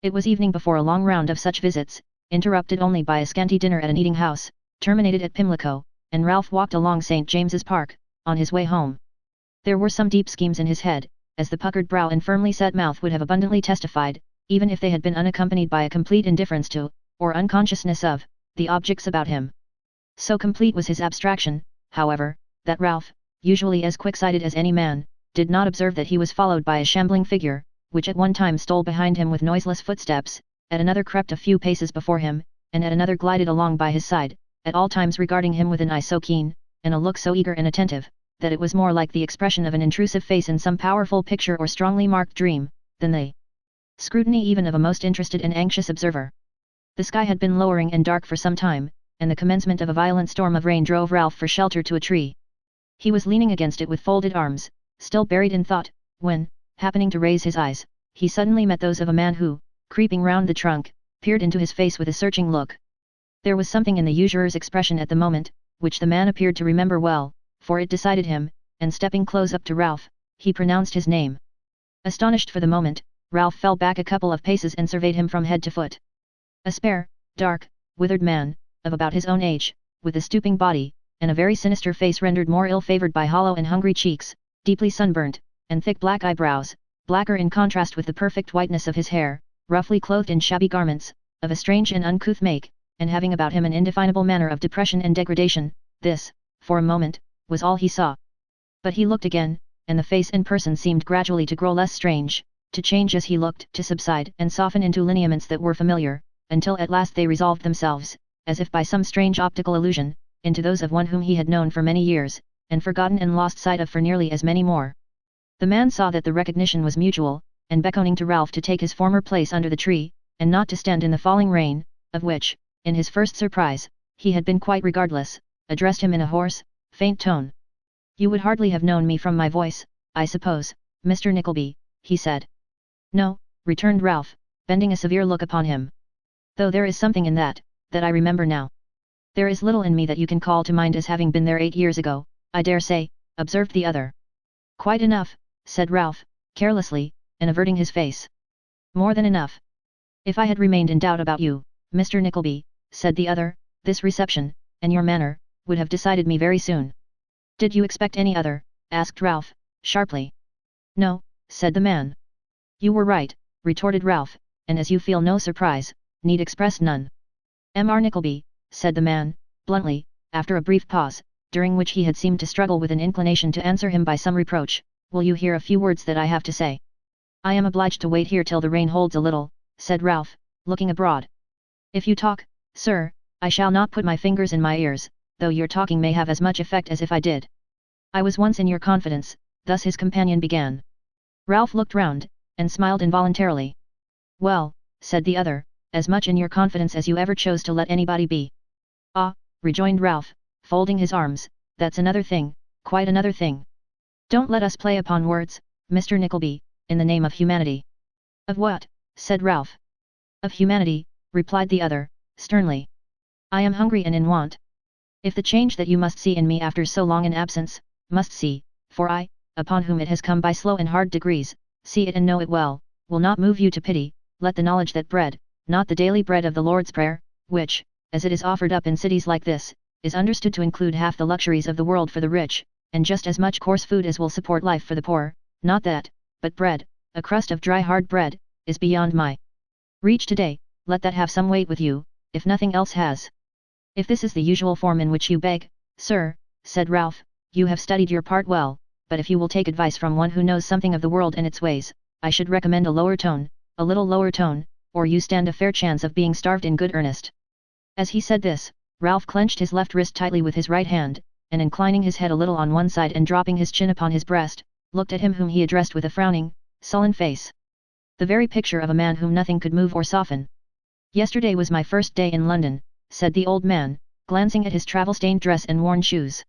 It was evening before a long round of such visits, interrupted only by a scanty dinner at an eating house, terminated at Pimlico, and Ralph walked along St. James's Park, on his way home. There were some deep schemes in his head, as the puckered brow and firmly set mouth would have abundantly testified, even if they had been unaccompanied by a complete indifference to, or unconsciousness of, the objects about him. So complete was his abstraction, however, that Ralph, usually as quick-sighted as any man, did not observe that he was followed by a shambling figure, which at one time stole behind him with noiseless footsteps, at another crept a few paces before him, and at another glided along by his side, at all times regarding him with an eye so keen, and a look so eager and attentive, that it was more like the expression of an intrusive face in some powerful picture or strongly marked dream, than the scrutiny even of a most interested and anxious observer. The sky had been lowering and dark for some time, and the commencement of a violent storm of rain drove Ralph for shelter to a tree. He was leaning against it with folded arms, still buried in thought, when, happening to raise his eyes, he suddenly met those of a man who, creeping round the trunk, peered into his face with a searching look. There was something in the usurer's expression at the moment, which the man appeared to remember well, for it decided him, and stepping close up to Ralph, he pronounced his name. Astonished for the moment, Ralph fell back a couple of paces and surveyed him from head to foot. A spare, dark, withered man, of about his own age, with a stooping body, and a very sinister face rendered more ill-favoured by hollow and hungry cheeks, deeply sunburnt, and thick black eyebrows, blacker in contrast with the perfect whiteness of his hair, roughly clothed in shabby garments, of a strange and uncouth make, and having about him an indefinable manner of depression and degradation. This, for a moment, was all he saw. But he looked again, and the face and person seemed gradually to grow less strange, to change as he looked, to subside and soften into lineaments that were familiar, until at last they resolved themselves, as if by some strange optical illusion, into those of one whom he had known for many years, and forgotten and lost sight of for nearly as many more. The man saw that the recognition was mutual, and beckoning to Ralph to take his former place under the tree, and not to stand in the falling rain, of which, in his first surprise, he had been quite regardless, addressed him in a hoarse, faint tone. "You would hardly have known me from my voice, I suppose, Mr. Nickleby," he said. "No," returned Ralph, bending a severe look upon him. "Though there is something in that I remember now. There is little in me that you can call to mind as having been there 8 years ago, I dare say," observed the other. "Quite enough," said Ralph, carelessly, and averting his face. "More than enough. If I had remained in doubt about you, Mr. Nickleby," said the other, "this reception, and your manner, would have decided me very soon." "Did you expect any other?" asked Ralph, sharply. "No," said the man. "You were right," retorted Ralph, "and as you feel no surprise, need express none." "Mr. Nickleby," said the man, bluntly, after a brief pause, during which he had seemed to struggle with an inclination to answer him by some reproach, "will you hear a few words that I have to say?" "I am obliged to wait here till the rain holds a little," said Ralph, looking abroad. "If you talk, sir, I shall not put my fingers in my ears, though your talking may have as much effect as if I did. I was once in your confidence," thus his companion began. Ralph looked round, and smiled involuntarily. "Well," said the other, "as much in your confidence as you ever chose to let anybody be." "Ah," rejoined Ralph, folding his arms, "that's another thing, quite another thing. Don't let us play upon words, Mr. Nickleby, in the name of humanity." "Of what?" said Ralph. "Of humanity," replied the other, sternly. "I am hungry and in want. If the change that you must see in me after so long an absence, must see, for I, upon whom it has come by slow and hard degrees, see it and know it well, will not move you to pity, let the knowledge that bread, not the daily bread of the Lord's Prayer, which, as it is offered up in cities like this, is understood to include half the luxuries of the world for the rich, and just as much coarse food as will support life for the poor, not that, but bread, a crust of dry hard bread, is beyond my reach today, let that have some weight with you, if nothing else has." "If this is the usual form in which you beg, sir," said Ralph, "you have studied your part well, but if you will take advice from one who knows something of the world and its ways, I should recommend a lower tone, a little lower tone, or you stand a fair chance of being starved in good earnest." As he said this, Ralph clenched his left wrist tightly with his right hand, and inclining his head a little on one side and dropping his chin upon his breast, looked at him whom he addressed with a frowning, sullen face. The very picture of a man whom nothing could move or soften. "Yesterday was my first day in London," said the old man, glancing at his travel-stained dress and worn shoes.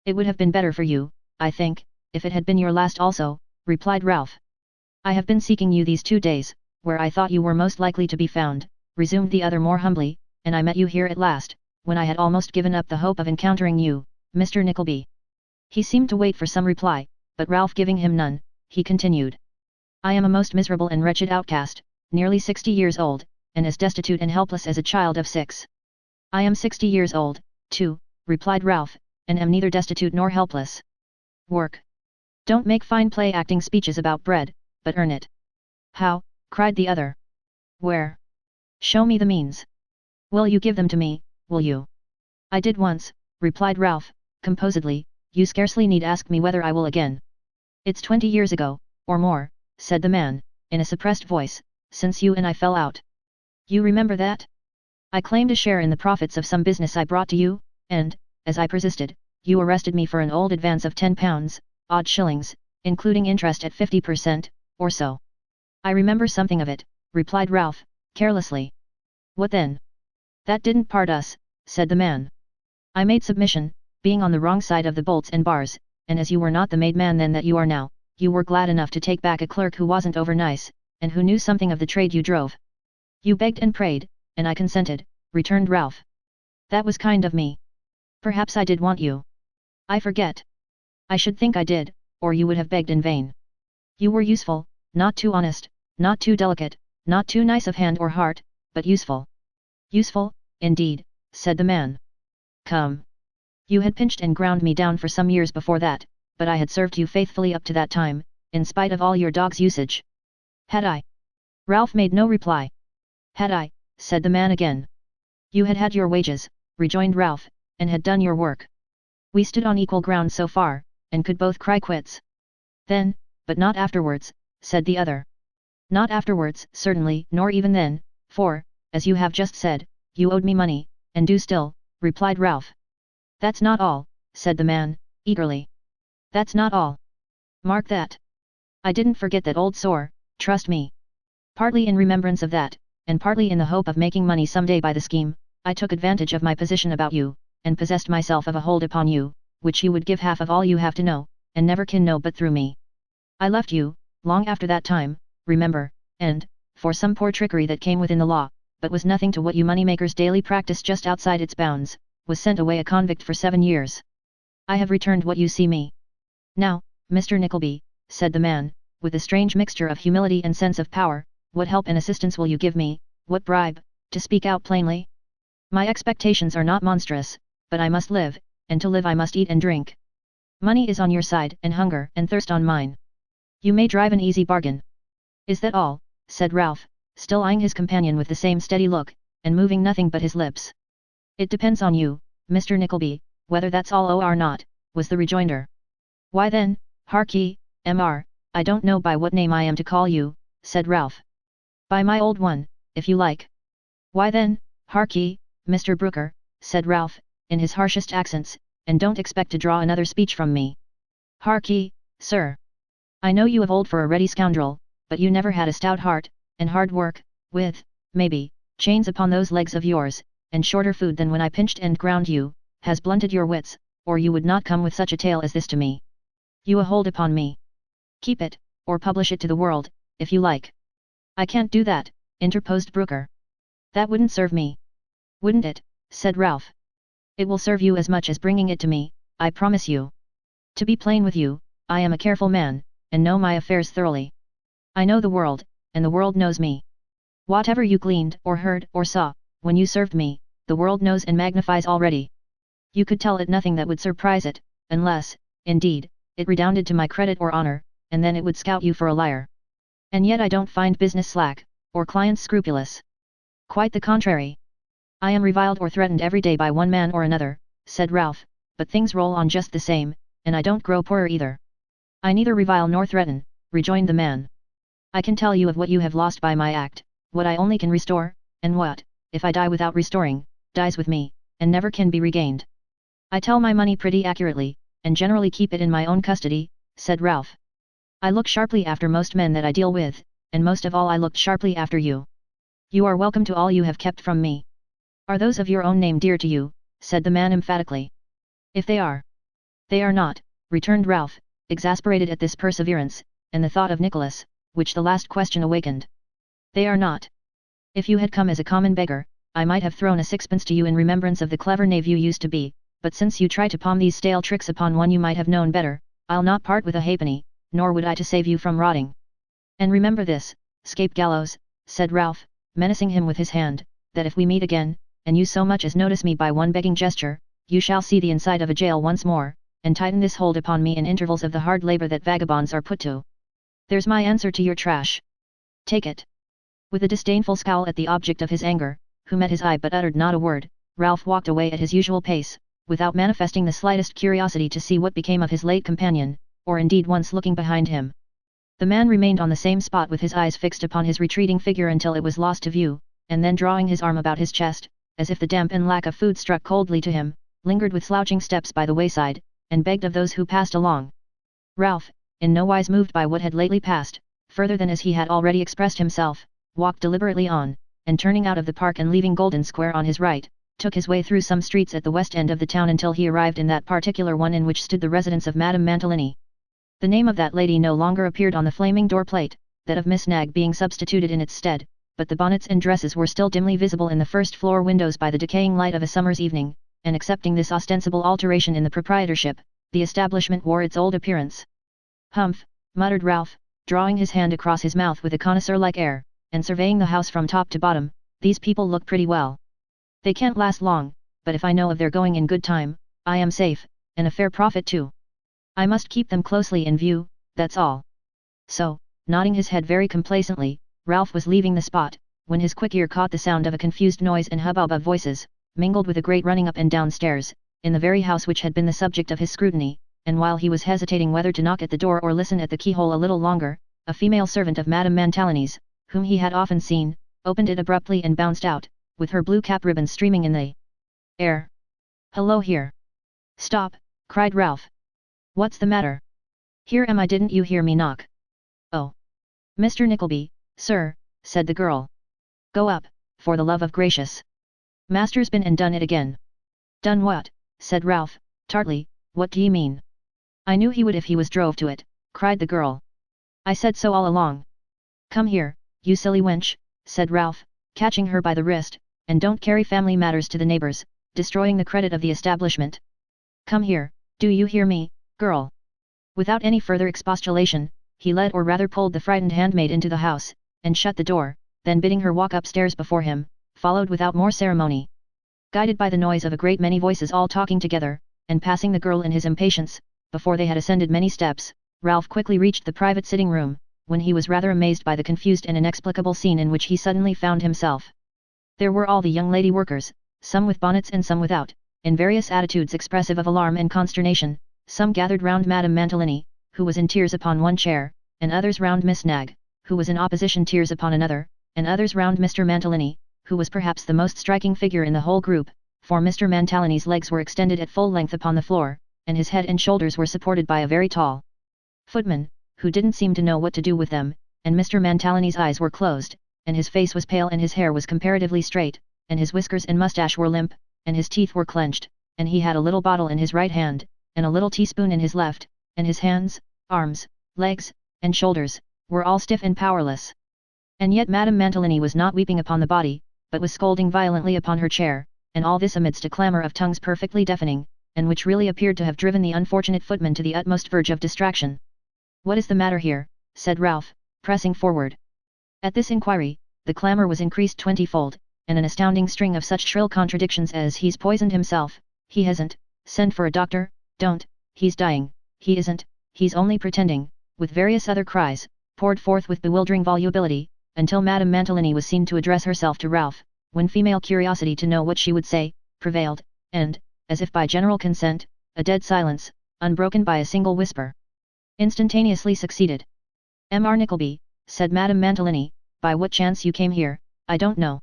"It would have been better for you, I think, if it had been your last also," replied Ralph. "I have been seeking you these 2 days, where I thought you were most likely to be found," resumed the other more humbly, "and I met you here at last, when I had almost given up the hope of encountering you, Mr. Nickleby." He seemed to wait for some reply, but Ralph giving him none, he continued. "I am a most miserable and wretched outcast, nearly 60 years old, and as destitute and helpless as a child of 6. I am 60 years old, too, replied Ralph, and am neither destitute nor helpless. Work. Don't make fine play acting speeches about bread, but earn it. How? Cried the other. Where? Show me the means. Will you give them to me, will you? I did once, replied Ralph, composedly, you scarcely need ask me whether I will again. It's 20 years ago, or more, said the man, in a suppressed voice, since you and I fell out. You remember that? I claimed a share in the profits of some business I brought to you, and, as I persisted, you arrested me for an old advance of £10, odd shillings, including interest at 50%, or so. I remember something of it, replied Ralph, carelessly. What then? That didn't part us, said the man. I made submission, being on the wrong side of the bolts and bars, and as you were not the made man then that you are now, you were glad enough to take back a clerk who wasn't over nice, and who knew something of the trade you drove. You begged and prayed, and I consented, returned Ralph. That was kind of me. Perhaps I did want you. I forget. I should think I did, or you would have begged in vain. You were useful, not too honest, not too delicate, not too nice of hand or heart, but useful. Useful, indeed, said the man. Come. You had pinched and ground me down for some years before that, but I had served you faithfully up to that time, in spite of all your dog's usage. Had I? Ralph made no reply. Had I, said the man again. You had had your wages, rejoined Ralph, and had done your work. We stood on equal ground so far, and could both cry quits. Then, but not afterwards, said the other. Not afterwards, certainly, nor even then, for, as you have just said, you owed me money, and do still, replied Ralph. That's not all, said the man, eagerly. That's not all. Mark that. I didn't forget that old sore, trust me. Partly in remembrance of that, and partly in the hope of making money some day by the scheme, I took advantage of my position about you, and possessed myself of a hold upon you, which you would give half of all you have to know, and never can know but through me. I left you, long after that time, remember, and, for some poor trickery that came within the law, but was nothing to what you moneymakers daily practice just outside its bounds, was sent away a convict for 7 years. I have returned what you see me. Now, Mr. Nickleby, said the man, with a strange mixture of humility and sense of power, what help and assistance will you give me, what bribe, to speak out plainly? My expectations are not monstrous, but I must live, and to live I must eat and drink. Money is on your side, and hunger and thirst on mine. You may drive an easy bargain. Is that all? Said Ralph, still eyeing his companion with the same steady look, and moving nothing but his lips. It depends on you, Mr. Nickleby, whether that's all or not, was the rejoinder. Why then, hark ye, Mr. I don't know by what name I am to call you, said Ralph. By my old one, if you like. Why then, hark ye, Mr. Brooker, said Ralph, in his harshest accents, and don't expect to draw another speech from me. Hark ye, sir. I know you of old for a ready scoundrel, but you never had a stout heart, and hard work, with, maybe, chains upon those legs of yours, and shorter food than when I pinched and ground you, has blunted your wits, or you would not come with such a tale as this to me. You a hold upon me. Keep it, or publish it to the world, if you like. I can't do that, interposed Brooker. That wouldn't serve me. Wouldn't it? Said Ralph. It will serve you as much as bringing it to me, I promise you. To be plain with you, I am a careful man, and know my affairs thoroughly. I know the world, and the world knows me. Whatever you gleaned, or heard, or saw, when you served me, the world knows and magnifies already. You could tell it nothing that would surprise it, unless, indeed, it redounded to my credit or honor, and then it would scout you for a liar. And yet I don't find business slack, or clients scrupulous. Quite the contrary. I am reviled or threatened every day by one man or another, said Ralph, but things roll on just the same, and I don't grow poorer either. I neither revile nor threaten, rejoined the man. I can tell you of what you have lost by my act, what I only can restore, and what, if I die without restoring, dies with me, and never can be regained. I tell my money pretty accurately, and generally keep it in my own custody, said Ralph. I look sharply after most men that I deal with, and most of all I looked sharply after you. You are welcome to all you have kept from me. Are those of your own name dear to you? Said the man emphatically. If they are. They are not, returned Ralph, exasperated at this perseverance, and the thought of Nicholas, which the last question awakened. They are not. If you had come as a common beggar, I might have thrown a sixpence to you in remembrance of the clever knave you used to be, but since you try to palm these stale tricks upon one you might have known better, I'll not part with a halfpenny, nor would I to save you from rotting. And remember this, scape gallows, said Ralph, menacing him with his hand, that if we meet again, and you so much as notice me by one begging gesture, you shall see the inside of a jail once more, and tighten this hold upon me in intervals of the hard labor that vagabonds are put to. There's my answer to your trash. Take it. With a disdainful scowl at the object of his anger, who met his eye but uttered not a word, Ralph walked away at his usual pace, without manifesting the slightest curiosity to see what became of his late companion, or indeed once looking behind him. The man remained on the same spot with his eyes fixed upon his retreating figure until it was lost to view, and then drawing his arm about his chest, as if the damp and lack of food struck coldly to him, lingered with slouching steps by the wayside, and begged of those who passed along. Ralph, in no wise moved by what had lately passed, further than as he had already expressed himself, walked deliberately on, and turning out of the park and leaving Golden Square on his right, took his way through some streets at the west end of the town until he arrived in that particular one in which stood the residence of Madame Mantalini. The name of that lady no longer appeared on the flaming door plate, that of Miss Nag being substituted in its stead, but the bonnets and dresses were still dimly visible in the first-floor windows by the decaying light of a summer's evening, and excepting this ostensible alteration in the proprietorship, the establishment wore its old appearance. Humph, muttered Ralph, drawing his hand across his mouth with a connoisseur-like air, and surveying the house from top to bottom, these people look pretty well. They can't last long, but if I know of their going in good time, I am safe, and a fair profit too. I must keep them closely in view, that's all. So, nodding his head very complacently, Ralph was leaving the spot, when his quick ear caught the sound of a confused noise and hubbub of voices, mingled with a great running up and down stairs, in the very house which had been the subject of his scrutiny, and while he was hesitating whether to knock at the door or listen at the keyhole a little longer, a female servant of Madame Mantalini's, whom he had often seen, opened it abruptly and bounced out, with her blue cap ribbon streaming in the air. Hello here. Stop, cried Ralph. What's the matter? Here am I, didn't you hear me knock? Oh. Mr. Nickleby, sir, said the girl. Go up, for the love of gracious. Master's been and done it again. Done what? Said Ralph, tartly, what do ye mean? I knew he would if he was drove to it, cried the girl. I said so all along. Come here, you silly wench, said Ralph, catching her by the wrist, and don't carry family matters to the neighbors, destroying the credit of the establishment. Come here, do you hear me, girl? Without any further expostulation, he led or rather pulled the frightened handmaid into the house, and shut the door, then bidding her walk upstairs before him, followed without more ceremony. Guided by the noise of a great many voices all talking together, and passing the girl in his impatience, before they had ascended many steps, Ralph quickly reached the private sitting room, when he was rather amazed by the confused and inexplicable scene in which he suddenly found himself. There were all the young lady workers, some with bonnets and some without, in various attitudes expressive of alarm and consternation, some gathered round Madame Mantalini, who was in tears upon one chair, and others round Miss Nag, who was in opposition tears upon another, and others round Mr. Mantalini, who was perhaps the most striking figure in the whole group, for Mr. Mantalini's legs were extended at full length upon the floor, and his head and shoulders were supported by a very tall footman, who didn't seem to know what to do with them, and Mr. Mantalini's eyes were closed, and his face was pale and his hair was comparatively straight, and his whiskers and moustache were limp, and his teeth were clenched, and he had a little bottle in his right hand, and a little teaspoon in his left, and his hands, arms, legs, and shoulders, were all stiff and powerless. And yet Madame Mantalini was not weeping upon the body, but was scolding violently upon her chair, and all this amidst a clamour of tongues perfectly deafening, and which really appeared to have driven the unfortunate footman to the utmost verge of distraction. What is the matter here? Said Ralph, pressing forward. At this inquiry, the clamour was increased 20-fold, and an astounding string of such shrill contradictions as he's poisoned himself, he hasn't, send for a doctor, don't, he's dying, he isn't, he's only pretending, with various other cries, poured forth with bewildering volubility, until Madame Mantalini was seen to address herself to Ralph, when female curiosity to know what she would say, prevailed, and, as if by general consent, a dead silence, unbroken by a single whisper, instantaneously succeeded. M.R. Nickleby, said Madame Mantalini, by what chance you came here, I don't know.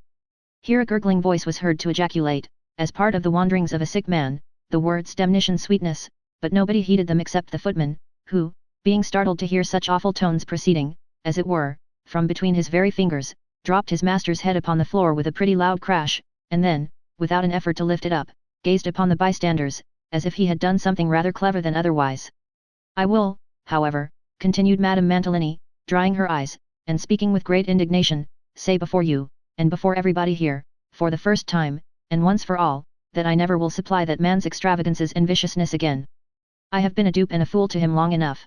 Here a gurgling voice was heard to ejaculate, as part of the wanderings of a sick man, the words demnition sweetness, but nobody heeded them except the footman, who, being startled to hear such awful tones proceeding, as it were, from between his very fingers, dropped his master's head upon the floor with a pretty loud crash, and then, without an effort to lift it up, gazed upon the bystanders, as if he had done something rather clever than otherwise. I will, however, continued Madame Mantalini, drying her eyes, and speaking with great indignation, say before you, and before everybody here, for the first time, and once for all, that I never will supply that man's extravagances and viciousness again. I have been a dupe and a fool to him long enough.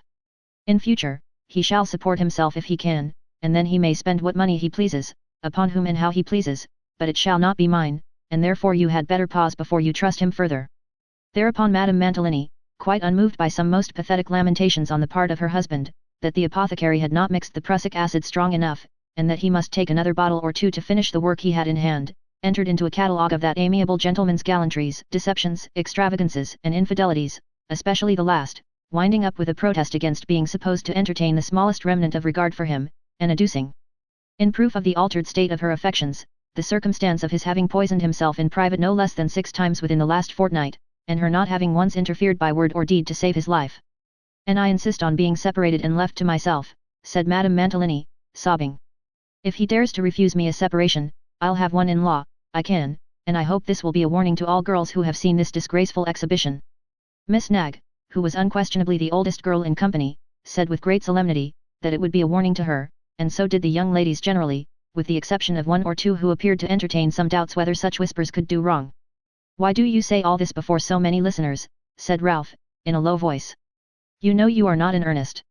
In future, he shall support himself if he can, and then he may spend what money he pleases, upon whom and how he pleases, but it shall not be mine, and therefore you had better pause before you trust him further." Thereupon Madame Mantalini, quite unmoved by some most pathetic lamentations on the part of her husband, that the apothecary had not mixed the prussic acid strong enough, and that he must take another bottle or two to finish the work he had in hand, entered into a catalogue of that amiable gentleman's gallantries, deceptions, extravagances, and infidelities, especially the last, winding up with a protest against being supposed to entertain the smallest remnant of regard for him, and adducing, in proof of the altered state of her affections, the circumstance of his having poisoned himself in private no less than 6 times within the last fortnight, and her not having once interfered by word or deed to save his life. "And I insist on being separated and left to myself," said Madame Mantalini, sobbing. "If he dares to refuse me a separation, I'll have one in law, I can, and I hope this will be a warning to all girls who have seen this disgraceful exhibition." Miss Nag, who was unquestionably the oldest girl in company, said with great solemnity, that it would be a warning to her, and so did the young ladies generally, with the exception of 1 or 2 who appeared to entertain some doubts whether such whispers could do wrong. "Why do you say all this before so many listeners?" said Ralph, in a low voice. "You know you are not in earnest."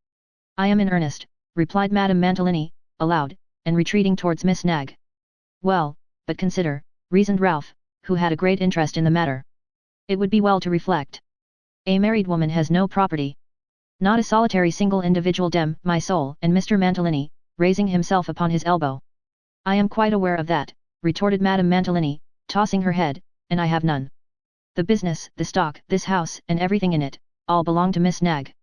"I am in earnest," replied Madame Mantalini, aloud, and retreating towards Miss Nag. "Well, but consider," reasoned Ralph, who had a great interest in the matter. "It would be well to reflect. A married woman has no property. Not a solitary single individual my soul," and Mr. Mantalini, raising himself upon his elbow. "I am quite aware of that," retorted Madame Mantalini, tossing her head, "and I have none. The business, the stock, this house, and everything in it, all belong to Miss Nag."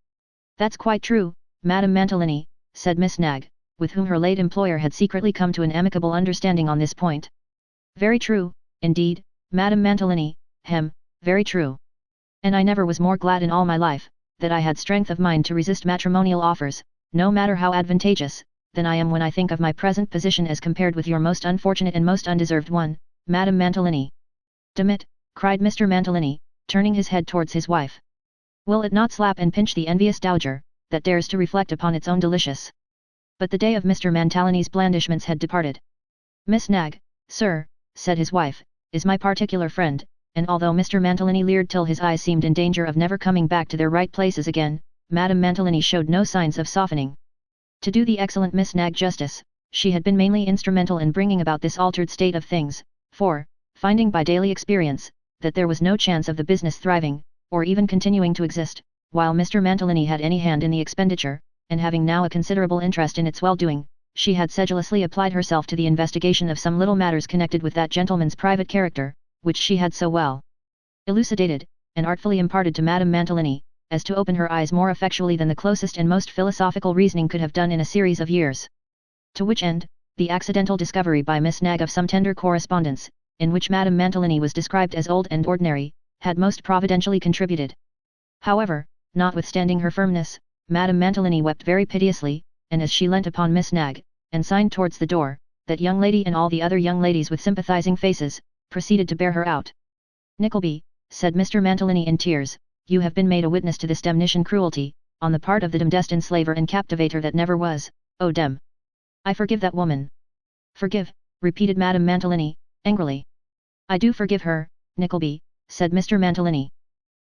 "That's quite true, Madame Mantalini," said Miss Nag, with whom her late employer had secretly come to an amicable understanding on this point. "Very true, indeed, Madame Mantalini, very true. And I never was more glad in all my life, that I had strength of mind to resist matrimonial offers, no matter how advantageous, than I am when I think of my present position as compared with your most unfortunate and most undeserved one, Madame Mantalini." "Demit," cried Mr. Mantalini, turning his head towards his wife. "Will it not slap and pinch the envious dowager, that dares to reflect upon its own delicious?" But the day of Mr. Mantalini's blandishments had departed. "Miss Nag, sir," said his wife, "is my particular friend," and although Mr. Mantalini leered till his eyes seemed in danger of never coming back to their right places again, Madame Mantalini showed no signs of softening. To do the excellent Miss Nag justice, she had been mainly instrumental in bringing about this altered state of things, for, finding by daily experience, that there was no chance of the business thriving, or even continuing to exist, while Mr. Mantalini had any hand in the expenditure, and having now a considerable interest in its well-doing, she had sedulously applied herself to the investigation of some little matters connected with that gentleman's private character, which she had so well elucidated, and artfully imparted to Madame Mantalini, as to open her eyes more effectually than the closest and most philosophical reasoning could have done in a series of years. To which end, the accidental discovery by Miss Nag of some tender correspondence, in which Madame Mantalini was described as old and ordinary, had most providentially contributed. However, notwithstanding her firmness, Madame Mantalini wept very piteously, and as she leant upon Miss Nag, and signed towards the door, that young lady and all the other young ladies with sympathizing faces, proceeded to bear her out. "Nickleby," said Mr. Mantalini in tears, "you have been made a witness to this demnition cruelty, on the part of the destined slaver and captivator that never was, oh dem! I forgive that woman." "Forgive," repeated Madame Mantalini, angrily. "I do forgive her, Nickleby," said Mr. Mantalini.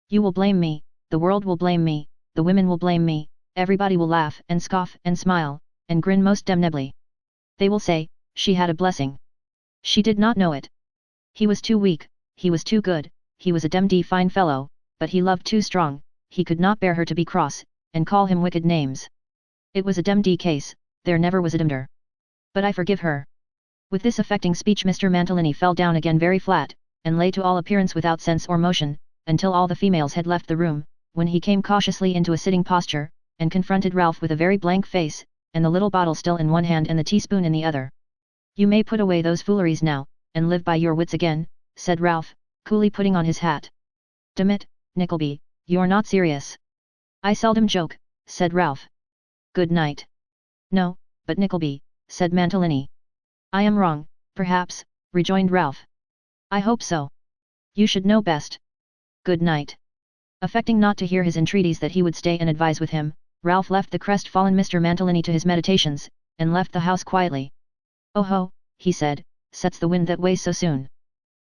"You will blame me, the world will blame me, the women will blame me, everybody will laugh and scoff and smile, and grin most damnably. They will say, she had a blessing. She did not know it. He was too weak, he was too good, he was a demd fine fellow, but he loved too strong, he could not bear her to be cross, and call him wicked names. It was a demd case, there never was a demder. But I forgive her." With this affecting speech Mr. Mantalini fell down again very flat, and lay to all appearance without sense or motion, until all the females had left the room, when he came cautiously into a sitting posture, and confronted Ralph with a very blank face, and the little bottle still in one hand and the teaspoon in the other. "You may put away those fooleries now, and live by your wits again," said Ralph, coolly putting on his hat. "Demit, Nickleby, you're not serious." "I seldom joke," said Ralph. "Good night." "No, but Nickleby," said Mantalini. "I am wrong, perhaps," rejoined Ralph. "I hope so. You should know best. Good night." Affecting not to hear his entreaties that he would stay and advise with him, Ralph left the crestfallen Mr. Mantalini to his meditations, and left the house quietly. "Oh ho," he said, "sets the wind that way so soon.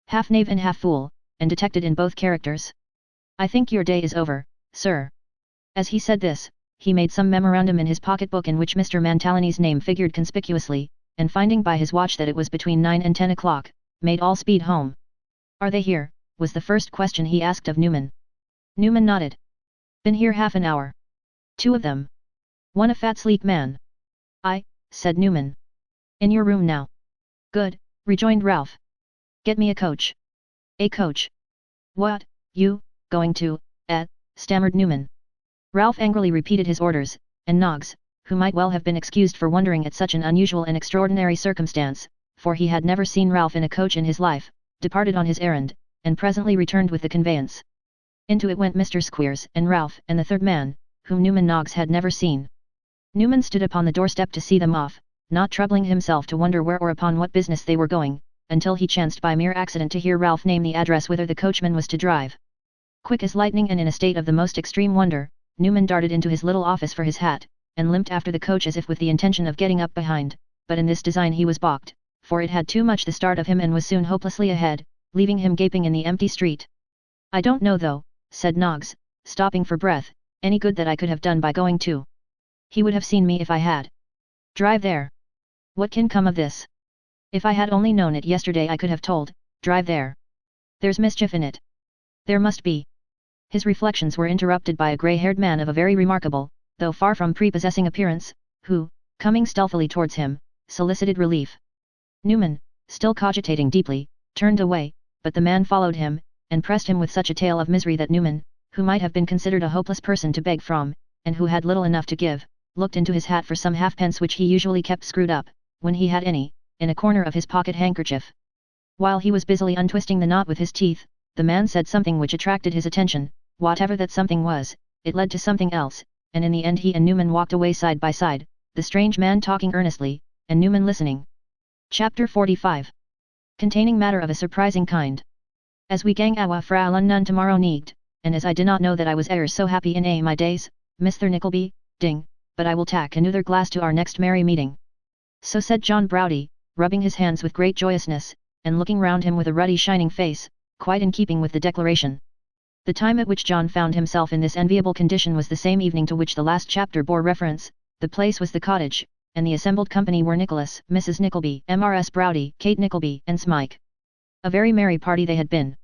Half knave and half fool, and detected in both characters. I think your day is over, sir." As he said this, he made some memorandum in his pocket-book in which Mr. Mantalini's name figured conspicuously, and finding by his watch that it was between 9 and 10 o'clock, made all speed home. "Are they here?" was the first question he asked of Newman. Newman nodded. "Been here half an hour. 2 of them. One a fat sleek man." "I," said Newman. "In your room now." "Good," rejoined Ralph. "Get me a coach." "A coach? What, you, going to, stammered Newman. Ralph angrily repeated his orders, and Noggs, who might well have been excused for wondering at such an unusual and extraordinary circumstance, for he had never seen Ralph in a coach in his life, departed on his errand, and presently returned with the conveyance. Into it went Mr. Squeers and Ralph and the third man, whom Newman Noggs had never seen. Newman stood upon the doorstep to see them off, not troubling himself to wonder where or upon what business they were going, until he chanced by mere accident to hear Ralph name the address whither the coachman was to drive. Quick as lightning and in a state of the most extreme wonder, Newman darted into his little office for his hat, and limped after the coach as if with the intention of getting up behind, but in this design he was balked, for it had too much the start of him and was soon hopelessly ahead, leaving him gaping in the empty street. "I don't know though," said Noggs, stopping for breath, "any good that I could have done by going too. He would have seen me if I had. Drive there. What can come of this? If I had only known it yesterday I could have told, drive there. There's mischief in it. There must be." His reflections were interrupted by a grey-haired man of a very remarkable, though far from prepossessing appearance, who, coming stealthily towards him, solicited relief. Newman, still cogitating deeply, turned away, but the man followed him, and pressed him with such a tale of misery that Newman, who might have been considered a hopeless person to beg from, and who had little enough to give, looked into his hat for some halfpence which he usually kept screwed up, when he had any, in a corner of his pocket handkerchief. While he was busily untwisting the knot with his teeth, the man said something which attracted his attention. Whatever that something was, it led to something else, and in the end he and Newman walked away side by side, the strange man talking earnestly, and Newman listening. Chapter 45. Containing matter of a surprising kind. "As we gang awa fra London tomorrow neegt, and as I did not know that I was e'er so happy in my days, Mr. Nickleby, ding, but I will tack another glass to our next merry meeting." So said John Browdie, rubbing his hands with great joyousness, and looking round him with a ruddy shining face, quite in keeping with the declaration. The time at which John found himself in this enviable condition was the same evening to which the last chapter bore reference. The place was the cottage, and the assembled company were Nicholas, Mrs. Nickleby, Mrs. Browdie, Kate Nickleby, and Smike. A very merry party they had been.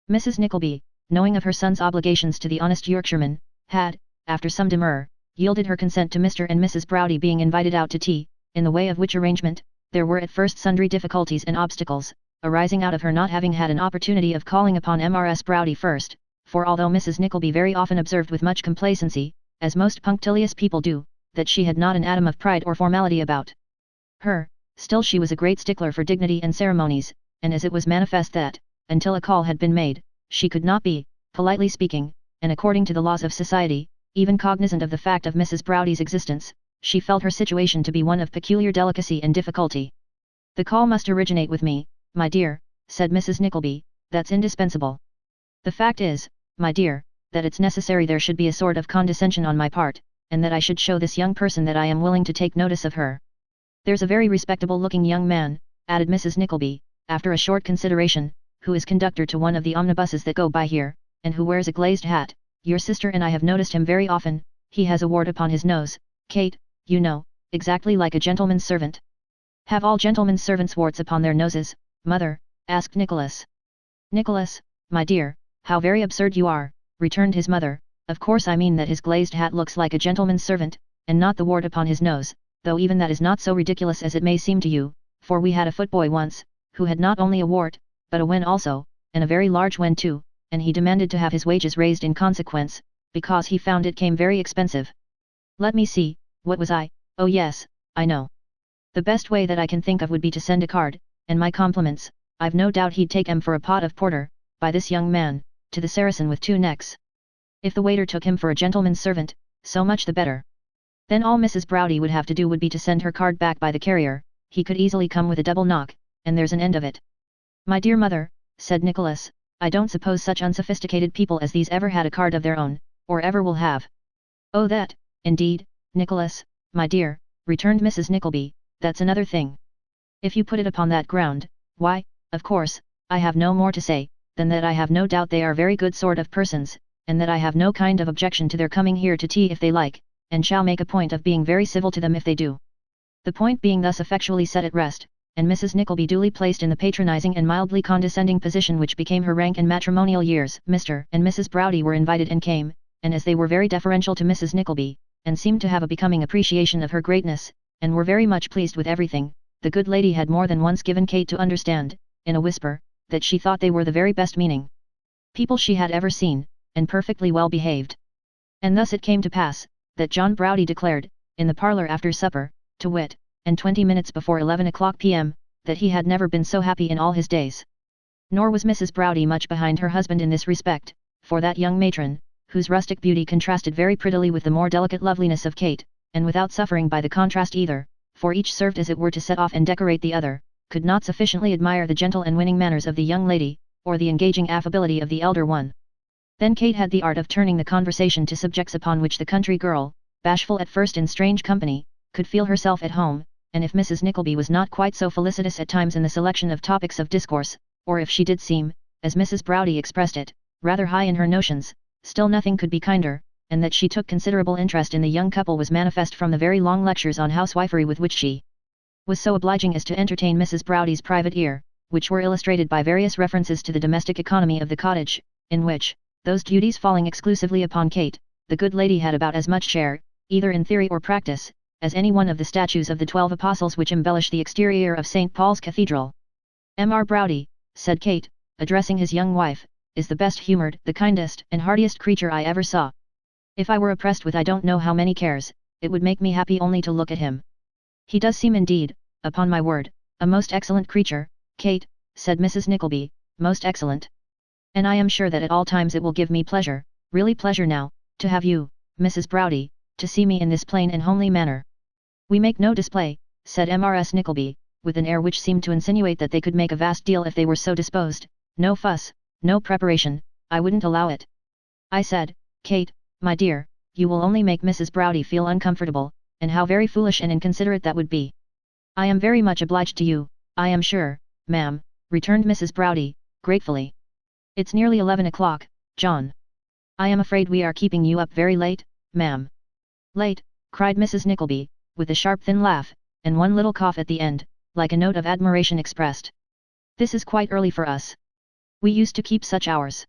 Mrs. Nickleby, knowing of her son's obligations to the honest Yorkshireman, had, after some demur, yielded her consent to Mr. and Mrs. Browdie being invited out to tea, in the way of which arrangement, there were at first sundry difficulties and obstacles, arising out of her not having had an opportunity of calling upon Mrs. Browdie first. For although Mrs. Nickleby very often observed with much complacency, as most punctilious people do, that she had not an atom of pride or formality about her, still she was a great stickler for dignity and ceremonies, and as it was manifest that, until a call had been made, she could not be, politely speaking, and according to the laws of society, even cognizant of the fact of Mrs. Browdie's existence, she felt her situation to be one of peculiar delicacy and difficulty. "The call must originate with me, my dear," said Mrs. Nickleby, "that's indispensable. The fact is, my dear, that it's necessary there should be a sort of condescension on my part, and that I should show this young person that I am willing to take notice of her. There's a very respectable looking young man," added Mrs. Nickleby, after a short consideration, "who is conductor to one of the omnibuses that go by here, and who wears a glazed hat. Your sister and I have noticed him very often. He has a wart upon his nose, Kate, you know, exactly like a gentleman's servant." "Have all gentlemen's servants warts upon their noses, mother?" asked Nicholas. "Nicholas, my dear, how very absurd you are," returned his mother. "Of course I mean that his glazed hat looks like a gentleman's servant, and not the wart upon his nose, though even that is not so ridiculous as it may seem to you, for we had a footboy once, who had not only a wart, but a wen also, and a very large wen too, and he demanded to have his wages raised in consequence, because he found it came very expensive. Let me see, what was I? Oh yes, I know. The best way that I can think of would be to send a card, and my compliments, I've no doubt he'd take 'em for a pot of porter, by this young man, to the Saracen with 2 necks. If the waiter took him for a gentleman's servant, so much the better. Then all Mrs. Browdie would have to do would be to send her card back by the carrier, he could easily come with a double knock, and there's an end of it." "My dear mother," said Nicholas, "I don't suppose such unsophisticated people as these ever had a card of their own, or ever will have." "Oh that, indeed, Nicholas, my dear," returned Mrs. Nickleby, "that's another thing. If you put it upon that ground, why, of course, I have no more to say, than that I have no doubt they are very good sort of persons, and that I have no kind of objection to their coming here to tea if they like, and shall make a point of being very civil to them if they do." The point being thus effectually set at rest, and Mrs. Nickleby duly placed in the patronizing and mildly condescending position which became her rank in matrimonial years, Mr. and Mrs. Browdie were invited and came, and as they were very deferential to Mrs. Nickleby, and seemed to have a becoming appreciation of her greatness, and were very much pleased with everything, the good lady had more than once given Kate to understand, in a whisper, that she thought they were the very best meaning people she had ever seen, and perfectly well behaved. And thus it came to pass, that John Browdie declared, in the parlour after supper, to wit, and 20 minutes before 11 o'clock p.m., that he had never been so happy in all his days. Nor was Mrs. Browdie much behind her husband in this respect, for that young matron, whose rustic beauty contrasted very prettily with the more delicate loveliness of Kate, and without suffering by the contrast either, for each served as it were to set off and decorate the other, could not sufficiently admire the gentle and winning manners of the young lady, or the engaging affability of the elder one. Then Kate had the art of turning the conversation to subjects upon which the country girl, bashful at first in strange company, could feel herself at home, and if Mrs. Nickleby was not quite so felicitous at times in the selection of topics of discourse, or if she did seem, as Mrs. Browdie expressed it, rather high in her notions, still nothing could be kinder, and that she took considerable interest in the young couple was manifest from the very long lectures on housewifery with which she was so obliging as to entertain Mrs. Browdie's private ear, which were illustrated by various references to the domestic economy of the cottage, in which, those duties falling exclusively upon Kate, the good lady had about as much share, either in theory or practice, as any one of the statues of the 12 apostles which embellish the exterior of St. Paul's Cathedral. "M.R. Browdie," said Kate, addressing his young wife, "is the best-humoured, the kindest and heartiest creature I ever saw. If I were oppressed with I don't know how many cares, it would make me happy only to look at him. He does seem indeed, upon my word, a most excellent creature, Kate," said Mrs. Nickleby, "most excellent. And I am sure that at all times it will give me pleasure, really pleasure now, to have you, Mrs. Browdie, to see me in this plain and homely manner." "We make no display," said Mrs. Nickleby, with an air which seemed to insinuate that they could make a vast deal if they were so disposed, "no fuss, no preparation, I wouldn't allow it." I said, "Kate, my dear, you will only make Mrs. Browdie feel uncomfortable, and how very foolish and inconsiderate that would be." "I am very much obliged to you, I am sure, ma'am," returned Mrs. Browdie, gratefully. "It's nearly 11 o'clock, John. I am afraid we are keeping you up very late, ma'am." "Late," cried Mrs. Nickleby, with a sharp thin laugh, and one little cough at the end, like a note of admiration expressed. "This is quite early for us. We used to keep such hours.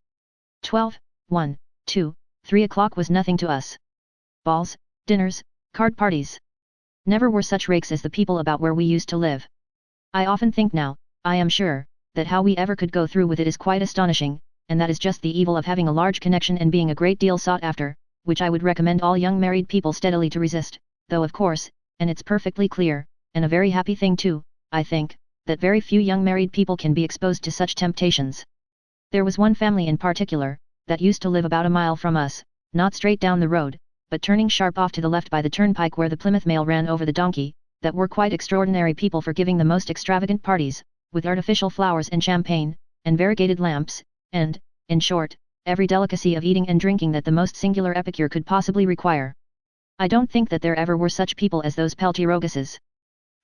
12, 1, 2, 3 o'clock was nothing to us. Balls, dinners, card parties. Never were such rakes as the people about where we used to live. I often think now, I am sure, that how we ever could go through with it is quite astonishing, and that is just the evil of having a large connection and being a great deal sought after, which I would recommend all young married people steadily to resist, though of course, and it's perfectly clear, and a very happy thing too, I think, that very few young married people can be exposed to such temptations. There was one family in particular, that used to live about a mile from us, not straight down the road, but turning sharp off to the left by the turnpike where the Plymouth mail ran over the donkey, that were quite extraordinary people for giving the most extravagant parties, with artificial flowers and champagne, and variegated lamps, and, in short, every delicacy of eating and drinking that the most singular epicure could possibly require. I don't think that there ever were such people as those Peltiroguses.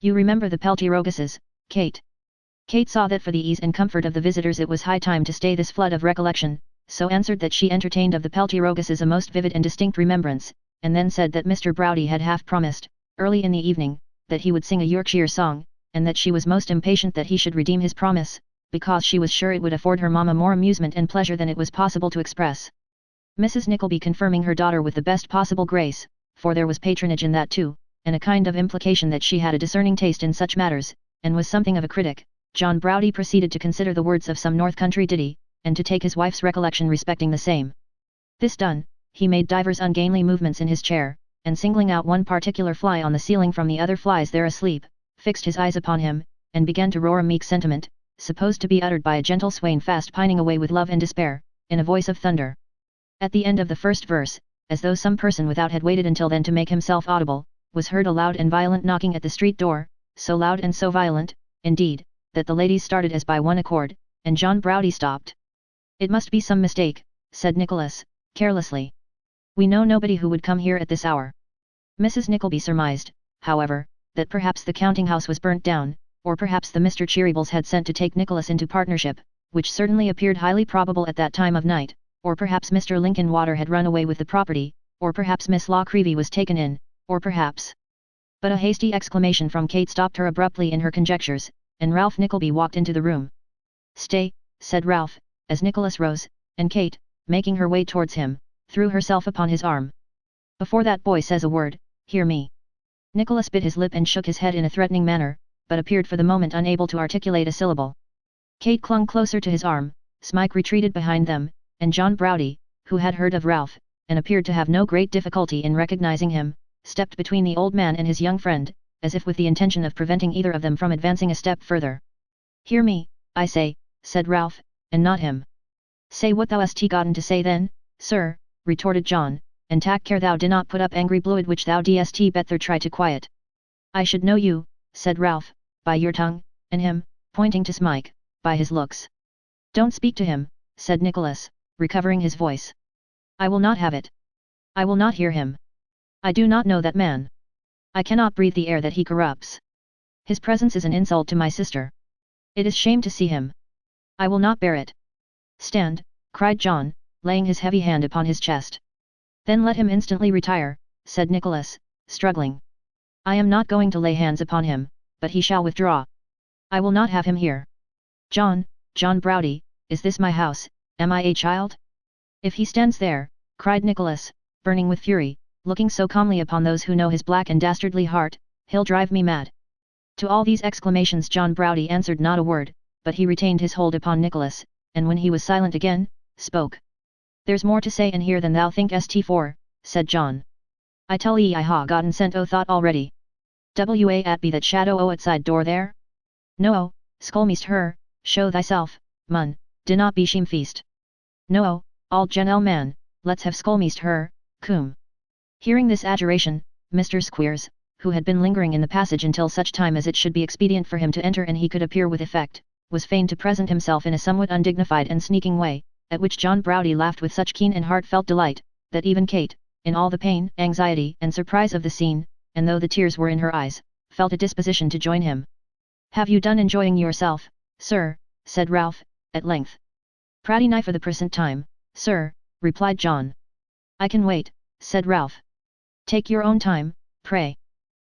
You remember the Peltiroguses, Kate?" Kate saw that for the ease and comfort of the visitors it was high time to stay this flood of recollection, so answered that she entertained of the Peltiroguses a most vivid and distinct remembrance, and then said that Mr. Browdie had half promised, early in the evening, that he would sing a Yorkshire song, and that she was most impatient that he should redeem his promise, because she was sure it would afford her mamma more amusement and pleasure than it was possible to express. Mrs. Nickleby confirming her daughter with the best possible grace, for there was patronage in that too, and a kind of implication that she had a discerning taste in such matters, and was something of a critic, John Browdie proceeded to consider the words of some north country ditty, and to take his wife's recollection respecting the same. This done, he made divers ungainly movements in his chair, and singling out one particular fly on the ceiling from the other flies there asleep, fixed his eyes upon him, and began to roar a meek sentiment, supposed to be uttered by a gentle swain fast pining away with love and despair, in a voice of thunder. At the end of the first verse, as though some person without had waited until then to make himself audible, was heard a loud and violent knocking at the street door, so loud and so violent, indeed, that the ladies started as by one accord, and John Browdie stopped. "It must be some mistake," said Nicholas, carelessly. "We know nobody who would come here at this hour." Mrs. Nickleby surmised, however, that perhaps the counting-house was burnt down, or perhaps the Mr. Cheerybles had sent to take Nicholas into partnership, which certainly appeared highly probable at that time of night, or perhaps Mr. Lincolnwater had run away with the property, or perhaps Miss La Creevy was taken in, or perhaps But a hasty exclamation from Kate stopped her abruptly in her conjectures, and Ralph Nickleby walked into the room. "Stay," said Ralph, as Nicholas rose, and Kate, making her way towards him, threw herself upon his arm. "Before that boy says a word, hear me." Nicholas bit his lip and shook his head in a threatening manner, but appeared for the moment unable to articulate a syllable. Kate clung closer to his arm, Smike retreated behind them, and John Browdy, who had heard of Ralph, and appeared to have no great difficulty in recognizing him, stepped between the old man and his young friend, as if with the intention of preventing either of them from advancing a step further. "Hear me, I say," said Ralph, "and not him." "Say what thou hast gotten to say then, sir," retorted John, "and take care thou do not put up angry bluid which thou dst better try to quiet." "I should know you," said Ralph, "by your tongue, and him," pointing to Smike, "by his looks." "Don't speak to him," said Nicholas, recovering his voice. "I will not have it. I will not hear him. I do not know that man. I cannot breathe the air that he corrupts. His presence is an insult to my sister. It is shame to see him. I will not bear it." "Stand," cried John, laying his heavy hand upon his chest. "Then let him instantly retire," said Nicholas, struggling. "I am not going to lay hands upon him, but he shall withdraw. I will not have him here. John Browdy, is this my house, am I a child?" "If he stands there," cried Nicholas, burning with fury, looking so calmly upon those who know his black and dastardly heart, "he'll drive me mad." To all these exclamations John Browdy answered not a word, but he retained his hold upon Nicholas, and when he was silent again, spoke. "There's more to say in here than thou thinkest for," said John. "I tell ye I ha gotten sent o thought already. Wa at be that shadow o outside door there? No, skolmeast her, show thyself, mun, dinna be shamefeast. No, all genel man, let's have skolmeast her, coom." Hearing this adjuration, Mr. Squeers, who had been lingering in the passage until such time as it should be expedient for him to enter and he could appear with effect, was fain to present himself in a somewhat undignified and sneaking way, at which John Browdy laughed with such keen and heartfelt delight, that even Kate, in all the pain, anxiety and surprise of the scene, and though the tears were in her eyes, felt a disposition to join him. "Have you done enjoying yourself, sir?" said Ralph, at length. "Pratty nigh for the present time, sir," replied John. "I can wait," said Ralph. "Take your own time, pray."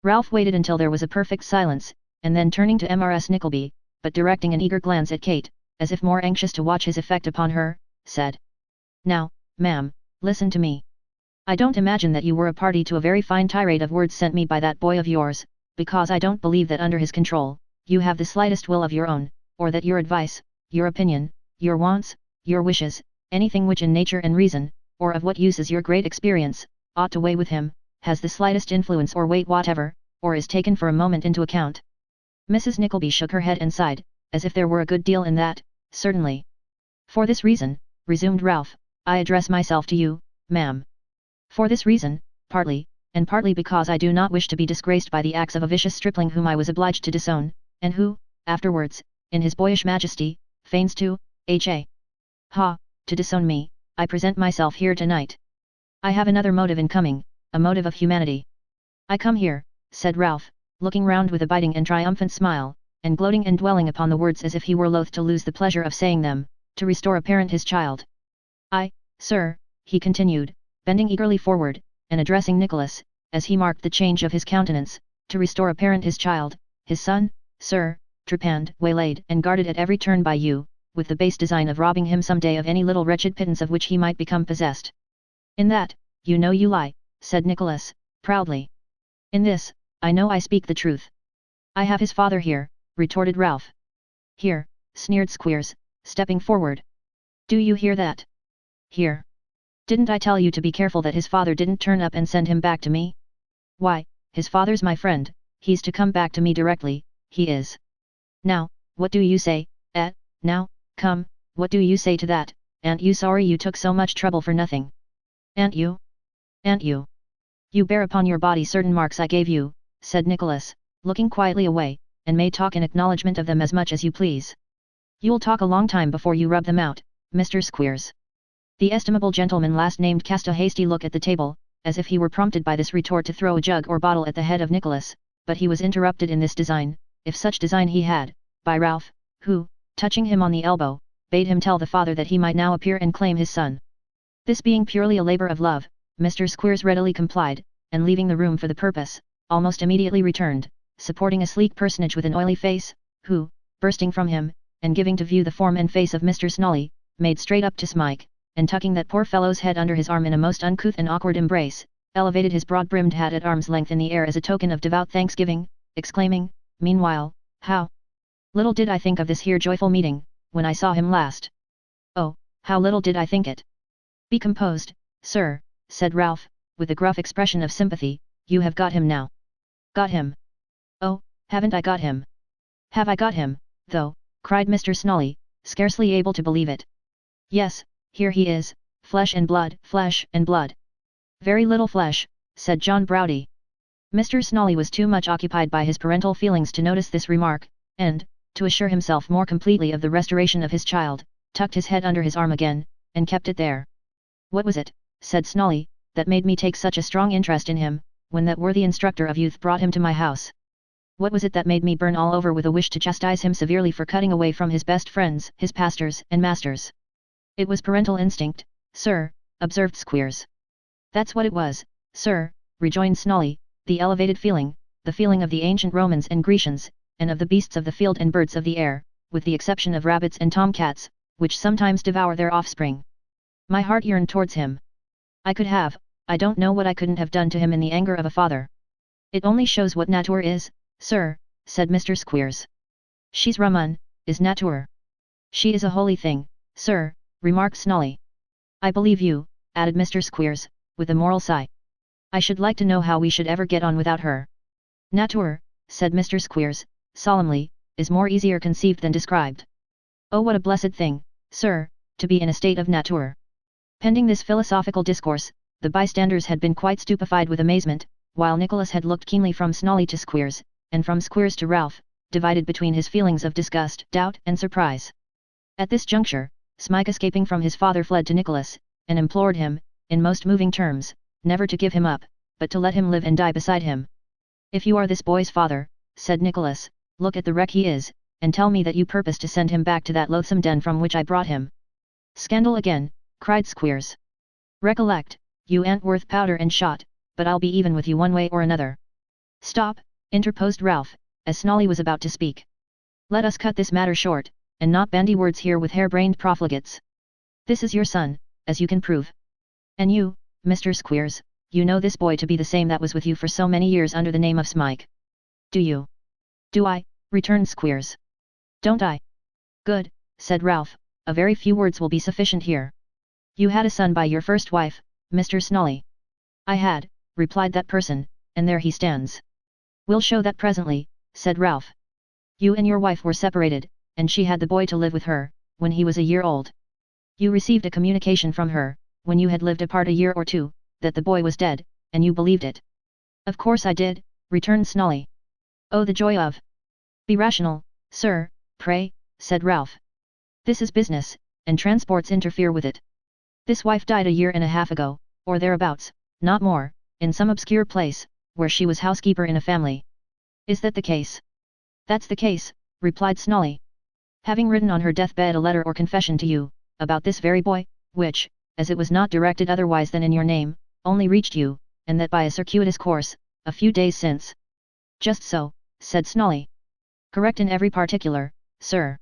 Ralph waited until there was a perfect silence, and then turning to Mrs. Nickleby, but directing an eager glance at Kate, as if more anxious to watch his effect upon her, said: "Now, ma'am, listen to me. I don't imagine that you were a party to a very fine tirade of words sent me by that boy of yours, because I don't believe that under his control, you have the slightest will of your own, or that your advice, your opinion, your wants, your wishes, anything which in nature and reason, or of what use is your great experience, ought to weigh with him, has the slightest influence or weight whatever, or is taken for a moment into account." Mrs. Nickleby shook her head and sighed, as if there were a good deal in that, certainly. "For this reason," resumed Ralph, "I address myself to you, ma'am. For this reason, partly, and partly because I do not wish to be disgraced by the acts of a vicious stripling whom I was obliged to disown, and who, afterwards, in his boyish majesty, feigns to, to disown me, I present myself here tonight. I have another motive in coming, a motive of humanity. I come here," said Ralph, looking round with a biting and triumphant smile, and gloating and dwelling upon the words as if he were loath to lose the pleasure of saying them, "to restore a parent his child. I, sir," he continued, bending eagerly forward, and addressing Nicholas, as he marked the change of his countenance, "to restore a parent his child, his son, sir, trepanned, waylaid and guarded at every turn by you, with the base design of robbing him some day of any little wretched pittance of which he might become possessed." "In that, you know you lie," said Nicholas, proudly. "In this, I know I speak the truth." "I have his father here," retorted Ralph. "Here," sneered Squeers, stepping forward. "Do you hear that? Here. Didn't I tell you to be careful that his father didn't turn up and send him back to me? Why, his father's my friend, he's to come back to me directly, he is. Now, what do you say, now, come, what do you say to that? Aren't you sorry you took so much trouble for nothing? Aren't you? Aren't you? You bear upon your body certain marks I gave you," said Nicholas, looking quietly away, "and may talk in acknowledgement of them as much as you please. You'll talk a long time before you rub them out, Mr. Squeers." The estimable gentleman last named cast a hasty look at the table, as if he were prompted by this retort to throw a jug or bottle at the head of Nicholas, but he was interrupted in this design, if such design he had, by Ralph, who, touching him on the elbow, bade him tell the father that he might now appear and claim his son. This being purely a labour of love, Mr. Squeers readily complied, and leaving the room for the purpose, almost immediately returned, supporting a sleek personage with an oily face, who, bursting from him, and giving to view the form and face of Mr. Snolly, made straight up to Smike, and tucking that poor fellow's head under his arm in a most uncouth and awkward embrace, elevated his broad-brimmed hat at arm's length in the air as a token of devout thanksgiving, exclaiming, meanwhile, how little did I think of this here joyful meeting, when I saw him last. Oh, how little did I think it. Be composed, sir, said Ralph, with a gruff expression of sympathy, you have got him now. Got him? Oh, haven't I got him? Have I got him, though, cried Mr. Snolly, scarcely able to believe it. Yes, here he is, flesh and blood, flesh and blood. Very little flesh, said John Browdy. Mr. Snolly was too much occupied by his parental feelings to notice this remark, and, to assure himself more completely of the restoration of his child, tucked his head under his arm again, and kept it there. What was it, said Snolly, that made me take such a strong interest in him, when that worthy instructor of youth brought him to my house? What was it that made me burn all over with a wish to chastise him severely for cutting away from his best friends, his pastors and masters? It was parental instinct, sir, observed Squeers. That's what it was, sir, rejoined Snolly, the elevated feeling, the feeling of the ancient Romans and Grecians, and of the beasts of the field and birds of the air, with the exception of rabbits and tomcats, which sometimes devour their offspring. My heart yearned towards him. I don't know what I couldn't have done to him in the anger of a father. It only shows what nature is, sir, said Mr. Squeers. She's rum un, is nature. She is a holy thing, sir, remarked Snolly. I believe you, added Mr. Squeers, with a moral sigh. I should like to know how we should ever get on without her. Nature, said Mr. Squeers, solemnly, is more easier conceived than described. Oh, what a blessed thing, sir, to be in a state of nature. Pending this philosophical discourse, the bystanders had been quite stupefied with amazement, while Nicholas had looked keenly from Snolly to Squeers, and from Squeers to Ralph, divided between his feelings of disgust, doubt and surprise. At this juncture, Smike escaping from his father fled to Nicholas, and implored him, in most moving terms, never to give him up, but to let him live and die beside him. If you are this boy's father, said Nicholas, look at the wreck he is, and tell me that you purpose to send him back to that loathsome den from which I brought him. Scandal again, cried Squeers. Recollect, you ain't worth powder and shot, but I'll be even with you one way or another. Stop, interposed Ralph, as Snolly was about to speak. Let us cut this matter short, and not bandy words here with hair-brained profligates. This is your son, as you can prove. And you, Mr. Squeers, you know this boy to be the same that was with you for so many years under the name of Smike. Do you? Do I? Returned Squeers. Don't I? Good, said Ralph, a very few words will be sufficient here. You had a son by your first wife, Mr. Snolly. I had, replied that person, and there he stands. We'll show that presently, said Ralph. You and your wife were separated, and she had the boy to live with her, when he was a year old. You received a communication from her, when you had lived apart a year or two, that the boy was dead, and you believed it. Of course I did, returned Snolly. Oh, the joy of... Be rational, sir, pray, said Ralph. This is business, and transports interfere with it. This wife died a year and a half ago, or thereabouts, not more, in some obscure place, where she was housekeeper in a family. Is that the case? That's the case, replied Snolly. Having written on her deathbed a letter or confession to you, about this very boy, which, as it was not directed otherwise than in your name, only reached you, and that by a circuitous course, a few days since. Just so, said Snolly. Correct in every particular, sir.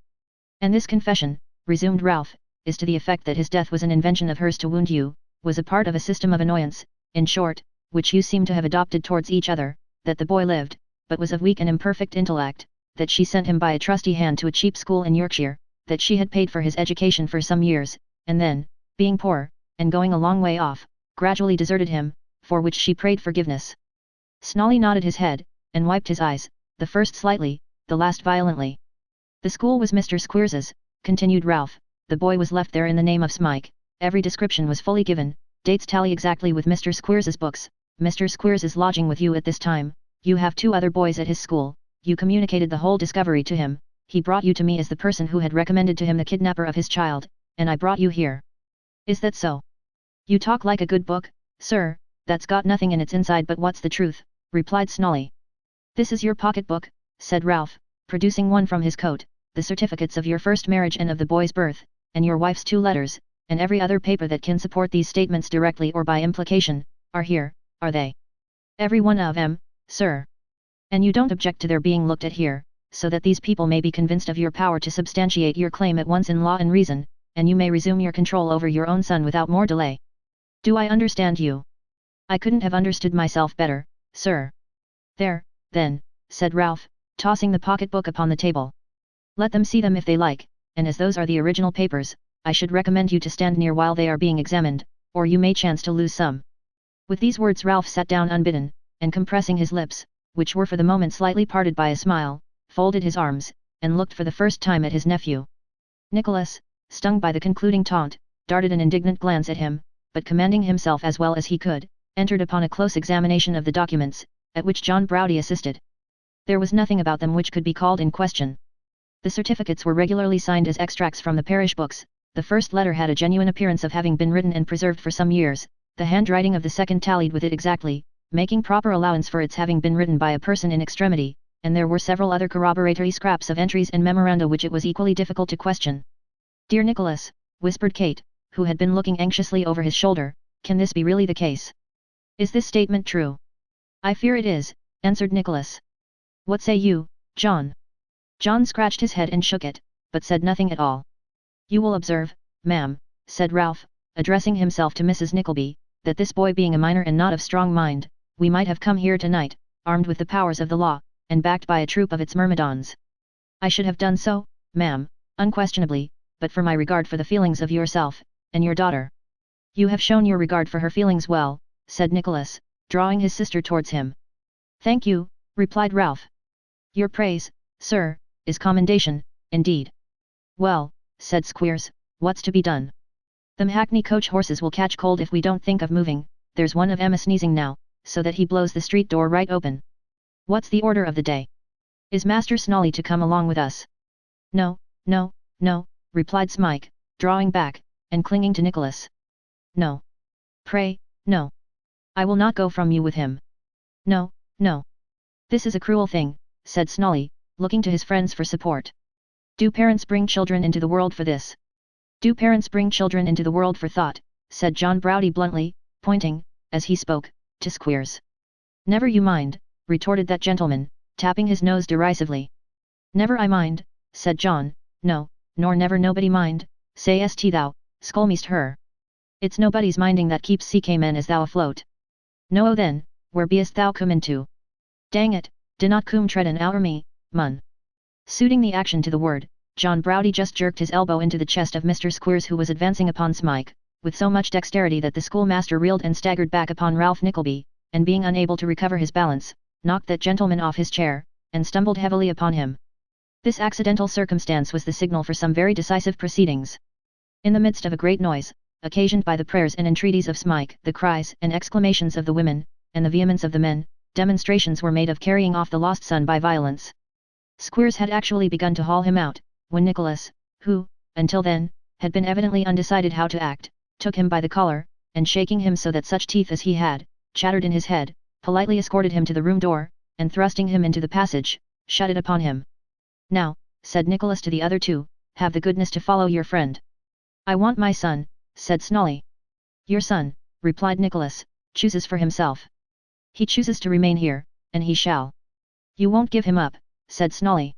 And this confession, resumed Ralph, is to the effect that his death was an invention of hers to wound you, was a part of a system of annoyance, in short, which you seem to have adopted towards each other, that the boy lived, but was of weak and imperfect intellect, that she sent him by a trusty hand to a cheap school in Yorkshire, that she had paid for his education for some years, and then, being poor, and going a long way off, gradually deserted him, for which she prayed forgiveness. Snolly nodded his head, and wiped his eyes, the first slightly, the last violently. The school was Mr. Squeers's, continued Ralph, the boy was left there in the name of Smike, every description was fully given, dates tally exactly with Mr. Squeers's books. Mr. Squeers is lodging with you at this time, you have 2 other boys at his school, you communicated the whole discovery to him, he brought you to me as the person who had recommended to him the kidnapper of his child, and I brought you here. Is that so? You talk like a good book, sir, that's got nothing in its inside but what's the truth, replied Snolly. This is your pocket-book, said Ralph, producing one from his coat, the certificates of your first marriage and of the boy's birth, and your wife's 2 letters, and every other paper that can support these statements directly or by implication, are here, are they? Every one of 'em, sir. And you don't object to their being looked at here, so that these people may be convinced of your power to substantiate your claim at once in law and reason, and you may resume your control over your own son without more delay. Do I understand you? I couldn't have understood myself better, sir. There, then, said Ralph, tossing the pocketbook upon the table. Let them see them if they like, and as those are the original papers, I should recommend you to stand near while they are being examined, or you may chance to lose some. With these words Ralph sat down unbidden, and compressing his lips, which were for the moment slightly parted by a smile, folded his arms, and looked for the first time at his nephew. Nicholas, stung by the concluding taunt, darted an indignant glance at him, but commanding himself as well as he could, entered upon a close examination of the documents, at which John Browdie assisted. There was nothing about them which could be called in question. The certificates were regularly signed as extracts from the parish books, the first letter had a genuine appearance of having been written and preserved for some years, the handwriting of the second tallied with it exactly, making proper allowance for its having been written by a person in extremity, and there were several other corroboratory scraps of entries and memoranda which it was equally difficult to question. "Dear Nicholas," whispered Kate, who had been looking anxiously over his shoulder, "can this be really the case? Is this statement true?" "I fear it is," answered Nicholas. "What say you, John?" John scratched his head and shook it, but said nothing at all. "You will observe, ma'am," said Ralph, addressing himself to Mrs. Nickleby, "that this boy being a minor and not of strong mind, we might have come here tonight, armed with the powers of the law, and backed by a troop of its myrmidons. I should have done so, ma'am, unquestionably, but for my regard for the feelings of yourself, and your daughter." "You have shown your regard for her feelings well," said Nicholas, drawing his sister towards him. "Thank you," replied Ralph. "Your praise, sir, is commendation, indeed." "Well," said Squeers, "what's to be done? Them hackney coach horses will catch cold if we don't think of moving. There's one of 'em sneezing now, so that he blows the street door right open. What's the order of the day? Is Master Snolly to come along with us?" "No, no, no," replied Smike, drawing back, and clinging to Nicholas. "No. Pray, no. I will not go from you with him. No, no. This is a cruel thing," said Snolly, looking to his friends for support. "Do parents bring children into the world for this? Do parents bring children into the world for thought?" said John Browdie bluntly, pointing, as he spoke, to Squeers. "Never you mind," retorted that gentleman, tapping his nose derisively. "Never I mind," said John, "no, nor never nobody mind, sayest thou, scolmeast her. It's nobody's minding that keeps CK men as thou afloat. No then, where beest thou come into? Dang it, do not come treadin' outer me, mun." Suiting the action to the word, John Browdie just jerked his elbow into the chest of Mr. Squeers, who was advancing upon Smike, with so much dexterity that the schoolmaster reeled and staggered back upon Ralph Nickleby, and being unable to recover his balance, knocked that gentleman off his chair, and stumbled heavily upon him. This accidental circumstance was the signal for some very decisive proceedings. In the midst of a great noise, occasioned by the prayers and entreaties of Smike, the cries and exclamations of the women, and the vehemence of the men, demonstrations were made of carrying off the lost son by violence. Squeers had actually begun to haul him out, when Nicholas, who, until then, had been evidently undecided how to act, took him by the collar, and shaking him so that such teeth as he had, chattered in his head, politely escorted him to the room door, and thrusting him into the passage, shut it upon him. "Now," said Nicholas to the other two, "have the goodness to follow your friend." "I want my son," said Snolly. "Your son," replied Nicholas, "chooses for himself. He chooses to remain here, and he shall." "You won't give him up," said Snolly.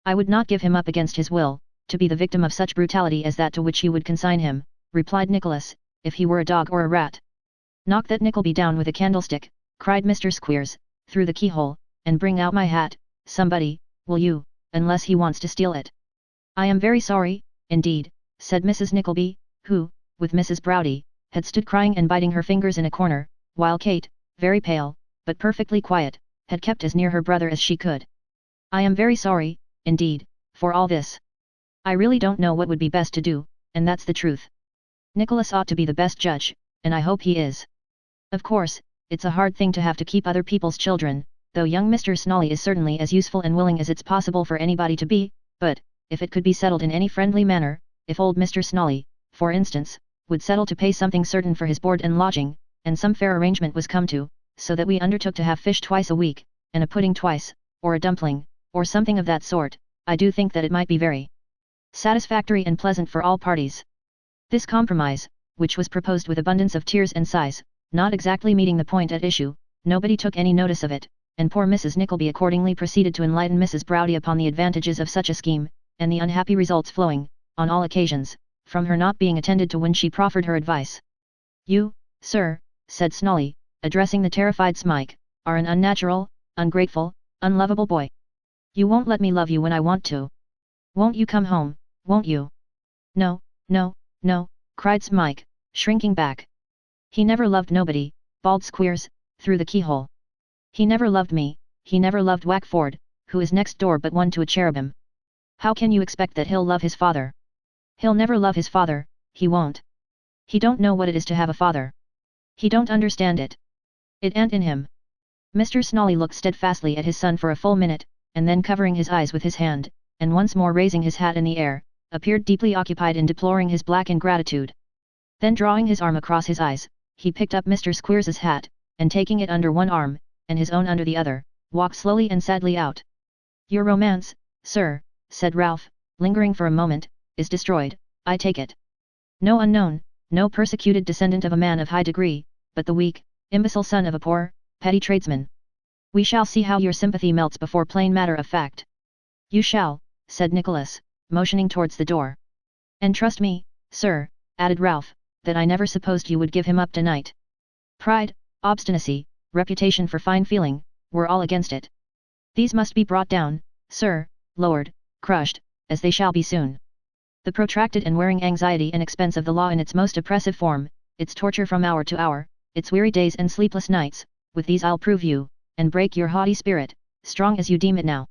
"I would not give him up against his will, to be the victim of such brutality as that to which you would consign him," replied Nicholas, "if he were a dog or a rat." "Knock that Nickleby down with a candlestick," cried Mr. Squeers, "through the keyhole, and bring out my hat, somebody, will you, unless he wants to steal it." "I am very sorry, indeed," said Mrs. Nickleby, who, with Mrs. Browdie, had stood crying and biting her fingers in a corner, while Kate, very pale, but perfectly quiet, had kept as near her brother as she could. "I am very sorry, indeed, for all this. I really don't know what would be best to do, and that's the truth. Nicholas ought to be the best judge, and I hope he is. Of course, it's a hard thing to have to keep other people's children, though young Mr. Snolly is certainly as useful and willing as it's possible for anybody to be, but, if it could be settled in any friendly manner, if old Mr. Snolly, for instance, would settle to pay something certain for his board and lodging, and some fair arrangement was come to, so that we undertook to have fish twice a week, and a pudding twice, or a dumpling, or something of that sort, I do think that it might be very satisfactory and pleasant for all parties." This compromise, which was proposed with abundance of tears and sighs, not exactly meeting the point at issue, nobody took any notice of it, and poor Mrs. Nickleby accordingly proceeded to enlighten Mrs. Browdie upon the advantages of such a scheme, and the unhappy results flowing, on all occasions, from her not being attended to when she proffered her advice. "You, sir," said Snolly, addressing the terrified Smike, "are an unnatural, ungrateful, unlovable boy. You won't let me love you when I want to. Won't you come home, won't you?" "No, no, no," cried Smike, shrinking back. "He never loved nobody," bawled Squeers, through the keyhole. "He never loved me, he never loved Wackford, who is next door but one to a cherubim. How can you expect that he'll love his father? He'll never love his father, he won't. He don't know what it is to have a father. He don't understand it. It ain't in him." Mr. Snolly looked steadfastly at his son for a full minute, and then covering his eyes with his hand, and once more raising his hat in the air, appeared deeply occupied in deploring his black ingratitude. Then drawing his arm across his eyes, he picked up Mr. Squeers's hat, and taking it under one arm, and his own under the other, walked slowly and sadly out. "Your romance, sir," said Ralph, lingering for a moment, "is destroyed, I take it. No unknown, no persecuted descendant of a man of high degree, but the weak, imbecile son of a poor, petty tradesman. We shall see how your sympathy melts before plain matter of fact." "You shall," said Nicholas, motioning towards the door. "And trust me, sir," added Ralph, "that I never supposed you would give him up tonight. Pride, obstinacy, reputation for fine feeling, were all against it. These must be brought down, sir, lowered, crushed, as they shall be soon. The protracted and wearing anxiety and expense of the law in its most oppressive form, its torture from hour to hour, its weary days and sleepless nights, with these I'll prove you, and break your haughty spirit, strong as you deem it now.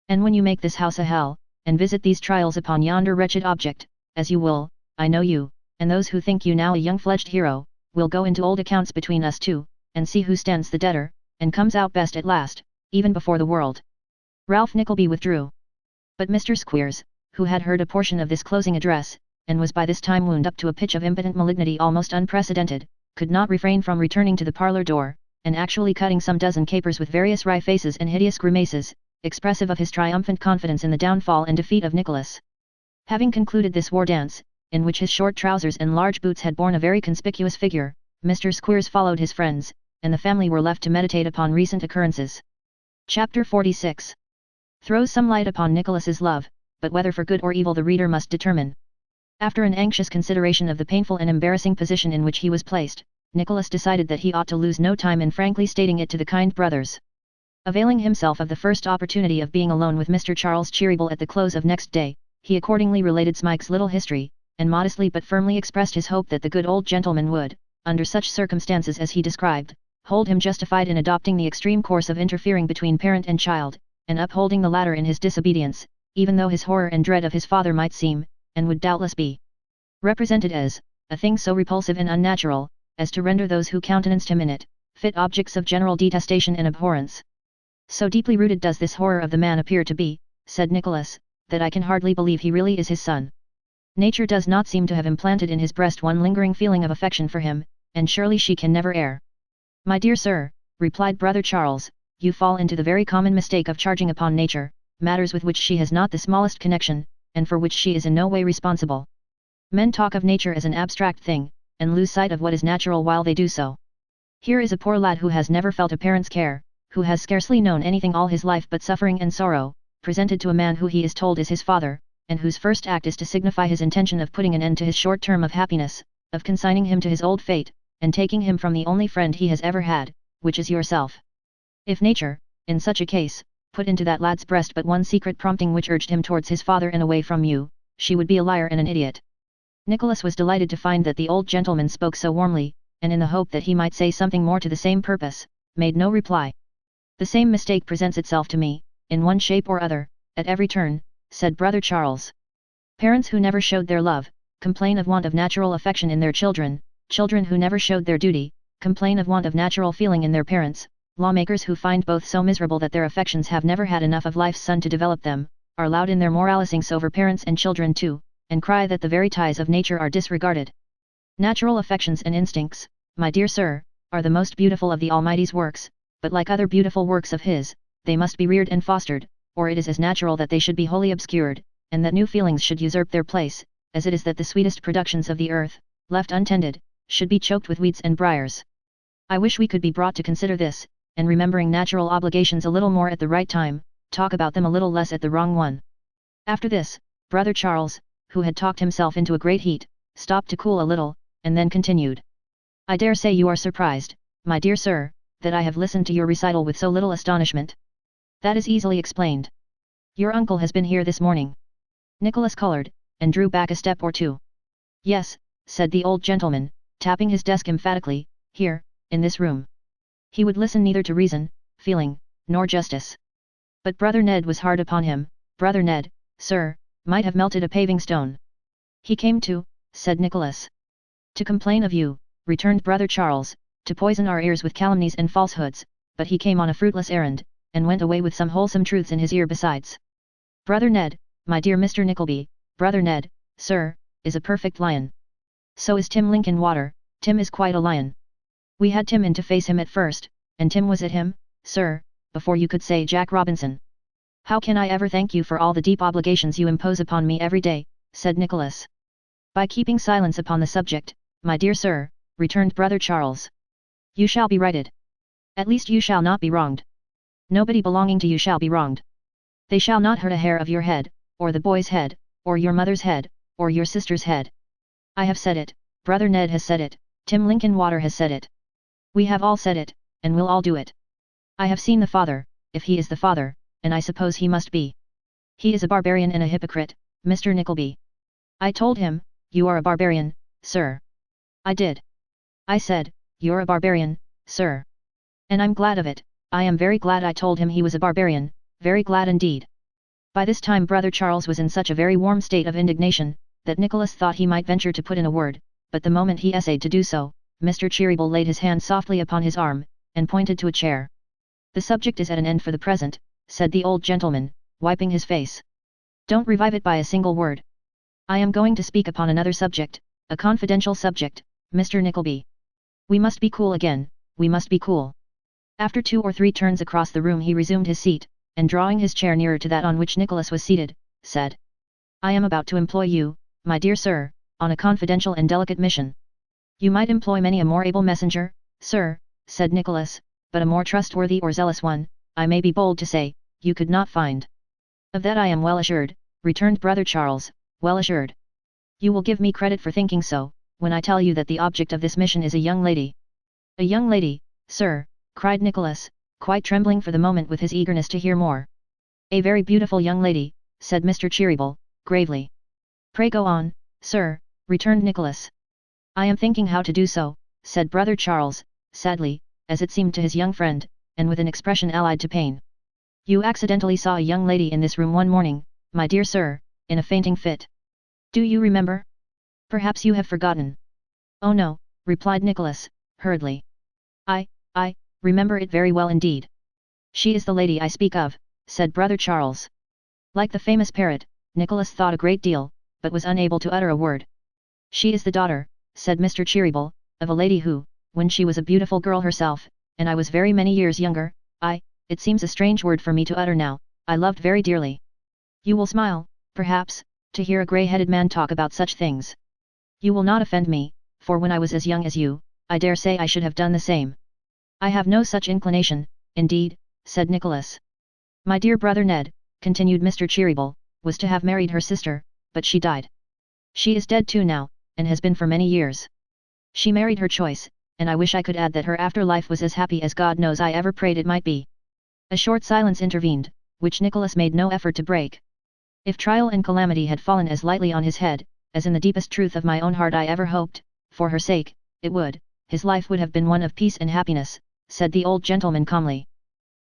And when you make this house a hell, and visit these trials upon yonder wretched object, as you will, I know you, and those who think you now a young-fledged hero, will go into old accounts between us two, and see who stands the debtor, and comes out best at last, even before the world." Ralph Nickleby withdrew. But Mr. Squeers, who had heard a portion of this closing address, and was by this time wound up to a pitch of impotent malignity almost unprecedented, could not refrain from returning to the parlour door, and actually cutting some dozen capers with various wry faces and hideous grimaces, expressive of his triumphant confidence in the downfall and defeat of Nicholas. Having concluded this war dance, in which his short trousers and large boots had borne a very conspicuous figure, Mr. Squeers followed his friends, and the family were left to meditate upon recent occurrences. Chapter 46 throws some light upon Nicholas's love, but whether for good or evil the reader must determine. After an anxious consideration of the painful and embarrassing position in which he was placed, Nicholas decided that he ought to lose no time in frankly stating it to the kind brothers. Availing himself of the first opportunity of being alone with Mr. Charles Cheeryble at the close of next day, he accordingly related Smike's little history, and modestly but firmly expressed his hope that the good old gentleman would, under such circumstances as he described, hold him justified in adopting the extreme course of interfering between parent and child, and upholding the latter in his disobedience, even though his horror and dread of his father might seem, and would doubtless be, represented as, a thing so repulsive and unnatural, as to render those who countenanced him in it, fit objects of general detestation and abhorrence. "So deeply rooted does this horror of the man appear to be," said Nicholas, "that I can hardly believe he really is his son. Nature does not seem to have implanted in his breast one lingering feeling of affection for him, and surely she can never err." "My dear sir," replied brother Charles, "you fall into the very common mistake of charging upon nature, matters with which she has not the smallest connection, and for which she is in no way responsible. Men talk of nature as an abstract thing, and lose sight of what is natural while they do so. Here is a poor lad who has never felt a parent's care, who has scarcely known anything all his life but suffering and sorrow, presented to a man who he is told is his father, and whose first act is to signify his intention of putting an end to his short term of happiness, of consigning him to his old fate, and taking him from the only friend he has ever had, which is yourself. If nature, in such a case, put into that lad's breast but one secret prompting which urged him towards his father and away from you, she would be a liar and an idiot." Nicholas was delighted to find that the old gentleman spoke so warmly, and in the hope that he might say something more to the same purpose, made no reply. "The same mistake presents itself to me, in one shape or other, at every turn," said brother Charles. "Parents who never showed their love, complain of want of natural affection in their children, children who never showed their duty, complain of want of natural feeling in their parents, lawmakers who find both so miserable that their affections have never had enough of life's sun to develop them, are loud in their moralisings over parents and children too, and cry that the very ties of nature are disregarded. Natural affections and instincts, my dear sir, are the most beautiful of the Almighty's works, but like other beautiful works of His, they must be reared and fostered, or it is as natural that they should be wholly obscured, and that new feelings should usurp their place, as it is that the sweetest productions of the earth, left untended, should be choked with weeds and briars. I wish we could be brought to consider this, and remembering natural obligations a little more at the right time, talk about them a little less at the wrong one. After this, Brother Charles, who had talked himself into a great heat, stopped to cool a little, and then continued. I dare say you are surprised, my dear sir, that I have listened to your recital with so little astonishment. That is easily explained. Your uncle has been here this morning. Nicholas colored, and drew back a step or two. Yes, said the old gentleman, tapping his desk emphatically, here, in this room. He would listen neither to reason, feeling, nor justice. But Brother Ned was hard upon him. Brother Ned, sir, might have melted a paving stone. He came to, said Nicholas. To complain of you, returned Brother Charles, to poison our ears with calumnies and falsehoods, but he came on a fruitless errand, and went away with some wholesome truths in his ear besides. Brother Ned, my dear Mr. Nickleby, Brother Ned, sir, is a perfect lion. So is Tim Linkinwater. Tim is quite a lion. We had Tim in to face him at first, and Tim was at him, sir, before you could say Jack Robinson. How can I ever thank you for all the deep obligations you impose upon me every day, said Nicholas. By keeping silence upon the subject, my dear sir, returned Brother Charles. You shall be righted. At least you shall not be wronged. Nobody belonging to you shall be wronged. They shall not hurt a hair of your head, or the boy's head, or your mother's head, or your sister's head. I have said it, Brother Ned has said it, Tim Linkinwater has said it. We have all said it, and we'll all do it. I have seen the father, if he is the father, and I suppose he must be. He is a barbarian and a hypocrite, Mr. Nickleby. I told him, you are a barbarian, sir. I did. I said, you're a barbarian, sir. And I'm glad of it, I am very glad I told him he was a barbarian, very glad indeed. By this time Brother Charles was in such a very warm state of indignation, that Nicholas thought he might venture to put in a word, but the moment he essayed to do so, Mr. Cheeryble laid his hand softly upon his arm, and pointed to a chair. The subject is at an end for the present, said the old gentleman, wiping his face. Don't revive it by a single word. I am going to speak upon another subject, a confidential subject, Mr. Nickleby. We must be cool again, we must be cool. After 2 or 3 turns across the room he resumed his seat, and drawing his chair nearer to that on which Nicholas was seated, said. I am about to employ you, my dear sir, on a confidential and delicate mission. You might employ many a more able messenger, sir, said Nicholas, but a more trustworthy or zealous one, I may be bold to say, you could not find. Of that I am well assured, returned Brother Charles, well assured. You will give me credit for thinking so, when I tell you that the object of this mission is a young lady. A young lady, sir, cried Nicholas, quite trembling for the moment with his eagerness to hear more. A very beautiful young lady, said Mr. Cheeryble, gravely. Pray go on, sir, returned Nicholas. I am thinking how to do so, said Brother Charles, sadly, as it seemed to his young friend, and with an expression allied to pain. You accidentally saw a young lady in this room one morning, my dear sir, in a fainting fit. Do you remember? Perhaps you have forgotten. Oh no, replied Nicholas, hurriedly. I remember it very well indeed. She is the lady I speak of, said Brother Charles. Like the famous parrot, Nicholas thought a great deal, but was unable to utter a word. She is the daughter, said Mr. Cheeryble, of a lady who, when she was a beautiful girl herself, and I was very many years younger, it seems a strange word for me to utter now, I loved very dearly. You will smile, perhaps, to hear a grey-headed man talk about such things. You will not offend me, for when I was as young as you, I dare say I should have done the same. I have no such inclination, indeed, said Nicholas. My dear brother Ned, continued Mr. Cheeryble, was to have married her sister, but she died. She is dead too now, and has been for many years. She married her choice, and I wish I could add that her afterlife was as happy as God knows I ever prayed it might be. A short silence intervened, which Nicholas made no effort to break. If trial and calamity had fallen as lightly on his head, as in the deepest truth of my own heart I ever hoped, for her sake, his life would have been one of peace and happiness, said the old gentleman calmly.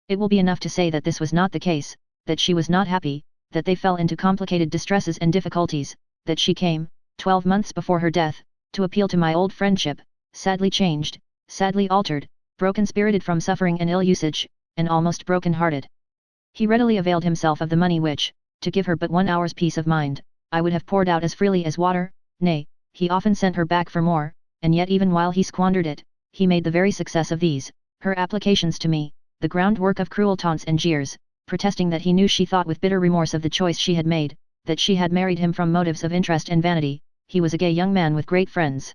It will be enough to say that this was not the case, that she was not happy, that they fell into complicated distresses and difficulties, that she came, 12 months before her death, to appeal to my old friendship, sadly changed, sadly altered, broken-spirited from suffering and ill usage, and almost broken-hearted. He readily availed himself of the money which, to give her but 1 hour's peace of mind, I would have poured out as freely as water, nay, he often sent her back for more, and yet even while he squandered it, he made the very success of these, her applications to me, the groundwork of cruel taunts and jeers, protesting that he knew she thought with bitter remorse of the choice she had made, that she had married him from motives of interest and vanity, he was a gay young man with great friends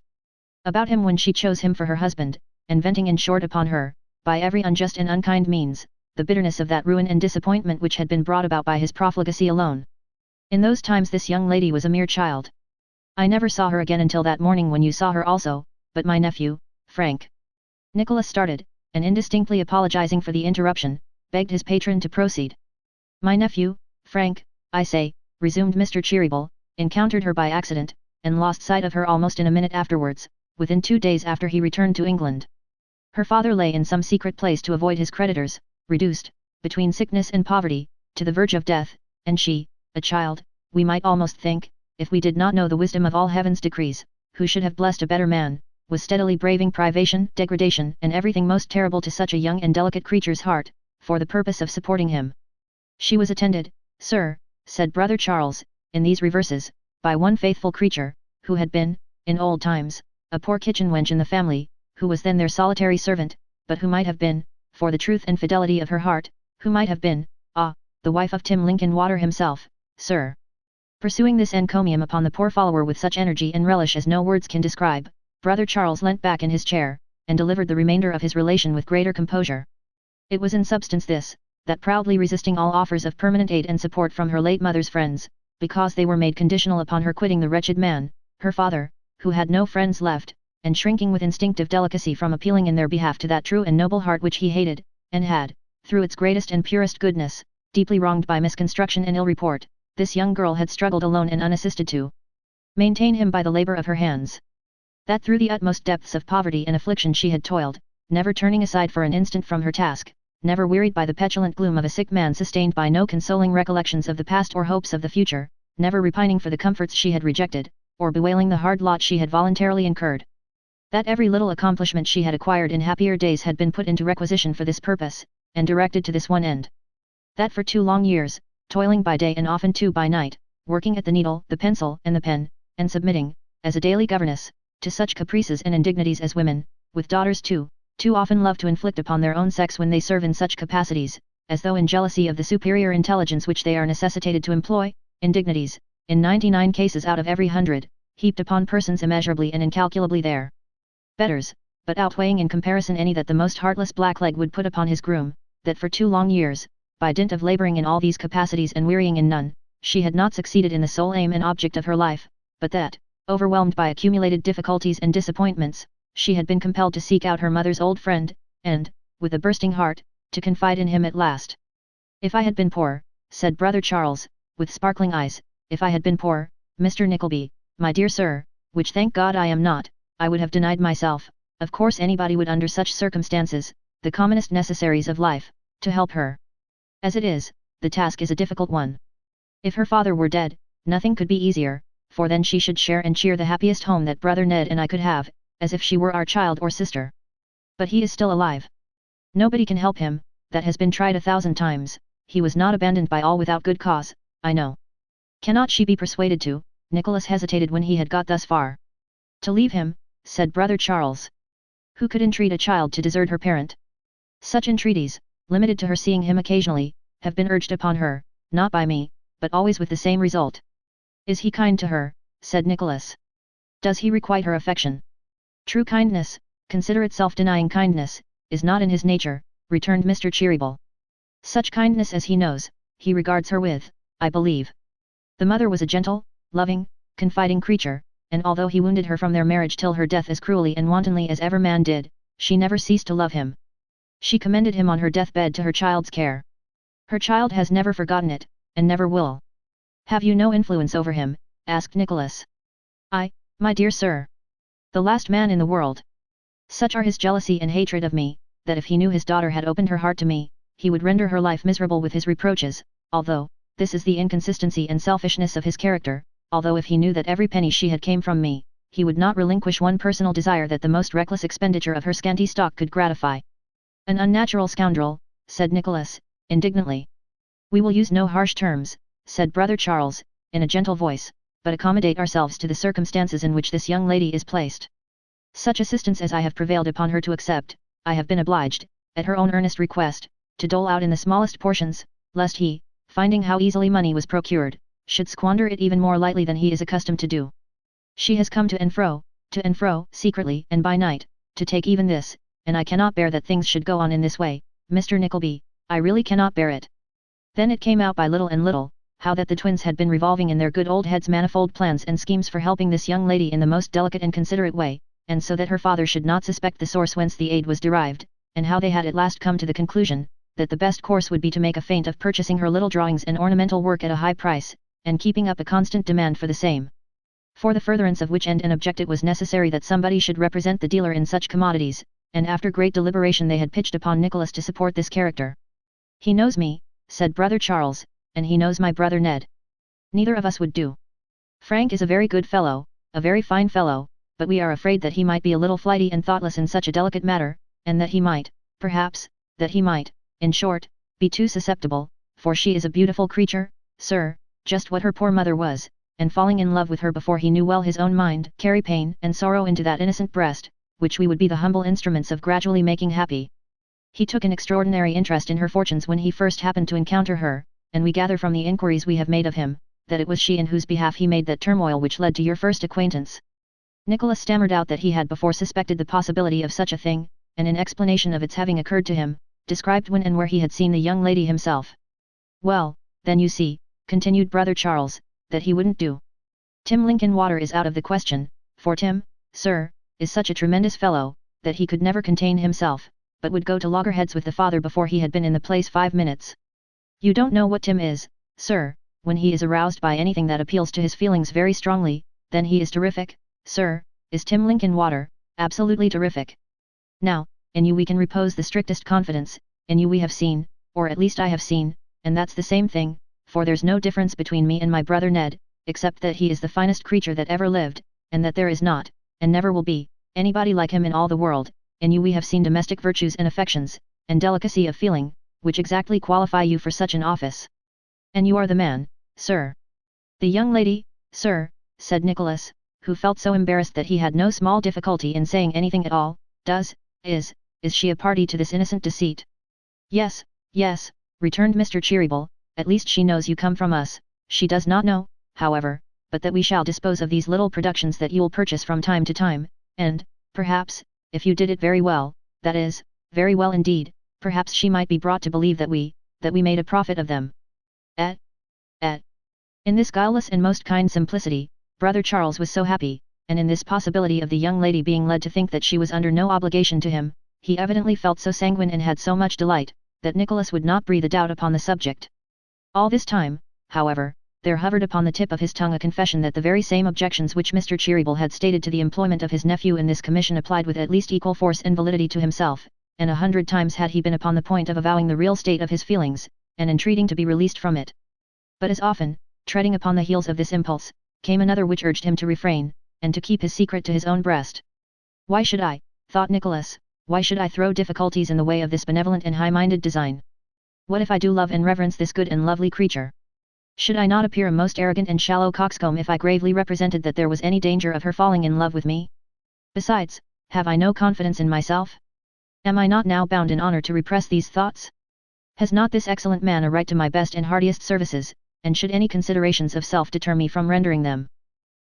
about him when she chose him for her husband, and venting in short upon her, by every unjust and unkind means, the bitterness of that ruin and disappointment which had been brought about by his profligacy alone. In those times this young lady was a mere child. I never saw her again until that morning when you saw her also, but my nephew, Frank. Nicholas started, and indistinctly apologizing for the interruption, begged his patron to proceed. My nephew, Frank, I say, resumed Mr. Cheeryble, encountered her by accident, and lost sight of her almost in a minute afterwards, within 2 days after he returned to England. Her father lay in some secret place to avoid his creditors, reduced, between sickness and poverty, to the verge of death, and she, a child, we might almost think, if we did not know the wisdom of all heaven's decrees, who should have blessed a better man, was steadily braving privation, degradation, and everything most terrible to such a young and delicate creature's heart, for the purpose of supporting him. She was attended, sir, said brother Charles, in these reverses, by one faithful creature, who had been, in old times, a poor kitchen wench in the family, who was then their solitary servant, but who might have been, for the truth and fidelity of her heart, who might have been, the wife of Tim Lincolnwater himself, sir. Pursuing this encomium upon the poor follower with such energy and relish as no words can describe, brother Charles leant back in his chair, and delivered the remainder of his relation with greater composure. It was in substance this, that proudly resisting all offers of permanent aid and support from her late mother's friends, because they were made conditional upon her quitting the wretched man, her father, who had no friends left, and shrinking with instinctive delicacy from appealing in their behalf to that true and noble heart which he hated, and had, through its greatest and purest goodness, deeply wronged by misconstruction and ill report, this young girl had struggled alone and unassisted to maintain him by the labor of her hands. That through the utmost depths of poverty and affliction she had toiled, never turning aside for an instant from her task, never wearied by the petulant gloom of a sick man, sustained by no consoling recollections of the past or hopes of the future, never repining for the comforts she had rejected, or bewailing the hard lot she had voluntarily incurred. That every little accomplishment she had acquired in happier days had been put into requisition for this purpose, and directed to this one end. That for 2 long years, toiling by day and often too by night, working at the needle, the pencil, and the pen, and submitting, as a daily governess, to such caprices and indignities as women, with daughters too often love to inflict upon their own sex when they serve in such capacities, as though in jealousy of the superior intelligence which they are necessitated to employ, indignities, in 99 cases out of every 100, heaped upon persons immeasurably and incalculably their betters, but outweighing in comparison any that the most heartless blackleg would put upon his groom, that for 2 long years, by dint of laboring in all these capacities and wearying in none, she had not succeeded in the sole aim and object of her life, but that, overwhelmed by accumulated difficulties and disappointments, she had been compelled to seek out her mother's old friend, and, with a bursting heart, to confide in him at last. If I had been poor, said brother Charles, with sparkling eyes, if I had been poor, Mr. Nickleby, my dear sir, which thank God I am not, I would have denied myself, of course anybody would under such circumstances, the commonest necessaries of life, to help her. As it is, the task is a difficult one. If her father were dead, nothing could be easier, for then she should share and cheer the happiest home that brother Ned and I could have, as if she were our child or sister. But he is still alive. Nobody can help him, that has been tried 1,000 times, he was not abandoned by all without good cause, I know. Cannot she be persuaded to, Nicholas hesitated when he had got thus far. To leave him, said brother Charles. Who could entreat a child to desert her parent? Such entreaties, limited to her seeing him occasionally, have been urged upon her, not by me, but always with the same result. Is he kind to her? Said Nicholas. Does he requite her affection? True kindness, considerate self-denying kindness, is not in his nature, returned Mr. Cheeryble. Such kindness as he knows, he regards her with, I believe. The mother was a gentle, loving, confiding creature, and although he wounded her from their marriage till her death as cruelly and wantonly as ever man did, she never ceased to love him. She commended him on her deathbed to her child's care. Her child has never forgotten it, and never will. Have you no influence over him? Asked Nicholas. I, my dear sir. The last man in the world. Such are his jealousy and hatred of me, that if he knew his daughter had opened her heart to me, he would render her life miserable with his reproaches, although, this is the inconsistency and selfishness of his character, although if he knew that every penny she had came from me, he would not relinquish one personal desire that the most reckless expenditure of her scanty stock could gratify. An unnatural scoundrel, said Nicholas, indignantly. We will use no harsh terms, said brother Charles, in a gentle voice, but accommodate ourselves to the circumstances in which this young lady is placed. Such assistance as I have prevailed upon her to accept, I have been obliged, at her own earnest request, to dole out in the smallest portions, lest he, finding how easily money was procured, should squander it even more lightly than he is accustomed to do. She has come to and fro, secretly and by night, to take even this, and I cannot bear that things should go on in this way, Mr. Nickleby, I really cannot bear it." Then it came out by little and little, how that the twins had been revolving in their good old heads manifold plans and schemes for helping this young lady in the most delicate and considerate way, and so that her father should not suspect the source whence the aid was derived, and how they had at last come to the conclusion, that the best course would be to make a feint of purchasing her little drawings and ornamental work at a high price, and keeping up a constant demand for the same. For the furtherance of which end and object it was necessary that somebody should represent the dealer in such commodities, and after great deliberation they had pitched upon Nicholas to support this character. "He knows me," said brother Charles, "and he knows my brother Ned. Neither of us would do. Frank is a very good fellow, a very fine fellow, but we are afraid that he might be a little flighty and thoughtless in such a delicate matter, and that he might, perhaps, that he might, in short, be too susceptible, for she is a beautiful creature, sir, just what her poor mother was, and falling in love with her before he knew well his own mind, carry pain and sorrow into that innocent breast, which we would be the humble instruments of gradually making happy. He took an extraordinary interest in her fortunes when he first happened to encounter her, and we gather from the inquiries we have made of him, that it was she in whose behalf he made that turmoil which led to your first acquaintance." Nicholas stammered out that he had before suspected the possibility of such a thing, and in explanation of its having occurred to him, described when and where he had seen the young lady himself. "Well, then you see," continued brother Charles, "that he wouldn't do. Tim Linkinwater is out of the question, for Tim, sir, is such a tremendous fellow, that he could never contain himself, but would go to loggerheads with the father before he had been in the place 5 minutes. You don't know what Tim is, sir, when he is aroused by anything that appeals to his feelings very strongly, then he is terrific, sir, is Tim Linkinwater, absolutely terrific. Now, in you we can repose the strictest confidence, in you we have seen, or at least I have seen, and that's the same thing, for there's no difference between me and my brother Ned, except that he is the finest creature that ever lived, and that there is not, and never will be, anybody like him in all the world. In you we have seen domestic virtues and affections, and delicacy of feeling, which exactly qualify you for such an office. And you are the man, sir." "The young lady, sir," said Nicholas, who felt so embarrassed that he had no small difficulty in saying anything at all, "is she a party to this innocent deceit?" "Yes, yes," returned Mr. Cheeryble, "at least she knows you come from us. She does not know, however, but that we shall dispose of these little productions that you'll purchase from time to time, and, perhaps, if you did it very well, that is, very well indeed, perhaps she might be brought to believe that we made a profit of them." In this guileless and most kind simplicity, brother Charles was so happy, and in this possibility of the young lady being led to think that she was under no obligation to him, he evidently felt so sanguine and had so much delight, that Nicholas would not breathe a doubt upon the subject. All this time, however, there hovered upon the tip of his tongue a confession that the very same objections which Mr. Cheeryble had stated to the employment of his nephew in this commission applied with at least equal force and validity to himself, and 100 times had he been upon the point of avowing the real state of his feelings, and entreating to be released from it. But as often, treading upon the heels of this impulse, came another which urged him to refrain, and to keep his secret to his own breast. "Why should I," thought Nicholas, "why should I throw difficulties in the way of this benevolent and high-minded design? What if I do love and reverence this good and lovely creature? Should I not appear a most arrogant and shallow coxcomb if I gravely represented that there was any danger of her falling in love with me? Besides, have I no confidence in myself? Am I not now bound in honor to repress these thoughts? Has not this excellent man a right to my best and heartiest services, and should any considerations of self deter me from rendering them?"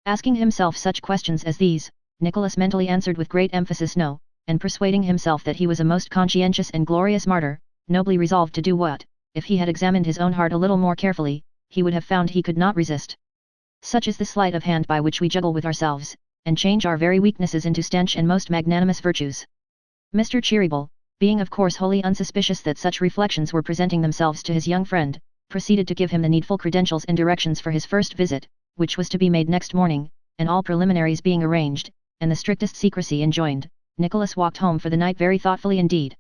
Asking himself such questions as these, Nicholas mentally answered with great emphasis no, and persuading himself that he was a most conscientious and glorious martyr, nobly resolved to do what, if he had examined his own heart a little more carefully, he would have found he could not resist. Such is the sleight of hand by which we juggle with ourselves, and change our very weaknesses into stanch and most magnanimous virtues. Mr. Cheeryble, being of course wholly unsuspicious that such reflections were presenting themselves to his young friend, proceeded to give him the needful credentials and directions for his first visit, which was to be made next morning, and all preliminaries being arranged, and the strictest secrecy enjoined, Nicholas walked home for the night very thoughtfully indeed.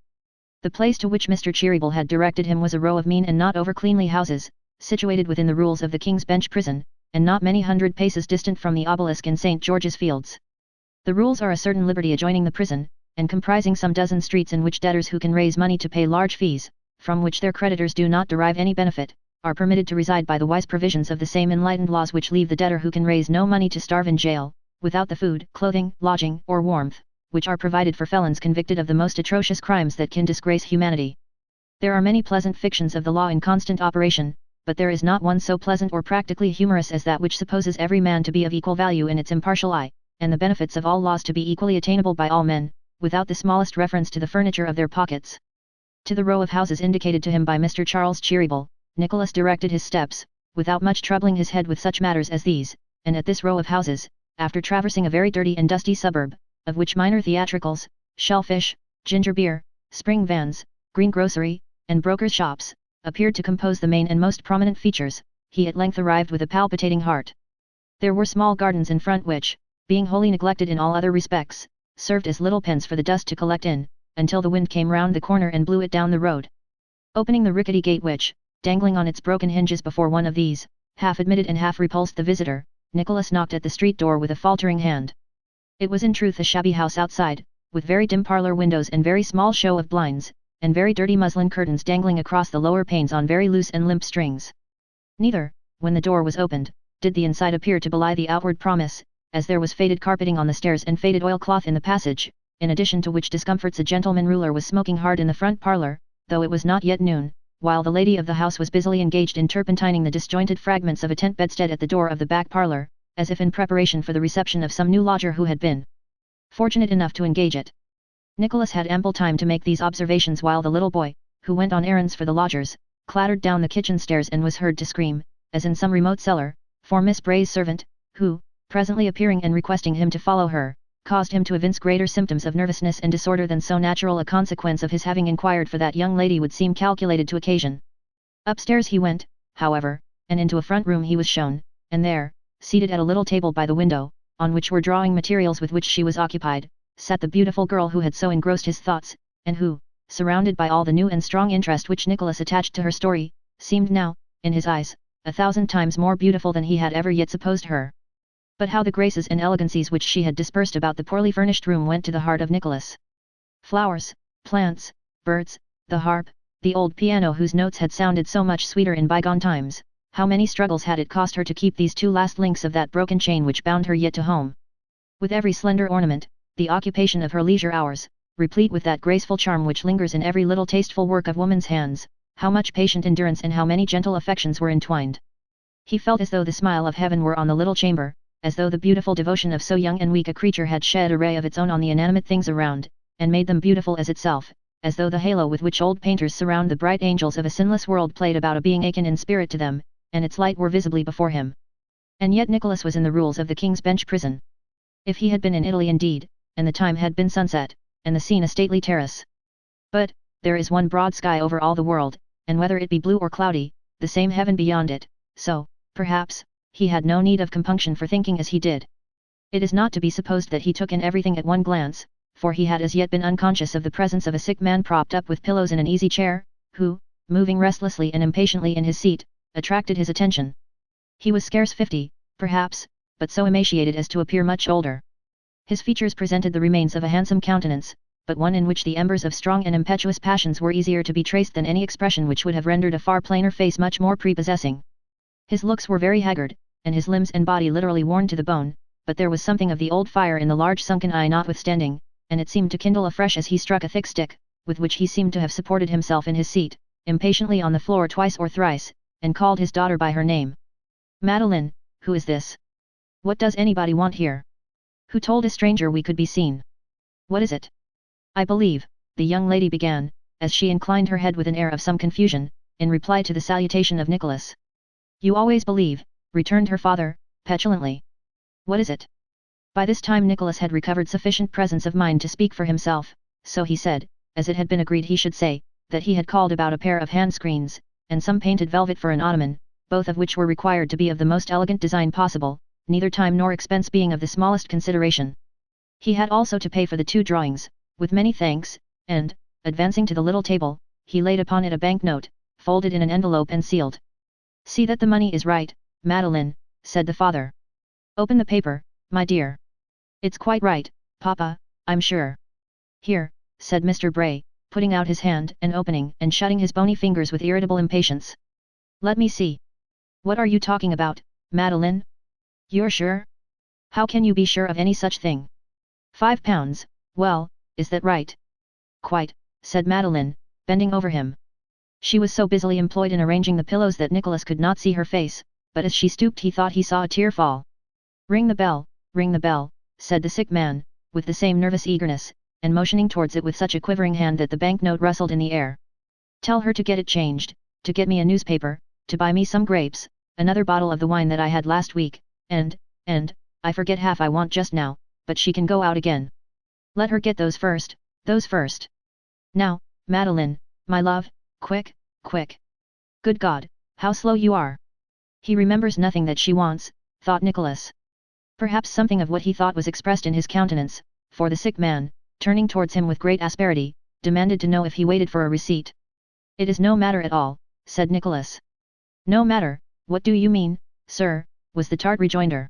The place to which Mr. Cheeryble had directed him was a row of mean and not over-cleanly houses, situated within the rules of the King's Bench prison, and not many hundred paces distant from the obelisk in St. George's Fields. The rules are a certain liberty adjoining the prison, and comprising some dozen streets in which debtors who can raise money to pay large fees, from which their creditors do not derive any benefit, are permitted to reside by the wise provisions of the same enlightened laws which leave the debtor who can raise no money to starve in jail, without the food, clothing, lodging, or warmth, which are provided for felons convicted of the most atrocious crimes that can disgrace humanity. There are many pleasant fictions of the law in constant operation, but there is not one so pleasant or practically humorous as that which supposes every man to be of equal value in its impartial eye, and the benefits of all laws to be equally attainable by all men, without the smallest reference to the furniture of their pockets. To the row of houses indicated to him by Mr. Charles Cheeryble, Nicholas directed his steps, without much troubling his head with such matters as these, and at this row of houses, after traversing a very dirty and dusty suburb, of which minor theatricals, shellfish, ginger beer, spring vans, green grocery, and brokers' shops, appeared to compose the main and most prominent features, he at length arrived with a palpitating heart. There were small gardens in front which, being wholly neglected in all other respects, served as little pens for the dust to collect in, until the wind came round the corner and blew it down the road. Opening the rickety gate which, dangling on its broken hinges before one of these, half admitted and half repulsed the visitor, Nicholas knocked at the street door with a faltering hand. It was in truth a shabby house outside, with very dim parlour windows and very small show of blinds, and very dirty muslin curtains dangling across the lower panes on very loose and limp strings. Neither, when the door was opened, did the inside appear to belie the outward promise, as there was faded carpeting on the stairs and faded oilcloth in the passage, in addition to which discomforts a gentleman ruler was smoking hard in the front parlour, though it was not yet noon, while the lady of the house was busily engaged in turpentining the disjointed fragments of a tent bedstead at the door of the back parlour, as if in preparation for the reception of some new lodger who had been fortunate enough to engage it. Nicholas had ample time to make these observations while the little boy, who went on errands for the lodgers, clattered down the kitchen stairs and was heard to scream, as in some remote cellar, for Miss Bray's servant, who, presently appearing and requesting him to follow her, caused him to evince greater symptoms of nervousness and disorder than so natural a consequence of his having inquired for that young lady would seem calculated to occasion. Upstairs he went, however, and into a front room he was shown, and there, seated at a little table by the window, on which were drawing materials with which she was occupied, sat the beautiful girl who had so engrossed his thoughts, and who, surrounded by all the new and strong interest which Nicholas attached to her story, seemed now, in his eyes, 1,000 times more beautiful than he had ever yet supposed her. But how the graces and elegancies which she had dispersed about the poorly furnished room went to the heart of Nicholas. Flowers, plants, birds, the harp, the old piano whose notes had sounded so much sweeter in bygone times, how many struggles had it cost her to keep these two last links of that broken chain which bound her yet to home. With every slender ornament, the occupation of her leisure hours, replete with that graceful charm which lingers in every little tasteful work of woman's hands, how much patient endurance and how many gentle affections were entwined. He felt as though the smile of heaven were on the little chamber, as though the beautiful devotion of so young and weak a creature had shed a ray of its own on the inanimate things around, and made them beautiful as itself, as though the halo with which old painters surround the bright angels of a sinless world played about a being akin in spirit to them, and its light were visibly before him. And yet Nicholas was in the rules of the King's Bench prison. If he had been in Italy indeed, and the time had been sunset, and the scene a stately terrace. But, there is one broad sky over all the world, and whether it be blue or cloudy, the same heaven beyond it, so, perhaps, he had no need of compunction for thinking as he did. It is not to be supposed that he took in everything at one glance, for he had as yet been unconscious of the presence of a sick man propped up with pillows in an easy chair, who, moving restlessly and impatiently in his seat, attracted his attention. He was scarce 50, perhaps, but so emaciated as to appear much older. His features presented the remains of a handsome countenance, but one in which the embers of strong and impetuous passions were easier to be traced than any expression which would have rendered a far plainer face much more prepossessing. His looks were very haggard, and his limbs and body literally worn to the bone, but there was something of the old fire in the large sunken eye notwithstanding, and it seemed to kindle afresh as he struck a thick stick, with which he seemed to have supported himself in his seat, impatiently on the floor twice or thrice, and called his daughter by her name. "Madeline, who is this? What does anybody want here? Who told a stranger we could be seen? What is it?" "I believe," the young lady began, as she inclined her head with an air of some confusion, in reply to the salutation of Nicholas. "You always believe," returned her father, petulantly. "What is it?" By this time Nicholas had recovered sufficient presence of mind to speak for himself, so he said, as it had been agreed he should say, that he had called about a pair of hand screens, and some painted velvet for an ottoman, both of which were required to be of the most elegant design possible, neither time nor expense being of the smallest consideration. He had also to pay for the two drawings, with many thanks, and, advancing to the little table, he laid upon it a banknote, folded in an envelope and sealed. "See that the money is right, Madeline," said the father. "Open the paper, my dear." "It's quite right, Papa, I'm sure." "Here," said Mr. Bray, putting out his hand and opening and shutting his bony fingers with irritable impatience. "Let me see. What are you talking about, Madeline? You're sure? How can you be sure of any such thing? £5, well, is that right?" "Quite," said Madeline, bending over him. She was so busily employed in arranging the pillows that Nicholas could not see her face, but as she stooped he thought he saw a tear fall. Ring the bell," said the sick man, with the same nervous eagerness, and motioning towards it with such a quivering hand that the banknote rustled in the air. "Tell her to get it changed, to get me a newspaper, to buy me some grapes, another bottle of the wine that I had last week, and, I forget half I want just now, but she can go out again. Let her get those first, those first. Now, Madeline, my love, quick, quick. Good God, how slow you are." He remembers nothing that she wants, thought Nicholas. Perhaps something of what he thought was expressed in his countenance, for the sick man, turning towards him with great asperity, demanded to know if he waited for a receipt. "It is no matter at all," said Nicholas. "No matter, what do you mean, sir?" was the tart rejoinder.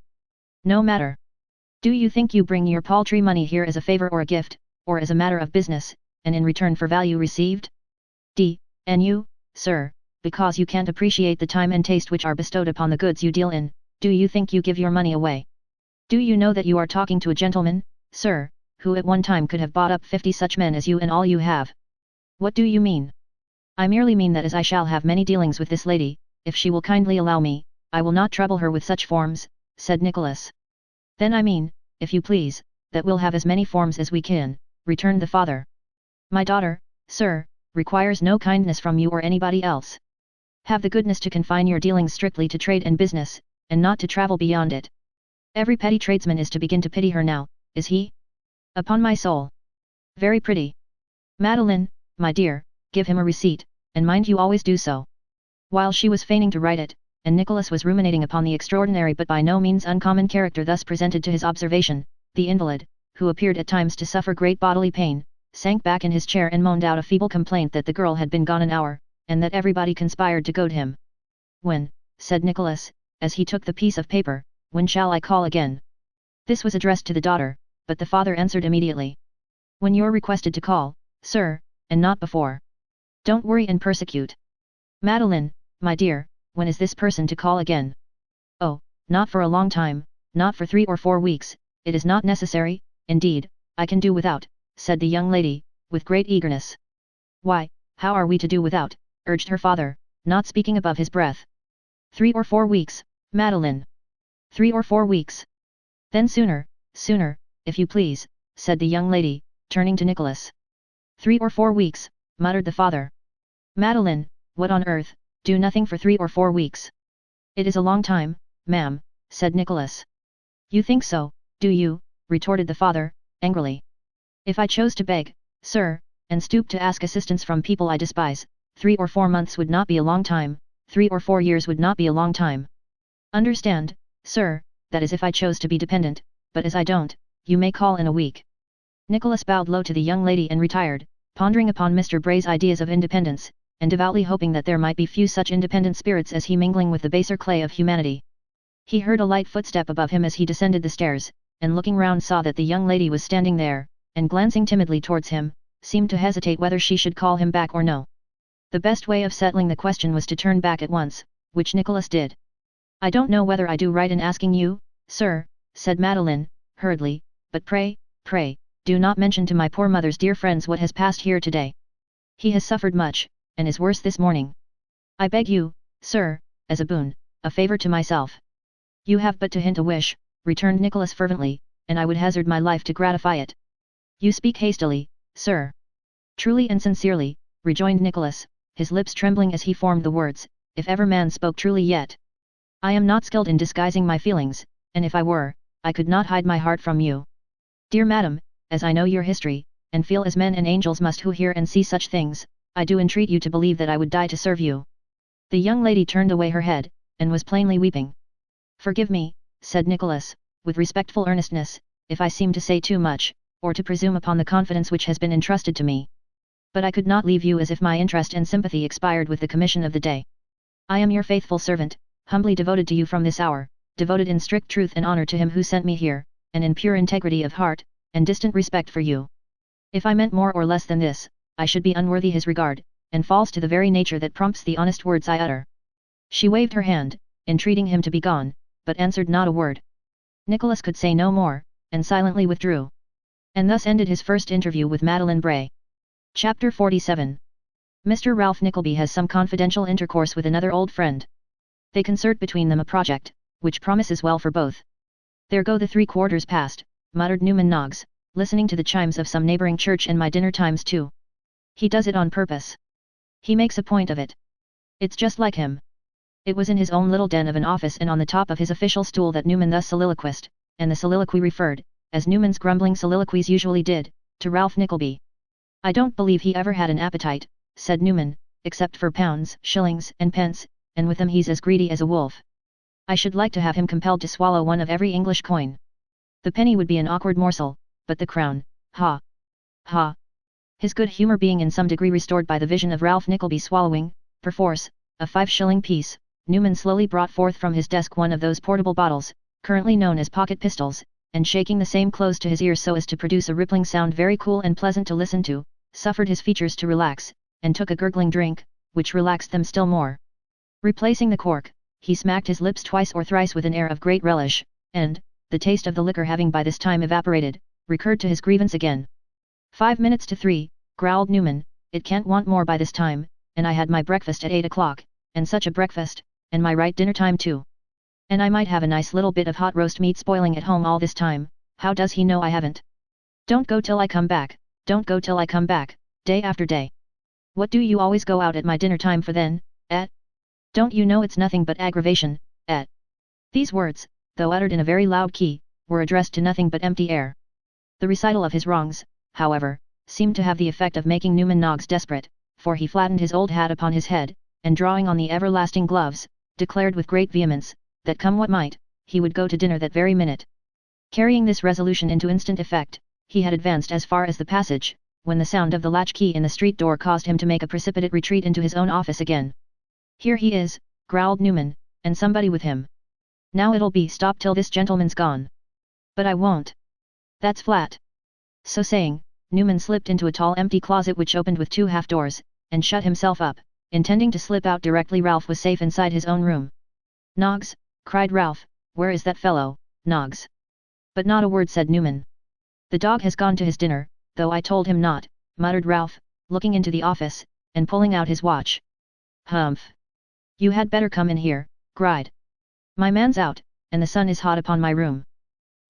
"No matter. Do you think you bring your paltry money here as a favor or a gift, or as a matter of business, and in return for value received? And you, sir, because you can't appreciate the time and taste which are bestowed upon the goods you deal in, do you think you give your money away? Do you know that you are talking to a gentleman, sir, who at one time could have bought up 50 such men as you and all you have? What do you mean?" "I merely mean that as I shall have many dealings with this lady, if she will kindly allow me, I will not trouble her with such forms," said Nicholas. "Then I mean, if you please, that we'll have as many forms as we can," returned the father. "My daughter, sir, requires no kindness from you or anybody else. Have the goodness to confine your dealings strictly to trade and business, and not to travel beyond it. Every petty tradesman is to begin to pity her now, is he? Upon my soul. Very pretty. Madeline, my dear, give him a receipt, and mind you always do so." While she was feigning to write it, and Nicholas was ruminating upon the extraordinary but by no means uncommon character thus presented to his observation, the invalid, who appeared at times to suffer great bodily pain, sank back in his chair and moaned out a feeble complaint that the girl had been gone an hour, and that everybody conspired to goad him. "When," said Nicholas, as he took the piece of paper, "when shall I call again?" This was addressed to the daughter, but the father answered immediately. "When you're requested to call, sir, and not before. Don't worry and persecute. Madeline, my dear, when is this person to call again?" "Oh, not for a long time, not for 3 or 4 weeks, it is not necessary, indeed, I can do without," said the young lady, with great eagerness. "Why, how are we to do without?" urged her father, not speaking above his breath. 3 or 4 weeks, Madeline. 3 or 4 weeks. Then sooner, if you please, said the young lady, turning to Nicholas. 3 or 4 weeks, muttered the father. "Madeline, what on earth, do nothing for 3 or 4 weeks? It is a long time, ma'am," said Nicholas. "You think so, do you?" retorted the father, angrily. "If I chose to beg, sir, and stoop to ask assistance from people I despise, 3 or 4 months would not be a long time, 3 or 4 years would not be a long time. Understand, sir, that is if I chose to be dependent, but as I don't, you may call in a week." Nicholas bowed low to the young lady and retired, pondering upon Mr. Bray's ideas of independence, and devoutly hoping that there might be few such independent spirits as he mingling with the baser clay of humanity. He heard a light footstep above him as he descended the stairs, and looking round saw that the young lady was standing there, and glancing timidly towards him, seemed to hesitate whether she should call him back or no. The best way of settling the question was to turn back at once, which Nicholas did. "I don't know whether I do right in asking you, sir," said Madeline, hurriedly, "but pray, do not mention to my poor mother's dear friends what has passed here today. He has suffered much, and is worse this morning. I beg you, sir, as a boon, a favour to myself." "You have but to hint a wish," returned Nicholas fervently, "and I would hazard my life to gratify it." "You speak hastily, sir." "Truly and sincerely," rejoined Nicholas, his lips trembling as he formed the words, "if ever man spoke truly yet. I am not skilled in disguising my feelings, and if I were, I could not hide my heart from you. Dear madam, as I know your history, and feel as men and angels must who hear and see such things, I do entreat you to believe that I would die to serve you." The young lady turned away her head, and was plainly weeping. "Forgive me," said Nicholas, with respectful earnestness, "if I seem to say too much, or to presume upon the confidence which has been entrusted to me. But I could not leave you as if my interest and sympathy expired with the commission of the day. I am your faithful servant, humbly devoted to you from this hour, devoted in strict truth and honor to him who sent me here, and in pure integrity of heart, and distant respect for you. If I meant more or less than this, I should be unworthy his regard, and false to the very nature that prompts the honest words I utter." She waved her hand, entreating him to be gone, but answered not a word. Nicholas could say no more, and silently withdrew. And thus ended his first interview with Madeline Bray. Chapter 47. Mr. Ralph Nickleby has some confidential intercourse with another old friend. They concert between them a project, which promises well for both. "There go the 3/4 past," muttered Newman Noggs, listening to the chimes of some neighboring church and my dinner times too. He does it on purpose. He makes a point of it. It's just like him. It was in his own little den of an office and on the top of his official stool that Newman thus soliloquized, and the soliloquy referred, as Newman's grumbling soliloquies usually did, to Ralph Nickleby. I don't believe he ever had an appetite, said Newman, except for pounds, shillings, and pence, and with them he's as greedy as a wolf. I should like to have him compelled to swallow one of every English coin. The penny would be an awkward morsel, but the crown, ha! Ha! His good humour being in some degree restored by the vision of Ralph Nickleby swallowing, perforce, a 5-shilling piece, Newman slowly brought forth from his desk one of those portable bottles, currently known as pocket pistols, and shaking the same close to his ear so as to produce a rippling sound very cool and pleasant to listen to, suffered his features to relax, and took a gurgling drink, which relaxed them still more. Replacing the cork, he smacked his lips twice or thrice with an air of great relish, and, the taste of the liquor having by this time evaporated, recurred to his grievance again. 5 minutes to 3, growled Newman, it can't want more by this time, and I had my breakfast at 8 o'clock, and such a breakfast, and my right dinner time too. And I might have a nice little bit of hot roast meat spoiling at home all this time, how does he know I haven't? Don't go till I come back, don't go till I come back, day after day. What do you always go out at my dinner time for then, eh? Don't you know it's nothing but aggravation, eh? These words, though uttered in a very loud key, were addressed to nothing but empty air. The recital of his wrongs, however, seemed to have the effect of making Newman Noggs desperate, for he flattened his old hat upon his head, and drawing on the everlasting gloves, declared with great vehemence, that come what might, he would go to dinner that very minute. Carrying this resolution into instant effect, he had advanced as far as the passage, when the sound of the latch key in the street door caused him to make a precipitate retreat into his own office again. Here he is, growled Newman, and somebody with him. Now it'll be stop till this gentleman's gone. But I won't. That's flat. So saying, Newman slipped into a tall empty closet which opened with 2 half-doors, and shut himself up, intending to slip out directly Ralph was safe inside his own room. Noggs, cried Ralph, where is that fellow, Noggs? But not a word said Newman. The dog has gone to his dinner, though I told him not, muttered Ralph, looking into the office, and pulling out his watch. Humph! You had better come in here, cried. My man's out, and the sun is hot upon my room.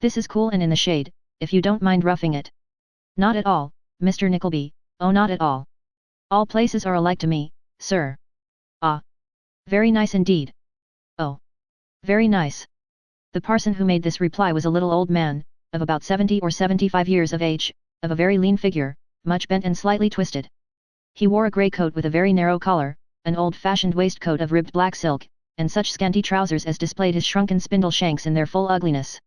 This is cool and in the shade, if you don't mind roughing it. Not at all, Mr. Nickleby, oh not at all. All places are alike to me, sir. Ah! Very nice indeed. Oh! Very nice. The parson who made this reply was a little old man, of about 70 or 75 years of age, of a very lean figure, much bent and slightly twisted. He wore a grey coat with a very narrow collar, an old-fashioned waistcoat of ribbed black silk, and such scanty trousers as displayed his shrunken spindle shanks in their full ugliness.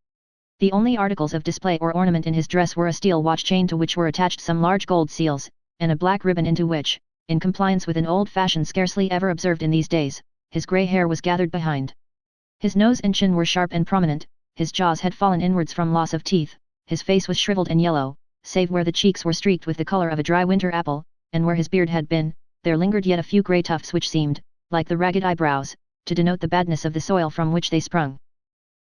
The only articles of display or ornament in his dress were a steel watch chain to which were attached some large gold seals, and a black ribbon into which, in compliance with an old fashion scarcely ever observed in these days, his grey hair was gathered behind. His nose and chin were sharp and prominent, his jaws had fallen inwards from loss of teeth, his face was shriveled and yellow, save where the cheeks were streaked with the colour of a dry winter apple, and where his beard had been, there lingered yet a few grey tufts which seemed, like the ragged eyebrows, to denote the badness of the soil from which they sprung.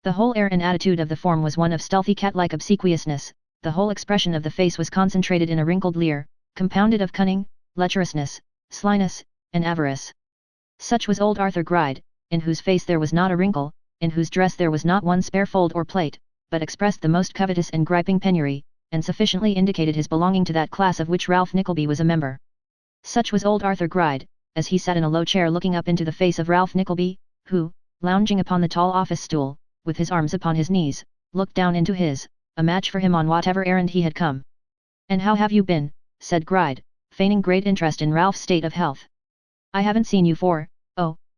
The whole air and attitude of the form was one of stealthy cat-like obsequiousness, the whole expression of the face was concentrated in a wrinkled leer, compounded of cunning, lecherousness, slyness, and avarice. Such was old Arthur Gride, in whose face there was not a wrinkle, in whose dress there was not one spare fold or plate, but expressed the most covetous and griping penury, and sufficiently indicated his belonging to that class of which Ralph Nickleby was a member. Such was old Arthur Gride, as he sat in a low chair looking up into the face of Ralph Nickleby, who, lounging upon the tall office stool, with his arms upon his knees, looked down into his, a match for him on whatever errand he had come. And how have you been, said Gride, feigning great interest in Ralph's state of health. I haven't seen you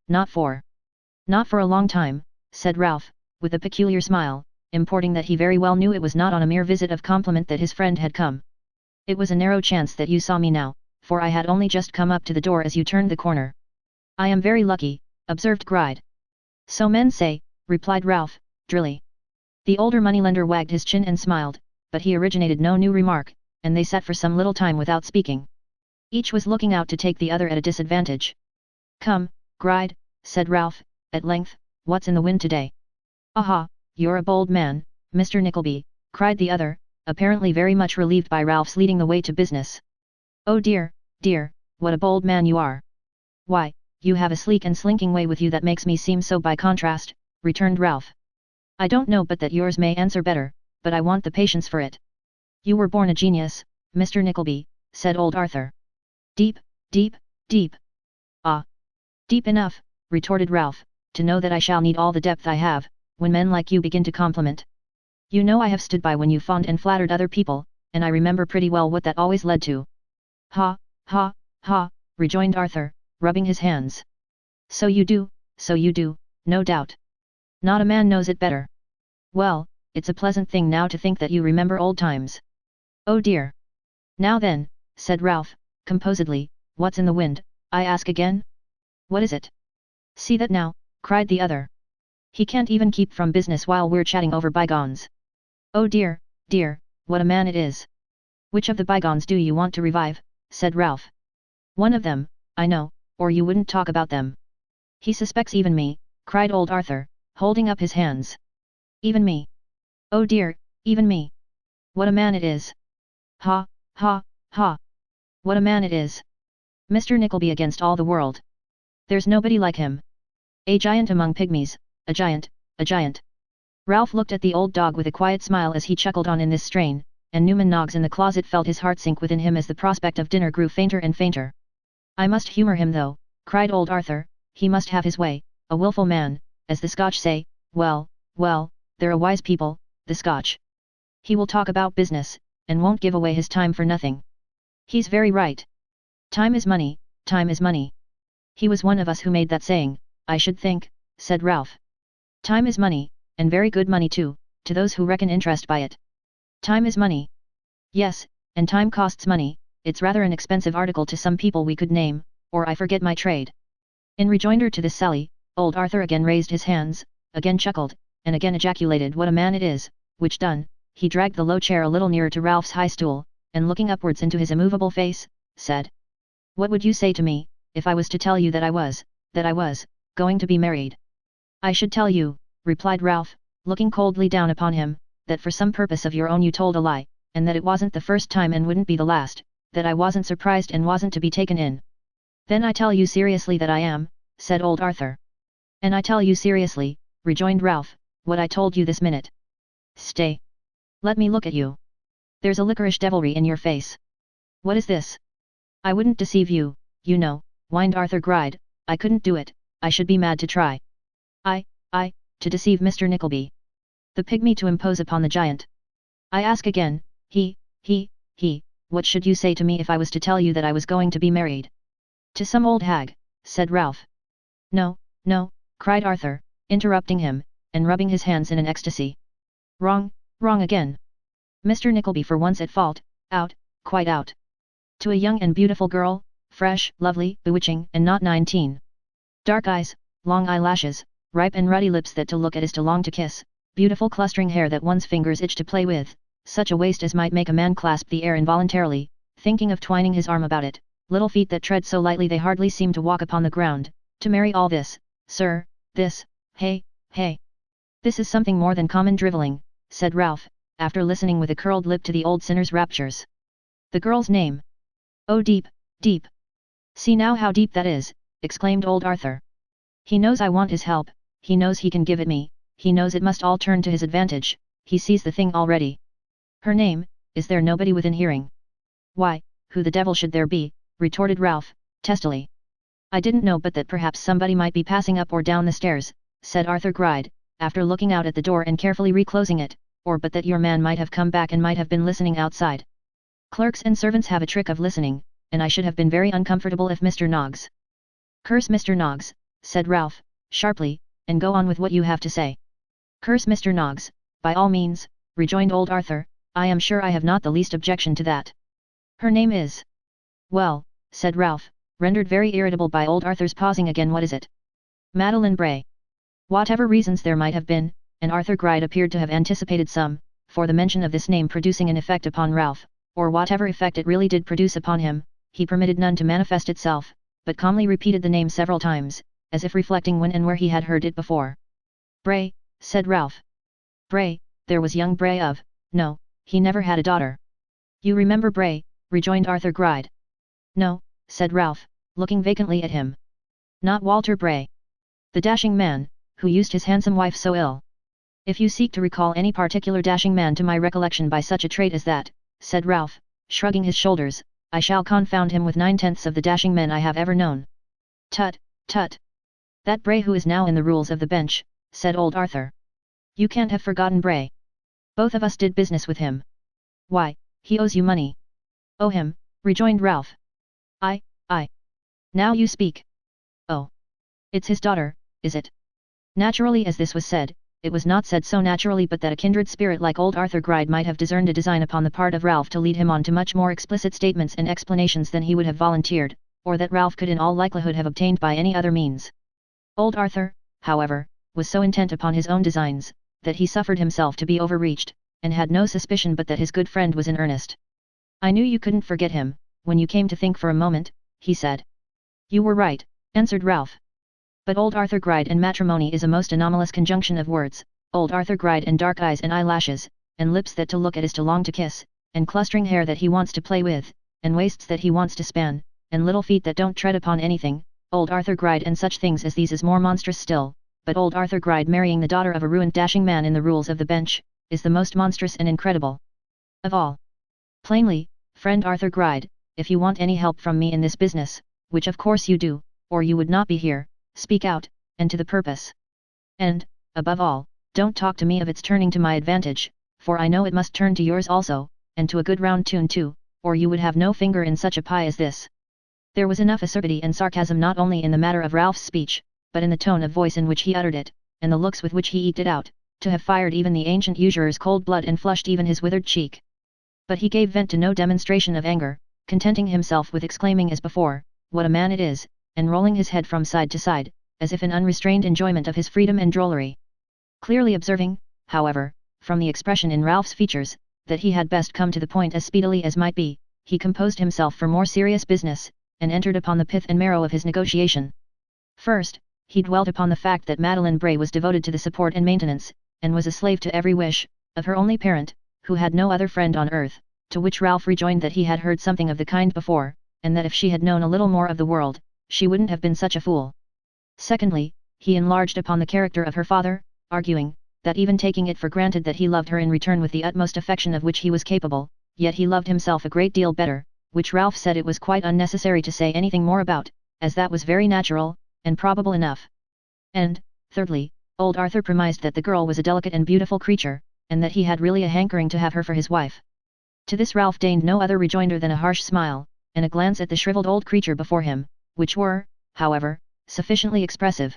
not for a long time, said Ralph, with a peculiar smile, importing that he very well knew it was not on a mere visit of compliment that his friend had come. It was a narrow chance that you saw me now, for I had only just come up to the door as you turned the corner. I am very lucky, observed Gride. So men say, replied Ralph, drily. The older moneylender wagged his chin and smiled, but he originated no new remark, and they sat for some little time without speaking. Each was looking out to take the other at a disadvantage. Come, Gride, said Ralph, at length, what's in the wind today? Aha, you're a bold man, Mr. Nickleby, cried the other, apparently very much relieved by Ralph's leading the way to business. Oh dear, what a bold man you are. Why, you have a sleek and slinking way with you that makes me seem so by contrast, returned Ralph. I don't know but that yours may answer better, but I want the patience for it. You were born a genius, Mr. Nickleby, said old Arthur. Deep, deep, deep. Ah. Deep enough, retorted Ralph, to know that I shall need all the depth I have, when men like you begin to compliment. You know I have stood by when you fawned and flattered other people, and I remember pretty well what that always led to. Ha, ha, ha, rejoined Arthur, rubbing his hands. So you do, no doubt. Not a man knows it better. Well, it's a pleasant thing now to think that you remember old times. Oh dear. Now then, said Ralph, composedly, what's in the wind, I ask again? What is it? See that now, cried the other. He can't even keep from business while we're chatting over bygones. Oh dear, dear, what a man it is. Which of the bygones do you want to revive, said Ralph. One of them, I know, or you wouldn't talk about them. He suspects even me, cried old Arthur, holding up his hands. Even me. Oh dear, even me. What a man it is. Ha, ha, ha. What a man it is. Mr. Nickleby against all the world. There's nobody like him. A giant among pygmies, a giant, a giant. Ralph looked at the old dog with a quiet smile as he chuckled on in this strain, and Newman Noggs in the closet felt his heart sink within him as the prospect of dinner grew fainter and fainter. I must humour him though, cried old Arthur, he must have his way, a wilful man, as the Scotch say, well, well, they're a wise people, the Scotch. He will talk about business, and won't give away his time for nothing. He's very right. Time is money, time is money. He was one of us who made that saying, I should think, said Ralph. Time is money, and very good money too, to those who reckon interest by it. Time is money. Yes, and time costs money, it's rather an expensive article to some people we could name, or I forget my trade. In rejoinder to this sally, old Arthur again raised his hands, again chuckled, and again ejaculated what a man it is, which done, he dragged the low chair a little nearer to Ralph's high stool, and looking upwards into his immovable face, said. What would you say to me, if I was to tell you that I was, going to be married? I should tell you, replied Ralph, looking coldly down upon him, that for some purpose of your own you told a lie, and that it wasn't the first time and wouldn't be the last, that I wasn't surprised and wasn't to be taken in. Then I tell you seriously that I am, said old Arthur. And I tell you seriously, rejoined Ralph, what I told you this minute. Stay. Let me look at you. There's a liquorish devilry in your face. What is this? I wouldn't deceive you, you know, whined Arthur Gride, I couldn't do it, I should be mad to try. To deceive Mr. Nickleby. The pygmy to impose upon the giant. I ask again, what should you say to me if I was to tell you that I was going to be married? To some old hag, said Ralph. No, cried Arthur, interrupting him, and rubbing his hands in an ecstasy. Wrong again. Mr. Nickleby for once at fault, out, quite out. To a young and beautiful girl, fresh, lovely, bewitching, and not 19. Dark eyes, long eyelashes, ripe and ruddy lips that to look at is to long to kiss, beautiful clustering hair that one's fingers itch to play with, such a waist as might make a man clasp the air involuntarily, thinking of twining his arm about it, little feet that tread so lightly they hardly seem to walk upon the ground, to marry all this, sir, this, hey. This is something more than common drivelling, said Ralph, after listening with a curled lip to the old sinner's raptures. The girl's name. Oh deep. See now how deep that is, exclaimed old Arthur. He knows I want his help, he knows he can give it me, he knows it must all turn to his advantage, he sees the thing already. Her name, is there nobody within hearing? Why, who the devil should there be, retorted Ralph, testily. I didn't know but that perhaps somebody might be passing up or down the stairs, said Arthur Gride, after looking out at the door and carefully reclosing it, or but that your man might have come back and might have been listening outside. Clerks and servants have a trick of listening, and I should have been very uncomfortable if Mr. Noggs. Curse Mr. Noggs, said Ralph, sharply, and go on with what you have to say. Curse Mr. Noggs, by all means, rejoined old Arthur, I am sure I have not the least objection to that. Her name is. Well, said Ralph, rendered very irritable by old Arthur's pausing again, what is it? Madeline Bray. Whatever reasons there might have been, and Arthur Gride appeared to have anticipated some, for the mention of this name producing an effect upon Ralph, or whatever effect it really did produce upon him, he permitted none to manifest itself, but calmly repeated the name several times, as if reflecting when and where he had heard it before. Bray, said Ralph. Bray, there was young Bray of, no, he never had a daughter. You remember Bray, rejoined Arthur Gride. No, said Ralph, looking vacantly at him. Not Walter Bray. The dashing man, who used his handsome wife so ill. If you seek to recall any particular dashing man to my recollection by such a trait as that, said Ralph, shrugging his shoulders, I shall confound him with 9/10 of the dashing men I have ever known. Tut, tut. That Bray who is now in the rules of the bench, said old Arthur. You can't have forgotten Bray. Both of us did business with him. Why, he owes you money. Owe him, rejoined Ralph. I. Now you speak. Oh. It's his daughter, is it? Naturally, as this was said, it was not said so naturally but that a kindred spirit like old Arthur Gride might have discerned a design upon the part of Ralph to lead him on to much more explicit statements and explanations than he would have volunteered, or that Ralph could in all likelihood have obtained by any other means. Old Arthur, however, was so intent upon his own designs, that he suffered himself to be overreached, and had no suspicion but that his good friend was in earnest. I knew you couldn't forget him, when you came to think for a moment, he said. You were right, answered Ralph. But old Arthur Gride and matrimony is a most anomalous conjunction of words, old Arthur Gride and dark eyes and eyelashes, and lips that to look at is to long to kiss, and clustering hair that he wants to play with, and waists that he wants to span, and little feet that don't tread upon anything, old Arthur Gride and such things as these is more monstrous still, but old Arthur Gride marrying the daughter of a ruined dashing man in the rules of the bench, is the most monstrous and incredible of all. Plainly, friend Arthur Gride, if you want any help from me in this business, which of course you do, or you would not be here, speak out, and to the purpose. And, above all, don't talk to me of its turning to my advantage, for I know it must turn to yours also, and to a good round tune too, or you would have no finger in such a pie as this. There was enough acerbity and sarcasm not only in the matter of Ralph's speech, but in the tone of voice in which he uttered it, and the looks with which he eked it out, to have fired even the ancient usurer's cold blood and flushed even his withered cheek. But he gave vent to no demonstration of anger, contenting himself with exclaiming as before, what a man it is, and rolling his head from side to side, as if in unrestrained enjoyment of his freedom and drollery. Clearly observing, however, from the expression in Ralph's features, that he had best come to the point as speedily as might be, he composed himself for more serious business, and entered upon the pith and marrow of his negotiation. First, he dwelt upon the fact that Madeline Bray was devoted to the support and maintenance, and was a slave to every wish, of her only parent, who had no other friend on earth, to which Ralph rejoined that he had heard something of the kind before, and that if she had known a little more of the world, she wouldn't have been such a fool. Secondly, he enlarged upon the character of her father, arguing, that even taking it for granted that he loved her in return with the utmost affection of which he was capable, yet he loved himself a great deal better, which Ralph said it was quite unnecessary to say anything more about, as that was very natural, and probable enough. And, thirdly, old Arthur premised that the girl was a delicate and beautiful creature, and that he had really a hankering to have her for his wife. To this Ralph deigned no other rejoinder than a harsh smile, and a glance at the shriveled old creature before him, which were, however, sufficiently expressive.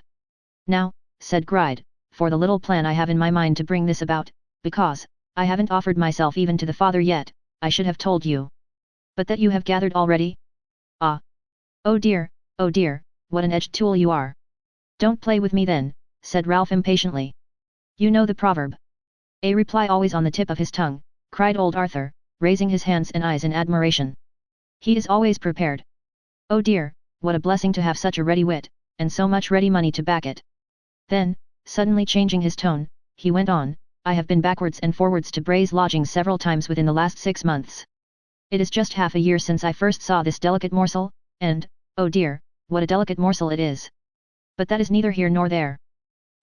Now, said Gride, for the little plan I have in my mind to bring this about, because, I haven't offered myself even to the father yet, I should have told you. But that you have gathered already? Ah! Oh dear, what an edged tool you are. Don't play with me then, said Ralph impatiently. You know the proverb. A reply always on the tip of his tongue, cried old Arthur, raising his hands and eyes in admiration. He is always prepared. Oh dear, what a blessing to have such a ready wit, and so much ready money to back it. Then, suddenly changing his tone, he went on, I have been backwards and forwards to Bray's lodgings several times within the last 6 months. It is just half a year since I first saw this delicate morsel, and, oh dear, what a delicate morsel it is. But that is neither here nor there.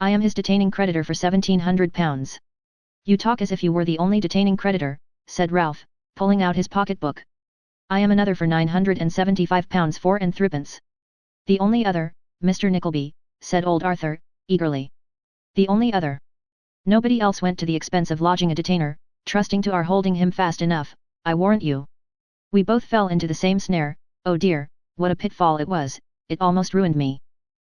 I am his detaining creditor for £1,700. You talk as if you were the only detaining creditor, said Ralph, pulling out his pocket-book. I am another for £975 4 and 3pence. The only other, Mr. Nickleby, said old Arthur, eagerly. The only other. Nobody else went to the expense of lodging a detainer, trusting to our holding him fast enough, I warrant you. We both fell into the same snare, oh dear, what a pitfall it was, it almost ruined me.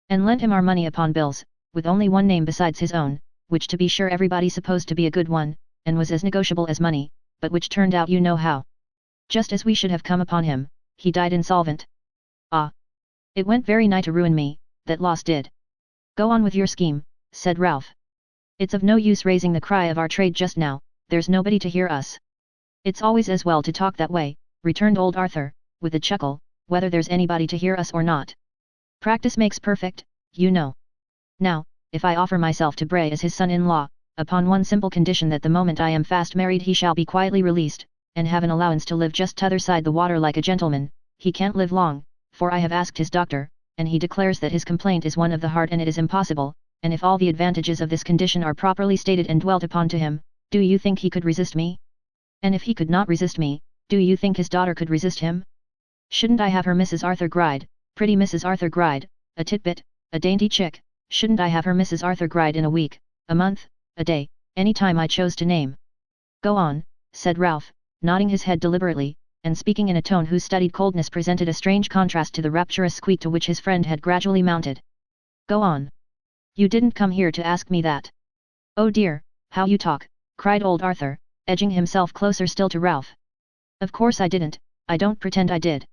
And lent him our money upon bills, with only one name besides his own, which to be sure everybody supposed to be a good one, and was as negotiable as money, but which turned out you know how. Just as we should have come upon him, he died insolvent. Ah! It went very nigh to ruin me, that loss did. Go on with your scheme, said Ralph. It's of no use raising the cry of our trade just now, there's nobody to hear us. It's always as well to talk that way, returned old Arthur, with a chuckle, whether there's anybody to hear us or not. Practice makes perfect, you know. Now, if I offer myself to Bray as his son-in-law, upon one simple condition that the moment I am fast married he shall be quietly released, and have an allowance to live just t'other side the water like a gentleman, he can't live long, for I have asked his doctor, and he declares that his complaint is one of the heart and it is impossible, and if all the advantages of this condition are properly stated and dwelt upon to him, do you think he could resist me? And if he could not resist me, do you think his daughter could resist him? Shouldn't I have her Mrs. Arthur Gride, pretty Mrs. Arthur Gride, a titbit, a dainty chick, shouldn't I have her Mrs. Arthur Gride in a week, a month, a day, any time I chose to name? Go on, said Ralph, nodding his head deliberately, and speaking in a tone whose studied coldness presented a strange contrast to the rapturous squeak to which his friend had gradually mounted. Go on. You didn't come here to ask me that. Oh dear, how you talk, cried old Arthur, edging himself closer still to Ralph. Of course I didn't, I don't pretend I did.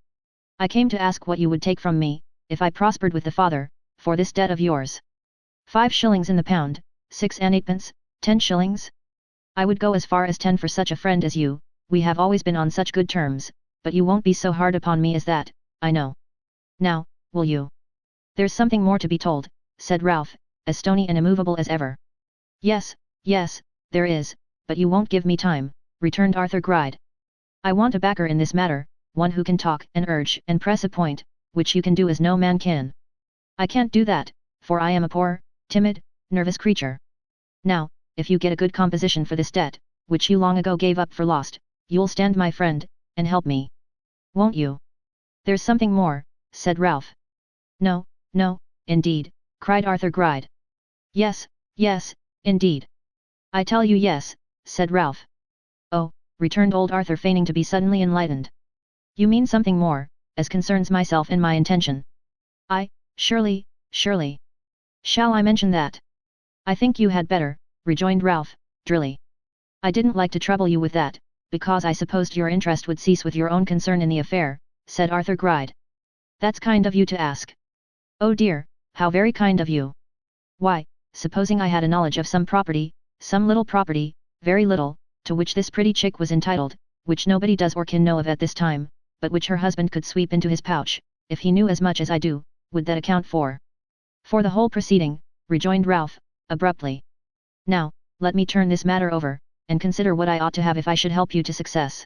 I came to ask what you would take from me, if I prospered with the father, for this debt of yours. 5 shillings in the pound, 6 and 8pence, 10 shillings? I would go as far as 10 for such a friend as you, we have always been on such good terms, but you won't be so hard upon me as that, I know. Now, will you? There's something more to be told, said Ralph, as stony and immovable as ever. Yes, yes, there is, but you won't give me time, returned Arthur Gride. I want a backer in this matter, one who can talk and urge and press a point, which you can do as no man can. I can't do that, for I am a poor, timid, nervous creature. Now, if you get a good composition for this debt, which you long ago gave up for lost, you'll stand my friend, and help me. Won't you? There's something more, said Ralph. No, no, indeed, cried Arthur Gride. Yes, yes, indeed. I tell you yes, said Ralph. Oh, returned old Arthur feigning to be suddenly enlightened. You mean something more, as concerns myself and my intention. Surely. Shall I mention that? I think you had better, rejoined Ralph, drily. I didn't like to trouble you with that, because I supposed your interest would cease with your own concern in the affair, said Arthur Gride. That's kind of you to ask. Oh dear, how very kind of you. Why, supposing I had a knowledge of some property, some little property, very little, to which this pretty chick was entitled, which nobody does or can know of at this time, but which her husband could sweep into his pouch, if he knew as much as I do, would that account for the whole proceeding, rejoined Ralph, abruptly. Now, let me turn this matter over, and consider what I ought to have if I should help you to success.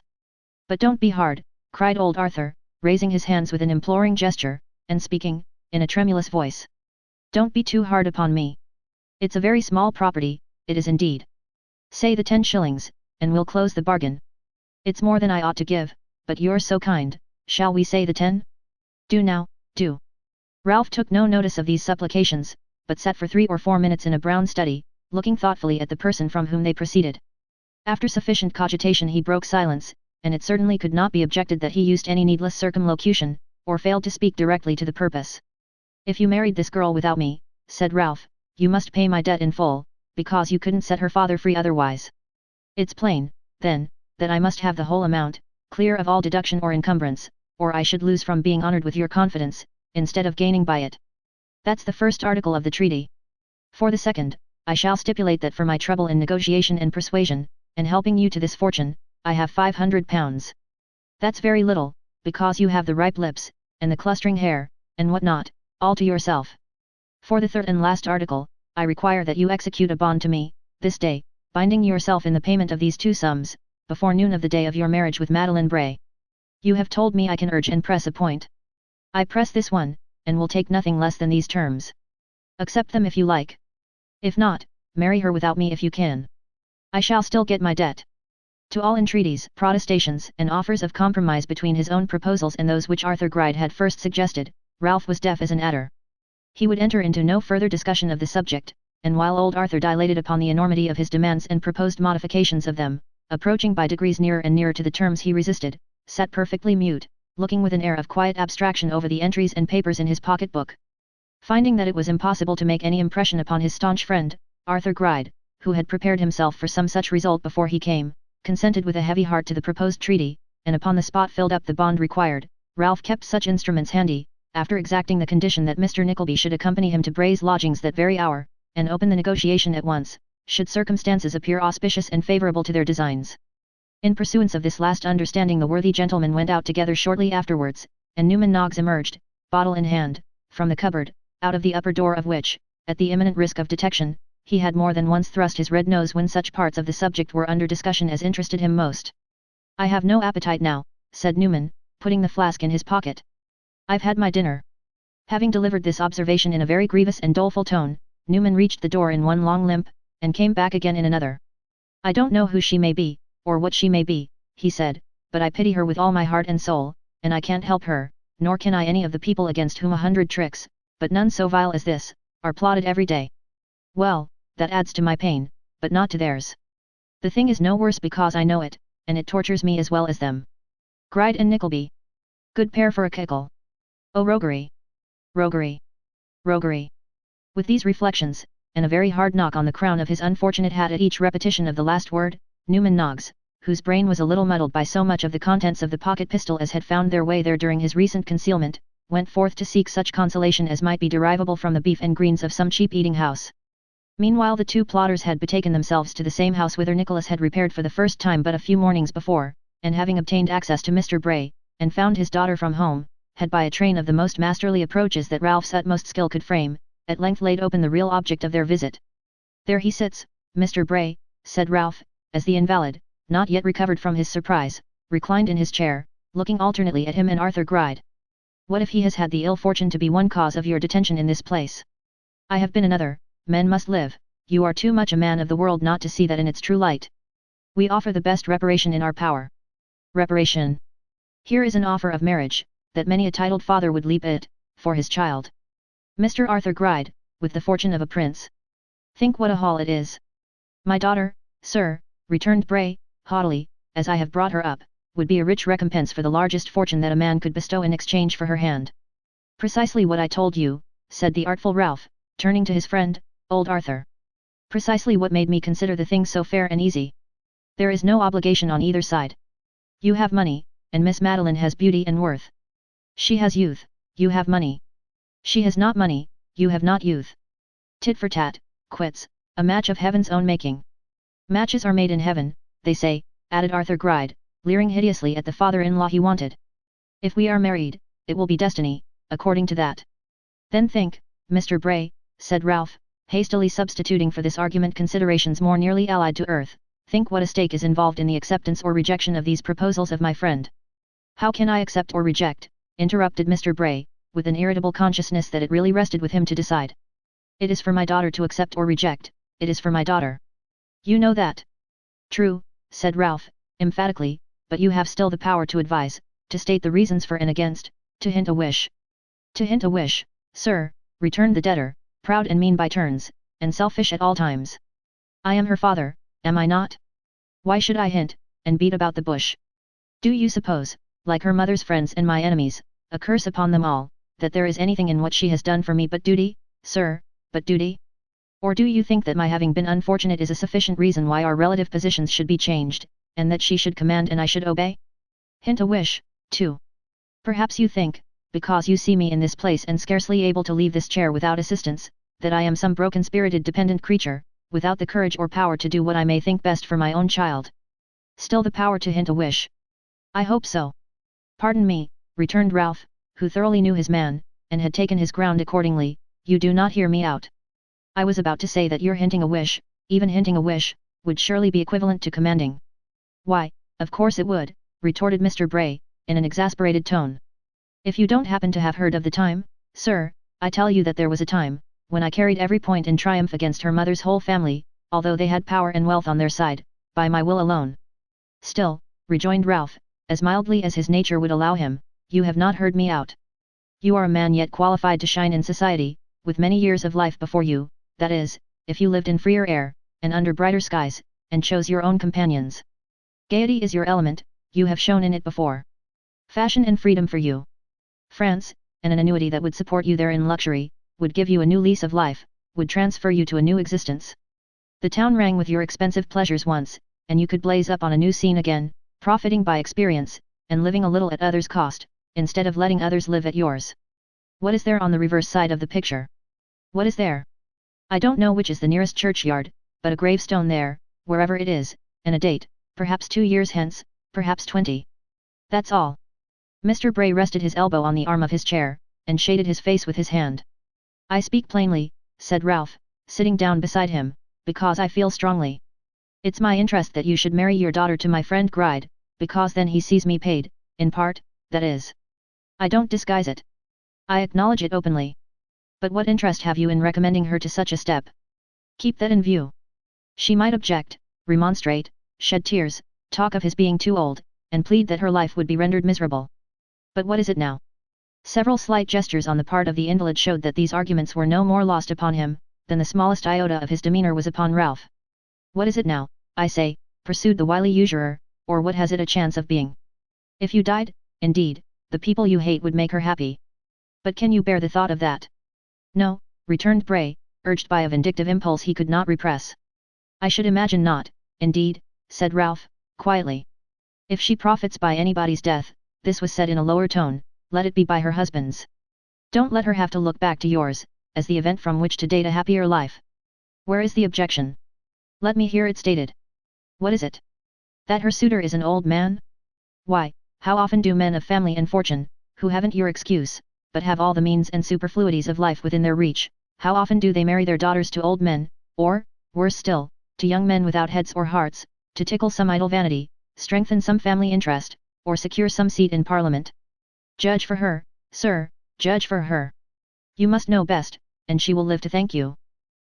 But don't be hard, cried old Arthur, raising his hands with an imploring gesture, and speaking, in a tremulous voice. Don't be too hard upon me. It's a very small property, it is indeed. Say the 10 shillings, and we'll close the bargain. It's more than I ought to give, but you're so kind, shall we say the 10? Do now, do. Ralph took no notice of these supplications, but sat for 3 or 4 minutes in a brown study, looking thoughtfully at the person from whom they proceeded. After sufficient cogitation he broke silence, and it certainly could not be objected that he used any needless circumlocution, or failed to speak directly to the purpose. If you married this girl without me, said Ralph, you must pay my debt in full, because you couldn't set her father free otherwise. It's plain, then, that I must have the whole amount, clear of all deduction or encumbrance, or I should lose from being honored with your confidence, instead of gaining by it. That's the first article of the treaty. For the second, I shall stipulate that for my trouble in negotiation and persuasion, and helping you to this fortune, I have 500 pounds. That's very little, because you have the ripe lips, and the clustering hair, and what not, all to yourself. For the third and last article, I require that you execute a bond to me, this day, binding yourself in the payment of these 2 sums, before noon of the day of your marriage with Madeline Bray. You have told me I can urge and press a point. I press this one, and will take nothing less than these terms. Accept them if you like. If not, marry her without me if you can. I shall still get my debt. To all entreaties, protestations, and offers of compromise between his own proposals and those which Arthur Gride had first suggested, Ralph was deaf as an adder. He would enter into no further discussion of the subject, and while old Arthur dilated upon the enormity of his demands and proposed modifications of them, approaching by degrees nearer and nearer to the terms he resisted, sat perfectly mute, looking with an air of quiet abstraction over the entries and papers in his pocket-book. Finding that it was impossible to make any impression upon his staunch friend, Arthur Gride, who had prepared himself for some such result before he came, consented with a heavy heart to the proposed treaty, and upon the spot filled up the bond required. Ralph kept such instruments handy, after exacting the condition that Mr. Nickleby should accompany him to Bray's lodgings that very hour, and open the negotiation at once, should circumstances appear auspicious and favourable to their designs. In pursuance of this last understanding the worthy gentlemen went out together shortly afterwards, and Newman Noggs emerged, bottle in hand, from the cupboard, out of the upper door of which, at the imminent risk of detection, he had more than once thrust his red nose when such parts of the subject were under discussion as interested him most. "I have no appetite now," said Newman, putting the flask in his pocket. "I've had my dinner." Having delivered this observation in a very grievous and doleful tone, Newman reached the door in one long limp, and came back again in another. "I don't know who she may be, or what she may be, he said, but I pity her with all my heart and soul, and I can't help her, nor can I any of the people against whom 100 tricks, but none so vile as this, are plotted every day. Well, that adds to my pain, but not to theirs. The thing is no worse because I know it, and it tortures me as well as them. Gride and Nickleby. Good pair for a kickle. Oh roguery! Roguery! Roguery! With these reflections, and a very hard knock on the crown of his unfortunate hat at each repetition of the last word, Newman Noggs, whose brain was a little muddled by so much of the contents of the pocket pistol as had found their way there during his recent concealment, went forth to seek such consolation as might be derivable from the beef and greens of some cheap eating house. Meanwhile the two plotters had betaken themselves to the same house whither Nicholas had repaired for the first time but a few mornings before, and having obtained access to Mr. Bray, and found his daughter from home, had by a train of the most masterly approaches that Ralph's utmost skill could frame, at length laid open the real object of their visit. There he sits, Mr. Bray, said Ralph, as the invalid, not yet recovered from his surprise, reclined in his chair, looking alternately at him and Arthur Gride. What if he has had the ill fortune to be one cause of your detention in this place? I have been another. Men must live, you are too much a man of the world not to see that in its true light. We offer the best reparation in our power. Reparation. Here is an offer of marriage, that many a titled father would leap at, for his child. Mr. Arthur Gride, with the fortune of a prince. Think what a haul it is. My daughter, sir, returned Bray, haughtily, as I have brought her up, would be a rich recompense for the largest fortune that a man could bestow in exchange for her hand. Precisely what I told you, said the artful Ralph, turning to his friend, old Arthur. Precisely what made me consider the thing so fair and easy. There is no obligation on either side. You have money, and Miss Madeline has beauty and worth. She has youth, you have money. She has not money, you have not youth. Tit for tat, quits, a match of heaven's own making. Matches are made in heaven, they say, added Arthur Gride, leering hideously at the father-in-law he wanted. If we are married, it will be destiny, according to that. Then think, Mr. Bray, said Ralph, hastily substituting for this argument considerations more nearly allied to earth, think what a stake is involved in the acceptance or rejection of these proposals of my friend. How can I accept or reject, interrupted Mr. Bray, with an irritable consciousness that it really rested with him to decide. It is for my daughter to accept or reject, it is for my daughter. You know that. True, said Ralph, emphatically, but you have still the power to advise, to state the reasons for and against, to hint a wish. To hint a wish, sir, returned the debtor, proud and mean by turns, and selfish at all times. I am her father, am I not? Why should I hint, and beat about the bush? Do you suppose, like her mother's friends and my enemies, a curse upon them all, that there is anything in what she has done for me but duty, sir, but duty? Or do you think that my having been unfortunate is a sufficient reason why our relative positions should be changed, and that she should command and I should obey? Hint a wish, too. Perhaps you think, because you see me in this place and scarcely able to leave this chair without assistance, that I am some broken-spirited dependent creature, without the courage or power to do what I may think best for my own child. Still the power to hint a wish. I hope so. Pardon me, returned Ralph, who thoroughly knew his man, and had taken his ground accordingly, you do not hear me out. I was about to say that your hinting a wish, even hinting a wish, would surely be equivalent to commanding. Why, of course it would, retorted Mr. Bray, in an exasperated tone. If you don't happen to have heard of the time, sir, I tell you that there was a time, when I carried every point in triumph against her mother's whole family, although they had power and wealth on their side, by my will alone. Still, rejoined Ralph, as mildly as his nature would allow him, you have not heard me out. You are a man yet qualified to shine in society, with many years of life before you, that is, if you lived in freer air, and under brighter skies, and chose your own companions. Gaiety is your element, you have shown in it before. Fashion and freedom for you. France, and an annuity that would support you there in luxury, would give you a new lease of life, would transfer you to a new existence. The town rang with your expensive pleasures once, and you could blaze up on a new scene again, profiting by experience, and living a little at others' cost, instead of letting others live at yours. What is there on the reverse side of the picture? What is there? I don't know which is the nearest churchyard, but a gravestone there, wherever it is, and a date, perhaps 2 years hence, perhaps 20. That's all. Mr. Bray rested his elbow on the arm of his chair, and shaded his face with his hand. I speak plainly, said Ralph, sitting down beside him, because I feel strongly. It's my interest that you should marry your daughter to my friend Gride, because then he sees me paid, in part, that is. I don't disguise it. I acknowledge it openly. But what interest have you in recommending her to such a step? Keep that in view. She might object, remonstrate, shed tears, talk of his being too old, and plead that her life would be rendered miserable. But what is it now? Several slight gestures on the part of the invalid showed that these arguments were no more lost upon him, than the smallest iota of his demeanour was upon Ralph. What is it now, I say, pursued the wily usurer, or what has it a chance of being? If you died, indeed, the people you hate would make her happy. But can you bear the thought of that? No, returned Bray, urged by a vindictive impulse he could not repress. I should imagine not, indeed, said Ralph, quietly. If she profits by anybody's death, this was said in a lower tone, let it be by her husband's. Don't let her have to look back to yours, as the event from which to date a happier life. Where is the objection? Let me hear it stated. What is it? That her suitor is an old man? Why, how often do men of family and fortune, who haven't your excuse, but have all the means and superfluities of life within their reach, how often do they marry their daughters to old men, or, worse still, to young men without heads or hearts, to tickle some idle vanity, strengthen some family interest, or secure some seat in Parliament? Judge for her, sir, judge for her. You must know best, and she will live to thank you.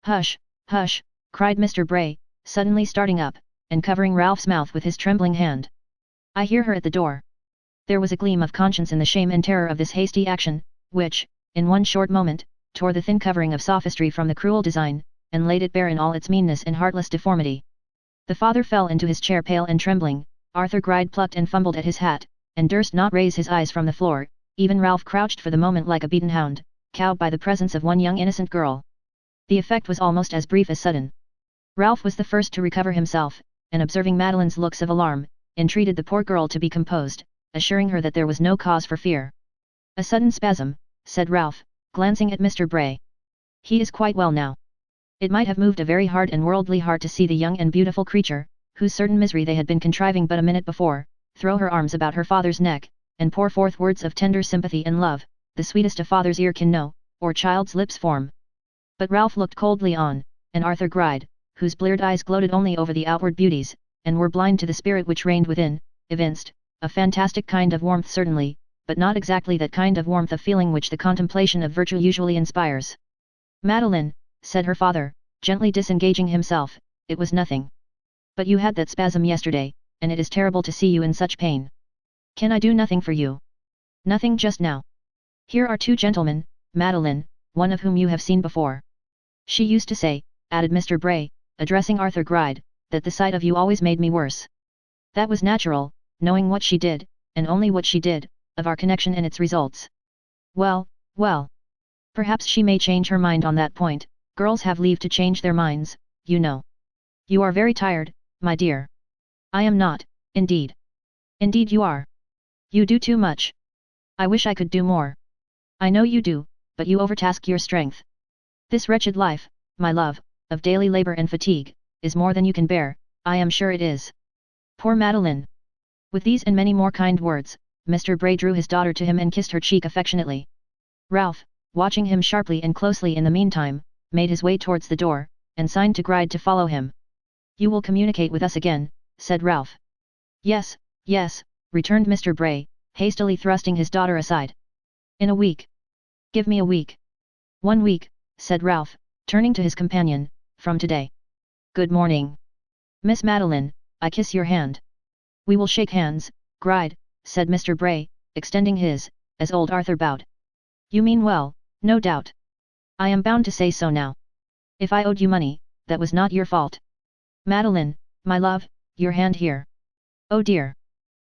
Hush, hush, cried Mr. Bray, suddenly starting up, and covering Ralph's mouth with his trembling hand. I hear her at the door. There was a gleam of conscience in the shame and terror of this hasty action, which, in one short moment, tore the thin covering of sophistry from the cruel design, and laid it bare in all its meanness and heartless deformity. The father fell into his chair pale and trembling. Arthur Gride plucked and fumbled at his hat, and durst not raise his eyes from the floor. Even Ralph crouched for the moment like a beaten hound, cowed by the presence of one young innocent girl. The effect was almost as brief as sudden. Ralph was the first to recover himself, and observing Madeline's looks of alarm, entreated the poor girl to be composed, assuring her that there was no cause for fear. A sudden spasm, said Ralph, glancing at Mr. Bray. He is quite well now. It might have moved a very hard and worldly heart to see the young and beautiful creature, whose certain misery they had been contriving but a minute before, throw her arms about her father's neck, and pour forth words of tender sympathy and love, the sweetest a father's ear can know, or child's lips form. But Ralph looked coldly on, and Arthur Gride, whose bleared eyes gloated only over the outward beauties, and were blind to the spirit which reigned within, evinced a fantastic kind of warmth certainly, but not exactly that kind of warmth of feeling which the contemplation of virtue usually inspires. Madeline, said her father, gently disengaging himself, it was nothing. But you had that spasm yesterday, and it is terrible to see you in such pain. Can I do nothing for you? Nothing just now. Here are two gentlemen, Madeline, one of whom you have seen before. She used to say, added Mr. Bray, addressing Arthur Gride, that the sight of you always made me worse. That was natural, knowing what she did, and only what she did, of our connection and its results. Well, well. Perhaps she may change her mind on that point. Girls have leave to change their minds, you know. You are very tired, my dear. I am not, indeed. Indeed you are. You do too much. I wish I could do more. I know you do, but you overtask your strength. This wretched life, my love, of daily labor and fatigue, is more than you can bear, I am sure it is. Poor Madeline. With these and many more kind words, Mr. Bray drew his daughter to him and kissed her cheek affectionately. Ralph, watching him sharply and closely in the meantime, made his way towards the door, and signed to Gride to follow him. You will communicate with us again, said Ralph. Yes, yes, returned Mr. Bray, hastily thrusting his daughter aside. In a week. Give me a week. 1 week, said Ralph, turning to his companion, from today. Good morning. Miss Madeline, I kiss your hand. We will shake hands, Gride, said Mr. Bray, extending his, as old Arthur bowed. You mean well, no doubt. I am bound to say so now. If I owed you money, that was not your fault. Madeline, my love, your hand here. Oh dear.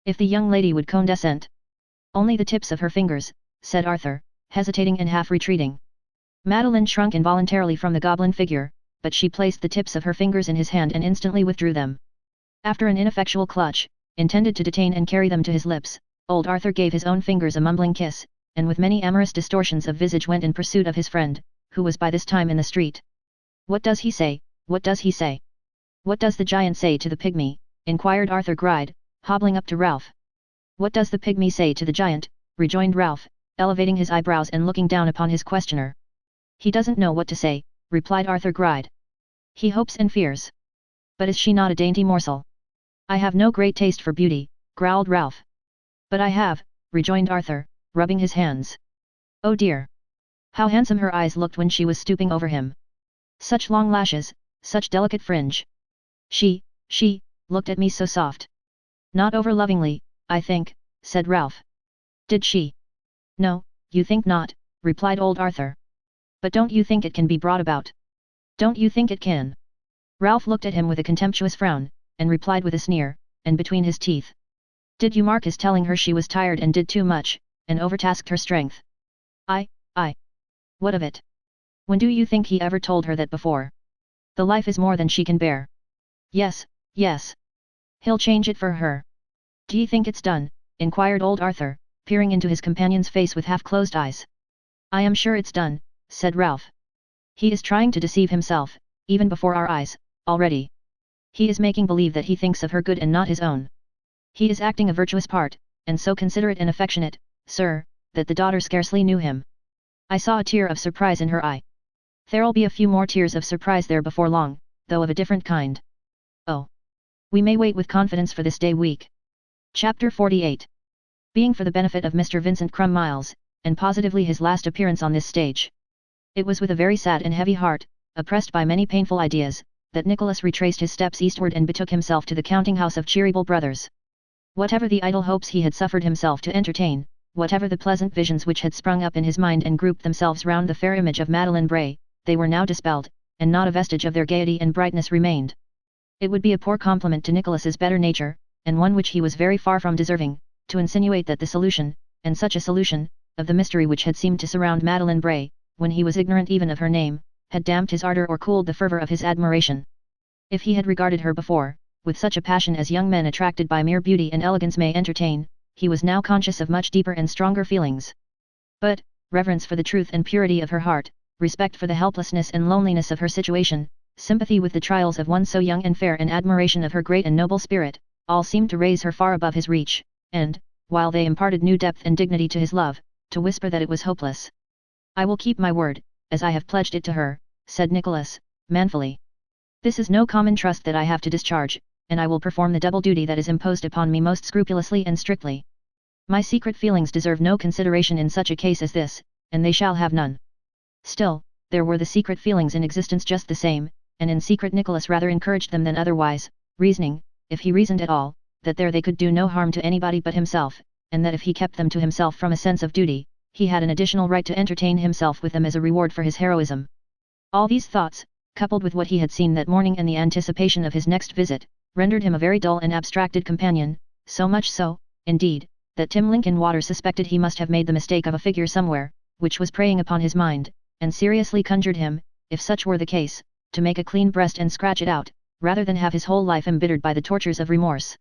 If the young lady would condescend. Only the tips of her fingers, said Arthur, hesitating and half retreating. Madeline shrunk involuntarily from the goblin figure, but she placed the tips of her fingers in his hand and instantly withdrew them. After an ineffectual clutch, intended to detain and carry them to his lips, old Arthur gave his own fingers a mumbling kiss, and with many amorous distortions of visage went in pursuit of his friend, who was by this time in the street. What does he say? What does he say? What does the giant say to the pygmy? Inquired Arthur Gride, hobbling up to Ralph. What does the pygmy say to the giant? Rejoined Ralph, elevating his eyebrows and looking down upon his questioner. He doesn't know what to say, replied Arthur Gride. He hopes and fears. But is she not a dainty morsel? I have no great taste for beauty, growled Ralph. But I have, rejoined Arthur, rubbing his hands. Oh dear! How handsome her eyes looked when she was stooping over him. Such long lashes, such delicate fringe. She, looked at me so soft. Not over lovingly, I think, said Ralph. Did she? No, you think not, replied old Arthur. But don't you think it can be brought about? Don't you think it can? Ralph looked at him with a contemptuous frown, and replied with a sneer, and between his teeth. Did you mark his telling her she was tired and did too much, and overtasked her strength? I. What of it? When do you think he ever told her that before? The life is more than she can bear. Yes. He'll change it for her. D'ye think it's done? Inquired old Arthur, peering into his companion's face with half-closed eyes. I am sure it's done, said Ralph. He is trying to deceive himself, even before our eyes, already. He is making believe that he thinks of her good and not his own. He is acting a virtuous part, and so considerate and affectionate, sir, that the daughter scarcely knew him. I saw a tear of surprise in her eye. There'll be a few more tears of surprise there before long, though of a different kind. Oh. We may wait with confidence for this day week. Chapter 48. Being for the benefit of Mr. Vincent Crumb Miles, and positively his last appearance on this stage. It was with a very sad and heavy heart, oppressed by many painful ideas, that Nicholas retraced his steps eastward and betook himself to the counting-house of Cheeryble Brothers. Whatever the idle hopes he had suffered himself to entertain, whatever the pleasant visions which had sprung up in his mind and grouped themselves round the fair image of Madeline Bray, they were now dispelled, and not a vestige of their gaiety and brightness remained. It would be a poor compliment to Nicholas's better nature, and one which he was very far from deserving, to insinuate that the solution, and such a solution, of the mystery which had seemed to surround Madeline Bray, when he was ignorant even of her name, had damped his ardor or cooled the fervor of his admiration. If he had regarded her before, with such a passion as young men attracted by mere beauty and elegance may entertain, he was now conscious of much deeper and stronger feelings. But, reverence for the truth and purity of her heart, respect for the helplessness and loneliness of her situation, sympathy with the trials of one so young and fair and admiration of her great and noble spirit, all seemed to raise her far above his reach, and, while they imparted new depth and dignity to his love, to whisper that it was hopeless. I will keep my word, as I have pledged it to her, said Nicholas, manfully. This is no common trust that I have to discharge, and I will perform the double duty that is imposed upon me most scrupulously and strictly. My secret feelings deserve no consideration in such a case as this, and they shall have none. Still, there were the secret feelings in existence just the same, and in secret Nicholas rather encouraged them than otherwise, reasoning, if he reasoned at all, that there they could do no harm to anybody but himself, and that if he kept them to himself from a sense of duty, he had an additional right to entertain himself with them as a reward for his heroism. All these thoughts, coupled with what he had seen that morning and the anticipation of his next visit, rendered him a very dull and abstracted companion, so much so, indeed, that Tim Linkinwater suspected he must have made the mistake of a figure somewhere, which was preying upon his mind, and seriously conjured him, if such were the case, to make a clean breast and scratch it out, rather than have his whole life embittered by the tortures of remorse.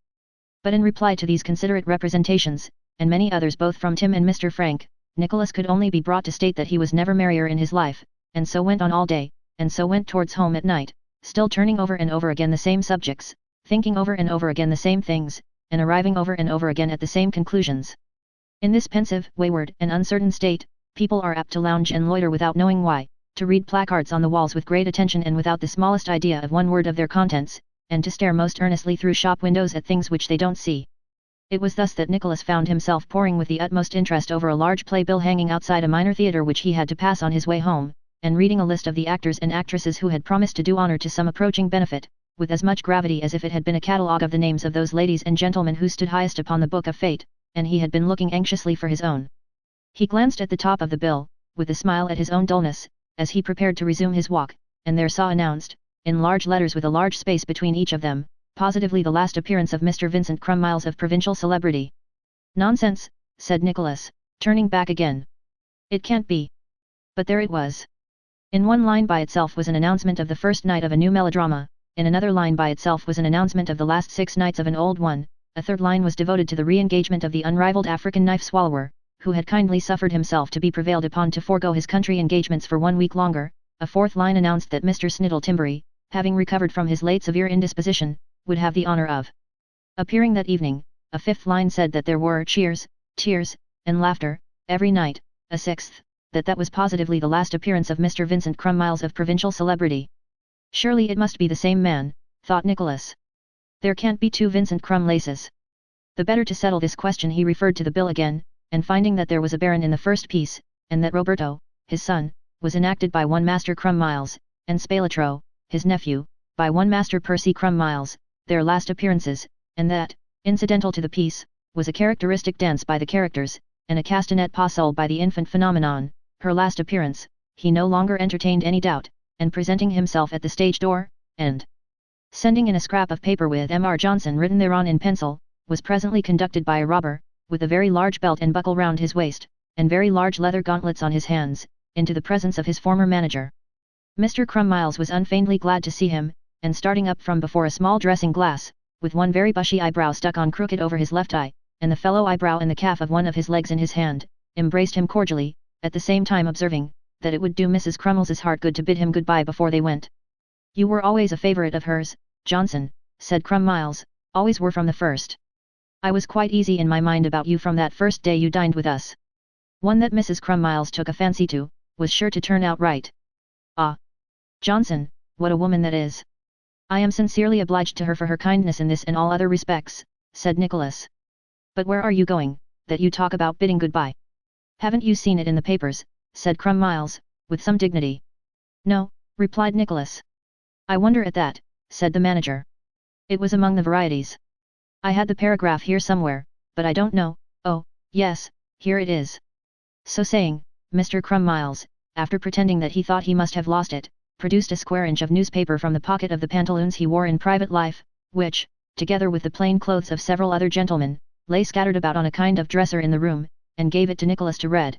But in reply to these considerate representations, and many others both from Tim and Mr. Frank, Nicholas could only be brought to state that he was never merrier in his life, and so went on all day, and so went towards home at night, still turning over and over again the same subjects, thinking over and over again the same things, and arriving over and over again at the same conclusions. In this pensive, wayward, and uncertain state, people are apt to lounge and loiter without knowing why, to read placards on the walls with great attention and without the smallest idea of one word of their contents, and to stare most earnestly through shop windows at things which they don't see. It was thus that Nicholas found himself poring with the utmost interest over a large playbill hanging outside a minor theatre which he had to pass on his way home, and reading a list of the actors and actresses who had promised to do honor to some approaching benefit, with as much gravity as if it had been a catalogue of the names of those ladies and gentlemen who stood highest upon the book of fate, and he had been looking anxiously for his own. He glanced at the top of the bill, with a smile at his own dullness, as he prepared to resume his walk, and there saw announced, in large letters with a large space between each of them, positively the last appearance of Mr. Vincent Crumb Miles of provincial celebrity. Nonsense, said Nicholas, turning back again. It can't be. But there it was. In one line by itself was an announcement of the first night of a new melodrama, in another line by itself was an announcement of the last 6 nights of an old one, a third line was devoted to the re-engagement of the unrivaled African knife-swallower, who had kindly suffered himself to be prevailed upon to forego his country engagements for 1 week longer, a fourth line announced that Mr. Sniddle Timberry, having recovered from his late severe indisposition, would have the honour of appearing that evening, a fifth line said that there were cheers, tears, and laughter, every night, a sixth, that was positively the last appearance of Mr. Vincent Crumb Miles of provincial celebrity. Surely it must be the same man, thought Nicholas. There can't be 2 Vincent Crumb Laces. The better to settle this question he referred to the bill again, and finding that there was a baron in the first piece, and that Roberto, his son, was enacted by one Master Crumb Miles, and Spalatro, his nephew, by one Master Percy Crumb Miles, their last appearances, and that, Incidental to the piece, was a characteristic dance by the characters, and a castanet pas seul by the infant phenomenon. Her last appearance, he no longer entertained any doubt, and presenting himself at the stage door, and sending in a scrap of paper with M.R. Johnson written thereon in pencil, was presently conducted by a robber, with a very large belt and buckle round his waist, and very large leather gauntlets on his hands, into the presence of his former manager. Mr. Crummiles was unfeignedly glad to see him, and starting up from before a small dressing glass, with one very bushy eyebrow stuck on crooked over his left eye, and the fellow eyebrow and the calf of one of his legs in his hand, embraced him cordially, at the same time observing, that it would do Mrs. Crummles's heart good to bid him good-bye before they went. "You were always a favourite of hers, Johnson," said Crummiles, "always were from the first. I was quite easy in my mind about you from that first day you dined with us. One that Mrs. Crummiles took a fancy to, was sure to turn out right." "Ah! Johnson, what a woman that is! I am sincerely obliged to her for her kindness in this and all other respects," said Nicholas. "But where are you going, that you talk about bidding goodbye? Haven't you seen it in the papers?" said Crummiles, with some dignity. "No," replied Nicholas. "I wonder at that," said the manager. "It was among the varieties. I had the paragraph here somewhere, but I don't know. Oh, yes, here it is." So saying, Mr. Crummiles, after pretending that he thought he must have lost it, produced a square inch of newspaper from the pocket of the pantaloons he wore in private life, which, together with the plain clothes of several other gentlemen, lay scattered about on a kind of dresser in the room, and gave it to Nicholas to read.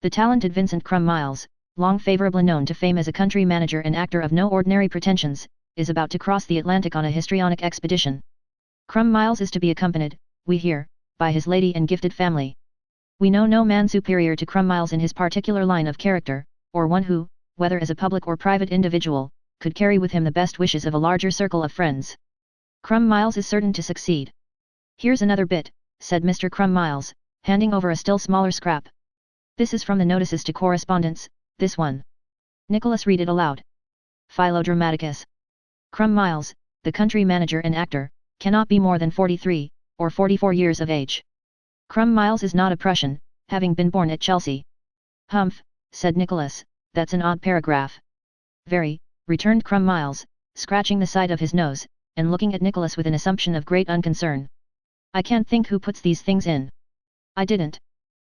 The talented Vincent Crummiles, long favourably known to fame as a country manager and actor of no ordinary pretensions, is about to cross the Atlantic on a histrionic expedition. Crummiles is to be accompanied, we hear, by his lady and gifted family. We know no man superior to Crummiles in his particular line of character, or one who, whether as a public or private individual, could carry with him the best wishes of a larger circle of friends. Crummiles is certain to succeed. "Here's another bit," said Mr. Crummiles, handing over a still smaller scrap. "This is from the notices to correspondence, this one." Nicholas read it aloud. "Philodramaticus. Crummiles, the country manager and actor, cannot be more than 43, or 44 years of age. Crummiles is not a Prussian, having been born at Chelsea." "Humph," said Nicholas, "that's an odd paragraph." "Very," returned Crummiles, scratching the side of his nose, and looking at Nicholas with an assumption of great unconcern. "I can't think who puts these things in. I didn't."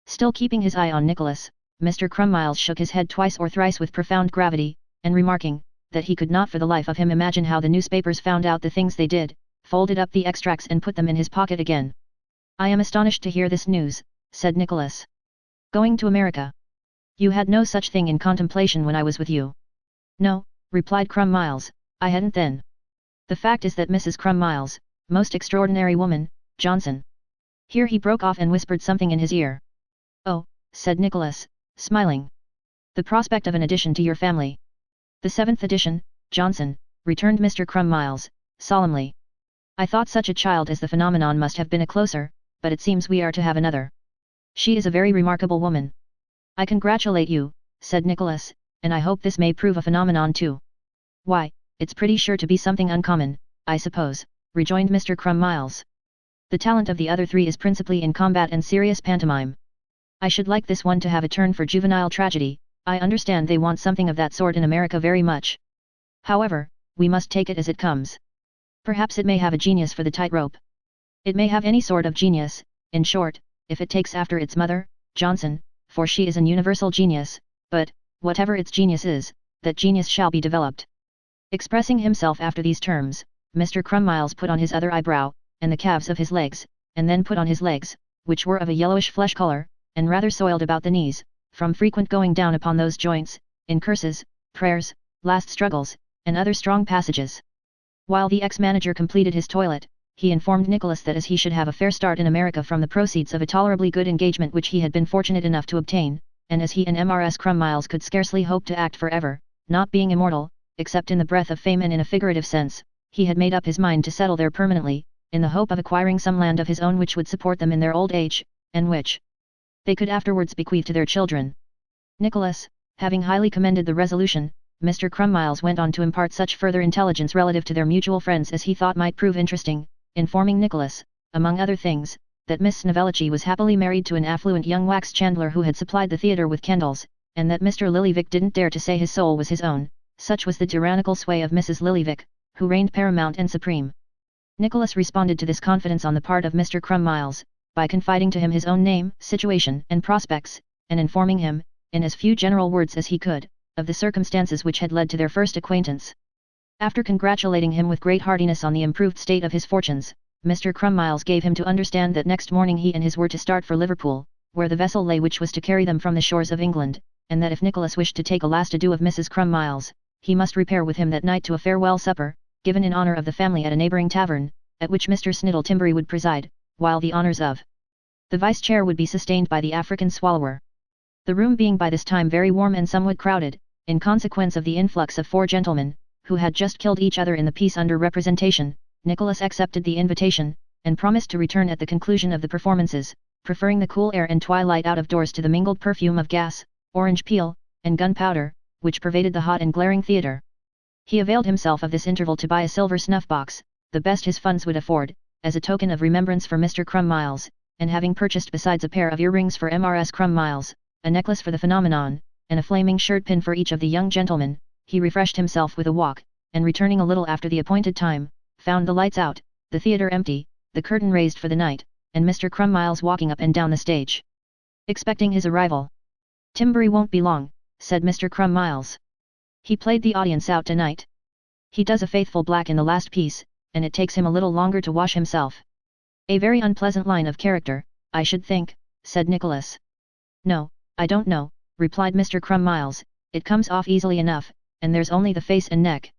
Still keeping his eye on Nicholas, Mr. Crummiles shook his head twice or thrice with profound gravity, and remarking, that he could not for the life of him imagine how the newspapers found out the things they did, folded up the extracts and put them in his pocket again. "I am astonished to hear this news," said Nicholas. "Going to America? You had no such thing in contemplation when I was with you." "No," replied Crummiles, "I hadn't then. The fact is that Mrs. Crummiles, most extraordinary woman, Johnson." Here he broke off and whispered something in his ear. "Oh," said Nicholas, smiling. "The prospect of an addition to your family." "The 7th edition, Johnson," returned Mr. Crummiles, solemnly. "I thought such a child as the phenomenon must have been a closer, but it seems we are to have another. She is a very remarkable woman." "I congratulate you," said Nicholas, "and I hope this may prove a phenomenon too." "Why, it's pretty sure to be something uncommon, I suppose," rejoined Mr. Crummiles. "The talent of the other three is principally in combat and serious pantomime. I should like this one to have a turn for juvenile tragedy. I understand they want something of that sort in America very much. However, we must take it as it comes. Perhaps it may have a genius for the tightrope. It may have any sort of genius, in short, if it takes after its mother, Johnson, for she is an universal genius, but, whatever its genius is, that genius shall be developed." Expressing himself after these terms, Mr. Crummiles put on his other eyebrow, and the calves of his legs, and then put on his legs, which were of a yellowish flesh colour, and rather soiled about the knees, from frequent going down upon those joints, in curses, prayers, last struggles, and other strong passages. While the ex-manager completed his toilet, he informed Nicholas that as he should have a fair start in America from the proceeds of a tolerably good engagement which he had been fortunate enough to obtain, and as he and Mrs. Crummiles could scarcely hope to act for ever, not being immortal, except in the breath of fame and in a figurative sense, he had made up his mind to settle there permanently, in the hope of acquiring some land of his own which would support them in their old age, and which they could afterwards bequeath to their children. Nicholas, having highly commended the resolution, Mr. Crummiles went on to impart such further intelligence relative to their mutual friends as he thought might prove interesting, informing Nicholas, among other things, that Miss Snevellicci was happily married to an affluent young wax chandler who had supplied the theatre with candles, and that Mr. Lillyvick didn't dare to say his soul was his own, such was the tyrannical sway of Mrs. Lillyvick, who reigned paramount and supreme. Nicholas responded to this confidence on the part of Mr. Crumb-Miles, by confiding to him his own name, situation, and prospects, and informing him, in as few general words as he could, of the circumstances which had led to their first acquaintance. After congratulating him with great heartiness on the improved state of his fortunes, Mr. Crumb-Miles gave him to understand that next morning he and his were to start for Liverpool, where the vessel lay which was to carry them from the shores of England, and that if Nicholas wished to take a last adieu of Mrs. Crumb-Miles, he must repair with him that night to a farewell supper, given in honour of the family at a neighbouring tavern, at which Mr. Snittle Timberry would preside, while the honours of the vice-chair would be sustained by the African Swallower. The room being by this time very warm and somewhat crowded, in consequence of the influx of 4 gentlemen, who had just killed each other in the piece under representation, Nicholas accepted the invitation, and promised to return at the conclusion of the performances, preferring the cool air and twilight out of doors to the mingled perfume of gas, orange peel, and gunpowder, which pervaded the hot and glaring theatre. He availed himself of this interval to buy a silver snuff-box, the best his funds would afford, as a token of remembrance for Mr. Crumb-Miles, and having purchased besides a pair of earrings for Mrs. Crumb-Miles, a necklace for the phenomenon, and a flaming shirt-pin for each of the young gentlemen, he refreshed himself with a walk, and returning a little after the appointed time, found the lights out, the theatre empty, the curtain raised for the night, and Mr. Crumb-Miles walking up and down the stage, expecting his arrival. "Timberry won't be long," said Mr. Crumb-Miles. "He played the audience out tonight. He does a faithful black in the last piece, and it takes him a little longer to wash himself." "A very unpleasant line of character, I should think," said Nicholas. "No, I don't know," replied Mr. Crumb-Miles, "it comes off easily enough, and there's only the face and neck.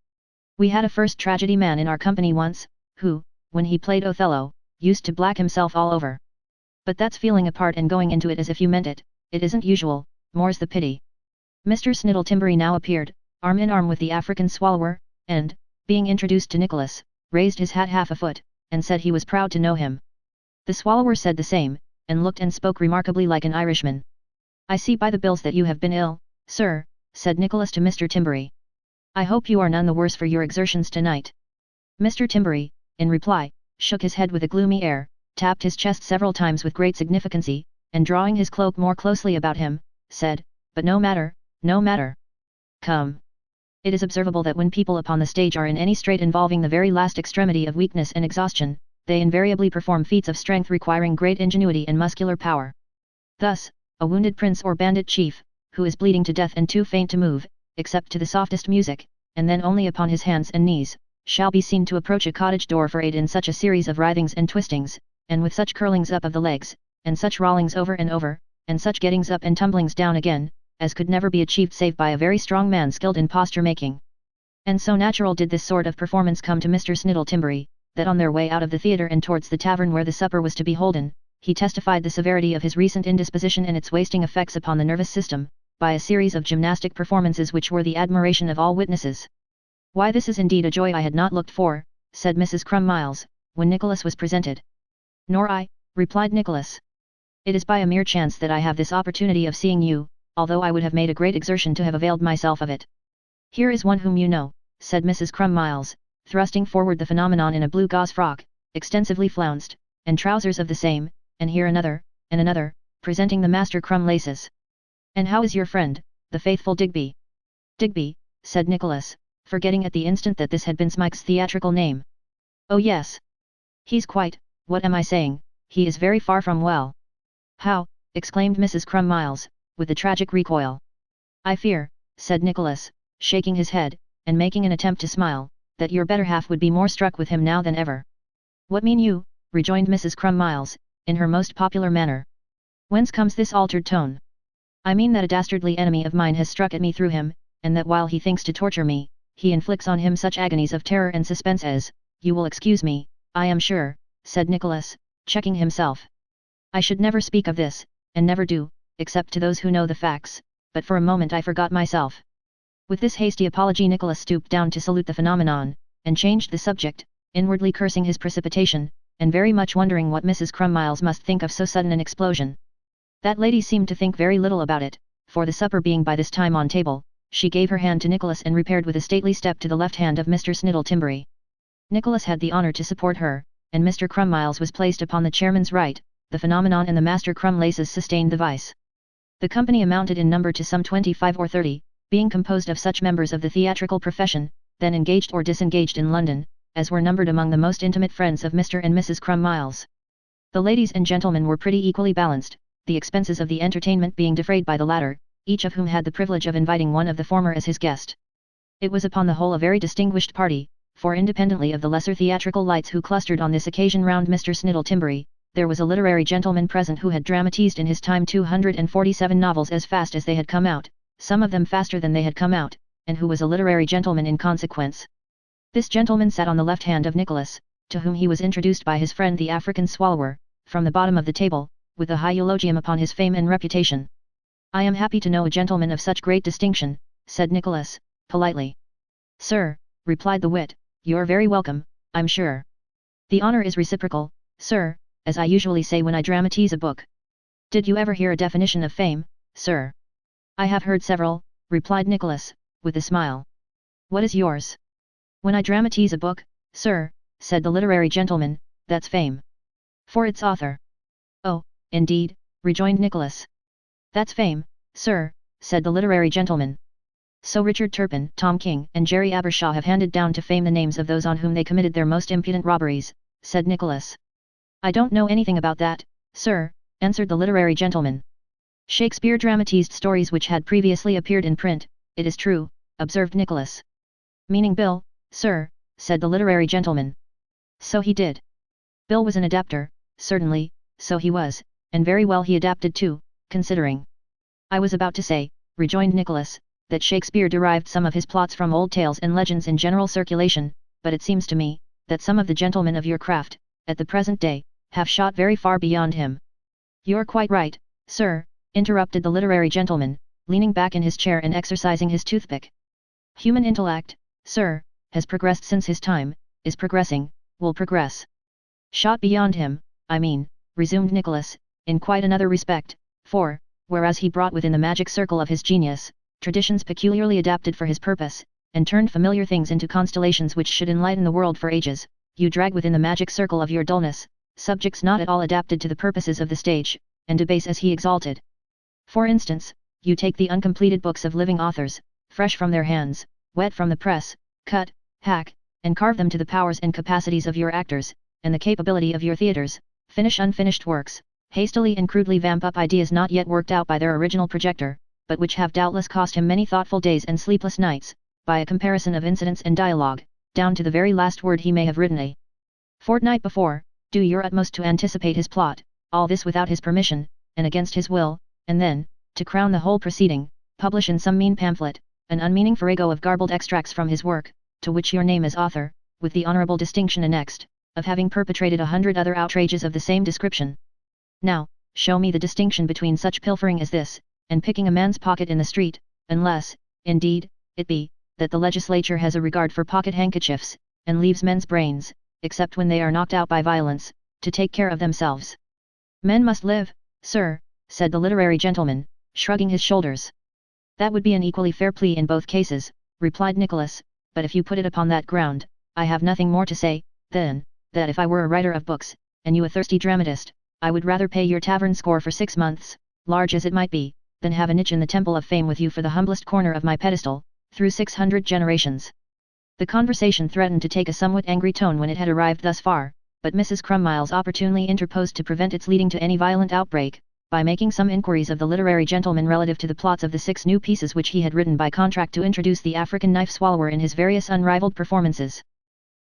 We had a first tragedy man in our company once, who, when he played Othello, used to black himself all over. But that's feeling a part and going into it as if you meant it, it isn't usual, more's the pity." Mr. Snittle Timberry now appeared, arm in arm with the African Swallower, and, being introduced to Nicholas, raised his hat half a foot, and said he was proud to know him. The Swallower said the same, and looked and spoke remarkably like an Irishman. "I see by the bills that you have been ill, sir," said Nicholas to Mr. Timberry. "I hope you are none the worse for your exertions tonight." Mr. Timberry, in reply, shook his head with a gloomy air, tapped his chest several times with great significancy, and drawing his cloak more closely about him, said, "But no matter, no matter. Come. It is observable that when people upon the stage are in any strait involving the very last extremity of weakness and exhaustion, they invariably perform feats of strength requiring great ingenuity and muscular power. Thus, a wounded prince or bandit chief, who is bleeding to death and too faint to move, except to the softest music, and then only upon his hands and knees, shall be seen to approach a cottage door for aid in such a series of writhings and twistings, and with such curlings up of the legs, and such rollings over and over, and such gettings up and tumblings down again, as could never be achieved save by a very strong man skilled in posture making. And so natural did this sort of performance come to Mr. Snittle Timberry, that on their way out of the theatre and towards the tavern where the supper was to be holden, he testified the severity of his recent indisposition and its wasting effects upon the nervous system, by a series of gymnastic performances which were the admiration of all witnesses. "Why, this is indeed a joy I had not looked for," said Mrs. Crumb-Miles, when Nicholas was presented. "Nor I," replied Nicholas. "It is by a mere chance that I have this opportunity of seeing you, although I would have made a great exertion to have availed myself of it." "Here is one whom you know," said Mrs. Crumb-Miles, thrusting forward the phenomenon in a blue gauze frock, extensively flounced, and trousers of the same, and here another, and another, presenting the Master Crumb laces. "And how is your friend, the faithful Digby?" "Digby," said Nicholas, forgetting at the instant that this had been Smike's theatrical name. "Oh yes. He's quite, what am I saying, he is very far from well." "How?" exclaimed Mrs. Crumb-Miles, with a tragic recoil. "I fear," said Nicholas, shaking his head, and making an attempt to smile, "that your better half would be more struck with him now than ever." "What mean you?" rejoined Mrs. Crumb-Miles, in her most popular manner. "Whence comes this altered tone?" "I mean that a dastardly enemy of mine has struck at me through him, and that while he thinks to torture me, he inflicts on him such agonies of terror and suspense as, you will excuse me, I am sure," said Nicholas, checking himself. "I should never speak of this, and never do, except to those who know the facts, but for a moment I forgot myself." With this hasty apology Nicholas stooped down to salute the phenomenon, and changed the subject, inwardly cursing his precipitation, and very much wondering what Mrs. Crumb-Miles must think of so sudden an explosion. That lady seemed to think very little about it, for the supper being by this time on table, she gave her hand to Nicholas and repaired with a stately step to the left hand of Mr. Snittle Timberry. Nicholas had the honour to support her, and Mr. Crumb-Miles was placed upon the chairman's right, the phenomenon and the Master Crumb laces sustained the vice. The company amounted in number to some 25 or 30, being composed of such members of the theatrical profession, then engaged or disengaged in London, as were numbered among the most intimate friends of Mr. and Mrs. Crumb Miles. The ladies and gentlemen were pretty equally balanced, the expenses of the entertainment being defrayed by the latter, each of whom had the privilege of inviting one of the former as his guest. It was upon the whole a very distinguished party, for independently of the lesser theatrical lights who clustered on this occasion round Mr. Sniddle-Timberry, there was a literary gentleman present who had dramatized in his time 247 novels as fast as they had come out, some of them faster than they had come out, and who was a literary gentleman in consequence. This gentleman sat on the left hand of Nicholas, to whom he was introduced by his friend the African Swallower, from the bottom of the table, with a high eulogium upon his fame and reputation. "I am happy to know a gentleman of such great distinction," said Nicholas, politely. "Sir," replied the wit, "you're very welcome, I'm sure. The honor is reciprocal, sir, as I usually say when I dramatize a book. Did you ever hear a definition of fame, sir?" "I have heard several," replied Nicholas, with a smile. "What is yours?" "When I dramatize a book, sir," said the literary gentleman, "that's fame. For its author." "Oh, indeed," rejoined Nicholas. "That's fame, sir," said the literary gentleman. "So Richard Turpin, Tom King and Jerry Abershaw have handed down to fame the names of those on whom they committed their most impudent robberies," said Nicholas. "I don't know anything about that, sir," answered the literary gentleman. "Shakespeare dramatized stories which had previously appeared in print, it is true," observed Nicholas. "Meaning Bill, sir," said the literary gentleman. "So he did. Bill was an adapter, certainly, so he was, and very well he adapted too, considering." "I was about to say," rejoined Nicholas, "that Shakespeare derived some of his plots from old tales and legends in general circulation, but it seems to me, that some of the gentlemen of your craft, at the present day, have shot very far beyond him." "You're quite right, sir," interrupted the literary gentleman, leaning back in his chair and exercising his toothpick. "Human intellect, sir, has progressed since his time, is progressing, will progress." "Shot beyond him, I mean," resumed Nicholas, "in quite another respect, for, whereas he brought within the magic circle of his genius, traditions peculiarly adapted for his purpose, and turned familiar things into constellations which should enlighten the world for ages, you drag within the magic circle of your dullness, subjects not at all adapted to the purposes of the stage, and debase as he exalted. For instance, you take the uncompleted books of living authors, fresh from their hands, wet from the press, cut, hack, and carve them to the powers and capacities of your actors, and the capability of your theatres, finish unfinished works, hastily and crudely vamp up ideas not yet worked out by their original projector, but which have doubtless cost him many thoughtful days and sleepless nights, by a comparison of incidents and dialogue, down to the very last word he may have written a fortnight before, do your utmost to anticipate his plot, all this without his permission, and against his will, and then, to crown the whole proceeding, publish in some mean pamphlet, an unmeaning farrago of garbled extracts from his work, to which your name is author, with the honourable distinction annexed, of having perpetrated 100 other outrages of the same description. Now, show me the distinction between such pilfering as this, and picking a man's pocket in the street, unless, indeed, it be, that the legislature has a regard for pocket handkerchiefs, and leaves men's brains, except when they are knocked out by violence, to take care of themselves." "Men must live, sir," said the literary gentleman, shrugging his shoulders. "That would be an equally fair plea in both cases," replied Nicholas, "but if you put it upon that ground, I have nothing more to say, than, that if I were a writer of books, and you a thirsty dramatist, I would rather pay your tavern score for 6 months, large as it might be, than have a niche in the temple of fame with you for the humblest corner of my pedestal, through 600 generations." The conversation threatened to take a somewhat angry tone when it had arrived thus far, but Mrs. Crummiles opportunely interposed to prevent its leading to any violent outbreak, by making some inquiries of the literary gentleman relative to the plots of the 6 new pieces which he had written by contract to introduce the African knife swallower in his various unrivalled performances.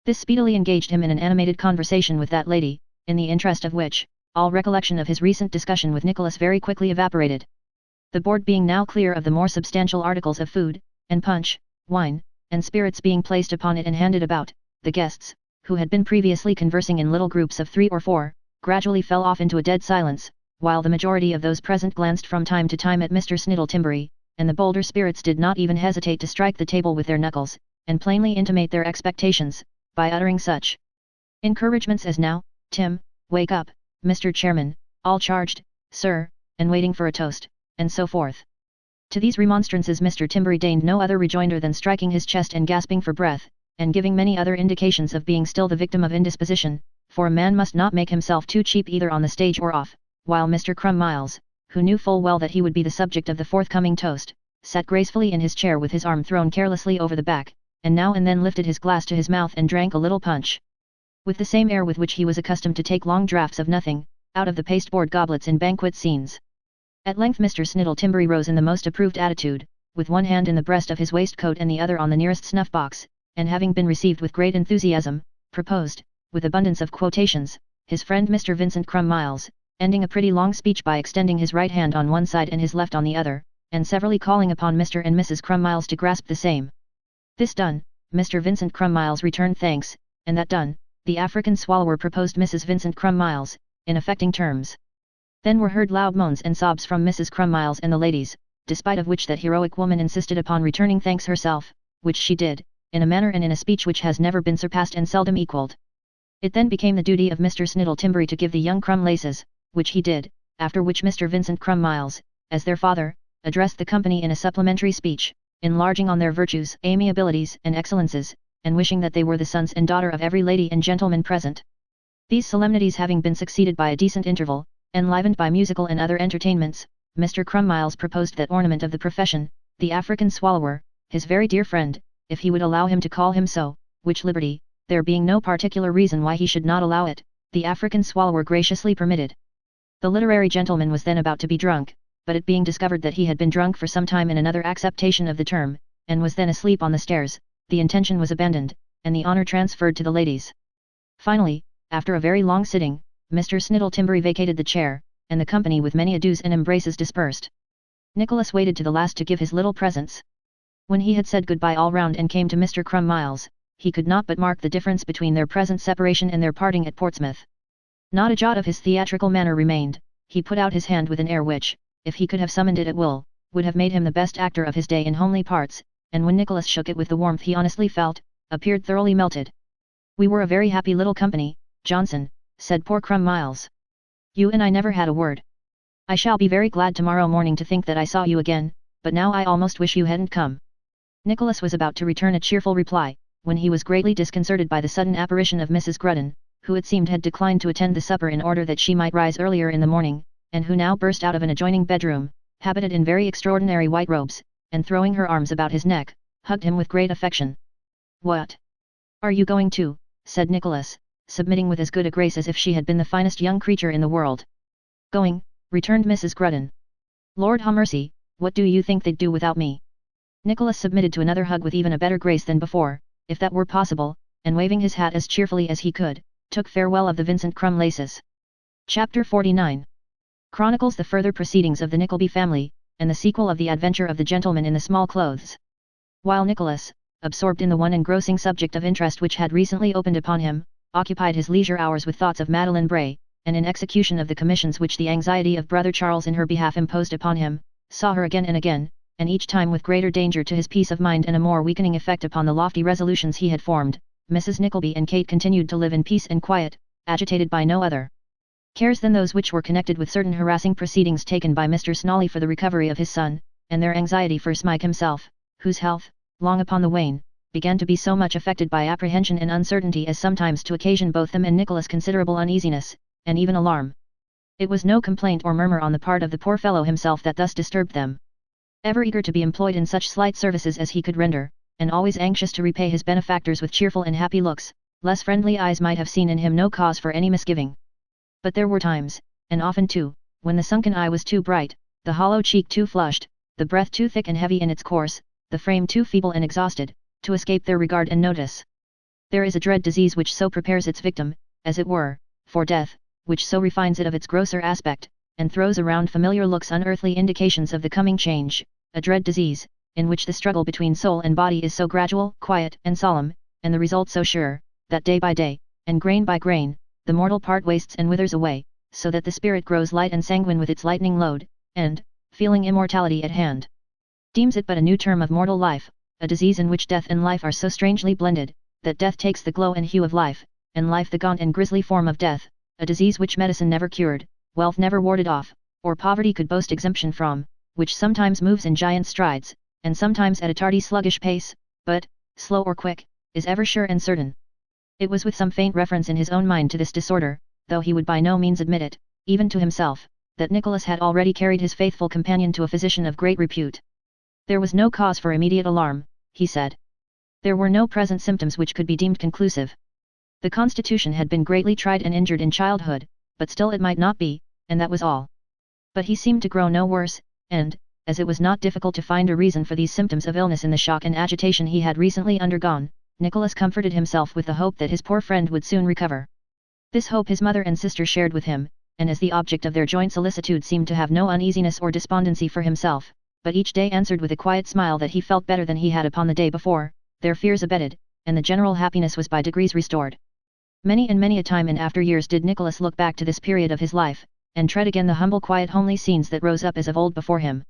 This speedily engaged him in an animated conversation with that lady, in the interest of which, all recollection of his recent discussion with Nicholas very quickly evaporated. The board being now clear of the more substantial articles of food, and punch, wine, and spirits being placed upon it and handed about, the guests, who had been previously conversing in little groups of 3 or 4, gradually fell off into a dead silence, while the majority of those present glanced from time to time at Mr. Sniddle-Timberry, and the bolder spirits did not even hesitate to strike the table with their knuckles, and plainly intimate their expectations, by uttering such encouragements as "Now, Tim, wake up, Mr. Chairman, all charged, sir," and waiting for a toast, and so forth. To these remonstrances Mr. Timberry deigned no other rejoinder than striking his chest and gasping for breath, and giving many other indications of being still the victim of indisposition, for a man must not make himself too cheap either on the stage or off, while Mr. Crummiles, who knew full well that he would be the subject of the forthcoming toast, sat gracefully in his chair with his arm thrown carelessly over the back, and now and then lifted his glass to his mouth and drank a little punch. With the same air with which he was accustomed to take long draughts of nothing, out of the pasteboard goblets in banquet scenes. At length Mr. Snittle Timberry rose in the most approved attitude, with one hand in the breast of his waistcoat and the other on the nearest snuff-box, and having been received with great enthusiasm, proposed, with abundance of quotations, his friend Mr. Vincent Crumb Miles, ending a pretty long speech by extending his right hand on one side and his left on the other, and severally calling upon Mr. and Mrs. Crumb Miles to grasp the same. This done, Mr. Vincent Crumb Miles returned thanks, and that done, the African Swallower proposed Mrs. Vincent Crumb Miles, in affecting terms. Then were heard loud moans and sobs from Mrs. Crumb Miles and the ladies, despite of which that heroic woman insisted upon returning thanks herself, which she did, in a manner and in a speech which has never been surpassed and seldom equalled. It then became the duty of Mr. Snittle Timberry to give the young Crumb laces, which he did, after which Mr. Vincent Crumb Miles, as their father, addressed the company in a supplementary speech, enlarging on their virtues, amiabilities, and excellences, and wishing that they were the sons and daughter of every lady and gentleman present. These solemnities having been succeeded by a decent interval, enlivened by musical and other entertainments, Mr. Crumb Miles proposed that ornament of the profession, the African Swallower, his very dear friend, if he would allow him to call him so, which liberty, there being no particular reason why he should not allow it, the African Swallower graciously permitted. The literary gentleman was then about to be drunk, but it being discovered that he had been drunk for some time in another acceptation of the term, and was then asleep on the stairs, the intention was abandoned, and the honour transferred to the ladies. Finally, after a very long sitting, Mr. Snittle Timberry vacated the chair, and the company with many adieus and embraces dispersed. Nicholas waited to the last to give his little presents. When he had said goodbye all round and came to Mr. Crumb Miles, he could not but mark the difference between their present separation and their parting at Portsmouth. Not a jot of his theatrical manner remained, he put out his hand with an air which, if he could have summoned it at will, would have made him the best actor of his day in homely parts, and when Nicholas shook it with the warmth he honestly felt, appeared thoroughly melted. "We were a very happy little company, Johnson," said poor Crumb Miles. "You and I never had a word. I shall be very glad tomorrow morning to think that I saw you again, but now I almost wish you hadn't come." Nicholas was about to return a cheerful reply, when he was greatly disconcerted by the sudden apparition of Mrs. Grudden, who it seemed had declined to attend the supper in order that she might rise earlier in the morning, and who now burst out of an adjoining bedroom, habited in very extraordinary white robes, and throwing her arms about his neck, hugged him with great affection. "What? Are you going to?" said Nicholas, submitting with as good a grace as if she had been the finest young creature in the world. "Going," returned Mrs. Grudden. "Lord ha' mercy, what do you think they'd do without me?" Nicholas submitted to another hug with even a better grace than before, if that were possible, and waving his hat as cheerfully as he could, took farewell of the Vincent Crumb laces. Chapter 49 chronicles the further proceedings of the Nickleby family, and the sequel of the adventure of the gentleman in the small clothes. While Nicholas, absorbed in the one engrossing subject of interest which had recently opened upon him, occupied his leisure hours with thoughts of Madeline Bray, and in execution of the commissions which the anxiety of brother Charles in her behalf imposed upon him, saw her again and again, and each time with greater danger to his peace of mind and a more weakening effect upon the lofty resolutions he had formed, Mrs. Nickleby and Kate continued to live in peace and quiet, agitated by no other cares than those which were connected with certain harassing proceedings taken by Mr. Snawley for the recovery of his son, and their anxiety for Smike himself, whose health, long upon the wane, began to be so much affected by apprehension and uncertainty as sometimes to occasion both them and Nicholas considerable uneasiness, and even alarm. It was no complaint or murmur on the part of the poor fellow himself that thus disturbed them. Ever eager to be employed in such slight services as he could render, and always anxious to repay his benefactors with cheerful and happy looks, less friendly eyes might have seen in him no cause for any misgiving. But there were times, and often too, when the sunken eye was too bright, the hollow cheek too flushed, the breath too thick and heavy in its course, the frame too feeble and exhausted, to escape their regard and notice. There is a dread disease which so prepares its victim, as it were, for death, which so refines it of its grosser aspect, and throws around familiar looks unearthly indications of the coming change, a dread disease, in which the struggle between soul and body is so gradual, quiet, and solemn, and the result so sure, that day by day, and grain by grain, the mortal part wastes and withers away, so that the spirit grows light and sanguine with its lightning load, and, feeling immortality at hand, deems it but a new term of mortal life, a disease in which death and life are so strangely blended, that death takes the glow and hue of life, and life the gaunt and grisly form of death, a disease which medicine never cured, wealth never warded off, or poverty could boast exemption from, which sometimes moves in giant strides, and sometimes at a tardy sluggish pace, but, slow or quick, is ever sure and certain. It was with some faint reference in his own mind to this disorder, though he would by no means admit it, even to himself, that Nicholas had already carried his faithful companion to a physician of great repute. There was no cause for immediate alarm, he said. There were no present symptoms which could be deemed conclusive. The constitution had been greatly tried and injured in childhood, but still it might not be, and that was all. But he seemed to grow no worse, and, as it was not difficult to find a reason for these symptoms of illness in the shock and agitation he had recently undergone, Nicholas comforted himself with the hope that his poor friend would soon recover. This hope his mother and sister shared with him, and as the object of their joint solicitude seemed to have no uneasiness or despondency for himself, but each day answered with a quiet smile that he felt better than he had upon the day before, their fears abated, and the general happiness was by degrees restored. Many and many a time in after years did Nicholas look back to this period of his life, and tread again the humble quiet homely scenes that rose up as of old before him.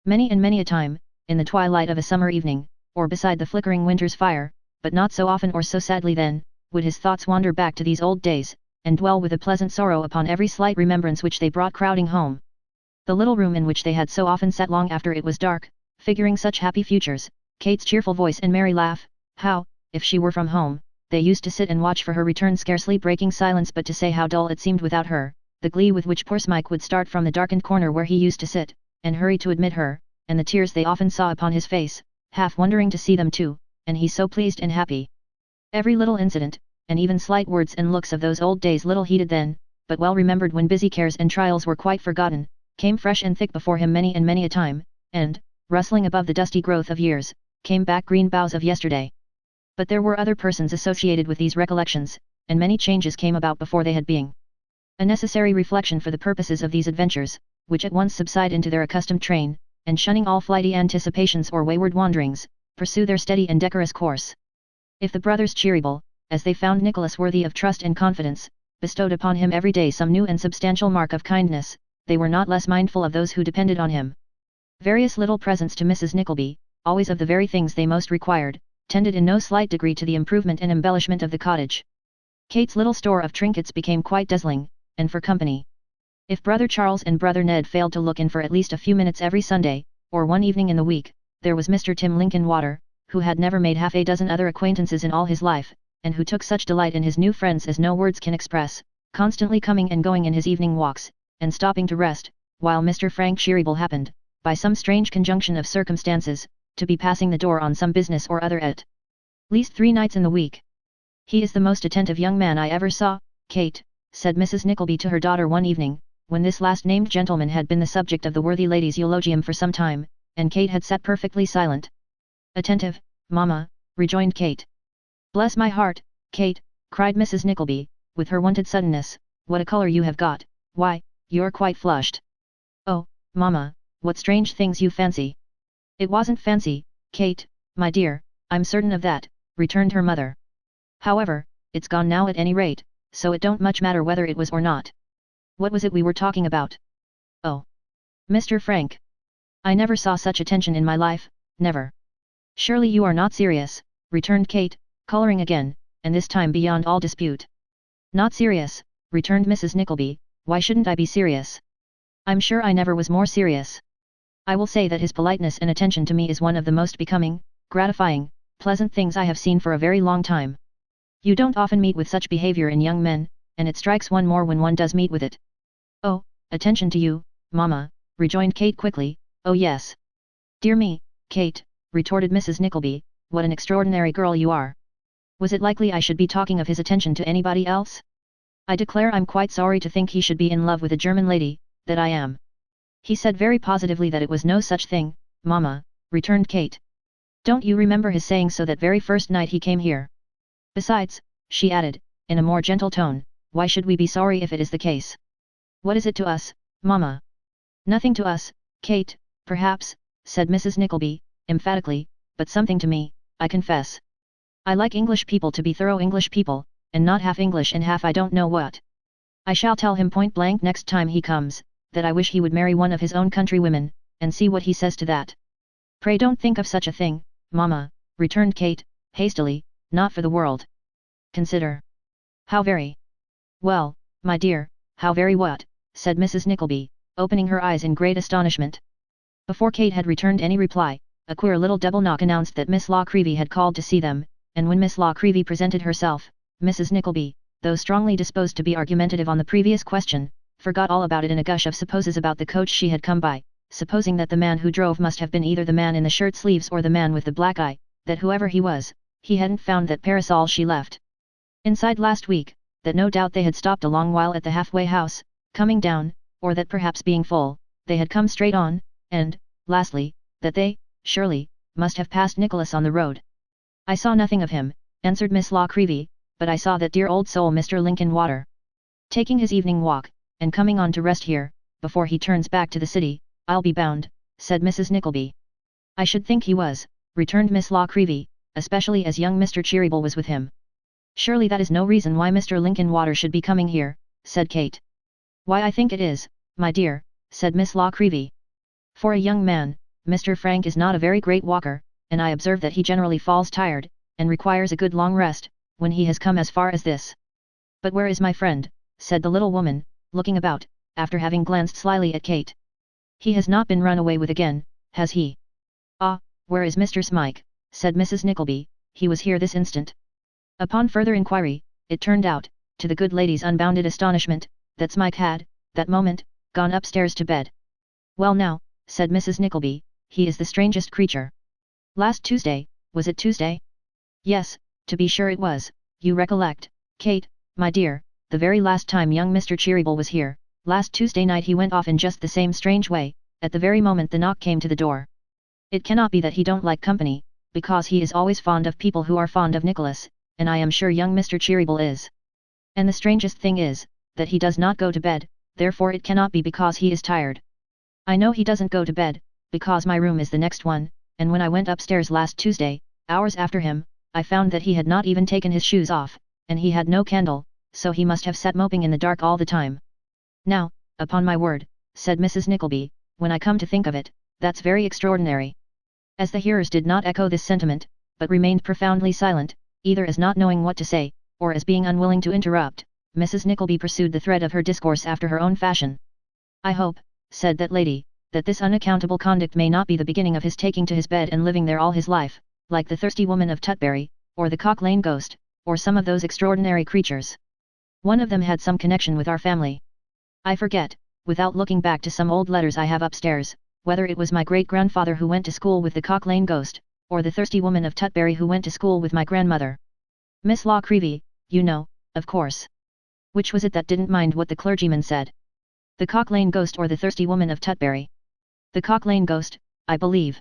Many and many a time, in the twilight of a summer evening, or beside the flickering winter's fire, but not so often or so sadly then, would his thoughts wander back to these old days, and dwell with a pleasant sorrow upon every slight remembrance which they brought crowding home. The little room in which they had so often sat long after it was dark, figuring such happy futures, Kate's cheerful voice and merry laugh, how, if she were from home, they used to sit and watch for her return, scarcely breaking silence but to say how dull it seemed without her, the glee with which poor Smike would start from the darkened corner where he used to sit, and hurry to admit her, and the tears they often saw upon his face, half wondering to see them too, and he so pleased and happy. Every little incident, and even slight words and looks of those old days little heeded then, but well remembered when busy cares and trials were quite forgotten, came fresh and thick before him many and many a time, and, rustling above the dusty growth of years, came back green boughs of yesterday. But there were other persons associated with these recollections, and many changes came about before they had being a necessary reflection for the purposes of these adventures, which at once subside into their accustomed train, and shunning all flighty anticipations or wayward wanderings, pursue their steady and decorous course. If the brothers Cheeryble, as they found Nicholas worthy of trust and confidence, bestowed upon him every day some new and substantial mark of kindness, they were not less mindful of those who depended on him. Various little presents to Mrs. Nickleby, always of the very things they most required, tended in no slight degree to the improvement and embellishment of the cottage. Kate's little store of trinkets became quite dazzling, and for company. If Brother Charles and Brother Ned failed to look in for at least a few minutes every Sunday, or one evening in the week, there was Mr. Tim Lincolnwater, who had never made half a dozen other acquaintances in all his life, and who took such delight in his new friends as no words can express, constantly coming and going in his evening walks, and stopping to rest, while Mr. Frank Cheeryble happened, by some strange conjunction of circumstances, to be passing the door on some business or other at least 3 nights in the week. "He is the most attentive young man I ever saw, Kate," said Mrs. Nickleby to her daughter one evening, when this last named gentleman had been the subject of the worthy lady's eulogium for some time, and Kate had sat perfectly silent. "Attentive, mamma," rejoined Kate. "Bless my heart, Kate," cried Mrs. Nickleby, with her wonted suddenness, "what a colour you have got! Why, you're quite flushed." "Oh, mamma, what strange things you fancy!" "It wasn't fancy, Kate, my dear, I'm certain of that," returned her mother. "However, it's gone now at any rate, so it don't much matter whether it was or not. What was it we were talking about? Oh, Mr. Frank. I never saw such attention in my life, never." "Surely you are not serious," returned Kate, colouring again, and this time beyond all dispute. "Not serious," returned Mrs. Nickleby, "why shouldn't I be serious? I'm sure I never was more serious. I will say that his politeness and attention to me is one of the most becoming, gratifying, pleasant things I have seen for a very long time. You don't often meet with such behaviour in young men, and it strikes one more when one does meet with it." "Oh, attention to you, mamma," rejoined Kate quickly, "oh yes." "Dear me, Kate," retorted Mrs. Nickleby, "what an extraordinary girl you are. Was it likely I should be talking of his attention to anybody else? I declare I'm quite sorry to think he should be in love with a German lady, that I am." "He said very positively that it was no such thing, mamma," returned Kate. "Don't you remember his saying so that very first night he came here? Besides," she added, in a more gentle tone, "why should we be sorry if it is the case? What is it to us, mamma?" "Nothing to us, Kate, perhaps," said Mrs. Nickleby, emphatically, "but something to me, I confess. I like English people to be thorough English people, and not half English and half I don't know what. I shall tell him point blank next time he comes, that I wish he would marry one of his own countrywomen, and see what he says to that." "Pray don't think of such a thing, mamma," returned Kate, hastily, "not for the world. Consider." "How very?" "Well, my dear, how very what?" said Mrs. Nickleby, opening her eyes in great astonishment. Before Kate had returned any reply, a queer little double knock announced that Miss La Creevy had called to see them, and when Miss La Creevy presented herself, Mrs. Nickleby, though strongly disposed to be argumentative on the previous question, forgot all about it in a gush of supposes about the coach she had come by, supposing that the man who drove must have been either the man in the shirt sleeves or the man with the black eye, that whoever he was, he hadn't found that parasol she left inside last week, that no doubt they had stopped a long while at the halfway house, coming down, or that perhaps being full, they had come straight on, and, lastly, that they, surely, must have passed Nicholas on the road. I saw nothing of him, answered Miss Nickleby, but I saw that dear old soul Mr. Linkinwater taking his evening walk, and coming on to rest here, before he turns back to the city, I'll be bound, said Mrs. Nickleby. I should think he was, returned Miss Nickleby, especially as young Mr. Cheeryble was with him. Surely that is no reason why Mr. Linkinwater should be coming here, said Kate. Why, I think it is, my dear, said Miss Nickleby. For a young man, Mr. Frank is not a very great walker, and I observe that he generally falls tired, and requires a good long rest, when he has come as far as this. But where is my friend, said the little woman, looking about, after having glanced slyly at Kate. He has not been run away with again, has he? Ah, where is Mr. Smike, said Mrs. Nickleby, he was here this instant. Upon further inquiry, it turned out, to the good lady's unbounded astonishment, that Smike had, that moment, gone upstairs to bed. Well now, said Mrs. Nickleby, he is the strangest creature. Last Tuesday, was it Tuesday? Yes, to be sure it was, you recollect, Kate, my dear, the very last time young Mr. Cheeryble was here, last Tuesday night he went off in just the same strange way, at the very moment the knock came to the door. It cannot be that he don't like company, because he is always fond of people who are fond of Nicholas, and I am sure young Mr. Cheeryble is. And the strangest thing is, that he does not go to bed, therefore it cannot be because he is tired. I know he doesn't go to bed, because my room is the next one, and when I went upstairs last Tuesday, hours after him, I found that he had not even taken his shoes off, and he had no candle, so he must have sat moping in the dark all the time. Now, upon my word, said Mrs. Nickleby, when I come to think of it, that's very extraordinary. As the hearers did not echo this sentiment, but remained profoundly silent, either as not knowing what to say, or as being unwilling to interrupt, Mrs. Nickleby pursued the thread of her discourse after her own fashion. I hope, said that lady, that this unaccountable conduct may not be the beginning of his taking to his bed and living there all his life, like the thirsty woman of Tutbury, or the Cock Lane ghost, or some of those extraordinary creatures. One of them had some connection with our family. I forget, without looking back to some old letters I have upstairs, whether it was my great-grandfather who went to school with the Cock Lane ghost, or the thirsty woman of Tutbury who went to school with my grandmother. Miss Nickleby, you know, of course. Which was it that didn't mind what the clergyman said? The Cock Lane ghost or the thirsty woman of Tutbury? The Cock Lane ghost, I believe.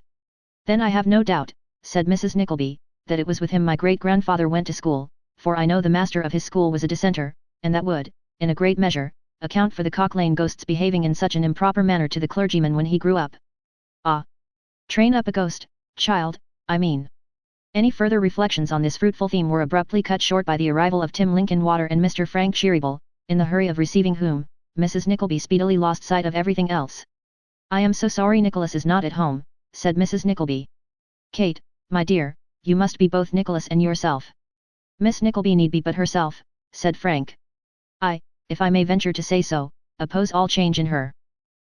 Then I have no doubt, said Mrs. Nickleby, that it was with him my great-grandfather went to school, for I know the master of his school was a dissenter, and that would, in a great measure, account for the Cock Lane ghost's behaving in such an improper manner to the clergyman when he grew up. Ah! Train up a ghost, child, I mean. Any further reflections on this fruitful theme were abruptly cut short by the arrival of Tim Linkinwater and Mr. Frank Cheeryble, in the hurry of receiving whom, Mrs. Nickleby speedily lost sight of everything else. I am so sorry Nicholas is not at home, said Mrs. Nickleby. Kate, my dear, you must be both Nicholas and yourself. Miss Nickleby need be but herself, said Frank. I, if I may venture to say so, oppose all change in her.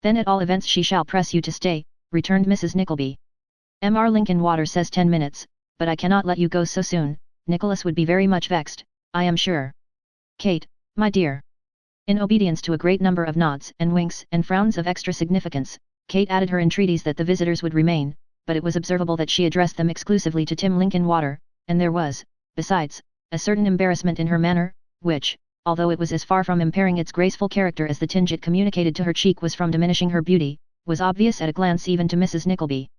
Then at all events she shall press you to stay, returned Mrs. Nickleby. Mr. Linkinwater says 10 minutes, but I cannot let you go so soon, Nicholas would be very much vexed, I am sure. Kate, my dear. In obedience to a great number of nods and winks and frowns of extra significance, Kate added her entreaties that the visitors would remain, but it was observable that she addressed them exclusively to Tim Linkinwater, and there was, besides, a certain embarrassment in her manner, which, although it was as far from impairing its graceful character as the tinge it communicated to her cheek was from diminishing her beauty, was obvious at a glance even to Mrs. Nickleby.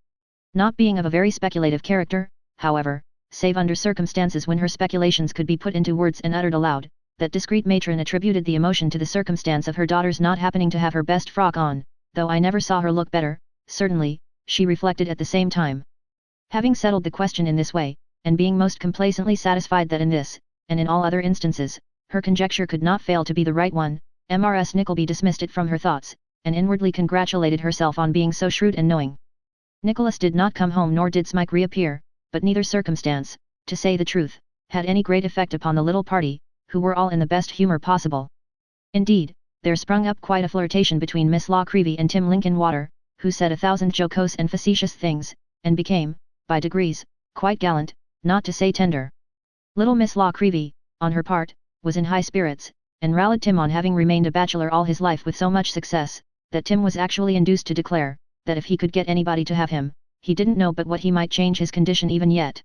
Not being of a very speculative character, however, save under circumstances when her speculations could be put into words and uttered aloud, that discreet matron attributed the emotion to the circumstance of her daughter's not happening to have her best frock on, though I never saw her look better, certainly, she reflected at the same time. Having settled the question in this way, and being most complacently satisfied that in this, and in all other instances, her conjecture could not fail to be the right one, Mrs. Nickleby dismissed it from her thoughts, and inwardly congratulated herself on being so shrewd and knowing. Nicholas did not come home nor did Smike reappear, but neither circumstance, to say the truth, had any great effect upon the little party, who were all in the best humour possible. Indeed, there sprung up quite a flirtation between Miss Nickleby and Tim Linkinwater, who said 1,000 jocose and facetious things, and became, by degrees, quite gallant, not to say tender. Little Miss Nickleby, on her part, was in high spirits, and rallied Tim on having remained a bachelor all his life with so much success, that Tim was actually induced to declare, that if he could get anybody to have him, he didn't know but what he might change his condition even yet.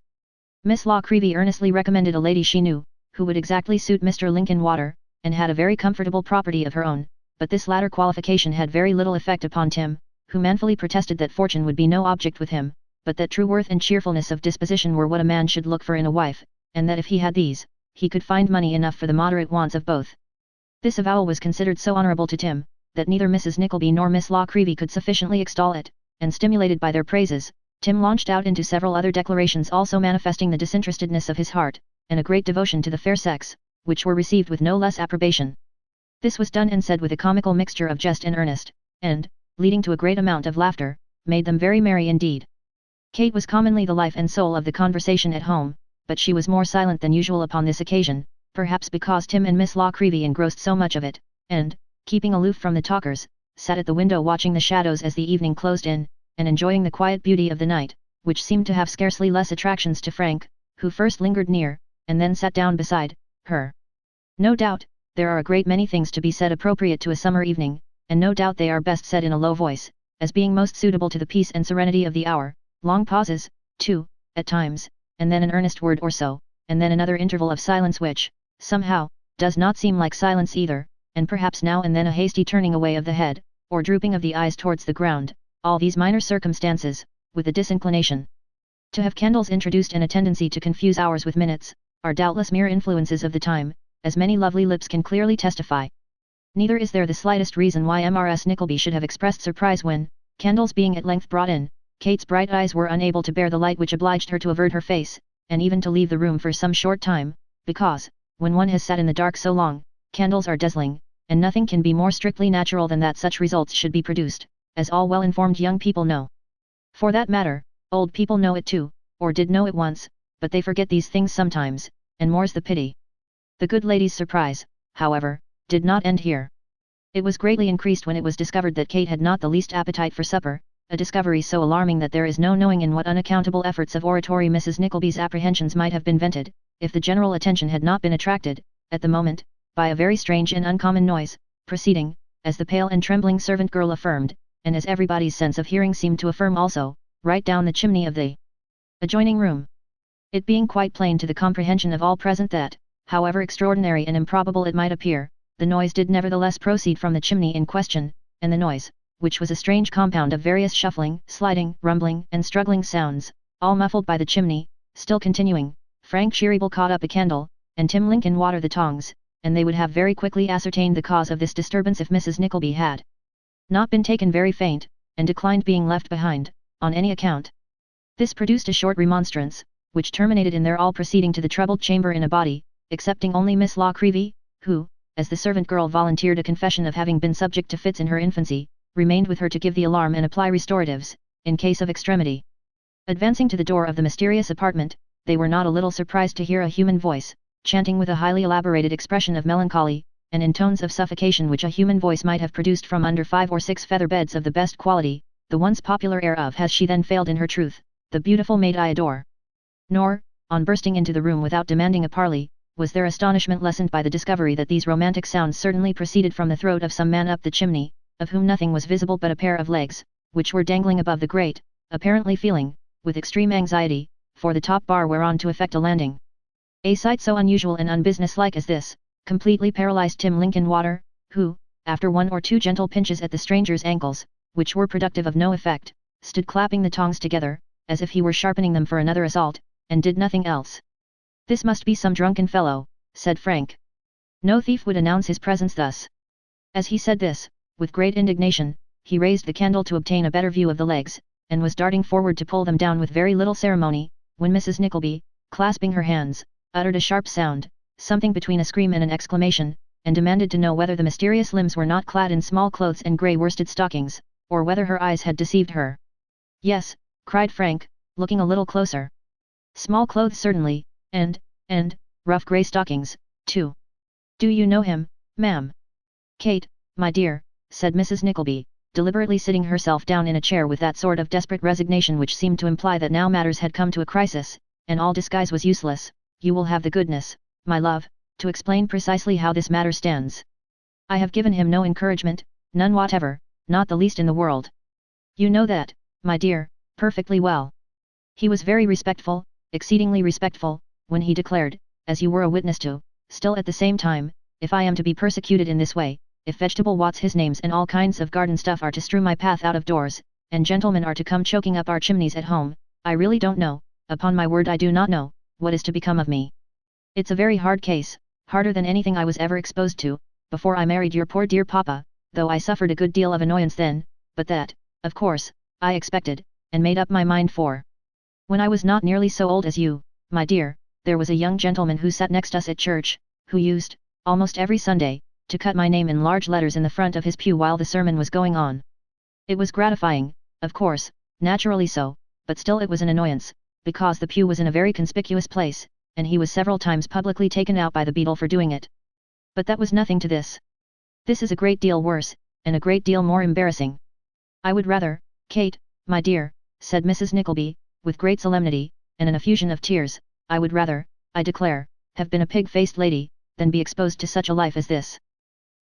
Miss La Creevy earnestly recommended a lady she knew, who would exactly suit Mr. Linkinwater, and had a very comfortable property of her own, but this latter qualification had very little effect upon Tim, who manfully protested that fortune would be no object with him, but that true worth and cheerfulness of disposition were what a man should look for in a wife, and that if he had these, he could find money enough for the moderate wants of both. This avowal was considered so honourable to Tim, that neither Mrs. Nickleby nor Miss La Creevy could sufficiently extol it, and stimulated by their praises, Tim launched out into several other declarations also manifesting the disinterestedness of his heart, and a great devotion to the fair sex, which were received with no less approbation. This was done and said with a comical mixture of jest and earnest, and, leading to a great amount of laughter, made them very merry indeed. Kate was commonly the life and soul of the conversation at home, but she was more silent than usual upon this occasion, perhaps because Tim and Miss La Creevy engrossed so much of it, and, keeping aloof from the talkers, sat at the window watching the shadows as the evening closed in, and enjoying the quiet beauty of the night, which seemed to have scarcely less attractions to Frank, who first lingered near, and then sat down beside, her. No doubt, there are a great many things to be said appropriate to a summer evening, and no doubt they are best said in a low voice, as being most suitable to the peace and serenity of the hour. Long pauses, too, at times, and then an earnest word or so, and then another interval of silence which, somehow, does not seem like silence either, and perhaps now and then a hasty turning away of the head, or drooping of the eyes towards the ground, all these minor circumstances, with the disinclination to have candles introduced and a tendency to confuse hours with minutes, are doubtless mere influences of the time, as many lovely lips can clearly testify. Neither is there the slightest reason why Mrs. Nickleby should have expressed surprise when, candles being at length brought in, Kate's bright eyes were unable to bear the light which obliged her to avert her face, and even to leave the room for some short time, because, when one has sat in the dark so long, candles are dazzling, and nothing can be more strictly natural than that such results should be produced, as all well-informed young people know. For that matter, old people know it too, or did know it once, but they forget these things sometimes, and more's the pity. The good lady's surprise, however, did not end here. It was greatly increased when it was discovered that Kate had not the least appetite for supper, a discovery so alarming that there is no knowing in what unaccountable efforts of oratory Mrs. Nickleby's apprehensions might have been vented, if the general attention had not been attracted, at the moment, by a very strange and uncommon noise, proceeding, as the pale and trembling servant girl affirmed, and as everybody's sense of hearing seemed to affirm also, right down the chimney of the adjoining room. It being quite plain to the comprehension of all present that, however extraordinary and improbable it might appear, the noise did nevertheless proceed from the chimney in question, and the noise, which was a strange compound of various shuffling, sliding, rumbling, and struggling sounds, all muffled by the chimney, still continuing, Frank Cheeryble caught up a candle, and Tim Linkinwater the tongs, and they would have very quickly ascertained the cause of this disturbance if Mrs. Nickleby had not been taken very faint, and declined being left behind, on any account. This produced a short remonstrance, which terminated in their all proceeding to the troubled chamber in a body, excepting only Miss La Creevy, who, as the servant girl volunteered a confession of having been subject to fits in her infancy, remained with her to give the alarm and apply restoratives, in case of extremity. Advancing to the door of the mysterious apartment, they were not a little surprised to hear a human voice, chanting with a highly elaborated expression of melancholy, and in tones of suffocation which a human voice might have produced from under 5 or 6 feather beds of the best quality, the once popular air of "Has she then failed in her truth, the beautiful maid I adore?" Nor, on bursting into the room without demanding a parley, was their astonishment lessened by the discovery that these romantic sounds certainly proceeded from the throat of some man up the chimney, of whom nothing was visible but a pair of legs, which were dangling above the grate, apparently feeling, with extreme anxiety, for the top bar whereon to effect a landing. A sight so unusual and unbusinesslike as this, completely paralyzed Tim Linkinwater, who, after 1 or 2 gentle pinches at the stranger's ankles, which were productive of no effect, stood clapping the tongs together, as if he were sharpening them for another assault, and did nothing else. "This must be some drunken fellow," said Frank. "No thief would announce his presence thus." As he said this, with great indignation, he raised the candle to obtain a better view of the legs, and was darting forward to pull them down with very little ceremony, when Mrs. Nickleby, clasping her hands, uttered a sharp sound, something between a scream and an exclamation, and demanded to know whether the mysterious limbs were not clad in small clothes and grey worsted stockings, or whether her eyes had deceived her. "Yes," cried Frank, looking a little closer. "Small clothes certainly, and, rough grey stockings, too. Do you know him, ma'am?" "Kate, my dear," said Mrs. Nickleby, deliberately sitting herself down in a chair with that sort of desperate resignation which seemed to imply that now matters had come to a crisis, and all disguise was useless, "you will have the goodness, my love, to explain precisely how this matter stands. I have given him no encouragement, none whatever, not the least in the world. You know that, my dear, perfectly well. He was very respectful, exceedingly respectful, when he declared, as you were a witness to, still at the same time, if I am to be persecuted in this way, if vegetable wots his names and all kinds of garden stuff are to strew my path out of doors, and gentlemen are to come choking up our chimneys at home, I really don't know, upon my word I do not know, what is to become of me. It's a very hard case, harder than anything I was ever exposed to, before I married your poor dear papa, though I suffered a good deal of annoyance then, but that, of course, I expected, and made up my mind for. When I was not nearly so old as you, my dear, there was a young gentleman who sat next us at church, who used, almost every Sunday, to cut my name in large letters in the front of his pew while the sermon was going on. It was gratifying, of course, naturally so, but still it was an annoyance, because the pew was in a very conspicuous place, and he was several times publicly taken out by the beadle for doing it. But that was nothing to this. This is a great deal worse, and a great deal more embarrassing. I would rather, Kate, my dear, said Mrs. Nickleby, with great solemnity, and an effusion of tears, I would rather, I declare, have been a pig-faced lady, than be exposed to such a life as this.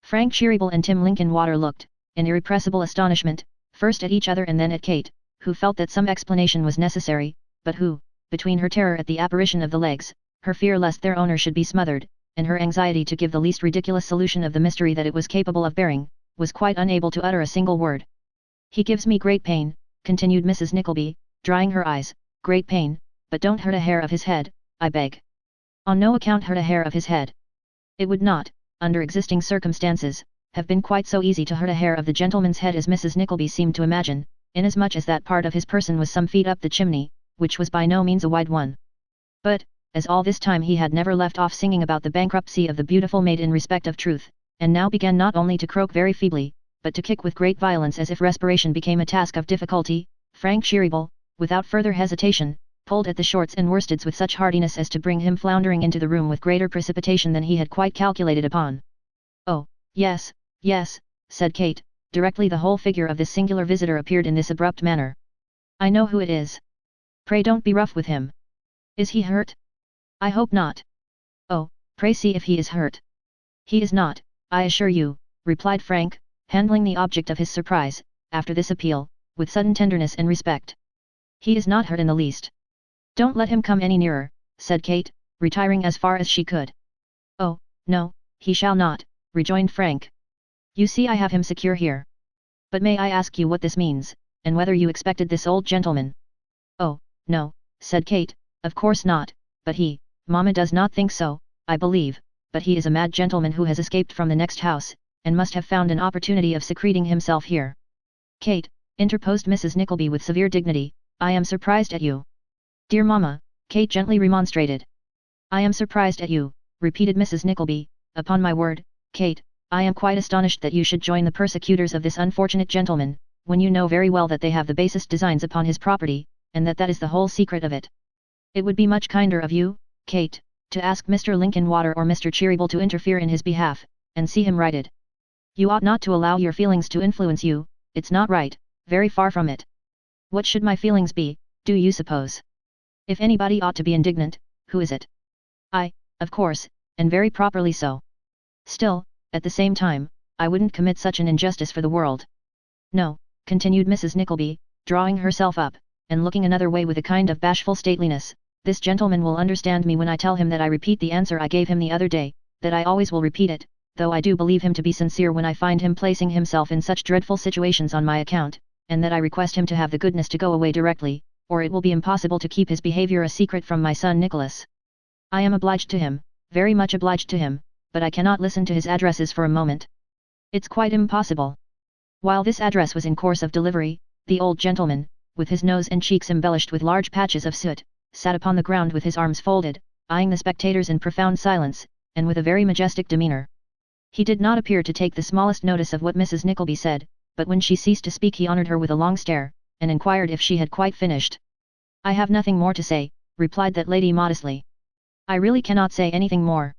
Frank Cheeryble and Tim Linkinwater looked, in irrepressible astonishment, first at each other and then at Kate, who felt that some explanation was necessary, but who, between her terror at the apparition of the legs, her fear lest their owner should be smothered, and her anxiety to give the least ridiculous solution of the mystery that it was capable of bearing, was quite unable to utter a single word. He gives me great pain, continued Mrs. Nickleby, drying her eyes, great pain, but don't hurt a hair of his head, I beg. On no account hurt a hair of his head. It would not, under existing circumstances, have been quite so easy to hurt a hair of the gentleman's head as Mrs. Nickleby seemed to imagine, inasmuch as that part of his person was some feet up the chimney, which was by no means a wide one. But, as all this time he had never left off singing about the bankruptcy of the beautiful maid in respect of truth, and now began not only to croak very feebly, but to kick with great violence as if respiration became a task of difficulty, Frank Cheeryble, without further hesitation, pulled at the shorts and worsteds with such heartiness as to bring him floundering into the room with greater precipitation than he had quite calculated upon. Oh, yes, yes, said Kate, directly the whole figure of this singular visitor appeared in this abrupt manner. I know who it is. Pray don't be rough with him. Is he hurt? I hope not. Oh, pray see if he is hurt. He is not, I assure you, replied Frank, handling the object of his surprise, after this appeal, with sudden tenderness and respect. He is not hurt in the least. Don't let him come any nearer, said Kate, retiring as far as she could. Oh, no, he shall not, rejoined Frank. You see I have him secure here. But may I ask you what this means, and whether you expected this old gentleman? Oh, no, said Kate, of course not, but he, Mamma does not think so, I believe, but he is a mad gentleman who has escaped from the next house, and must have found an opportunity of secreting himself here. Kate, interposed Mrs. Nickleby with severe dignity, I am surprised at you. Dear Mamma, Kate gently remonstrated. I am surprised at you, repeated Mrs. Nickleby, upon my word, Kate, I am quite astonished that you should join the persecutors of this unfortunate gentleman, when you know very well that they have the basest designs upon his property, and that is the whole secret of it. It would be much kinder of you, Kate, to ask Mr. Linkinwater or Mr. Cheeryble to interfere in his behalf, and see him righted. You ought not to allow your feelings to influence you, it's not right, very far from it. What should my feelings be, do you suppose? If anybody ought to be indignant, who is it? I, of course, and very properly so. Still, at the same time, I wouldn't commit such an injustice for the world. No, continued Mrs. Nickleby, drawing herself up, and looking another way with a kind of bashful stateliness, this gentleman will understand me when I tell him that I repeat the answer I gave him the other day, that I always will repeat it, though I do believe him to be sincere when I find him placing himself in such dreadful situations on my account, and that I request him to have the goodness to go away directly, or it will be impossible to keep his behavior a secret from my son Nicholas. I am obliged to him, very much obliged to him, but I cannot listen to his addresses for a moment. It's quite impossible. While this address was in course of delivery, the old gentleman, with his nose and cheeks embellished with large patches of soot, sat upon the ground with his arms folded, eyeing the spectators in profound silence, and with a very majestic demeanour. He did not appear to take the smallest notice of what Mrs. Nickleby said, but when she ceased to speak he honoured her with a long stare, and inquired if she had quite finished. I have nothing more to say, replied that lady modestly. I really cannot say anything more.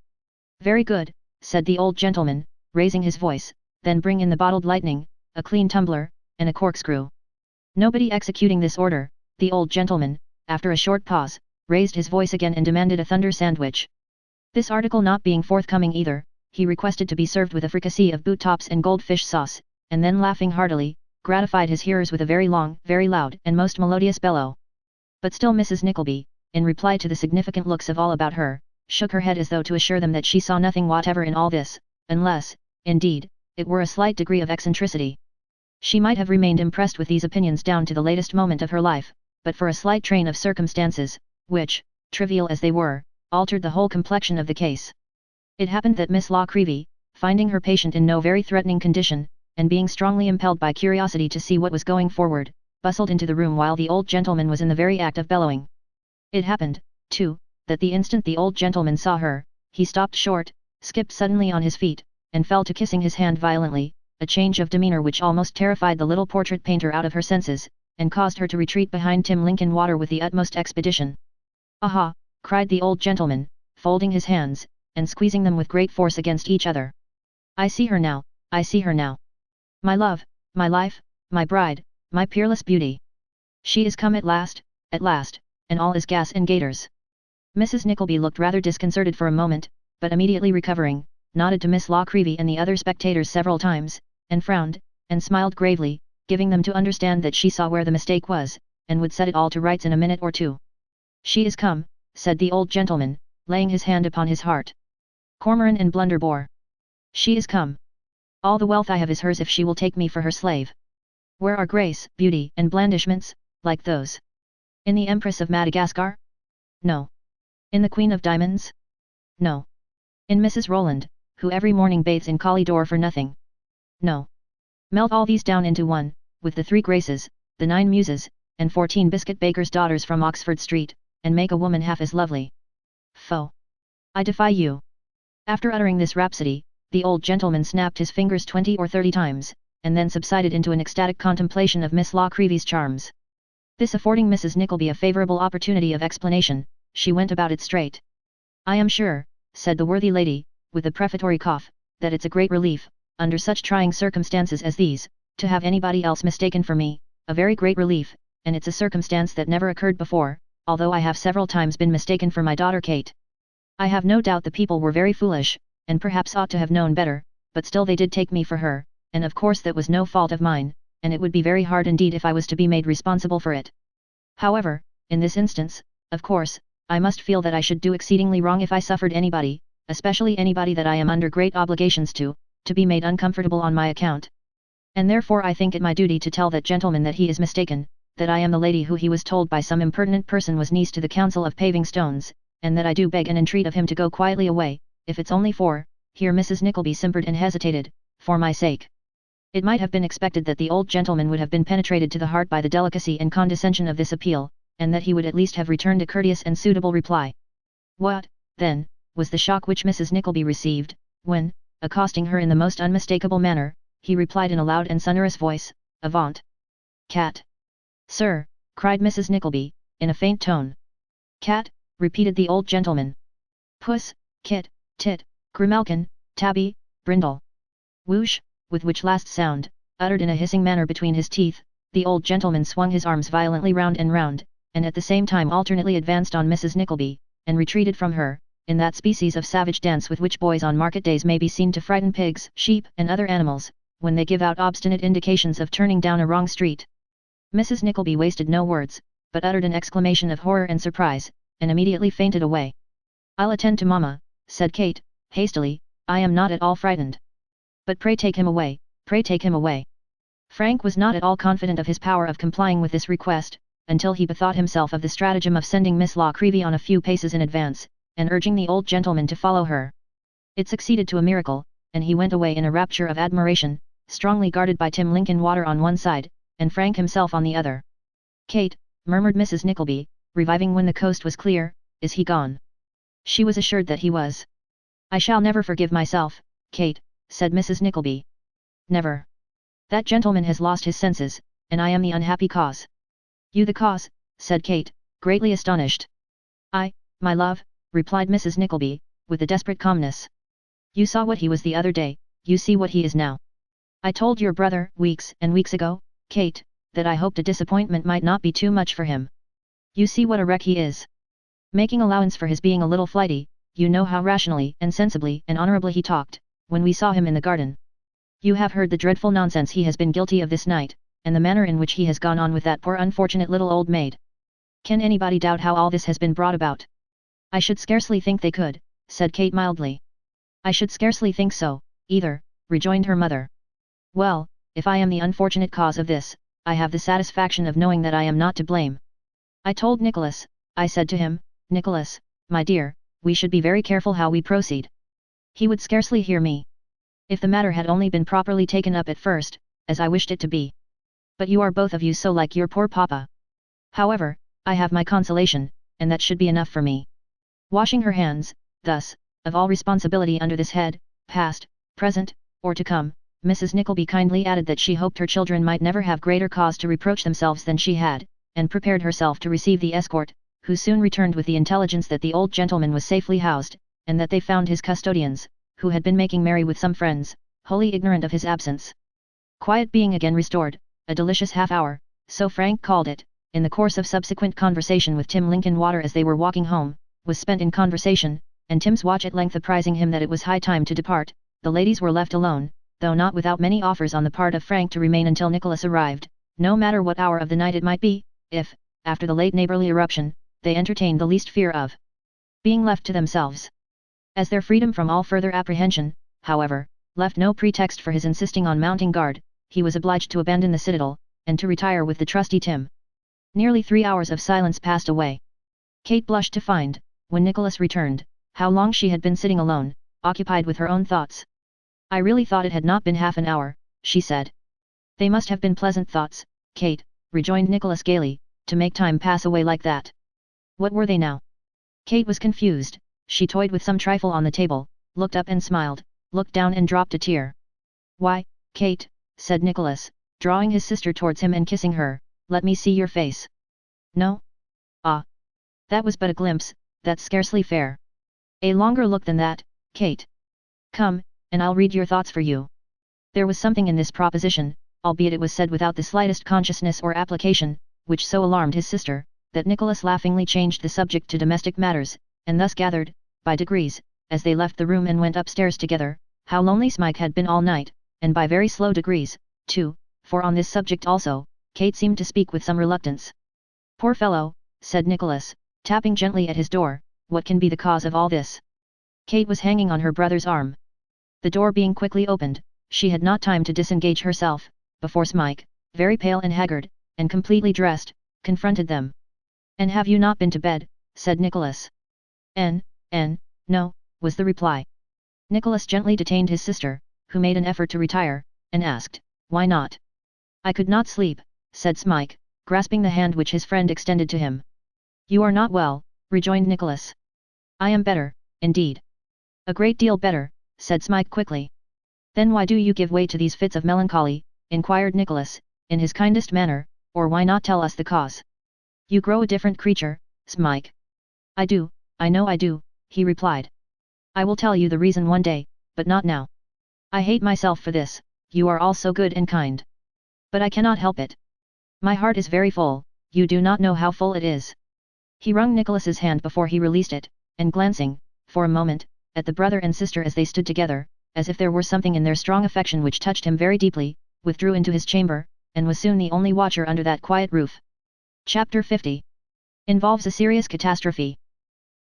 Very good, said the old gentleman, raising his voice, then bring in the bottled lightning, a clean tumbler, and a corkscrew. Nobody executing this order, the old gentleman, after a short pause, raised his voice again and demanded a thunder sandwich. This article not being forthcoming either, he requested to be served with a fricassee of boot tops and goldfish sauce, and then laughing heartily, gratified his hearers with a very long, very loud, and most melodious bellow. But still Mrs. Nickleby, in reply to the significant looks of all about her, shook her head as though to assure them that she saw nothing whatever in all this, unless, indeed, it were a slight degree of eccentricity. She might have remained impressed with these opinions down to the latest moment of her life, but for a slight train of circumstances, which, trivial as they were, altered the whole complexion of the case. It happened that Miss Nickleby, finding her patient in no very threatening condition, and being strongly impelled by curiosity to see what was going forward, bustled into the room while the old gentleman was in the very act of bellowing. It happened, too, that the instant the old gentleman saw her, he stopped short, skipped suddenly on his feet, and fell to kissing his hand violently, a change of demeanour which almost terrified the little portrait painter out of her senses, and caused her to retreat behind Tim Linkinwater with the utmost expedition. "Aha!" cried the old gentleman, folding his hands, and squeezing them with great force against each other. "I see her now, I see her now. My love, my life, my bride, my peerless beauty. She is come at last, and all is gas and gaiters." Mrs. Nickleby looked rather disconcerted for a moment, but immediately recovering, nodded to Miss Nickleby and the other spectators several times, and frowned, and smiled gravely, giving them to understand that she saw where the mistake was, and would set it all to rights in a minute or two. "She is come," said the old gentleman, laying his hand upon his heart. "Cormoran and blunderbore. She is come. All the wealth I have is hers if she will take me for her slave. Where are grace, beauty, and blandishments, like those? In the Empress of Madagascar? No. In the Queen of Diamonds? No. In Mrs. Rowland, who every morning bathes in Calydor for nothing? No. Melt all these down into one, with the 3 Graces, the 9 Muses, and 14 biscuit bakers' daughters from Oxford Street, and make a woman half as lovely. Foh! I defy you." After uttering this rhapsody, the old gentleman snapped his fingers 20 or 30 times, and then subsided into an ecstatic contemplation of Miss Nickleby's charms. This affording Mrs. Nickleby a favourable opportunity of explanation, she went about it straight. "I am sure," said the worthy lady, with a prefatory cough, "that it's a great relief, under such trying circumstances as these, to have anybody else mistaken for me, a very great relief, and it's a circumstance that never occurred before, although I have several times been mistaken for my daughter Kate. I have no doubt the people were very foolish, and perhaps ought to have known better, but still they did take me for her, and of course that was no fault of mine, and it would be very hard indeed if I was to be made responsible for it. However, in this instance, of course, I must feel that I should do exceedingly wrong if I suffered anybody, especially anybody that I am under great obligations to be made uncomfortable on my account. And therefore I think it my duty to tell that gentleman that he is mistaken, that I am the lady who he was told by some impertinent person was niece to the Council of Paving Stones, and that I do beg and entreat of him to go quietly away, if it's only for," here Mrs. Nickleby simpered and hesitated, "for my sake." It might have been expected that the old gentleman would have been penetrated to the heart by the delicacy and condescension of this appeal, and that he would at least have returned a courteous and suitable reply. What, then, was the shock which Mrs. Nickleby received, when, accosting her in the most unmistakable manner, he replied in a loud and sonorous voice, "Avaunt! Cat!" "Sir," cried Mrs. Nickleby, in a faint tone. "Cat," repeated the old gentleman. "Puss, kit, tit, grimalkin, tabby, brindle." Whoosh, with which last sound, uttered in a hissing manner between his teeth, the old gentleman swung his arms violently round, and at the same time alternately advanced on Mrs. Nickleby, and retreated from her, in that species of savage dance with which boys on market days may be seen to frighten pigs, sheep, and other animals, when they give out obstinate indications of turning down a wrong street. Mrs. Nickleby wasted no words, but uttered an exclamation of horror and surprise, and immediately fainted away. "I'll attend to mamma," said Kate, hastily, "I am not at all frightened. But pray take him away, pray take him away." Frank was not at all confident of his power of complying with this request, until he bethought himself of the stratagem of sending Miss Nickleby on a few paces in advance, and urging the old gentleman to follow her. It succeeded to a miracle, and he went away in a rapture of admiration, strongly guarded by Tim Linkinwater on one side, and Frank himself on the other. "Kate," murmured Mrs. Nickleby, reviving when the coast was clear, "is he gone?" She was assured that he was. "I shall never forgive myself, Kate," said Mrs. Nickleby. "Never. That gentleman has lost his senses, and I am the unhappy cause." "You the cause?" said Kate, greatly astonished. "I, my love," replied Mrs. Nickleby, with a desperate calmness. "You saw what he was the other day, you see what he is now. I told your brother, weeks and weeks ago, Kate, that I hoped a disappointment might not be too much for him. You see what a wreck he is. Making allowance for his being a little flighty, you know how rationally and sensibly and honourably he talked, when we saw him in the garden. You have heard the dreadful nonsense he has been guilty of this night, and the manner in which he has gone on with that poor unfortunate little old maid. Can anybody doubt how all this has been brought about? I should scarcely think they could, said Kate mildly. I should scarcely think so, either, rejoined her mother. Well, if I am the unfortunate cause of this, I have the satisfaction of knowing that I am not to blame. I told Nicholas, I said to him, Nicholas, my dear, we should be very careful how we proceed. He would scarcely hear me. If the matter had only been properly taken up at first, as I wished it to be. But you are both of you so like your poor papa. However, I have my consolation, and that should be enough for me. Washing her hands, thus, of all responsibility under this head, past, present, or to come, Mrs. Nickleby kindly added that she hoped her children might never have greater cause to reproach themselves than she had, and prepared herself to receive the escort, who soon returned with the intelligence that the old gentleman was safely housed, and that they found his custodians, who had been making merry with some friends, wholly ignorant of his absence. Quiet being again restored, a delicious half-hour, so Frank called it, in the course of subsequent conversation with Tim Linkinwater as they were walking home, was spent in conversation, and Tim's watch at length apprising him that it was high time to depart, the ladies were left alone, though not without many offers on the part of Frank to remain until Nicholas arrived, no matter what hour of the night it might be, if, after the late neighbourly eruption, they entertained the least fear of being left to themselves. As their freedom from all further apprehension, however, left no pretext for his insisting on mounting guard, he was obliged to abandon the citadel, and to retire with the trusty Tim. Nearly 3 hours of silence passed away. Kate blushed to find, when Nicholas returned, how long she had been sitting alone, occupied with her own thoughts. I really thought it had not been half an hour, she said. They must have been pleasant thoughts, Kate, rejoined Nicholas gaily, to make time pass away like that. What were they now? Kate was confused, she toyed with some trifle on the table, looked up and smiled, looked down and dropped a tear. Why, Kate, said Nicholas, drawing his sister towards him and kissing her, let me see your face. No? Ah. That was but a glimpse, that's scarcely fair. A longer look than that, Kate. Come, and I'll read your thoughts for you. There was something in this proposition, albeit it was said without the slightest consciousness or application, which so alarmed his sister, that Nicholas laughingly changed the subject to domestic matters, and thus gathered, by degrees, as they left the room and went upstairs together, how lonely Smike had been all night, and by very slow degrees, too, for on this subject also, Kate seemed to speak with some reluctance. Poor fellow, said Nicholas, tapping gently at his door, what can be the cause of all this? Kate was hanging on her brother's arm. The door being quickly opened, she had not time to disengage herself, before Smike, very pale and haggard, and completely dressed, confronted them. And have you not been to bed? Said Nicholas. No, was the reply. Nicholas gently detained his sister, who made an effort to retire, and asked, why not? I could not sleep, said Smike, grasping the hand which his friend extended to him. You are not well, rejoined Nicholas. I am better, indeed. A great deal better, said Smike quickly. Then why do you give way to these fits of melancholy, inquired Nicholas, in his kindest manner, or why not tell us the cause? You grow a different creature, Smike. I know I do, he replied. I will tell you the reason one day, but not now. I hate myself for this, you are all so good and kind. But I cannot help it. My heart is very full, you do not know how full it is. He wrung Nicholas's hand before he released it, and glancing, for a moment, at the brother and sister as they stood together, as if there were something in their strong affection which touched him very deeply, withdrew into his chamber, and was soon the only watcher under that quiet roof. Chapter 50 involves a serious catastrophe.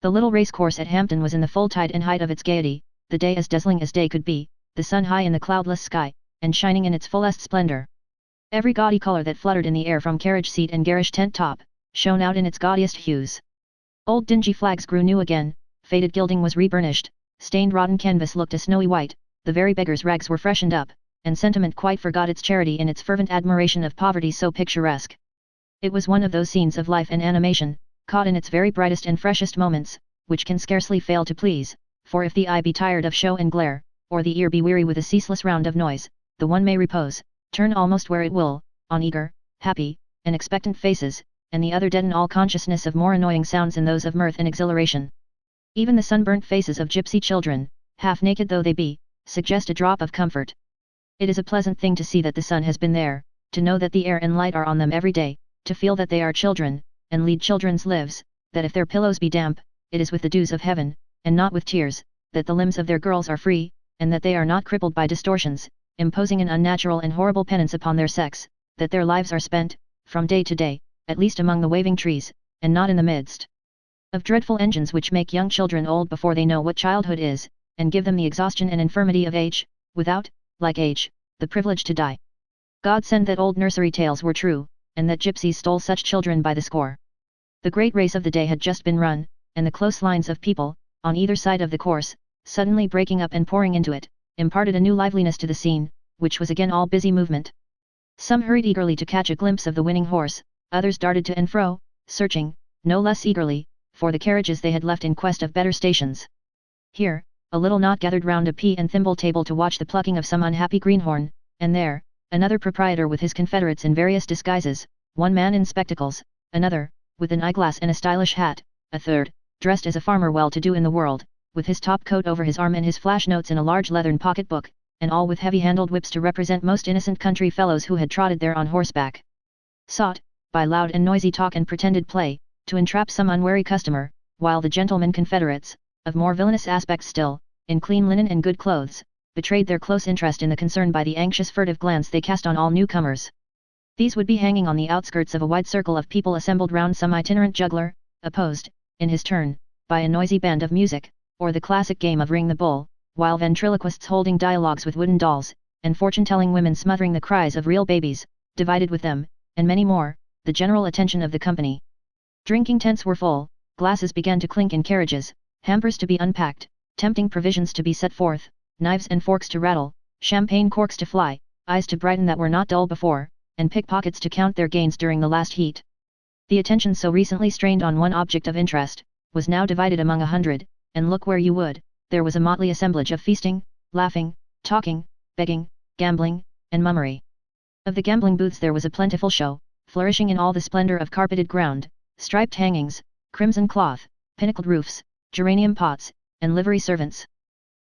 The little racecourse at Hampton was in the full tide and height of its gaiety, the day as dazzling as day could be, the sun high in the cloudless sky, and shining in its fullest splendour. Every gaudy colour that fluttered in the air from carriage seat and garish tent top, shone out in its gaudiest hues. Old dingy flags grew new again, faded gilding was re-burnished, stained rotten canvas looked a snowy white, the very beggars' rags were freshened up, and sentiment quite forgot its charity in its fervent admiration of poverty so picturesque. It was one of those scenes of life and animation, caught in its very brightest and freshest moments, which can scarcely fail to please, for if the eye be tired of show and glare, or the ear be weary with a ceaseless round of noise, the one may repose, turn almost where it will, on eager, happy, and expectant faces, and the other deaden all consciousness of more annoying sounds in those of mirth and exhilaration. Even the sunburnt faces of gypsy children, half naked though they be, suggest a drop of comfort. It is a pleasant thing to see that the sun has been there, to know that the air and light are on them every day, to feel that they are children, and lead children's lives, that if their pillows be damp, it is with the dews of heaven, and not with tears, that the limbs of their girls are free, and that they are not crippled by distortions, imposing an unnatural and horrible penance upon their sex, that their lives are spent, from day to day, at least among the waving trees, and not in the midst of dreadful engines which make young children old before they know what childhood is, and give them the exhaustion and infirmity of age, without, like age, the privilege to die. God send that old nursery tales were true, and that gypsies stole such children by the score. The great race of the day had just been run, and the close lines of people, on either side of the course, suddenly breaking up and pouring into it, imparted a new liveliness to the scene, which was again all busy movement. Some hurried eagerly to catch a glimpse of the winning horse, others darted to and fro, searching, no less eagerly, for the carriages they had left in quest of better stations. Here, a little knot gathered round a pea and thimble table to watch the plucking of some unhappy greenhorn, and there, another proprietor with his confederates in various disguises, one man in spectacles, another, with an eyeglass and a stylish hat, a third, dressed as a farmer well-to-do in the world, with his top coat over his arm and his flash notes in a large leathern pocket-book, and all with heavy-handled whips to represent most innocent country fellows who had trotted there on horseback. Sought, by loud and noisy talk and pretended play, to entrap some unwary customer, while the gentlemen confederates, of more villainous aspect still, in clean linen and good clothes, betrayed their close interest in the concern by the anxious furtive glance they cast on all newcomers. These would be hanging on the outskirts of a wide circle of people assembled round some itinerant juggler, opposed, in his turn, by a noisy band of music, or the classic game of Ring the Bull, while ventriloquists holding dialogues with wooden dolls, and fortune-telling women smothering the cries of real babies, divided with them, and many more, the general attention of the company. Drinking tents were full, glasses began to clink in carriages, hampers to be unpacked, tempting provisions to be set forth, knives and forks to rattle, champagne corks to fly, eyes to brighten that were not dull before, and pickpockets to count their gains during the last heat. The attention so recently strained on one object of interest, was now divided among 100, and look where you would, there was a motley assemblage of feasting, laughing, talking, begging, gambling, and mummery. Of the gambling booths there was a plentiful show, flourishing in all the splendor of carpeted ground, striped hangings, crimson cloth, pinnacled roofs, geranium pots, and livery servants.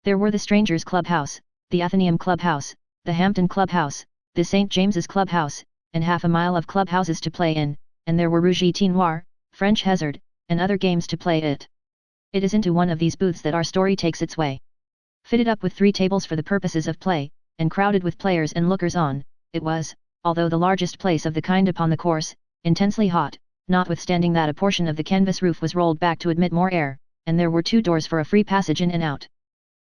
There were the Strangers' Club-house, the Athenaeum Club-house, the Hampton Club-house, the St. James's Club-house, and half a mile of club-houses to play in, and there were Rouge et Noir, French Hazard, and other games to play it. It is into one of these booths that our story takes its way. Fitted up with 3 tables for the purposes of play, and crowded with players and lookers-on, it was, although the largest place of the kind upon the course, intensely hot, notwithstanding that a portion of the canvas roof was rolled back to admit more air, and there were 2 doors for a free passage in and out.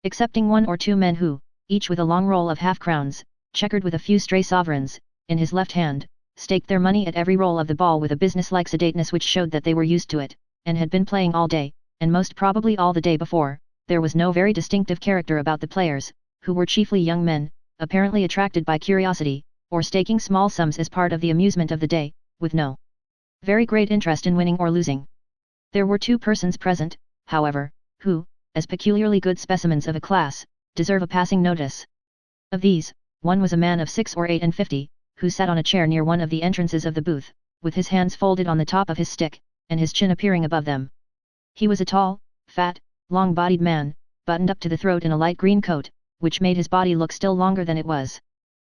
Excepting 1 or 2 men who, each with a long roll of half-crowns, checkered with a few stray sovereigns, in his left hand, staked their money at every roll of the ball with a business-like sedateness which showed that they were used to it, and had been playing all day, and most probably all the day before. There was no very distinctive character about the players, who were chiefly young men, apparently attracted by curiosity, or staking small sums as part of the amusement of the day, with no very great interest in winning or losing. There were 2 persons present, however, who, as peculiarly good specimens of a class, deserve a passing notice. Of these, one was a man of 6 or 8 and 50, who sat on a chair near one of the entrances of the booth, with his hands folded on the top of his stick, and his chin appearing above them. He was a tall, fat, long-bodied man, buttoned up to the throat in a light green coat, which made his body look still longer than it was.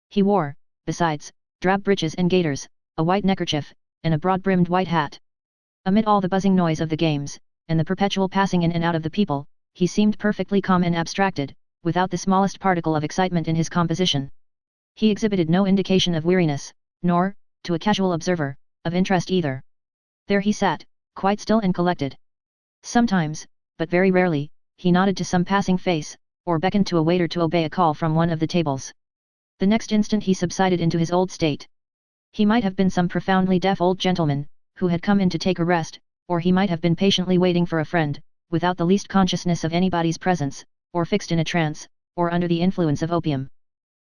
He wore, besides, drab breeches and gaiters, a white neckerchief, and a broad-brimmed white hat. Amid all the buzzing noise of the games, and the perpetual passing in and out of the people, he seemed perfectly calm and abstracted, without the smallest particle of excitement in his composition. He exhibited no indication of weariness, nor, to a casual observer, of interest either. There he sat, quite still and collected. Sometimes, but very rarely, he nodded to some passing face, or beckoned to a waiter to obey a call from one of the tables. The next instant he subsided into his old state. He might have been some profoundly deaf old gentleman, who had come in to take a rest, or he might have been patiently waiting for a friend, without the least consciousness of anybody's presence, or fixed in a trance, or under the influence of opium.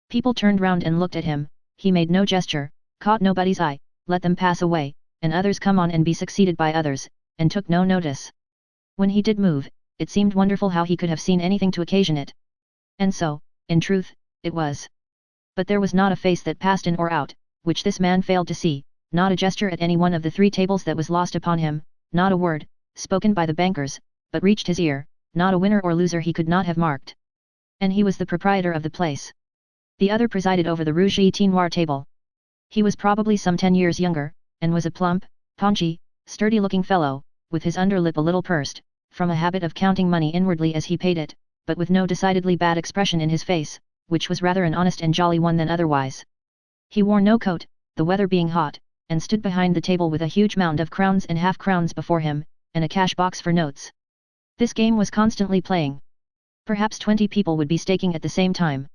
People turned round and looked at him, he made no gesture, caught nobody's eye, let them pass away, and others come on and be succeeded by others, and took no notice. When he did move, it seemed wonderful how he could have seen anything to occasion it. And so, in truth, it was. But there was not a face that passed in or out, which this man failed to see, not a gesture at any one of the 3 tables that was lost upon him, not a word, spoken by the bankers, but reached his ear, not a winner or loser he could not have marked. And he was the proprietor of the place. The other presided over the Rouge et Noir table. He was probably some 10 years younger, and was a plump, paunchy, sturdy-looking fellow, with his underlip a little pursed, from a habit of counting money inwardly as he paid it, but with no decidedly bad expression in his face, which was rather an honest and jolly one than otherwise. He wore no coat, the weather being hot, and stood behind the table with a huge mound of crowns and half-crowns before him, and a cash box for notes. This game was constantly playing. Perhaps 20 people would be staking at the same time.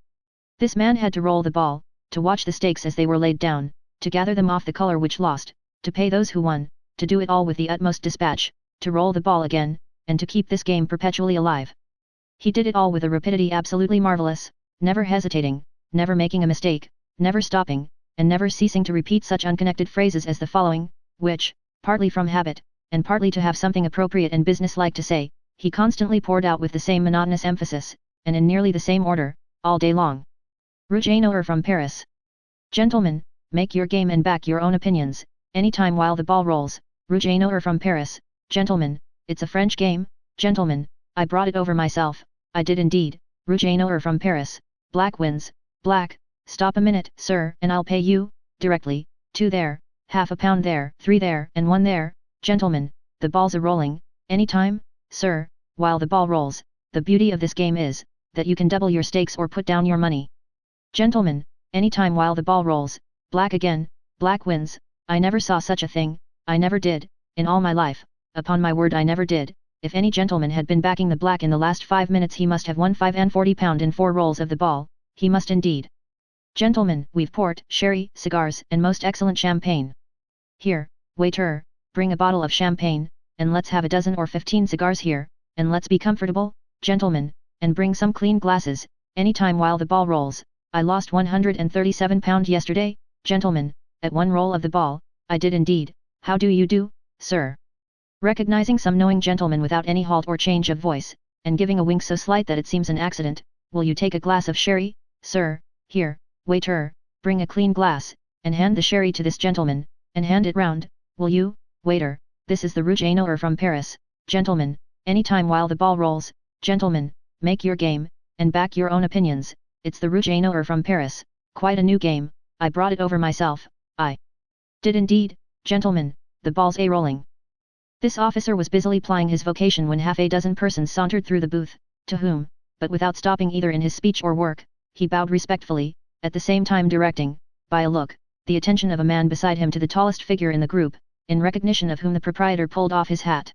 This man had to roll the ball, to watch the stakes as they were laid down, to gather them off the color which lost, to pay those who won, to do it all with the utmost dispatch, to roll the ball again, and to keep this game perpetually alive. He did it all with a rapidity absolutely marvelous, never hesitating, never making a mistake, never stopping, and never ceasing to repeat such unconnected phrases as the following, which, partly from habit, and partly to have something appropriate and businesslike to say, he constantly poured out with the same monotonous emphasis, and in nearly the same order, all day long. Rouge et noir from Paris. Gentlemen, make your game and back your own opinions, any time while the ball rolls. Rouge et noir from Paris. Gentlemen, it's a French game. Gentlemen, I brought it over myself, I did indeed. Rouge et noir from Paris. Black wins. Black. Stop a minute, sir, and I'll pay you, directly. 2 there, half a pound there, 3 there, and 1 there. Gentlemen, the ball's a-rolling, any time, sir, while the ball rolls. The beauty of this game is, that you can double your stakes or put down your money. Gentlemen, any time while the ball rolls. Black again. Black wins. I never saw such a thing, I never did, in all my life, upon my word I never did. If any gentleman had been backing the black in the last 5 minutes he must have won 5 and 40 pound in 4 rolls of the ball, he must indeed. Gentlemen, we've port, sherry, cigars, and most excellent champagne. Here, waiter, bring a bottle of champagne, and let's have a dozen or 15 cigars here, and let's be comfortable, gentlemen, and bring some clean glasses, any time while the ball rolls. I lost 137 pound yesterday, gentlemen, at 1 roll of the ball, I did indeed. How do you do, sir? Recognizing some knowing gentleman without any halt or change of voice, and giving a wink so slight that it seems an accident, will you take a glass of sherry, sir? Here, waiter, bring a clean glass, and hand the sherry to this gentleman, and hand it round, will you, waiter? This is the Rouge et noir from Paris. Gentlemen, any time while the ball rolls. Gentlemen, make your game, and back your own opinions. It's the Rouge et noir from Paris. Quite a new game, I brought it over myself, I did indeed, gentlemen, the ball's a-rolling. This officer was busily plying his vocation when half a dozen persons sauntered through the booth, to whom, but without stopping either in his speech or work, he bowed respectfully, at the same time directing, by a look, the attention of a man beside him to the tallest figure in the group, in recognition of whom the proprietor pulled off his hat.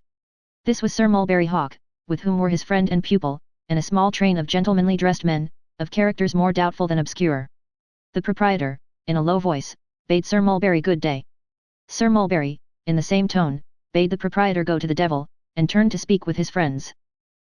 This was Sir Mulberry Hawk, with whom were his friend and pupil, and a small train of gentlemanly dressed men, of characters more doubtful than obscure. The proprietor, in a low voice, bade Sir Mulberry good day. Sir Mulberry, in the same tone, bade the proprietor go to the devil, and turned to speak with his friends.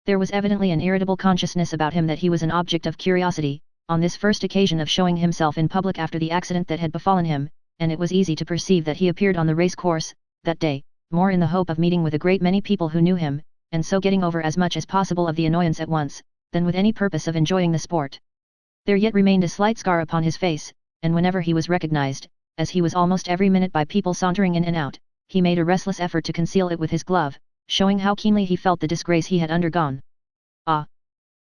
There was evidently an irritable consciousness about him that he was an object of curiosity, on this first occasion of showing himself in public after the accident that had befallen him, and it was easy to perceive that he appeared on the race course, that day, more in the hope of meeting with a great many people who knew him, and so getting over as much as possible of the annoyance at once, than with any purpose of enjoying the sport. There yet remained a slight scar upon his face, and whenever he was recognized, as he was almost every minute by people sauntering in and out, he made a restless effort to conceal it with his glove, showing how keenly he felt the disgrace he had undergone. Ah!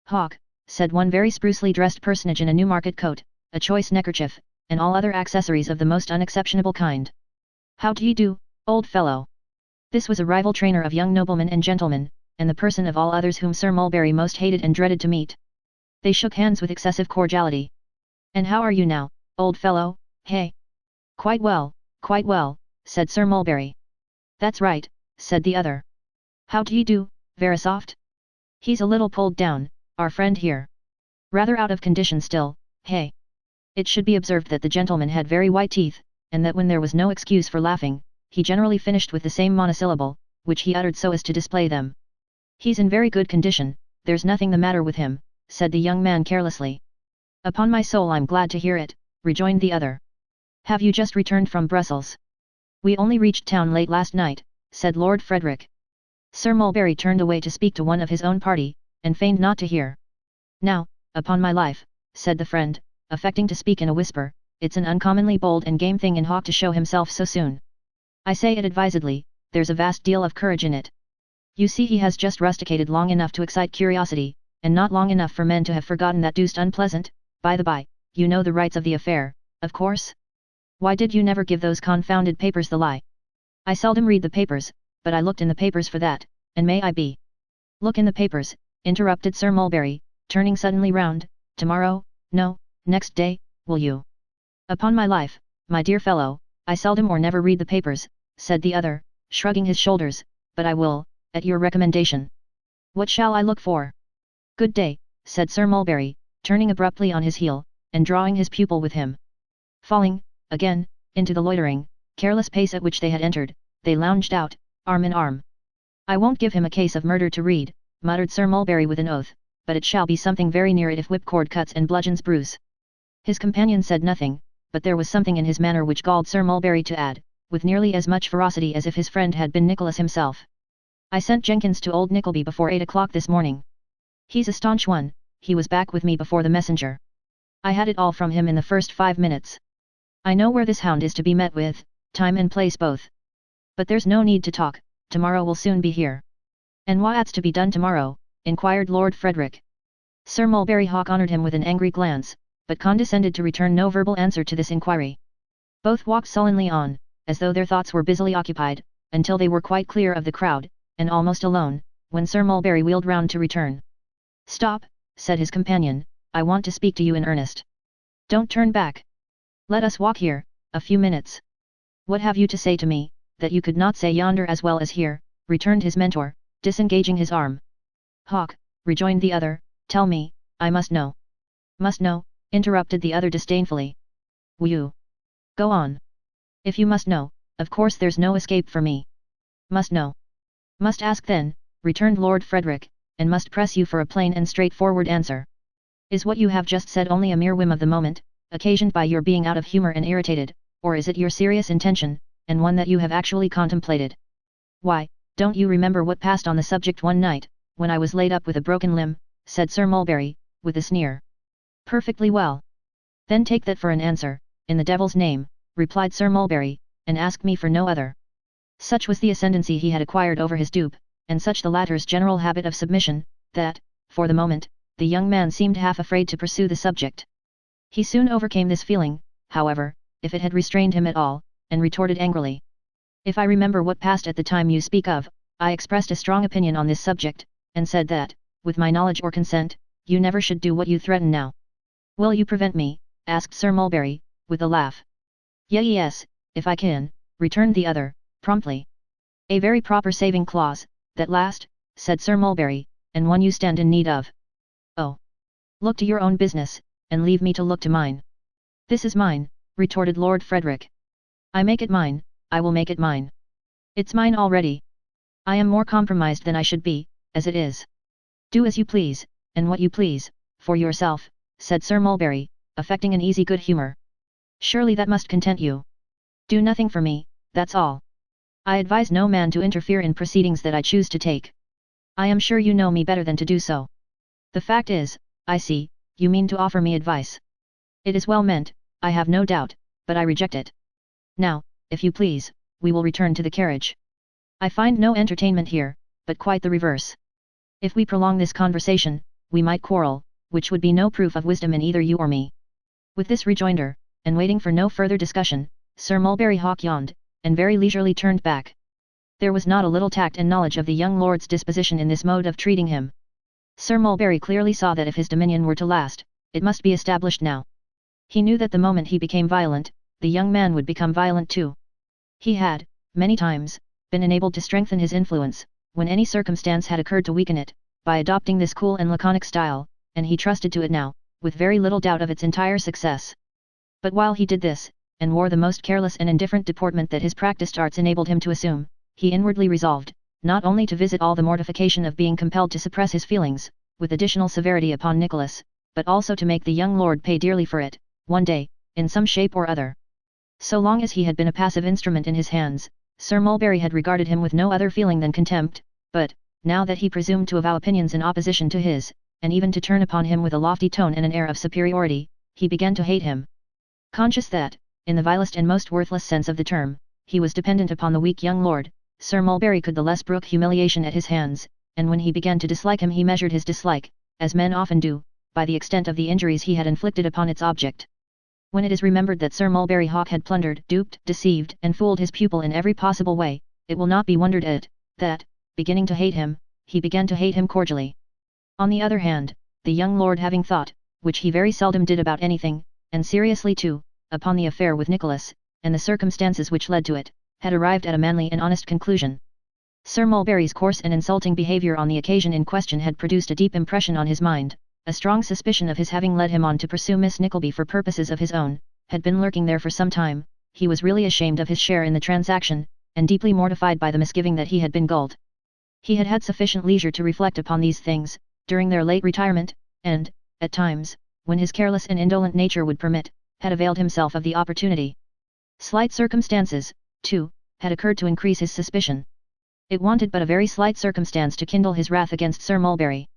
Hawk, said one very sprucely dressed personage in a Newmarket coat, a choice neckerchief, and all other accessories of the most unexceptionable kind. How do you do, old fellow? This was a rival trainer of young noblemen and gentlemen, and the person of all others whom Sir Mulberry most hated and dreaded to meet. They shook hands with excessive cordiality. And how are you now, old fellow, hey? Quite well, said Sir Mulberry. That's right, said the other. How do you do, Verisopht? He's a little pulled down, our friend here. Rather out of condition still, hey? It should be observed that the gentleman had very white teeth, and that when there was no excuse for laughing, he generally finished with the same monosyllable, which he uttered so as to display them. He's in very good condition, there's nothing the matter with him, said the young man carelessly. Upon my soul I'm glad to hear it, rejoined the other. Have you just returned from Brussels? We only reached town late last night, said Lord Frederick. Sir Mulberry turned away to speak to one of his own party, and feigned not to hear. Now, upon my life, said the friend, affecting to speak in a whisper, it's an uncommonly bold and game thing in Hawk to show himself so soon. I say it advisedly, there's a vast deal of courage in it. You see he has just rusticated long enough to excite curiosity, and not long enough for men to have forgotten that deuced unpleasant, by the by, you know the rights of the affair, of course? Why did you never give those confounded papers the lie? I seldom read the papers, but I looked in the papers for that, and may I be? Look in the papers, interrupted Sir Mulberry, turning suddenly round, tomorrow, no, next day, will you? Upon my life, my dear fellow, I seldom or never read the papers, said the other, shrugging his shoulders, but I will, at your recommendation. What shall I look for? Good day, said Sir Mulberry, turning abruptly on his heel, and drawing his pupil with him. Falling, again, into the loitering, careless pace at which they had entered, they lounged out, arm in arm. I won't give him a case of murder to read, muttered Sir Mulberry with an oath, but it shall be something very near it if whipcord cuts and bludgeons bruise. His companion said nothing, but there was something in his manner which galled Sir Mulberry to add, with nearly as much ferocity as if his friend had been Nicholas himself. I sent Jenkins to old Nickleby before 8 o'clock this morning. He's a staunch one, he was back with me before the messenger. I had it all from him in the first 5 minutes. I know where this hound is to be met with, time and place both. But there's no need to talk, tomorrow will soon be here. And what's to be done tomorrow? Inquired Lord Frederick. Sir Mulberry Hawk honoured him with an angry glance, but condescended to return no verbal answer to this inquiry. Both walked sullenly on, as though their thoughts were busily occupied, until they were quite clear of the crowd, and almost alone, when Sir Mulberry wheeled round to return. Stop, said his companion, I want to speak to you in earnest. Don't turn back. Let us walk here, a few minutes. What have you to say to me, that you could not say yonder as well as here, returned his mentor, disengaging his arm. Hawk, rejoined the other, tell me, I must know. Must know, interrupted the other disdainfully. Will you? Go on. If you must know, of course there's no escape for me. Must know. Must ask then, returned Lord Frederick, and must press you for a plain and straightforward answer. Is what you have just said only a mere whim of the moment, occasioned by your being out of humour and irritated, or is it your serious intention, and one that you have actually contemplated? Why, don't you remember what passed on the subject one night, when I was laid up with a broken limb, said Sir Mulberry, with a sneer. Perfectly well. Then take that for an answer, in the devil's name, replied Sir Mulberry, and ask me for no other. Such was the ascendancy he had acquired over his dupe, and such the latter's general habit of submission, that, for the moment, the young man seemed half afraid to pursue the subject. He soon overcame this feeling, however, if it had restrained him at all, and retorted angrily. If I remember what passed at the time you speak of, I expressed a strong opinion on this subject, and said that, with my knowledge or consent, you never should do what you threaten now. Will you prevent me? Asked Sir Mulberry, with a laugh. Yes, if I can, returned the other, promptly. A very proper saving clause, that last, said Sir Mulberry, and one you stand in need of. Oh! Look to your own business, and leave me to look to mine. This is mine, retorted Lord Frederick. I make it mine, I will make it mine. It's mine already. I am more compromised than I should be, as it is. Do as you please, and what you please, for yourself, said Sir Mulberry, affecting an easy good humour. Surely that must content you. Do nothing for me, that's all. I advise no man to interfere in proceedings that I choose to take. I am sure you know me better than to do so. The fact is, I see, you mean to offer me advice. It is well meant, I have no doubt, but I reject it. Now, if you please, we will return to the carriage. I find no entertainment here, but quite the reverse. If we prolong this conversation, we might quarrel, which would be no proof of wisdom in either you or me. With this rejoinder, and waiting for no further discussion, Sir Mulberry Hawk yawned, and very leisurely turned back. There was not a little tact and knowledge of the young lord's disposition in this mode of treating him. Sir Mulberry clearly saw that if his dominion were to last, it must be established now. He knew that the moment he became violent, the young man would become violent too. He had, many times, been enabled to strengthen his influence, when any circumstance had occurred to weaken it, by adopting this cool and laconic style, and he trusted to it now, with very little doubt of its entire success. But while he did this, and wore the most careless and indifferent deportment that his practised arts enabled him to assume, he inwardly resolved, not only to visit all the mortification of being compelled to suppress his feelings, with additional severity upon Nicholas, but also to make the young lord pay dearly for it, one day, in some shape or other. So long as he had been a passive instrument in his hands, Sir Mulberry had regarded him with no other feeling than contempt, but, now that he presumed to avow opinions in opposition to his, and even to turn upon him with a lofty tone and an air of superiority, he began to hate him. Conscious that, in the vilest and most worthless sense of the term, he was dependent upon the weak young lord, Sir Mulberry could the less brook humiliation at his hands, and when he began to dislike him he measured his dislike, as men often do, by the extent of the injuries he had inflicted upon its object. When it is remembered that Sir Mulberry Hawk had plundered, duped, deceived, and fooled his pupil in every possible way, it will not be wondered at, that, beginning to hate him, he began to hate him cordially. On the other hand, the young lord having thought, which he very seldom did about anything, and seriously too, upon the affair with Nicholas, and the circumstances which led to it, had arrived at a manly and honest conclusion. Sir Mulberry's coarse and insulting behaviour on the occasion in question had produced a deep impression on his mind. A strong suspicion of his having led him on to pursue Miss Nickleby for purposes of his own, had been lurking there for some time. He was really ashamed of his share in the transaction, and deeply mortified by the misgiving that he had been gulled. He had had sufficient leisure to reflect upon these things, during their late retirement, and, at times, when his careless and indolent nature would permit, had availed himself of the opportunity. Slight circumstances, too, had occurred to increase his suspicion. It wanted but a very slight circumstance to kindle his wrath against Sir Mulberry.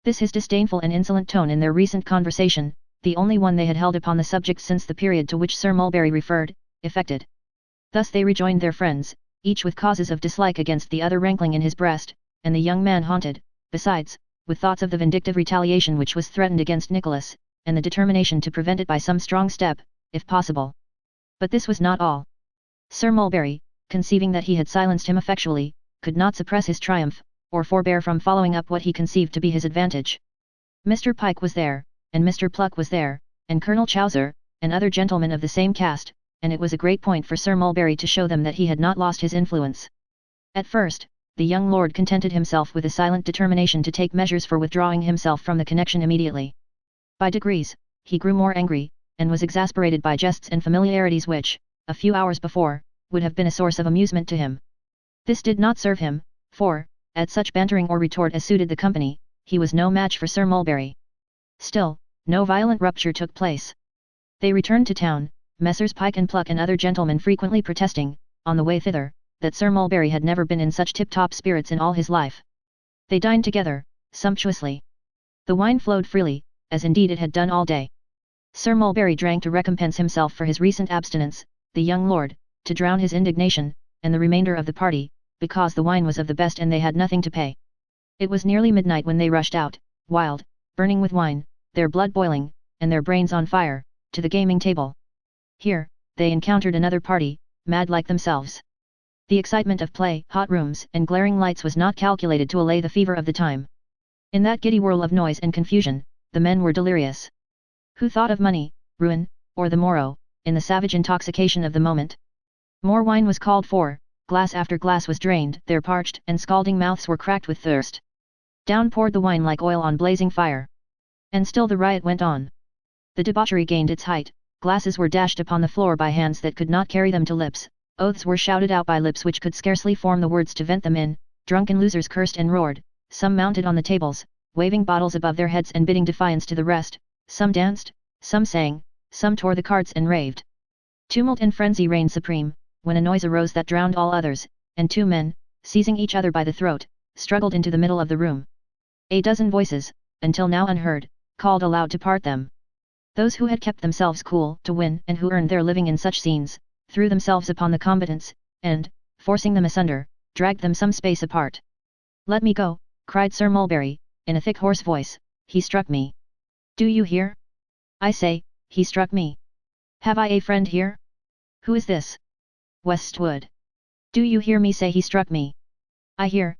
This his disdainful and insolent tone in their recent conversation, the only one they had held upon the subject since the period to which Sir Mulberry referred, effected. Thus they rejoined their friends, each with causes of dislike against the other rankling in his breast, and the young man haunted, besides, with thoughts of the vindictive retaliation which was threatened against Nicholas, and the determination to prevent it by some strong step, if possible. But this was not all. Sir Mulberry, conceiving that he had silenced him effectually, could not suppress his triumph, or forbear from following up what he conceived to be his advantage. Mr. Pike was there, and Mr. Pluck was there, and Colonel Chowser, and other gentlemen of the same caste, and it was a great point for Sir Mulberry to show them that he had not lost his influence. At first, the young lord contented himself with a silent determination to take measures for withdrawing himself from the connection immediately. By degrees, he grew more angry, and was exasperated by jests and familiarities which, a few hours before, would have been a source of amusement to him. This did not serve him, for, at such bantering or retort as suited the company, he was no match for Sir Mulberry. Still, no violent rupture took place. They returned to town, Messrs. Pike and Pluck and other gentlemen frequently protesting, on the way thither, that Sir Mulberry had never been in such tip-top spirits in all his life. They dined together, sumptuously. The wine flowed freely, as indeed it had done all day. Sir Mulberry drank to recompense himself for his recent abstinence, the young lord, to drown his indignation, and the remainder of the party, because the wine was of the best and they had nothing to pay. It was nearly midnight when they rushed out, wild, burning with wine, their blood boiling, and their brains on fire, to the gaming table. Here, they encountered another party, mad like themselves. The excitement of play, hot rooms, and glaring lights was not calculated to allay the fever of the time. In that giddy whirl of noise and confusion, the men were delirious. Who thought of money, ruin, or the morrow, in the savage intoxication of the moment? More wine was called for, glass after glass was drained, their parched and scalding mouths were cracked with thirst. Down poured the wine like oil on blazing fire. And still the riot went on. The debauchery gained its height, glasses were dashed upon the floor by hands that could not carry them to lips, oaths were shouted out by lips which could scarcely form the words to vent them in, drunken losers cursed and roared, some mounted on the tables, waving bottles above their heads and bidding defiance to the rest, some danced, some sang, some tore the cards and raved. Tumult and frenzy reigned supreme, when a noise arose that drowned all others, and two men, seizing each other by the throat, struggled into the middle of the room. A dozen voices, until now unheard, called aloud to part them. Those who had kept themselves cool to win and who earned their living in such scenes, threw themselves upon the combatants, and, forcing them asunder, dragged them some space apart. "Let me go," cried Sir Mulberry, in a thick hoarse voice, "he struck me. Do you hear? I say, he struck me. Have I a friend here? Who is this? Westwood. Do you hear me say he struck me?" I hear,"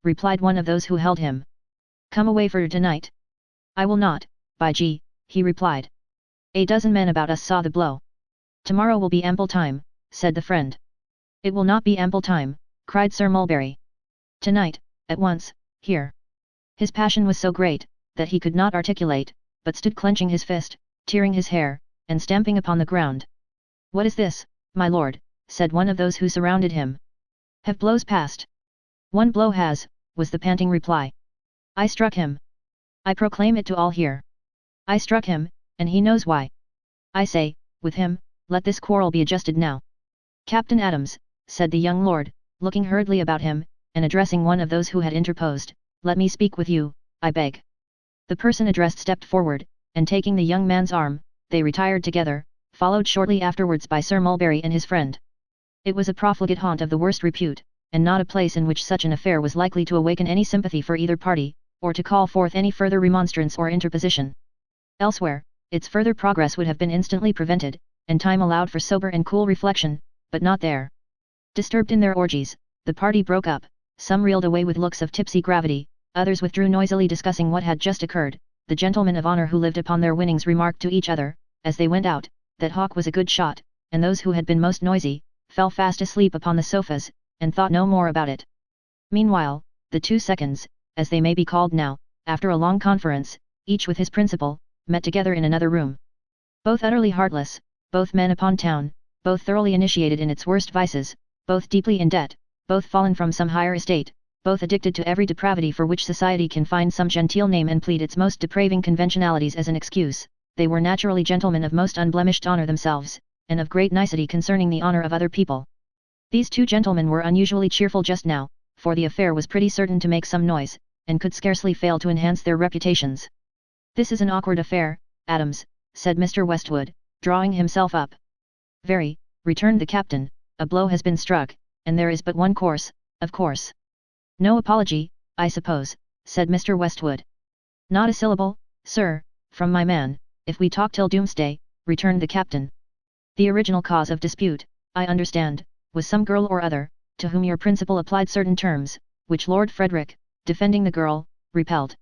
replied one of those who held him. "Come away for tonight." "I will not, by G," he replied. "A dozen men about us saw the blow." "Tomorrow will be ample time," said the friend. "It will not be ample time," cried Sir Mulberry. "Tonight, at once, here." His passion was so great, that he could not articulate, but stood clenching his fist, tearing his hair, and stamping upon the ground. "What is this, my lord?" said one of those who surrounded him. "Have blows passed?" "One blow has," was the panting reply. "I struck him. I proclaim it to all here. I struck him, and he knows why. I say, with him, let this quarrel be adjusted now." "Captain Adams," said the young lord, looking hurriedly about him, and addressing one of those who had interposed, "let me speak with you, I beg." The person addressed stepped forward, and taking the young man's arm, they retired together, followed shortly afterwards by Sir Mulberry and his friend. It was a profligate haunt of the worst repute, and not a place in which such an affair was likely to awaken any sympathy for either party, or to call forth any further remonstrance or interposition. Elsewhere, its further progress would have been instantly prevented, and time allowed for sober and cool reflection, but not there. Disturbed in their orgies, the party broke up, some reeled away with looks of tipsy gravity, others withdrew noisily discussing what had just occurred. The gentlemen of honour who lived upon their winnings remarked to each other, as they went out, that Hawk was a good shot, and those who had been most noisy, fell fast asleep upon the sofas, and thought no more about it. Meanwhile, the 2 seconds, as they may be called now, after a long conference, each with his principal, met together in another room. Both utterly heartless, both men upon town, both thoroughly initiated in its worst vices, both deeply in debt, both fallen from some higher estate, both addicted to every depravity for which society can find some genteel name and plead its most depraving conventionalities as an excuse, they were naturally gentlemen of most unblemished honour themselves, and of great nicety concerning the honour of other people. These 2 gentlemen were unusually cheerful just now, for the affair was pretty certain to make some noise, and could scarcely fail to enhance their reputations. "This is an awkward affair, Adams," said Mr. Westwood, drawing himself up. "Very," returned the captain, "a blow has been struck, and there is but one course, of course." "No apology, I suppose," said Mr. Westwood. "Not a syllable, sir, from my man, if we talk till doomsday," returned the captain. "The original cause of dispute, I understand, was some girl or other, to whom your principal applied certain terms, which Lord Frederick, defending the girl, repelled.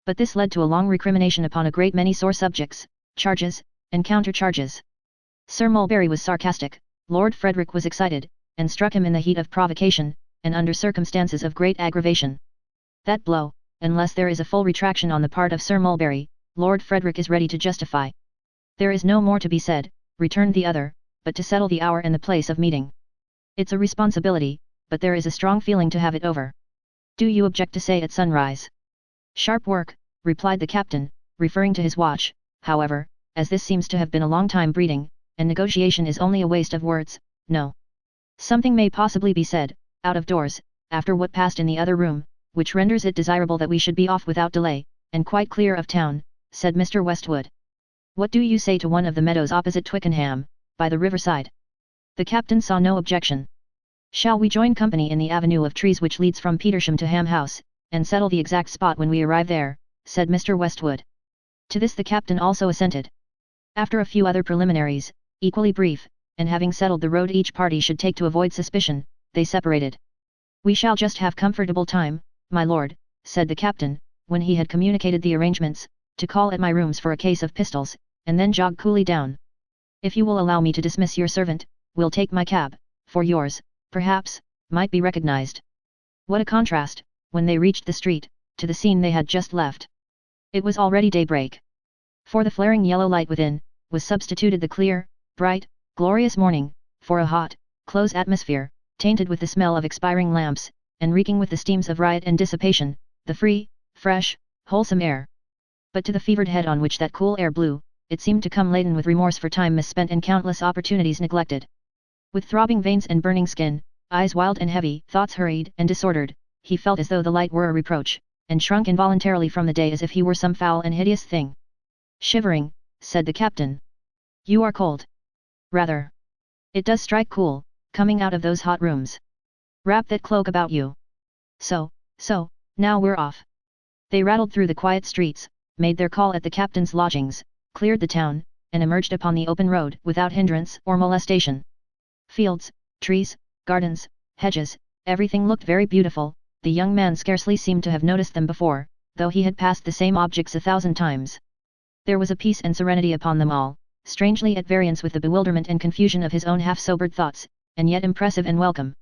But this led to a long recrimination upon a great many sore subjects, charges, and counter-charges." Sir Mulberry was sarcastic, Lord Frederick was excited, and struck him in the heat of provocation, and under circumstances of great aggravation. "That blow, unless there is a full retraction on the part of Sir Mulberry, Lord Frederick is ready to justify." "There is no more to be said," returned the other, "but to settle the hour and the place of meeting. It's a responsibility, but there is a strong feeling to have it over. Do you object to say at sunrise?" "Sharp work," replied the captain, referring to his watch. "However, as this seems to have been a long time breeding, and negotiation is only a waste of words, no. Something may possibly be said, out of doors, after what passed in the other room, which renders it desirable that we should be off without delay, and quite clear of town," said Mr. Westwood. "What do you say to one of the meadows opposite Twickenham, by the riverside?" The captain saw no objection. "Shall we join company in the avenue of trees which leads from Petersham to Ham House, and settle the exact spot when we arrive there?" said Mr. Westwood. To this the captain also assented. After a few other preliminaries, equally brief, and having settled the road each party should take to avoid suspicion, they separated. "We shall just have comfortable time, my lord," said the captain, when he had communicated the arrangements, "to call at my rooms for a case of pistols, and then jog coolly down. If you will allow me to dismiss your servant, we'll take my cab, for yours, perhaps, might be recognized." What a contrast, when they reached the street, to the scene they had just left. It was already daybreak. For the flaring yellow light within, was substituted the clear, bright, glorious morning, for a hot, close atmosphere, tainted with the smell of expiring lamps, and reeking with the steams of riot and dissipation, the free, fresh, wholesome air. But to the fevered head on which that cool air blew, it seemed to come laden with remorse for time misspent and countless opportunities neglected. With throbbing veins and burning skin, eyes wild and heavy, thoughts hurried and disordered, he felt as though the light were a reproach, and shrunk involuntarily from the day as if he were some foul and hideous thing. "Shivering," said the captain. "You are cold." "Rather. It does strike cool, coming out of those hot rooms. Wrap that cloak about you. So, now we're off." They rattled through the quiet streets, made their call at the captain's lodgings, cleared the town, and emerged upon the open road without hindrance or molestation. Fields, trees, gardens, hedges, everything looked very beautiful. The young man scarcely seemed to have noticed them before, though he had passed the same objects 1,000 times. There was a peace and serenity upon them all, strangely at variance with the bewilderment and confusion of his own half-sobered thoughts, and yet impressive and welcome.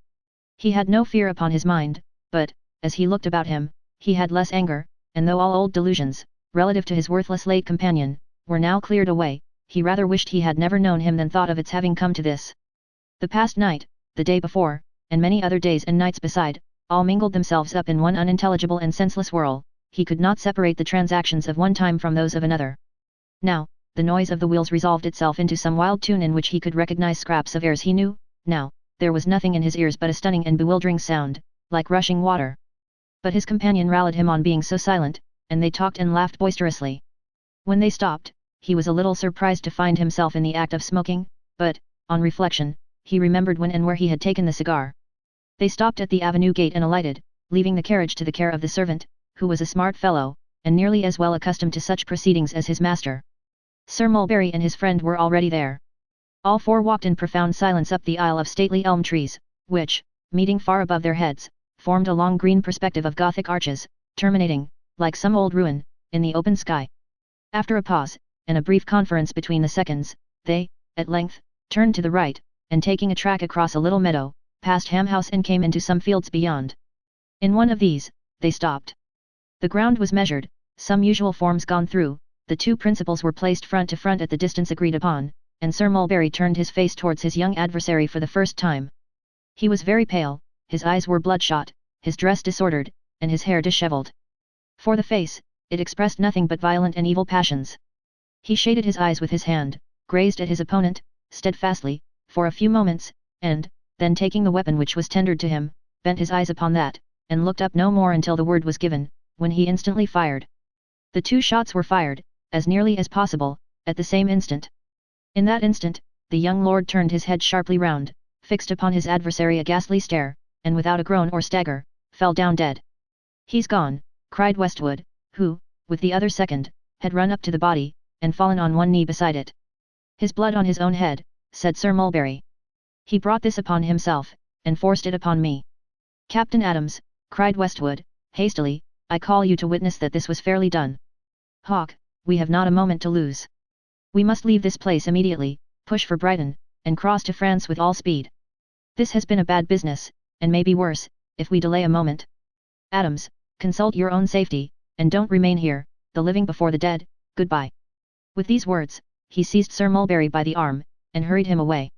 He had no fear upon his mind, but, as he looked about him, he had less anger, and though all old delusions, relative to his worthless late companion, were now cleared away, he rather wished he had never known him than thought of its having come to this. The past night, the day before, and many other days and nights beside, all mingled themselves up in one unintelligible and senseless whirl. He could not separate the transactions of one time from those of another. Now, the noise of the wheels resolved itself into some wild tune in which he could recognize scraps of airs he knew. Now, there was nothing in his ears but a stunning and bewildering sound, like rushing water. But his companion rallied him on being so silent, and they talked and laughed boisterously. When they stopped, he was a little surprised to find himself in the act of smoking, but, on reflection, he remembered when and where he had taken the cigar. They stopped at the avenue gate and alighted, leaving the carriage to the care of the servant, who was a smart fellow, and nearly as well accustomed to such proceedings as his master. Sir Mulberry and his friend were already there. All four walked in profound silence up the aisle of stately elm trees, which, meeting far above their heads, formed a long green perspective of Gothic arches, terminating, like some old ruin, in the open sky. After a pause, and a brief conference between the seconds, they, at length, turned to the right, and taking a track across a little meadow, passed Ham House and came into some fields beyond. In one of these, they stopped. The ground was measured, some usual forms gone through, the two principals were placed front to front at the distance agreed upon, and Sir Mulberry turned his face towards his young adversary for the first time. He was very pale, his eyes were bloodshot, his dress disordered, and his hair dishevelled. For the face, it expressed nothing but violent and evil passions. He shaded his eyes with his hand, gazed at his opponent, steadfastly, for a few moments, and, then taking the weapon which was tendered to him, bent his eyes upon that, and looked up no more until the word was given, when he instantly fired. The two shots were fired, as nearly as possible, at the same instant. In that instant, the young lord turned his head sharply round, fixed upon his adversary a ghastly stare, and without a groan or stagger, fell down dead. "He's gone," cried Westwood, who, with the other second, had run up to the body, and fallen on one knee beside it. "His blood on his own head," said Sir Mulberry. "He brought this upon himself, and forced it upon me." "Captain Adams," cried Westwood, hastily, "I call you to witness that this was fairly done. Hawke, we have not a moment to lose. We must leave this place immediately, push for Brighton, and cross to France with all speed. This has been a bad business, and may be worse, if we delay a moment. Adams, consult your own safety, and don't remain here, the living before the dead. Goodbye." With these words, he seized Sir Mulberry by the arm, and hurried him away.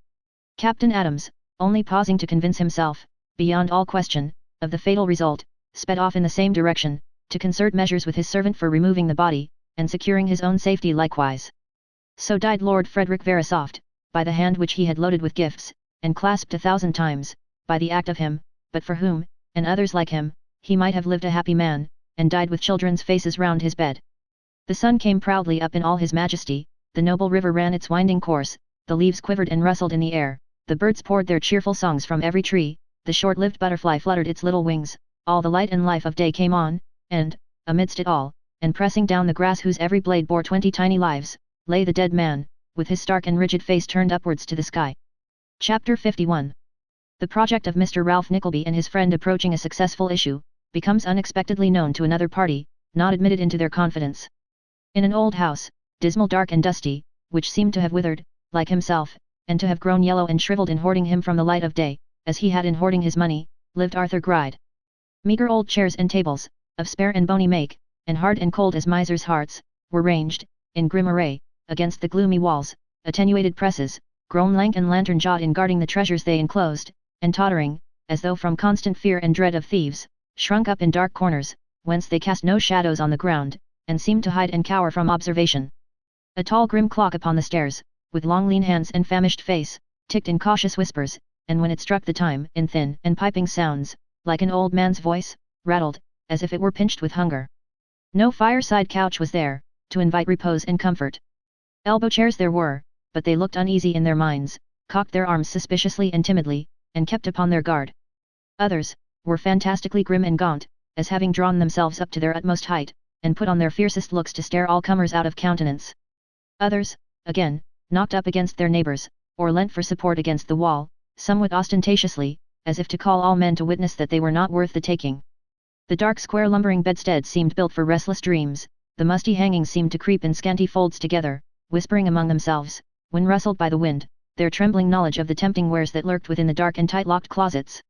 Captain Adams, only pausing to convince himself, beyond all question, of the fatal result, sped off in the same direction, to concert measures with his servant for removing the body, and securing his own safety likewise. So died Lord Frederick Verisopht, by the hand which he had loaded with gifts, and clasped 1,000 times, by the act of him, but for whom, and others like him, he might have lived a happy man, and died with children's faces round his bed. The sun came proudly up in all his majesty, the noble river ran its winding course, the leaves quivered and rustled in the air, the birds poured their cheerful songs from every tree, the short-lived butterfly fluttered its little wings, all the light and life of day came on, and, amidst it all, and pressing down the grass whose every blade bore 20 tiny lives, lay the dead man, with his stark and rigid face turned upwards to the sky. Chapter 51. The project of Mr. Ralph Nickleby and his friend approaching a successful issue, becomes unexpectedly known to another party, not admitted into their confidence. In an old house, dismal, dark and dusty, which seemed to have withered, like himself, and to have grown yellow and shriveled in hoarding him from the light of day, as he had in hoarding his money, lived Arthur Gride. Meagre old chairs and tables, of spare and bony make, and hard and cold as misers' hearts, were ranged, in grim array, against the gloomy walls, attenuated presses, grown lank and lantern-jawed in guarding the treasures they enclosed, and tottering, as though from constant fear and dread of thieves, shrunk up in dark corners, whence they cast no shadows on the ground, and seemed to hide and cower from observation. A tall grim clock upon the stairs, with long lean hands and famished face, ticked in cautious whispers, and when it struck the time, in thin and piping sounds, like an old man's voice, rattled, as if it were pinched with hunger. No fireside couch was there, to invite repose and comfort. Elbow chairs there were, but they looked uneasy in their minds, cocked their arms suspiciously and timidly, and kept upon their guard. Others, were fantastically grim and gaunt, as having drawn themselves up to their utmost height, and put on their fiercest looks to stare all comers out of countenance. Others, again, knocked up against their neighbours, or leant for support against the wall, somewhat ostentatiously, as if to call all men to witness that they were not worth the taking. The dark square lumbering bedstead seemed built for restless dreams, the musty hangings seemed to creep in scanty folds together, whispering among themselves, when rustled by the wind, their trembling knowledge of the tempting wares that lurked within the dark and tight-locked closets.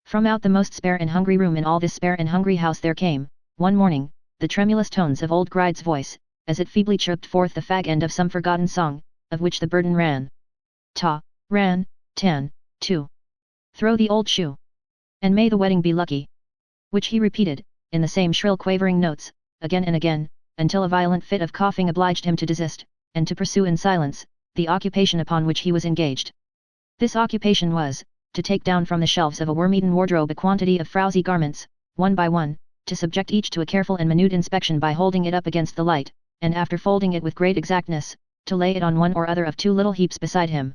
From out the most spare and hungry room in all this spare and hungry house there came, one morning, the tremulous tones of old Gride's voice, as it feebly chirped forth the fag end of some forgotten song, of which the burden ran. Ta, ran, 10, 2. Throw the old shoe. And may the wedding be lucky. Which he repeated, in the same shrill quavering notes, again and again, until a violent fit of coughing obliged him to desist, and to pursue in silence, the occupation upon which he was engaged. This occupation was, to take down from the shelves of a worm-eaten wardrobe a quantity of frowsy garments, one by one, to subject each to a careful and minute inspection by holding it up against the light, and after folding it with great exactness, to lay it on one or other of two little heaps beside him.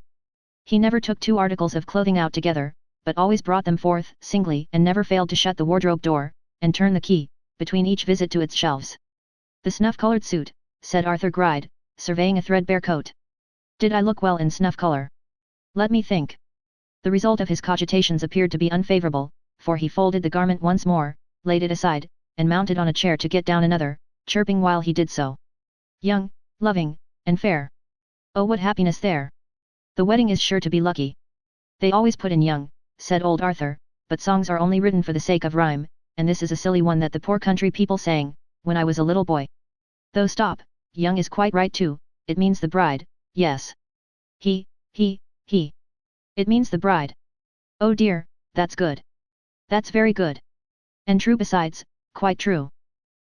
He never took two articles of clothing out together, but always brought them forth singly and never failed to shut the wardrobe door, and turn the key, between each visit to its shelves. "The snuff-coloured suit," said Arthur Gride, surveying a threadbare coat. "Did I look well in snuff-colour? Let me think." The result of his cogitations appeared to be unfavourable, for he folded the garment once more, laid it aside, and mounted on a chair to get down another, chirping while he did so. "Young, loving, and fair. Oh, what happiness there! The wedding is sure to be lucky. They always put in young, said old Arthur, but songs are only written for the sake of rhyme, and this is a silly one that the poor country people sang, when I was a little boy. Though stop, young is quite right too, it means the bride, yes. He. It means the bride. Oh dear, that's good. That's very good. And true besides, quite true.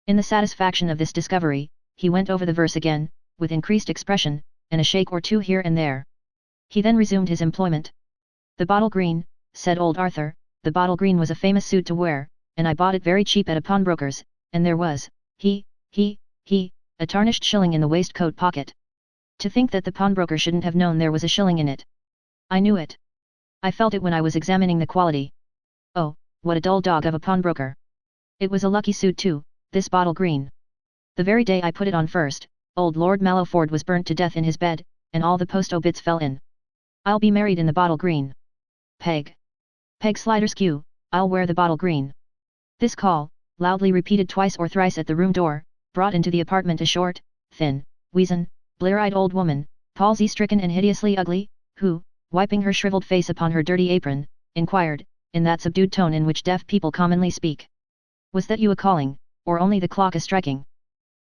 In the satisfaction of this discovery, he went over the verse again, with increased expression, and a shake or two here and there. He then resumed his employment. The bottle green, said old Arthur, the bottle green was a famous suit to wear, and I bought it very cheap at a pawnbroker's, and there was, a tarnished shilling in the waistcoat pocket. To think that the pawnbroker shouldn't have known there was a shilling in it. I knew it. I felt it when I was examining the quality. Oh, what a dull dog of a pawnbroker. It was a lucky suit too, this bottle green. The very day I put it on first, old Lord Mallowford was burnt to death in his bed, and all the post obits fell in. I'll be married in the bottle green. Peg. Peg Sliderskew, I'll wear the bottle green. This call, loudly repeated twice or thrice at the room door, brought into the apartment a short, thin, weazen, blear-eyed old woman, palsy-stricken and hideously ugly, who, wiping her shriveled face upon her dirty apron, inquired, in that subdued tone in which deaf people commonly speak. Was that you a calling, or only the clock a striking?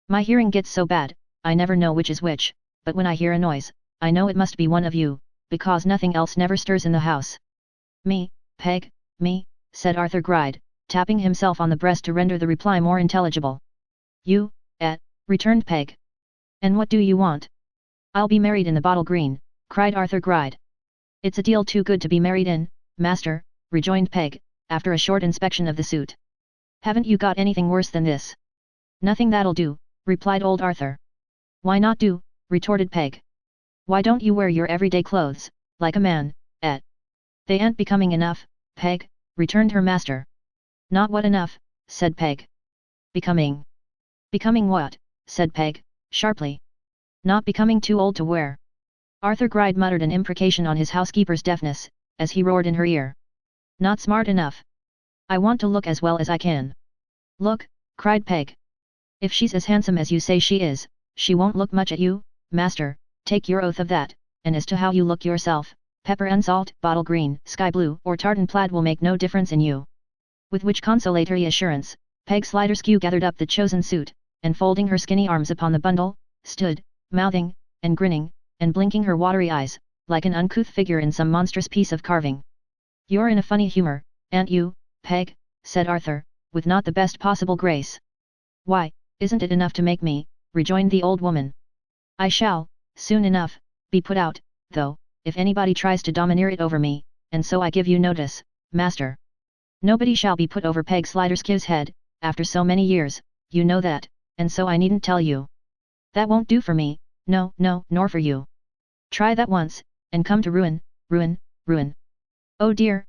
My hearing gets so bad, I never know which is which, but when I hear a noise, I know it must be one of you, because nothing else never stirs in the house. Me, Peg, me, said Arthur Gride, tapping himself on the breast to render the reply more intelligible. You, returned Peg. And what do you want? I'll be married in the bottle green, cried Arthur Gride. It's a deal too good to be married in, master, rejoined Peg, after a short inspection of the suit. Haven't you got anything worse than this? Nothing that'll do, replied old Arthur. Why not do, retorted Peg. Why don't you wear your everyday clothes, like a man, They ain't becoming enough, Peg, returned her master. Not what enough, said Peg. Becoming. Becoming what, said Peg, sharply. Not becoming too old to wear. Arthur Gride muttered an imprecation on his housekeeper's deafness, as he roared in her ear. Not smart enough. I want to look as well as I can. Look, cried Peg. If she's as handsome as you say she is, she won't look much at you, master, take your oath of that, and as to how you look yourself, pepper and salt, bottle green, sky blue, or tartan plaid will make no difference in you. With which consolatory assurance, Peg Sliderskew gathered up the chosen suit, and folding her skinny arms upon the bundle, stood, mouthing, and grinning, and blinking her watery eyes, like an uncouth figure in some monstrous piece of carving. You're in a funny humour, aren't you, Peg, said Arthur, with not the best possible grace. Why, isn't it enough to make me, rejoined the old woman. I shall, soon enough, be put out, though, if anybody tries to domineer it over me, and so I give you notice, master. Nobody shall be put over Peg Sliderskew's head, after so many years, you know that, and so I needn't tell you. That won't do for me, no, nor for you. Try that once, and come to ruin, ruin. Oh dear,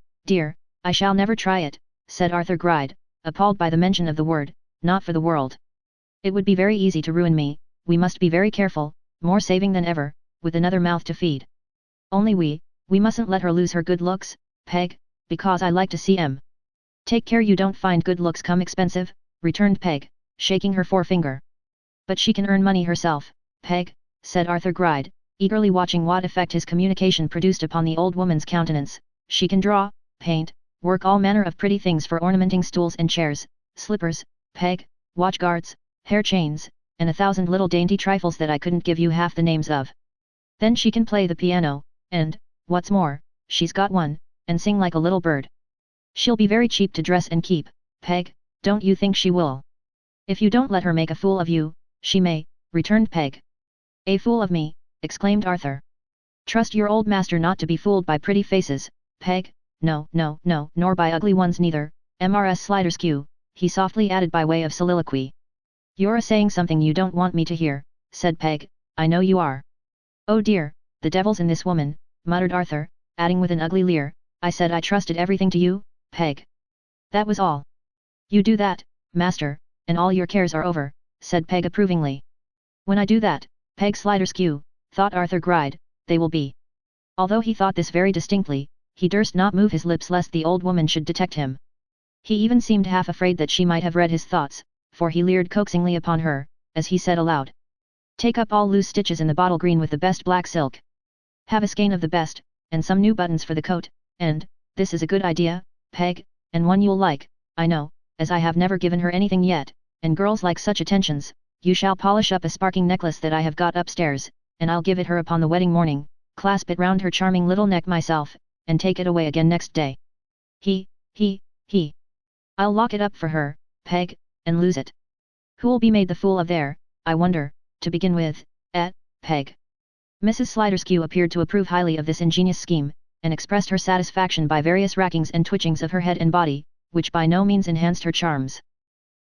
I shall never try it, said Arthur Gride, appalled by the mention of the word, not for the world. It would be very easy to ruin me, we must be very careful, more saving than ever, with another mouth to feed. Only we mustn't let her lose her good looks, Peg, because I like to see 'em. Take care you don't find good looks come expensive, returned Peg, shaking her forefinger. But she can earn money herself, Peg, said Arthur Gride, eagerly watching what effect his communication produced upon the old woman's countenance. She can draw, paint, work all manner of pretty things for ornamenting stools and chairs, slippers, Peg, watch guards, hair chains, and 1,000 little dainty trifles that I couldn't give you half the names of. Then she can play the piano, and, what's more, she's got one, and sing like a little bird. She'll be very cheap to dress and keep, Peg, don't you think she will? If you don't let her make a fool of you, she may, returned Peg. A fool of me, exclaimed Arthur. Trust your old master not to be fooled by pretty faces, Peg, no, nor by ugly ones neither, Mrs. Sliderskew, he softly added by way of soliloquy. You're a-saying something you don't want me to hear, said Peg, I know you are. Oh dear, the devil's in this woman, muttered Arthur, adding with an ugly leer, I said I trusted everything to you, Peg. That was all. You do that, master, and all your cares are over, said Peg approvingly. When I do that, Peg Sliderskew, thought Arthur Gride, they will be. Although he thought this very distinctly, he durst not move his lips lest the old woman should detect him. He even seemed half afraid that she might have read his thoughts, for he leered coaxingly upon her, as he said aloud. Take up all loose stitches in the bottle green with the best black silk. Have a skein of the best, and some new buttons for the coat, and, this is a good idea, Peg, and one you'll like, I know, as I have never given her anything yet, and girls like such attentions. You shall polish up a sparkling necklace that I have got upstairs, and I'll give it her upon the wedding morning, clasp it round her charming little neck myself, and take it away again next day. He. I'll lock it up for her, Peg, and lose it. Who'll be made the fool of there, I wonder, to begin with, Peg. Mrs. Sliderskew appeared to approve highly of this ingenious scheme, and expressed her satisfaction by various rackings and twitchings of her head and body, which by no means enhanced her charms.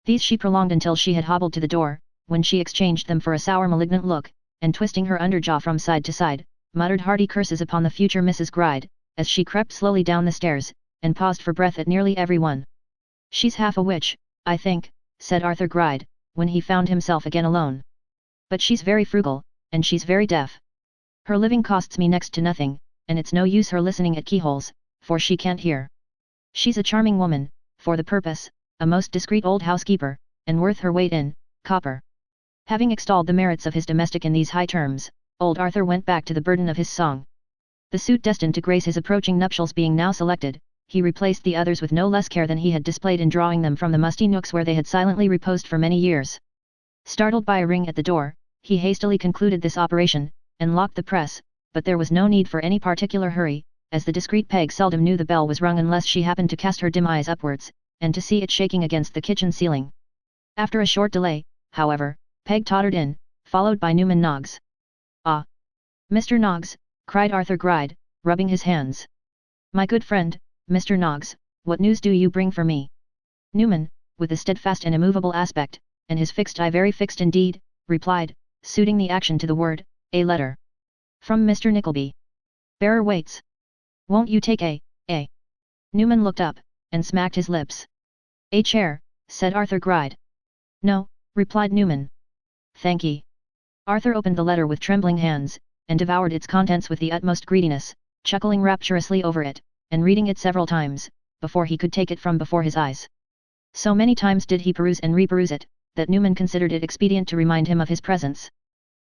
These she prolonged until she had hobbled to the door, when she exchanged them for a sour malignant look, and twisting her underjaw from side to side, muttered hearty curses upon the future Mrs. Gride, as she crept slowly down the stairs, and paused for breath at nearly every one. She's half a witch, I think, said Arthur Gride, when he found himself again alone. But she's very frugal, and she's very deaf. Her living costs me next to nothing, and it's no use her listening at keyholes, for she can't hear. She's a charming woman, for the purpose, a most discreet old housekeeper, and worth her weight in copper. Having extolled the merits of his domestic in these high terms, old Arthur went back to the burden of his song. The suit destined to grace his approaching nuptials being now selected, he replaced the others with no less care than he had displayed in drawing them from the musty nooks where they had silently reposed for many years. Startled by a ring at the door, he hastily concluded this operation, and locked the press, but there was no need for any particular hurry, as the discreet Peg seldom knew the bell was rung unless she happened to cast her dim eyes upwards, and to see it shaking against the kitchen ceiling. After a short delay, however, Peg tottered in, followed by Newman Noggs. "Ah! Mr. Noggs," cried Arthur Gride, rubbing his hands. "My good friend, Mr. Noggs, what news do you bring for me?" Newman, with a steadfast and immovable aspect, and his fixed eye very fixed indeed, replied, suiting the action to the word, "A letter. From Mr. Nickleby. Bearer waits. Won't you take a?" Newman looked up, and smacked his lips. "A chair," said Arthur Gride. "No," replied Newman. "Thankee." Arthur opened the letter with trembling hands, and devoured its contents with the utmost greediness, chuckling rapturously over it, and reading it several times, before he could take it from before his eyes. So many times did he peruse and reperuse it, that Newman considered it expedient to remind him of his presence.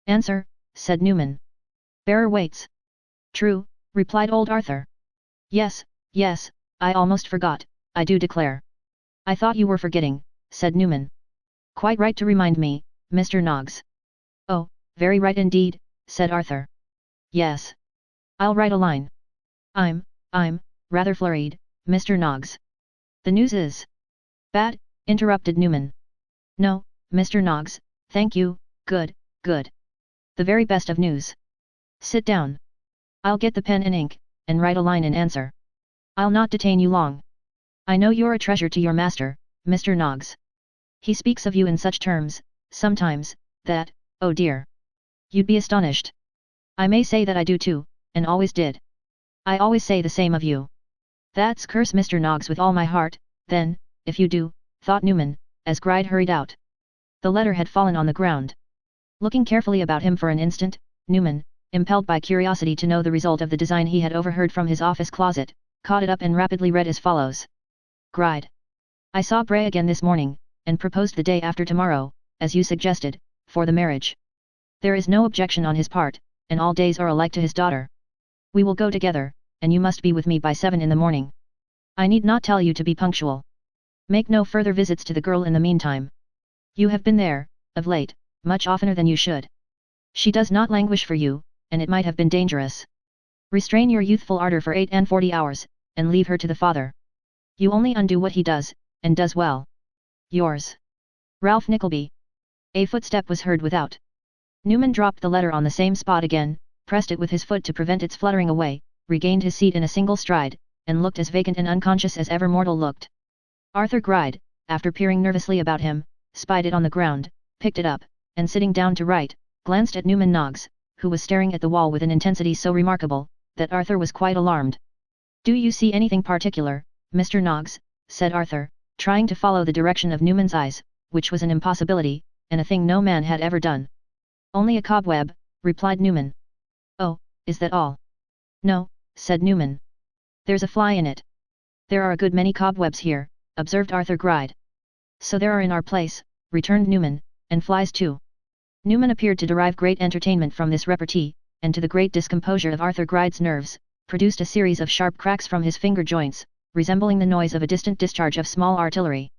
"Answer," said Newman. "Bearer waits." "True," replied old Arthur. Yes, I almost forgot, I do declare." "I thought you were forgetting," said Newman. "Quite right to remind me, Mr. Noggs." "Oh, very right indeed," said Arthur. "Yes. I'll write a line." I'm rather flurried, Mr. Noggs." "The news is bad?" interrupted Newman. "No, Mr. Noggs, thank you, good. The very best of news." "Sit down. I'll get the pen and ink, and write a line in answer. I'll not detain you long. I know you're a treasure to your master, Mr. Noggs. He speaks of you in such terms, sometimes, that, oh dear! You'd be astonished. I may say that I do too, and always did. I always say the same of you." "That's curse Mr. Noggs with all my heart, then, if you do," thought Newman, as Gride hurried out. The letter had fallen on the ground. Looking carefully about him for an instant, Newman, impelled by curiosity to know the result of the design he had overheard from his office closet, caught it up and rapidly read as follows. "Gride. I saw Bray again this morning, and proposed the day after tomorrow, as you suggested, for the marriage. There is no objection on his part, and all days are alike to his daughter. We will go together, and you must be with me by 7 in the morning. I need not tell you to be punctual. Make no further visits to the girl in the meantime. You have been there, of late, much oftener than you should. She does not languish for you, and it might have been dangerous. Restrain your youthful ardor for 48 hours, and leave her to the father. You only undo what he does, and does well. Yours, Ralph Nickleby." A footstep was heard without. Newman dropped the letter on the same spot again, pressed it with his foot to prevent its fluttering away, regained his seat in a single stride, and looked as vacant and unconscious as ever mortal looked. Arthur Gride, after peering nervously about him, spied it on the ground, picked it up, and sitting down to write, glanced at Newman Noggs, who was staring at the wall with an intensity so remarkable, that Arthur was quite alarmed. "Do you see anything particular, Mr. Noggs?" said Arthur, trying to follow the direction of Newman's eyes, which was an impossibility, and a thing no man had ever done. "Only a cobweb," replied Newman. "Oh, is that all?" "No," said Newman. "There's a fly in it." "There are a good many cobwebs here," observed Arthur Gride. "So there are in our place," returned Newman, "and flies too." Newman appeared to derive great entertainment from this repartee, and to the great discomposure of Arthur Gride's nerves, produced a series of sharp cracks from his finger joints, resembling the noise of a distant discharge of small artillery.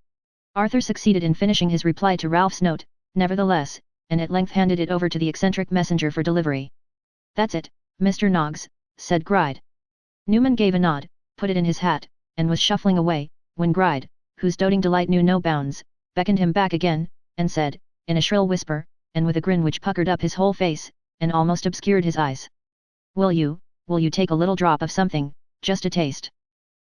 Arthur succeeded in finishing his reply to Ralph's note, nevertheless, and at length handed it over to the eccentric messenger for delivery. "That's it, Mr. Noggs," said Gride. Newman gave a nod, put it in his hat, and was shuffling away, when Gride, whose doting delight knew no bounds, beckoned him back again, and said, in a shrill whisper, and with a grin which puckered up his whole face, and almost obscured his eyes. Will you take a little drop of something, just a taste?"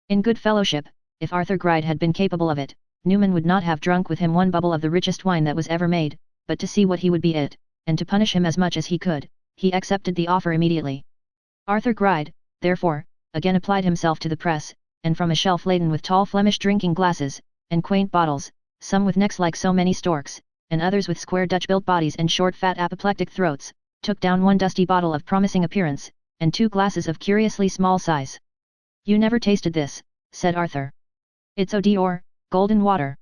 In good fellowship, if Arthur Gride had been capable of it, Newman would not have drunk with him one bubble of the richest wine that was ever made, but to see what he would be it, and to punish him as much as he could, he accepted the offer immediately. Arthur Gride, therefore, again applied himself to the press, and from a shelf laden with tall Flemish drinking glasses, and quaint bottles, some with necks like so many storks, and others with square Dutch-built bodies and short fat apoplectic throats, took down one dusty bottle of promising appearance, and 2 glasses of curiously small size. "You never tasted this," said Arthur. "It's eau d'or, golden water.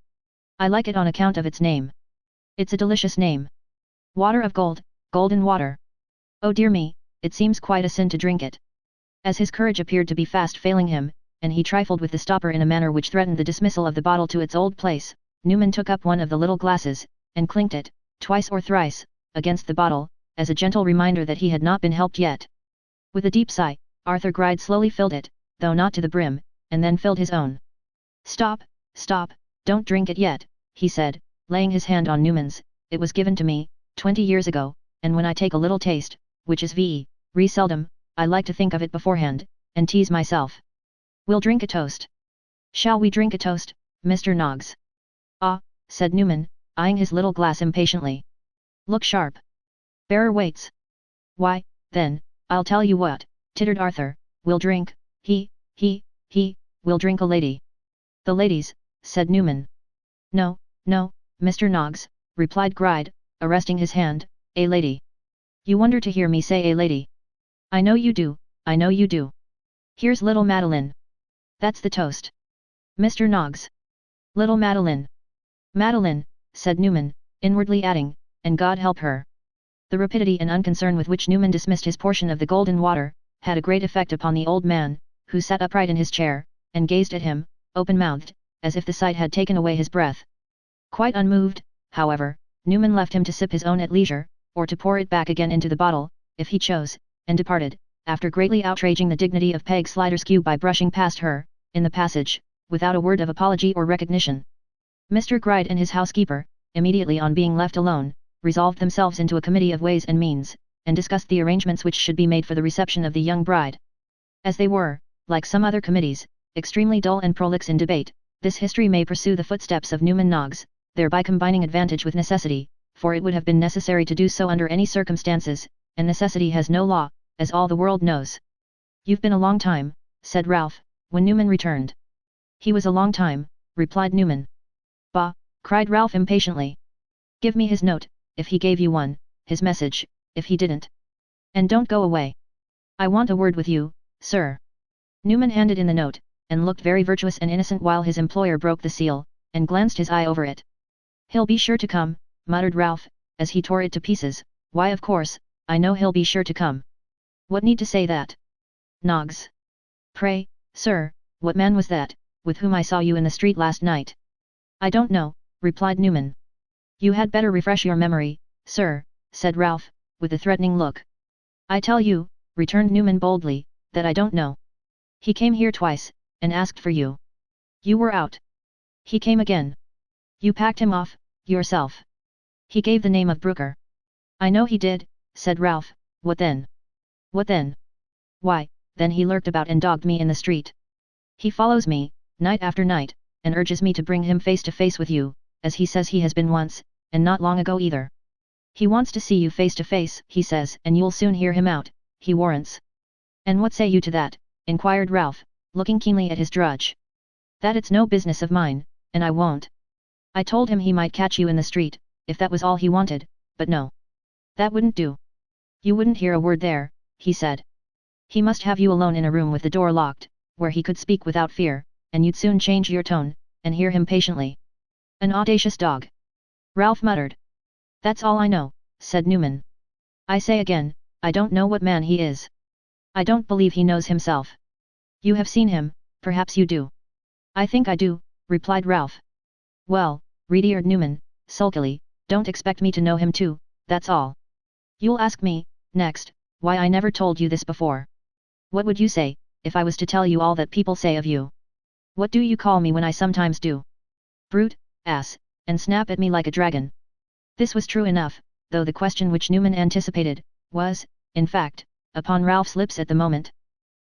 I like it on account of its name. It's a delicious name. Water of gold, golden water. Oh dear me, it seems quite a sin to drink it." As his courage appeared to be fast failing him, and he trifled with the stopper in a manner which threatened the dismissal of the bottle to its old place, Newman took up one of the little glasses, and clinked it, twice or thrice, against the bottle, as a gentle reminder that he had not been helped yet. With a deep sigh, Arthur Gride slowly filled it, though not to the brim, and then filled his own. "Stop, stop, don't drink it yet," he said, laying his hand on Newman's. "It was given to me, 20 years ago, and when I take a little taste, which is very seldom, I like to think of it beforehand, and tease myself. We'll drink a toast. Shall we drink a toast, Mr. Noggs?" "Ah," said Newman, eyeing his little glass impatiently. "Look sharp. Bearer waits." "Why, then, I'll tell you what," tittered Arthur, "we'll drink, we'll drink a lady." "The ladies," said Newman. "No, Mr. Noggs," replied Gride, arresting his hand, "a lady. You wonder to hear me say a lady. I know you do, I know you do. Here's little Madeline. That's the toast. Mr. Noggs. Little Madeline." "Madeline," said Newman, inwardly adding, "and God help her." The rapidity and unconcern with which Newman dismissed his portion of the golden water, had a great effect upon the old man, who sat upright in his chair, and gazed at him, open-mouthed, as if the sight had taken away his breath. Quite unmoved, however, Newman left him to sip his own at leisure, or to pour it back again into the bottle, if he chose, and departed, after greatly outraging the dignity of Peg Sliderskew by brushing past her, in the passage, without a word of apology or recognition. Mr. Gride and his housekeeper, immediately on being left alone, resolved themselves into a committee of ways and means, and discussed the arrangements which should be made for the reception of the young bride. As they were, like some other committees, extremely dull and prolix in debate, this history may pursue the footsteps of Newman Noggs, thereby combining advantage with necessity, for it would have been necessary to do so under any circumstances, and necessity has no law, as all the world knows. "You've been a long time," said Ralph, when Newman returned. "He was a long time," replied Newman. "Bah!" cried Ralph impatiently. "Give me his note, if he gave you one, his message, if he didn't. And don't go away. I want a word with you, sir." Newman handed in the note, and looked very virtuous and innocent while his employer broke the seal, and glanced his eye over it. "He'll be sure to come," muttered Ralph, as he tore it to pieces. "Why, of course, I know he'll be sure to come. What need to say that? Noggs. Pray, sir, what man was that, with whom I saw you in the street last night?" "I don't know," replied Newman. "You had better refresh your memory, sir," said Ralph, with a threatening look. "I tell you," returned Newman boldly, "that I don't know. He came here twice, and asked for you. You were out. He came again. You packed him off, yourself. He gave the name of Brooker." "I know he did," said Ralph. "What then?" "What then? Why, then he lurked about and dogged me in the street. He follows me, night after night, and urges me to bring him face to face with you, as he says he has been once, and not long ago either. He wants to see you face to face, he says, and you'll soon hear him out, he warrants." "And what say you to that?" inquired Ralph, looking keenly at his drudge. "That it's no business of mine, and I won't. I told him he might catch you in the street, if that was all he wanted, but no. That wouldn't do. You wouldn't hear a word there, he said. He must have you alone in a room with the door locked, where he could speak without fear, and you'd soon change your tone, and hear him patiently." "An audacious dog," Ralph muttered. "That's all I know," said Newman. "I say again, I don't know what man he is. I don't believe he knows himself. You have seen him, perhaps you do. I think I do, replied Ralph. Well, reedy-eared Newman, sulkily, don't expect me to know him too, that's all. You'll ask me, next, why I never told you this before. What would you say, if I was to tell you all that people say of you? What do you call me when I sometimes do? Brute, ass, and snap at me like a dragon. This was true enough, though the question which Newman anticipated, was, in fact, upon Ralph's lips at the moment.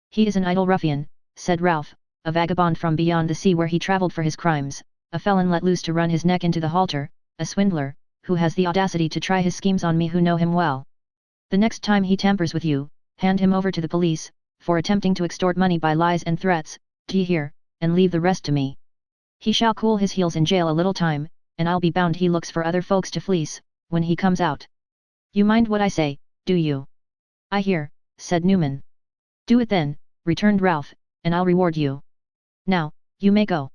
He is an idle ruffian, said Ralph, a vagabond from beyond the sea where he travelled for his crimes, a felon let loose to run his neck into the halter, a swindler, who has the audacity to try his schemes on me who know him well. The next time he tampers with you, hand him over to the police, for attempting to extort money by lies and threats, d'ye hear, and leave the rest to me. He shall cool his heels in jail a little time, and I'll be bound he looks for other folks to fleece, when he comes out. You mind what I say, do you? I hear, said Newman. Do it then, returned Ralph, and I'll reward you. Now, you may go.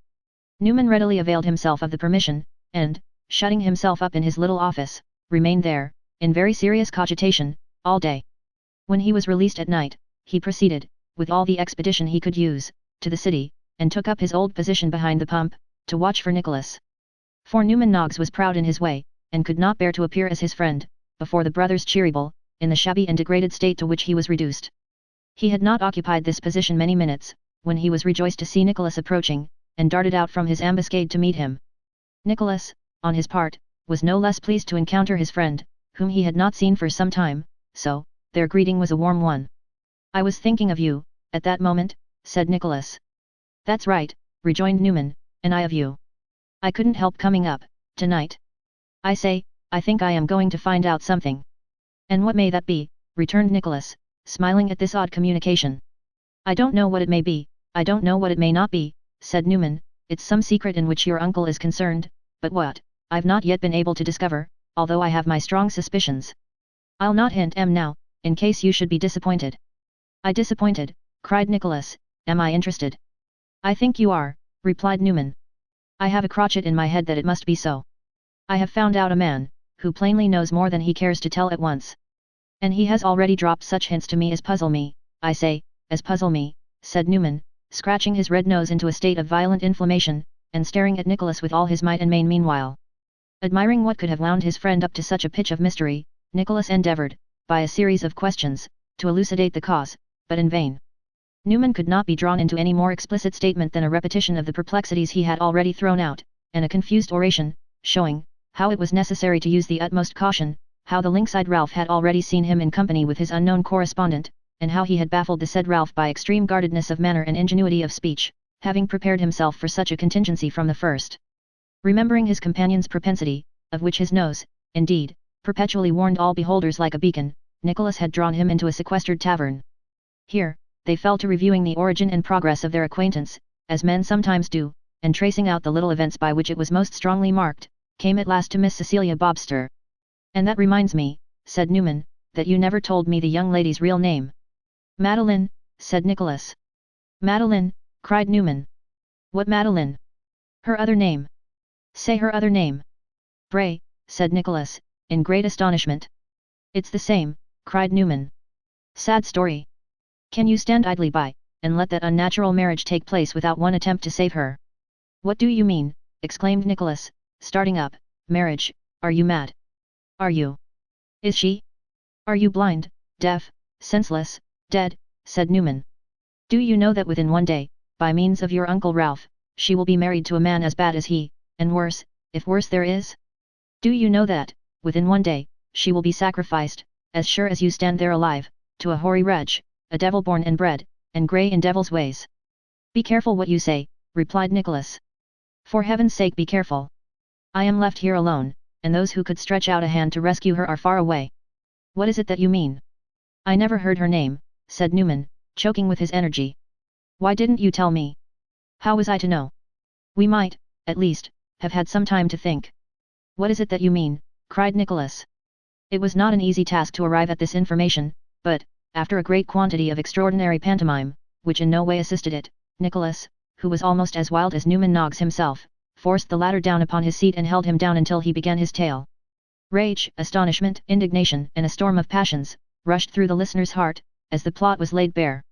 Newman readily availed himself of the permission, and, shutting himself up in his little office, remained there, in very serious cogitation, all day. When he was released at night, he proceeded, with all the expedition he could use, to the city, and took up his old position behind the pump, to watch for Nicholas. For Newman Noggs was proud in his way, and could not bear to appear as his friend, before the brothers Cheeryble, in the shabby and degraded state to which he was reduced. He had not occupied this position many minutes, when he was rejoiced to see Nicholas approaching, and darted out from his ambuscade to meet him. Nicholas, on his part, was no less pleased to encounter his friend, whom he had not seen for some time, so, their greeting was a warm one. I was thinking of you, at that moment, said Nicholas. That's right, rejoined Newman, and I of you. I couldn't help coming up, tonight. I say, I think I am going to find out something. And what may that be, returned Nicholas, smiling at this odd communication. I don't know what it may be, I don't know what it may not be, said Newman, it's some secret in which your uncle is concerned, but what, I've not yet been able to discover, although I have my strong suspicions. I'll not hint now, in case you should be disappointed. I disappointed, cried Nicholas, am I interested? I think you are, replied Newman. I have a crotchet in my head that it must be so. I have found out a man, who plainly knows more than he cares to tell at once. And he has already dropped such hints to me as puzzle me, I say, as puzzle me, said Newman, scratching his red nose into a state of violent inflammation, and staring at Nicholas with all his might and main meanwhile. Admiring what could have wound his friend up to such a pitch of mystery, Nicholas endeavoured, by a series of questions, to elucidate the cause, but in vain. Newman could not be drawn into any more explicit statement than a repetition of the perplexities he had already thrown out, and a confused oration, showing, how it was necessary to use the utmost caution, how the lynx-eyed Ralph had already seen him in company with his unknown correspondent, and how he had baffled the said Ralph by extreme guardedness of manner and ingenuity of speech, having prepared himself for such a contingency from the first. Remembering his companion's propensity, of which his nose, indeed, perpetually warned all beholders like a beacon, Nicholas had drawn him into a sequestered tavern. Here, they fell to reviewing the origin and progress of their acquaintance, as men sometimes do, and tracing out the little events by which it was most strongly marked, came at last to Miss Cecilia Bobster. And that reminds me, said Newman, that you never told me the young lady's real name. Madeline, said Nicholas. Madeline, cried Newman. What Madeline? Her other name. Say her other name. Bray, said Nicholas, in great astonishment. It's the same, cried Newman. Sad story. Can you stand idly by, and let that unnatural marriage take place without one attempt to save her? What do you mean, exclaimed Nicholas, starting up, marriage, are you mad? Are you? Is she? Are you blind, deaf, senseless, dead, said Newman. Do you know that within one day, by means of your Uncle Ralph, she will be married to a man as bad as he, and worse, if worse there is? Do you know that, within one day, she will be sacrificed, as sure as you stand there alive, to a hoary wretch, a devil born and bred, and grey in devil's ways? Be careful what you say, replied Nicholas. For heaven's sake be careful. I am left here alone, and those who could stretch out a hand to rescue her are far away. What is it that you mean? I never heard her name, said Newman, choking with his energy. Why didn't you tell me? How was I to know? We might, at least, have had some time to think. What is it that you mean? Cried Nicholas. It was not an easy task to arrive at this information, but, after a great quantity of extraordinary pantomime, which in no way assisted it, Nicholas, who was almost as wild as Newman Noggs himself, forced the latter down upon his seat and held him down until he began his tale. Rage, astonishment, indignation, and a storm of passions, rushed through the listener's heart, as the plot was laid bare.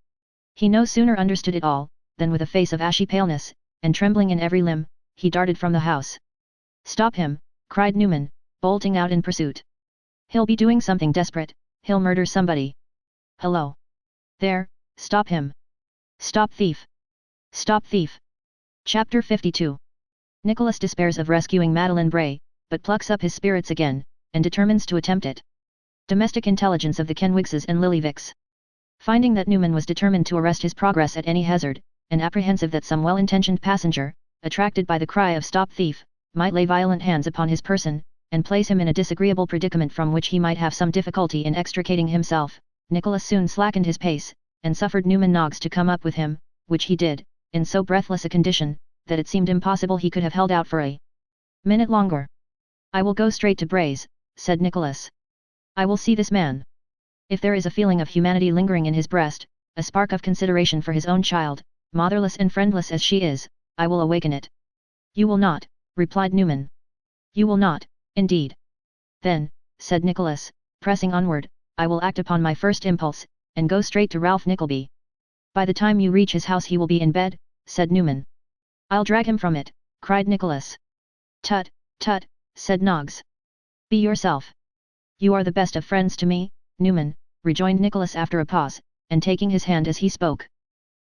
He no sooner understood it all, than with a face of ashy paleness, and trembling in every limb, he darted from the house. "Stop him!" cried Newman, bolting out in pursuit. "He'll be doing something desperate, he'll murder somebody. Hello! There, stop him! Stop thief! Stop thief!" Chapter 52. Nicholas despairs of rescuing Madeleine Bray, but plucks up his spirits again, and determines to attempt it. Domestic intelligence of the Kenwigses and Lillyvicks. Finding that Newman was determined to arrest his progress at any hazard, and apprehensive that some well-intentioned passenger, attracted by the cry of "Stop thief," might lay violent hands upon his person, and place him in a disagreeable predicament from which he might have some difficulty in extricating himself, Nicholas soon slackened his pace, and suffered Newman Noggs to come up with him, which he did, in so breathless a condition, that it seemed impossible he could have held out for a minute longer. "I will go straight to Bray's," said Nicholas. "I will see this man. If there is a feeling of humanity lingering in his breast, a spark of consideration for his own child, motherless and friendless as she is, I will awaken it." "You will not," replied Newman. "You will not, indeed." "Then," said Nicholas, pressing onward, "I will act upon my first impulse, and go straight to Ralph Nickleby." "By the time you reach his house he will be in bed," said Newman. "I'll drag him from it," cried Nicholas. "Tut, tut," said Noggs. "Be yourself." "You are the best of friends to me, Newman," rejoined Nicholas after a pause, and taking his hand as he spoke.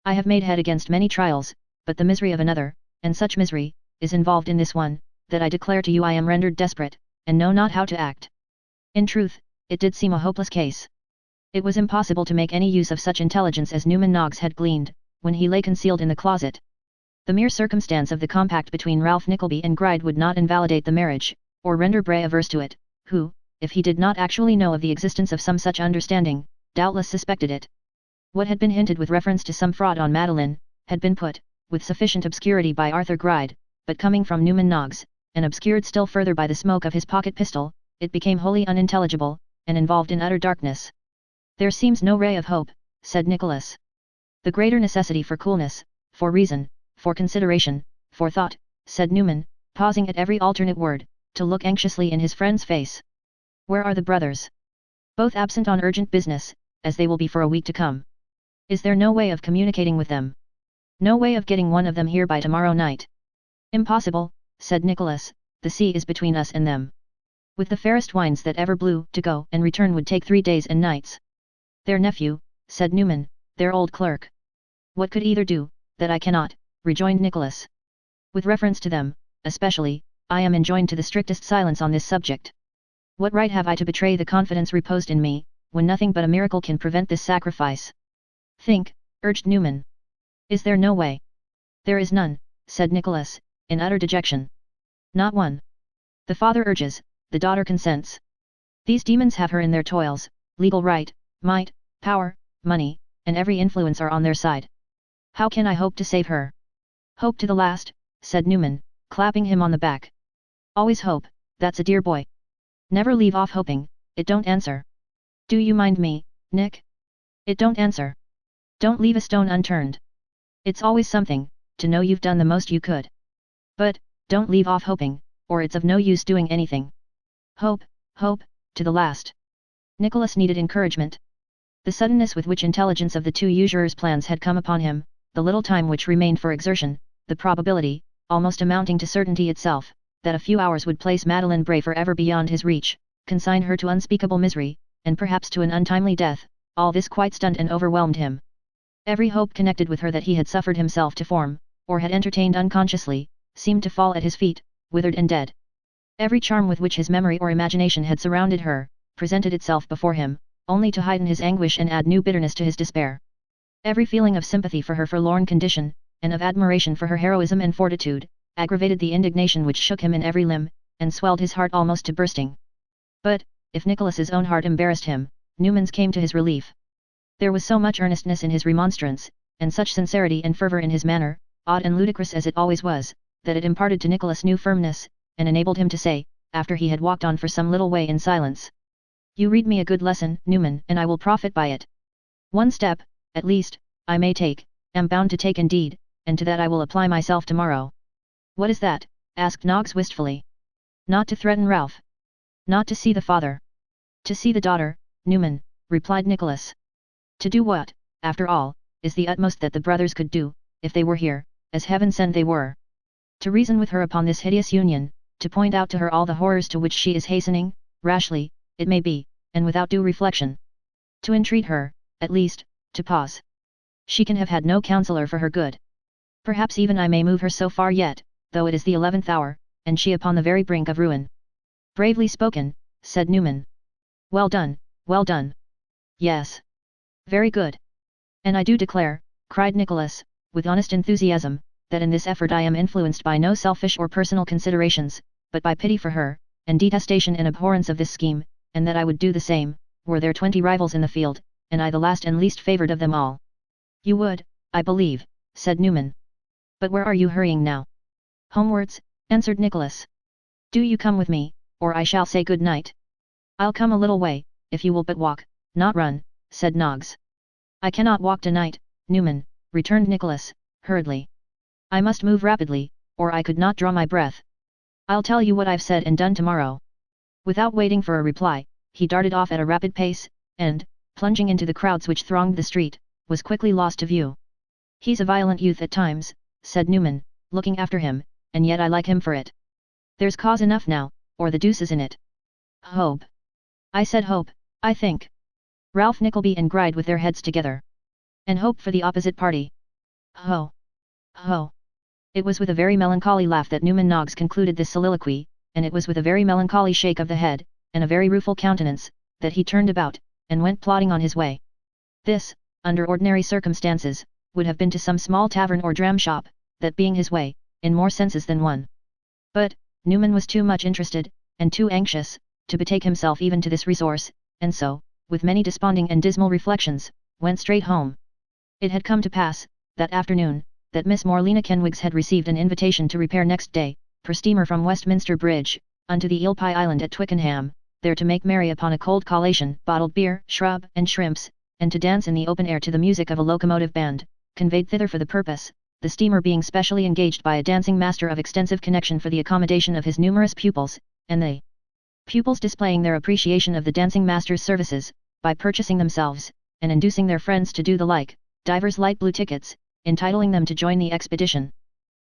"I have made head against many trials, but the misery of another, and such misery, is involved in this one, that I declare to you I am rendered desperate, and know not how to act." In truth, it did seem a hopeless case. It was impossible to make any use of such intelligence as Newman Noggs had gleaned, when he lay concealed in the closet. The mere circumstance of the compact between Ralph Nickleby and Gride would not invalidate the marriage, or render Bray averse to it, who, if he did not actually know of the existence of some such understanding, doubtless suspected it. What had been hinted with reference to some fraud on Madeleine, had been put, with sufficient obscurity by Arthur Gride, but coming from Newman Noggs, and obscured still further by the smoke of his pocket pistol, it became wholly unintelligible, and involved in utter darkness. "There seems no ray of hope," said Nicholas. "The greater necessity for coolness, for reason, for consideration, for thought," said Newman, pausing at every alternate word, to look anxiously in his friend's face. "Where are the brothers?" "Both absent on urgent business, as they will be for a week to come." "Is there no way of communicating with them? No way of getting one of them here by tomorrow night?" "Impossible," said Nicholas, "the sea is between us and them. With the fairest winds that ever blew, to go and return would take 3 days and nights." "Their nephew," said Newman, "their old clerk." "What could either do, that I cannot," rejoined Nicholas. "With reference to them, especially, I am enjoined to the strictest silence on this subject. What right have I to betray the confidence reposed in me, when nothing but a miracle can prevent this sacrifice?" "Think," urged Newman. "Is there no way?" "There is none," said Nicholas, in utter dejection. "Not one. The father urges, the daughter consents. These demons have her in their toils, legal right, might, power, money, and every influence are on their side. How can I hope to save her?" "Hope to the last," said Newman, clapping him on the back. "Always hope, that's a dear boy. Never leave off hoping, it don't answer. Do you mind me, Nick? It don't answer. Don't leave a stone unturned. It's always something, to know you've done the most you could. But, don't leave off hoping, or it's of no use doing anything. Hope, hope, to the last." Nicholas needed encouragement. The suddenness with which intelligence of the two usurers' plans had come upon him, the little time which remained for exertion, the probability, almost amounting to certainty itself, that a few hours would place Madeleine Bray forever beyond his reach, consign her to unspeakable misery, and perhaps to an untimely death, all this quite stunned and overwhelmed him. Every hope connected with her that he had suffered himself to form, or had entertained unconsciously, seemed to fall at his feet, withered and dead. Every charm with which his memory or imagination had surrounded her, presented itself before him, only to heighten his anguish and add new bitterness to his despair. Every feeling of sympathy for her forlorn condition, and of admiration for her heroism and fortitude, aggravated the indignation which shook him in every limb, and swelled his heart almost to bursting. But, if Nicholas's own heart embarrassed him, Newman's came to his relief. There was so much earnestness in his remonstrance, and such sincerity and fervour in his manner, odd and ludicrous as it always was, that it imparted to Nicholas new firmness, and enabled him to say, after he had walked on for some little way in silence: "You read me a good lesson, Newman, and I will profit by it. One step, at least, I may take, am bound to take indeed, and to that I will apply myself tomorrow." "What is that?" asked Noggs wistfully. "Not to threaten Ralph. Not to see the father. To see the daughter, Newman," replied Nicholas. To do what, after all, is the utmost that the brothers could do, if they were here, as heaven sent they were. To reason with her upon this hideous union, to point out to her all the horrors to which she is hastening, rashly, it may be, and without due reflection. To entreat her, at least, to pause. She can have had no counsellor for her good. Perhaps even I may move her so far yet, though it is the 11th hour, and she upon the very brink of ruin. Bravely spoken, said Newman. Well done, well done. Yes. Very good. And I do declare, cried Nicholas, with honest enthusiasm, that in this effort I am influenced by no selfish or personal considerations, but by pity for her, and detestation and abhorrence of this scheme, and that I would do the same, were there 20 rivals in the field, and I the last and least favoured of them all. You would, I believe, said Newman. But where are you hurrying now? Homewards, answered Nicholas. Do you come with me, or I shall say good night. I'll come a little way, if you will but walk, not run, said Noggs. I cannot walk tonight, Newman, returned Nicholas, hurriedly. I must move rapidly, or I could not draw my breath. I'll tell you what I've said and done tomorrow. Without waiting for a reply, he darted off at a rapid pace, and, plunging into the crowds which thronged the street, was quickly lost to view. He's a violent youth at times, said Newman, looking after him, and yet I like him for it. There's cause enough now, or the deuce is in it. Hope. I said hope, I think. Ralph Nickleby and Gride with their heads together. And hope for the opposite party. Ho! Ho! It was with a very melancholy laugh that Newman Noggs concluded this soliloquy, and it was with a very melancholy shake of the head, and a very rueful countenance, that he turned about, and went plodding on his way. This, under ordinary circumstances, would have been to some small tavern or dram shop, that being his way, in more senses than one. But, Newman was too much interested, and too anxious, to betake himself even to this resource, and so, with many desponding and dismal reflections, went straight home. It had come to pass, that afternoon, that Miss Morlena Kenwigs had received an invitation to repair next day, per steamer from Westminster Bridge, unto the Eel Pie Island at Twickenham, there to make merry upon a cold collation, bottled beer, shrub, and shrimps, and to dance in the open air to the music of a locomotive band, conveyed thither for the purpose, the steamer being specially engaged by a dancing master of extensive connection for the accommodation of his numerous pupils, and the pupils displaying their appreciation of the dancing master's services, by purchasing themselves, and inducing their friends to do the like, divers light blue tickets, entitling them to join the expedition.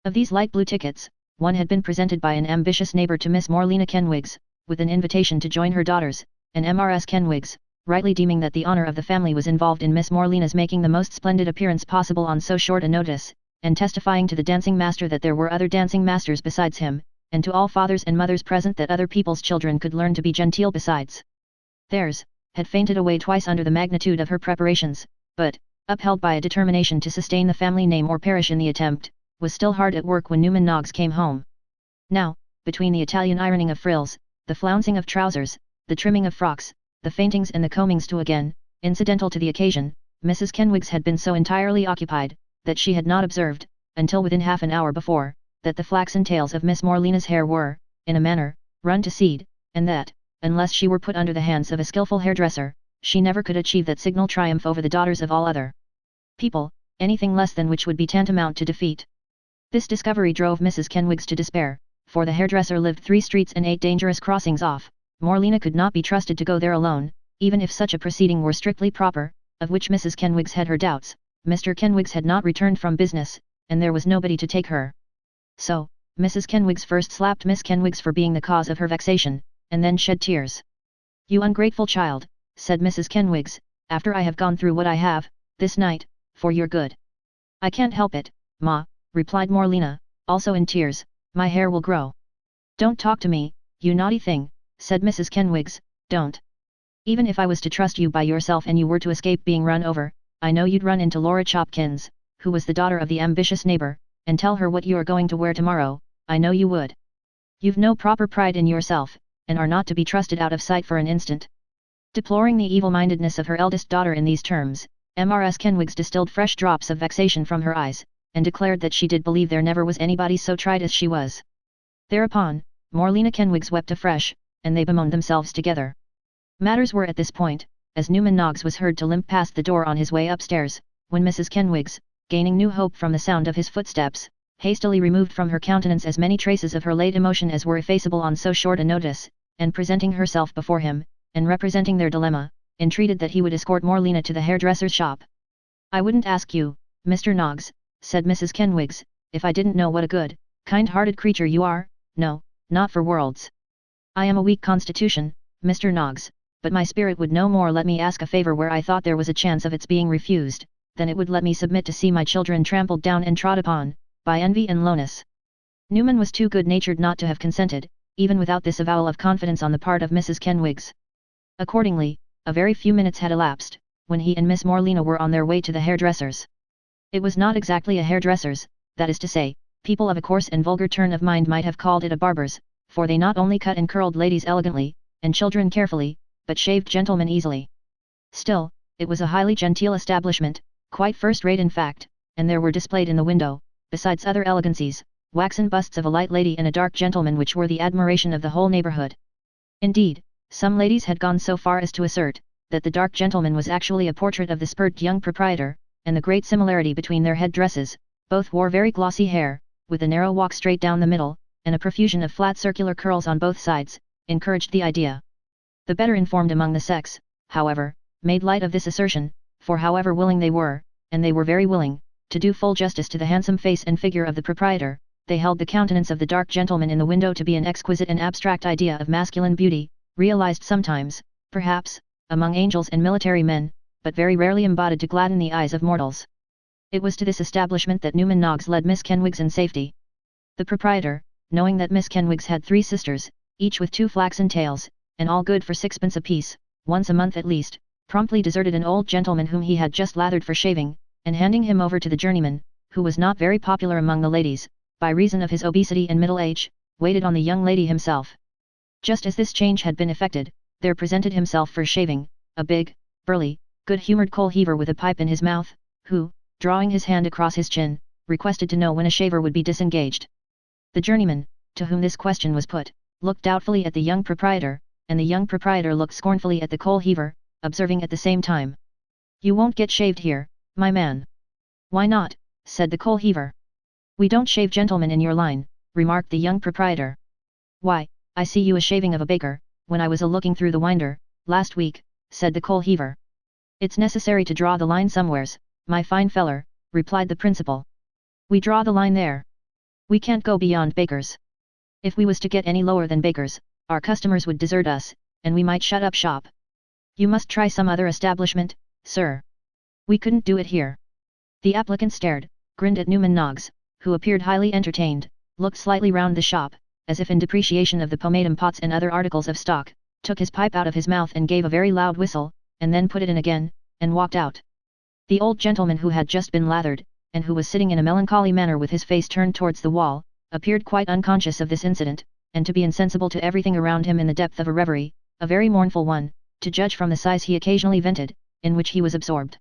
Of these light blue tickets, one had been presented by an ambitious neighbour to Miss Morlena Kenwigs, with an invitation to join her daughters, and Mrs. Kenwigs, rightly deeming that the honour of the family was involved in Miss Morlena's making the most splendid appearance possible on so short a notice, and testifying to the dancing master that there were other dancing masters besides him, and to all fathers and mothers present that other people's children could learn to be genteel besides theirs, had fainted away twice under the magnitude of her preparations, but, upheld by a determination to sustain the family name or perish in the attempt, was still hard at work when Newman Noggs came home. Now, between the Italian ironing of frills, the flouncing of trousers, the trimming of frocks, the faintings and the combings to again, incidental to the occasion, Mrs. Kenwigs had been so entirely occupied, that she had not observed, until within half an hour before, that the flaxen tails of Miss Morlena's hair were, in a manner, run to seed, and that, unless she were put under the hands of a skilful hairdresser, she never could achieve that signal triumph over the daughters of all other people, anything less than which would be tantamount to defeat. This discovery drove Mrs. Kenwigs to despair, for the hairdresser lived 3 streets and 8 dangerous crossings off. Morlena could not be trusted to go there alone, even if such a proceeding were strictly proper, of which Mrs. Kenwigs had her doubts. Mr. Kenwigs had not returned from business, and there was nobody to take her. So, Mrs. Kenwigs first slapped Miss Kenwigs for being the cause of her vexation, and then shed tears. "You ungrateful child," said Mrs. Kenwigs, "after I have gone through what I have, this night, for your good." "I can't help it, Ma," replied Morlena, also in tears, "my hair will grow." "Don't talk to me, you naughty thing," said Mrs. Kenwigs, "don't. Even if I was to trust you by yourself and you were to escape being run over, I know you'd run into Laura Chopkins, who was the daughter of the ambitious neighbour, and tell her what you are going to wear tomorrow. I know you would. You've no proper pride in yourself, and are not to be trusted out of sight for an instant." Deploring the evil-mindedness of her eldest daughter in these terms, Mrs. Kenwigs distilled fresh drops of vexation from her eyes, and declared that she did believe there never was anybody so tried as she was. Thereupon, Morlena Kenwigs wept afresh, and they bemoaned themselves together. Matters were at this point, as Newman Noggs was heard to limp past the door on his way upstairs, when Mrs. Kenwigs, gaining new hope from the sound of his footsteps, hastily removed from her countenance as many traces of her late emotion as were effaceable on so short a notice, and presenting herself before him, and representing their dilemma, entreated that he would escort Morlena to the hairdresser's shop. "I wouldn't ask you, Mr. Noggs," said Mrs. Kenwigs, "if I didn't know what a good, kind-hearted creature you are. No, not for worlds. I am a weak constitution, Mr. Noggs, but my spirit would no more let me ask a favour where I thought there was a chance of its being refused, than it would let me submit to see my children trampled down and trod upon, by envy and lowness." Newman was too good-natured not to have consented, even without this avowal of confidence on the part of Mrs. Kenwigs. Accordingly, a very few minutes had elapsed, when he and Miss Morlena were on their way to the hairdresser's. It was not exactly a hairdresser's, that is to say, people of a coarse and vulgar turn of mind might have called it a barber's, for they not only cut and curled ladies elegantly, and children carefully, but shaved gentlemen easily. Still, it was a highly genteel establishment, quite first-rate in fact, and there were displayed in the window, besides other elegancies, waxen busts of a light lady and a dark gentleman which were the admiration of the whole neighbourhood. Indeed, some ladies had gone so far as to assert, that the dark gentleman was actually a portrait of the spurt young proprietor, and the great similarity between their head dresses, both wore very glossy hair, with a narrow walk straight down the middle, and a profusion of flat circular curls on both sides, encouraged the idea. The better informed among the sex, however, made light of this assertion, for however willing they were, and they were very willing, to do full justice to the handsome face and figure of the proprietor, they held the countenance of the dark gentleman in the window to be an exquisite and abstract idea of masculine beauty, realized sometimes, perhaps, among angels and military men, but very rarely embodied to gladden the eyes of mortals. It was to this establishment that Newman Noggs led Miss Kenwigs in safety. The proprietor, knowing that Miss Kenwigs had 3 sisters, each with 2 flaxen tails, and all good for 6pence apiece, once a month at least, promptly deserted an old gentleman whom he had just lathered for shaving, and handing him over to the journeyman, who was not very popular among the ladies, by reason of his obesity and middle age, waited on the young lady himself. Just as this change had been effected, there presented himself for shaving, a big, burly, good-humoured coal-heaver with a pipe in his mouth, who, drawing his hand across his chin, requested to know when a shaver would be disengaged. The journeyman, to whom this question was put, looked doubtfully at the young proprietor, and the young proprietor looked scornfully at the coal-heaver, observing at the same time, "You won't get shaved here, my man." "Why not?" said the coal-heaver. "We don't shave gentlemen in your line," remarked the young proprietor. "Why, I see you a shaving of a baker, when I was a-looking through the winder, last week," said the coal-heaver. "It's necessary to draw the line somewheres, my fine feller," replied the principal. "We draw the line there. We can't go beyond bakers. If we was to get any lower than bakers, our customers would desert us, and we might shut up shop. You must try some other establishment, sir. We couldn't do it here." The applicant stared, grinned at Newman Noggs, who appeared highly entertained, looked slightly round the shop, as if in depreciation of the pomatum pots and other articles of stock, took his pipe out of his mouth and gave a very loud whistle, and then put it in again, and walked out. The old gentleman who had just been lathered, and who was sitting in a melancholy manner with his face turned towards the wall, appeared quite unconscious of this incident, and to be insensible to everything around him in the depth of a reverie, a very mournful one, to judge from the sighs he occasionally vented, in which he was absorbed.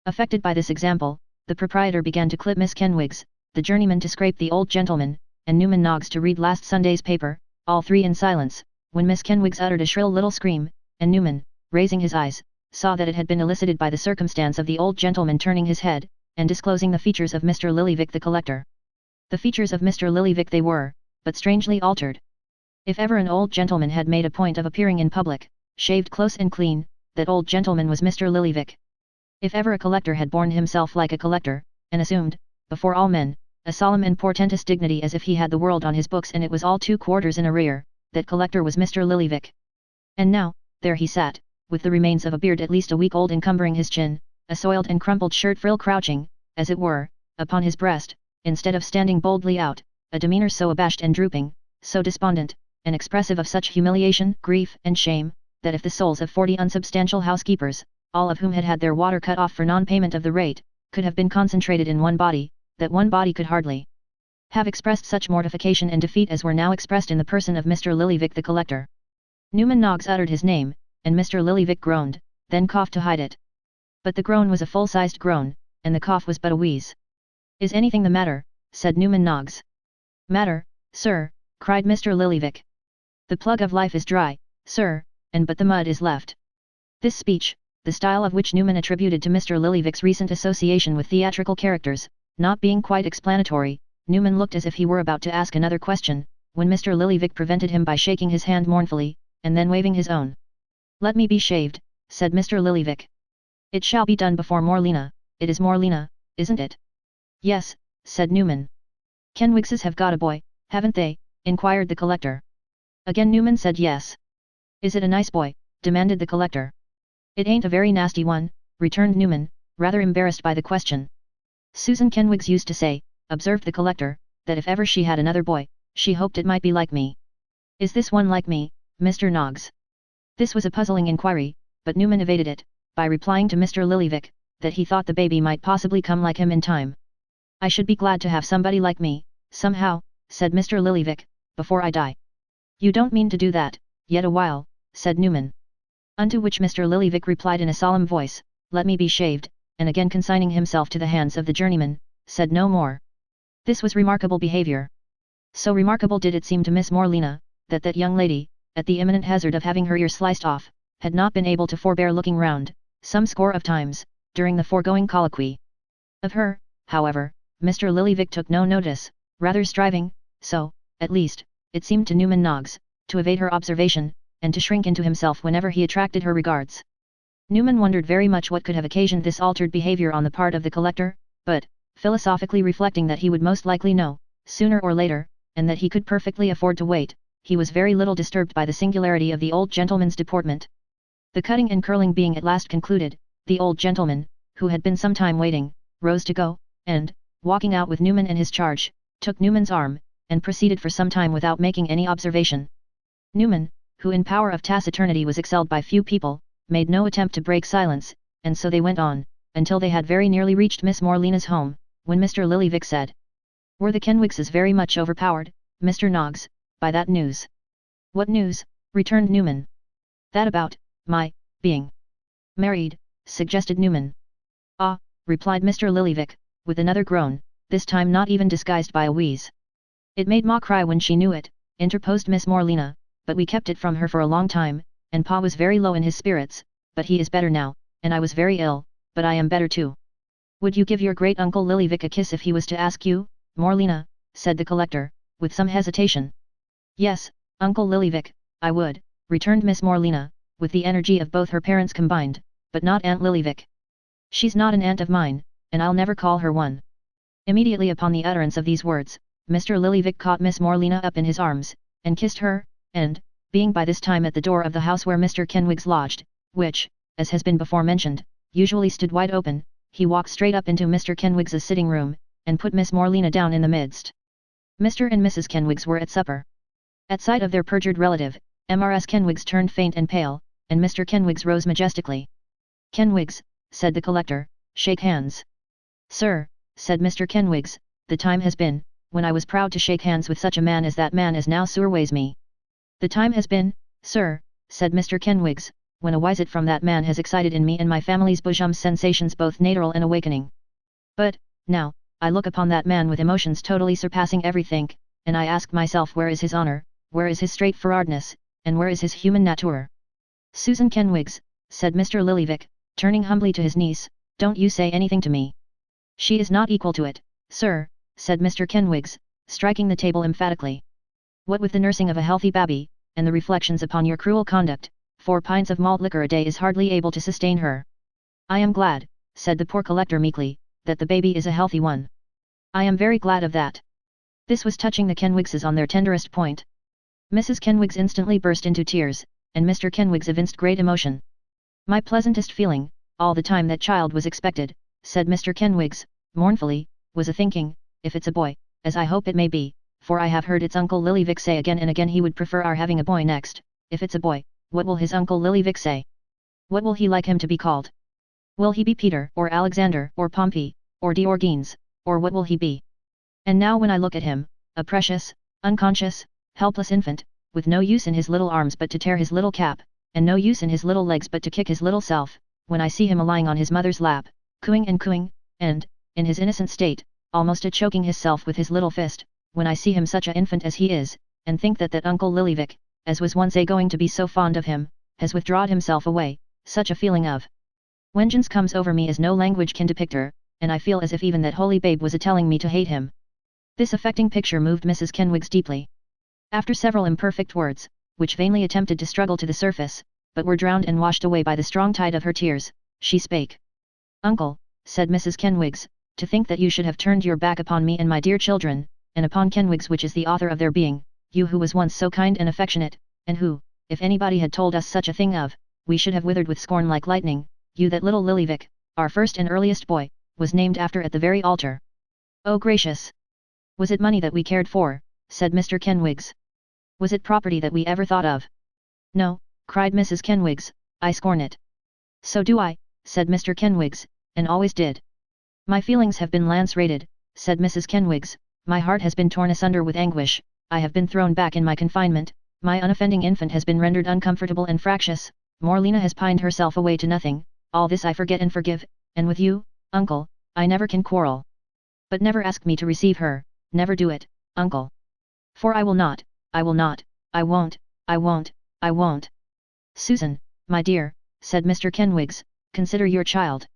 Affected by this example, the proprietor began to clip Miss Kenwigs, the journeyman to scrape the old gentleman, and Newman Noggs to read last Sunday's paper, all 3 in silence, when Miss Kenwigs uttered a shrill little scream, and Newman, raising his eyes, saw that it had been elicited by the circumstance of the old gentleman turning his head, and disclosing the features of Mr. Lillyvick the collector. The features of Mr. Lillyvick they were, but strangely altered. If ever an old gentleman had made a point of appearing in public, shaved close and clean, that old gentleman was Mr. Lillyvick. If ever a collector had borne himself like a collector, and assumed, before all men, a solemn and portentous dignity as if he had the world on his books and it was all 2 quarters in arrear, that collector was Mr. Lillyvick. And now, there he sat, with the remains of a beard at least a week old encumbering his chin, a soiled and crumpled shirt frill crouching, as it were, upon his breast, instead of standing boldly out, a demeanour so abashed and drooping, so despondent, and expressive of such humiliation, grief, and shame, that if the souls of 40 unsubstantial housekeepers, all of whom had had their water cut off for non-payment of the rate, could have been concentrated in one body, that one body could hardly have expressed such mortification and defeat as were now expressed in the person of Mr. Lillyvick the collector. Newman Noggs uttered his name, and Mr. Lillyvick groaned, then coughed to hide it. But the groan was a full-sized groan, and the cough was but a wheeze. "Is anything the matter?" said Newman Noggs. "Matter, sir," cried Mr. Lillyvick. "The plug of life is dry, sir, and but the mud is left." This speech, the style of which Newman attributed to Mr. Lillyvick's recent association with theatrical characters, not being quite explanatory, Newman looked as if he were about to ask another question, when Mr. Lillyvick prevented him by shaking his hand mournfully, and then waving his own. "Let me be shaved," said Mr. Lillyvick. It shall be done before Morlena. It is Morlena, isn't it? Yes, said Newman. Kenwigses have got a boy, haven't they? Inquired the collector. Again Newman said yes. Is it a nice boy? Demanded the collector. It ain't a very nasty one, returned Newman, rather embarrassed by the question. Susan Kenwigs used to say, observed the collector, that if ever she had another boy, she hoped it might be like me. Is this one like me, Mr. Noggs? This was a puzzling inquiry, but Newman evaded it, by replying to Mr. Lillyvick, that he thought the baby might possibly come like him in time. I should be glad to have somebody like me, somehow, said Mr. Lillyvick, before I die. You don't mean to do that, yet a while, said Newman. Unto which Mr. Lillyvick replied in a solemn voice, let me be shaved, and again consigning himself to the hands of the journeyman, said no more. This was remarkable behaviour. So remarkable did it seem to Miss Morlena, that young lady, at the imminent hazard of having her ear sliced off, had not been able to forbear looking round, some score of times, during the foregoing colloquy. Of her, however, Mr. Lillyvick took no notice, rather striving, so, at least, it seemed to Newman Noggs, to evade her observation, and to shrink into himself whenever he attracted her regards. Newman wondered very much what could have occasioned this altered behaviour on the part of the collector, but, philosophically reflecting that he would most likely know, sooner or later, and that he could perfectly afford to wait, he was very little disturbed by the singularity of the old gentleman's deportment. The cutting and curling being at last concluded, the old gentleman, who had been some time waiting, rose to go, and, walking out with Newman in his charge, took Newman's arm, and proceeded for some time without making any observation. Newman, who in power of taciturnity was excelled by few people, made no attempt to break silence, and so they went on, until they had very nearly reached Miss Morlena's home, when Mr. Lillyvick said, were the Kenwigses very much overpowered, Mr. Noggs, by that news? What news? Returned Newman. That about my being married, suggested Newman. Ah, replied Mr. Lillyvick, with another groan, this time not even disguised by a wheeze. It made Ma cry when she knew it, interposed Miss Morlena, but we kept it from her for a long time, and Pa was very low in his spirits, but he is better now, and I was very ill, but I am better too. Would you give your great-uncle Lillyvick a kiss if he was to ask you, Morlena? Said the collector, with some hesitation. Yes, Uncle Lillyvick, I would, returned Miss Morlena, with the energy of both her parents combined, but not Aunt Lillyvick. She's not an aunt of mine, and I'll never call her one. Immediately upon the utterance of these words, Mr. Lillyvick caught Miss Morlena up in his arms, and kissed her, and, being by this time at the door of the house where Mr. Kenwigs lodged, which, as has been before mentioned, usually stood wide open, he walked straight up into Mr. Kenwigs's sitting room, and put Miss Morlena down in the midst. Mr. and Mrs. Kenwigs were at supper. At sight of their perjured relative, Mrs. Kenwigs turned faint and pale, and Mr. Kenwigs rose majestically. Kenwigs, said the collector, shake hands. Sir, said Mr. Kenwigs, the time has been, when I was proud to shake hands with such a man as that man as now surveys me. The time has been, sir, said Mr. Kenwigs, when a wisit from that man has excited in me and my family's bosom sensations both natural and awakening. But, now, I look upon that man with emotions totally surpassing everything, and I ask myself where is his honour, where is his straightforwardness, and where is his human nature? Susan Kenwigs, said Mr. Lillyvick, turning humbly to his niece, don't you say anything to me. She is not equal to it, sir, said Mr. Kenwigs, striking the table emphatically. What with the nursing of a healthy babby, and the reflections upon your cruel conduct, 4 pints of malt liquor a day is hardly able to sustain her. I am glad, said the poor collector meekly, that the baby is a healthy one. I am very glad of that. This was touching the Kenwigses on their tenderest point. Mrs. Kenwigs instantly burst into tears, and Mr. Kenwigs evinced great emotion. My pleasantest feeling, all the time that child was expected, said Mr. Kenwigs, mournfully, was a-thinking, if it's a boy, as I hope it may be, for I have heard its Uncle Lillyvick say again and again he would prefer our having a boy next, if it's a boy, what will his Uncle Lillyvick say? What will he like him to be called? Will he be Peter, or Alexander, or Pompey, or Diogenes, or what will he be? And now when I look at him, a precious, unconscious, helpless infant, with no use in his little arms but to tear his little cap, and no use in his little legs but to kick his little self, when I see him lying on his mother's lap, cooing, and, in his innocent state, almost choking himself with his little fist, when I see him such a infant as he is, and think that Uncle Lillyvick, as was once going to be so fond of him, has withdrawed himself away, such a feeling of vengeance comes over me as no language can depict her, and I feel as if even that holy babe was telling me to hate him. This affecting picture moved Mrs. Kenwigs deeply. After several imperfect words, which vainly attempted to struggle to the surface, but were drowned and washed away by the strong tide of her tears. She spake. "Uncle," said Mrs. Kenwigs, "to think that you should have turned your back upon me and my dear children, and upon Kenwigs, which is the author of their being, you who was once so kind and affectionate, and who, if anybody had told us such a thing of, we should have withered with scorn like lightning, you that little Lillyvick, our first and earliest boy, was named after at the very altar. Oh gracious! Was it money that we cared for?" said Mr. Kenwigs. "Was it property that we ever thought of?" "No," cried Mrs. Kenwigs, "I scorn it." "So do I," said Mr. Kenwigs, "and always did." "My feelings have been lance-rated," said Mrs. Kenwigs, "my heart has been torn asunder with anguish, I have been thrown back in my confinement, my unoffending infant has been rendered uncomfortable and fractious, Morlena has pined herself away to nothing, all this I forget and forgive, and with you, uncle, I never can quarrel. But never ask me to receive her, never do it, uncle. For I will not, I will not, I won't, I won't, I won't." "Susan, my dear," said Mr. Kenwigs, "consider your child."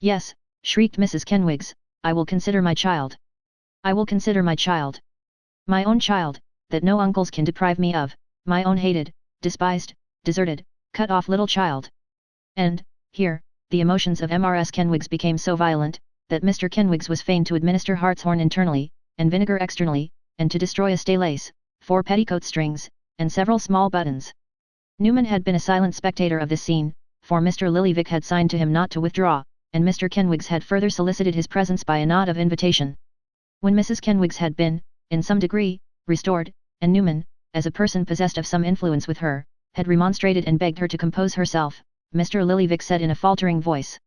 "Yes," shrieked Mrs. Kenwigs, "I will consider my child. I will consider my child. My own child, that no uncles can deprive me of, my own hated, despised, deserted, cut off little child." And, here, the emotions of Mrs. Kenwigs became so violent, that Mr. Kenwigs was fain to administer hartshorn internally, and vinegar externally, and to destroy a stay lace, 4 petticoat strings, and several small buttons. Newman had been a silent spectator of this scene, for Mr. Lillyvick had signed to him not to withdraw, and Mr. Kenwigs had further solicited his presence by a nod of invitation. When Mrs. Kenwigs had been, in some degree, restored, and Newman, as a person possessed of some influence with her, had remonstrated and begged her to compose herself, Mr. Lillyvick said in a faltering voice.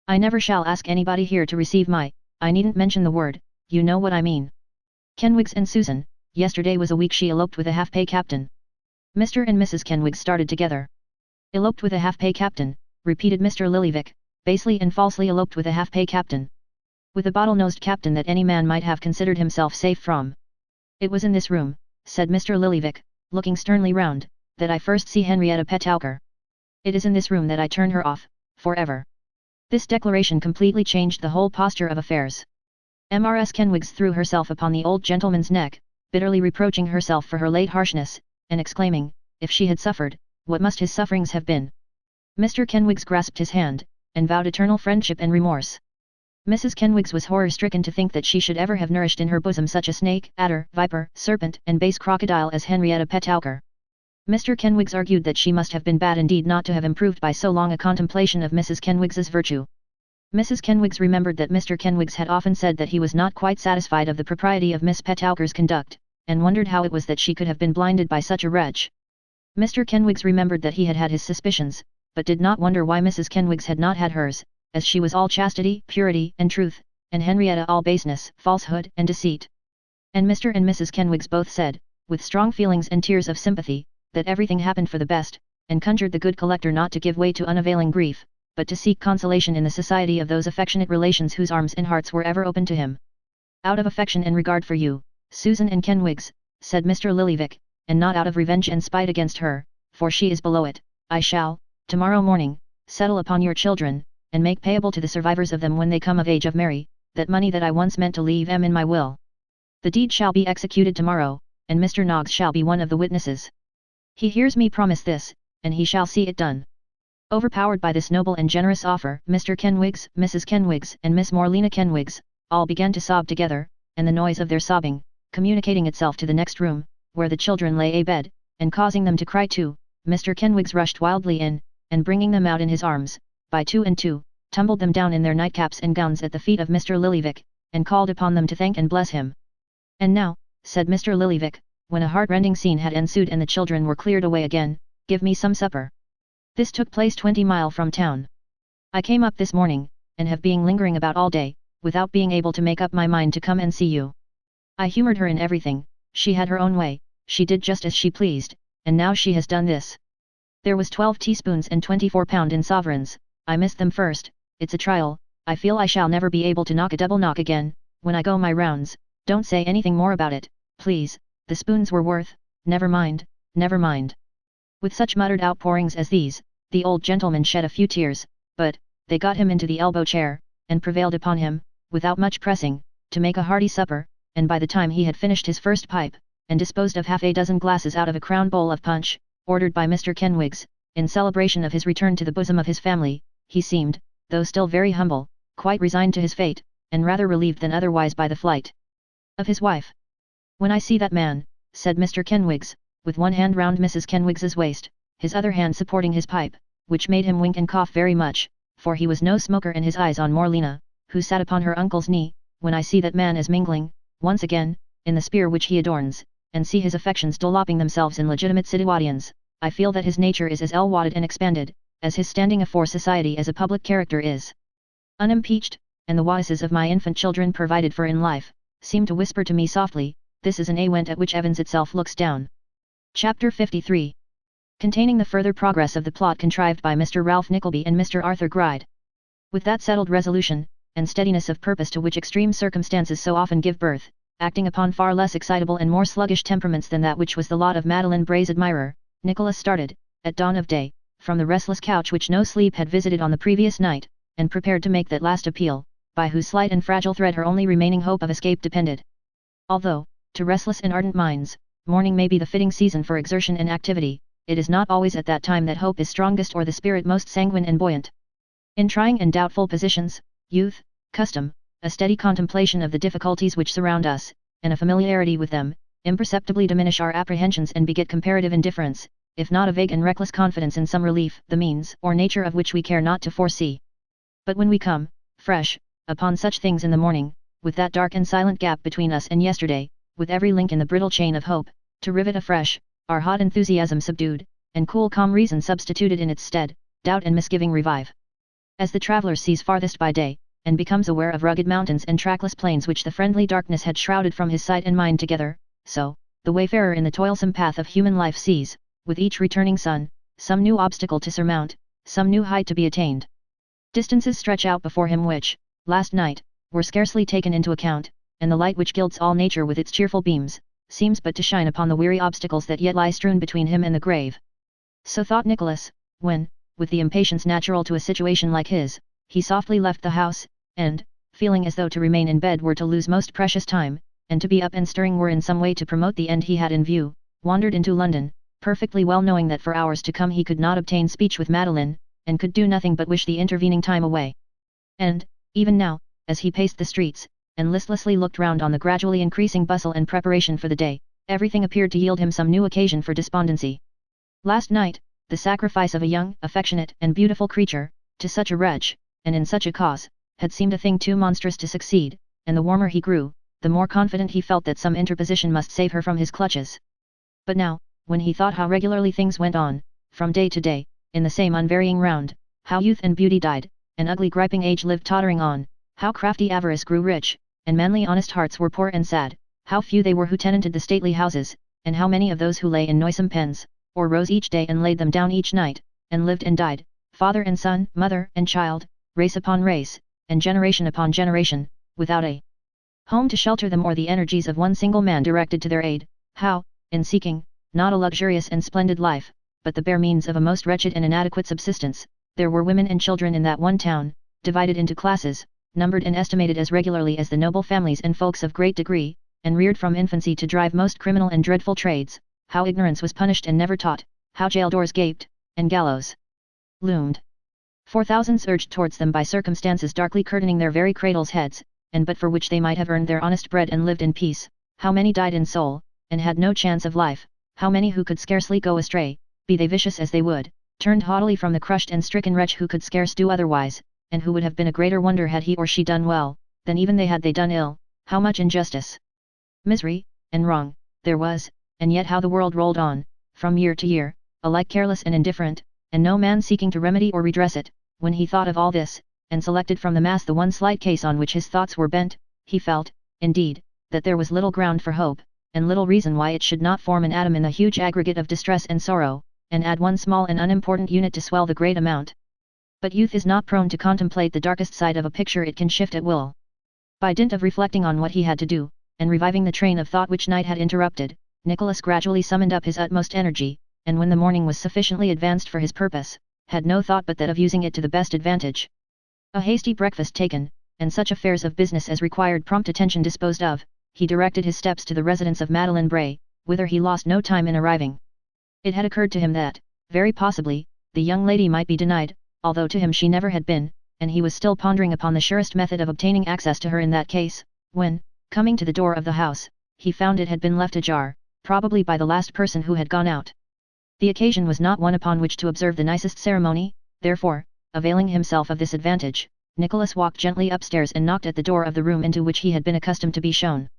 "I never shall ask anybody here to receive I needn't mention the word, you know what I mean. Kenwigs and Susan, yesterday was a week she eloped with a half-pay captain." Mr. and Mrs. Kenwigs started together. "Eloped with a half-pay captain," repeated Mr. Lillyvick, "basely and falsely eloped with a half-pay captain. With a bottle-nosed captain that any man might have considered himself safe from. It was in this room," said Mr. Lillyvick, looking sternly round, "that I first see Henrietta Petowker. It is in this room that I turn her off, for ever." This declaration completely changed the whole posture of affairs. Mrs. Kenwigs threw herself upon the old gentleman's neck, bitterly reproaching herself for her late harshness, and exclaiming, if she had suffered, what must his sufferings have been? Mr. Kenwigs grasped his hand, and vowed eternal friendship and remorse. Mrs. Kenwigs was horror-stricken to think that she should ever have nourished in her bosom such a snake, adder, viper, serpent, and base crocodile as Henrietta Petowker. Mr. Kenwigs argued that she must have been bad indeed not to have improved by so long a contemplation of Mrs. Kenwigs's virtue. Mrs. Kenwigs remembered that Mr. Kenwigs had often said that he was not quite satisfied of the propriety of Miss Petowker's conduct, and wondered how it was that she could have been blinded by such a wretch. Mr. Kenwigs remembered that he had had his suspicions, but did not wonder why Mrs. Kenwigs had not had hers, as she was all chastity, purity, and truth, and Henrietta all baseness, falsehood, and deceit. And Mr. and Mrs. Kenwigs both said, with strong feelings and tears of sympathy, that everything happened for the best, and conjured the good collector not to give way to unavailing grief, but to seek consolation in the society of those affectionate relations whose arms and hearts were ever open to him. "Out of affection and regard for you, Susan and Kenwigs," said Mr. Lillyvick, "and not out of revenge and spite against her, for she is below it, I shall, tomorrow morning, settle upon your children, and make payable to the survivors of them when they come of age of marry, that money that I once meant to leave them in my will. The deed shall be executed tomorrow, and Mr. Noggs shall be one of the witnesses. He hears me promise this, and he shall see it done." Overpowered by this noble and generous offer, Mr. Kenwigs, Mrs. Kenwigs, and Miss Morlena Kenwigs, all began to sob together, and the noise of their sobbing, communicating itself to the next room, where the children lay abed, and causing them to cry too, Mr. Kenwigs rushed wildly in, and bringing them out in his arms, by two and two, tumbled them down in their nightcaps and gowns at the feet of Mr. Lillyvick, and called upon them to thank and bless him. "And now," said Mr. Lillyvick, when a heart-rending scene had ensued and the children were cleared away again, "give me some supper. This took place 20 mile from town. I came up this morning, and have been lingering about all day, without being able to make up my mind to come and see you. I humoured her in everything, she had her own way, she did just as she pleased, and now she has done this. There was 12 teaspoons and 24 pound in sovereigns, I missed them first, it's a trial, I feel I shall never be able to knock a double knock again, when I go my rounds, don't say anything more about it, please, the spoons were worth, never mind, never mind." With such muttered outpourings as these, the old gentleman shed a few tears, but, they got him into the elbow chair, and prevailed upon him, without much pressing, to make a hearty supper, and by the time he had finished his first pipe, and disposed of half a dozen glasses out of a crown bowl of punch, ordered by Mr. Kenwigs, in celebration of his return to the bosom of his family, he seemed, though still very humble, quite resigned to his fate, and rather relieved than otherwise by the flight of his wife. "When I see that man," said Mr. Kenwigs, with one hand round Mrs. Kenwigs's waist, his other hand supporting his pipe, which made him wink and cough very much, for he was no smoker, and his eyes on Morlena, who sat upon her uncle's knee, "when I see that man as mingling, once again, in the sphere which he adorns, and see his affections developing themselves in legitimate situations, I feel that his nature is as elwadded and expanded, as his standing afore society as a public character is unimpeached, and the wattices of my infant children provided for in life, seem to whisper to me softly, this is an awent at which Evans itself looks down." Chapter 53. Containing the further progress of the plot contrived by Mr. Ralph Nickleby and Mr. Arthur Gride. With that settled resolution, and steadiness of purpose to which extreme circumstances so often give birth, acting upon far less excitable and more sluggish temperaments than that which was the lot of Madeline Bray's admirer, Nicholas started, at dawn of day, from the restless couch which no sleep had visited on the previous night, and prepared to make that last appeal, by whose slight and fragile thread her only remaining hope of escape depended. Although, to restless and ardent minds, morning may be the fitting season for exertion and activity, it is not always at that time that hope is strongest or the spirit most sanguine and buoyant. In trying and doubtful positions, youth, custom, a steady contemplation of the difficulties which surround us, and a familiarity with them, imperceptibly diminish our apprehensions and beget comparative indifference, if not a vague and reckless confidence in some relief, the means or nature of which we care not to foresee. But when we come, fresh, upon such things in the morning, with that dark and silent gap between us and yesterday, with every link in the brittle chain of hope, to rivet afresh, our hot enthusiasm subdued, and cool calm reason substituted in its stead, doubt and misgiving revive. As the traveller sees farthest by day, and becomes aware of rugged mountains and trackless plains which the friendly darkness had shrouded from his sight and mind together, so, the wayfarer in the toilsome path of human life sees, with each returning sun, some new obstacle to surmount, some new height to be attained. Distances stretch out before him which, last night, were scarcely taken into account, and the light which gilds all nature with its cheerful beams, seems but to shine upon the weary obstacles that yet lie strewn between him and the grave. So thought Nicholas, when, with the impatience natural to a situation like his, he softly left the house, and, feeling as though to remain in bed were to lose most precious time, and to be up and stirring were in some way to promote the end he had in view, wandered into London, perfectly well knowing that for hours to come he could not obtain speech with Madeline, and could do nothing but wish the intervening time away. And, even now, as he paced the streets, and listlessly looked round on the gradually increasing bustle and preparation for the day, everything appeared to yield him some new occasion for despondency. Last night, the sacrifice of a young, affectionate, and beautiful creature, to such a wretch, and in such a cause, had seemed a thing too monstrous to succeed, and the warmer he grew, the more confident he felt that some interposition must save her from his clutches. But now, when he thought how regularly things went on, from day to day, in the same unvarying round, how youth and beauty died, and ugly griping age lived tottering on, how crafty avarice grew rich, and manly honest hearts were poor and sad, how few they were who tenanted the stately houses, and how many of those who lay in noisome pens, or rose each day and laid them down each night, and lived and died, father and son, mother and child, race upon race, and generation upon generation, without a home to shelter them or the energies of one single man directed to their aid, how, in seeking, not a luxurious and splendid life, but the bare means of a most wretched and inadequate subsistence, there were women and children in that one town, divided into classes, numbered and estimated as regularly as the noble families and folks of great degree, and reared from infancy to drive most criminal and dreadful trades, how ignorance was punished and never taught, how jail doors gaped, and gallows loomed. For thousands urged towards them by circumstances darkly curtaining their very cradles' heads, and but for which they might have earned their honest bread and lived in peace, how many died in soul, and had no chance of life, how many who could scarcely go astray, be they vicious as they would, turned haughtily from the crushed and stricken wretch who could scarce do otherwise, and who would have been a greater wonder had he or she done well, than even they had they done ill, how much injustice, misery, and wrong, there was, and yet how the world rolled on, from year to year, alike careless and indifferent, and no man seeking to remedy or redress it. When he thought of all this, and selected from the mass the one slight case on which his thoughts were bent, he felt, indeed, that there was little ground for hope, and little reason why it should not form an atom in the huge aggregate of distress and sorrow, and add one small and unimportant unit to swell the great amount. But youth is not prone to contemplate the darkest side of a picture it can shift at will. By dint of reflecting on what he had to do, and reviving the train of thought which night had interrupted, Nicholas gradually summoned up his utmost energy, and when the morning was sufficiently advanced for his purpose, had no thought but that of using it to the best advantage. A hasty breakfast taken, and such affairs of business as required prompt attention disposed of, he directed his steps to the residence of Madeline Bray, whither he lost no time in arriving. It had occurred to him that, very possibly, the young lady might be denied, although to him she never had been, and he was still pondering upon the surest method of obtaining access to her in that case, when, coming to the door of the house, he found it had been left ajar, probably by the last person who had gone out. The occasion was not one upon which to observe the nicest ceremony, therefore, availing himself of this advantage, Nicholas walked gently upstairs and knocked at the door of the room into which he had been accustomed to be shown.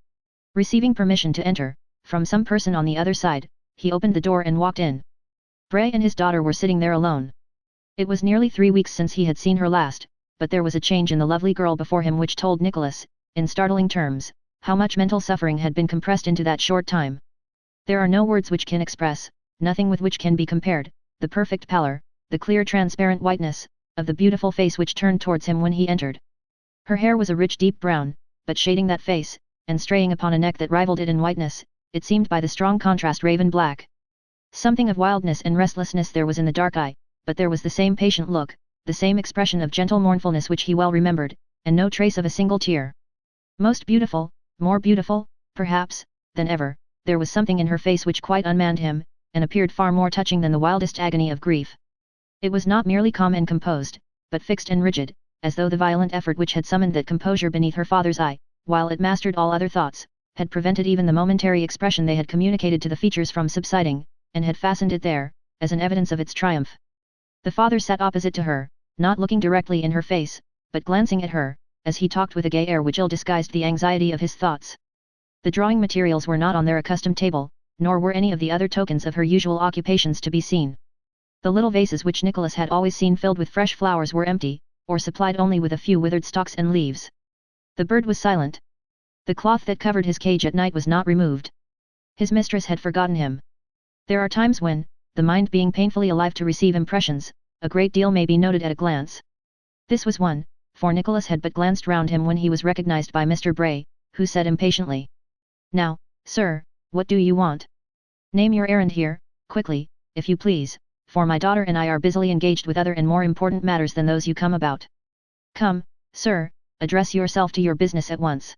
Receiving permission to enter, from some person on the other side, he opened the door and walked in. Bray and his daughter were sitting there alone. It was nearly 3 weeks since he had seen her last, but there was a change in the lovely girl before him which told Nicholas, in startling terms, how much mental suffering had been compressed into that short time. There are no words which can express, nothing with which can be compared, the perfect pallor, the clear transparent whiteness, of the beautiful face which turned towards him when he entered. Her hair was a rich deep brown, but shading that face, and straying upon a neck that rivaled it in whiteness, it seemed by the strong contrast raven black. Something of wildness and restlessness there was in the dark eye, but there was the same patient look, the same expression of gentle mournfulness which he well remembered, and no trace of a single tear. Most beautiful, more beautiful, perhaps, than ever, there was something in her face which quite unmanned him, and appeared far more touching than the wildest agony of grief. It was not merely calm and composed, but fixed and rigid, as though the violent effort which had summoned that composure beneath her father's eye, while it mastered all other thoughts, had prevented even the momentary expression they had communicated to the features from subsiding, and had fastened it there, as an evidence of its triumph. The father sat opposite to her, not looking directly in her face, but glancing at her, as he talked with a gay air which ill disguised the anxiety of his thoughts. The drawing materials were not on their accustomed table, nor were any of the other tokens of her usual occupations to be seen. The little vases which Nicholas had always seen filled with fresh flowers were empty, or supplied only with a few withered stalks and leaves. The bird was silent. The cloth that covered his cage at night was not removed. His mistress had forgotten him. There are times when, the mind being painfully alive to receive impressions, a great deal may be noted at a glance. This was one, for Nicholas had but glanced round him when he was recognized by Mr. Bray, who said impatiently, "Now, sir, what do you want? Name your errand here, quickly, if you please, for my daughter and I are busily engaged with other and more important matters than those you come about. Come, sir, address yourself to your business at once."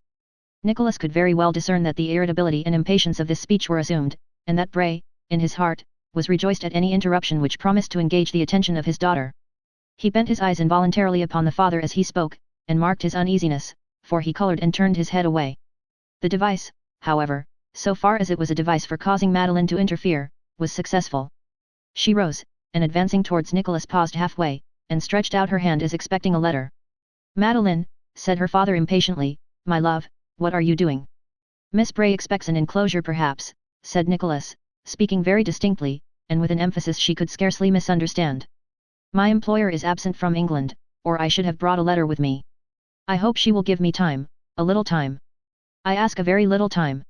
Nicholas could very well discern that the irritability and impatience of this speech were assumed, and that Bray, in his heart, was rejoiced at any interruption which promised to engage the attention of his daughter. He bent his eyes involuntarily upon the father as he spoke, and marked his uneasiness, for he coloured and turned his head away. The device, however, so far as it was a device for causing Madeline to interfere, was successful. She rose, and advancing towards Nicholas paused halfway, and stretched out her hand as expecting a letter. "Madeline," said her father impatiently, "my love, what are you doing?" "Miss Bray expects an enclosure perhaps," said Nicholas, speaking very distinctly, and with an emphasis she could scarcely misunderstand. "My employer is absent from England, or I should have brought a letter with me. I hope she will give me time, a little time. I ask a very little time."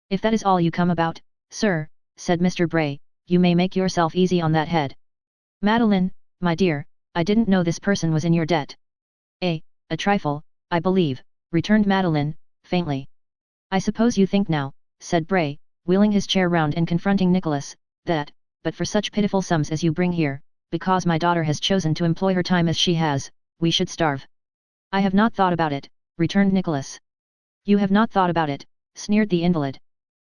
"If that is all you come about, sir," said Mr. Bray, "you may make yourself easy on that head." "Madeline, my dear, I didn't know this person was in your debt." A trifle, I believe," returned Madeline, faintly. "I suppose you think now," said Bray, wheeling his chair round and confronting Nicholas, "that, but for such pitiful sums as you bring here, because my daughter has chosen to employ her time as she has, we should starve." "I have not thought about it," returned Nicholas. "You have not thought about it," sneered the invalid.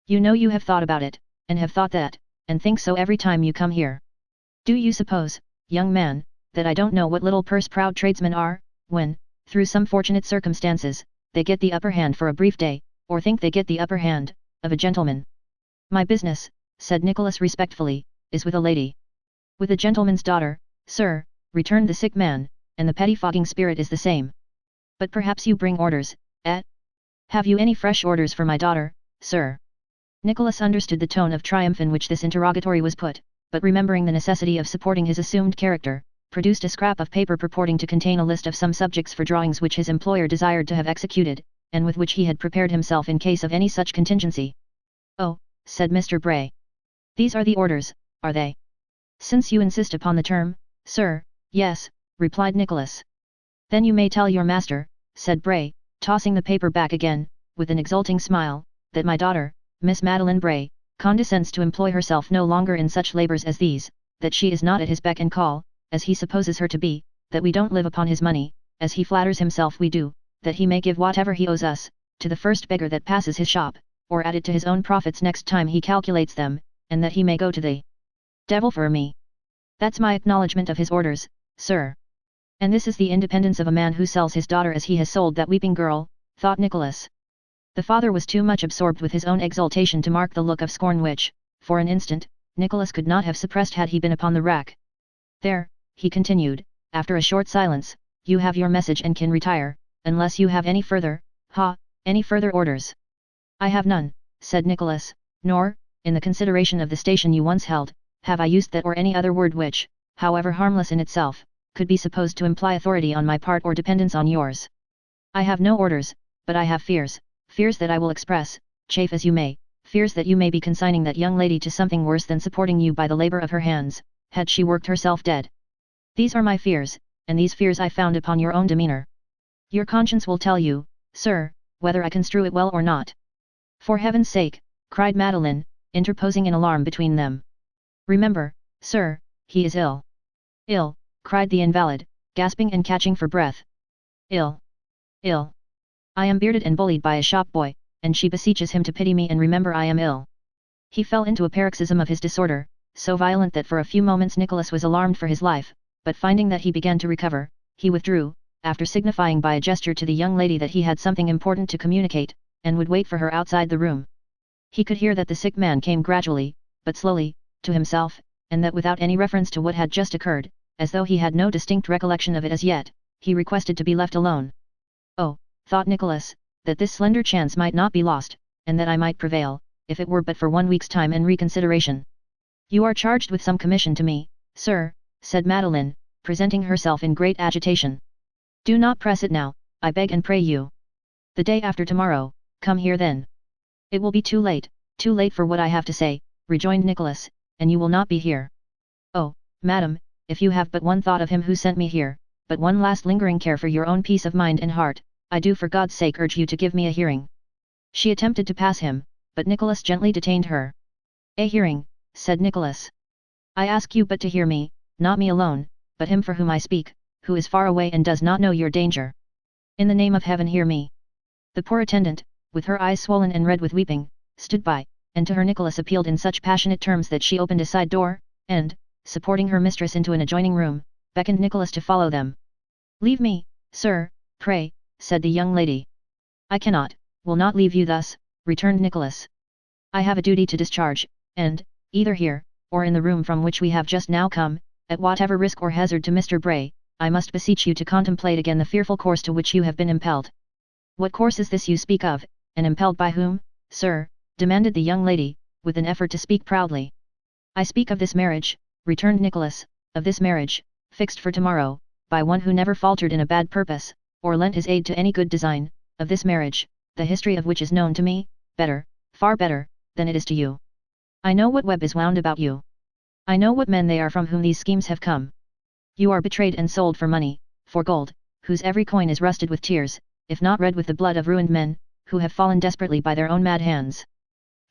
"You know you have thought about it, and have thought that, and think so every time you come here. Do you suppose, young man, that I don't know what little purse-proud tradesmen are, when, through some fortunate circumstances, they get the upper hand for a brief day, or think they get the upper hand, of a gentleman?" "My business," said Nicholas respectfully, "is with a lady." "With a gentleman's daughter, sir," returned the sick man, "and the pettifogging spirit is the same. But perhaps you bring orders, eh? Have you any fresh orders for my daughter, sir?" Nicholas understood the tone of triumph in which this interrogatory was put, but remembering the necessity of supporting his assumed character, produced a scrap of paper purporting to contain a list of some subjects for drawings which his employer desired to have executed, and with which he had prepared himself in case of any such contingency. "Oh," said Mr. Bray. "These are the orders, are they?" "Since you insist upon the term, sir, yes," replied Nicholas. "Then you may tell your master," said Bray, tossing the paper back again, with an exulting smile, "that my daughter, Miss Madeline Bray, condescends to employ herself no longer in such labours as these, that she is not at his beck and call, as he supposes her to be, that we don't live upon his money, as he flatters himself we do, that he may give whatever he owes us, to the first beggar that passes his shop, or add it to his own profits next time he calculates them, and that he may go to the devil for me. That's my acknowledgement of his orders, sir. And this is the independence of a man who sells his daughter as he has sold that weeping girl, thought Nicholas. The father was too much absorbed with his own exultation to mark the look of scorn which, for an instant, Nicholas could not have suppressed had he been upon the rack. There, he continued, after a short silence, you have your message and can retire, unless you have any further, any further orders. I have none, said Nicholas, nor, in the consideration of the station you once held, have I used that or any other word which, however harmless in itself, could be supposed to imply authority on my part or dependence on yours. I have no orders, but I have fears, fears that I will express, chafe as you may, fears that you may be consigning that young lady to something worse than supporting you by the labor of her hands, had she worked herself dead. These are my fears, and these fears I found upon your own demeanor. Your conscience will tell you, sir, whether I construe it well or not. For heaven's sake, cried Madeline, interposing in alarm between them. Remember, sir, he is ill. Ill, cried the invalid, gasping and catching for breath. Ill. Ill. I am bearded and bullied by a shop boy, and she beseeches him to pity me and remember I am ill. He fell into a paroxysm of his disorder, so violent that for a few moments Nicholas was alarmed for his life, but finding that he began to recover, he withdrew, after signifying by a gesture to the young lady that he had something important to communicate, and would wait for her outside the room. He could hear that the sick man came gradually, but slowly, to himself, and that without any reference to what had just occurred, as though he had no distinct recollection of it as yet, he requested to be left alone. Oh, thought Nicholas, that this slender chance might not be lost, and that I might prevail, if it were but for 1 week's time and reconsideration. You are charged with some commission to me, sir, said Madeline, presenting herself in great agitation. Do not press it now, I beg and pray you. The day after tomorrow, come here then. It will be too late for what I have to say, rejoined Nicholas, and you will not be here. Oh, madam, if you have but one thought of him who sent me here, but one last lingering care for your own peace of mind and heart, I do for God's sake urge you to give me a hearing. She attempted to pass him, but Nicholas gently detained her. A hearing, said Nicholas. I ask you but to hear me, not me alone, but him for whom I speak, who is far away and does not know your danger. In the name of heaven hear me. The poor attendant, with her eyes swollen and red with weeping, stood by, and to her Nicholas appealed in such passionate terms that she opened a side door, and, supporting her mistress into an adjoining room, beckoned Nicholas to follow them. Leave me, sir, pray, said the young lady. I cannot, will not leave you thus, returned Nicholas. I have a duty to discharge, and, either here, or in the room from which we have just now come, at whatever risk or hazard to Mr. Bray, I must beseech you to contemplate again the fearful course to which you have been impelled. What course is this you speak of, and impelled by whom, sir? Demanded the young lady, with an effort to speak proudly. I speak of this marriage, returned Nicholas, of this marriage, fixed for tomorrow, by one who never faltered in a bad purpose, or lent his aid to any good design, of this marriage, the history of which is known to me, better, far better, than it is to you. I know what web is wound about you. I know what men they are from whom these schemes have come. You are betrayed and sold for money, for gold, whose every coin is rusted with tears, if not red with the blood of ruined men, who have fallen desperately by their own mad hands.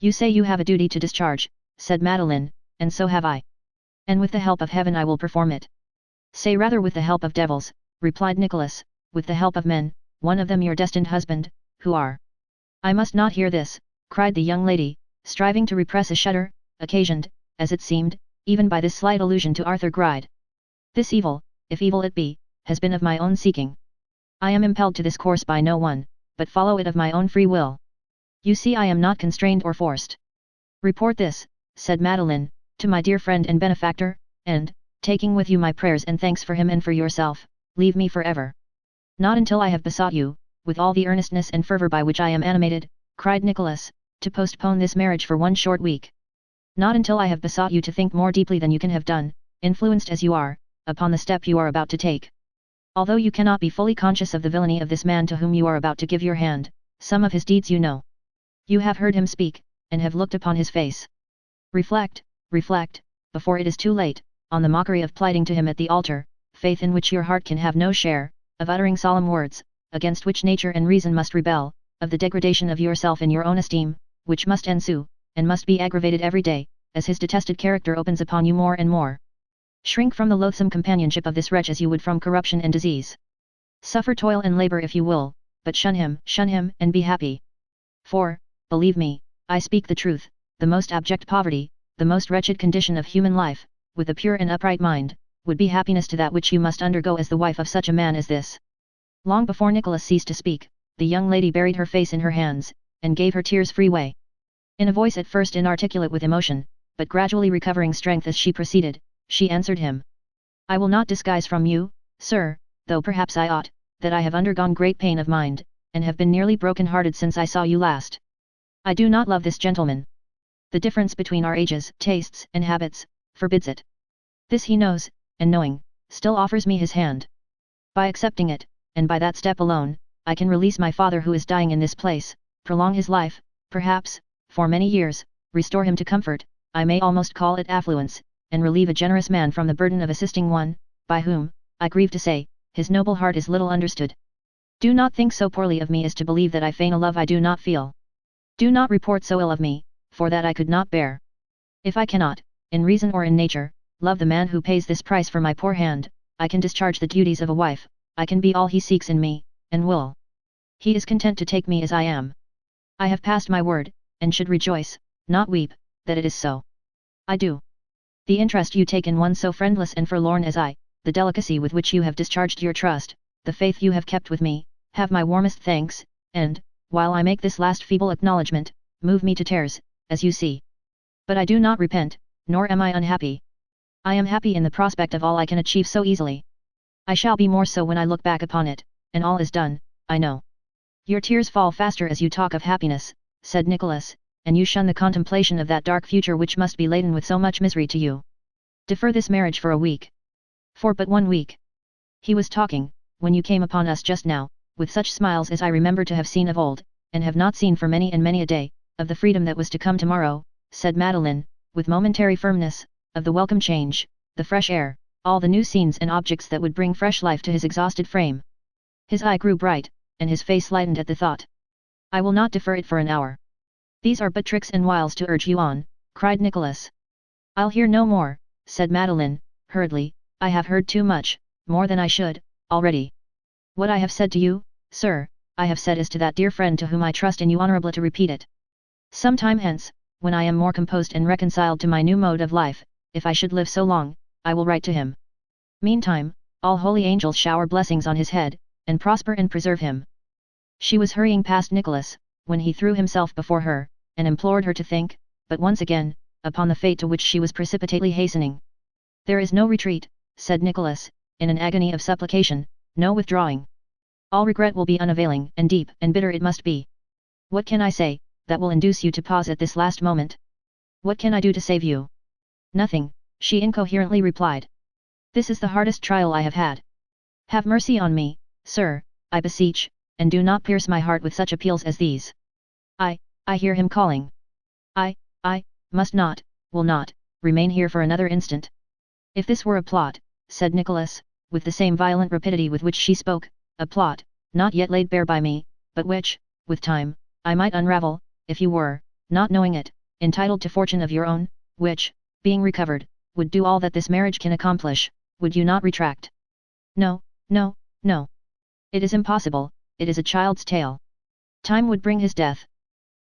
You say you have a duty to discharge, said Madeline, and so have I. And with the help of heaven I will perform it. Say rather with the help of devils, replied Nicholas, with the help of men, one of them your destined husband, who are. I must not hear this, cried the young lady, striving to repress a shudder, occasioned, as it seemed, even by this slight allusion to Arthur Gride. This evil, if evil it be, has been of my own seeking. I am impelled to this course by no one, but follow it of my own free will. You see I am not constrained or forced. Report this, said Madeline, to my dear friend and benefactor, and, taking with you my prayers and thanks for him and for yourself, leave me forever. Not until I have besought you, with all the earnestness and fervor by which I am animated, cried Nicholas, to postpone this marriage for 1 short week. Not until I have besought you to think more deeply than you can have done, influenced as you are, upon the step you are about to take. Although you cannot be fully conscious of the villainy of this man to whom you are about to give your hand, some of his deeds you know. You have heard him speak, and have looked upon his face. Reflect, reflect, before it is too late, on the mockery of plighting to him at the altar, faith in which your heart can have no share, of uttering solemn words, against which nature and reason must rebel, of the degradation of yourself in your own esteem, which must ensue, and must be aggravated every day, as his detested character opens upon you more and more. Shrink from the loathsome companionship of this wretch as you would from corruption and disease. Suffer toil and labor if you will, but shun him, and be happy. For, believe me, I speak the truth, the most abject poverty, the most wretched condition of human life, with a pure and upright mind, would be happiness to that which you must undergo as the wife of such a man as this. Long before Nicholas ceased to speak, the young lady buried her face in her hands, and gave her tears free way. In a voice at first inarticulate with emotion, but gradually recovering strength as she proceeded, she answered him. I will not disguise from you, sir, though perhaps I ought, that I have undergone great pain of mind, and have been nearly broken-hearted since I saw you last. I do not love this gentleman. The difference between our ages, tastes, and habits, forbids it. This he knows, and knowing, still offers me his hand. By accepting it, and by that step alone, I can release my father who is dying in this place, prolong his life, perhaps, for many years, restore him to comfort, I may almost call it affluence, and relieve a generous man from the burden of assisting one, by whom, I grieve to say, his noble heart is little understood. Do not think so poorly of me as to believe that I feign a love I do not feel. Do not report so ill of me, for that I could not bear. If I cannot, in reason or in nature, love the man who pays this price for my poor hand, I can discharge the duties of a wife, I can be all he seeks in me, and will. He is content to take me as I am. I have passed my word, and should rejoice, not weep, that it is so. I do. The interest you take in one so friendless and forlorn as I, the delicacy with which you have discharged your trust, the faith you have kept with me, have my warmest thanks, and, while I make this last feeble acknowledgement, move me to tears, as you see. But I do not repent, nor am I unhappy. I am happy in the prospect of all I can achieve so easily. I shall be more so when I look back upon it, and all is done, I know. Your tears fall faster as you talk of happiness, said Nicholas, and you shun the contemplation of that dark future which must be laden with so much misery to you. Defer this marriage for a week. For but 1 week. He was talking, when you came upon us just now, with such smiles as I remember to have seen of old, and have not seen for many and many a day, of the freedom that was to come tomorrow, said Madeline, with momentary firmness, of the welcome change, the fresh air, all the new scenes and objects that would bring fresh life to his exhausted frame. His eye grew bright, and his face lightened at the thought. I will not defer it for an hour. These are but tricks and wiles to urge you on, cried Nicholas. I'll hear no more, said Madeline, hurriedly, I have heard too much, more than I should, already. What I have said to you, sir, I have said is to that dear friend to whom I trust in you honourably to repeat it. Some time hence, when I am more composed and reconciled to my new mode of life, if I should live so long, I will write to him. Meantime, all holy angels shower blessings on his head, and prosper and preserve him. She was hurrying past Nicholas, when he threw himself before her, and implored her to think, but once again, upon the fate to which she was precipitately hastening. There is no retreat, said Nicholas, in an agony of supplication, no withdrawing. All regret will be unavailing, and deep and bitter it must be. What can I say, that will induce you to pause at this last moment? What can I do to save you? Nothing, she incoherently replied. This is the hardest trial I have had. Have mercy on me, sir, I beseech, and do not pierce my heart with such appeals as these. I hear him calling. I must not, will not, remain here for another instant. If this were a plot, said Nicholas, with the same violent rapidity with which she spoke, a plot, not yet laid bare by me, but which, with time, I might unravel, if you were, not knowing it, entitled to fortune of your own, which, being recovered, would do all that this marriage can accomplish, would you not retract? No, no, no. It is impossible, it is a child's tale. Time would bring his death.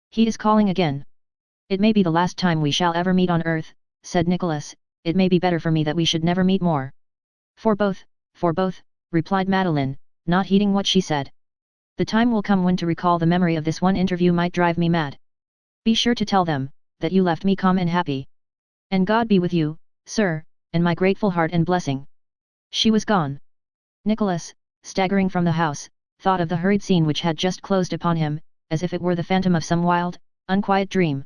He is calling again. It may be the last time we shall ever meet on earth, said Nicholas, it may be better for me that we should never meet more. For both, replied Madeline, not heeding what she said. The time will come when to recall the memory of this one interview might drive me mad. Be sure to tell them, that you left me calm and happy. And God be with you, sir, and my grateful heart and blessing. She was gone. Nicholas, staggering from the house, thought of the hurried scene which had just closed upon him, as if it were the phantom of some wild, unquiet dream.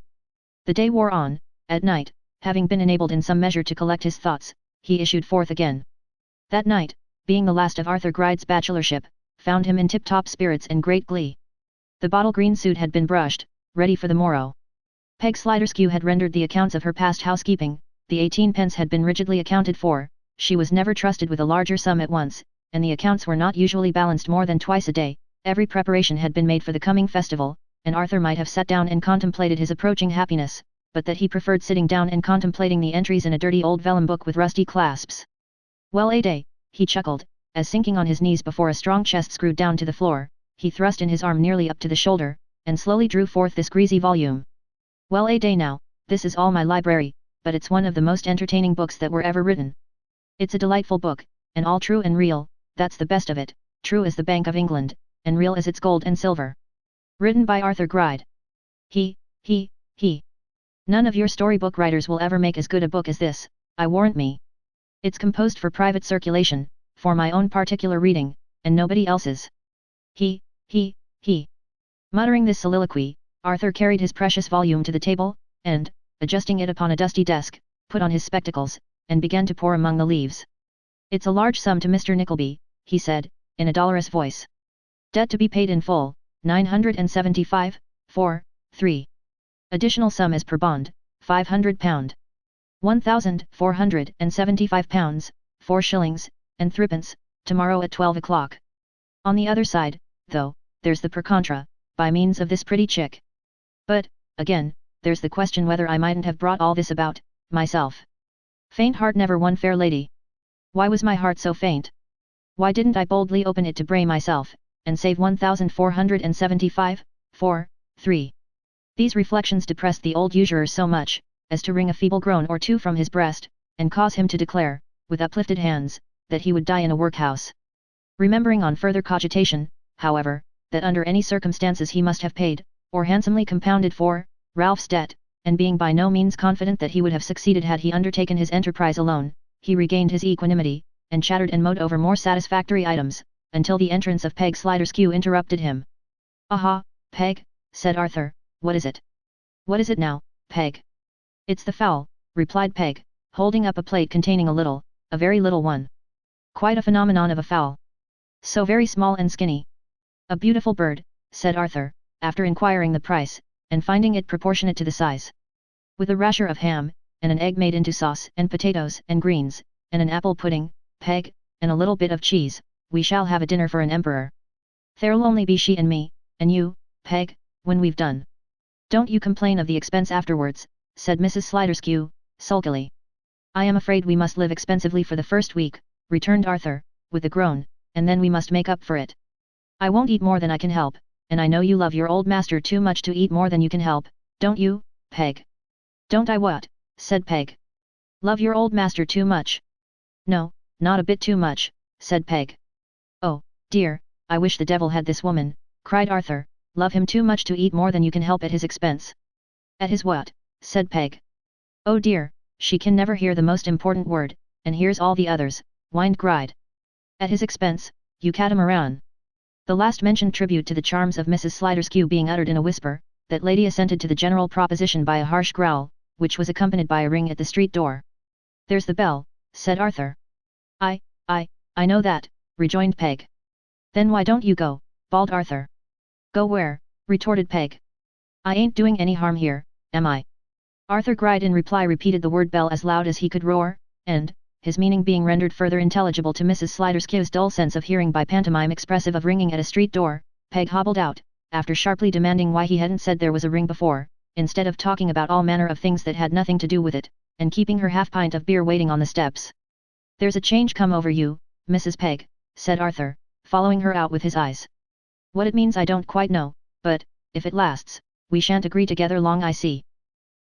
The day wore on. At night, having been enabled in some measure to collect his thoughts, he issued forth again. That night, being the last of Arthur Gride's bachelorship, found him in tip-top spirits and great glee. The bottle-green suit had been brushed, ready for the morrow. Peg Sliderskew had rendered the accounts of her past housekeeping, the 18 pence had been rigidly accounted for, she was never trusted with a larger sum at once, and the accounts were not usually balanced more than twice a day. Every preparation had been made for the coming festival, and Arthur might have sat down and contemplated his approaching happiness, but that he preferred sitting down and contemplating the entries in a dirty old vellum book with rusty clasps. Well a day, he chuckled, as sinking on his knees before a strong chest screwed down to the floor, he thrust in his arm nearly up to the shoulder, and slowly drew forth this greasy volume. Well a day now, this is all my library, but it's one of the most entertaining books that were ever written. It's a delightful book, and all true and real, that's the best of it, true as the Bank of England, and real as its gold and silver. Written by Arthur Gride. He. None of your storybook writers will ever make as good a book as this, I warrant me. It's composed for private circulation, for my own particular reading, and nobody else's. He. Muttering this soliloquy, Arthur carried his precious volume to the table, and, adjusting it upon a dusty desk, put on his spectacles, and began to pore among the leaves. It's a large sum to Mr. Nickleby, he said, in a dolorous voice. Debt to be paid in full, 975, 3. Additional sum as per bond, £500. £1,475, 4 shillings, and threepence, tomorrow at 12 o'clock. On the other side, though, there's the per contra, by means of this pretty chick. But, again, there's the question whether I mightn't have brought all this about, myself. Faint heart never won fair lady. Why was my heart so faint? Why didn't I boldly open it to bray myself, and save 1,475, 3. These reflections depressed the old usurer so much, as to wring a feeble groan or two from his breast, and cause him to declare, with uplifted hands, that he would die in a workhouse. Remembering on further cogitation, however, that under any circumstances he must have paid, or handsomely compounded for, Ralph's debt, and being by no means confident that he would have succeeded had he undertaken his enterprise alone, he regained his equanimity, and chattered and mowed over more satisfactory items, until the entrance of Peg Sliderskew interrupted him. "Aha, Peg," said Arthur, "what is it?" "What is it now, Peg?" "It's the fowl," replied Peg, holding up a plate containing a very little one. "Quite a phenomenon of a fowl. So very small and skinny." "A beautiful bird," said Arthur, after inquiring the price, and finding it proportionate to the size. "With a rasher of ham, and an egg made into sauce, and potatoes, and greens, and an apple pudding, Peg, and a little bit of cheese, we shall have a dinner for an emperor. There'll only be she and me, and you, Peg, when we've done. Don't you complain of the expense afterwards," said Mrs. Sliderskew, sulkily. "I am afraid we must live expensively for the first week," returned Arthur, with a groan, "and then we must make up for it. I won't eat more than I can help, and I know you love your old master too much to eat more than you can help, don't you, Peg?" "Don't I what?" said Peg. "Love your old master too much?" "No, not a bit too much," said Peg. "Oh, dear, I wish the devil had this woman," cried Arthur. "Love him too much to eat more than you can help at his expense." "At his what?" said Peg. "Oh dear, she can never hear the most important word, and hears all the others," whined Gride. "At his expense, you catamaran." The last mentioned tribute to the charms of Mrs. Sliderskew being uttered in a whisper, that lady assented to the general proposition by a harsh growl, which was accompanied by a ring at the street door. "There's the bell," said Arthur. I know that," rejoined Peg. "Then why don't you go?" bawled Arthur. "Go where?" retorted Peg. "I ain't doing any harm here, am I?" Arthur Gride in reply repeated the word bell as loud as he could roar, and, his meaning being rendered further intelligible to Mrs. Sliderskew's dull sense of hearing by pantomime expressive of ringing at a street door, Peg hobbled out, after sharply demanding why he hadn't said there was a ring before, instead of talking about all manner of things that had nothing to do with it, and keeping her half-pint of beer waiting on the steps. "There's a change come over you, Mrs. Peg," said Arthur, following her out with his eyes. "What it means I don't quite know, but, if it lasts, we shan't agree together long I see.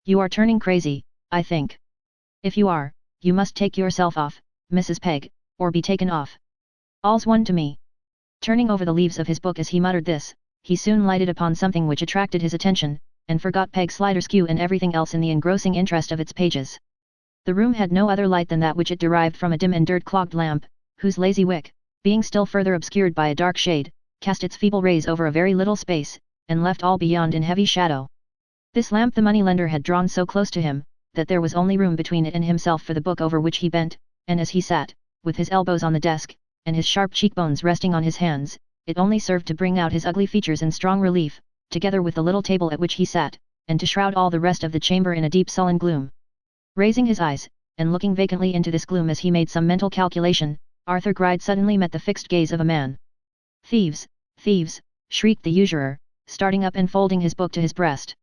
You are turning crazy, I think. If you are, you must take yourself off, Mrs. Peg, or be taken off. All's one to me." Turning over the leaves of his book as he muttered this, he soon lighted upon something which attracted his attention, and forgot Peg Sliderskew and everything else in the engrossing interest of its pages. The room had no other light than that which it derived from a dim and dirt-clogged lamp, whose lazy wick, being still further obscured by a dark shade, cast its feeble rays over a very little space, and left all beyond in heavy shadow. This lamp the moneylender had drawn so close to him, that there was only room between it and himself for the book over which he bent, and as he sat, with his elbows on the desk, and his sharp cheekbones resting on his hands, it only served to bring out his ugly features in strong relief, together with the little table at which he sat, and to shroud all the rest of the chamber in a deep sullen gloom. Raising his eyes, and looking vacantly into this gloom as he made some mental calculation, Arthur Gride suddenly met the fixed gaze of a man. "Thieves! Thieves!" shrieked the usurer, starting up and folding his book to his breast.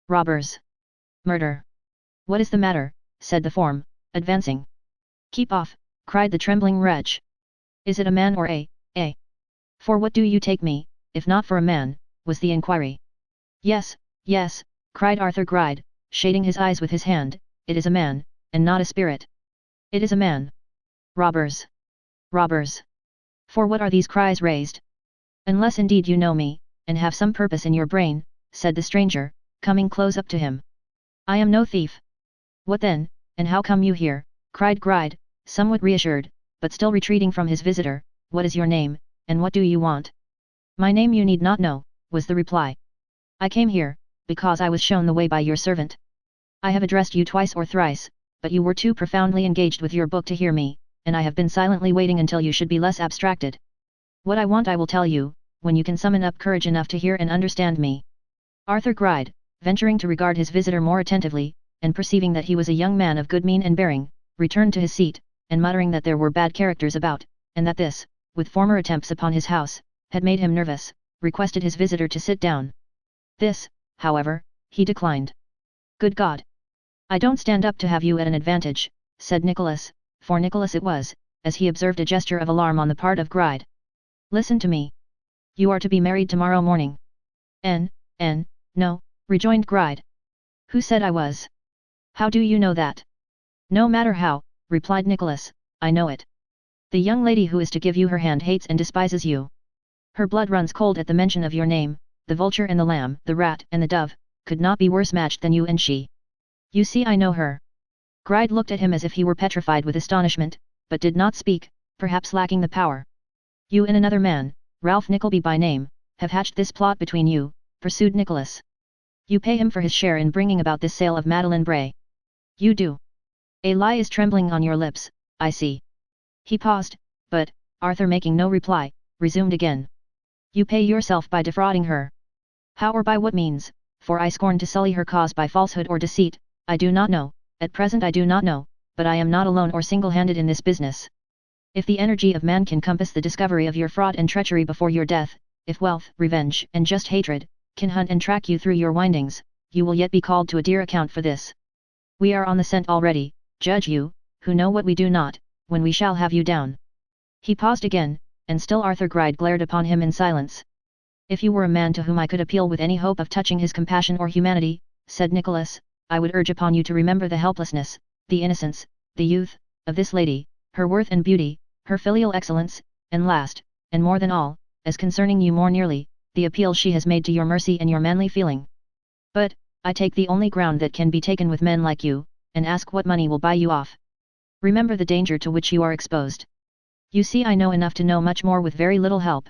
"Robbers! Murder!" "What is the matter?" said the form, advancing. "Keep off!" cried the trembling wretch. "Is it a man or a? For what do you take me, if not for a man?" was the inquiry. Yes, cried Arthur Gride, shading his eyes with his hand, it is a man, and not a spirit. It is a man. Robbers! Robbers! For what are these cries raised? Unless indeed you know me, and have some purpose in your brain, said the stranger, coming close up to him. I am no thief. What then, and how come you here? Cried Gride, somewhat reassured, but still retreating from his visitor. What is your name, and what do you want? My name you need not know, was the reply. I came here, because I was shown the way by your servant. I have addressed you twice or thrice, but you were too profoundly engaged with your book to hear me, and I have been silently waiting until you should be less abstracted. What I want I will tell you, when you can summon up courage enough to hear and understand me. Arthur Gride, venturing to regard his visitor more attentively, and perceiving that he was a young man of good mien and bearing, returned to his seat, and muttering that there were bad characters about, and that this, with former attempts upon his house, had made him nervous, requested his visitor to sit down. This, however, he declined. Good God! I don't stand up to have you at an advantage, said Nicholas, for Nicholas it was, as he observed a gesture of alarm on the part of Gride. Listen to me. You are to be married tomorrow morning. No, rejoined Gride. Who said I was? How do you know that? No matter how, replied Nicholas, I know it. The young lady who is to give you her hand hates and despises you. Her blood runs cold at the mention of your name. The vulture and the lamb, the rat and the dove, could not be worse matched than you and she. You see I know her. Gride looked at him as if he were petrified with astonishment, but did not speak, perhaps lacking the power. You and another man, Ralph Nickleby by name, have hatched this plot between you, pursued Nicholas. You pay him for his share in bringing about this sale of Madeline Bray. You do. A lie is trembling on your lips, I see. He paused, but, Arthur making no reply, resumed again. You pay yourself by defrauding her. How or by what means, for I scorn to sully her cause by falsehood or deceit, I do not know, at present I do not know, but I am not alone or single-handed in this business. If the energy of man can compass the discovery of your fraud and treachery before your death, if wealth, revenge, and just hatred, can hunt and track you through your windings, you will yet be called to a dear account for this. We are on the scent already, judge you, who know what we do not, when we shall have you down. He paused again, and still Arthur Gride glared upon him in silence. If you were a man to whom I could appeal with any hope of touching his compassion or humanity, said Nicholas, I would urge upon you to remember the helplessness, the innocence, the youth, of this lady, her worth and beauty, her filial excellence, and last, and more than all, as concerning you more nearly, the appeal she has made to your mercy and your manly feeling. But, I take the only ground that can be taken with men like you, and ask what money will buy you off. Remember the danger to which you are exposed. You see I know enough to know much more with very little help.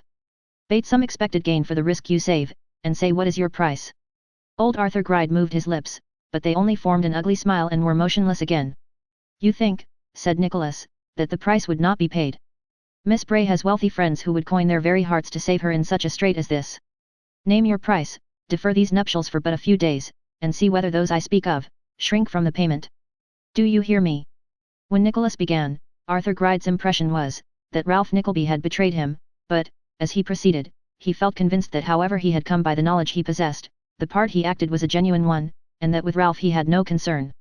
Bate some expected gain for the risk you save, and say what is your price. Old Arthur Gride moved his lips, but they only formed an ugly smile and were motionless again. You think, said Nicholas, that the price would not be paid. Miss Bray has wealthy friends who would coin their very hearts to save her in such a strait as this. Name your price, defer these nuptials for but a few days, and see whether those I speak of, shrink from the payment. Do you hear me? When Nicholas began, Arthur Gride's impression was, that Ralph Nickleby had betrayed him, but, as he proceeded, he felt convinced that however he had come by the knowledge he possessed, the part he acted was a genuine one, and that with Ralph he had no concern.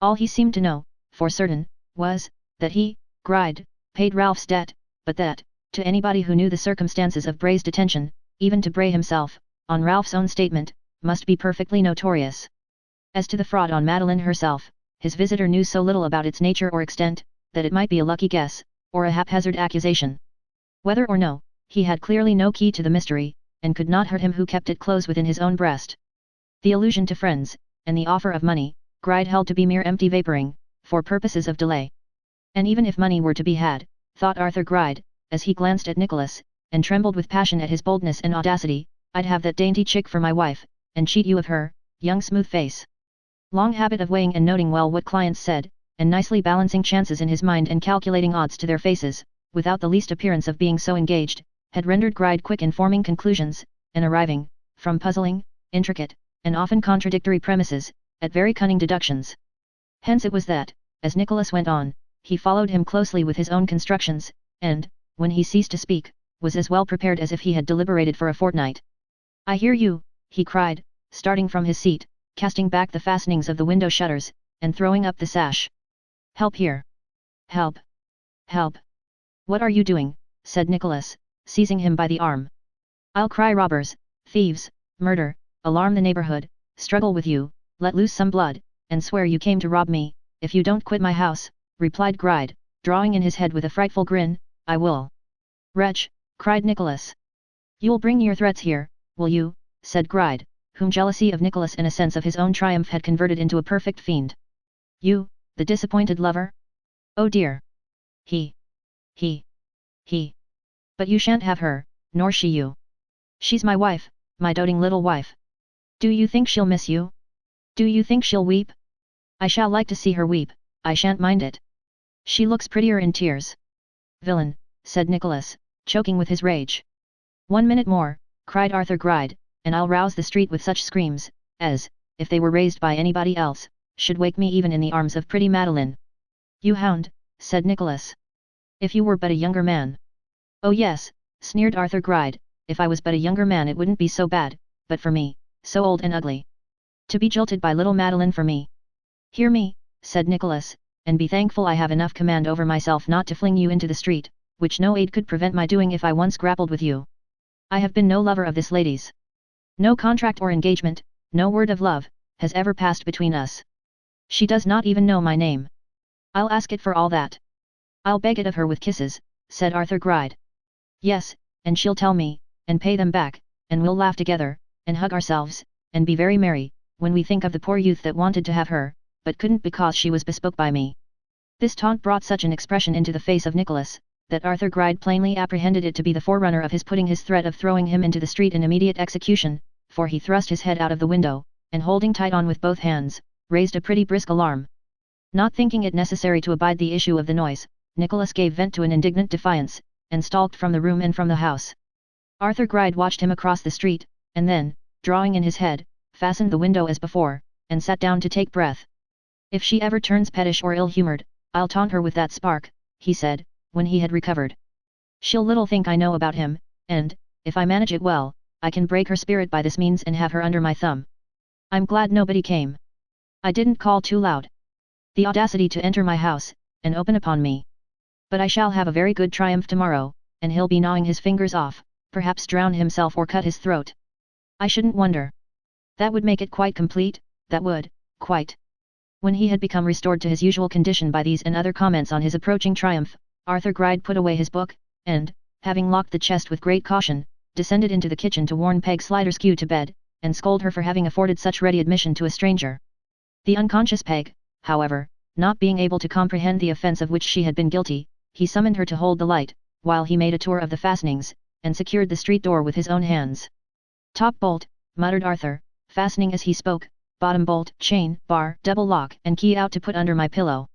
All he seemed to know, for certain, was, that he, Gride, paid Ralph's debt, but that, to anybody who knew the circumstances of Bray's detention, even to Bray himself, on Ralph's own statement, must be perfectly notorious. As to the fraud on Madeline herself, his visitor knew so little about its nature or extent, that it might be a lucky guess, or a haphazard accusation. Whether or no, he had clearly no key to the mystery, and could not hurt him who kept it close within his own breast. The allusion to friends, and the offer of money, Gride held to be mere empty vapouring, for purposes of delay. And even if money were to be had, thought Arthur Gride, as he glanced at Nicholas, and trembled with passion at his boldness and audacity, I'd have that dainty chick for my wife, and cheat you of her, young smooth face. Long habit of weighing and noting well what clients said, and nicely balancing chances in his mind and calculating odds to their faces, without the least appearance of being so engaged, had rendered Gride quick in forming conclusions, and arriving, from puzzling, intricate, and often contradictory premises, at very cunning deductions. Hence it was that, as Nicholas went on, he followed him closely with his own constructions, and, when he ceased to speak, was as well prepared as if he had deliberated for a fortnight. I hear you, he cried, starting from his seat, casting back the fastenings of the window shutters, and throwing up the sash. Help here! Help! Help! What are you doing? Said Nicholas, seizing him by the arm. I'll cry robbers, thieves, murder, alarm the neighborhood, struggle with you, let loose some blood, and swear you came to rob me. If you don't quit my house," replied Gride, drawing in his head with a frightful grin, "I will." "Wretch!" cried Nicholas. "You'll bring your threats here, will you?" said Gride, whom jealousy of Nicholas and a sense of his own triumph had converted into a perfect fiend. "You, the disappointed lover? Oh dear! He! But you shan't have her, nor she you. She's my wife, my doting little wife. Do you think she'll miss you? Do you think she'll weep? I shall like to see her weep, I shan't mind it. She looks prettier in tears." "Villain," said Nicholas, choking with his rage. "1 minute more," cried Arthur Gride, "and I'll rouse the street with such screams, as, if they were raised by anybody else, should wake me even in the arms of pretty Madeline." "You hound," said Nicholas. "If you were but a younger man." "Oh yes," sneered Arthur Gride, "if I was but a younger man it wouldn't be so bad, but for me, so old and ugly. To be jilted by little Madeline for me." "Hear me," said Nicholas, "and be thankful I have enough command over myself not to fling you into the street, which no aid could prevent my doing if I once grappled with you. I have been no lover of this lady's. No contract or engagement, no word of love, has ever passed between us. She does not even know my name. I'll ask it for all that. I'll beg it of her with kisses," said Arthur Gride. "Yes, and she'll tell me, and pay them back, and we'll laugh together, and hug ourselves, and be very merry, when we think of the poor youth that wanted to have her, but couldn't because she was bespoke by me." This taunt brought such an expression into the face of Nicholas, that Arthur Gride plainly apprehended it to be the forerunner of his putting his threat of throwing him into the street in immediate execution, for he thrust his head out of the window, and holding tight on with both hands, raised a pretty brisk alarm. Not thinking it necessary to abide the issue of the noise, Nicholas gave vent to an indignant defiance, and stalked from the room and from the house. Arthur Gride watched him across the street, and then, drawing in his head, fastened the window as before, and sat down to take breath. "If she ever turns pettish or ill-humoured, I'll taunt her with that spark," he said, when he had recovered. "She'll little think I know about him, and, if I manage it well, I can break her spirit by this means and have her under my thumb. I'm glad nobody came. I didn't call too loud. The audacity to enter my house, and open upon me. But I shall have a very good triumph tomorrow, and he'll be gnawing his fingers off, perhaps drown himself or cut his throat. I shouldn't wonder. That would make it quite complete, that would, quite." When he had become restored to his usual condition by these and other comments on his approaching triumph, Arthur Gride put away his book, and, having locked the chest with great caution, descended into the kitchen to warn Peg Sliderskew to bed, and scold her for having afforded such ready admission to a stranger. The unconscious Peg, however, not being able to comprehend the offence of which she had been guilty, he summoned her to hold the light, while he made a tour of the fastenings, and secured the street door with his own hands. "Top bolt," muttered Arthur, fastening as he spoke, "bottom bolt, chain, bar, double lock and key out to put under my pillow.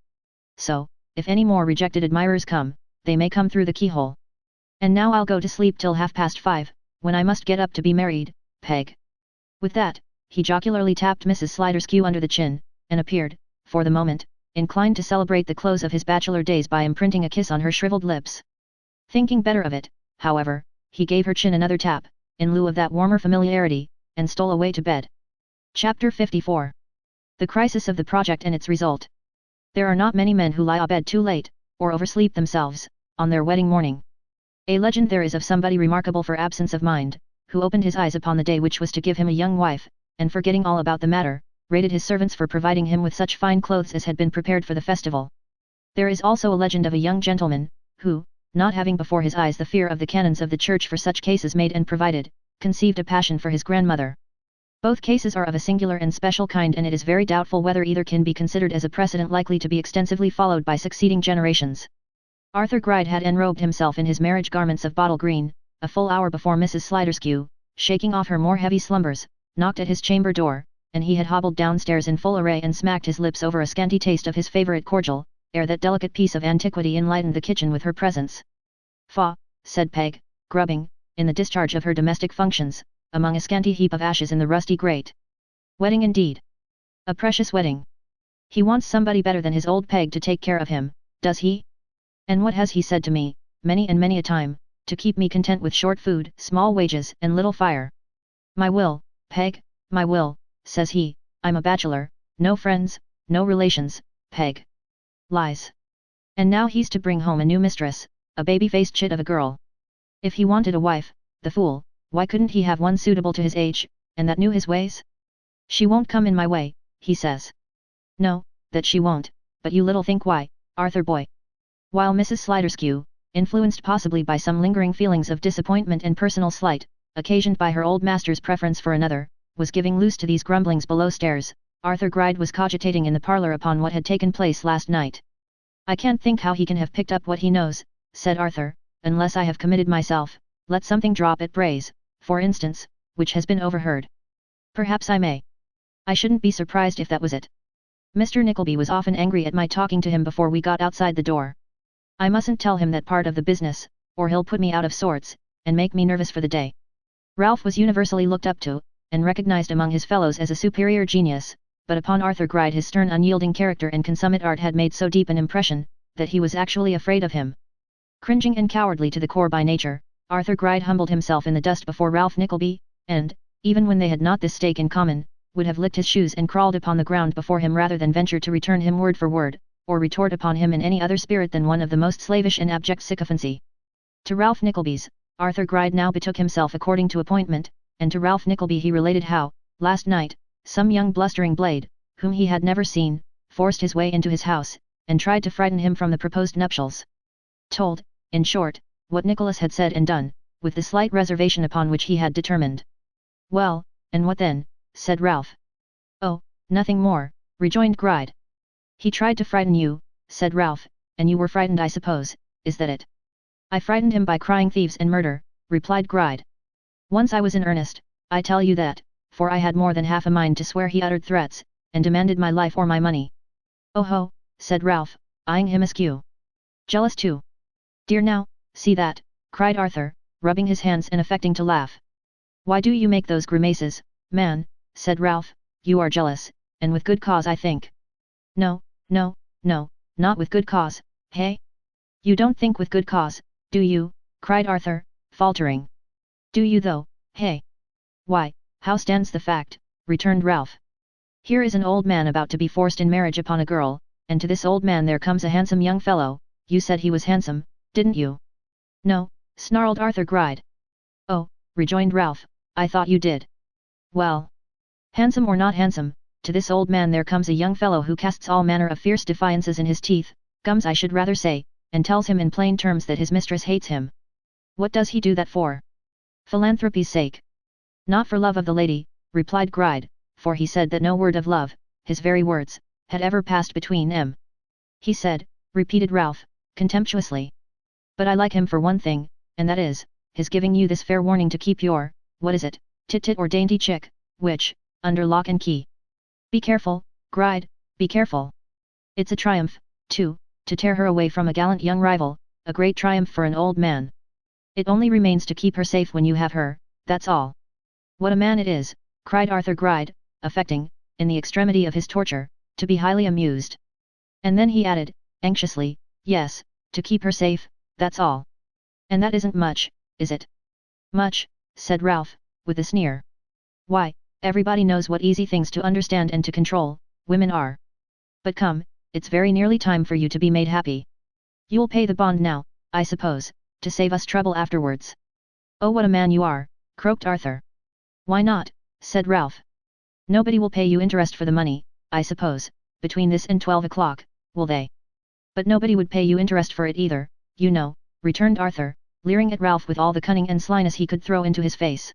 So, if any more rejected admirers come, they may come through the keyhole. And now I'll go to sleep till 5:30, when I must get up to be married, Peg." With that, he jocularly tapped Mrs. Sliderskew under the chin, and appeared, for the moment, inclined to celebrate the close of his bachelor days by imprinting a kiss on her shriveled lips. Thinking better of it, however, he gave her chin another tap, in lieu of that warmer familiarity, and stole away to bed. Chapter 54. The crisis of the project and its result. There are not many men who lie abed too late, or oversleep themselves, on their wedding morning. A legend there is of somebody remarkable for absence of mind, who opened his eyes upon the day which was to give him a young wife, and forgetting all about the matter, rated his servants for providing him with such fine clothes as had been prepared for the festival. There is also a legend of a young gentleman, who, not having before his eyes the fear of the canons of the church for such cases made and provided, conceived a passion for his grandmother. Both cases are of a singular and special kind, and it is very doubtful whether either can be considered as a precedent likely to be extensively followed by succeeding generations. Arthur Gride had enrobed himself in his marriage garments of bottle green, a full hour before Mrs. Sliderskew, shaking off her more heavy slumbers, knocked at his chamber door, and he had hobbled downstairs in full array and smacked his lips over a scanty taste of his favourite cordial, ere that delicate piece of antiquity enlightened the kitchen with her presence. "Faugh," said Peg, grubbing, in the discharge of her domestic functions, among a scanty heap of ashes in the rusty grate. "Wedding indeed. A precious wedding. He wants somebody better than his old Peg to take care of him, does he? And what has he said to me, many and many a time, to keep me content with short food, small wages, and little fire? 'My will, Peg, my will,' says he, 'I'm a bachelor, no friends, no relations, Peg.' Lies. And now he's to bring home a new mistress, a baby-faced chit of a girl. If he wanted a wife, the fool, why couldn't he have one suitable to his age, and that knew his ways? 'She won't come in my way,' he says. No, that she won't, but you little think why, Arthur boy. While Mrs. Sliderskew, influenced possibly by some lingering feelings of disappointment and personal slight, occasioned by her old master's preference for another, was giving loose to these grumblings below stairs, Arthur Gride was cogitating in the parlour upon what had taken place last night. I can't think how he can have picked up what he knows, said Arthur, unless I have committed myself, let something drop at Bray's, for instance, which has been overheard. Perhaps I may. I shouldn't be surprised if that was it. Mr. Nickleby was often angry at my talking to him before we got outside the door. I mustn't tell him that part of the business, or he'll put me out of sorts, and make me nervous for the day. Ralph was universally looked up to, and recognized among his fellows as a superior genius, but upon Arthur Gride his stern unyielding character and consummate art had made so deep an impression, that he was actually afraid of him. Cringing and cowardly to the core by nature, Arthur Gride humbled himself in the dust before Ralph Nickleby, and, even when they had not this stake in common, would have licked his shoes and crawled upon the ground before him rather than venture to return him word for word, or retort upon him in any other spirit than one of the most slavish and abject sycophancy. To Ralph Nickleby's, Arthur Gride now betook himself according to appointment, and to Ralph Nickleby he related how, last night, some young blustering blade, whom he had never seen, forced his way into his house, and tried to frighten him from the proposed nuptials. Told, in short, what Nicholas had said and done, with the slight reservation upon which he had determined. Well, and what then, said Ralph. Oh, nothing more, rejoined Gride. He tried to frighten you, said Ralph, and you were frightened I suppose, is that it? I frightened him by crying thieves and murder, replied Gride. Once I was in earnest, I tell you that, for I had more than half a mind to swear he uttered threats, and demanded my life or my money. Oh ho, said Ralph, eyeing him askew. Jealous too. Dear now, see that, cried Arthur, rubbing his hands and affecting to laugh. Why do you make those grimaces, man, said Ralph, you are jealous, and with good cause I think. No, no, no, not with good cause, hey? You don't think with good cause, do you, cried Arthur, faltering. Do you though, hey? Why, how stands the fact, returned Ralph. Here is an old man about to be forced in marriage upon a girl, and to this old man there comes a handsome young fellow, you said he was handsome, didn't you? No, snarled Arthur Gride. Oh, rejoined Ralph, I thought you did. Well, handsome or not handsome, to this old man there comes a young fellow who casts all manner of fierce defiances in his teeth, gums I should rather say, and tells him in plain terms that his mistress hates him. What does he do that for? Philanthropy's sake. Not for love of the lady, replied Gride, for he said that no word of love, his very words, had ever passed between them. He said, repeated Ralph, contemptuously. But I like him for one thing, and that is, his giving you this fair warning to keep your, what is it, tit-tit or dainty chick, which, under lock and key. Be careful, Gride, be careful. It's a triumph, too, to tear her away from a gallant young rival, a great triumph for an old man. It only remains to keep her safe when you have her, that's all. What a man it is, cried Arthur Gride, affecting, in the extremity of his torture, to be highly amused. And then he added, anxiously, yes, to keep her safe, that's all. And that isn't much, is it? Much, said Ralph, with a sneer. Why, everybody knows what easy things to understand and to control, women are. But come, it's very nearly time for you to be made happy. You'll pay the bond now, I suppose, to save us trouble afterwards. Oh what a man you are, croaked Arthur. Why not, said Ralph. Nobody will pay you interest for the money, I suppose, between this and 12 o'clock, will they? But nobody would pay you interest for it either, you know, returned Arthur, leering at Ralph with all the cunning and slyness he could throw into his face.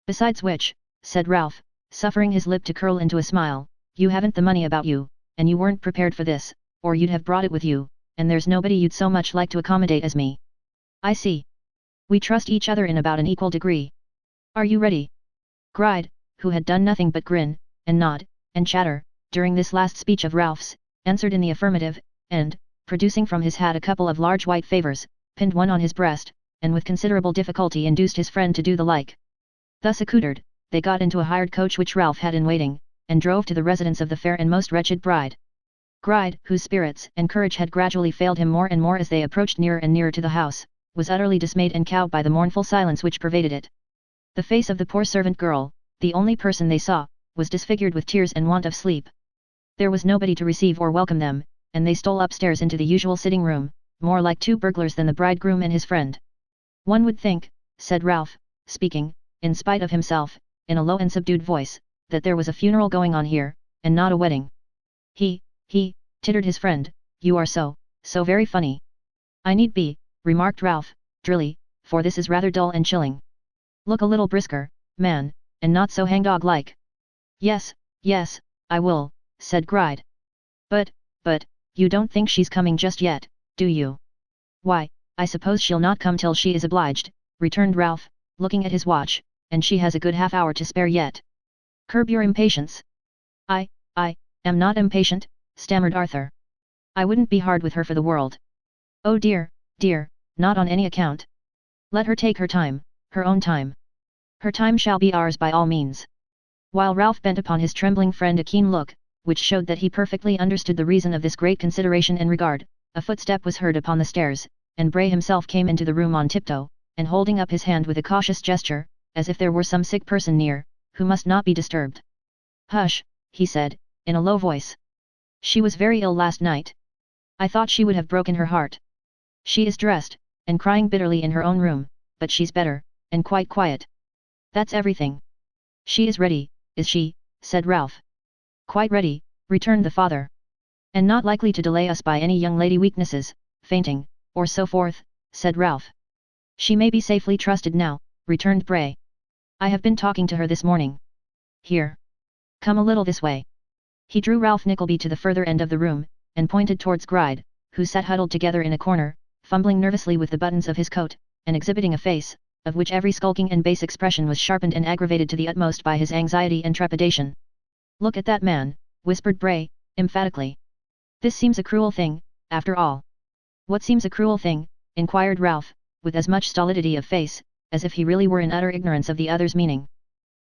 Besides which, said Ralph, suffering his lip to curl into a smile, you haven't the money about you, and you weren't prepared for this, or you'd have brought it with you, and there's nobody you'd so much like to accommodate as me. I see. We trust each other in about an equal degree. Are you ready? Gride, who had done nothing but grin, and nod, and chatter, during this last speech of Ralph's, answered in the affirmative, and, producing from his hat a couple of large white favours, pinned one on his breast, and with considerable difficulty induced his friend to do the like. Thus accoutred, they got into a hired coach which Ralph had in waiting, and drove to the residence of the fair and most wretched bride. Gride, whose spirits and courage had gradually failed him more and more as they approached nearer and nearer to the house, was utterly dismayed and cowed by the mournful silence which pervaded it. The face of the poor servant girl, the only person they saw, was disfigured with tears and want of sleep. There was nobody to receive or welcome them, and they stole upstairs into the usual sitting room, more like two burglars than the bridegroom and his friend. One would think, said Ralph, speaking, in spite of himself, in a low and subdued voice, that there was a funeral going on here, and not a wedding. He, tittered his friend, you are so very funny. I need be, remarked Ralph, drily, for this is rather dull and chilling. Look a little brisker, man, and not so hangdog-like. Yes, I will, said Gride. But, you don't think she's coming just yet, do you? Why, I suppose she'll not come till she is obliged, returned Ralph, looking at his watch, and she has a good half-hour to spare yet. Curb your impatience. I am not impatient, stammered Arthur. I wouldn't be hard with her for the world. Oh dear, not on any account. Let her take her time, her own time. Her time shall be ours by all means. While Ralph bent upon his trembling friend a keen look, which showed that he perfectly understood the reason of this great consideration and regard, a footstep was heard upon the stairs, and Bray himself came into the room on tiptoe, and holding up his hand with a cautious gesture, as if there were some sick person near, who must not be disturbed. Hush, he said, in a low voice. She was very ill last night. I thought she would have broken her heart. She is dressed, and crying bitterly in her own room, but she's better, and quite quiet. That's everything. She is ready, is she? Said Ralph. Quite ready, returned the father. And not likely to delay us by any young lady weaknesses, fainting, or so forth, said Ralph. She may be safely trusted now, returned Bray. I have been talking to her this morning. Here. Come a little this way. He drew Ralph Nickleby to the further end of the room, and pointed towards Gride, who sat huddled together in a corner, fumbling nervously with the buttons of his coat, and exhibiting a face, of which every skulking and base expression was sharpened and aggravated to the utmost by his anxiety and trepidation. Look at that man, whispered Bray, emphatically. This seems a cruel thing, after all. What seems a cruel thing? Inquired Ralph, with as much stolidity of face, as if he really were in utter ignorance of the other's meaning.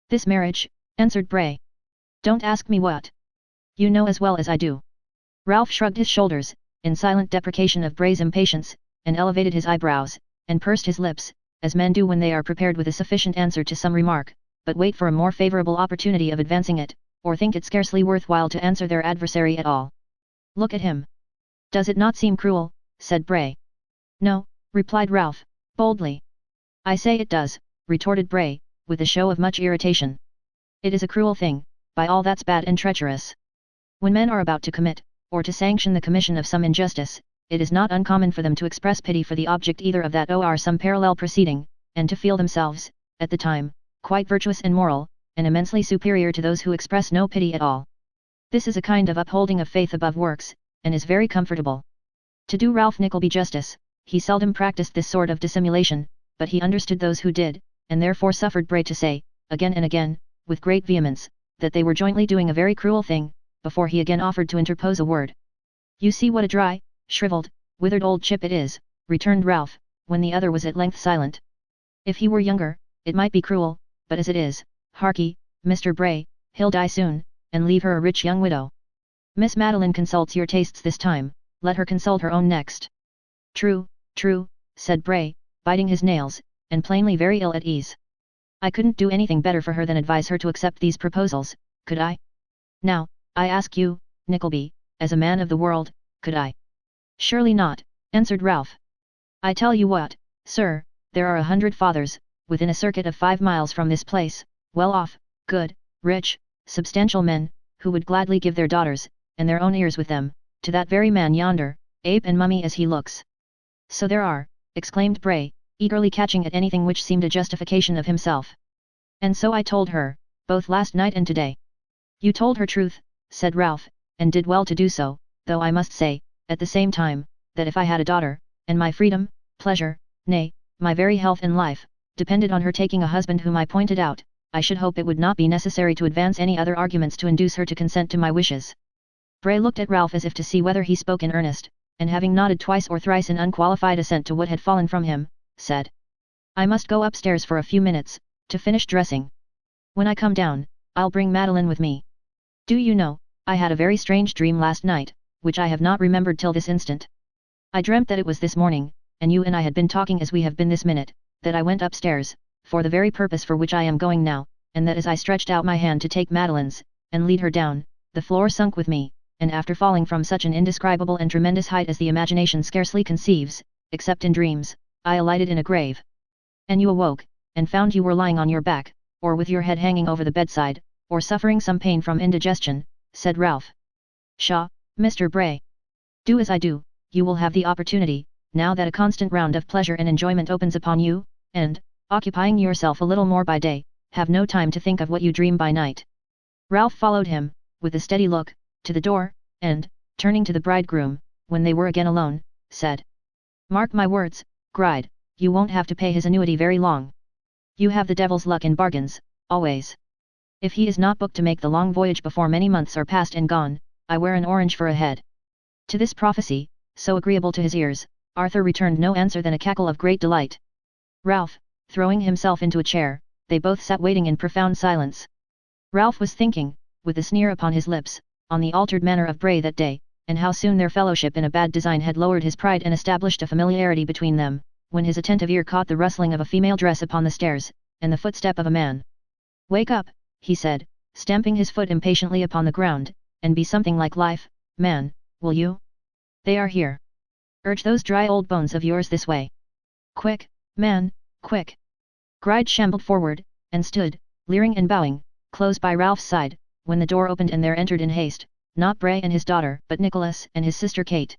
This marriage, answered Bray. Don't ask me what. You know as well as I do. Ralph shrugged his shoulders, in silent deprecation of Bray's impatience, and elevated his eyebrows, and pursed his lips, as men do when they are prepared with a sufficient answer to some remark, but wait for a more favourable opportunity of advancing it, or think it scarcely worth while to answer their adversary at all. Look at him. Does it not seem cruel? Said Bray. No, replied Ralph, boldly. I say it does, retorted Bray, with a show of much irritation. It is a cruel thing, by all that's bad and treacherous. When men are about to commit, or to sanction the commission of some injustice, it is not uncommon for them to express pity for the object either of that or some parallel proceeding, and to feel themselves, at the time, quite virtuous and moral, and immensely superior to those who express no pity at all. This is a kind of upholding of faith above works, and is very comfortable. To do Ralph Nickleby justice, he seldom practiced this sort of dissimulation, but he understood those who did, and therefore suffered Bray to say, again and again, with great vehemence, that they were jointly doing a very cruel thing, before he again offered to interpose a word. You see what a dry, shriveled, withered old chip it is, returned Ralph, when the other was at length silent. If he were younger, it might be cruel, but as it is, harkee, Mr. Bray, he'll die soon, and leave her a rich young widow. Miss Madeline consults your tastes this time, let her consult her own next. True, said Bray, biting his nails, and plainly very ill at ease. I couldn't do anything better for her than advise her to accept these proposals, could I? Now, I ask you, Nickleby, as a man of the world, could I? Surely not, answered Ralph. I tell you what, sir, there are 100 fathers, within a circuit of 5 miles from this place, well-off, good, rich, substantial men, who would gladly give their daughters, and their own ears with them, to that very man yonder, ape and mummy as he looks. So there are, exclaimed Bray, eagerly catching at anything which seemed a justification of himself. And so I told her, both last night and today. You told her truth, said Ralph, and did well to do so, though I must say, at the same time, that if I had a daughter, and my freedom, pleasure, nay, my very health and life, depended on her taking a husband whom I pointed out, I should hope it would not be necessary to advance any other arguments to induce her to consent to my wishes. Bray looked at Ralph as if to see whether he spoke in earnest, and having nodded twice or thrice in unqualified assent to what had fallen from him, said, I must go upstairs for a few minutes, to finish dressing. When I come down, I'll bring Madeline with me. Do you know, I had a very strange dream last night, which I have not remembered till this instant. I dreamt that it was this morning, and you and I had been talking as we have been this minute, that I went upstairs, for the very purpose for which I am going now, and that as I stretched out my hand to take Madeline's, and lead her down, the floor sunk with me, and after falling from such an indescribable and tremendous height as the imagination scarcely conceives, except in dreams, I alighted in a grave. And you awoke, and found you were lying on your back, or with your head hanging over the bedside, or suffering some pain from indigestion, said Ralph. Pshaw, Mr. Bray. Do as I do, you will have the opportunity, now that a constant round of pleasure and enjoyment opens upon you, and, occupying yourself a little more by day, have no time to think of what you dream by night. Ralph followed him, with a steady look, to the door, and, turning to the bridegroom, when they were again alone, said, "Mark my words, Gride, you won't have to pay his annuity very long. You have the devil's luck in bargains, always. If he is not booked to make the long voyage before many months are past and gone, I wear an orange for a head." To this prophecy, so agreeable to his ears, Arthur returned no answer than a cackle of great delight. Ralph, throwing himself into a chair, they both sat waiting in profound silence. Ralph was thinking, with a sneer upon his lips, on the altered manner of Bray that day, and how soon their fellowship in a bad design had lowered his pride and established a familiarity between them, when his attentive ear caught the rustling of a female dress upon the stairs, and the footstep of a man. "Wake up," he said, stamping his foot impatiently upon the ground, "and be something like life, man, will you? They are here. Urge those dry old bones of yours this way. Quick, man, quick." Gride shambled forward, and stood, leering and bowing, close by Ralph's side, when the door opened and there entered in haste, not Bray and his daughter but Nicholas and his sister Kate.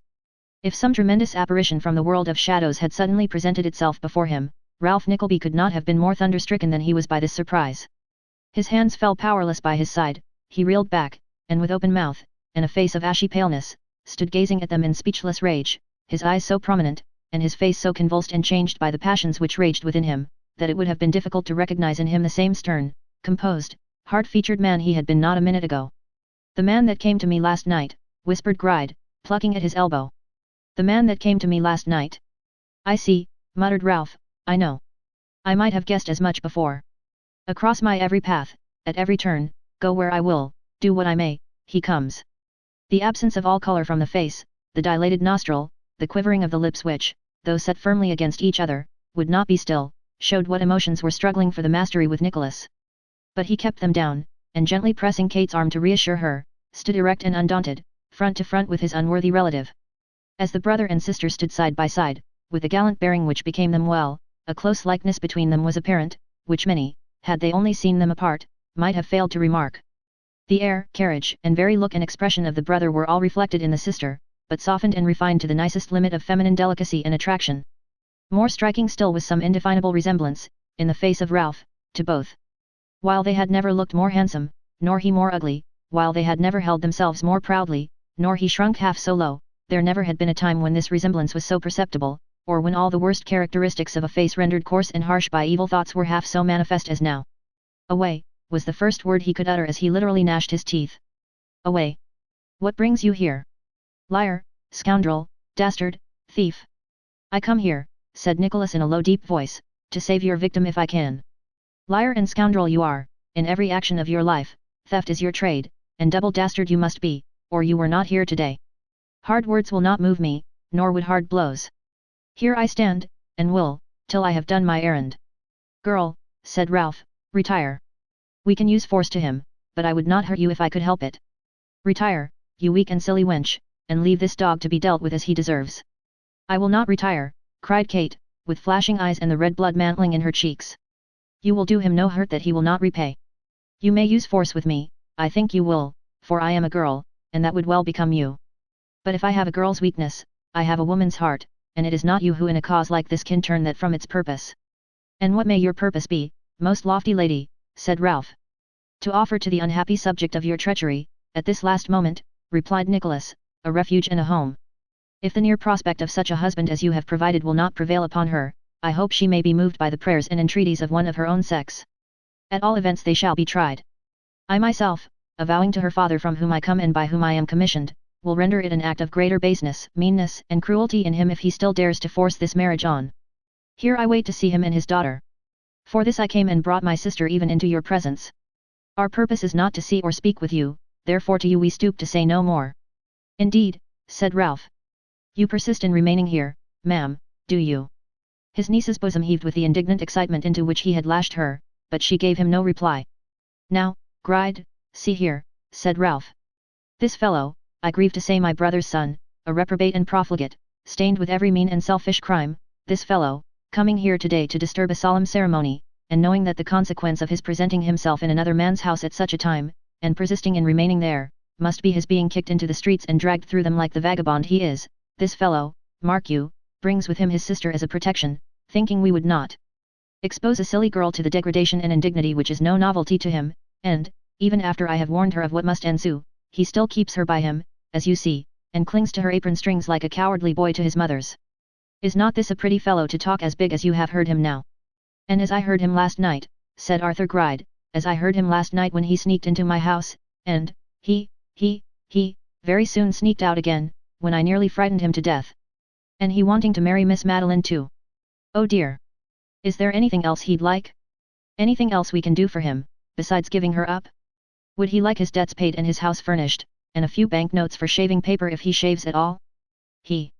If some tremendous apparition from the world of shadows had suddenly presented itself before him, Ralph Nickleby could not have been more thunderstricken than he was by this surprise. His hands fell powerless by his side, he reeled back, and with open mouth, and a face of ashy paleness, stood gazing at them in speechless rage, his eyes so prominent, and his face so convulsed and changed by the passions which raged within him, that it would have been difficult to recognize in him the same stern, composed, hard-featured man he had been not a minute ago. "The man that came to me last night," whispered Gride, plucking at his elbow. "The man that came to me last night. I see," muttered Ralph, "I know. I might have guessed as much before. Across my every path, at every turn, go where I will, do what I may, he comes." The absence of all colour from the face, the dilated nostril, the quivering of the lips which, though set firmly against each other, would not be still, showed what emotions were struggling for the mastery with Nicholas. But he kept them down, and gently pressing Kate's arm to reassure her, stood erect and undaunted, front to front with his unworthy relative. As the brother and sister stood side by side, with the gallant bearing which became them well, a close likeness between them was apparent, which many, had they only seen them apart, might have failed to remark. The air, carriage, and very look and expression of the brother were all reflected in the sister, but softened and refined to the nicest limit of feminine delicacy and attraction. More striking still was some indefinable resemblance, in the face of Ralph, to both. While they had never looked more handsome, nor he more ugly, while they had never held themselves more proudly, nor he shrunk half so low, there never had been a time when this resemblance was so perceptible, or when all the worst characteristics of a face rendered coarse and harsh by evil thoughts were half so manifest as now. "Away," was the first word he could utter as he literally gnashed his teeth. "Away! What brings you here? Liar, scoundrel, dastard, thief!" "I come here," said Nicholas in a low deep voice, "to save your victim if I can. Liar and scoundrel you are, in every action of your life, theft is your trade, and double dastard you must be, or you were not here today. Hard words will not move me, nor would hard blows. Here I stand, and will, till I have done my errand." "Girl," said Ralph, "retire. We can use force to him, but I would not hurt you if I could help it. Retire, you weak and silly wench, and leave this dog to be dealt with as he deserves." "I will not retire," cried Kate, with flashing eyes and the red blood mantling in her cheeks. "You will do him no hurt that he will not repay. You may use force with me, I think you will, for I am a girl, and that would well become you. But if I have a girl's weakness, I have a woman's heart, and it is not you who in a cause like this can turn that from its purpose." "And what may your purpose be, most lofty lady?" said Ralph. "To offer to the unhappy subject of your treachery, at this last moment," replied Nicholas, "a refuge and a home. If the near prospect of such a husband as you have provided will not prevail upon her, I hope she may be moved by the prayers and entreaties of one of her own sex. At all events they shall be tried. I myself, avowing to her father from whom I come and by whom I am commissioned, will render it an act of greater baseness, meanness, and cruelty in him if he still dares to force this marriage on. Here I wait to see him and his daughter. For this I came and brought my sister even into your presence. Our purpose is not to see or speak with you, therefore to you we stoop to say no more." "Indeed," said Ralph. "You persist in remaining here, ma'am, do you?" His niece's bosom heaved with the indignant excitement into which he had lashed her, but she gave him no reply. "Now, Gride, see here," said Ralph. "This fellow, I grieve to say my brother's son, a reprobate and profligate, stained with every mean and selfish crime, this fellow, coming here today to disturb a solemn ceremony, and knowing that the consequence of his presenting himself in another man's house at such a time, and persisting in remaining there, must be his being kicked into the streets and dragged through them like the vagabond he is. This fellow, mark you, brings with him his sister as a protection, thinking we would not expose a silly girl to the degradation and indignity which is no novelty to him, and, even after I have warned her of what must ensue, he still keeps her by him, as you see, and clings to her apron strings like a cowardly boy to his mother's. Is not this a pretty fellow to talk as big as you have heard him now? And as I heard him last night, said Arthur Gride, as I heard him last night when he sneaked into my house, and, he, very soon sneaked out again, when I nearly frightened him to death. And he wanting to marry Miss Madeline too. Oh dear! Is there anything else he'd like? Anything else we can do for him, besides giving her up? Would he like his debts paid and his house furnished, and a few banknotes for shaving paper if he shaves at all? He.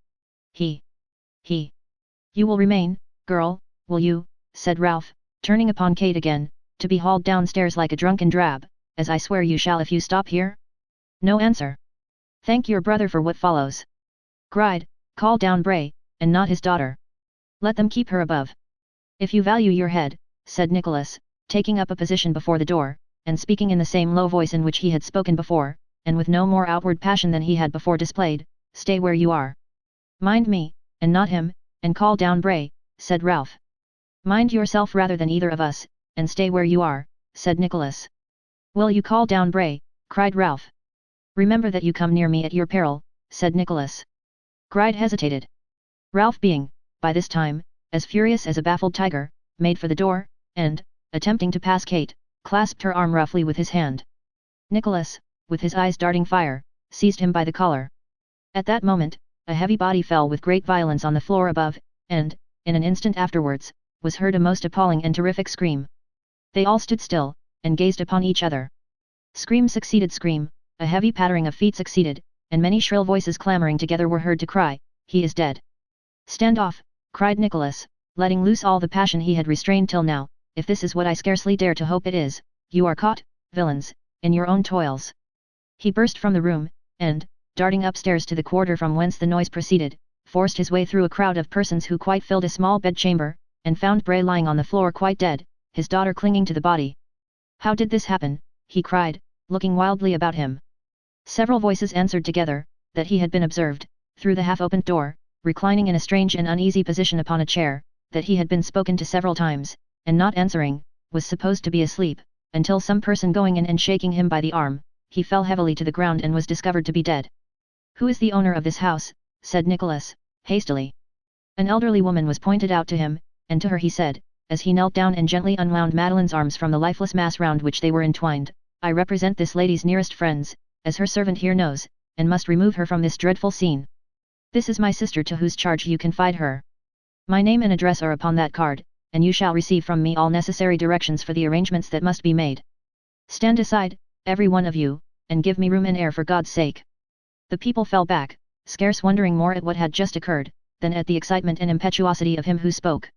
You will remain, girl, will you, said Ralph, turning upon Kate again, to be hauled downstairs like a drunken drab, as I swear you shall if you stop here? No answer. Thank your brother for what follows. Gride, call down Bray, and not his daughter. Let them keep her above. If you value your head, said Nicholas, taking up a position before the door, and speaking in the same low voice in which he had spoken before, and with no more outward passion than he had before displayed, stay where you are. Mind me, and not him, and call down Bray, said Ralph. Mind yourself rather than either of us, and stay where you are, said Nicholas. Will you call down Bray, cried Ralph. Remember that you come near me at your peril, said Nicholas. Gride hesitated. Ralph being, by this time, as furious as a baffled tiger, made for the door, and, attempting to pass Kate, clasped her arm roughly with his hand. Nicholas, with his eyes darting fire, seized him by the collar. At that moment, a heavy body fell with great violence on the floor above, and, in an instant afterwards, was heard a most appalling and terrific scream. They all stood still, and gazed upon each other. Scream succeeded scream, a heavy pattering of feet succeeded, and many shrill voices clamoring together were heard to cry, "He is dead!" "Stand off!" cried Nicholas, letting loose all the passion he had restrained till now. "If this is what I scarcely dare to hope it is, you are caught, villains, in your own toils." He burst from the room, and, darting upstairs to the quarter from whence the noise proceeded, forced his way through a crowd of persons who quite filled a small bedchamber, and found Bray lying on the floor quite dead, his daughter clinging to the body. "How did this happen?" he cried, looking wildly about him. Several voices answered together, that he had been observed, through the half-opened door, reclining in a strange and uneasy position upon a chair, that he had been spoken to several times, and not answering, was supposed to be asleep, until some person going in and shaking him by the arm, he fell heavily to the ground and was discovered to be dead. "Who is the owner of this house?" said Nicholas, hastily. An elderly woman was pointed out to him, and to her he said, as he knelt down and gently unwound Madeline's arms from the lifeless mass round which they were entwined, "I represent this lady's nearest friends, as her servant here knows, and must remove her from this dreadful scene. This is my sister to whose charge you confide her. My name and address are upon that card, and you shall receive from me all necessary directions for the arrangements that must be made. Stand aside, every one of you, and give me room and air for God's sake." The people fell back, scarce wondering more at what had just occurred, than at the excitement and impetuosity of him who spoke.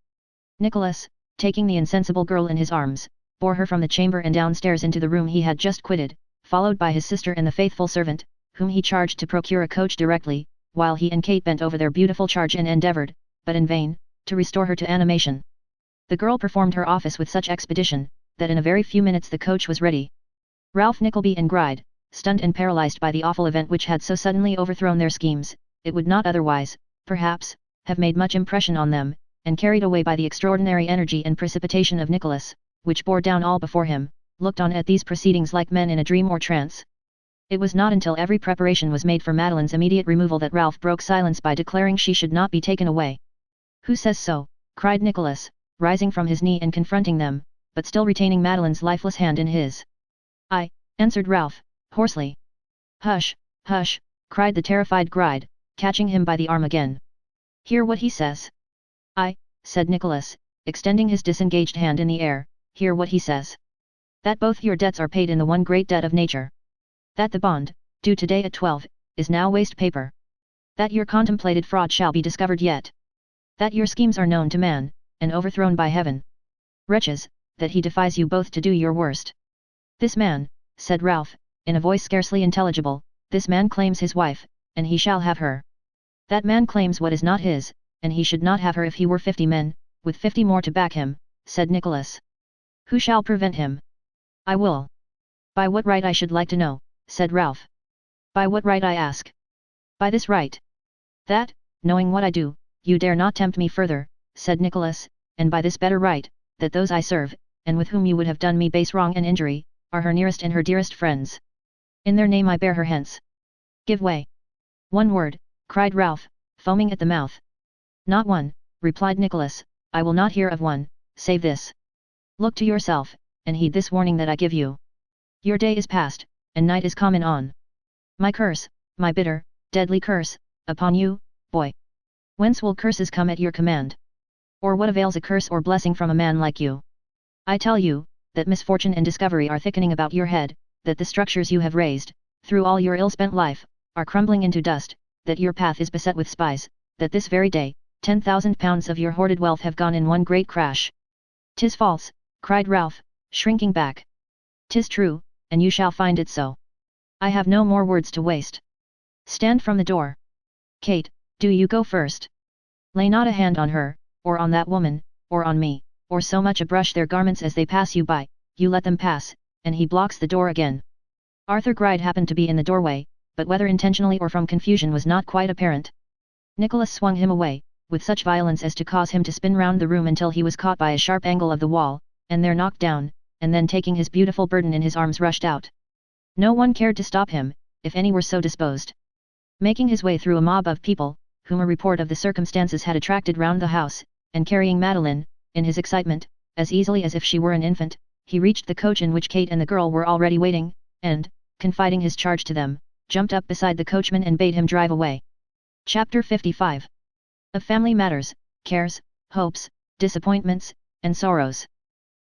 Nicholas, taking the insensible girl in his arms, bore her from the chamber and downstairs into the room he had just quitted, followed by his sister and the faithful servant, whom he charged to procure a coach directly, while he and Kate bent over their beautiful charge and endeavoured, but in vain, to restore her to animation. The girl performed her office with such expedition, that in a very few minutes the coach was ready. Ralph Nickleby and Gride, stunned and paralysed by the awful event which had so suddenly overthrown their schemes, it would not otherwise, perhaps, have made much impression on them, and carried away by the extraordinary energy and precipitation of Nicholas, which bore down all before him, looked on at these proceedings like men in a dream or trance. It was not until every preparation was made for Madeline's immediate removal that Ralph broke silence by declaring she should not be taken away. "Who says so?" cried Nicholas, rising from his knee and confronting them, but still retaining Madeline's lifeless hand in his. "I," answered Ralph, hoarsely. "Hush, hush," cried the terrified Gride, catching him by the arm again. "Hear what he says." "I," said Nicholas, extending his disengaged hand in the air, "hear what he says. That both your debts are paid in the one great debt of nature. That the bond, due today at 12, is now waste paper. That your contemplated fraud shall be discovered yet. That your schemes are known to man, and overthrown by heaven. Wretches, that he defies you both to do your worst. This man," said Ralph, in a voice scarcely intelligible, "this man claims his wife, and he shall have her. That man claims what is not his, and he should not have her if he were 50 men, with 50 more to back him," said Nicholas. "Who shall prevent him?" "I will." "By what right I should like to know," said Ralph. By what right, I ask? By this right. That, knowing what I do, you dare not tempt me further, said Nicholas, and by this better right, that those I serve, and with whom you would have done me base wrong and injury, are her nearest and her dearest friends. In their name I bear her hence. Give way. One word, cried Ralph, foaming at the mouth. Not one, replied Nicholas, I will not hear of one, save this. Look to yourself, and heed this warning that I give you. Your day is past, and night is common on. My curse, my bitter, deadly curse, upon you, boy. Whence will curses come at your command? Or what avails a curse or blessing from a man like you? I tell you, that misfortune and discovery are thickening about your head, that the structures you have raised, through all your ill-spent life, are crumbling into dust, that your path is beset with spies, that this very day, 10,000 pounds of your hoarded wealth have gone in one great crash. 'Tis false, cried Ralph, shrinking back. 'Tis true, and you shall find it so. I have no more words to waste. Stand from the door. Kate, do you go first. Lay not a hand on her, or on that woman, or on me, or so much a brush their garments as they pass you by, you let them pass, and he blocks the door again. Arthur Gride happened to be in the doorway, but whether intentionally or from confusion was not quite apparent. Nicholas swung him away, with such violence as to cause him to spin round the room until he was caught by a sharp angle of the wall, and there knocked down, and then taking his beautiful burden in his arms rushed out. No one cared to stop him, if any were so disposed. Making his way through a mob of people, whom a report of the circumstances had attracted round the house, and carrying Madeline, in his excitement, as easily as if she were an infant, he reached the coach in which Kate and the girl were already waiting, and, confiding his charge to them, jumped up beside the coachman and bade him drive away. Chapter 55. Of Family Matters, Cares, Hopes, Disappointments, and Sorrows.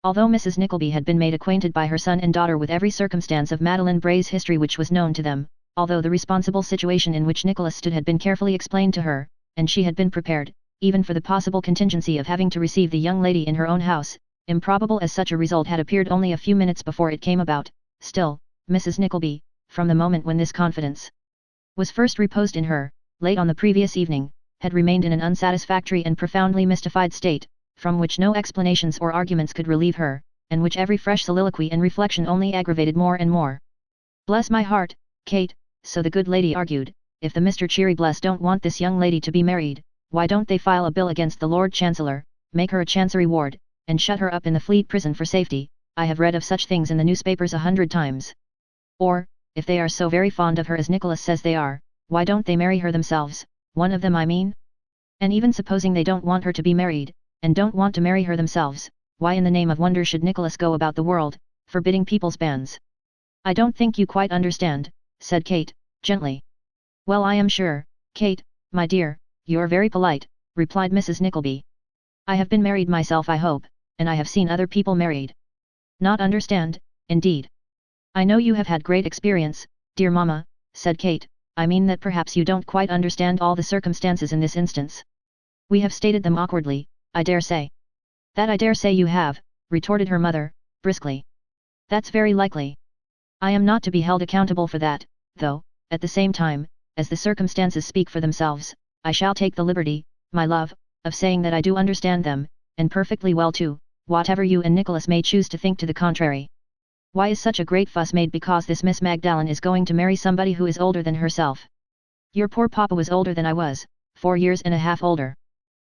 Although Mrs. Nickleby had been made acquainted by her son and daughter with every circumstance of Madeline Bray's history which was known to them, although the responsible situation in which Nicholas stood had been carefully explained to her, and she had been prepared, even for the possible contingency of having to receive the young lady in her own house, improbable as such a result had appeared only a few minutes before it came about, still, Mrs. Nickleby, from the moment when this confidence was first reposed in her, late on the previous evening, had remained in an unsatisfactory and profoundly mystified state, from which no explanations or arguments could relieve her, and which every fresh soliloquy and reflection only aggravated more and more. Bless my heart, Kate, so the good lady argued, if the Mr. Cheerybless don't want this young lady to be married, why don't they file a bill against the Lord Chancellor, make her a Chancery ward, and shut her up in the Fleet prison for safety? I have read of such things in the newspapers 100 times. Or, if they are so very fond of her as Nicholas says they are, why don't they marry her themselves, one of them I mean? And even supposing they don't want her to be married, and don't want to marry her themselves, why in the name of wonder should Nicholas go about the world, forbidding people's banns? I don't think you quite understand, said Kate, gently. Well, I am sure, Kate, my dear, you're very polite, replied Mrs. Nickleby. I have been married myself, I hope, and I have seen other people married. Not understand, indeed. I know you have had great experience, dear mamma, said Kate, I mean that perhaps you don't quite understand all the circumstances in this instance. We have stated them awkwardly, I dare say. That I dare say you have, retorted her mother, briskly. That's very likely. I am not to be held accountable for that, though, at the same time, as the circumstances speak for themselves, I shall take the liberty, my love, of saying that I do understand them, and perfectly well too, whatever you and Nicholas may choose to think to the contrary. Why is such a great fuss made because this Miss Magdalen is going to marry somebody who is older than herself? Your poor papa was older than I was, 4 years and a half older.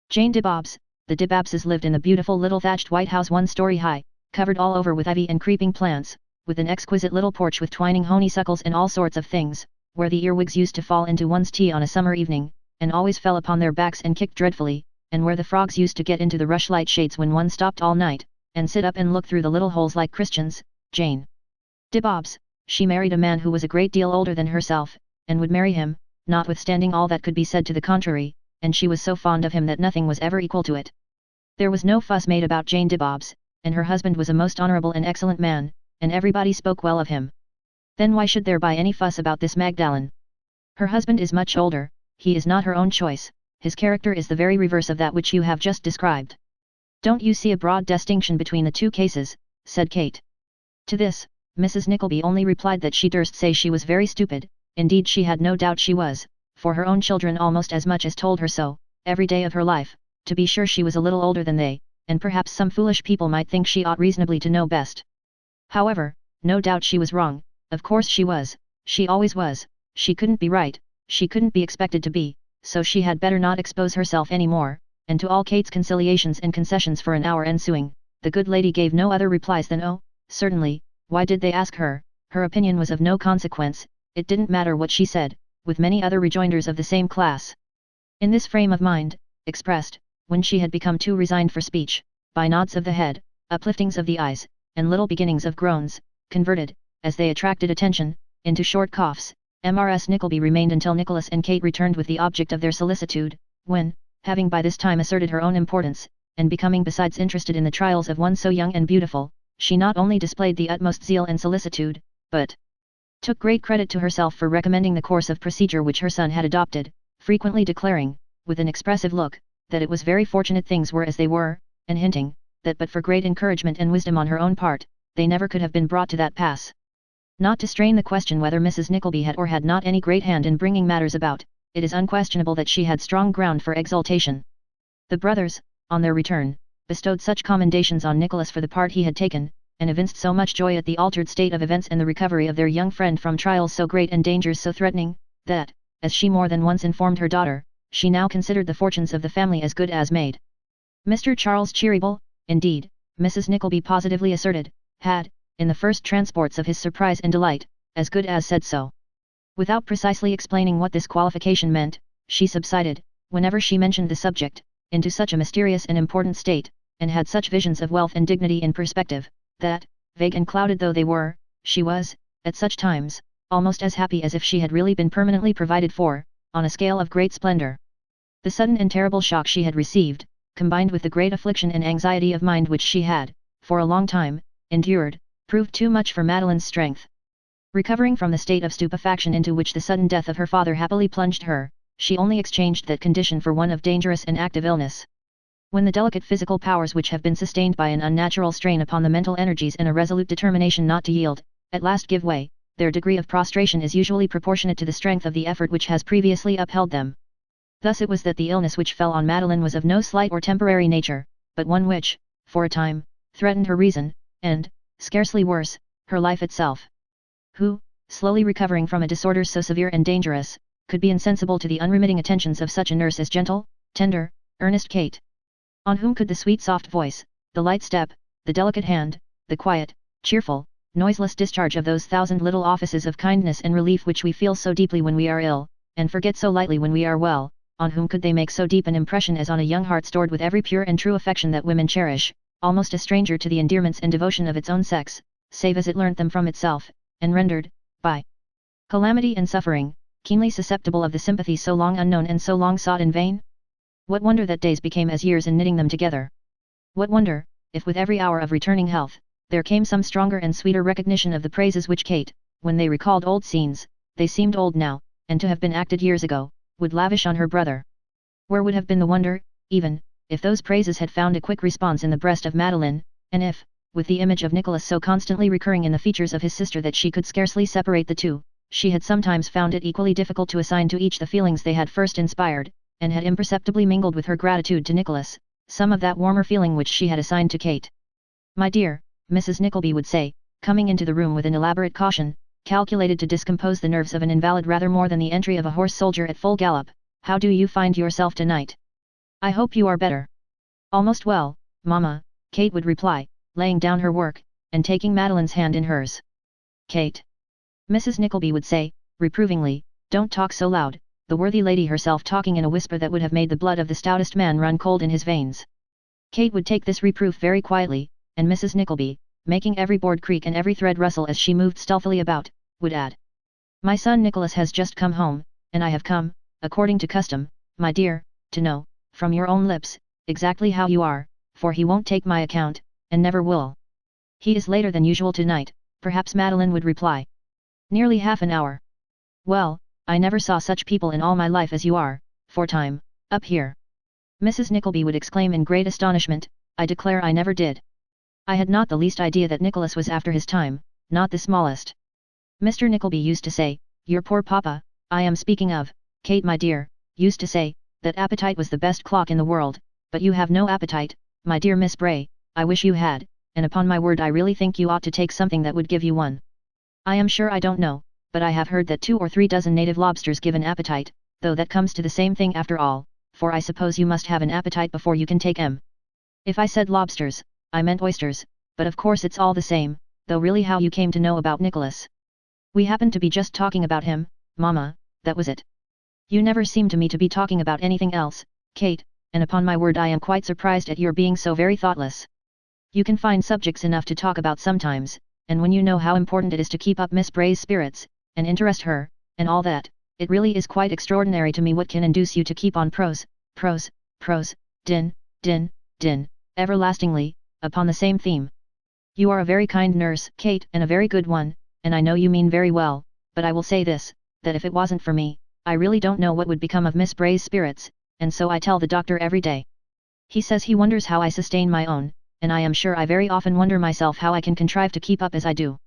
Jane Dibobs, the Dibobses lived in the beautiful little thatched white house 1 story high, covered all over with ivy and creeping plants, with an exquisite little porch with twining honeysuckles and all sorts of things, where the earwigs used to fall into one's tea on a summer evening, and always fell upon their backs and kicked dreadfully, and where the frogs used to get into the rushlight shades when one stopped all night, and sit up and look through the little holes like Christians. Jane Dibobs, she married a man who was a great deal older than herself, and would marry him, notwithstanding all that could be said to the contrary, and she was so fond of him that nothing was ever equal to it. There was no fuss made about Jane Dibobs, and her husband was a most honourable and excellent man, and everybody spoke well of him. Then why should there be any fuss about this Magdalen? Her husband is much older, he is not her own choice, his character is the very reverse of that which you have just described. Don't you see a broad distinction between the two cases, said Kate. To this, Mrs. Nickleby only replied that she durst say she was very stupid, indeed she had no doubt she was, for her own children almost as much as told her so, every day of her life. To be sure she was a little older than they, and perhaps some foolish people might think she ought reasonably to know best. However, no doubt she was wrong, of course she was, she always was, She couldn't be right, she couldn't be expected to be, so she had better not expose herself any more, and to all Kate's conciliations and concessions for an hour ensuing, the good lady gave no other replies than oh, certainly, why did they ask her, her opinion was of no consequence, it didn't matter what she said, with many other rejoinders of the same class. In this frame of mind, expressed, when she had become too resigned for speech, by nods of the head, upliftings of the eyes, and little beginnings of groans, converted, as they attracted attention, into short coughs, Mrs. Nickleby remained until Nicholas and Kate returned with the object of their solicitude, when, having by this time asserted her own importance, and becoming besides interested in the trials of one so young and beautiful, she not only displayed the utmost zeal and solicitude, but took great credit to herself for recommending the course of procedure which her son had adopted, frequently declaring, with an expressive look, that it was very fortunate things were as they were, and hinting, that but for great encouragement and wisdom on her own part, they never could have been brought to that pass. Not to strain the question whether Mrs. Nickleby had or had not any great hand in bringing matters about, it is unquestionable that she had strong ground for exultation. The brothers, on their return, bestowed such commendations on Nicholas for the part he had taken, and evinced so much joy at the altered state of events and the recovery of their young friend from trials so great and dangers so threatening, that, as she more than once informed her daughter, she now considered the fortunes of the family as good as made. Mr. Charles Cheeryble, indeed, Mrs. Nickleby positively asserted, had, in the first transports of his surprise and delight, as good as said so. Without precisely explaining what this qualification meant, she subsided, whenever she mentioned the subject, into such a mysterious and important state, and had such visions of wealth and dignity in perspective, that, vague and clouded though they were, she was, at such times, almost as happy as if she had really been permanently provided for, on a scale of great splendor. The sudden and terrible shock she had received, combined with the great affliction and anxiety of mind which she had, for a long time, endured, proved too much for Madeline's strength. Recovering from the state of stupefaction into which the sudden death of her father happily plunged her, she only exchanged that condition for one of dangerous and active illness. When the delicate physical powers which have been sustained by an unnatural strain upon the mental energies and a resolute determination not to yield, at last give way, their degree of prostration is usually proportionate to the strength of the effort which has previously upheld them. Thus it was that the illness which fell on Madeline was of no slight or temporary nature, but one which, for a time, threatened her reason, and, scarcely worse, her life itself. Who, slowly recovering from a disorder so severe and dangerous, could be insensible to the unremitting attentions of such a nurse as gentle, tender, earnest Kate? On whom could the sweet soft voice, the light step, the delicate hand, the quiet, cheerful, noiseless discharge of those thousand little offices of kindness and relief which we feel so deeply when we are ill, and forget so lightly when we are well, on whom could they make so deep an impression as on a young heart stored with every pure and true affection that women cherish, almost a stranger to the endearments and devotion of its own sex, save as it learnt them from itself, and rendered, by calamity and suffering, keenly susceptible of the sympathy so long unknown and so long sought in vain? What wonder that days became as years in knitting them together? What wonder, if with every hour of returning health, there came some stronger and sweeter recognition of the praises which Kate, when they recalled old scenes, they seemed old now, and to have been acted years ago, would lavish on her brother? Where would have been the wonder, even, if those praises had found a quick response in the breast of Madeline, and if, with the image of Nicholas so constantly recurring in the features of his sister that she could scarcely separate the two, she had sometimes found it equally difficult to assign to each the feelings they had first inspired, and had imperceptibly mingled with her gratitude to Nicholas, some of that warmer feeling which she had assigned to Kate. "My dear," Mrs. Nickleby would say, coming into the room with an elaborate caution, calculated to discompose the nerves of an invalid rather more than the entry of a horse soldier at full gallop, "how do you find yourself tonight? I hope you are better." "Almost well, Mamma," Kate would reply, laying down her work, and taking Madeline's hand in hers. "Kate," Mrs. Nickleby would say, reprovingly, "don't talk so loud," the worthy lady herself talking in a whisper that would have made the blood of the stoutest man run cold in his veins. Kate would take this reproof very quietly, and Mrs. Nickleby, making every board creak and every thread rustle as she moved stealthily about, would add, "My son Nicholas has just come home, and I have come, according to custom, my dear, to know, from your own lips, exactly how you are, for he won't take my account, and never will." "He is later than usual tonight," perhaps Madeline would reply. "Nearly half an hour. Well, I never saw such people in all my life as you are, for time, up here." Mrs. Nickleby would exclaim in great astonishment, "I declare I never did. I had not the least idea that Nicholas was after his time, not the smallest. Mr. Nickleby used to say, your poor papa, I am speaking of, Kate my dear, used to say, that appetite was the best clock in the world, but you have no appetite, my dear Miss Bray. I wish you had, and upon my word I really think you ought to take something that would give you one. I am sure I don't know, but I have heard that 2 or 3 dozen native lobsters give an appetite, though that comes to the same thing after all, for I suppose you must have an appetite before you can take 'em. If I said lobsters, I meant oysters, but of course it's all the same, though really how you came to know about Nicholas. We happened to be just talking about him, Mama, that was it. You never seem to me to be talking about anything else, Kate, and upon my word I am quite surprised at your being so very thoughtless. You can find subjects enough to talk about sometimes, and when you know how important it is to keep up Miss Bray's spirits, and interest her, and all that, it really is quite extraordinary to me what can induce you to keep on prose, din, everlastingly, upon the same theme. You are a very kind nurse, Kate, and a very good one, and I know you mean very well, but I will say this, that if it wasn't for me, I really don't know what would become of Miss Bray's spirits, and so I tell the doctor every day. He says he wonders how I sustain my own, and I am sure I very often wonder myself how I can contrive to keep up as I do.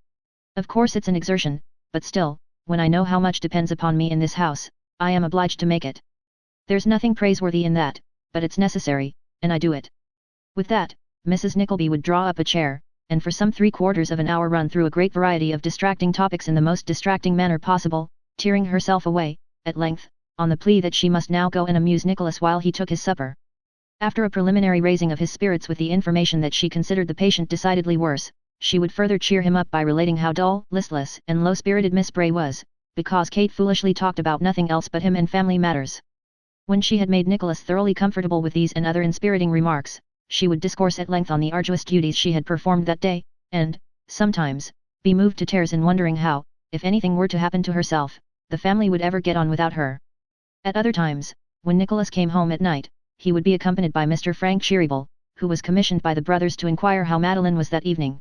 Of course it's an exertion, but still, when I know how much depends upon me in this house, I am obliged to make it. There's nothing praiseworthy in that, but it's necessary, and I do it. With that, Mrs. Nickleby would draw up a chair, and for some 3/4 of an hour run through a great variety of distracting topics in the most distracting manner possible, tearing herself away, at length, on the plea that she must now go and amuse Nicholas while he took his supper. After a preliminary raising of his spirits with the information that she considered the patient decidedly worse, she would further cheer him up by relating how dull, listless, and low-spirited Miss Bray was, because Kate foolishly talked about nothing else but him and family matters. When she had made Nicholas thoroughly comfortable with these and other inspiriting remarks, she would discourse at length on the arduous duties she had performed that day, and, sometimes, be moved to tears in wondering how, if anything were to happen to herself, the family would ever get on without her. At other times, when Nicholas came home at night, he would be accompanied by Mr. Frank Cheeryble, who was commissioned by the brothers to inquire how Madeline was that evening.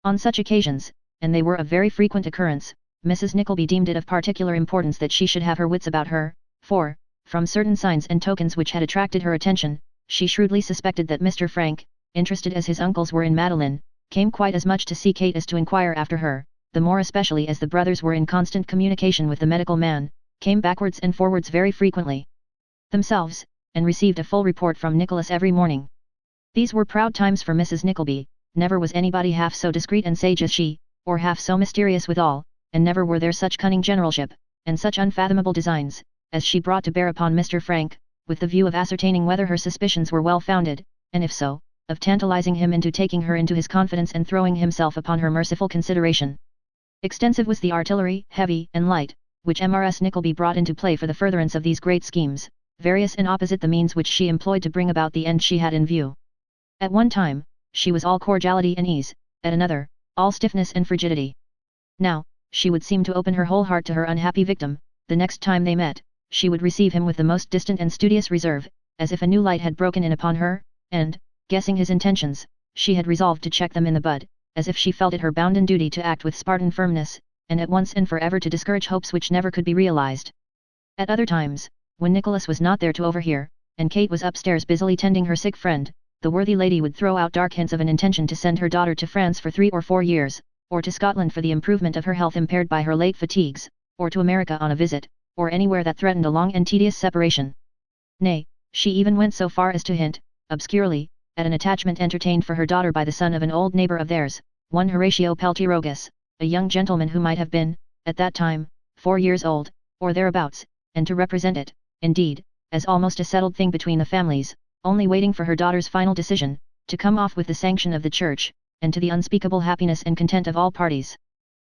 On such occasions, and they were of very frequent occurrence, Mrs. Nickleby deemed it of particular importance that she should have her wits about her, for, from certain signs and tokens which had attracted her attention, she shrewdly suspected that Mr. Frank, interested as his uncles were in Madeline, came quite as much to see Kate as to inquire after her, the more especially as the brothers were in constant communication with the medical man, came backwards and forwards very frequently themselves, and received a full report from Nicholas every morning. These were proud times for Mrs. Nickleby. Never was anybody half so discreet and sage as she, or half so mysterious withal, and never were there such cunning generalship, and such unfathomable designs, as she brought to bear upon Mr. Frank, with the view of ascertaining whether her suspicions were well founded, and if so, of tantalizing him into taking her into his confidence and throwing himself upon her merciful consideration. Extensive was the artillery, heavy and light, which Mrs. Nickleby brought into play for the furtherance of these great schemes, various and opposite the means which she employed to bring about the end she had in view. At one time, she was all cordiality and ease, at another, all stiffness and frigidity. Now, she would seem to open her whole heart to her unhappy victim, the next time they met, she would receive him with the most distant and studious reserve, as if a new light had broken in upon her, and, guessing his intentions, she had resolved to check them in the bud, as if she felt it her bounden duty to act with Spartan firmness, and at once and for ever to discourage hopes which never could be realized. At other times, when Nicholas was not there to overhear, and Kate was upstairs busily tending her sick friend, the worthy lady would throw out dark hints of an intention to send her daughter to France for 3 or 4 years, or to Scotland for the improvement of her health impaired by her late fatigues, or to America on a visit, or anywhere that threatened a long and tedious separation. Nay, she even went so far as to hint, obscurely, at an attachment entertained for her daughter by the son of an old neighbour of theirs, one Horatio Peltirogus, a young gentleman who might have been, at that time, 4 years old, or thereabouts, and to represent it, indeed, as almost a settled thing between the families, only waiting for her daughter's final decision, to come off with the sanction of the Church, and to the unspeakable happiness and content of all parties.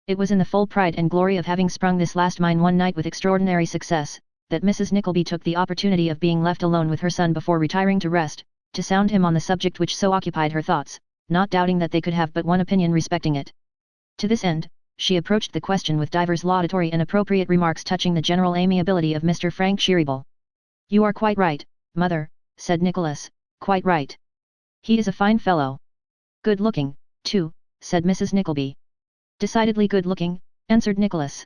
It was in the full pride and glory of having sprung this last mine one night with extraordinary success, that Mrs. Nickleby took the opportunity of being left alone with her son before retiring to rest, to sound him on the subject which so occupied her thoughts, not doubting that they could have but one opinion respecting it. To this end, she approached the question with divers laudatory and appropriate remarks touching the general amiability of Mr. Frank Cheeryble. "You are quite right, mother," said Nicholas, "quite right. He is a fine fellow. Good looking, too," said Mrs. Nickleby. "Decidedly good looking," answered Nicholas.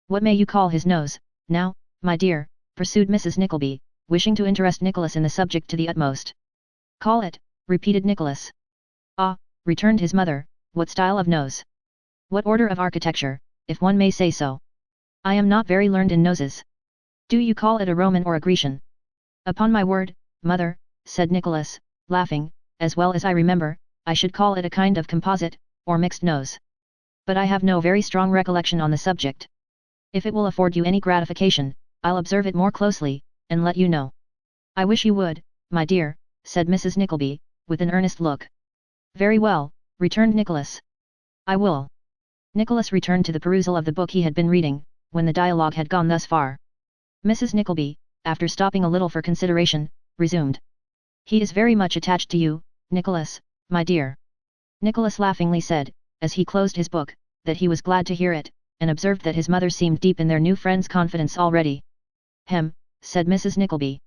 "What may you call his nose, now, my dear?" pursued Mrs. Nickleby, wishing to interest Nicholas in the subject to the utmost. "Call it," repeated Nicholas. "Ah," returned his mother, "what style of nose? What order of architecture, if one may say so? I am not very learned in noses. Do you call it a Roman or a Grecian?" "Upon my word, mother," said Nicholas, laughing, "as well as I remember, I should call it a kind of composite, or mixed nose. But I have no very strong recollection on the subject." If it will afford you any gratification, I'll observe it more closely, and let you know. I wish you would, my dear, said Mrs. Nickleby, with an earnest look. Very well, returned Nicholas. I will. Nicholas returned to the perusal of the book he had been reading, when the dialogue had gone thus far. Mrs. Nickleby, after stopping a little for consideration, resumed. He is very much attached to you, Nicholas, my dear. Nicholas laughingly said, as he closed his book, that he was glad to hear it, and observed that his mother seemed deep in their new friend's confidence already. Hem, said Mrs. Nickleby.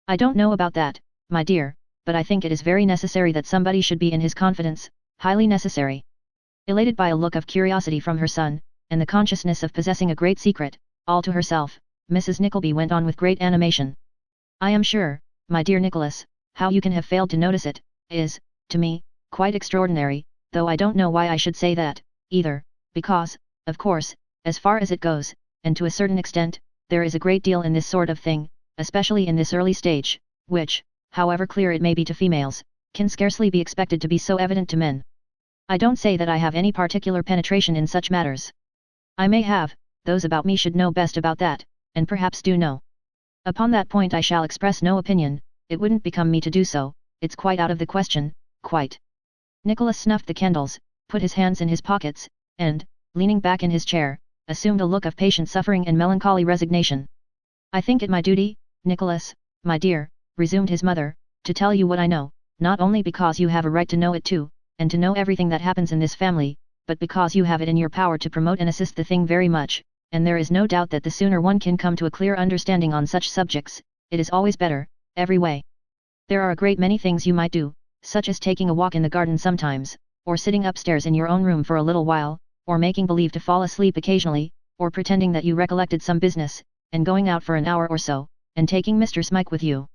I don't know about that, my dear, but I think it is very necessary that somebody should be in his confidence, highly necessary. Elated by a look of curiosity from her son, and the consciousness of possessing a great secret, all to herself, Mrs. Nickleby went on with great animation. I am sure, my dear Nicholas, how you can have failed to notice it, is, to me, quite extraordinary, though I don't know why I should say that, either, because, of course, as far as it goes, and to a certain extent, there is a great deal in this sort of thing, especially in this early stage, which, however clear it may be to females, can scarcely be expected to be so evident to men. I don't say that I have any particular penetration in such matters. I may have, those about me should know best about that, and perhaps do know. Upon that point I shall express no opinion, it wouldn't become me to do so, it's quite out of the question, quite. Nicholas snuffed the candles, put his hands in his pockets, and, leaning back in his chair, assumed a look of patient suffering and melancholy resignation. I think it my duty, Nicholas, my dear, resumed his mother, to tell you what I know, not only because you have a right to know it too, and to know everything that happens in this family, but because you have it in your power to promote and assist the thing very much, and there is no doubt that the sooner one can come to a clear understanding on such subjects, it is always better, every way. There are a great many things you might do, such as taking a walk in the garden sometimes, or sitting upstairs in your own room for a little while, or making believe to fall asleep occasionally, or pretending that you recollected some business, and going out for an hour or so, and taking Mr. Smike with you.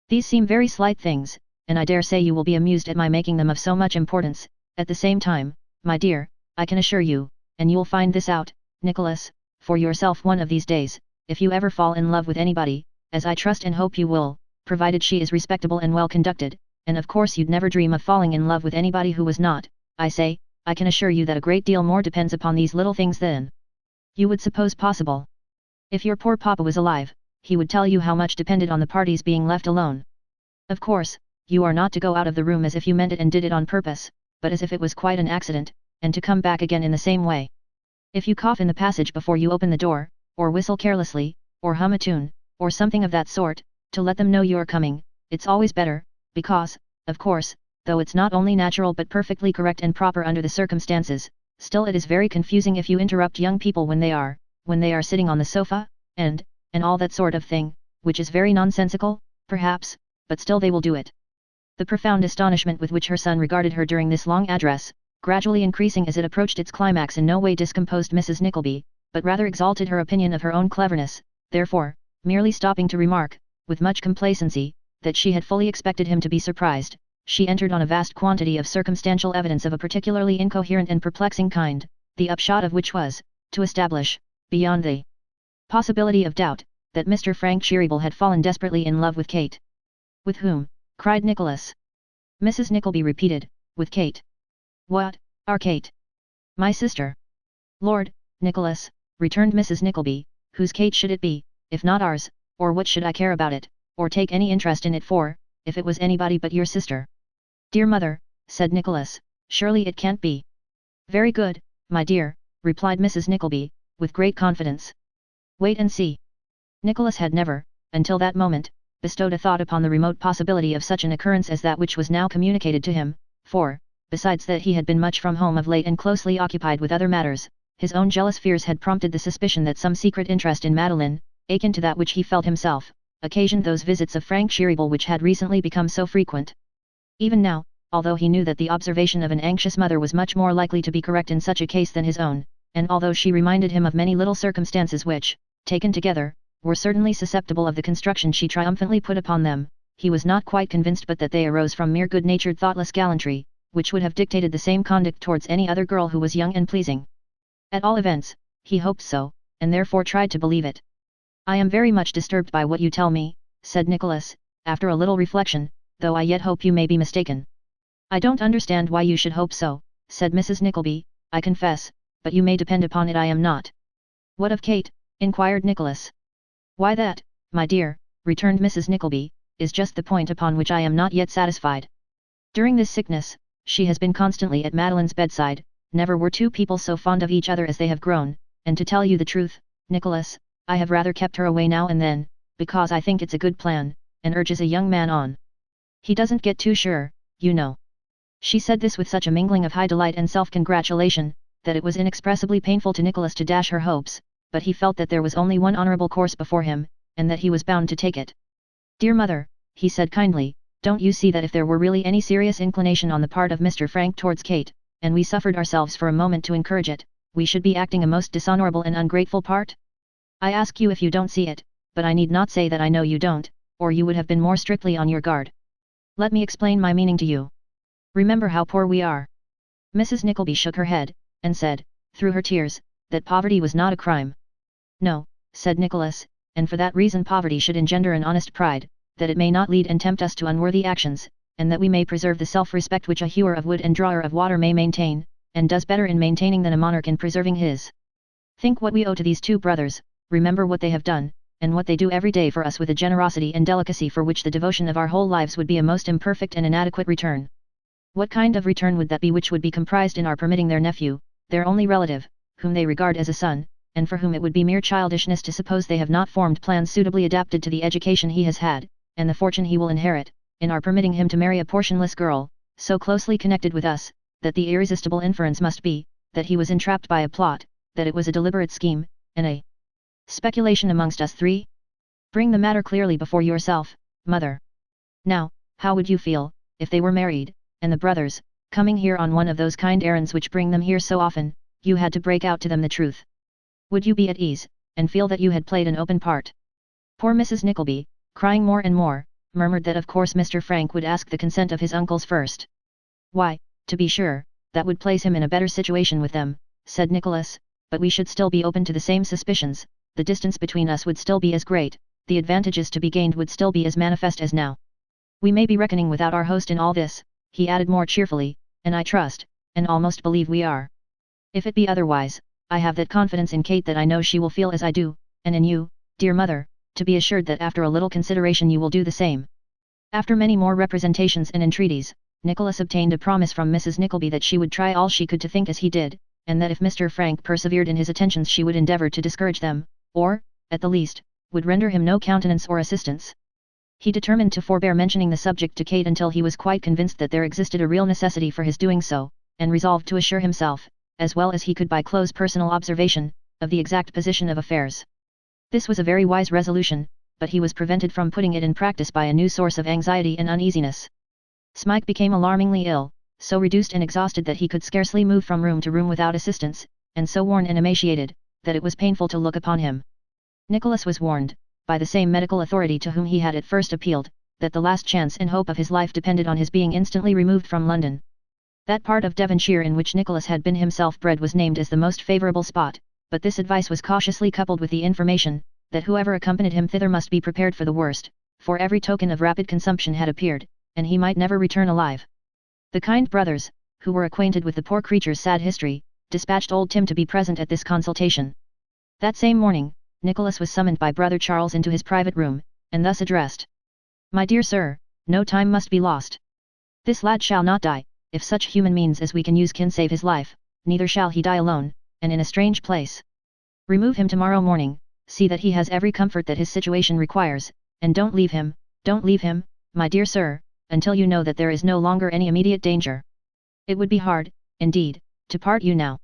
These seem very slight things, and I dare say you will be amused at my making them of so much importance. At the same time, my dear, I can assure you, and you'll find this out, Nicholas, for yourself one of these days, if you ever fall in love with anybody, as I trust and hope you will, provided she is respectable and well conducted, and of course you'd never dream of falling in love with anybody who was not, I say, I can assure you that a great deal more depends upon these little things than you would suppose possible. If your poor papa was alive, he would tell you how much depended on the parties being left alone. Of course, you are not to go out of the room as if you meant it and did it on purpose, but as if it was quite an accident, and to come back again in the same way. If you cough in the passage before you open the door, or whistle carelessly, or hum a tune, or something of that sort, to let them know you are coming, it's always better, because, of course, though it's not only natural but perfectly correct and proper under the circumstances, still it is very confusing if you interrupt young people when they are sitting on the sofa, and all that sort of thing, which is very nonsensical, perhaps, but still they will do it. The profound astonishment with which her son regarded her during this long address, gradually increasing as it approached its climax, in no way discomposed Mrs. Nickleby, but rather exalted her opinion of her own cleverness, therefore, merely stopping to remark, with much complacency, that she had fully expected him to be surprised, she entered on a vast quantity of circumstantial evidence of a particularly incoherent and perplexing kind, the upshot of which was, to establish, beyond the possibility of doubt, that Mr. Frank Cheeryble had fallen desperately in love with Kate. With whom? Cried Nicholas. Mrs. Nickleby repeated, with Kate. What, our Kate? My sister. Lord, Nicholas, returned Mrs. Nickleby, whose Kate should it be, if not ours, or what should I care about it, or take any interest in it for, if it was anybody but your sister? Dear mother, said Nicholas, surely it can't be. Very good, my dear, replied Mrs. Nickleby, with great confidence. Wait and see. Nicholas had never, until that moment, bestowed a thought upon the remote possibility of such an occurrence as that which was now communicated to him, for, besides that he had been much from home of late and closely occupied with other matters, his own jealous fears had prompted the suspicion that some secret interest in Madeline, akin to that which he felt himself, occasioned those visits of Frank Cheeryble which had recently become so frequent. Even now, although he knew that the observation of an anxious mother was much more likely to be correct in such a case than his own, and although she reminded him of many little circumstances which, taken together, were certainly susceptible of the construction she triumphantly put upon them, he was not quite convinced but that they arose from mere good-natured thoughtless gallantry, which would have dictated the same conduct towards any other girl who was young and pleasing. At all events, he hoped so, and therefore tried to believe it. I am very much disturbed by what you tell me, said Nicholas, after a little reflection, though I yet hope you may be mistaken. I don't understand why you should hope so, said Mrs. Nickleby, I confess, but you may depend upon it I am not. What of Kate, inquired Nicholas. Why that, my dear, returned Mrs. Nickleby, is just the point upon which I am not yet satisfied. During this sickness, she has been constantly at Madeline's bedside, never were two people so fond of each other as they have grown, and to tell you the truth, Nicholas, I have rather kept her away now and then, because I think it's a good plan, and urges a young man on. He doesn't get too sure, you know. She said this with such a mingling of high delight and self-congratulation, that it was inexpressibly painful to Nicholas to dash her hopes, but he felt that there was only one honourable course before him, and that he was bound to take it. Dear mother, he said kindly, don't you see that if there were really any serious inclination on the part of Mr. Frank towards Kate, and we suffered ourselves for a moment to encourage it, we should be acting a most dishonourable and ungrateful part? I ask you if you don't see it, but I need not say that I know you don't, or you would have been more strictly on your guard. Let me explain my meaning to you. Remember how poor we are. Mrs. Nickleby shook her head, and said, through her tears, that poverty was not a crime. No, said Nicholas, and for that reason poverty should engender an honest pride, that it may not lead and tempt us to unworthy actions, and that we may preserve the self-respect which a hewer of wood and drawer of water may maintain, and does better in maintaining than a monarch in preserving his. Think what we owe to these two brothers, remember what they have done, and what they do every day for us with a generosity and delicacy for which the devotion of our whole lives would be a most imperfect and inadequate return. What kind of return would that be which would be comprised in our permitting their nephew, their only relative, whom they regard as a son, and for whom it would be mere childishness to suppose they have not formed plans suitably adapted to the education he has had, and the fortune he will inherit, in our permitting him to marry a portionless girl, so closely connected with us, that the irresistible inference must be, that he was entrapped by a plot, that it was a deliberate scheme, and a speculation amongst us three? Bring the matter clearly before yourself, mother. Now, how would you feel, if they were married, and the brothers, coming here on one of those kind errands which bring them here so often, you had to break out to them the truth? Would you be at ease, and feel that you had played an open part? Poor Mrs. Nickleby, crying more and more, murmured that of course Mr. Frank would ask the consent of his uncles first. Why, to be sure, that would place him in a better situation with them, said Nicholas, but we should still be open to the same suspicions, the distance between us would still be as great, the advantages to be gained would still be as manifest as now. We may be reckoning without our host in all this, he added more cheerfully, and I trust, and almost believe we are. If it be otherwise, I have that confidence in Kate that I know she will feel as I do, and in you, dear mother, to be assured that after a little consideration you will do the same. After many more representations and entreaties, Nicholas obtained a promise from Mrs. Nickleby that she would try all she could to think as he did, and that if Mr. Frank persevered in his attentions she would endeavour to discourage them, or, at the least, would render him no countenance or assistance. He determined to forbear mentioning the subject to Kate until he was quite convinced that there existed a real necessity for his doing so, and resolved to assure himself, as well as he could by close personal observation, of the exact position of affairs. This was a very wise resolution, but he was prevented from putting it in practice by a new source of anxiety and uneasiness. Smike became alarmingly ill, so reduced and exhausted that he could scarcely move from room to room without assistance, and so worn and emaciated, that it was painful to look upon him. Nicholas was warned, by the same medical authority to whom he had at first appealed, that the last chance and hope of his life depended on his being instantly removed from London. That part of Devonshire in which Nicholas had been himself bred was named as the most favourable spot, but this advice was cautiously coupled with the information, that whoever accompanied him thither must be prepared for the worst, for every token of rapid consumption had appeared, and he might never return alive. The kind brothers, who were acquainted with the poor creature's sad history, dispatched old Tim to be present at this consultation. That same morning, Nicholas was summoned by brother Charles into his private room, and thus addressed. My dear sir, no time must be lost. This lad shall not die, if such human means as we can use can save his life, neither shall he die alone, and in a strange place. Remove him tomorrow morning, see that he has every comfort that his situation requires, and don't leave him, my dear sir, until you know that there is no longer any immediate danger. It would be hard, indeed, to part you now.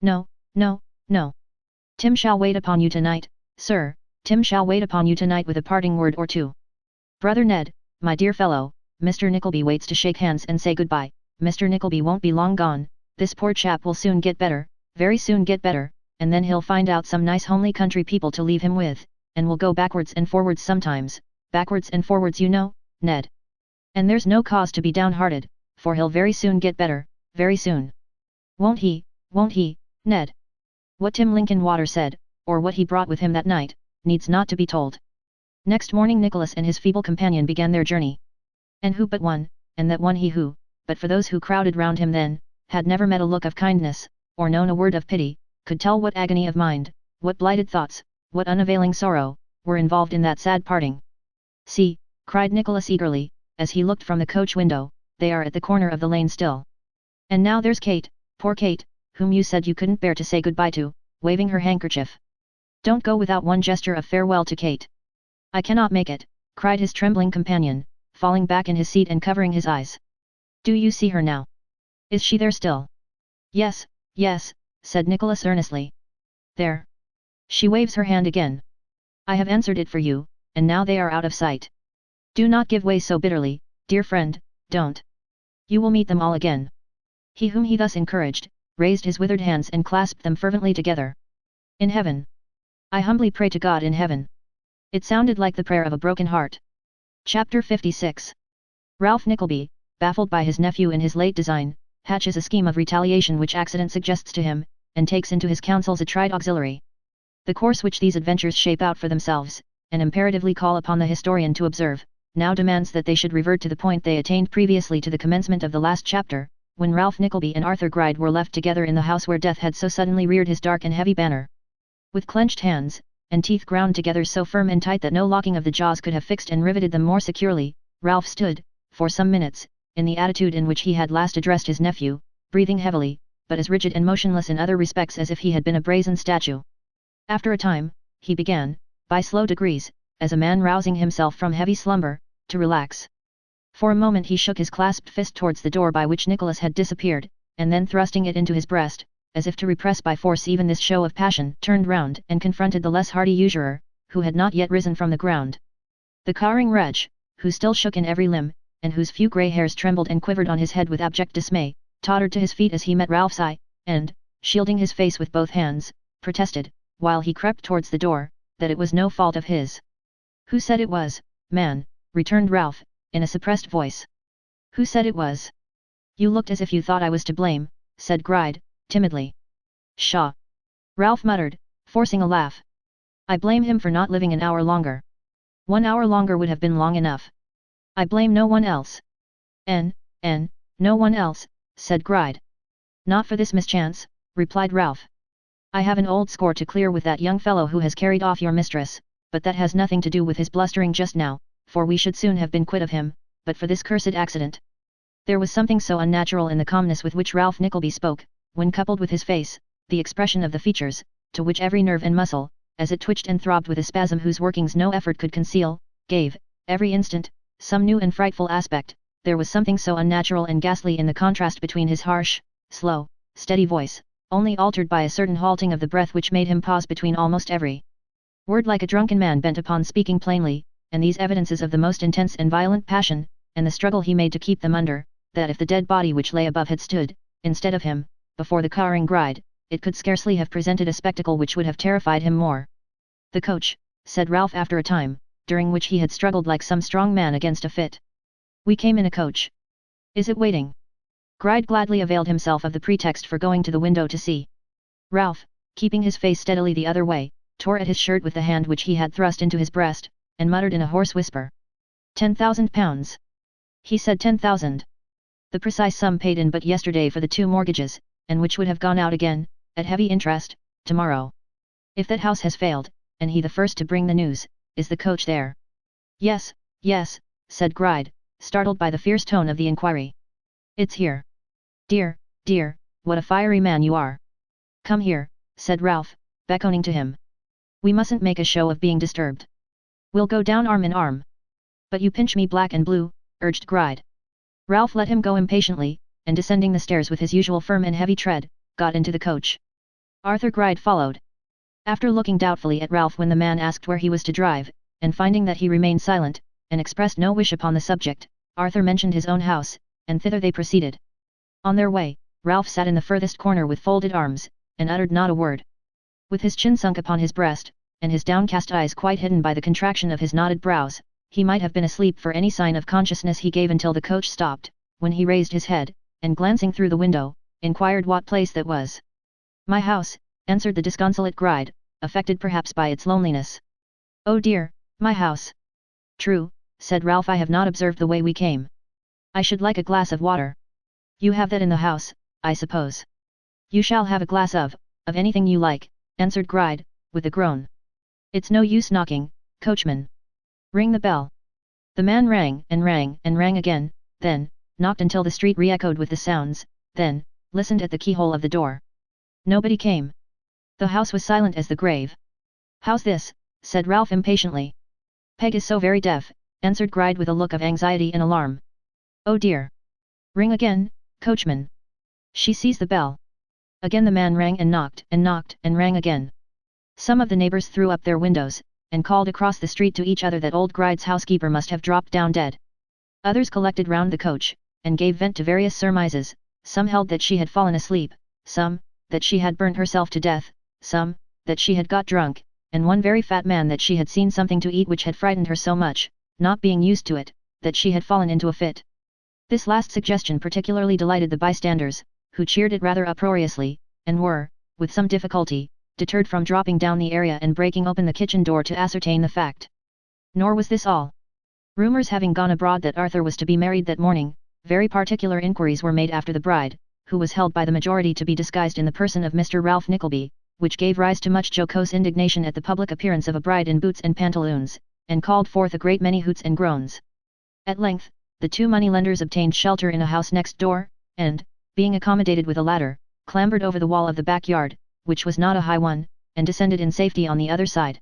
No, no, no. Tim shall wait upon you tonight, sir, Tim shall wait upon you tonight with a parting word or two. Brother Ned, my dear fellow, Mr. Nickleby waits to shake hands and say goodbye. Mr. Nickleby won't be long gone, this poor chap will soon get better, very soon get better, and then he'll find out some nice homely country people to leave him with, and will go backwards and forwards sometimes, backwards and forwards you know, Ned. And there's no cause to be downhearted, for he'll very soon get better, very soon. Won't he, Ned? What Tim Linkinwater said, or what he brought with him that night, needs not to be told. Next morning Nicholas and his feeble companion began their journey. And who but one, and that one he who, but for those who crowded round him then, had never met a look of kindness, or known a word of pity, could tell what agony of mind, what blighted thoughts, what unavailing sorrow, were involved in that sad parting. See, cried Nicholas eagerly, as he looked from the coach window, they are at the corner of the lane still. And now there's Kate, poor Kate, whom you said you couldn't bear to say goodbye to, waving her handkerchief. Don't go without one gesture of farewell to Kate. I cannot make it, cried his trembling companion, falling back in his seat and covering his eyes. Do you see her now? Is she there still? Yes, yes, said Nicholas earnestly. There. She waves her hand again. I have answered it for you, and now they are out of sight. Do not give way so bitterly, dear friend, don't. You will meet them all again. He whom he thus encouraged, raised his withered hands and clasped them fervently together. In heaven. I humbly pray to God in heaven. It sounded like the prayer of a broken heart. Chapter 56. Ralph Nickleby, baffled by his nephew in his late design, hatches a scheme of retaliation which accident suggests to him, and takes into his counsels a tried auxiliary. The course which these adventures shape out for themselves, and imperatively call upon the historian to observe, now demands that they should revert to the point they attained previously to the commencement of the last chapter, when Ralph Nickleby and Arthur Gride were left together in the house where death had so suddenly reared his dark and heavy banner. With clenched hands, and teeth ground together so firm and tight that no locking of the jaws could have fixed and riveted them more securely, Ralph stood, for some minutes, in the attitude in which he had last addressed his nephew, breathing heavily, but as rigid and motionless in other respects as if he had been a brazen statue. After a time, he began, by slow degrees, as a man rousing himself from heavy slumber, to relax. For a moment he shook his clasped fist towards the door by which Nicholas had disappeared, and then thrusting it into his breast, as if to repress by force even this show of passion, turned round and confronted the less hardy usurer, who had not yet risen from the ground. The cowering wretch, who still shook in every limb, and whose few grey hairs trembled and quivered on his head with abject dismay, tottered to his feet as he met Ralph's eye, and, shielding his face with both hands, protested, while he crept towards the door, that it was no fault of his. Who said it was, man? Returned Ralph, in a suppressed voice. Who said it was? You looked as if you thought I was to blame, said Gride, timidly. Pshaw! Ralph muttered, forcing a laugh. I blame him for not living an hour longer. 1 hour longer would have been long enough. I blame no one else. No one else, said Gride. Not for this mischance, replied Ralph. I have an old score to clear with that young fellow who has carried off your mistress, but that has nothing to do with his blustering just now, for we should soon have been quit of him, but for this cursed accident. There was something so unnatural in the calmness with which Ralph Nickleby spoke, when coupled with his face, the expression of the features, to which every nerve and muscle, as it twitched and throbbed with a spasm whose workings no effort could conceal, gave, every instant, some new and frightful aspect. There was something so unnatural and ghastly in the contrast between his harsh, slow, steady voice, only altered by a certain halting of the breath which made him pause between almost every word like a drunken man bent upon speaking plainly, and these evidences of the most intense and violent passion, and the struggle he made to keep them under, that if the dead body which lay above had stood, instead of him, before the cowering Gride, it could scarcely have presented a spectacle which would have terrified him more. The coach, said Ralph after a time, during which he had struggled like some strong man against a fit. We came in a coach. Is it waiting? Gride gladly availed himself of the pretext for going to the window to see. Ralph, keeping his face steadily the other way, tore at his shirt with the hand which he had thrust into his breast, and muttered in a hoarse whisper. £10,000. He said 10,000. The precise sum paid in but yesterday for the 2 mortgages, and which would have gone out again, at heavy interest, tomorrow. If that house has failed, and he the first to bring the news, is the coach there? Yes, yes, said Gride, startled by the fierce tone of the inquiry. It's here. Dear, dear, what a fiery man you are. Come here, said Ralph, beckoning to him. We mustn't make a show of being disturbed. We'll go down arm in arm. But you pinch me black and blue, urged Gride. Ralph let him go impatiently, and descending the stairs with his usual firm and heavy tread, got into the coach. Arthur Gride followed. After looking doubtfully at Ralph when the man asked where he was to drive, and finding that he remained silent, and expressed no wish upon the subject, Arthur mentioned his own house, and thither they proceeded. On their way, Ralph sat in the furthest corner with folded arms, and uttered not a word. With his chin sunk upon his breast, and his downcast eyes quite hidden by the contraction of his knotted brows, he might have been asleep, for any sign of consciousness he gave until the coach stopped, when he raised his head, and glancing through the window, inquired what place that was. My house, answered the disconsolate Gride, affected perhaps by its loneliness. Oh dear, my house. True, said Ralph, I have not observed the way we came. I should like a glass of water. You have that in the house, I suppose. You shall have a glass of anything you like, answered Gride, with a groan. It's no use knocking, coachman. Ring the bell. The man rang and rang and rang again, then, knocked until the street re-echoed with the sounds, then, listened at the keyhole of the door. Nobody came. The house was silent as the grave. How's this? Said Ralph impatiently. Peg is so very deaf, answered Gride with a look of anxiety and alarm. Oh dear. Ring again, coachman. She sees the bell. Again the man rang and knocked and rang again. Some of the neighbors threw up their windows, and called across the street to each other that old Gride's housekeeper must have dropped down dead. Others collected round the coach, and gave vent to various surmises. Some held that she had fallen asleep, some, that she had burnt herself to death, some, that she had got drunk, and one very fat man that she had seen something to eat which had frightened her so much, not being used to it, that she had fallen into a fit. This last suggestion particularly delighted the bystanders, who cheered it rather uproariously, and were, with some difficulty, deterred from dropping down the area and breaking open the kitchen door to ascertain the fact. Nor was this all. Rumours having gone abroad that Arthur was to be married that morning, very particular inquiries were made after the bride, who was held by the majority to be disguised in the person of Mr. Ralph Nickleby, which gave rise to much jocose indignation at the public appearance of a bride in boots and pantaloons, and called forth a great many hoots and groans. At length, the two moneylenders obtained shelter in a house next door, and, being accommodated with a ladder, clambered over the wall of the backyard, which was not a high one, and descended in safety on the other side.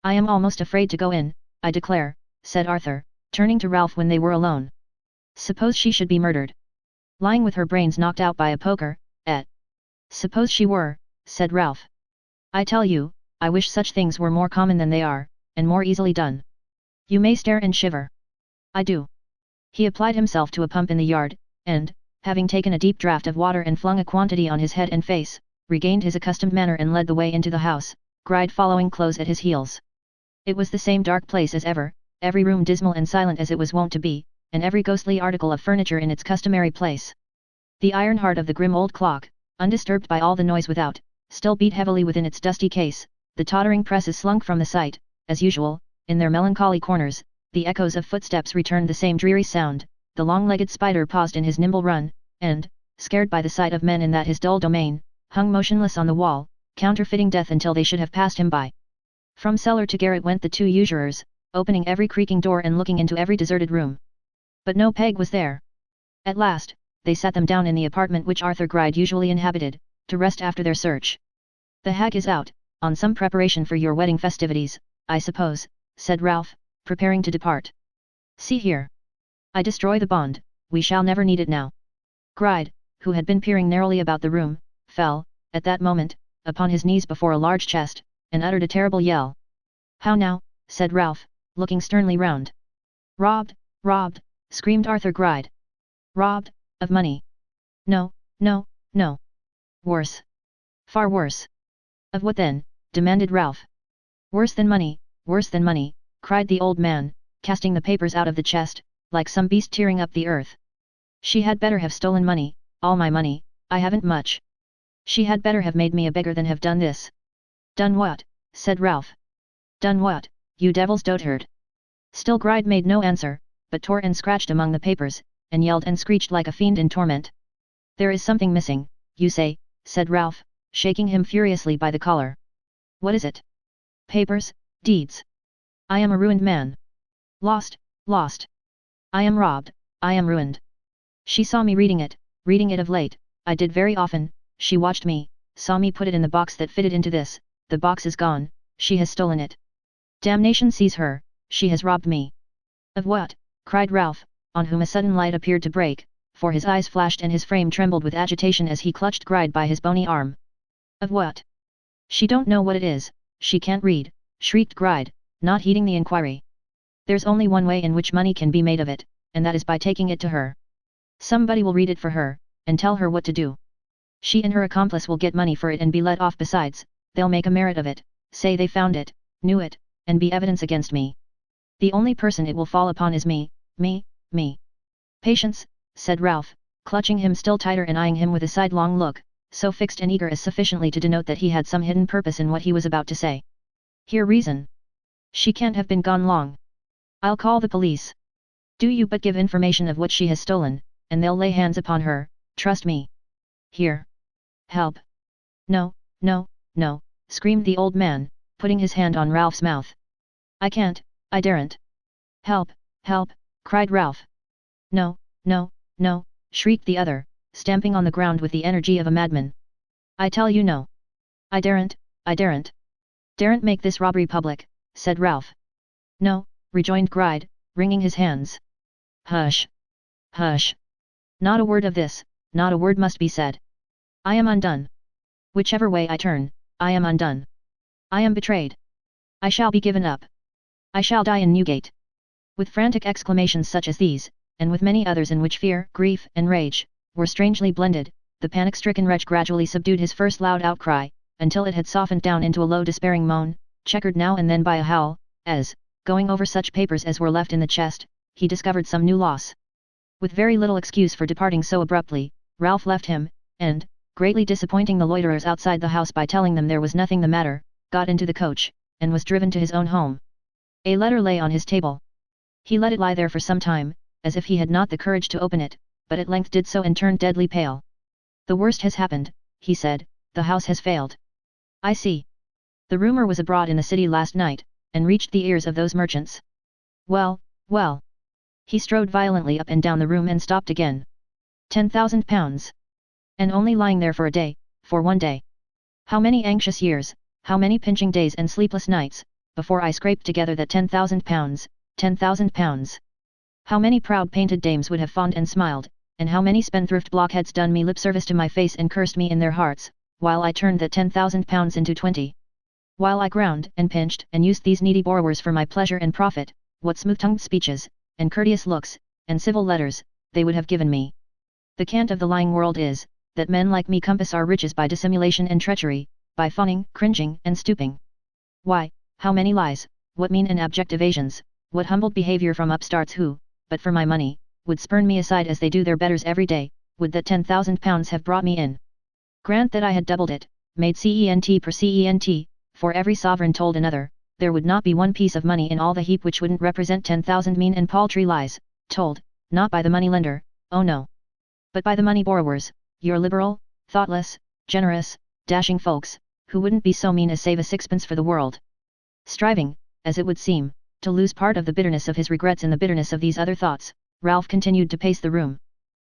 I am almost afraid to go in, I declare, said Arthur, turning to Ralph when they were alone. Suppose she should be murdered? Lying with her brains knocked out by a poker, eh? Suppose she were, said Ralph. I tell you, I wish such things were more common than they are, and more easily done. You may stare and shiver. I do. He applied himself to a pump in the yard, and, having taken a deep draught of water and flung a quantity on his head and face, regained his accustomed manner and led the way into the house, Gride following close at his heels. It was the same dark place as ever, every room dismal and silent as it was wont to be, and every ghostly article of furniture in its customary place. The iron heart of the grim old clock, undisturbed by all the noise without, still beat heavily within its dusty case. The tottering presses slunk from the sight, as usual, in their melancholy corners. The echoes of footsteps returned the same dreary sound. The long-legged spider paused in his nimble run, and, scared by the sight of men in that his dull domain, hung motionless on the wall, counterfeiting death until they should have passed him by. From cellar to garret went the two usurers, opening every creaking door and looking into every deserted room. But no Peg was there. At last, they sat them down in the apartment which Arthur Gride usually inhabited, to rest after their search. The hag is out, on some preparation for your wedding festivities, I suppose, said Ralph, preparing to depart. See here. I destroy the bond, we shall never need it now. Gride, who had been peering narrowly about the room, fell, at that moment, upon his knees before a large chest, and uttered a terrible yell. How now, said Ralph, looking sternly round. Robbed, robbed, screamed Arthur Gride. Robbed, of money. No, no, no. Worse. Far worse. Of what then, demanded Ralph. Worse than money, cried the old man, casting the papers out of the chest, like some beast tearing up the earth. She had better have stolen money, all my money, I haven't much. She had better have made me a beggar than have done this. Done what? Said Ralph. Done what, you devil's dotard? Still Gride made no answer, but tore and scratched among the papers, and yelled and screeched like a fiend in torment. There is something missing, you say, said Ralph, shaking him furiously by the collar. What is it? Papers, deeds. I am a ruined man. Lost, lost. I am robbed, I am ruined. She saw me reading it of late, I did very often, she watched me, saw me put it in the box that fitted into this, the box is gone, she has stolen it. Damnation seize her, she has robbed me. Of what? Cried Ralph, on whom a sudden light appeared to break, for his eyes flashed and his frame trembled with agitation as he clutched Gride by his bony arm. Of what? She don't know what it is, she can't read, shrieked Gride, not heeding the inquiry. There's only one way in which money can be made of it, and that is by taking it to her. Somebody will read it for her, and tell her what to do. She and her accomplice will get money for it and be let off besides, they'll make a merit of it, say they found it, knew it, and be evidence against me. The only person it will fall upon is me. Patience, said Ralph, clutching him still tighter and eyeing him with a sidelong look, so fixed and eager as sufficiently to denote that he had some hidden purpose in what he was about to say. Hear reason. She can't have been gone long. I'll call the police. Do you but give information of what she has stolen, and they'll lay hands upon her, trust me. Here. Help. No, no, no, screamed the old man, putting his hand on Ralph's mouth. I can't, I daren't. Help, help, cried Ralph. No, no, no, shrieked the other, stamping on the ground with the energy of a madman. I tell you no. I daren't, I daren't. Daren't make this robbery public, said Ralph. No, rejoined Gride, wringing his hands. Hush. Hush. Not a word of this, not a word must be said. I am undone. Whichever way I turn, I am undone. I am betrayed. I shall be given up. I shall die in Newgate. With frantic exclamations such as these, and with many others in which fear, grief, and rage were strangely blended, the panic-stricken wretch gradually subdued his first loud outcry, until it had softened down into a low despairing moan, checkered now and then by a howl, as, going over such papers as were left in the chest, he discovered some new loss. With very little excuse for departing so abruptly, Ralph left him, and, greatly disappointing the loiterers outside the house by telling them there was nothing the matter, got into the coach, and was driven to his own home. A letter lay on his table. He let it lie there for some time, as if he had not the courage to open it, but at length did so and turned deadly pale. The worst has happened, he said, the house has failed. I see. The rumor was abroad in the city last night, and reached the ears of those merchants. Well, well. He strode violently up and down the room and stopped again. £10,000. And only lying there for a day, for one day. How many anxious years, how many pinching days and sleepless nights, before I scraped together that £10,000, £10,000. How many proud painted dames would have fawned and smiled, and how many spendthrift blockheads done me lip service to my face and cursed me in their hearts, while I turned that £10,000 into 20. While I ground and pinched and used these needy borrowers for my pleasure and profit, what smooth-tongued speeches, and courteous looks, and civil letters, they would have given me. The cant of the lying world is, that men like me compass our riches by dissimulation and treachery, by fawning, cringing, and stooping. Why, how many lies, what mean and abject evasions, what humbled behaviour from upstarts who, but for my money, would spurn me aside as they do their betters every day, would that £10,000 have brought me in. Grant that I had doubled it, made cent per cent, for every sovereign told another, there would not be one piece of money in all the heap which wouldn't represent 10,000 mean and paltry lies, told, not by the money lender, oh no, but by the money borrowers, your liberal, thoughtless, generous, dashing folks, who wouldn't be so mean as save a sixpence for the world. Striving, as it would seem, to lose part of the bitterness of his regrets in the bitterness of these other thoughts, Ralph continued to pace the room.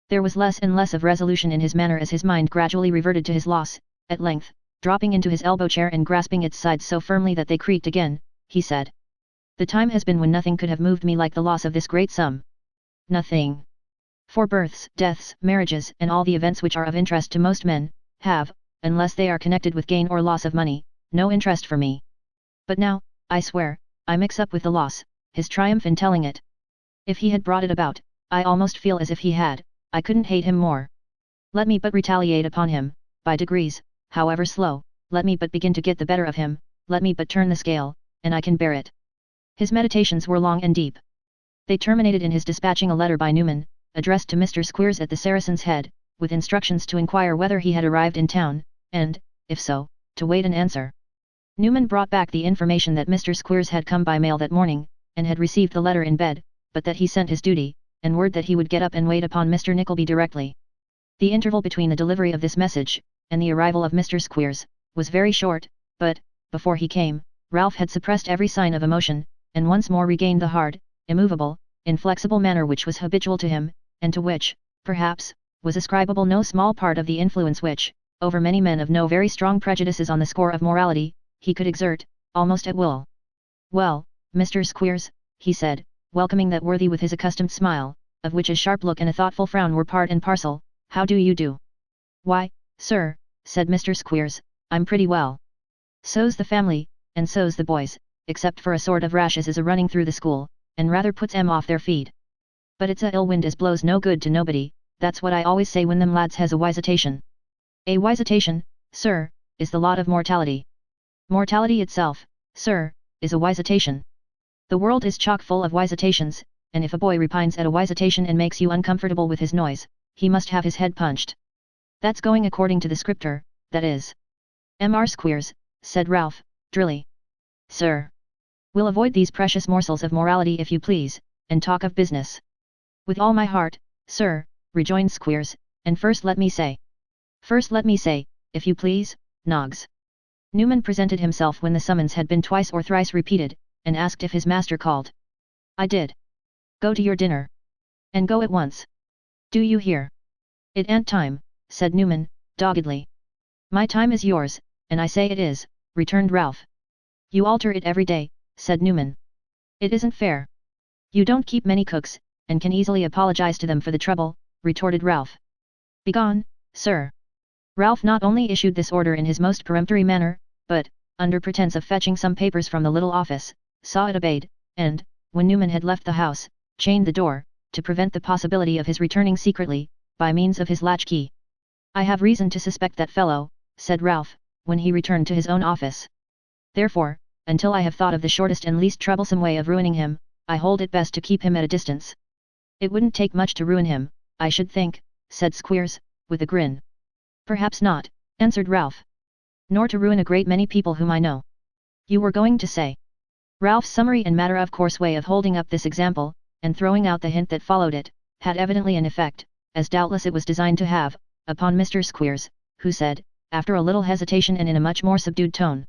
There was less and less of resolution in his manner as his mind gradually reverted to his loss. At length, dropping into his elbow chair and grasping its sides so firmly that they creaked again, he said, "The time has been when nothing could have moved me like the loss of this great sum. Nothing. For births, deaths, marriages, and all the events which are of interest to most men, have, unless they are connected with gain or loss of money, no interest for me. But now, I swear, I mix up with the loss, his triumph in telling it. If he had brought it about, I almost feel as if he had, I couldn't hate him more. Let me but retaliate upon him, by degrees, however slow, let me but begin to get the better of him, let me but turn the scale, and I can bear it." His meditations were long and deep. They terminated in his dispatching a letter by Newman, addressed to Mr. Squeers at the Saracen's Head, with instructions to inquire whether he had arrived in town, and, if so, to wait an answer. Newman brought back the information that Mr. Squeers had come by mail that morning, and had received the letter in bed, but that he sent his duty, and word that he would get up and wait upon Mr. Nickleby directly. The interval between the delivery of this message, and the arrival of Mr. Squeers, was very short, but, before he came, Ralph had suppressed every sign of emotion, and once more regained the hard, immovable, inflexible manner which was habitual to him, and to which, perhaps, was ascribable no small part of the influence which, over many men of no very strong prejudices on the score of morality, he could exert, almost at will. "Well, Mr. Squeers," he said, welcoming that worthy with his accustomed smile, of which a sharp look and a thoughtful frown were part and parcel, "how do you do?" "Why, sir," said Mr. Squeers, "I'm pretty well. So's the family, and so's the boys, except for a sort of rash as is a running through the school, and rather puts 'em off their feed. But it's a ill wind as blows no good to nobody, that's what I always say when them lads has a wisitation. A wisitation, sir, is the lot of mortality. Mortality itself, sir, is a wisitation. The world is chock full of wisitations, and if a boy repines at a wisitation and makes you uncomfortable with his noise, he must have his head punched. That's going according to the scripture, that is." "Mr. Squeers," said Ralph, drily. "Sir. We'll avoid these precious morsels of morality if you please, and talk of business." "With all my heart, sir," rejoined Squeers, "and first let me say, if you please, Noggs. Newman presented himself when the summons had been twice or thrice repeated, and asked if his master called. I did. Go to your dinner. And go at once. Do you hear? It ain't time, said Newman, doggedly. My time is yours, and I say it is, returned Ralph. You alter it every day, said Newman. It isn't fair. You don't keep many cooks, and can easily apologize to them for the trouble, retorted Ralph. Begone, sir. Ralph not only issued this order in his most peremptory manner, but, under pretense of fetching some papers from the little office, saw it obeyed, and, when Newman had left the house, chained the door, to prevent the possibility of his returning secretly, by means of his latchkey. I have reason to suspect that fellow, said Ralph, when he returned to his own office. Therefore, until I have thought of the shortest and least troublesome way of ruining him, I hold it best to keep him at a distance. It wouldn't take much to ruin him, I should think, said Squeers, with a grin. Perhaps not, answered Ralph. Nor to ruin a great many people whom I know. You were going to say. Ralph's summary and matter-of-course way of holding up this example, and throwing out the hint that followed it, had evidently an effect, as doubtless it was designed to have, upon Mr. Squeers, who said, after a little hesitation and in a much more subdued tone.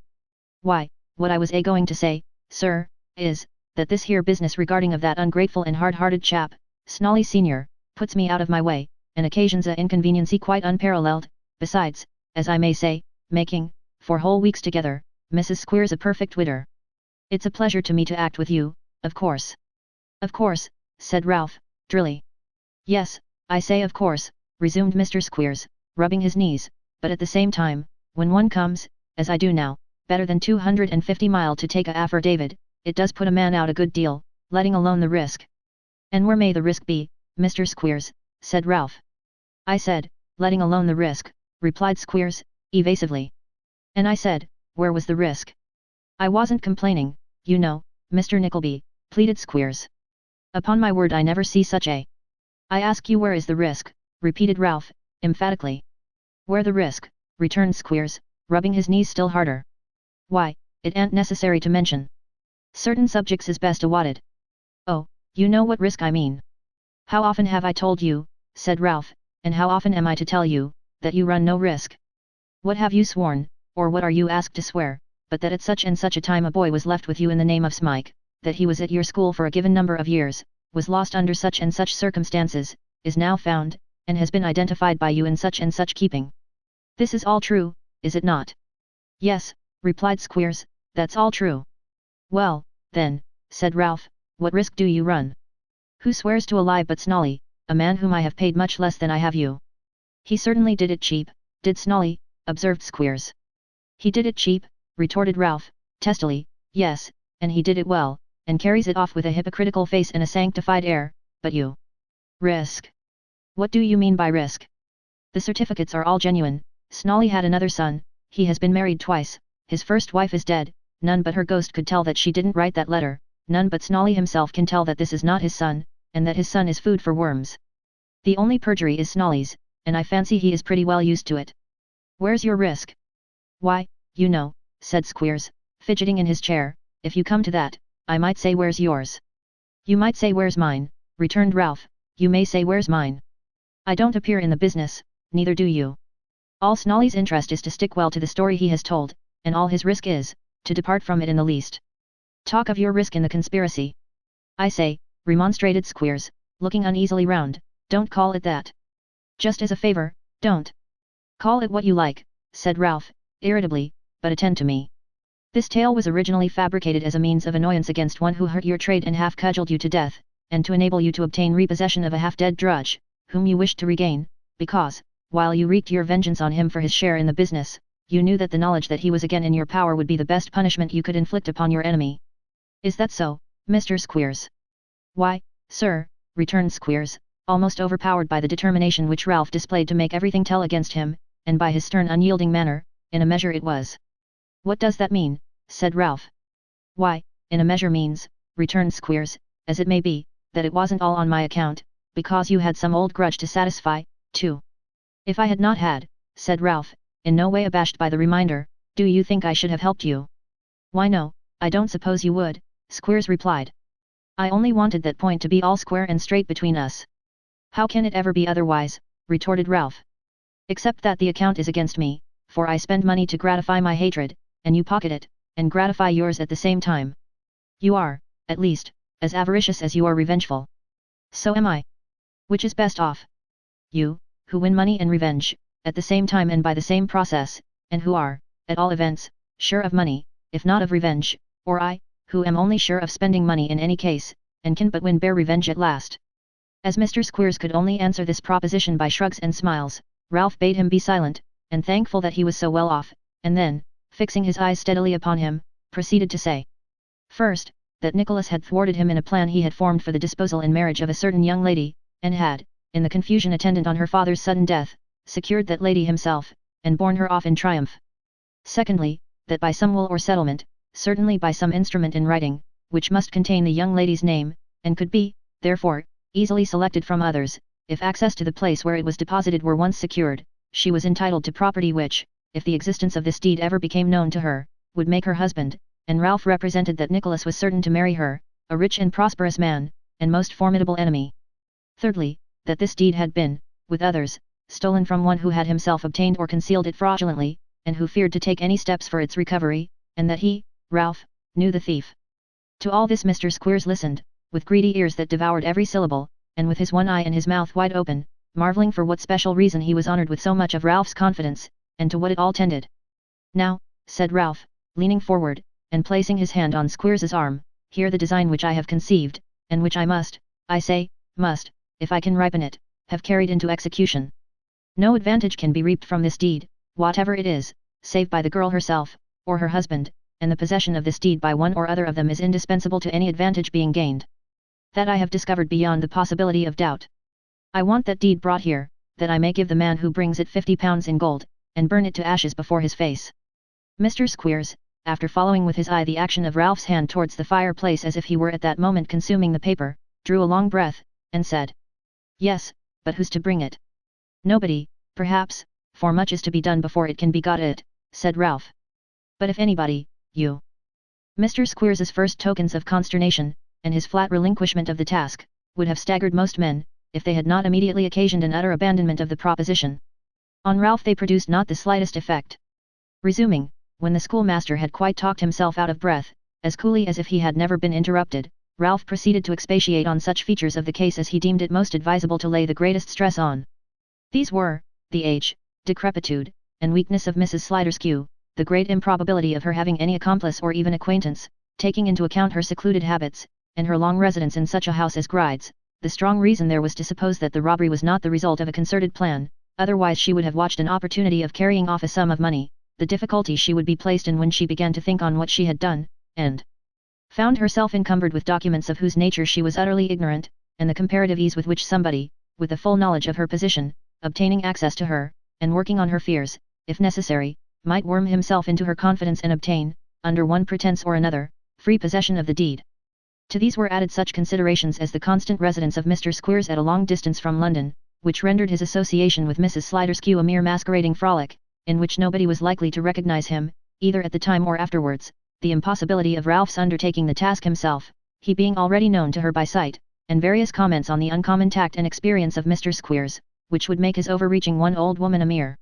Why, what I was going to say, sir, is, that this here business regarding of that ungrateful and hard-hearted chap, Snolly Senior, puts me out of my way, and occasions a inconveniency quite unparalleled, besides, as I may say, making, for whole weeks together, Mrs. Squeers a perfect widder. It's a pleasure to me to act with you, of course. Of course, said Ralph, drily. Yes, I say of course, resumed Mr. Squeers, rubbing his knees, but at the same time, when one comes, as I do now, better than 250 mile to take a affidavit, it does put a man out a good deal, letting alone the risk. And where may the risk be, Mr. Squeers, said Ralph. I said, letting alone the risk, replied Squeers, evasively. And I said, where was the risk? I wasn't complaining, you know, Mr. Nickleby, pleaded Squeers. Upon my word I never see such a. I ask you where is the risk, repeated Ralph, emphatically. Where the risk, returned Squeers, rubbing his knees still harder. Why, it ain't necessary to mention. Certain subjects is best awotted. Oh, you know what risk I mean. How often have I told you, said Ralph, and how often am I to tell you, that you run no risk? What have you sworn, or what are you asked to swear, but that at such and such a time a boy was left with you in the name of Smike, that he was at your school for a given number of years, was lost under such and such circumstances, is now found, and has been identified by you in such and such keeping. This is all true, is it not? Yes, replied Squeers, that's all true. Well, then, said Ralph, what risk do you run? Who swears to a lie but Snolly, a man whom I have paid much less than I have you? He certainly did it cheap, did Snolly, observed Squeers. He did it cheap, retorted Ralph, testily, yes, and he did it well, and carries it off with a hypocritical face and a sanctified air, but you. Risk. What do you mean by risk? The certificates are all genuine. Snolly had another son, he has been married twice, his first wife is dead, none but her ghost could tell that she didn't write that letter, none but Snolly himself can tell that this is not his son, and that his son is food for worms. The only perjury is Snolly's, and I fancy he is pretty well used to it. Where's your risk? Why, you know, said Squeers, fidgeting in his chair, if you come to that, I might say where's yours. You might say where's mine, returned Ralph, you may say where's mine. I don't appear in the business, neither do you. All Snolly's interest is to stick well to the story he has told, and all his risk is, to depart from it in the least. Talk of your risk in the conspiracy. I say, remonstrated Squeers, looking uneasily round, don't call it that. Just as a favour, don't. Call it what you like, said Ralph, irritably, but attend to me. This tale was originally fabricated as a means of annoyance against one who hurt your trade and half cudgelled you to death, and to enable you to obtain repossession of a half-dead drudge, whom you wished to regain, because, while you wreaked your vengeance on him for his share in the business, you knew that the knowledge that he was again in your power would be the best punishment you could inflict upon your enemy. Is that so, Mr. Squeers? Why, sir, returned Squeers, almost overpowered by the determination which Ralph displayed to make everything tell against him, and by his stern unyielding manner, in a measure it was. What does that mean? Said Ralph. Why, in a measure means, returned Squeers, as it may be, that it wasn't all on my account, because you had some old grudge to satisfy, too. If I had not had, said Ralph, in no way abashed by the reminder, do you think I should have helped you? Why no, I don't suppose you would, Squeers replied. I only wanted that point to be all square and straight between us. How can it ever be otherwise, retorted Ralph. Except that the account is against me, for I spend money to gratify my hatred, and you pocket it, and gratify yours at the same time. You are, at least, as avaricious as you are revengeful. So am I. Which is best off? You, who win money and revenge, at the same time and by the same process, and who are, at all events, sure of money, if not of revenge, or I, who am only sure of spending money in any case, and can but win bare revenge at last. As Mr. Squeers could only answer this proposition by shrugs and smiles, Ralph bade him be silent, and thankful that he was so well off, and then, fixing his eyes steadily upon him, proceeded to say. First, that Nicholas had thwarted him in a plan he had formed for the disposal in marriage of a certain young lady, and had, in the confusion attendant on her father's sudden death, secured that lady himself, and borne her off in triumph. Secondly, that by some will or settlement, certainly by some instrument in writing, which must contain the young lady's name, and could be, therefore, easily selected from others, if access to the place where it was deposited were once secured, she was entitled to property which, if the existence of this deed ever became known to her, would make her husband, and Ralph represented that Nicholas was certain to marry her, a rich and prosperous man, and most formidable enemy. Thirdly, that this deed had been, with others, stolen from one who had himself obtained or concealed it fraudulently, and who feared to take any steps for its recovery, and that he, Ralph, knew the thief. To all this Mr. Squeers listened, with greedy ears that devoured every syllable, and with his one eye and his mouth wide open, marvelling for what special reason he was honoured with so much of Ralph's confidence, and to what it all tended. Now, said Ralph, leaning forward, and placing his hand on Squeers's arm, hear the design which I have conceived, and which I must, I say, must, if I can ripen it, have carried into execution. No advantage can be reaped from this deed, whatever it is, save by the girl herself, or her husband, and the possession of this deed by one or other of them is indispensable to any advantage being gained. That I have discovered beyond the possibility of doubt. I want that deed brought here, that I may give the man who brings it £50 in gold, and burn it to ashes before his face. Mr. Squeers, after following with his eye the action of Ralph's hand towards the fireplace as if he were at that moment consuming the paper, drew a long breath, and said, Yes, but who's to bring it? Nobody, perhaps, for much is to be done before it can be got at, said Ralph. But if anybody, you. Mr. Squeers's first tokens of consternation, and his flat relinquishment of the task, would have staggered most men, if they had not immediately occasioned an utter abandonment of the proposition. On Ralph they produced not the slightest effect. Resuming, when the schoolmaster had quite talked himself out of breath, as coolly as if he had never been interrupted, Ralph proceeded to expatiate on such features of the case as he deemed it most advisable to lay the greatest stress on. These were, the age, decrepitude, and weakness of Mrs. Sliderskew, the great improbability of her having any accomplice or even acquaintance, taking into account her secluded habits, and her long residence in such a house as Gride's, the strong reason there was to suppose that the robbery was not the result of a concerted plan, otherwise she would have watched an opportunity of carrying off a sum of money, the difficulty she would be placed in when she began to think on what she had done, and found herself encumbered with documents of whose nature she was utterly ignorant, and the comparative ease with which somebody, with a full knowledge of her position, obtaining access to her, and working on her fears, if necessary, might worm himself into her confidence and obtain, under one pretence or another, free possession of the deed. To these were added such considerations as the constant residence of Mr. Squeers at a long distance from London, which rendered his association with Mrs. Sliderskew a mere masquerading frolic, in which nobody was likely to recognize him, either at the time or afterwards, the impossibility of Ralph's undertaking the task himself, he being already known to her by sight, and various comments on the uncommon tact and experience of Mr. Squeers, which would make his overreaching one old woman a mere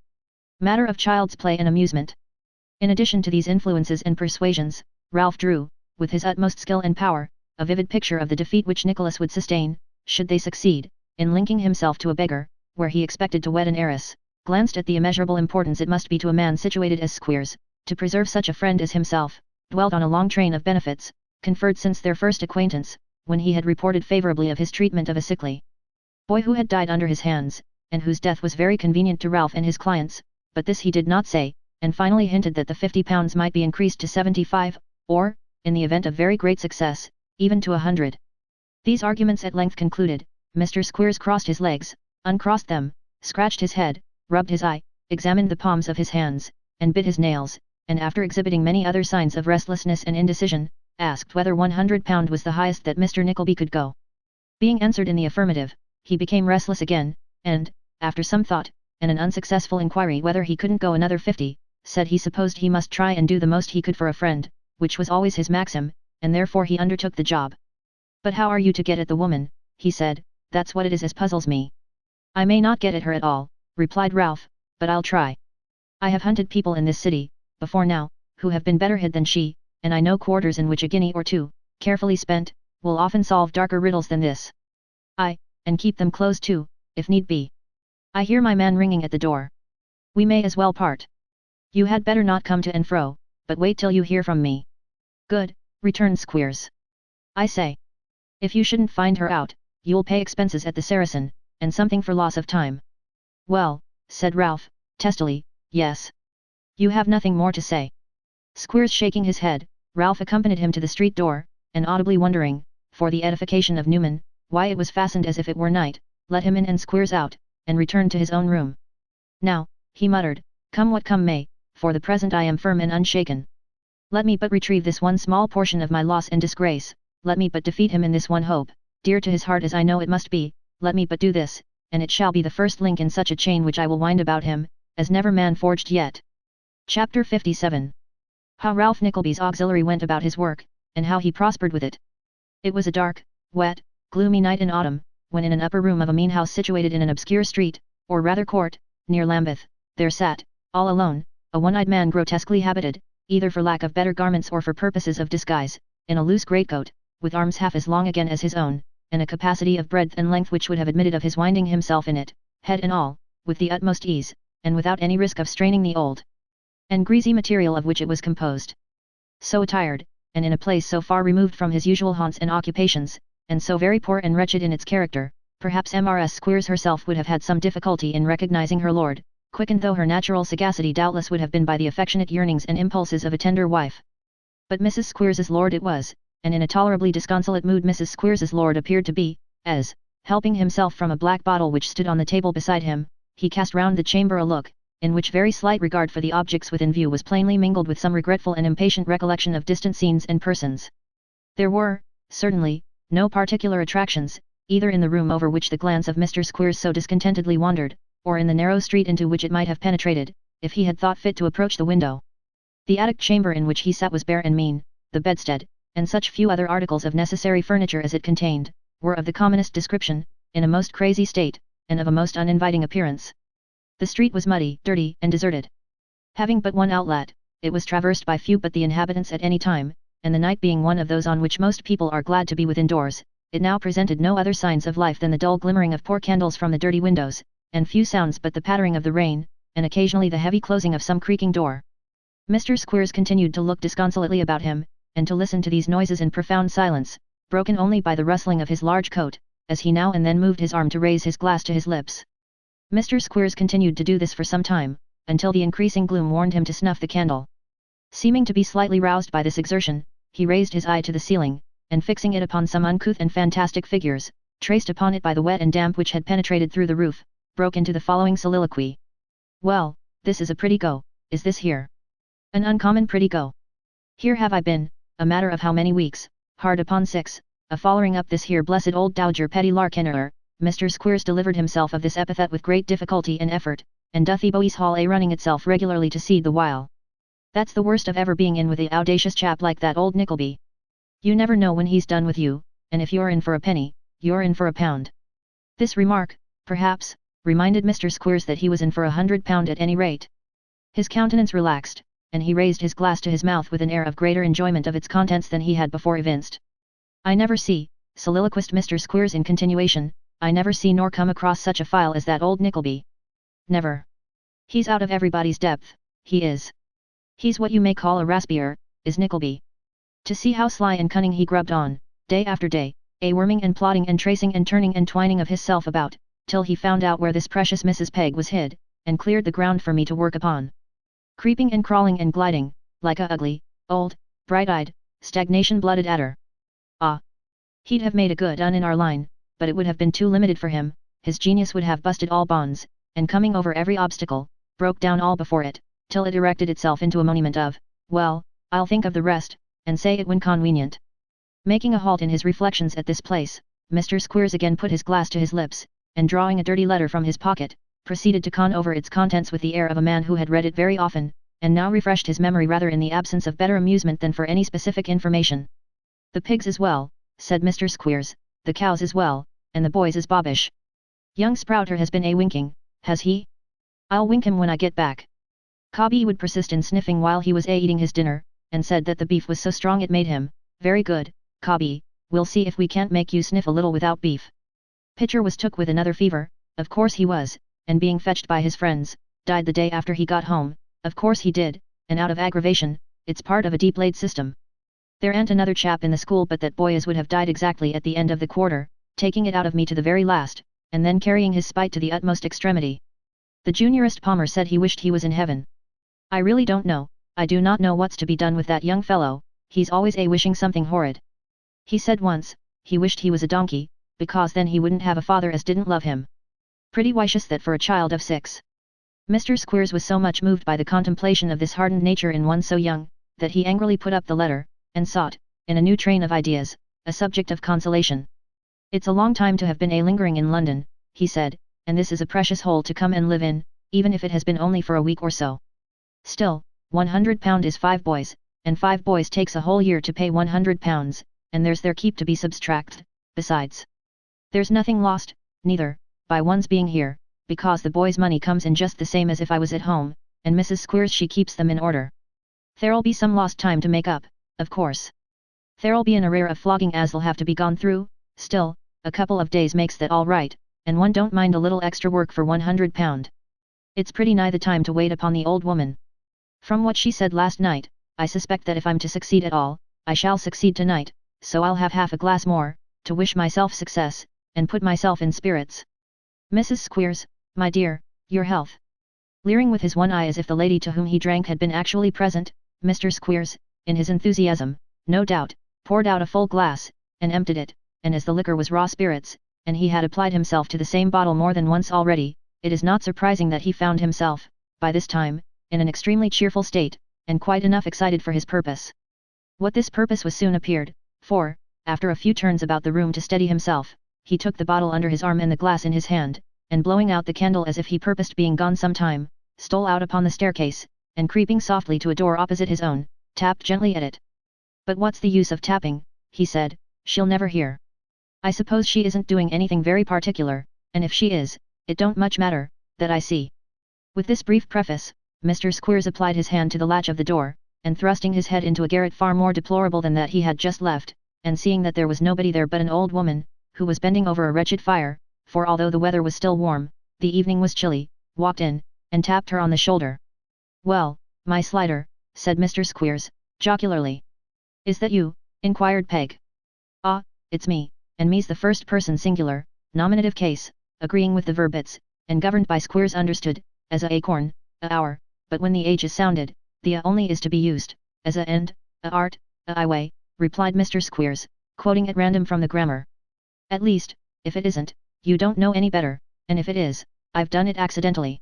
matter of child's play and amusement. In addition to these influences and persuasions, Ralph drew, with his utmost skill and power, a vivid picture of the defeat which Nicholas would sustain, should they succeed, in linking himself to a beggar, where he expected to wed an heiress, glanced at the immeasurable importance it must be to a man situated as Squeers, to preserve such a friend as himself, dwelt on a long train of benefits, conferred since their first acquaintance, when he had reported favourably of his treatment of a sickly boy who had died under his hands, and whose death was very convenient to Ralph and his clients, but this he did not say, and finally hinted that the £50 might be increased to 75, or, in the event of very great success, even to 100. These arguments at length concluded, Mr. Squeers crossed his legs, uncrossed them, scratched his head, rubbed his eye, examined the palms of his hands, and bit his nails, and after exhibiting many other signs of restlessness and indecision, asked whether £100 was the highest that Mr. Nickleby could go. Being answered in the affirmative, he became restless again, and, after some thought, and an unsuccessful inquiry whether he couldn't go another 50, said he supposed he must try and do the most he could for a friend, which was always his maxim, and therefore he undertook the job. But how are you to get at the woman, he said, that's what it is as puzzles me. I may not get at her at all, replied Ralph, but I'll try. I have hunted people in this city, before now, who have been better hid than she, and I know quarters in which a guinea or two, carefully spent, will often solve darker riddles than this. Aye, and keep them closed too, if need be. I hear my man ringing at the door. We may as well part. You had better not come to and fro, but wait till you hear from me. Good, returned Squeers. I say. If you shouldn't find her out, you'll pay expenses at the Saracen, and something for loss of time. Well, said Ralph, testily, yes. You have nothing more to say. Squeers shaking his head, Ralph accompanied him to the street door, and audibly wondering, for the edification of Newman, why it was fastened as if it were night, let him in and Squeers out, and returned to his own room. Now, he muttered, come what come may, for the present I am firm and unshaken. Let me but retrieve this one small portion of my loss and disgrace, let me but defeat him in this one hope, dear to his heart as I know it must be, let me but do this, and it shall be the first link in such a chain which I will wind about him, as never man forged yet. Chapter 57. How Ralph Nickleby's auxiliary went about his work, and how he prospered with it. It was a dark, wet, gloomy night in autumn, when in an upper room of a mean house situated in an obscure street, or rather court, near Lambeth, there sat, all alone, a one-eyed man grotesquely habited, either for lack of better garments or for purposes of disguise, in a loose greatcoat, with arms half as long again as his own, and a capacity of breadth and length which would have admitted of his winding himself in it, head and all, with the utmost ease, and without any risk of straining the old and greasy material of which it was composed. So attired, and in a place so far removed from his usual haunts and occupations, and so very poor and wretched in its character, perhaps Mrs. Squeers herself would have had some difficulty in recognizing her lord, quickened though her natural sagacity doubtless would have been by the affectionate yearnings and impulses of a tender wife. But Mrs. Squeers's lord it was, and in a tolerably disconsolate mood Mrs. Squeers's lord appeared to be, as, helping himself from a black bottle which stood on the table beside him, he cast round the chamber a look, in which very slight regard for the objects within view was plainly mingled with some regretful and impatient recollection of distant scenes and persons. There were, certainly, no particular attractions, either in the room over which the glance of Mr. Squeers so discontentedly wandered, or in the narrow street into which it might have penetrated, if he had thought fit to approach the window. The attic chamber in which he sat was bare and mean, the bedstead, and such few other articles of necessary furniture as it contained, were of the commonest description, in a most crazy state, and of a most uninviting appearance. The street was muddy, dirty, and deserted. Having but one outlet, it was traversed by few but the inhabitants at any time, and the night being one of those on which most people are glad to be within doors, it now presented no other signs of life than the dull glimmering of poor candles from the dirty windows, and few sounds but the pattering of the rain, and occasionally the heavy closing of some creaking door. Mr. Squeers continued to look disconsolately about him, and to listen to these noises in profound silence, broken only by the rustling of his large coat, as he now and then moved his arm to raise his glass to his lips. Mr. Squeers continued to do this for some time, until the increasing gloom warned him to snuff the candle. Seeming to be slightly roused by this exertion, he raised his eye to the ceiling, and fixing it upon some uncouth and fantastic figures, traced upon it by the wet and damp which had penetrated through the roof, broke into the following soliloquy. Well, this is a pretty go, is this here? An uncommon pretty go. Here have I been, a matter of how many weeks, hard upon 6, a-following up this here blessed old dowager Petty Larkener. Mr. Squeers delivered himself of this epithet with great difficulty and effort, and doth Boy's Hall running itself regularly to seed the while. That's the worst of ever being in with a audacious chap like that old Nickleby. You never know when he's done with you, and if you're in for a penny, you're in for a pound. This remark, perhaps, reminded Mr. Squeers that he was in for £100 at any rate. His countenance relaxed, and he raised his glass to his mouth with an air of greater enjoyment of its contents than he had before evinced. I never see, soliloquized Mr. Squeers in continuation, I never see nor come across such a file as that old Nickleby. Never. He's out of everybody's depth, he is. He's what you may call a raspier, is Nickleby. To see how sly and cunning he grubbed on, day after day, worming and plotting and tracing and turning and twining of hisself about, till he found out where this precious Mrs. Peg was hid, and cleared the ground for me to work upon. Creeping and crawling and gliding, like a ugly, old, bright-eyed, stagnation-blooded adder. Ah! He'd have made a good un in our line, but it would have been too limited for him, his genius would have busted all bonds, and coming over every obstacle, broke down all before it, till it erected itself into a monument of, well, I'll think of the rest, and say it when convenient. Making a halt in his reflections at this place, Mr. Squeers again put his glass to his lips, and drawing a dirty letter from his pocket, proceeded to con over its contents with the air of a man who had read it very often, and now refreshed his memory rather in the absence of better amusement than for any specific information. The pigs as well, said Mr. Squeers, the cows as well, and the boys as bobbish. Young Sprouter has been winking, has he? I'll wink him when I get back. Cobby would persist in sniffing while he was eating his dinner, and said that the beef was so strong it made him, very good, Cobby, we'll see if we can't make you sniff a little without beef. Pitcher was took with another fever, of course he was, and being fetched by his friends, died the day after he got home, of course he did, and out of aggravation, it's part of a deep-laid system. There ain't another chap in the school but that boy as would have died exactly at the end of the quarter, taking it out of me to the very last, and then carrying his spite to the utmost extremity. The juniorist Palmer said he wished he was in heaven. I really don't know, I do not know what's to be done with that young fellow, he's always wishing something horrid. He said once, he wished he was a donkey, because then he wouldn't have a father as didn't love him. Pretty vicious that for a child of 6. Mr. Squeers was so much moved by the contemplation of this hardened nature in one so young, that he angrily put up the letter, and sought, in a new train of ideas, a subject of consolation. It's a long time to have been lingering in London, he said, and this is a precious hole to come and live in, even if it has been only for a week or so. Still, £100 is 5 boys, and 5 boys takes a whole year to pay £100, and there's their keep to be subtracted, besides. There's nothing lost, neither, by one's being here, because the boys' money comes in just the same as if I was at home, and Mrs. Squeers she keeps them in order. There'll be some lost time to make up, of course. There'll be an arrear of flogging as'll have to be gone through, still, a couple of days makes that all right, and one don't mind a little extra work for £100. It's pretty nigh the time to wait upon the old woman. From what she said last night, I suspect that if I'm to succeed at all, I shall succeed tonight, so I'll have half a glass more, to wish myself success, and put myself in spirits. Mrs. Squeers, my dear, your health. Leering with his one eye as if the lady to whom he drank had been actually present, Mr. Squeers, in his enthusiasm, no doubt, poured out a full glass, and emptied it, and as the liquor was raw spirits, and he had applied himself to the same bottle more than once already, it is not surprising that he found himself, by this time, in an extremely cheerful state, and quite enough excited for his purpose. What this purpose was soon appeared, for, after a few turns about the room to steady himself, he took the bottle under his arm and the glass in his hand, and blowing out the candle as if he purposed being gone some time, stole out upon the staircase, and creeping softly to a door opposite his own, tapped gently at it. But what's the use of tapping, he said, she'll never hear. I suppose she isn't doing anything very particular, and if she is, it don't much matter, that I see. With this brief preface, Mr. Squeers applied his hand to the latch of the door, and thrusting his head into a garret far more deplorable than that he had just left, and seeing that there was nobody there but an old woman, who was bending over a wretched fire, for although the weather was still warm, the evening was chilly, walked in, and tapped her on the shoulder. Well, my Slider, said Mr. Squeers, jocularly. Is that you? Inquired Peg. Ah, it's me, and me's the first person singular, nominative case, agreeing with the verbits, and governed by Squeers understood, as a acorn, a hour, but when the age is sounded, the a only is to be used, as a end, a art, a I way, replied Mr. Squeers, quoting at random from the grammar. At least, if it isn't, you don't know any better, and if it is, I've done it accidentally.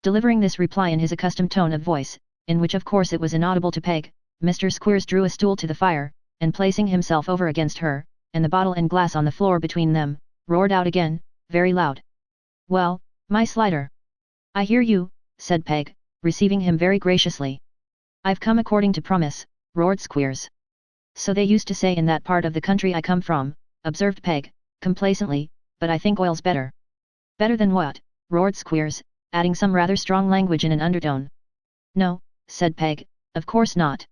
Delivering this reply in his accustomed tone of voice, in which of course it was inaudible to Peg, Mr. Squeers drew a stool to the fire, and placing himself over against her, and the bottle and glass on the floor between them, roared out again, very loud. Well, my Slider. I hear you, said Peg, receiving him very graciously. I've come according to promise, roared Squeers. So they used to say in that part of the country I come from, observed Peg, complacently, but I think oil's better. Better than what? Roared Squeers, adding some rather strong language in an undertone. No, said Peg, of course not.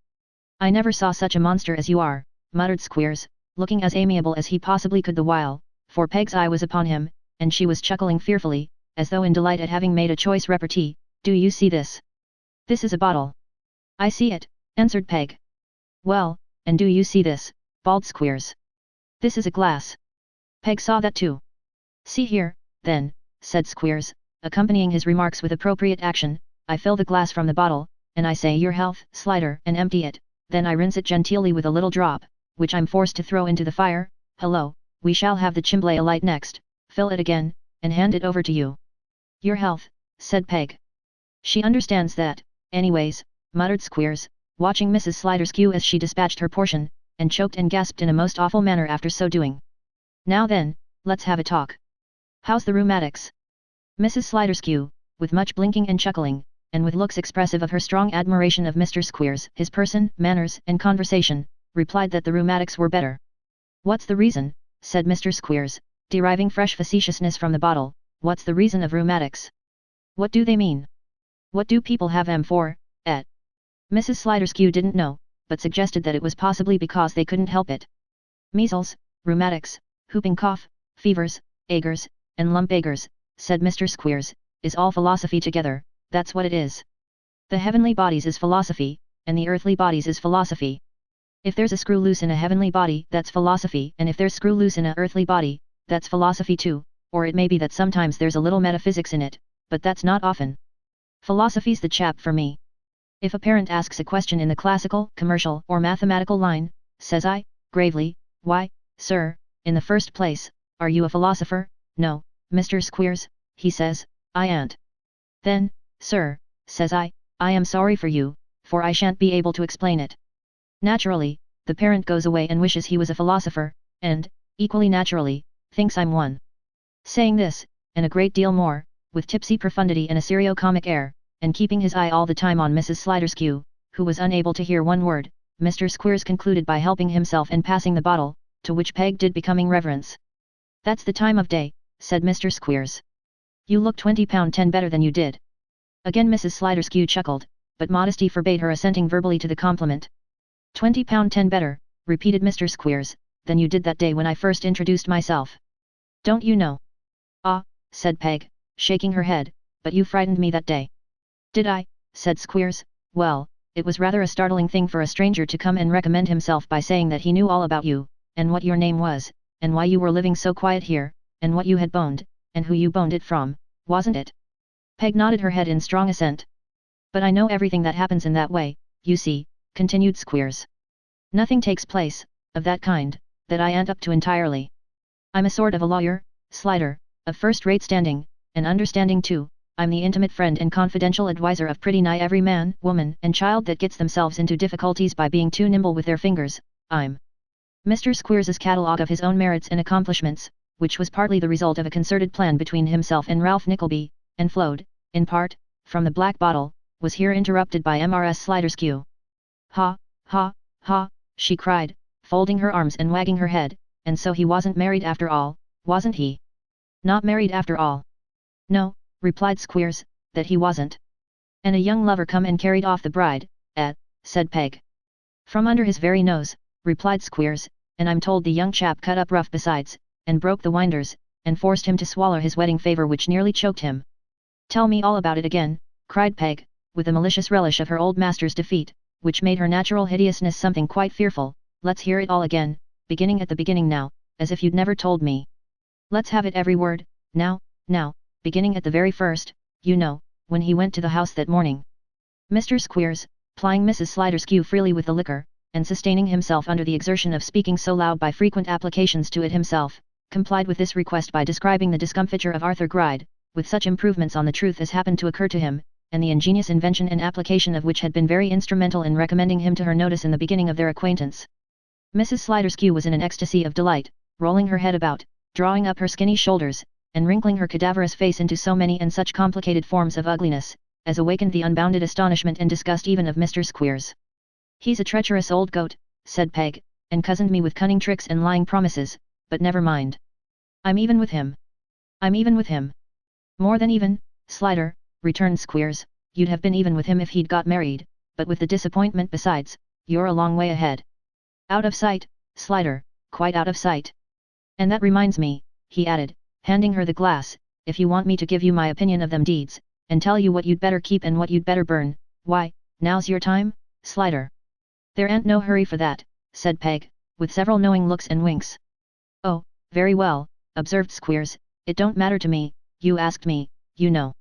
I never saw such a monster as you are, muttered Squeers, looking as amiable as he possibly could the while, for Peg's eye was upon him, and she was chuckling fearfully, as though in delight at having made a choice repartee. Do you see this? This is a bottle. I see it, answered Peg. Well, and do you see this? Bawled Squeers. This is a glass. Peg saw that too. See here, then, said Squeers, accompanying his remarks with appropriate action, I fill the glass from the bottle, and I say your health, Slider, and empty it, then I rinse it genteelly with a little drop, which I'm forced to throw into the fire. Hello, we shall have the chimbley alight next, fill it again, and hand it over to you. Your health, said Peg. She understands that, anyways, muttered Squeers, watching Mrs. Slider skew as she dispatched her portion, and choked and gasped in a most awful manner after so doing. Now then, let's have a talk. How's the rheumatics? Mrs. Sliderskew, with much blinking and chuckling, and with looks expressive of her strong admiration of Mr. Squeers, his person, manners, and conversation, replied that the rheumatics were better. What's the reason? Said Mr. Squeers, deriving fresh facetiousness from the bottle. What's the reason of rheumatics? What do they mean? What do people have M for, et? Mrs. Sliderskew didn't know, but suggested that it was possibly because they couldn't help it. Measles, rheumatics, whooping cough, fevers, agers, and lumpagers, said Mr. Squeers, is all philosophy together, that's what it is. The heavenly bodies is philosophy, and the earthly bodies is philosophy. If there's a screw loose in a heavenly body, that's philosophy, and if there's screw loose in a earthly body, that's philosophy too, or it may be that sometimes there's a little metaphysics in it, but that's not often. Philosophy's the chap for me. If a parent asks a question in the classical, commercial, or mathematical line, says I, gravely, why, sir, in the first place, are you a philosopher? No, Mr. Squeers, he says, I ain't. Then, sir, says I am sorry for you, for I shan't be able to explain it. Naturally, the parent goes away and wishes he was a philosopher, and, equally naturally, thinks I'm one. Saying this, and a great deal more, with tipsy profundity and a serio-comic air, and keeping his eye all the time on Mrs. Sliderskew, who was unable to hear one word, Mr. Squeers concluded by helping himself and passing the bottle, to which Peg did becoming reverence. That's the time of day, said Mr. Squeers. You look 20 pound 10 better than you did. Again Mrs. Sliderskew chuckled, but modesty forbade her assenting verbally to the compliment. 20 pound 10 better, repeated Mr. Squeers, than you did that day when I first introduced myself. Don't you know? Ah, said Peg, shaking her head, but you frightened me that day. Did I? Said Squeers. Well, it was rather a startling thing for a stranger to come and recommend himself by saying that he knew all about you, and what your name was, and why you were living so quiet here, and what you had boned, and who you boned it from, wasn't it? Peg nodded her head in strong assent. But I know everything that happens in that way, you see, continued Squeers. Nothing takes place, of that kind, that I ain't up to entirely. I'm a sort of a lawyer, Slider, of first-rate standing, and understanding too. I'm the intimate friend and confidential adviser of pretty nigh every man, woman, and child that gets themselves into difficulties by being too nimble with their fingers. I'm Mr. Squeers's catalogue of his own merits and accomplishments, which was partly the result of a concerted plan between himself and Ralph Nickleby, and flowed, in part, from the black bottle, was here interrupted by Mrs. Sliderskew. Ha, ha, ha, she cried, folding her arms and wagging her head, and so he wasn't married after all, wasn't he? Not married after all. No, replied Squeers, that he wasn't. And a young lover come and carried off the bride, said Peg. From under his very nose, replied Squeers, and I'm told the young chap cut up rough besides, and broke the winders, and forced him to swallow his wedding favour which nearly choked him. Tell me all about it again, cried Peg, with a malicious relish of her old master's defeat, which made her natural hideousness something quite fearful. Let's hear it all again, beginning at the beginning now, as if you'd never told me. Let's have it every word, now, beginning at the very first, you know, when he went to the house that morning. Mr. Squeers, plying Mrs. Sliderskew freely with the liquor, and sustaining himself under the exertion of speaking so loud by frequent applications to it himself, complied with this request by describing the discomfiture of Arthur Gride, with such improvements on the truth as happened to occur to him, and the ingenious invention and application of which had been very instrumental in recommending him to her notice in the beginning of their acquaintance. Mrs. Sliderskew was in an ecstasy of delight, rolling her head about, drawing up her skinny shoulders, and wrinkling her cadaverous face into so many and such complicated forms of ugliness, as awakened the unbounded astonishment and disgust even of Mr. Squeers. He's a treacherous old goat, said Peg, and cozened me with cunning tricks and lying promises, but never mind. I'm even with him. I'm even with him. More than even, Slider, returned Squeers, you'd have been even with him if he'd got married, but with the disappointment besides, you're a long way ahead. Out of sight, Slider, quite out of sight. And that reminds me, he added, handing her the glass, if you want me to give you my opinion of them deeds, and tell you what you'd better keep and what you'd better burn, why, now's your time, Slider. There ain't no hurry for that, said Peg, with several knowing looks and winks. Oh, very well, observed Squeers, it don't matter to me, you asked me, you know.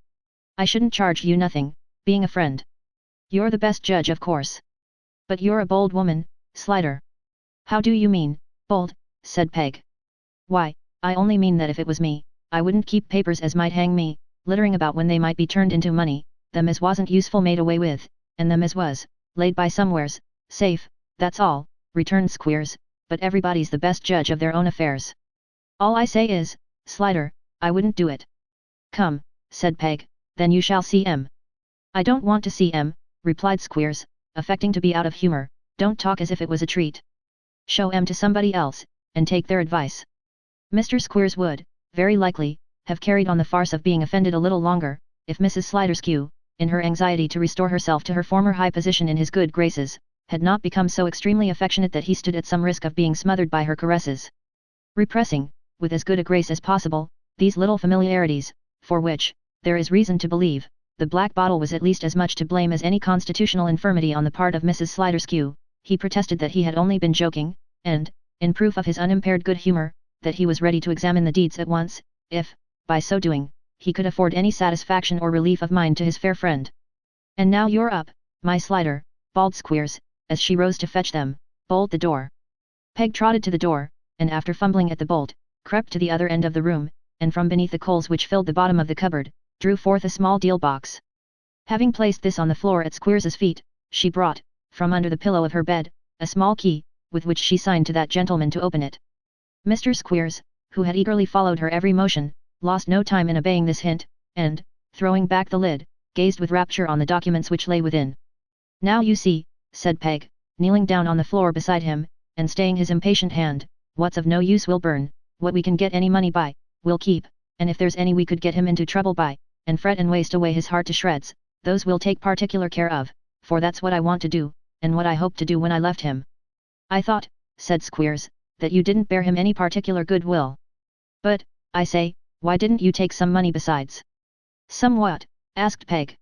I shouldn't charge you nothing, being a friend. You're the best judge of course. But you're a bold woman, Slider. How do you mean, bold, said Peg. Why, I only mean that if it was me, I wouldn't keep papers as might hang me, littering about when they might be turned into money, them as wasn't useful made away with, and them as was, laid by somewheres, safe, that's all, returned Squeers, but everybody's the best judge of their own affairs. All I say is, Slider, I wouldn't do it. Come, said Peg, then you shall see 'em. I don't want to see 'em, replied Squeers, affecting to be out of humour, don't talk as if it was a treat. Show 'em to somebody else, and take their advice. Mr. Squeers would, very likely, have carried on the farce of being offended a little longer, if Mrs. Sliderskew, in her anxiety to restore herself to her former high position in his good graces, had not become so extremely affectionate that he stood at some risk of being smothered by her caresses. Repressing, with as good a grace as possible, these little familiarities, for which, there is reason to believe, the black bottle was at least as much to blame as any constitutional infirmity on the part of Mrs. Sliderskew, he protested that he had only been joking, and, in proof of his unimpaired good humour, that he was ready to examine the deeds at once, if, by so doing, he could afford any satisfaction or relief of mind to his fair friend. "And now you're up, my Slider," bawled Squeers, as she rose to fetch them. "Bolt the door." Peg trotted to the door, and after fumbling at the bolt, crept to the other end of the room, and from beneath the coals which filled the bottom of the cupboard, drew forth a small deal box. Having placed this on the floor at Squeers's feet, she brought, from under the pillow of her bed, a small key, with which she signed to that gentleman to open it. Mr. Squeers, who had eagerly followed her every motion, lost no time in obeying this hint, and, throwing back the lid, gazed with rapture on the documents which lay within. "Now you see," said Peg, kneeling down on the floor beside him, and staying his impatient hand, "what's of no use will burn, what we can get any money by, we'll keep, and if there's any we could get him into trouble by, and fret and waste away his heart to shreds, those we'll take particular care of, for that's what I want to do, and what I hoped to do when I left him." "I thought," said Squeers, "that you didn't bear him any particular good will. But, I say, why didn't you take some money besides?" "Some what?" asked Peg.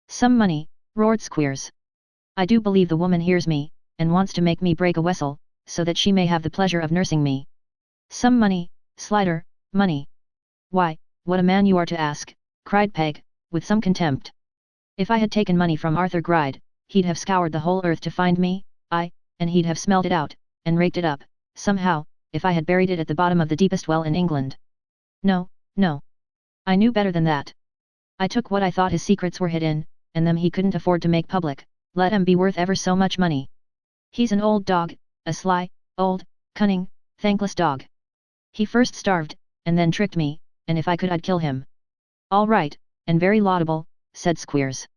"Some money," roared Squeers. "I do believe the woman hears me, and wants to make me break a whistle, so that she may have the pleasure of nursing me." "Some money, Slider, money. Why, what a man you are to ask," cried Peg, with some contempt. "If I had taken money from Arthur Gride, he'd have scoured the whole earth to find me, and he'd have smelt it out, and raked it up, somehow, if I had buried it at the bottom of the deepest well in England. No, no. I knew better than that. I took what I thought his secrets were hid in, and them he couldn't afford to make public, let 'em be worth ever so much money. He's an old dog, a sly, old, cunning, thankless dog. He first starved, and then tricked me, and if I could I'd kill him." "All right, and very laudable," said Squeers.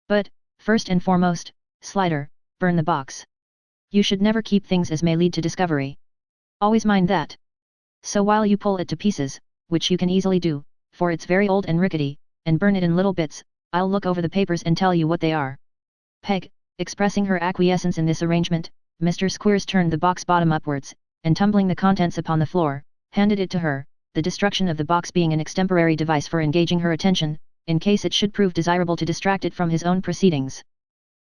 "But, first and foremost, Slider, burn the box. You should never keep things as may lead to discovery. Always mind that. So while you pull it to pieces, which you can easily do, for it's very old and rickety, and burn it in little bits, I'll look over the papers and tell you what they are." Peg, expressing her acquiescence in this arrangement, Mr. Squeers turned the box bottom upwards, and tumbling the contents upon the floor, handed it to her, the destruction of the box being an extemporary device for engaging her attention, in case it should prove desirable to distract it from his own proceedings.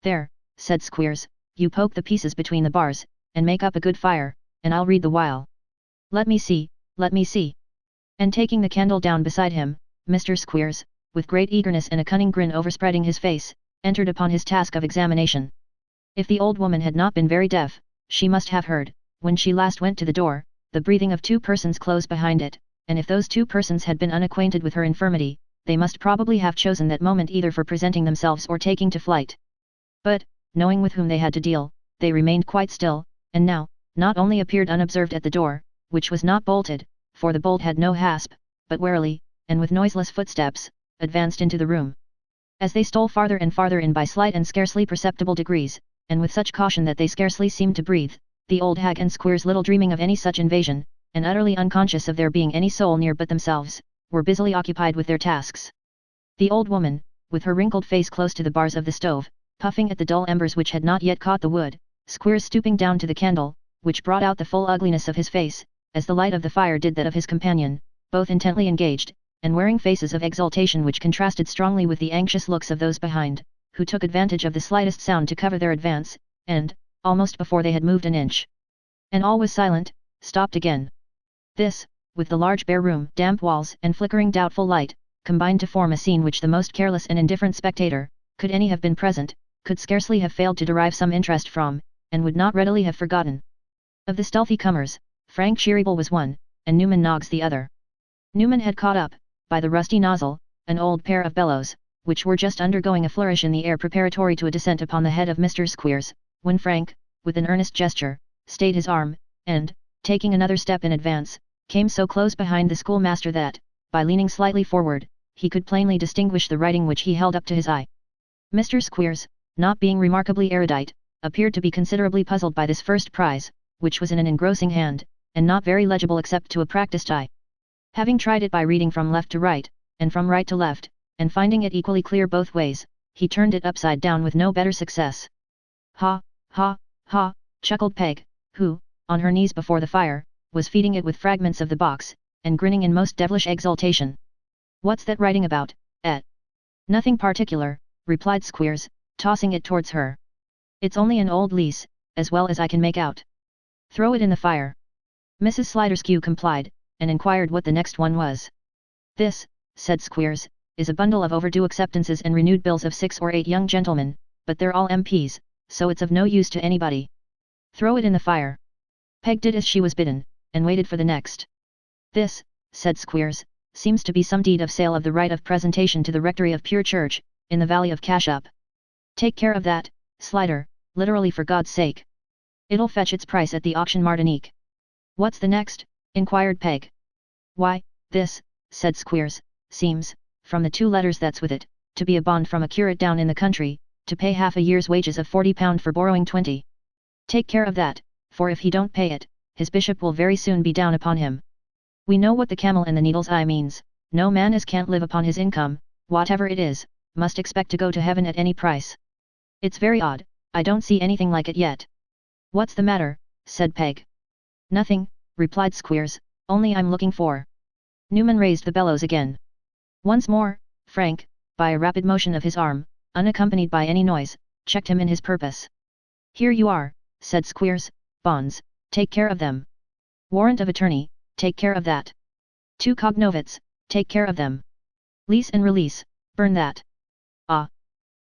"There," said Squeers, "you poke the pieces between the bars, and make up a good fire, and I'll read the while. Let me see, let me see." And taking the candle down beside him, Mr. Squeers, with great eagerness and a cunning grin overspreading his face, entered upon his task of examination. If the old woman had not been very deaf, she must have heard, when she last went to the door, the breathing of two persons close behind it, and if those two persons had been unacquainted with her infirmity, they must probably have chosen that moment either for presenting themselves or taking to flight. But, knowing with whom they had to deal, they remained quite still, and now, not only appeared unobserved at the door, which was not bolted, for the bolt had no hasp, but warily, and with noiseless footsteps, advanced into the room. As they stole farther and farther in by slight and scarcely perceptible degrees, and with such caution that they scarcely seemed to breathe, the old hag and Squeers, little dreaming of any such invasion, and utterly unconscious of there being any soul near but themselves, were busily occupied with their tasks. The old woman, with her wrinkled face close to the bars of the stove, puffing at the dull embers which had not yet caught the wood, Squeers stooping down to the candle, which brought out the full ugliness of his face, as the light of the fire did that of his companion, both intently engaged, and wearing faces of exultation which contrasted strongly with the anxious looks of those behind, who took advantage of the slightest sound to cover their advance, and, almost before they had moved an inch, and all was silent, stopped again. This, with the large bare room, damp walls, and flickering doubtful light, combined to form a scene which the most careless and indifferent spectator, could any have been present, could scarcely have failed to derive some interest from, and would not readily have forgotten. Of the stealthy comers, Frank Cheeryble was one, and Newman Noggs the other. Newman had caught up, by the rusty nozzle, an old pair of bellows, which were just undergoing a flourish in the air preparatory to a descent upon the head of Mr. Squeers, when Frank, with an earnest gesture, stayed his arm, and, taking another step in advance, came so close behind the schoolmaster that, by leaning slightly forward, he could plainly distinguish the writing which he held up to his eye. Mr. Squeers, not being remarkably erudite, appeared to be considerably puzzled by this first prize, which was in an engrossing hand, and not very legible except to a practised eye. Having tried it by reading from left to right, and from right to left, and finding it equally clear both ways, he turned it upside down with no better success. Ha, ha, ha, chuckled Peg, who, on her knees before the fire, was feeding it with fragments of the box, and grinning in most devilish exultation. What's that writing about, et? Nothing particular, replied Squeers, tossing it towards her. It's only an old lease, as well as I can make out. Throw it in the fire. Mrs. Sliderskew complied, and inquired what the next one was. This, said Squeers, is a bundle of overdue acceptances and renewed bills of 6 or 8 young gentlemen, but they're all MPs, so it's of no use to anybody. Throw it in the fire. Peg did as she was bidden, and waited for the next. This, said Squeers, seems to be some deed of sale of the right of presentation to the rectory of Pure Church, in the valley of Cashup. Take care of that, Slider, literally for God's sake. It'll fetch its price at the auction Martinique. What's the next? Inquired Peg. Why, this, said Squeers, seems, from the 2 letters that's with it, to be a bond from a curate down in the country, to pay half a year's wages of £40 for borrowing 20. Take care of that, for if he don't pay it, his bishop will very soon be down upon him. We know what the camel and the needle's eye means. No man as can't live upon his income, whatever it is, must expect to go to heaven at any price. It's very odd, I don't see anything like it yet. What's the matter? Said Peg. Nothing, replied Squeers, only I'm looking for. Newman raised the bellows again. Once more, Frank, by a rapid motion of his arm, unaccompanied by any noise, checked him in his purpose. Here you are, said Squeers. Bonds, take care of them. Warrant of attorney, take care of that. 2 cognovits, take care of them. Lease and release, burn that. Ah!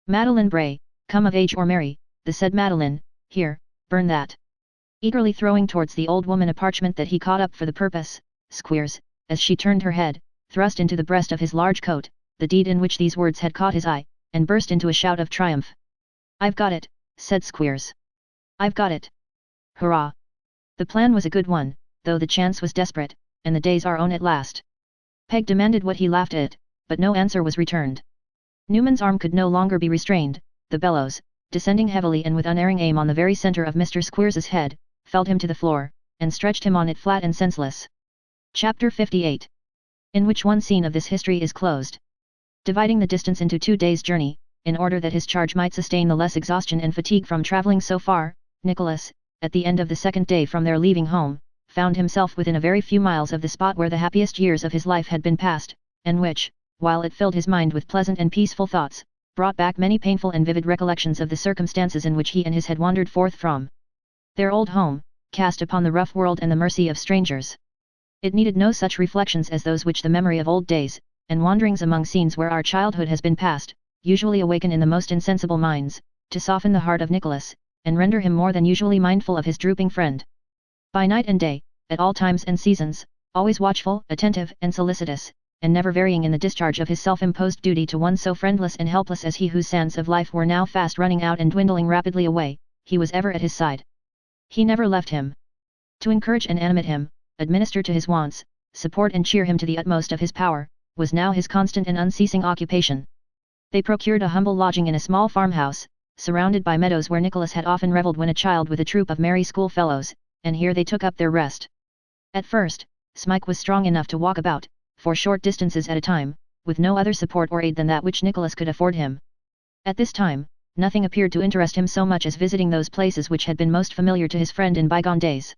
Madeline Bray, come of age or marry, the said Madeline, here, burn that. Eagerly throwing towards the old woman a parchment that he caught up for the purpose, Squeers, as she turned her head, thrust into the breast of his large coat, the deed in which these words had caught his eye, and burst into a shout of triumph. I've got it, said Squeers. I've got it. Hurrah! The plan was a good one, though the chance was desperate, and the day's our own at last. Peg demanded what he laughed at, but no answer was returned. Newman's arm could no longer be restrained, the bellows, descending heavily and with unerring aim on the very centre of Mr. Squeers's head, felled him to the floor, and stretched him on it flat and senseless. Chapter 58. In which one scene of this history is closed. Dividing the distance into 2 days' journey, in order that his charge might sustain the less exhaustion and fatigue from travelling so far, Nicholas, at the end of the 2nd day from their leaving home, found himself within a very few miles of the spot where the happiest years of his life had been passed, and which, while it filled his mind with pleasant and peaceful thoughts, brought back many painful and vivid recollections of the circumstances in which he and his had wandered forth from their old home, cast upon the rough world and the mercy of strangers. It needed no such reflections as those which the memory of old days, and wanderings among scenes where our childhood has been passed, usually awaken in the most insensible minds, to soften the heart of Nicholas, and render him more than usually mindful of his drooping friend. By night and day, at all times and seasons, always watchful, attentive, and solicitous, and never varying in the discharge of his self-imposed duty to one so friendless and helpless as he whose sands of life were now fast running out and dwindling rapidly away, he was ever at his side. He never left him. To encourage and animate him, administer to his wants, support and cheer him to the utmost of his power, was now his constant and unceasing occupation. They procured a humble lodging in a small farmhouse, surrounded by meadows where Nicholas had often revelled when a child with a troop of merry schoolfellows, and here they took up their rest. At first, Smike was strong enough to walk about, for short distances at a time, with no other support or aid than that which Nicholas could afford him. At this time, nothing appeared to interest him so much as visiting those places which had been most familiar to his friend in bygone days.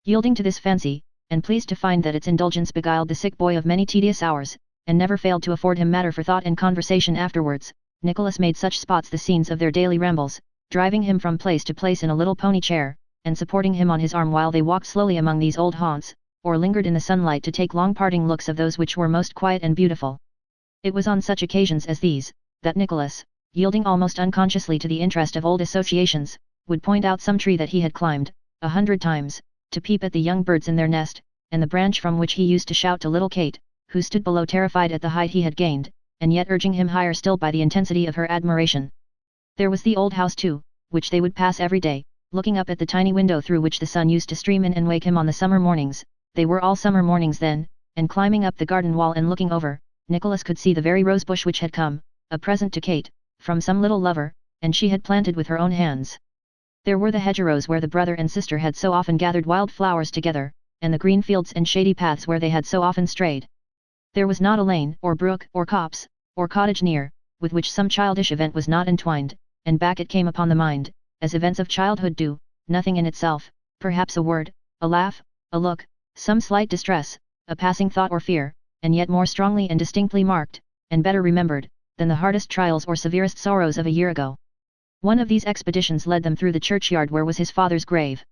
Yielding to this fancy, and pleased to find that its indulgence beguiled the sick boy of many tedious hours, and never failed to afford him matter for thought and conversation afterwards, Nicholas made such spots the scenes of their daily rambles, driving him from place to place in a little pony chair, and supporting him on his arm while they walked slowly among these old haunts, or lingered in the sunlight to take long parting looks of those which were most quiet and beautiful. It was on such occasions as these, that Nicholas, yielding almost unconsciously to the interest of old associations, would point out some tree that he had climbed 100 times, to peep at the young birds in their nest, and the branch from which he used to shout to little Kate, who stood below terrified at the height he had gained, and yet urging him higher still by the intensity of her admiration. There was the old house too, which they would pass every day, looking up at the tiny window through which the sun used to stream in and wake him on the summer mornings. They were all summer mornings then, and climbing up the garden wall and looking over, Nicholas could see the very rose bush which had come, a present to Kate, from some little lover, and she had planted with her own hands. There were the hedgerows where the brother and sister had so often gathered wild flowers together, and the green fields and shady paths where they had so often strayed. There was not a lane, or brook, or copse, or cottage near, with which some childish event was not entwined, and back it came upon the mind, as events of childhood do, nothing in itself, perhaps a word, a laugh, a look, some slight distress, a passing thought or fear, and yet more strongly and distinctly marked, and better remembered, than the hardest trials or severest sorrows of a year ago. One of these expeditions led them through the churchyard where was his father's grave.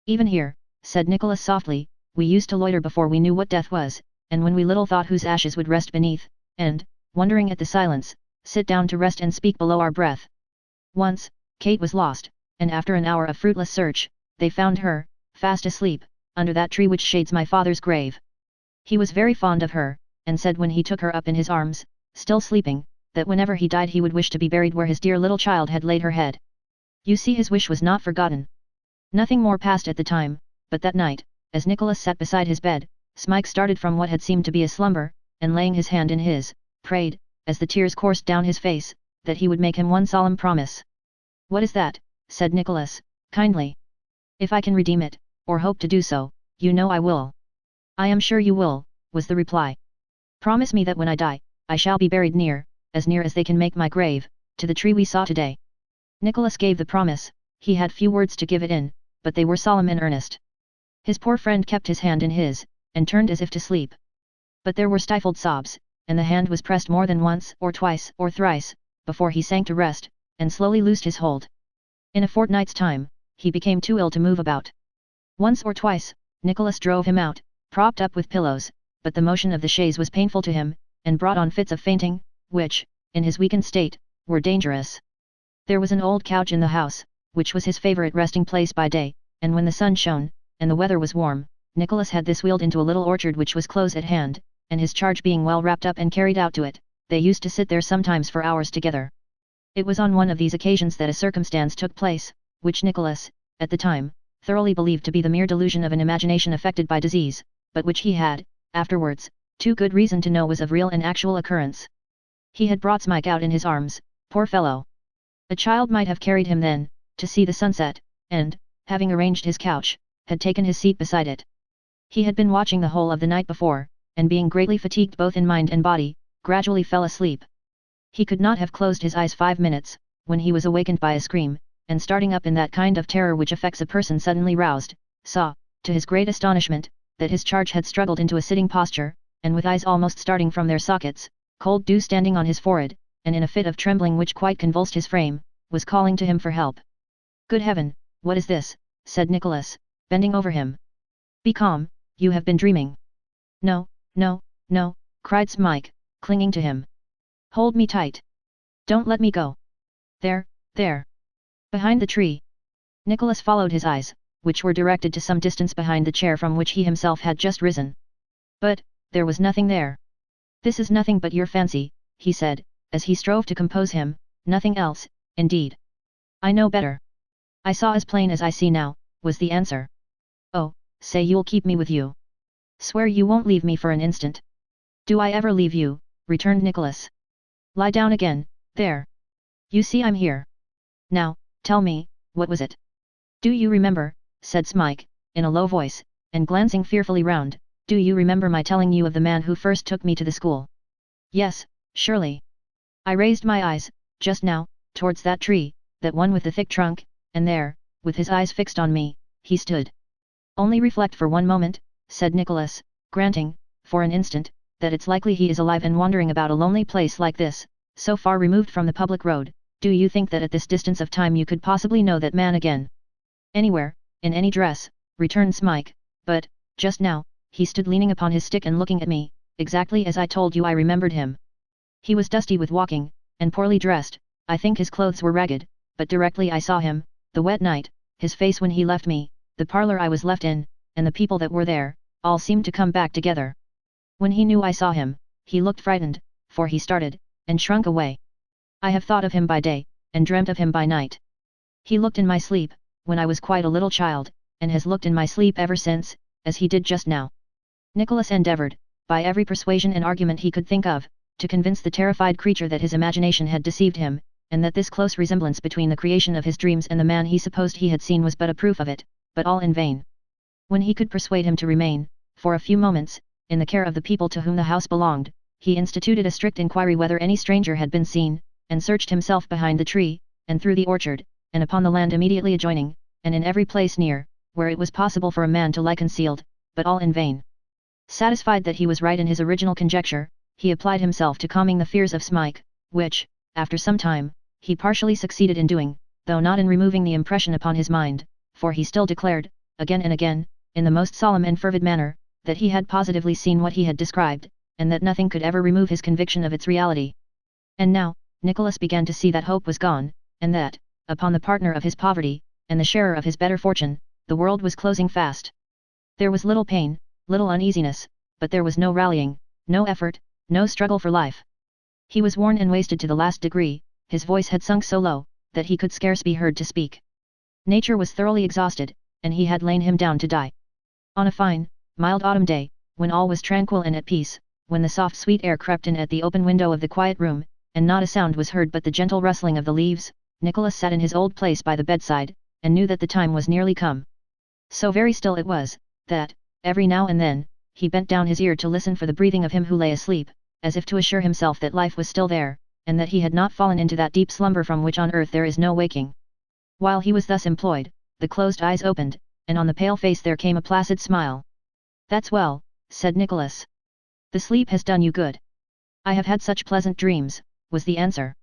"Even here," said Nicholas softly, "we used to loiter before we knew what death was, and when we little thought whose ashes would rest beneath, and, wondering at the silence, sit down to rest and speak below our breath. Once, Kate was lost, and after an hour of fruitless search, they found her, fast asleep, under that tree which shades my father's grave. He was very fond of her, and said when he took her up in his arms, still sleeping, that whenever he died he would wish to be buried where his dear little child had laid her head. You see his wish was not forgotten." Nothing more passed at the time, but that night, as Nicholas sat beside his bed, Smike started from what had seemed to be a slumber, and laying his hand in his, prayed, as the tears coursed down his face, that he would make him one solemn promise. "What is that?" said Nicholas, kindly. "If I can redeem it, or hope to do so, you know I will." "I am sure you will," was the reply. "Promise me that when I die, I shall be buried near as they can make my grave, to the tree we saw today." Nicholas gave the promise. He had few words to give it in, but they were solemn and earnest. His poor friend kept his hand in his, and turned as if to sleep. But there were stifled sobs, and the hand was pressed more than once or twice or thrice, before he sank to rest, and slowly loosed his hold. In a fortnight's time, he became too ill to move about. Once or twice, Nicholas drove him out, propped up with pillows, but the motion of the chaise was painful to him, and brought on fits of fainting, which, in his weakened state, were dangerous. There was an old couch in the house, which was his favourite resting place by day, and when the sun shone, and the weather was warm, Nicholas had this wheeled into a little orchard which was close at hand, and his charge being well wrapped up and carried out to it, they used to sit there sometimes for hours together. It was on one of these occasions that a circumstance took place, which Nicholas, at the time, thoroughly believed to be the mere delusion of an imagination affected by disease, but which he had, afterwards, too good reason to know was of real and actual occurrence. He had brought Smike out in his arms, poor fellow. A child might have carried him then, to see the sunset, and, having arranged his couch, had taken his seat beside it. He had been watching the whole of the night before, and being greatly fatigued both in mind and body, gradually fell asleep. He could not have closed his eyes 5 minutes, when he was awakened by a scream, and starting up in that kind of terror which affects a person suddenly roused, saw, to his great astonishment, that his charge had struggled into a sitting posture, and with eyes almost starting from their sockets, cold dew standing on his forehead, and in a fit of trembling which quite convulsed his frame, was calling to him for help. "Good heaven, what is this?" said Nicholas, bending over him. "Be calm, you have been dreaming." "No, no, no," cried Smike, clinging to him. "Hold me tight. Don't let me go. There, there. Behind the tree." Nicholas followed his eyes, which were directed to some distance behind the chair from which he himself had just risen. But, there was nothing there. "This is nothing but your fancy," he said, as he strove to compose him, "nothing else, indeed. I know better." "I saw as plain as I see now," was the answer. "Oh, say you'll keep me with you. Swear you won't leave me for an instant." "Do I ever leave you?" returned Nicholas. "Lie down again, there. You see I'm here. Now, tell me, what was it?" "Do you remember," said Smike, in a low voice, and glancing fearfully round, "do you remember my telling you of the man who first took me to the school?" "Yes, surely. I raised my eyes, just now, towards that tree, that one with the thick trunk, and there, with his eyes fixed on me, he stood." "Only reflect for one moment," said Nicholas, "granting, for an instant, that it's likely he is alive and wandering about a lonely place like this, so far removed from the public road, do you think that at this distance of time you could possibly know that man again?" "Anywhere, in any dress," returned Smike, "but, just now, he stood leaning upon his stick and looking at me, exactly as I told you I remembered him. He was dusty with walking, and poorly dressed, I think his clothes were ragged, but directly I saw him, the wet night, his face when he left me, the parlour I was left in, and the people that were there, all seemed to come back together. When he knew I saw him, he looked frightened, for he started, and shrunk away. I have thought of him by day, and dreamt of him by night. He looked in my sleep, when I was quite a little child, and has looked in my sleep ever since, as he did just now." Nicholas endeavoured, by every persuasion and argument he could think of, to convince the terrified creature that his imagination had deceived him, and that this close resemblance between the creation of his dreams and the man he supposed he had seen was but a proof of it, but all in vain. When he could persuade him to remain, for a few moments, in the care of the people to whom the house belonged, he instituted a strict inquiry whether any stranger had been seen, and searched himself behind the tree, and through the orchard, and upon the land immediately adjoining, and in every place near, where it was possible for a man to lie concealed, but all in vain. Satisfied that he was right in his original conjecture, he applied himself to calming the fears of Smike, which, after some time, he partially succeeded in doing, though not in removing the impression upon his mind, for he still declared, again and again, in the most solemn and fervid manner, that he had positively seen what he had described, and that nothing could ever remove his conviction of its reality. And now, Nicholas began to see that hope was gone, and that, upon the partner of his poverty, and the sharer of his better fortune, the world was closing fast. There was little pain, little uneasiness, but there was no rallying, no effort, no struggle for life. He was worn and wasted to the last degree, his voice had sunk so low, that he could scarce be heard to speak. Nature was thoroughly exhausted, and he had lain him down to die. On a fine, mild autumn day, when all was tranquil and at peace, when the soft sweet air crept in at the open window of the quiet room, and not a sound was heard but the gentle rustling of the leaves, Nicholas sat in his old place by the bedside, and knew that the time was nearly come. So very still it was, that, every now and then, he bent down his ear to listen for the breathing of him who lay asleep, as if to assure himself that life was still there, and that he had not fallen into that deep slumber from which on earth there is no waking. While he was thus employed, the closed eyes opened, and on the pale face there came a placid smile. "That's well," said Nicholas. "The sleep has done you good." "I have had such pleasant dreams," was the answer.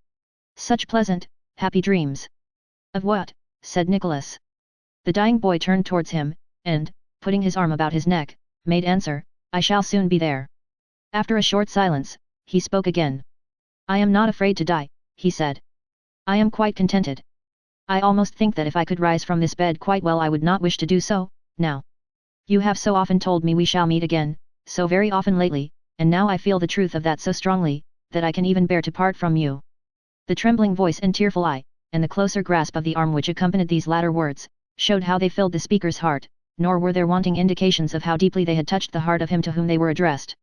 "Such pleasant, happy dreams." "Of what?" said Nicholas. The dying boy turned towards him, and, putting his arm about his neck, made answer, "I shall soon be there." After a short silence, he spoke again. "I am not afraid to die," he said. "I am quite contented. I almost think that if I could rise from this bed quite well I would not wish to do so, now. You have so often told me we shall meet again, so very often lately, and now I feel the truth of that so strongly, that I can even bear to part from you." The trembling voice and tearful eye, and the closer grasp of the arm which accompanied these latter words, showed how they filled the speaker's heart, nor were there wanting indications of how deeply they had touched the heart of him to whom they were addressed.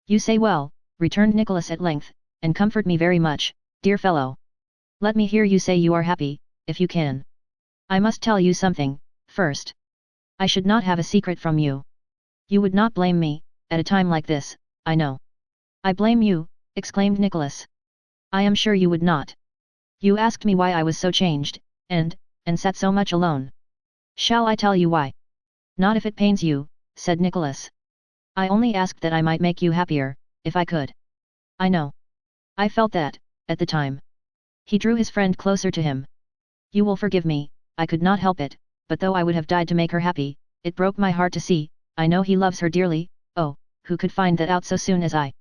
"You say well," returned Nicholas at length, "and comfort me very much, dear fellow. Let me hear you say you are happy, if you can. I must tell you something, first. I should not have a secret from you. You would not blame me, at a time like this, I know." "I blame you," exclaimed Nicholas. "I am sure you would not. You asked me why I was so changed, and sat so much alone. Shall I tell you why?" "Not if it pains you," said Nicholas. "I only asked that I might make you happier, if I could. I know. I felt that, at the time." He drew his friend closer to him. "You will forgive me, I could not help it, but though I would have died to make her happy, it broke my heart to see, I know he loves her dearly, oh, who could find that out so soon as I?"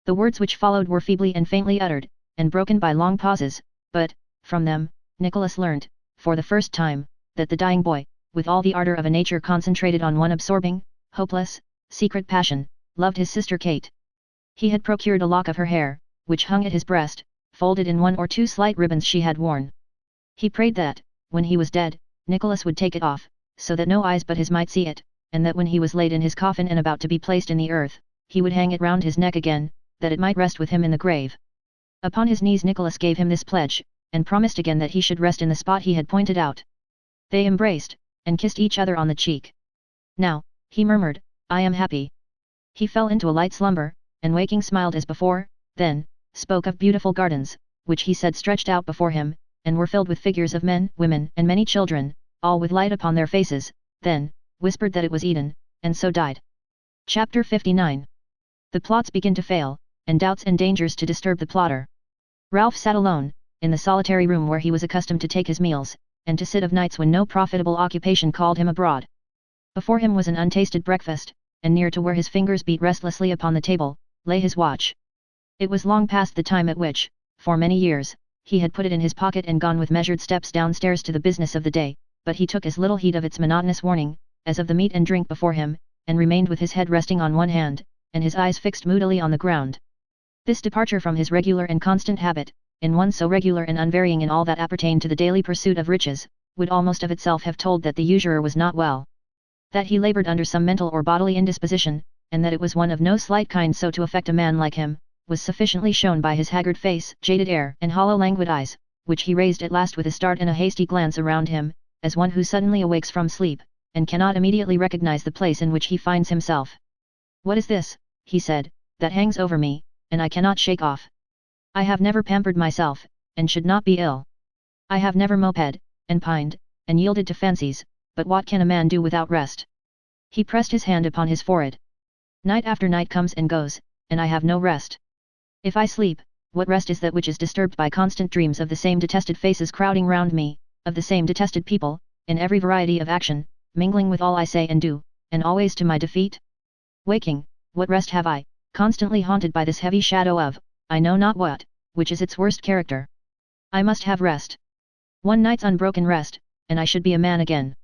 The words which followed were feebly and faintly uttered, and broken by long pauses, but, from them, Nicholas learnt, for the first time, that the dying boy, with all the ardour of a nature concentrated on one absorbing, hopeless, secret passion, loved his sister Kate. He had procured a lock of her hair, which hung at his breast, folded in one or two slight ribbons she had worn. He prayed that, when he was dead, Nicholas would take it off, so that no eyes but his might see it, and that when he was laid in his coffin and about to be placed in the earth, he would hang it round his neck again, that it might rest with him in the grave. Upon his knees Nicholas gave him this pledge, and promised again that he should rest in the spot he had pointed out. They embraced, and kissed each other on the cheek. "Now," he murmured, "I am happy." He fell into a light slumber, and waking smiled as before, then, spoke of beautiful gardens, which he said stretched out before him, and were filled with figures of men, women, and many children, all with light upon their faces, then, whispered that it was Eden, and so died. Chapter 59. The plots begin to fail, and doubts and dangers to disturb the plotter. Ralph sat alone, in the solitary room where he was accustomed to take his meals, and to sit of nights when no profitable occupation called him abroad. Before him was an untasted breakfast, and near to where his fingers beat restlessly upon the table, lay his watch. It was long past the time at which, for many years, he had put it in his pocket and gone with measured steps downstairs to the business of the day, but he took as little heed of its monotonous warning, as of the meat and drink before him, and remained with his head resting on one hand, and his eyes fixed moodily on the ground. This departure from his regular and constant habit, in one so regular and unvarying in all that appertained to the daily pursuit of riches, would almost of itself have told that the usurer was not well. That he laboured under some mental or bodily indisposition, and that it was one of no slight kind so to affect a man like him, was sufficiently shown by his haggard face, jaded air, and hollow languid eyes, which he raised at last with a start and a hasty glance around him, as one who suddenly awakes from sleep, and cannot immediately recognize the place in which he finds himself. "What is this," he said, "that hangs over me, and I cannot shake off? I have never pampered myself, and should not be ill. I have never moped, and pined, and yielded to fancies, but what can a man do without rest? He pressed his hand upon his forehead. Night after night comes and goes, and I have no rest. If I sleep, what rest is that which is disturbed by constant dreams of the same detested faces crowding round me, of the same detested people, in every variety of action, mingling with all I say and do, and always to my defeat? Waking, what rest have I, constantly haunted by this heavy shadow of, I know not what, which is its worst character? I must have rest. One night's unbroken rest, and I should be a man again.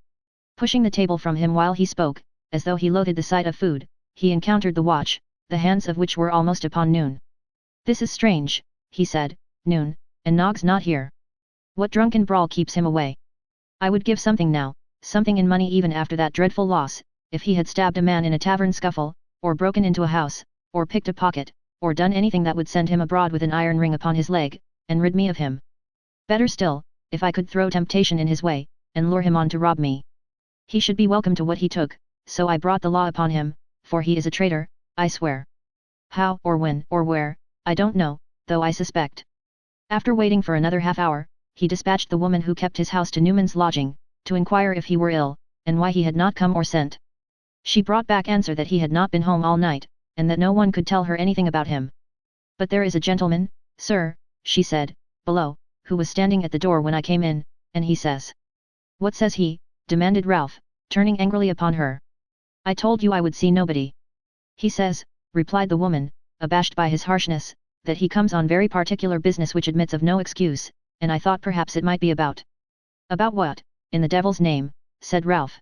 Pushing the table from him while he spoke, as though he loathed the sight of food, he encountered the watch, the hands of which were almost upon noon. This is strange, he said, noon, and Noggs not here. What drunken brawl keeps him away? I would give something now, something in money even after that dreadful loss, if he had stabbed a man in a tavern scuffle, or broken into a house, or picked a pocket, or done anything that would send him abroad with an iron ring upon his leg, and rid me of him. Better still, if I could throw temptation in his way, and lure him on to rob me. He should be welcome to what he took, so I brought the law upon him, for he is a traitor, I swear. How, or when, or where, I don't know, though I suspect. After waiting for another half-hour, he dispatched the woman who kept his house to Newman's lodging, to inquire if he were ill, and why he had not come or sent. She brought back answer that he had not been home all night, and that no one could tell her anything about him. But there is a gentleman, sir, she said, below, who was standing at the door when I came in, and he says. What says he? Demanded Ralph, turning angrily upon her. I told you I would see nobody. He says, replied the woman, abashed by his harshness, that he comes on very particular business which admits of no excuse, and I thought perhaps it might be about. About what, in the devil's name, said Ralph.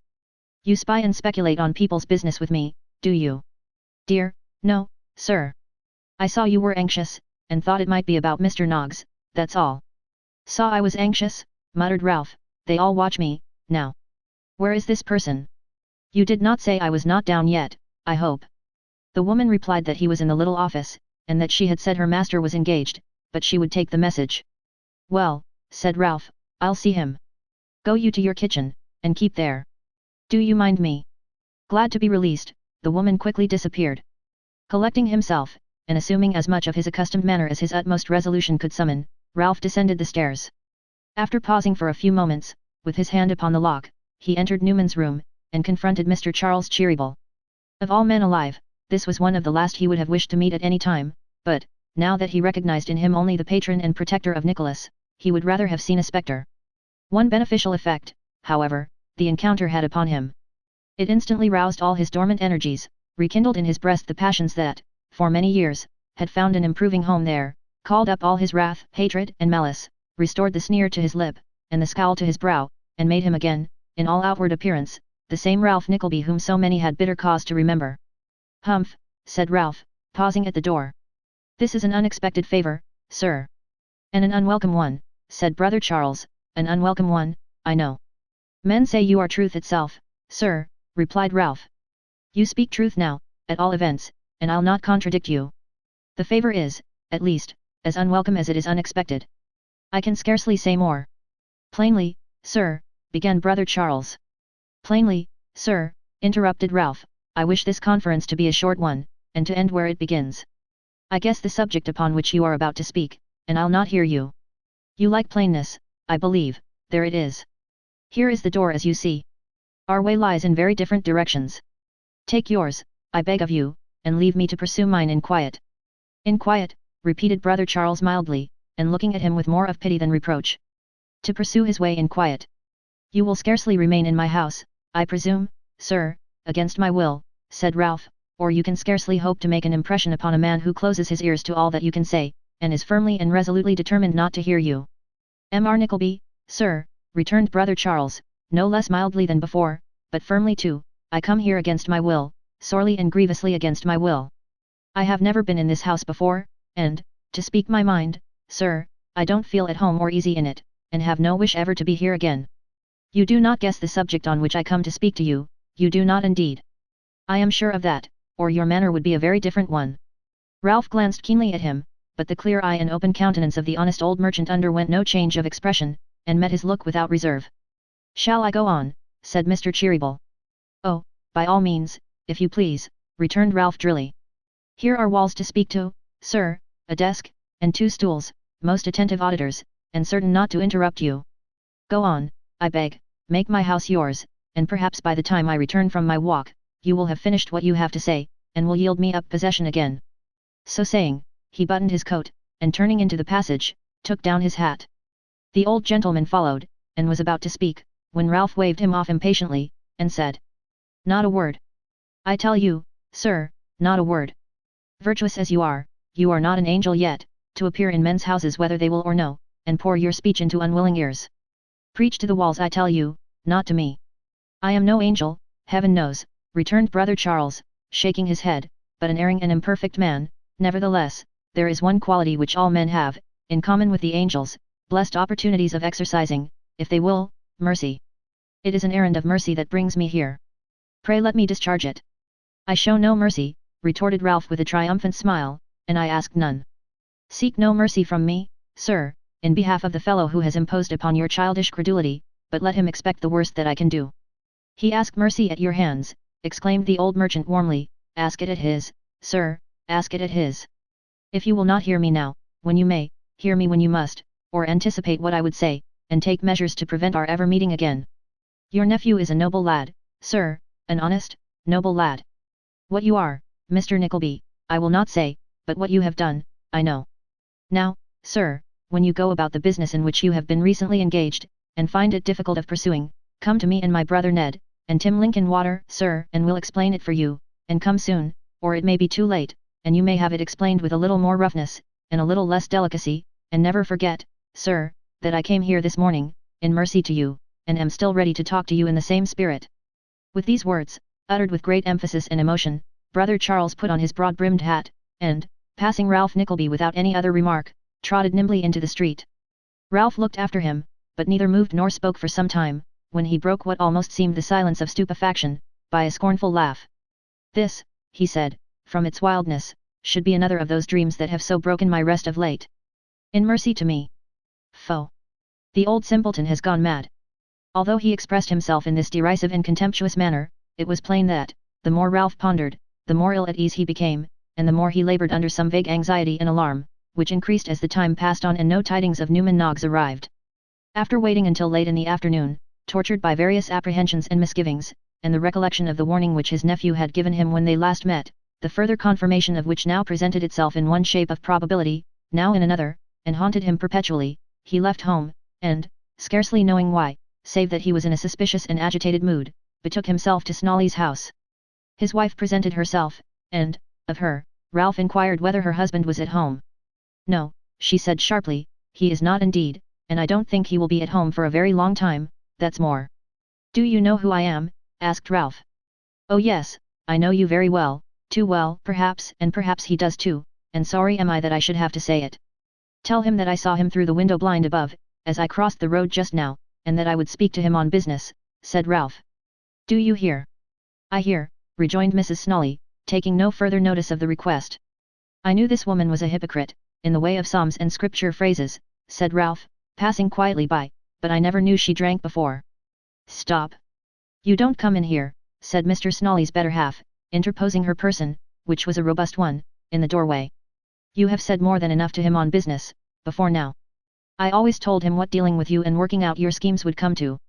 You spy and speculate on people's business with me, do you? Dear, no, sir. I saw you were anxious, and thought it might be about Mr. Noggs, that's all. Saw I was anxious, muttered Ralph, they all watch me, now. Where is this person? You did not say I was not down yet, I hope. The woman replied that he was in the little office, and that she had said her master was engaged, but she would take the message. Well, said Ralph, I'll see him. Go you to your kitchen, and keep there. Do you mind me? Glad to be released, the woman quickly disappeared. Collecting himself, and assuming as much of his accustomed manner as his utmost resolution could summon, Ralph descended the stairs. After pausing for a few moments, with his hand upon the lock, he entered Newman's room, and confronted Mr. Charles Cheeryble. Of all men alive, this was one of the last he would have wished to meet at any time, but, now that he recognized in him only the patron and protector of Nicholas, he would rather have seen a spectre. One beneficial effect, however, the encounter had upon him. It instantly roused all his dormant energies, rekindled in his breast the passions that, for many years, had found an improving home there, called up all his wrath, hatred, and malice, restored the sneer to his lip, and the scowl to his brow, and made him again, in all outward appearance, the same Ralph Nickleby whom so many had bitter cause to remember. Humph, said Ralph, pausing at the door. This is an unexpected favour, sir. And an unwelcome one, said brother Charles, an unwelcome one, I know. Men say you are truth itself, sir, replied Ralph. You speak truth now, at all events, and I'll not contradict you. The favour is, at least, as unwelcome as it is unexpected. I can scarcely say more. Plainly, sir, began brother Charles. Plainly, sir, interrupted Ralph, I wish this conference to be a short one, and to end where it begins. I guess the subject upon which you are about to speak, and I'll not hear you. You like plainness, I believe, there it is. Here is the door as you see. Our way lies in very different directions. Take yours, I beg of you, and leave me to pursue mine in quiet. In quiet, repeated brother Charles mildly, and looking at him with more of pity than reproach. To pursue his way in quiet. You will scarcely remain in my house, I presume, sir, against my will, said Ralph, or you can scarcely hope to make an impression upon a man who closes his ears to all that you can say, and is firmly and resolutely determined not to hear you. M.R. Nickleby, sir, returned brother Charles, no less mildly than before, but firmly too, I come here against my will, sorely and grievously against my will. I have never been in this house before, and, to speak my mind, sir, I don't feel at home or easy in it, and have no wish ever to be here again. You do not guess the subject on which I come to speak to you, you do not indeed. I am sure of that, or your manner would be a very different one. Ralph glanced keenly at him, but the clear eye and open countenance of the honest old merchant underwent no change of expression, and met his look without reserve. Shall I go on? Said Mr. Cheeryble. Oh, by all means, if you please, returned Ralph drily. Here are walls to speak to, sir, a desk, and 2 stools, most attentive auditors, and certain not to interrupt you. Go on, I beg, make my house yours, and perhaps by the time I return from my walk, you will have finished what you have to say, and will yield me up possession again." So saying, he buttoned his coat, and turning into the passage, took down his hat. The old gentleman followed, and was about to speak, when Ralph waved him off impatiently, and said, "Not a word. I tell you, sir, not a word. Virtuous as you are not an angel yet, to appear in men's houses whether they will or no, and pour your speech into unwilling ears. Preach to the walls I tell you, not to me." "I am no angel, heaven knows," returned brother Charles, shaking his head, "but an erring and imperfect man. Nevertheless, there is one quality which all men have, in common with the angels, blessed opportunities of exercising, if they will, mercy. It is an errand of mercy that brings me here. Pray let me discharge it." "I show no mercy," retorted Ralph with a triumphant smile, "and I ask none. Seek no mercy from me, sir, in behalf of the fellow who has imposed upon your childish credulity, but let him expect the worst that I can do." "He ask mercy at your hands," exclaimed the old merchant warmly, "ask it at his, sir, ask it at his. If you will not hear me now, when you may, hear me when you must, or anticipate what I would say, and take measures to prevent our ever meeting again. Your nephew is a noble lad, sir, an honest, noble lad. What you are, Mr. Nickleby, I will not say, but what you have done, I know. Now, sir, when you go about the business in which you have been recently engaged, and find it difficult of pursuing, come to me and my brother Ned, and Tim Linkinwater, sir, and we'll explain it for you, and come soon, or it may be too late, and you may have it explained with a little more roughness, and a little less delicacy, and never forget, sir, that I came here this morning, in mercy to you, and am still ready to talk to you in the same spirit." With these words, uttered with great emphasis and emotion, brother Charles put on his broad-brimmed hat, and, passing Ralph Nickleby without any other remark, trotted nimbly into the street. Ralph looked after him, but neither moved nor spoke for some time, when he broke what almost seemed the silence of stupefaction, by a scornful laugh. "This," he said, "from its wildness, should be another of those dreams that have so broken my rest of late. In mercy to me. Foh! The old simpleton has gone mad." Although he expressed himself in this derisive and contemptuous manner, it was plain that, the more Ralph pondered, the more ill at ease he became, and the more he laboured under some vague anxiety and alarm, which increased as the time passed on and no tidings of Newman Noggs arrived. After waiting until late in the afternoon, tortured by various apprehensions and misgivings, and the recollection of the warning which his nephew had given him when they last met, the further confirmation of which now presented itself in one shape of probability, now in another, and haunted him perpetually, he left home, and, scarcely knowing why, save that he was in a suspicious and agitated mood, betook himself to Snawley's house. His wife presented herself, and, of her, Ralph inquired whether her husband was at home. "No," she said sharply, "he is not indeed, and I don't think he will be at home for a very long time, that's more." "Do you know who I am?" asked Ralph. "Oh yes, I know you very well, too well perhaps, and perhaps he does too, and sorry am I that I should have to say it. Tell him that I saw him through the window blind above, as I crossed the road just now, and that I would speak to him on business," said Ralph. "Do you hear?" "I hear," rejoined Mrs. Snawley, taking no further notice of the request. "I knew this woman was a hypocrite, in the way of psalms and scripture phrases," said Ralph, passing quietly by, "but I never knew she drank before." "Stop! You don't come in here," said Mr. Snawley's better half, interposing her person, which was a robust one, in the doorway. "You have said more than enough to him on business, before now. I always told him what dealing with you and working out your schemes would come to.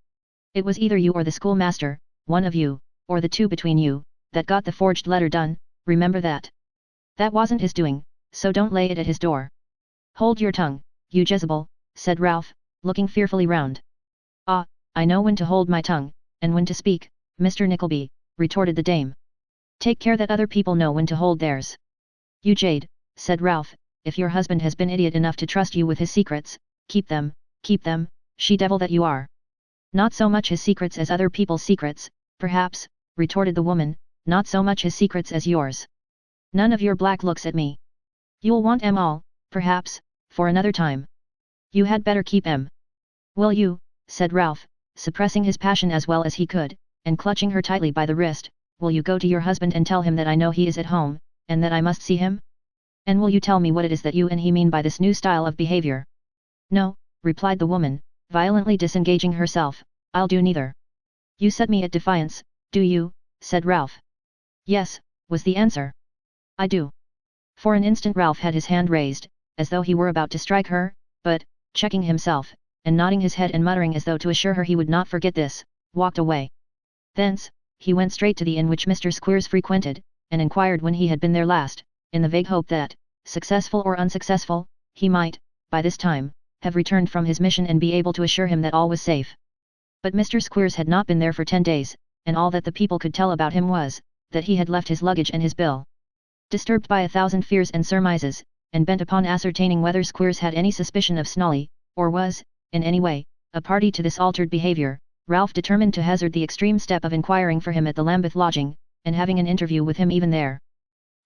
It was either you or the schoolmaster, one of you, or the two between you, that got the forged letter done, remember that. That wasn't his doing, so don't lay it at his door." "Hold your tongue, you Jezebel," said Ralph, looking fearfully round. "Ah, I know when to hold my tongue, and when to speak, Mr. Nickleby," retorted the dame. "Take care that other people know when to hold theirs." "You jade," said Ralph, "if your husband has been idiot enough to trust you with his secrets, keep them, she-devil that you are." "Not so much his secrets as other people's secrets, perhaps," retorted the woman, "not so much his secrets as yours. None of your black looks at me. You'll want 'em all, perhaps, for another time. You had better keep 'em." "Will you," said Ralph, suppressing his passion as well as he could, and clutching her tightly by the wrist, "will you go to your husband and tell him that I know he is at home, and that I must see him? And will you tell me what it is that you and he mean by this new style of behavior?" "No," replied the woman, violently disengaging herself, "I'll do neither." "You set me at defiance, do you?" said Ralph. "Yes," was the answer. "I do." For an instant Ralph had his hand raised, as though he were about to strike her, but, checking himself, and nodding his head and muttering as though to assure her he would not forget this, walked away. Thence, he went straight to the inn which Mr. Squeers frequented, and inquired when he had been there last, in the vague hope that, successful or unsuccessful, he might, by this time, have returned from his mission and be able to assure him that all was safe. But Mr. Squeers had not been there for 10 days, and all that the people could tell about him was, that he had left his luggage and his bill. Disturbed by 1,000 fears and surmises, and bent upon ascertaining whether Squeers had any suspicion of Snolly, or was, in any way, a party to this altered behaviour, Ralph determined to hazard the extreme step of inquiring for him at the Lambeth lodging, and having an interview with him even there.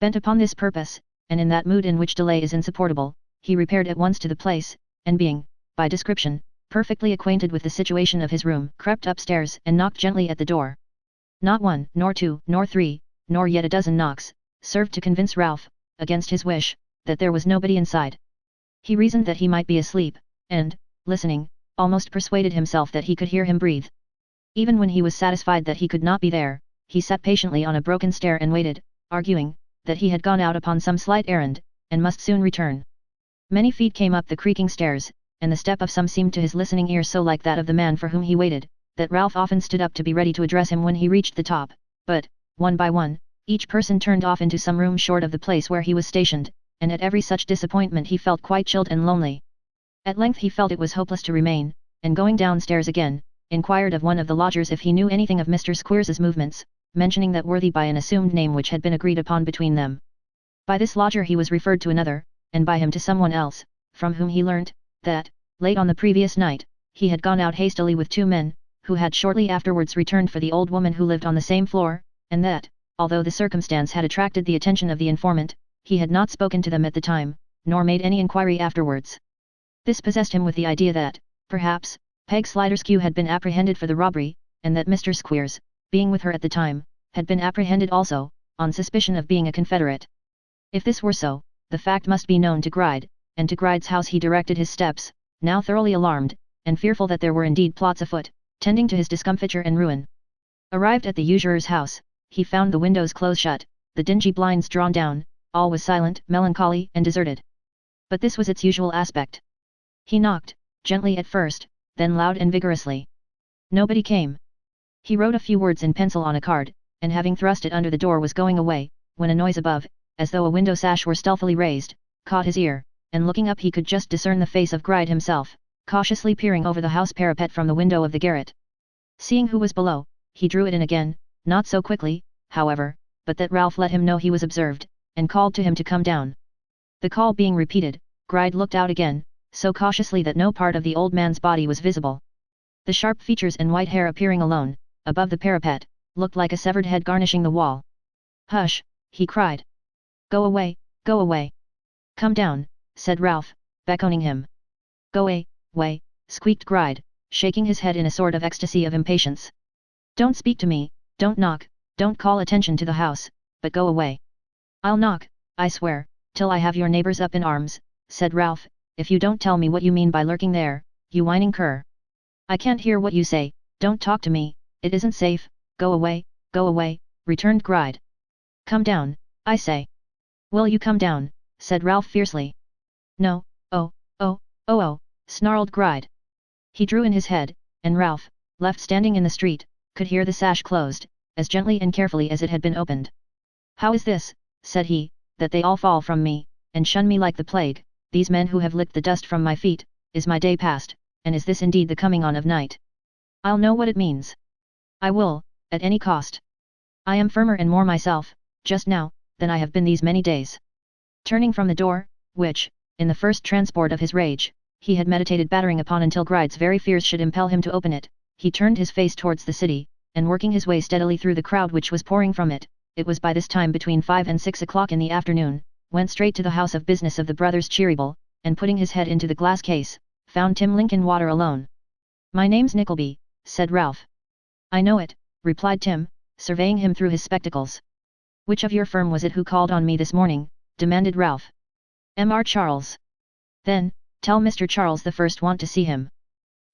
Bent upon this purpose, and in that mood in which delay is insupportable, he repaired at once to the place, and being, by description, perfectly acquainted with the situation of his room, crept upstairs and knocked gently at the door. Not 1, nor 2, nor 3, nor yet a dozen knocks, served to convince Ralph, against his wish, that there was nobody inside. He reasoned that he might be asleep, and, listening, almost persuaded himself that he could hear him breathe. Even when he was satisfied that he could not be there, he sat patiently on a broken stair and waited, arguing, that he had gone out upon some slight errand, and must soon return. Many feet came up the creaking stairs, and the step of some seemed to his listening ear so like that of the man for whom he waited, that Ralph often stood up to be ready to address him when he reached the top, but, one by one, each person turned off into some room short of the place where he was stationed, and at every such disappointment he felt quite chilled and lonely. At length he felt it was hopeless to remain, and going downstairs again, inquired of one of the lodgers if he knew anything of Mr. Squeers's movements, mentioning that worthy by an assumed name which had been agreed upon between them. By this lodger he was referred to another, and by him to someone else, from whom he learnt, that, late on the previous night, he had gone out hastily with 2 men, who had shortly afterwards returned for the old woman who lived on the same floor, and that, although the circumstance had attracted the attention of the informant, he had not spoken to them at the time, nor made any inquiry afterwards. This possessed him with the idea that, perhaps, Peg Sliderskew had been apprehended for the robbery, and that Mr. Squeers, being with her at the time, had been apprehended also, on suspicion of being a confederate. If this were so, the fact must be known to Gride, and to Gride's house he directed his steps, now thoroughly alarmed, and fearful that there were indeed plots afoot, tending to his discomfiture and ruin. Arrived at the usurer's house, he found the windows close shut, the dingy blinds drawn down, all was silent, melancholy, and deserted. But this was its usual aspect. He knocked, gently at first, then loud and vigorously. Nobody came. He wrote a few words in pencil on a card, and having thrust it under the door was going away, when a noise above, as though a window sash were stealthily raised, caught his ear, and looking up he could just discern the face of Gride himself, cautiously peering over the house parapet from the window of the garret. Seeing who was below, he drew it in again, not so quickly, however, but that Ralph let him know he was observed, and called to him to come down. The call being repeated, Gride looked out again, so cautiously that no part of the old man's body was visible. The sharp features and white hair appearing alone, above the parapet, looked like a severed head garnishing the wall. "Hush!" he cried. "Go away, go away!" "Come down," said Ralph, beckoning him. "Go away," squeaked Gride, shaking his head in a sort of ecstasy of impatience. "Don't speak to me, don't knock, don't call attention to the house, but go away." "I'll knock, I swear, till I have your neighbours up in arms," said Ralph, "if you don't tell me what you mean by lurking there, you whining cur." "I can't hear what you say, don't talk to me, it isn't safe, go away," returned Gride. "Come down, I say." "Will you come down?" said Ralph fiercely. "No, oh," snarled Gride. He drew in his head, and Ralph, left standing in the street, could hear the sash closed, as gently and carefully as it had been opened. "How is this," said he, "that they all fall from me, and shun me like the plague, these men who have licked the dust from my feet? Is my day past, and is this indeed the coming on of night? I'll know what it means. I will, at any cost. I am firmer and more myself, just now, than I have been these many days." Turning from the door, which, in the first transport of his rage, he had meditated battering upon until Gride's very fears should impel him to open it, he turned his face towards the city, and working his way steadily through the crowd which was pouring from it, it was by this time between 5 and 6 o'clock in the afternoon, went straight to the house of business of the brothers Cheeryble, and putting his head into the glass case, found Tim Linkinwater alone. "My name's Nickleby," said Ralph. "I know it," replied Tim, surveying him through his spectacles. "Which of your firm was it who called on me this morning?" demanded Ralph. "Mr. Charles." "Then, tell Mr. Charles the first want to see him."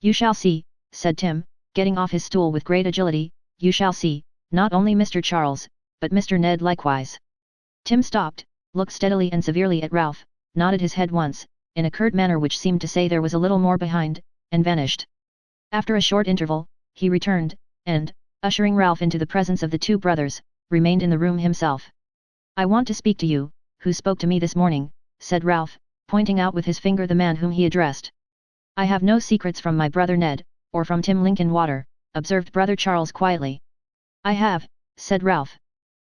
"You shall see," said Tim, getting off his stool with great agility, "you shall see, not only Mr. Charles, but Mr. Ned likewise." Tim stopped, looked steadily and severely at Ralph, nodded his head once, in a curt manner which seemed to say there was a little more behind, and vanished. After a short interval, he returned, and, ushering Ralph into the presence of the two brothers, remained in the room himself. "I want to speak to you, who spoke to me this morning," said Ralph, pointing out with his finger the man whom he addressed. "I have no secrets from my brother Ned, or from Tim Linkinwater," observed brother Charles quietly. "I have," said Ralph.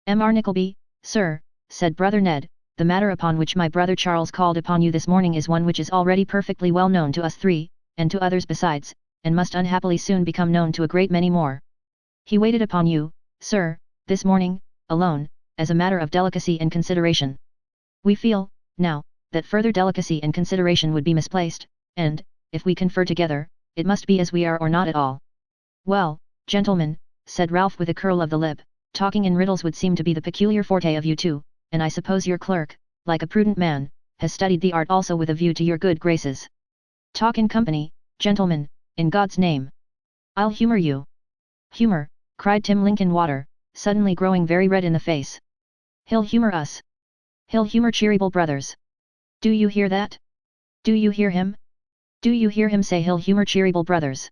"Mr. Nickleby, sir," said brother Ned, "the matter upon which my brother Charles called upon you this morning is one which is already perfectly well known to us three, and to others besides, and must unhappily soon become known to a great many more. He waited upon you, sir, this morning, alone, as a matter of delicacy and consideration. We feel, now, that further delicacy and consideration would be misplaced, and, if we confer together, it must be as we are or not at all." "Well, gentlemen," said Ralph with a curl of the lip, "talking in riddles would seem to be the peculiar forte of you two, and I suppose your clerk, like a prudent man, has studied the art also with a view to your good graces. Talk in company, gentlemen, in God's name. I'll humour you." "Humour," cried Tim Linkinwater, suddenly growing very red in the face. "He'll humour us. He'll humour Cheeryble Brothers. Do you hear that? Do you hear him? Do you hear him say he'll humour Cheeryble Brothers?"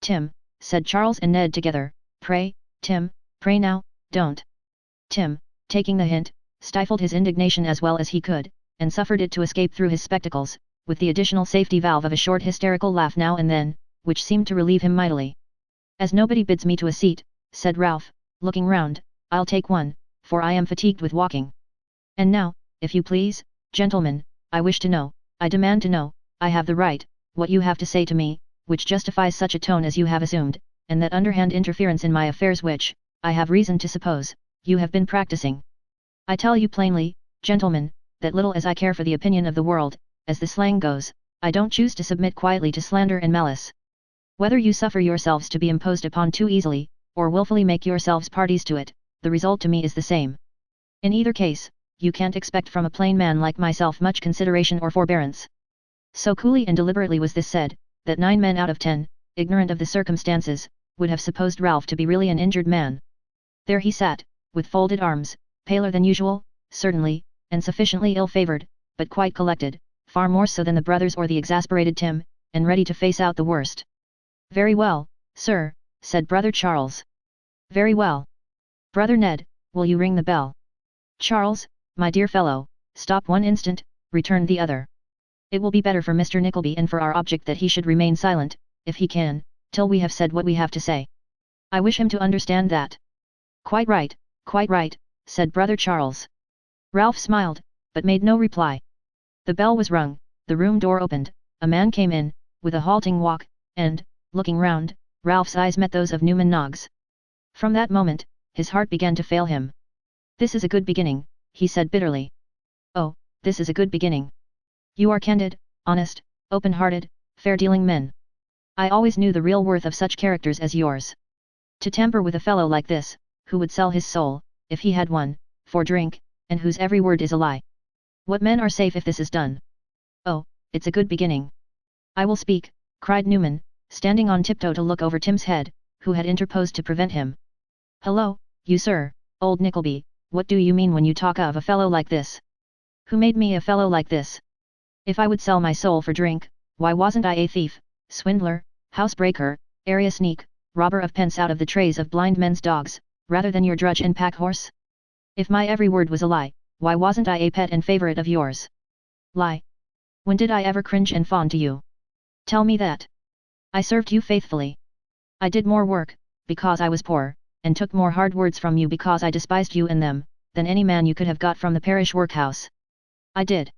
"Tim," said Charles and Ned together, "pray, Tim, pray now, don't." Tim, taking the hint, stifled his indignation as well as he could, and suffered it to escape through his spectacles, with the additional safety valve of a short hysterical laugh now and then, which seemed to relieve him mightily. "As nobody bids me to a seat," said Ralph, looking round, "I'll take one, for I am fatigued with walking. And now, if you please, gentlemen, I wish to know, I demand to know, I have the right, what you have to say to me, which justifies such a tone as you have assumed, and that underhand interference in my affairs which, I have reason to suppose, you have been practicing. I tell you plainly, gentlemen, that little as I care for the opinion of the world, as the slang goes, I don't choose to submit quietly to slander and malice. Whether you suffer yourselves to be imposed upon too easily, or wilfully make yourselves parties to it, the result to me is the same. In either case, you can't expect from a plain man like myself much consideration or forbearance." So coolly and deliberately was this said, that 9 men out of 10, ignorant of the circumstances, would have supposed Ralph to be really an injured man. There he sat, with folded arms, paler than usual, certainly, and sufficiently ill-favoured, but quite collected, far more so than the brothers or the exasperated Tim, and ready to face out the worst. "Very well, sir," said brother Charles. "Very well. Brother Ned, will you ring the bell?" "Charles, my dear fellow, stop one instant," returned the other. "It will be better for Mr. Nickleby and for our object that he should remain silent, if he can, till we have said what we have to say. I wish him to understand that." Quite right," said brother Charles. Ralph smiled, but made no reply. The bell was rung, the room door opened, a man came in, with a halting walk, and, looking round, Ralph's eyes met those of Newman Noggs. From that moment, his heart began to fail him. "This is a good beginning," he said bitterly. "Oh, this is a good beginning. You are candid, honest, open-hearted, fair-dealing men. I always knew the real worth of such characters as yours. To tamper with a fellow like this, who would sell his soul, if he had one, for drink, and whose every word is a lie. What men are safe if this is done? Oh, it's a good beginning." "I will speak," cried Newman, standing on tiptoe to look over Tim's head, who had interposed to prevent him. "Hello, you sir, old Nickleby, what do you mean when you talk of a fellow like this? Who made me a fellow like this? If I would sell my soul for drink, why wasn't I a thief, swindler, housebreaker, area sneak, robber of pence out of the trays of blind men's dogs, rather than your drudge and pack horse? If my every word was a lie, why wasn't I a pet and favourite of yours? Lie? When did I ever cringe and fawn to you? Tell me that. I served you faithfully. I did more work, because I was poor, and took more hard words from you because I despised you and them, than any man you could have got from the parish workhouse. I did.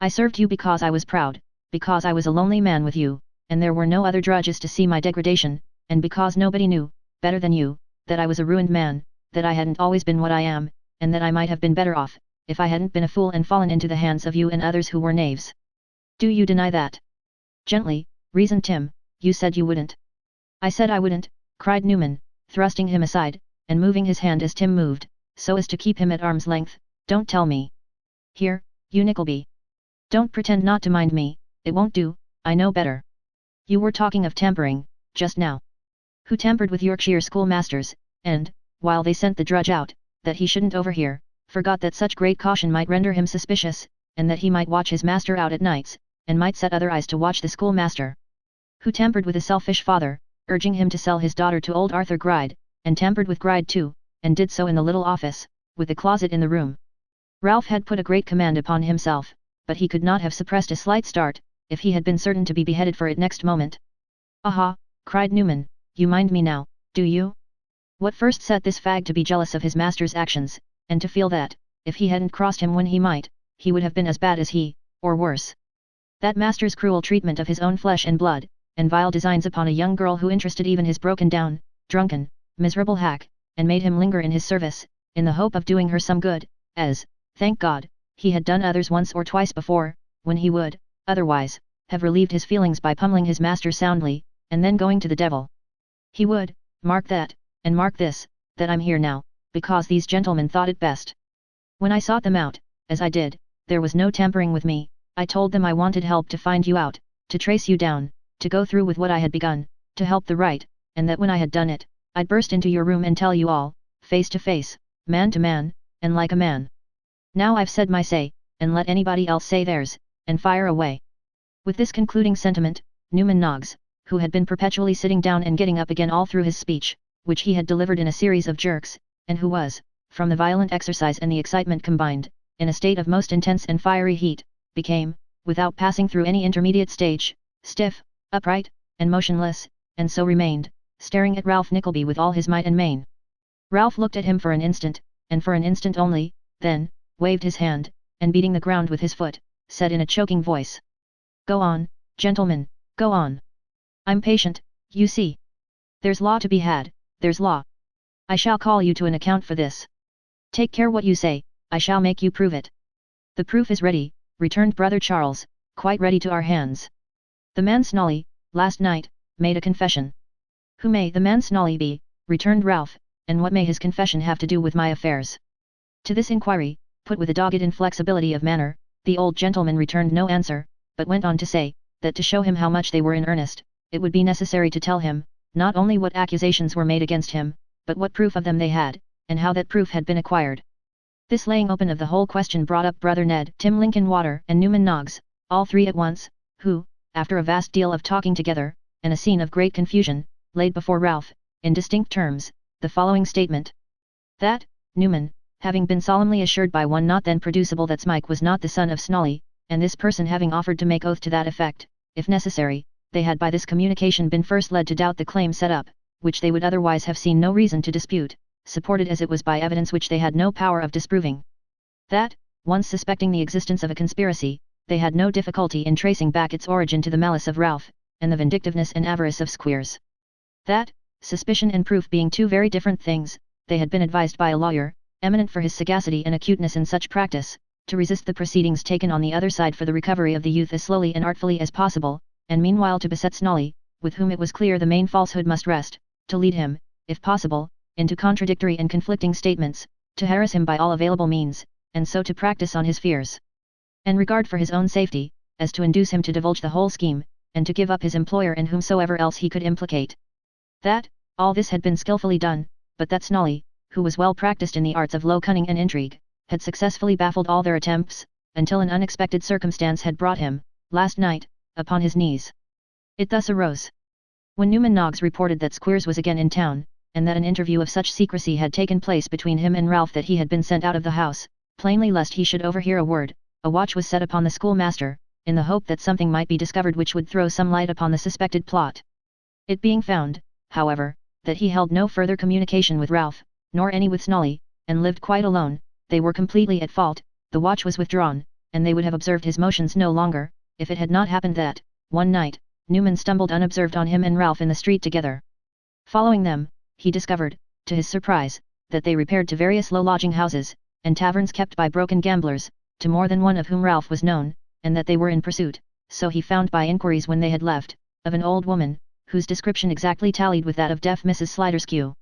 I served you because I was proud, because I was a lonely man with you, and there were no other drudges to see my degradation, and because nobody knew, better than you, that I was a ruined man, that I hadn't always been what I am, and that I might have been better off, if I hadn't been a fool and fallen into the hands of you and others who were knaves. Do you deny that?" "Gently, reasoned Tim, you said you wouldn't." "I said I wouldn't," cried Newman, thrusting him aside, and moving his hand as Tim moved, so as to keep him at arm's length. "Don't tell me. Here, you Nickleby. Don't pretend not to mind me, it won't do, I know better. You were talking of tampering, just now. Who tampered with Yorkshire schoolmasters, and, while they sent the drudge out, that he shouldn't overhear, forgot that such great caution might render him suspicious, and that he might watch his master out at nights, and might set other eyes to watch the schoolmaster, who tampered with a selfish father, urging him to sell his daughter to old Arthur Gride, and tampered with Gride too, and did so in the little office, with the closet in the room. Ralph had put a great command upon himself, but he could not have suppressed a slight start, if he had been certain to be beheaded for it next moment. "Aha!" cried Newman, "you mind me now, do you? What first set this fag to be jealous of his master's actions, and to feel that, if he hadn't crossed him when he might, he would have been as bad as he, or worse? That master's cruel treatment of his own flesh and blood, and vile designs upon a young girl who interested even his broken down, drunken, miserable hack, and made him linger in his service, in the hope of doing her some good, as, thank God, he had done others once or twice before, when he would, otherwise, have relieved his feelings by pummeling his master soundly, and then going to the devil. He would, mark that, and mark this, that I'm here now, because these gentlemen thought it best. When I sought them out, as I did, there was no tampering with me. I told them I wanted help to find you out, to trace you down, to go through with what I had begun, to help the right, and that when I had done it, I'd burst into your room and tell you all, face to face, man to man, and like a man. Now I've said my say, and let anybody else say theirs, and fire away." With this concluding sentiment, Newman Noggs, who had been perpetually sitting down and getting up again all through his speech, which he had delivered in a series of jerks, and who was, from the violent exercise and the excitement combined, in a state of most intense and fiery heat, became, without passing through any intermediate stage, stiff, upright, and motionless, and so remained, staring at Ralph Nickleby with all his might and main. Ralph looked at him for an instant, and for an instant only, then, waved his hand, and beating the ground with his foot, said in a choking voice, "Go on, gentlemen, go on. I'm patient, you see. There's law to be had, there's law. I shall call you to an account for this. Take care what you say, I shall make you prove it." "The proof is ready," returned Brother Charles, "quite ready to our hands. The man Snolly, last night, made a confession." "Who may the man Snolly be?" returned Ralph, "and what may his confession have to do with my affairs?" To this inquiry, put with a dogged inflexibility of manner, the old gentleman returned no answer, but went on to say, that to show him how much they were in earnest, it would be necessary to tell him, not only what accusations were made against him, but what proof of them they had, and how that proof had been acquired. This laying open of the whole question brought up Brother Ned, Tim Linkinwater, and Newman Noggs, all three at once, who, after a vast deal of talking together, and a scene of great confusion, laid before Ralph, in distinct terms, the following statement. That, Newman, having been solemnly assured by one not then producible that Smike was not the son of Snolly, and this person having offered to make oath to that effect, if necessary, they had by this communication been first led to doubt the claim set up, which they would otherwise have seen no reason to dispute, supported as it was by evidence which they had no power of disproving. That, once suspecting the existence of a conspiracy, they had no difficulty in tracing back its origin to the malice of Ralph, and the vindictiveness and avarice of Squeers. That, suspicion and proof being two very different things, they had been advised by a lawyer, eminent for his sagacity and acuteness in such practice, to resist the proceedings taken on the other side for the recovery of the youth as slowly and artfully as possible, and meanwhile to beset Snolly, with whom it was clear the main falsehood must rest, to lead him, if possible, into contradictory and conflicting statements, to harass him by all available means, and so to practice on his fears and regard for his own safety, as to induce him to divulge the whole scheme, and to give up his employer and whomsoever else he could implicate. That, all this had been skillfully done, but that Snolly, who was well practiced in the arts of low cunning and intrigue, had successfully baffled all their attempts, until an unexpected circumstance had brought him, last night, upon his knees. It thus arose. When Newman Noggs reported that Squeers was again in town, and that an interview of such secrecy had taken place between him and Ralph that he had been sent out of the house, plainly lest he should overhear a word, a watch was set upon the schoolmaster, in the hope that something might be discovered which would throw some light upon the suspected plot. It being found, however, that he held no further communication with Ralph, nor any with Snolly, and lived quite alone, they were completely at fault, the watch was withdrawn, and they would have observed his motions no longer, if it had not happened that, one night, Newman stumbled unobserved on him and Ralph in the street together. Following them, he discovered, to his surprise, that they repaired to various low lodging houses, and taverns kept by broken gamblers, to more than one of whom Ralph was known, and that they were in pursuit, so he found by inquiries when they had left, of an old woman, whose description exactly tallied with that of deaf Mrs. Sliderskew.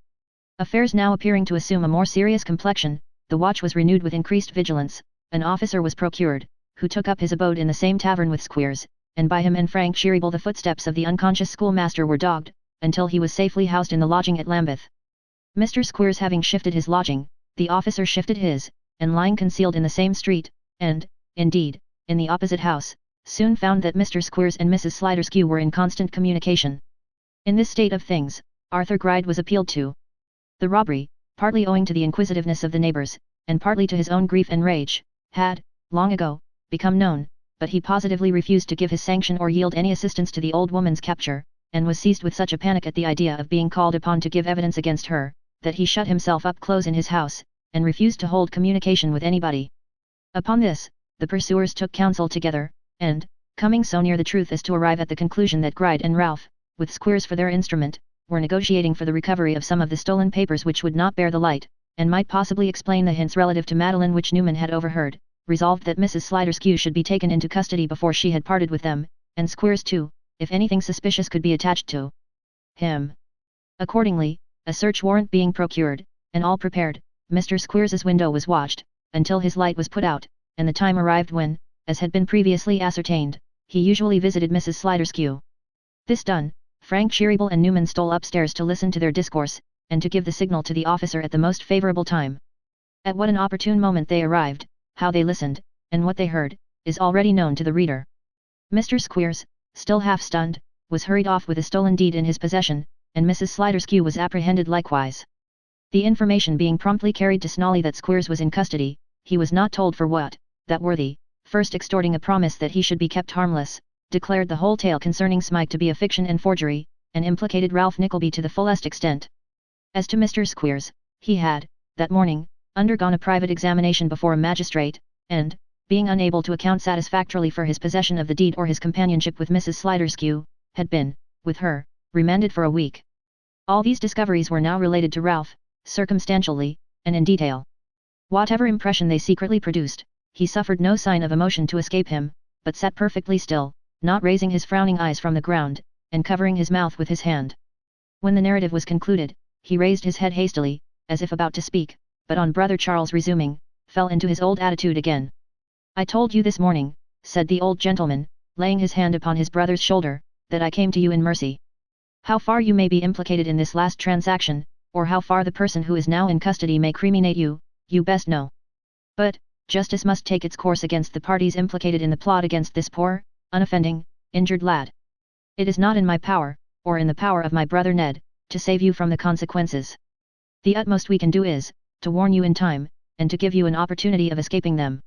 Affairs now appearing to assume a more serious complexion, the watch was renewed with increased vigilance, an officer was procured, who took up his abode in the same tavern with Squeers, and by him and Frank Cheeryble the footsteps of the unconscious schoolmaster were dogged, until he was safely housed in the lodging at Lambeth. Mr. Squeers having shifted his lodging, the officer shifted his, and lying concealed in the same street, and, indeed, in the opposite house, soon found that Mr. Squeers and Mrs. Sliderskew were in constant communication. In this state of things, Arthur Gride was appealed to. The robbery, partly owing to the inquisitiveness of the neighbours, and partly to his own grief and rage, had, long ago, become known, but he positively refused to give his sanction or yield any assistance to the old woman's capture, and was seized with such a panic at the idea of being called upon to give evidence against her, that he shut himself up close in his house, and refused to hold communication with anybody. Upon this, the pursuers took counsel together, and, coming so near the truth as to arrive at the conclusion that Gride and Ralph, with Squeers for their instrument, were negotiating for the recovery of some of the stolen papers which would not bear the light, and might possibly explain the hints relative to Madeline which Newman had overheard, resolved that Mrs. Sliderskew should be taken into custody before she had parted with them, and Squeers too, if anything suspicious could be attached to him. Accordingly, a search warrant being procured, and all prepared, Mr. Squeers's window was watched, until his light was put out, and the time arrived when, as had been previously ascertained, he usually visited Mrs. Sliderskew. This done, Frank Cheeryble and Newman stole upstairs to listen to their discourse, and to give the signal to the officer at the most favourable time. At what an opportune moment they arrived, how they listened, and what they heard, is already known to the reader. Mr. Squeers, still half stunned, was hurried off with a stolen deed in his possession, and Mrs. Sliderskew was apprehended likewise. The information being promptly carried to Snawley that Squeers was in custody, he was not told for what, that worthy, first extorting a promise that he should be kept harmless, declared the whole tale concerning Smike to be a fiction and forgery, and implicated Ralph Nickleby to the fullest extent. As to Mr. Squeers, he had, that morning, undergone a private examination before a magistrate, and, being unable to account satisfactorily for his possession of the deed or his companionship with Mrs. Sliderskew, had been, with her, remanded for a week. All these discoveries were now related to Ralph, circumstantially, and in detail. Whatever impression they secretly produced, he suffered no sign of emotion to escape him, but sat perfectly still, not raising his frowning eyes from the ground, and covering his mouth with his hand. When the narrative was concluded, he raised his head hastily, as if about to speak, but on Brother Charles resuming, fell into his old attitude again. "I told you this morning," said the old gentleman, laying his hand upon his brother's shoulder, "that I came to you in mercy. How far you may be implicated in this last transaction, or how far the person who is now in custody may criminate you, you best know. But, justice must take its course against the parties implicated in the plot against this poor, unoffending, injured lad. It is not in my power, or in the power of my brother Ned, to save you from the consequences. The utmost we can do is, to warn you in time, and to give you an opportunity of escaping them.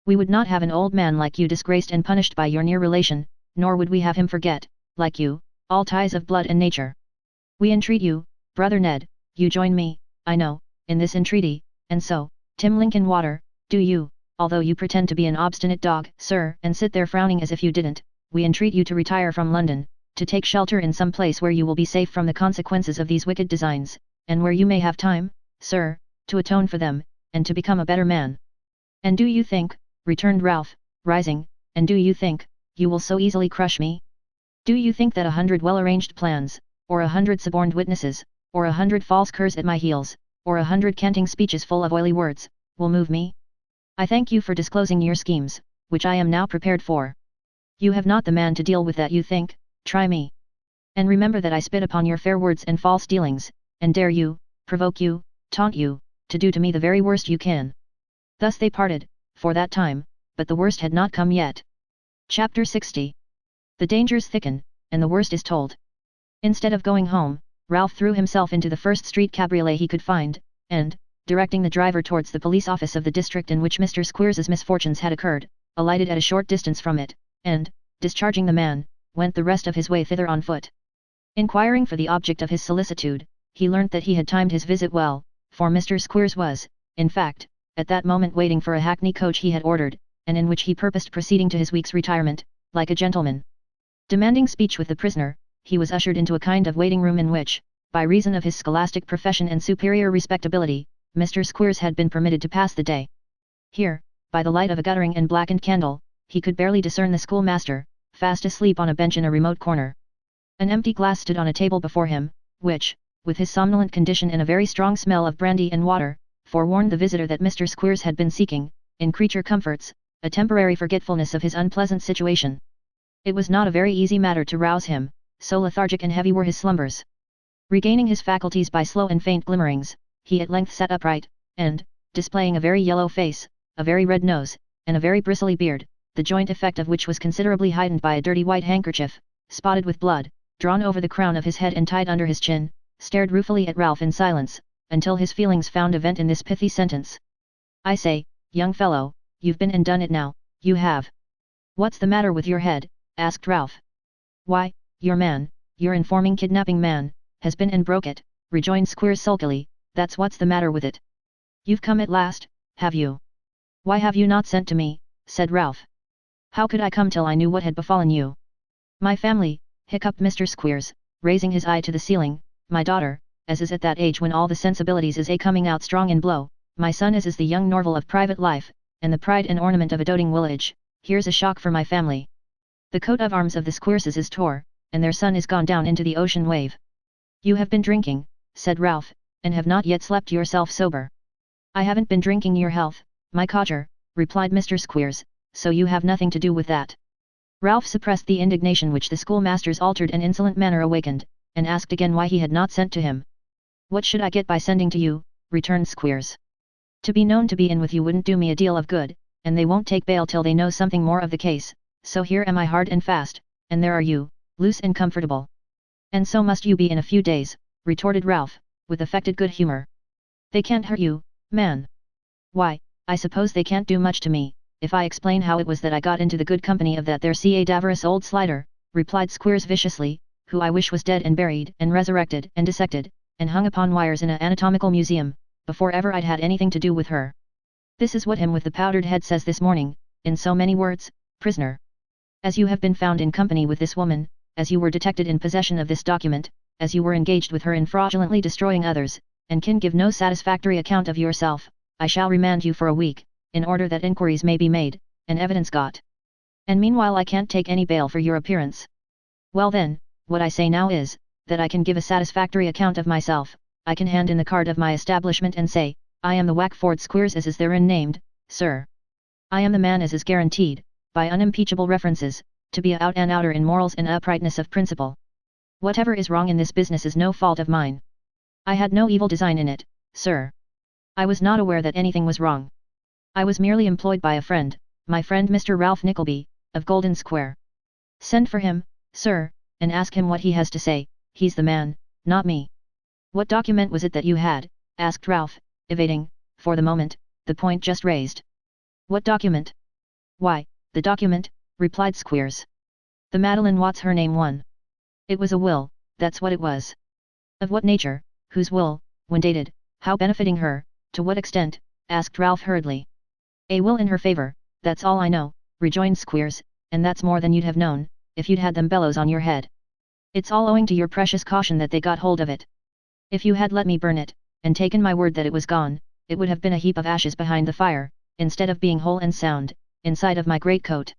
We would not have an old man like you disgraced and punished by your near relation, nor would we have him forget, like you, all ties of blood and nature. We entreat you, brother Ned, you join me, I know, in this entreaty, and so, Tim Linkinwater, do you, although you pretend to be an obstinate dog, sir, and sit there frowning as if you didn't, we entreat you to retire from London, to take shelter in some place where you will be safe from the consequences of these wicked designs, and where you may have time, sir, to atone for them, and to become a better man. And do you think, returned Ralph, rising, and do you think, you will so easily crush me? Do you think that 100 well-arranged plans, or 100 suborned witnesses, or 100 false curs at my heels, or 100 canting speeches full of oily words, will move me? I thank you for disclosing your schemes, which I am now prepared for. You have not the man to deal with that you think, try me. And remember that I spit upon your fair words and false dealings, and dare you, provoke you, taunt you, to do to me the very worst you can." Thus they parted, for that time, but the worst had not come yet. Chapter 60. The dangers thicken, and the worst is told. Instead of going home, Ralph threw himself into the first street cabriolet he could find, and, directing the driver towards the police office of the district in which Mr. Squeers's misfortunes had occurred, alighted at a short distance from it, and, discharging the man, went the rest of his way thither on foot. Inquiring for the object of his solicitude, he learnt that he had timed his visit well, for Mr. Squeers was, in fact, at that moment waiting for a hackney coach he had ordered, and in which he purposed proceeding to his week's retirement, like a gentleman. Demanding speech with the prisoner, he was ushered into a kind of waiting room in which, by reason of his scholastic profession and superior respectability, Mr. Squeers had been permitted to pass the day. Here, by the light of a guttering and blackened candle, he could barely discern the schoolmaster, fast asleep on a bench in a remote corner. An empty glass stood on a table before him, which, with his somnolent condition and a very strong smell of brandy and water, forewarned the visitor that Mr. Squeers had been seeking, in creature comforts, a temporary forgetfulness of his unpleasant situation. It was not a very easy matter to rouse him, so lethargic and heavy were his slumbers. Regaining his faculties by slow and faint glimmerings, he at length sat upright, and, displaying a very yellow face, a very red nose, and a very bristly beard, the joint effect of which was considerably heightened by a dirty white handkerchief, spotted with blood, drawn over the crown of his head and tied under his chin, stared ruefully at Ralph in silence, until his feelings found a vent in this pithy sentence. "I say, young fellow, you've been and done it now, you have." "What's the matter with your head?" asked Ralph. "Why, your man, your informing kidnapping man, has been and broke it," rejoined Squeers sulkily, "that's what's the matter with it." "You've come at last, have you?" "Why have you not sent to me?" said Ralph. "How could I come till I knew what had befallen you?" "My family," hiccuped Mr. Squeers, raising his eye to the ceiling, "my daughter, as is at that age when all the sensibilities is coming out strong in blow, my son as is the young Norval of private life, and the pride and ornament of a doting village. Here's a shock for my family. The coat of arms of the Squeerses is tore, and their son is gone down into the ocean wave." "You have been drinking," said Ralph, "and have not yet slept yourself sober." "I haven't been drinking your health, my codger," replied Mr. Squeers, "so you have nothing to do with that." Ralph suppressed the indignation which the schoolmaster's altered and insolent manner awakened, and asked again why he had not sent to him. "What should I get by sending to you?" returned Squeers. "To be known to be in with you wouldn't do me a deal of good, and they won't take bail till they know something more of the case, so here am I hard and fast, and there are you, loose and comfortable." "And so must you be in a few days," retorted Ralph, with affected good humour. "They can't hurt you, man." "Why, I suppose they can't do much to me, if I explain how it was that I got into the good company of that there cadaverous old slider," replied Squeers viciously, "who I wish was dead and buried and resurrected and dissected, and hung upon wires in an anatomical museum, before ever I'd had anything to do with her. This is what him with the powdered head says this morning, in so many words: 'Prisoner, as you have been found in company with this woman, as you were detected in possession of this document, as you were engaged with her in fraudulently destroying others, and can give no satisfactory account of yourself, I shall remand you for a week, in order that inquiries may be made, and evidence got. And meanwhile I can't take any bail for your appearance. Well then, what I say now is, that I can give a satisfactory account of myself. I can hand in the card of my establishment and say, I am the Wackford Squeers as is therein named, sir. I am the man as is guaranteed, by unimpeachable references, to be a out and outer in morals and uprightness of principle. Whatever is wrong in this business is no fault of mine. I had no evil design in it, sir. I was not aware that anything was wrong. I was merely employed by a friend, my friend Mr. Ralph Nickleby, of Golden Square. Send for him, sir, and ask him what he has to say. He's the man, not me." "What document was it that you had?" asked Ralph, evading, for the moment, the point just raised. "What document?" "Why, the document," replied Squeers. "The Madeline what's her name one. It was a will, that's what it was." "Of what nature, whose will, when dated, how benefiting her, to what extent?" asked Ralph hurriedly. "A will in her favour, that's all I know," rejoined Squeers, "and that's more than you'd have known, if you'd had them bellows on your head. It's all owing to your precious caution that they got hold of it. If you had let me burn it, and taken my word that it was gone, it would have been a heap of ashes behind the fire, instead of being whole and sound, inside of my greatcoat."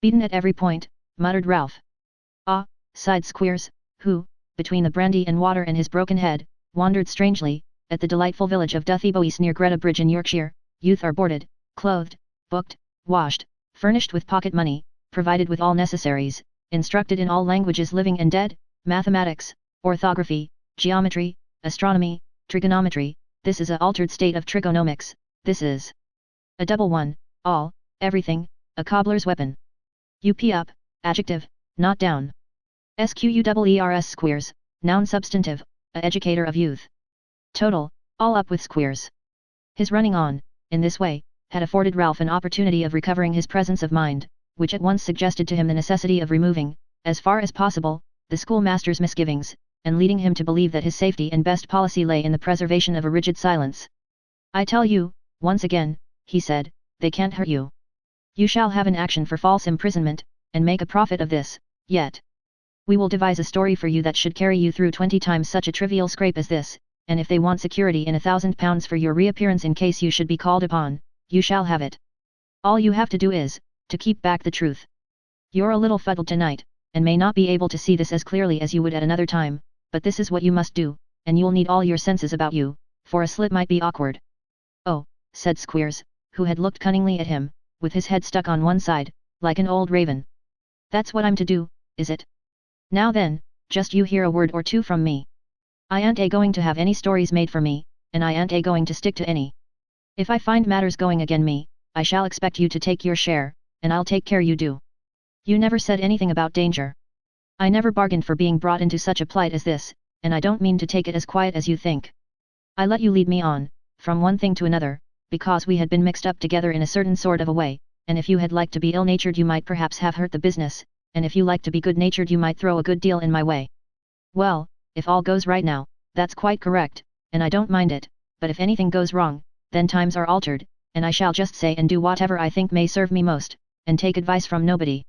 "Beaten at every point," muttered Ralph. "Ah," sighed Squeers, who, between the brandy and water and his broken head, wandered strangely, at the delightful village of Duthie near Greta Bridge in Yorkshire. Youth are boarded, clothed, booked, washed, furnished with pocket money, provided with all necessaries, instructed in all languages living and dead, mathematics, orthography, geometry, astronomy, trigonometry. This is a altered state of trigonomics, this is a double one, all, everything, a cobbler's weapon. Up, adjective, not down. Squeers, Squeers, noun substantive, a educator of youth. Total, all up with Squeers. His running on, in this way, had afforded Ralph an opportunity of recovering his presence of mind, which at once suggested to him the necessity of removing, as far as possible, the schoolmaster's misgivings, and leading him to believe that his safety and best policy lay in the preservation of a rigid silence. "I tell you, once again," he said, "they can't hurt you. You shall have an action for false imprisonment, and make a profit of this, yet. We will devise a story for you that should carry you through 20 times such a trivial scrape as this, and if they want security in £1,000 for your reappearance in case you should be called upon, you shall have it. All you have to do is, to keep back the truth. You're a little fuddled tonight, and may not be able to see this as clearly as you would at another time, but this is what you must do, and you'll need all your senses about you, for a slit might be awkward." "Oh," said Squeers, who had looked cunningly at him, with his head stuck on one side, like an old raven. "That's what I'm to do, is it? Now then, just you hear a word or two from me. I ain't going to have any stories made for me, and I ain't going to stick to any. If I find matters going again me, I shall expect you to take your share, and I'll take care you do. You never said anything about danger. I never bargained for being brought into such a plight as this, and I don't mean to take it as quiet as you think. I let you lead me on, from one thing to another, because we had been mixed up together in a certain sort of a way, and if you had liked to be ill-natured you might perhaps have hurt the business, and if you liked to be good-natured you might throw a good deal in my way. Well, if all goes right now, that's quite correct, and I don't mind it, but if anything goes wrong, then times are altered, and I shall just say and do whatever I think may serve me most, and take advice from nobody.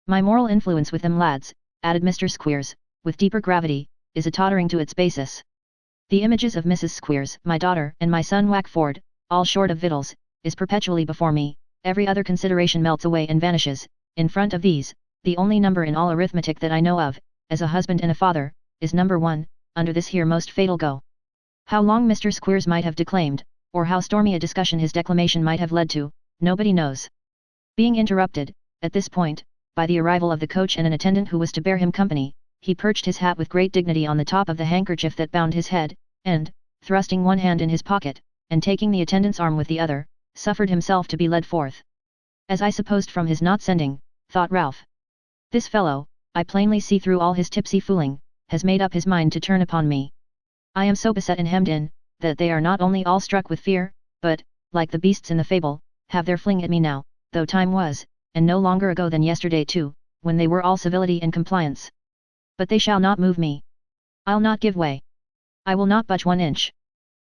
My moral influence with them lads, added Mr. Squeers, with deeper gravity, is a tottering to its basis. The images of Mrs. Squeers, my daughter, and my son Wackford, all short of victuals, is perpetually before me, every other consideration melts away and vanishes, in front of these, the only number in all arithmetic that I know of, as a husband and a father, is number 1, under this here most fatal go. How long Mr. Squeers might have declaimed, or how stormy a discussion his declamation might have led to, nobody knows. Being interrupted, at this point, by the arrival of the coach and an attendant who was to bear him company, he perched his hat with great dignity on the top of the handkerchief that bound his head, and, thrusting one hand in his pocket, and taking the attendant's arm with the other, suffered himself to be led forth. As I supposed from his not sending, thought Ralph. This fellow, I plainly see through all his tipsy fooling, has made up his mind to turn upon me. I am so beset and hemmed in, that they are not only all struck with fear, but, like the beasts in the fable, have their fling at me now, though time was, and no longer ago than yesterday too, when they were all civility and compliance. But they shall not move me. I'll not give way. I will not budge 1 inch.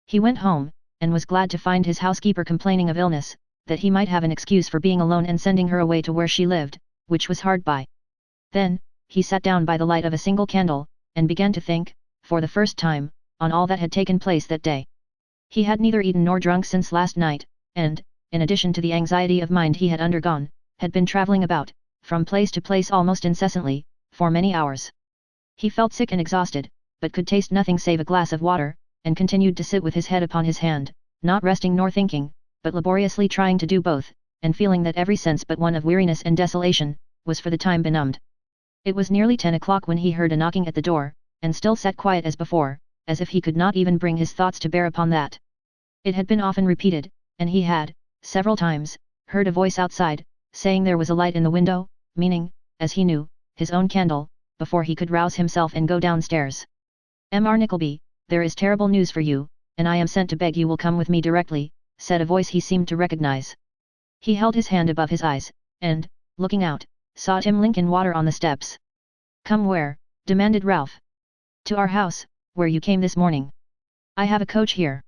He went home, and was glad to find his housekeeper complaining of illness, that he might have an excuse for being alone and sending her away to where she lived, which was hard by. Then, he sat down by the light of a single candle, and began to think, for the first time, on all that had taken place that day. He had neither eaten nor drunk since last night, and, in addition to the anxiety of mind he had undergone, had been travelling about, from place to place almost incessantly, for many hours. He felt sick and exhausted, but could taste nothing save a glass of water, and continued to sit with his head upon his hand, not resting nor thinking, but laboriously trying to do both, and feeling that every sense but one of weariness and desolation, was for the time benumbed. It was nearly 10 o'clock when he heard a knocking at the door, and still sat quiet as before, as if he could not even bring his thoughts to bear upon that. It had been often repeated, and he had, several times, heard a voice outside, saying there was a light in the window, meaning, as he knew, his own candle, before he could rouse himself and go downstairs. "Mr. Nickleby, there is terrible news for you, and I am sent to beg you will come with me directly," said a voice he seemed to recognize. He held his hand above his eyes, and, looking out, saw Tim Linkinwater on the steps. "Come where?" demanded Ralph. "To our house, where you came this morning. I have a coach here."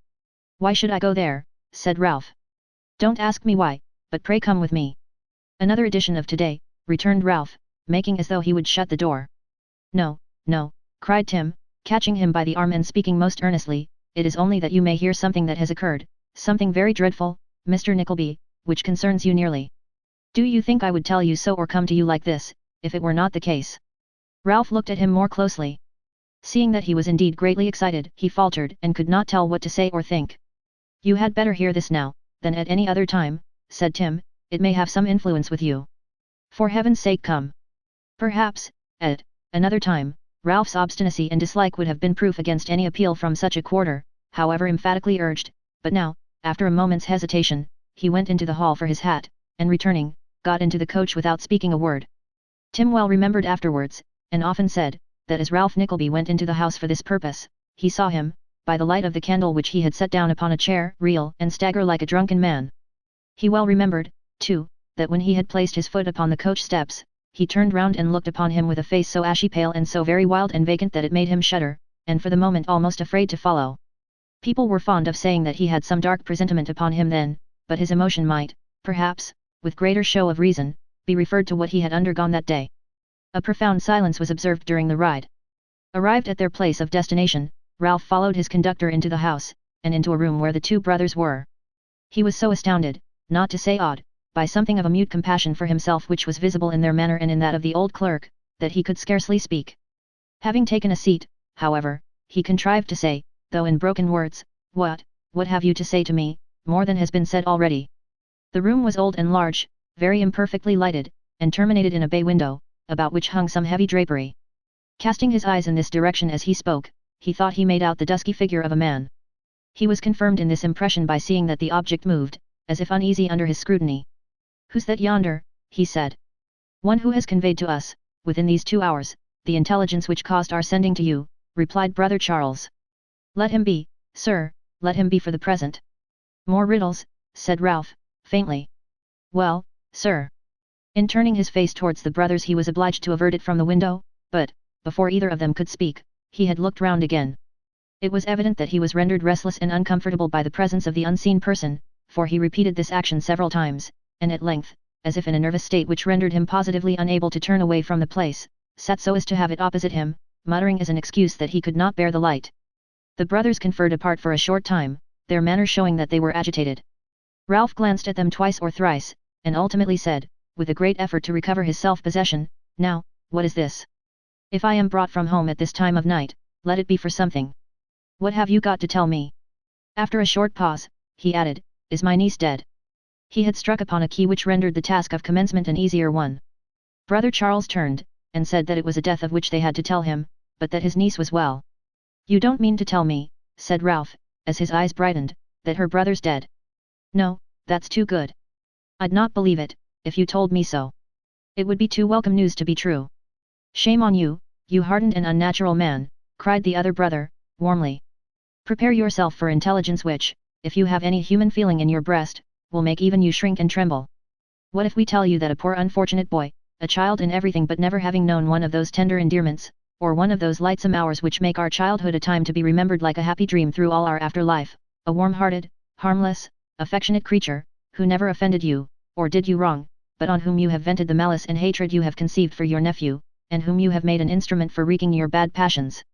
"Why should I go there?" said Ralph. "Don't ask me why, but pray come with me." "Another edition of today," returned Ralph, making as though he would shut the door. "No, no," cried Tim, catching him by the arm and speaking most earnestly, "it is only that you may hear something that has occurred, something very dreadful, Mr. Nickleby, which concerns you nearly. Do you think I would tell you so or come to you like this, if it were not the case?" Ralph looked at him more closely. Seeing that he was indeed greatly excited, he faltered and could not tell what to say or think. "You had better hear this now, than at any other time," said Tim, "it may have some influence with you. For heaven's sake come." Perhaps, at another time, Ralph's obstinacy and dislike would have been proof against any appeal from such a quarter, however emphatically urged, but now, after a moment's hesitation, he went into the hall for his hat, and returning, got into the coach without speaking a word. Tim well remembered afterwards, and often said, that as Ralph Nickleby went into the house for this purpose, he saw him, by the light of the candle which he had set down upon a chair, reel and stagger like a drunken man. He well remembered, too, that when he had placed his foot upon the coach steps, he turned round and looked upon him with a face so ashy pale and so very wild and vacant that it made him shudder, and for the moment almost afraid to follow. People were fond of saying that he had some dark presentiment upon him then, but his emotion might, perhaps, with greater show of reason, be referred to what he had undergone that day. A profound silence was observed during the ride. Arrived at their place of destination, Ralph followed his conductor into the house, and into a room where the two brothers were. He was so astounded, not to say awed, by something of a mute compassion for himself which was visible in their manner and in that of the old clerk, that he could scarcely speak. Having taken a seat, however, he contrived to say, though in broken words, what have you to say to me, more than has been said already?" The room was old and large, very imperfectly lighted, and terminated in a bay window, about which hung some heavy drapery. Casting his eyes in this direction as he spoke, he thought he made out the dusky figure of a man. He was confirmed in this impression by seeing that the object moved, as if uneasy under his scrutiny. "Who's that yonder?" he said. One who has conveyed to us, within these 2 hours, the intelligence which caused our sending to you, replied Brother Charles. Let him be, sir, let him be for the present. More riddles, said Ralph, faintly. Well, sir. In turning his face towards the brothers he was obliged to avert it from the window, but, before either of them could speak, he had looked round again. It was evident that he was rendered restless and uncomfortable by the presence of the unseen person, for he repeated this action several times, and at length, as if in a nervous state which rendered him positively unable to turn away from the place, sat so as to have it opposite him, muttering as an excuse that he could not bear the light. The brothers conferred apart for a short time, their manner showing that they were agitated. Ralph glanced at them twice or thrice, and ultimately said, with a great effort to recover his self-possession, Now, what is this? If I am brought from home at this time of night, let it be for something. What have you got to tell me? After a short pause, he added, Is my niece dead? He had struck upon a key which rendered the task of commencement an easier one. Brother Charles turned, and said that it was a death of which they had to tell him, but that his niece was well. You don't mean to tell me, said Ralph, as his eyes brightened, that her brother's dead. No, that's too good. I'd not believe it, if you told me so. It would be too welcome news to be true. Shame on you, you hardened and unnatural man, cried the other brother, warmly. Prepare yourself for intelligence which, if you have any human feeling in your breast, will make even you shrink and tremble. What if we tell you that a poor unfortunate boy, a child in everything but never having known one of those tender endearments, or one of those lightsome hours which make our childhood a time to be remembered like a happy dream through all our after-life, a warm-hearted, harmless, affectionate creature, who never offended you, or did you wrong, but on whom you have vented the malice and hatred you have conceived for your nephew, and whom you have made an instrument for wreaking your bad passions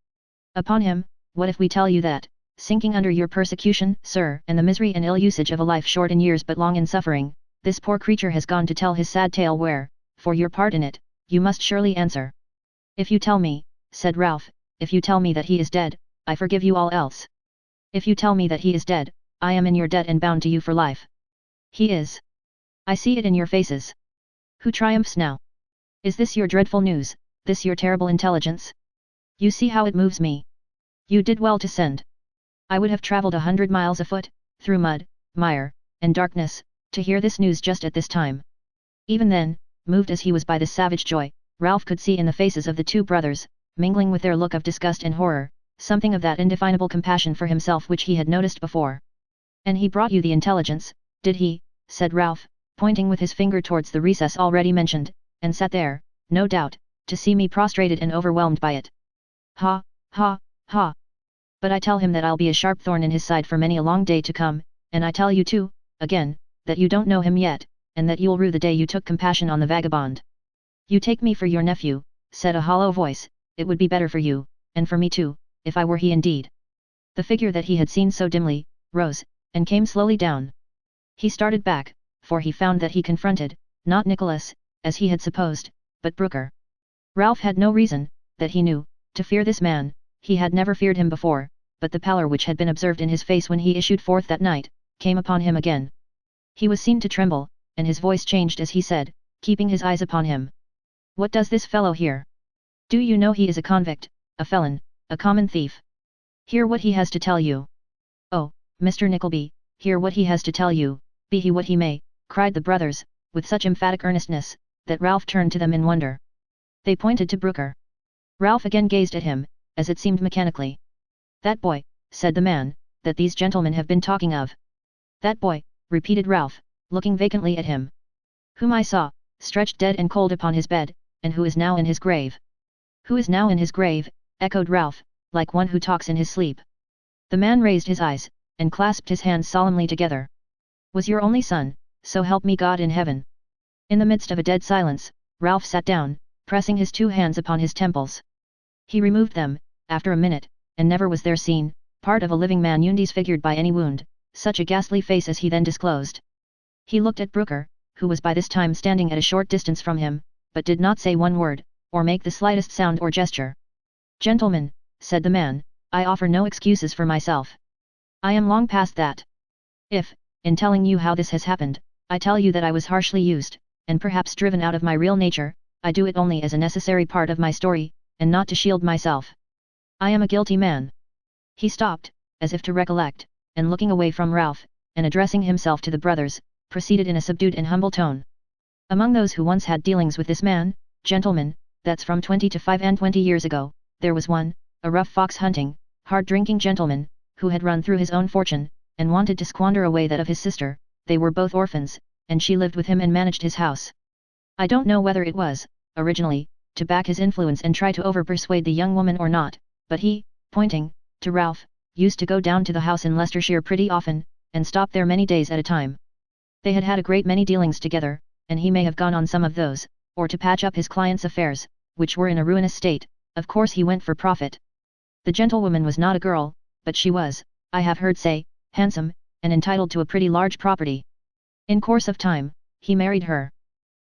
upon him, what if we tell you that, sinking under your persecution, sir, and the misery and ill usage of a life short in years but long in suffering, this poor creature has gone to tell his sad tale where, for your part in it, you must surely answer. If you tell me, said Ralph, if you tell me that he is dead, I forgive you all else. If you tell me that he is dead, I am in your debt and bound to you for life. He is. I see it in your faces. Who triumphs now? Is this your dreadful news, this your terrible intelligence? You see how it moves me. You did well to send. I would have travelled 100 miles afoot, through mud, mire, and darkness, to hear this news just at this time. Even then, moved as he was by this savage joy, Ralph could see in the faces of the two brothers, mingling with their look of disgust and horror, something of that indefinable compassion for himself which he had noticed before. And he brought you the intelligence, did he? Said Ralph, pointing with his finger towards the recess already mentioned, and sat there, no doubt, to see me prostrated and overwhelmed by it. Ha, ha, ha. But I tell him that I'll be a sharp thorn in his side for many a long day to come, and I tell you too, again, that you don't know him yet, and that you'll rue the day you took compassion on the vagabond. You take me for your nephew, said a hollow voice, it would be better for you, and for me too, if I were he indeed. The figure that he had seen so dimly, rose, and came slowly down. He started back, for he found that he confronted, not Nicholas, as he had supposed, but Brooker. Ralph had no reason, that he knew, to fear this man, he had never feared him before, but the pallor which had been observed in his face when he issued forth that night, came upon him again. He was seen to tremble, and his voice changed as he said, keeping his eyes upon him. What does this fellow here? Do you know he is a convict, a felon, a common thief? Hear what he has to tell you. Oh, Mr. Nickleby, hear what he has to tell you, be he what he may, cried the brothers, with such emphatic earnestness, that Ralph turned to them in wonder. They pointed to Brooker. Ralph again gazed at him, as it seemed mechanically. That boy, said the man, that these gentlemen have been talking of. That boy, repeated Ralph, looking vacantly at him. Whom I saw, stretched dead and cold upon his bed, and who is now in his grave. Who is now in his grave, echoed Ralph, like one who talks in his sleep. The man raised his eyes, and clasped his hands solemnly together. Was your only son, so help me God in heaven. In the midst of a dead silence, Ralph sat down, pressing his two hands upon his temples. He removed them, after a minute, and never was there seen, part of a living man disfigured by any wound, such a ghastly face as he then disclosed. He looked at Brooker, who was by this time standing at a short distance from him, but did not say one word, or make the slightest sound or gesture. Gentlemen, said the man, I offer no excuses for myself. I am long past that. If, in telling you how this has happened, I tell you that I was harshly used, and perhaps driven out of my real nature, I do it only as a necessary part of my story, and not to shield myself. I am a guilty man. He stopped, as if to recollect, and looking away from Ralph, and addressing himself to the brothers, proceeded in a subdued and humble tone. Among those who once had dealings with this man, gentleman, that's from 20 to 25 years ago, there was one, a rough fox-hunting, hard-drinking gentleman, who had run through his own fortune, and wanted to squander away that of his sister. They were both orphans, and she lived with him and managed his house. I don't know whether it was, originally, to back his influence and try to over-persuade the young woman or not, but he, pointing to Ralph, used to go down to the house in Leicestershire pretty often, and stop there many days at a time. They had had a great many dealings together, and he may have gone on some of those, or to patch up his client's affairs, which were in a ruinous state. Of course he went for profit. The gentlewoman was not a girl, but she was, I have heard say, handsome, and entitled to a pretty large property. In course of time, he married her.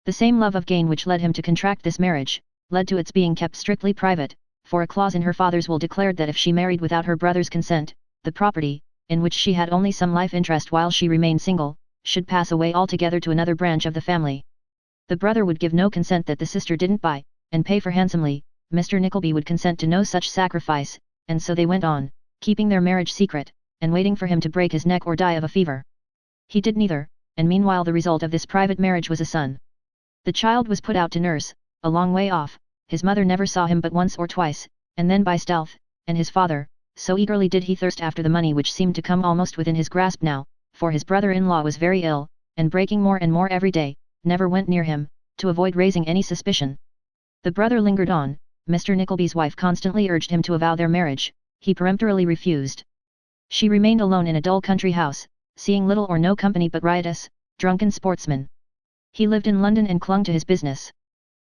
The same love of gain which led him to contract this marriage, led to its being kept strictly private, for a clause in her father's will declared that if she married without her brother's consent, the property, in which she had only some life interest while she remained single, should pass away altogether to another branch of the family. The brother would give no consent that the sister didn't buy, and pay for handsomely. Mr. Nickleby would consent to no such sacrifice, and so they went on, keeping their marriage secret, and waiting for him to break his neck or die of a fever. He did neither, and meanwhile the result of this private marriage was a son. The child was put out to nurse, a long way off. His mother never saw him but once or twice, and then by stealth, and his father, so eagerly did he thirst after the money which seemed to come almost within his grasp now, for his brother-in-law was very ill, and breaking more and more every day, never went near him, to avoid raising any suspicion. The brother lingered on. Mr. Nickleby's wife constantly urged him to avow their marriage. He peremptorily refused. She remained alone in a dull country house, seeing little or no company but riotous, drunken sportsmen. He lived in London and clung to his business.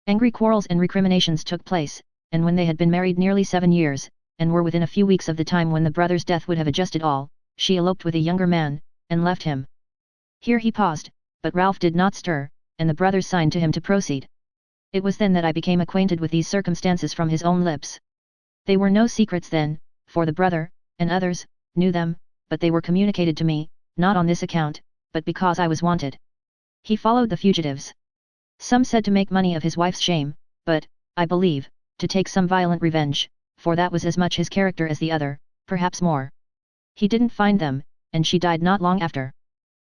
Angry quarrels and recriminations took place, and when they had been married nearly 7 years, and were within a few weeks of the time when the brother's death would have adjusted all, she eloped with a younger man, and left him. Here he paused, but Ralph did not stir, and the brothers signed to him to proceed. It was then that I became acquainted with these circumstances from his own lips. They were no secrets then, for the brother, and others, knew them, but they were communicated to me, not on this account, but because I was wanted. He followed the fugitives. Some said to make money of his wife's shame, but, I believe, to take some violent revenge, for that was as much his character as the other, perhaps more. He didn't find them, and she died not long after.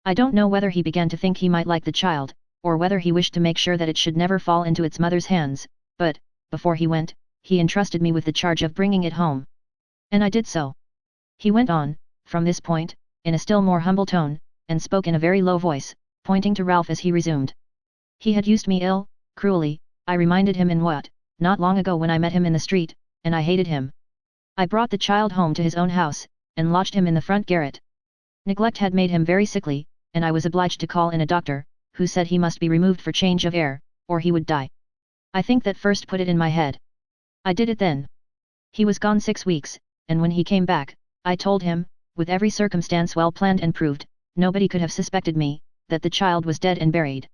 I don't know whether he began to think he might like the child, or whether he wished to make sure that it should never fall into its mother's hands, but, before he went, he entrusted me with the charge of bringing it home. And I did so. He went on, from this point, in a still more humble tone, and spoke in a very low voice, pointing to Ralph as he resumed. He had used me ill, cruelly, I reminded him in what, not long ago when I met him in the street, and I hated him. I brought the child home to his own house, and lodged him in the front garret. Neglect had made him very sickly, and I was obliged to call in a doctor, who said he must be removed for change of air, or he would die. I think that first put it in my head. I did it then. He was gone 6 weeks, and when he came back, I told him, with every circumstance well planned and proved, nobody could have suspected me, that the child was dead and buried.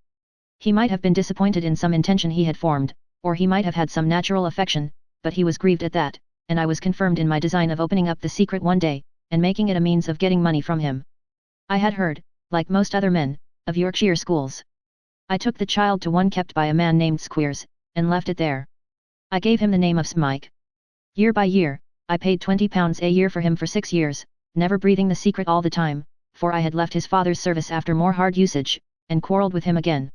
He might have been disappointed in some intention he had formed, or he might have had some natural affection, but he was grieved at that, and I was confirmed in my design of opening up the secret one day, and making it a means of getting money from him. I had heard, like most other men, of Yorkshire schools. I took the child to one kept by a man named Squeers, and left it there. I gave him the name of Smike. Year by year, I paid £20 a year for him for 6 years, never breathing the secret all the time, for I had left his father's service after more hard usage, and quarrelled with him again.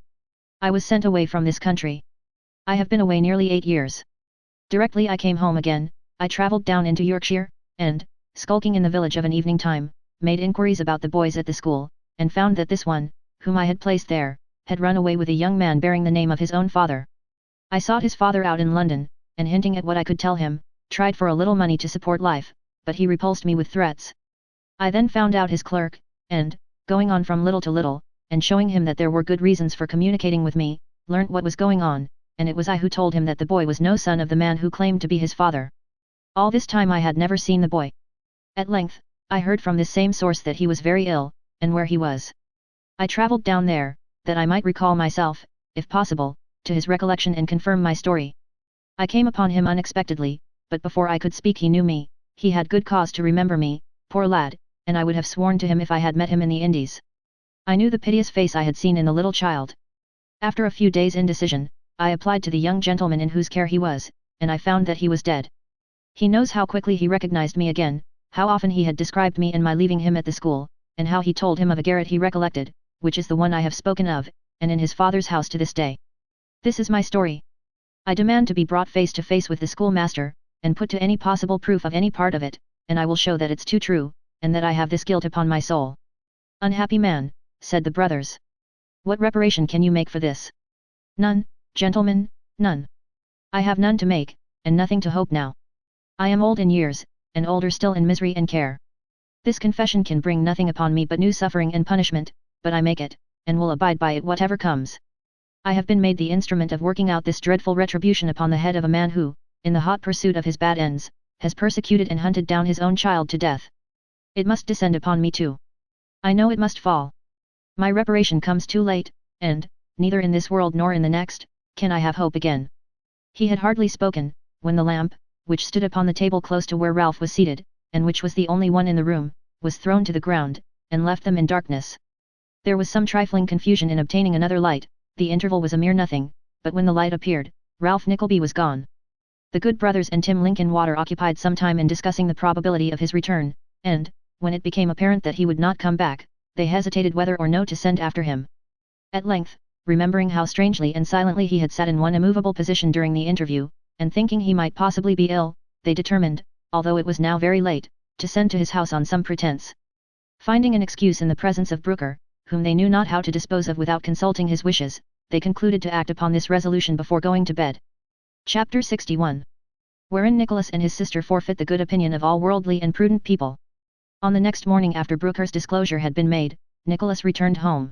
I was sent away from this country. I have been away nearly 8 years. Directly I came home again, I travelled down into Yorkshire, and, skulking in the village of an evening time, made inquiries about the boys at the school, and found that this one, whom I had placed there, had run away with a young man bearing the name of his own father. I sought his father out in London, and hinting at what I could tell him, tried for a little money to support life, but he repulsed me with threats. I then found out his clerk, and, going on from little to little, and showing him that there were good reasons for communicating with me, learnt what was going on, and it was I who told him that the boy was no son of the man who claimed to be his father. All this time I had never seen the boy. At length, I heard from this same source that he was very ill, and where he was. I travelled down there, that I might recall myself, if possible, to his recollection and confirm my story. I came upon him unexpectedly, but before I could speak he knew me. He had good cause to remember me, poor lad, and I would have sworn to him if I had met him in the Indies. I knew the piteous face I had seen in the little child. After a few days' indecision, I applied to the young gentleman in whose care he was, and I found that he was dead. He knows how quickly he recognized me again, how often he had described me and my leaving him at the school, and how he told him of a garret he recollected, which is the one I have spoken of, and in his father's house to this day. This is my story. I demand to be brought face to face with the schoolmaster, and put to any possible proof of any part of it, and I will show that it's too true, and that I have this guilt upon my soul." "Unhappy man," said the brothers. "What reparation can you make for this?" "None, gentlemen, none. I have none to make, and nothing to hope now. I am old in years, and older still in misery and care. This confession can bring nothing upon me but new suffering and punishment, but I make it, and will abide by it whatever comes. I have been made the instrument of working out this dreadful retribution upon the head of a man who, in the hot pursuit of his bad ends, has persecuted and hunted down his own child to death. It must descend upon me too. I know it must fall. My reparation comes too late, and, neither in this world nor in the next, can I have hope again." He had hardly spoken, when the lamp, which stood upon the table close to where Ralph was seated, and which was the only one in the room, was thrown to the ground, and left them in darkness. There was some trifling confusion in obtaining another light. The interval was a mere nothing, but when the light appeared, Ralph Nickleby was gone. The good brothers and Tim Linkinwater occupied some time in discussing the probability of his return, and, when it became apparent that he would not come back, they hesitated whether or no to send after him. At length, remembering how strangely and silently he had sat in one immovable position during the interview, and thinking he might possibly be ill, they determined, although it was now very late, to send to his house on some pretence. Finding an excuse in the presence of Brooker, whom they knew not how to dispose of without consulting his wishes, they concluded to act upon this resolution before going to bed. Chapter 61. Wherein Nicholas and his sister forfeit the good opinion of all worldly and prudent people. On the next morning after Brooker's disclosure had been made, Nicholas returned home.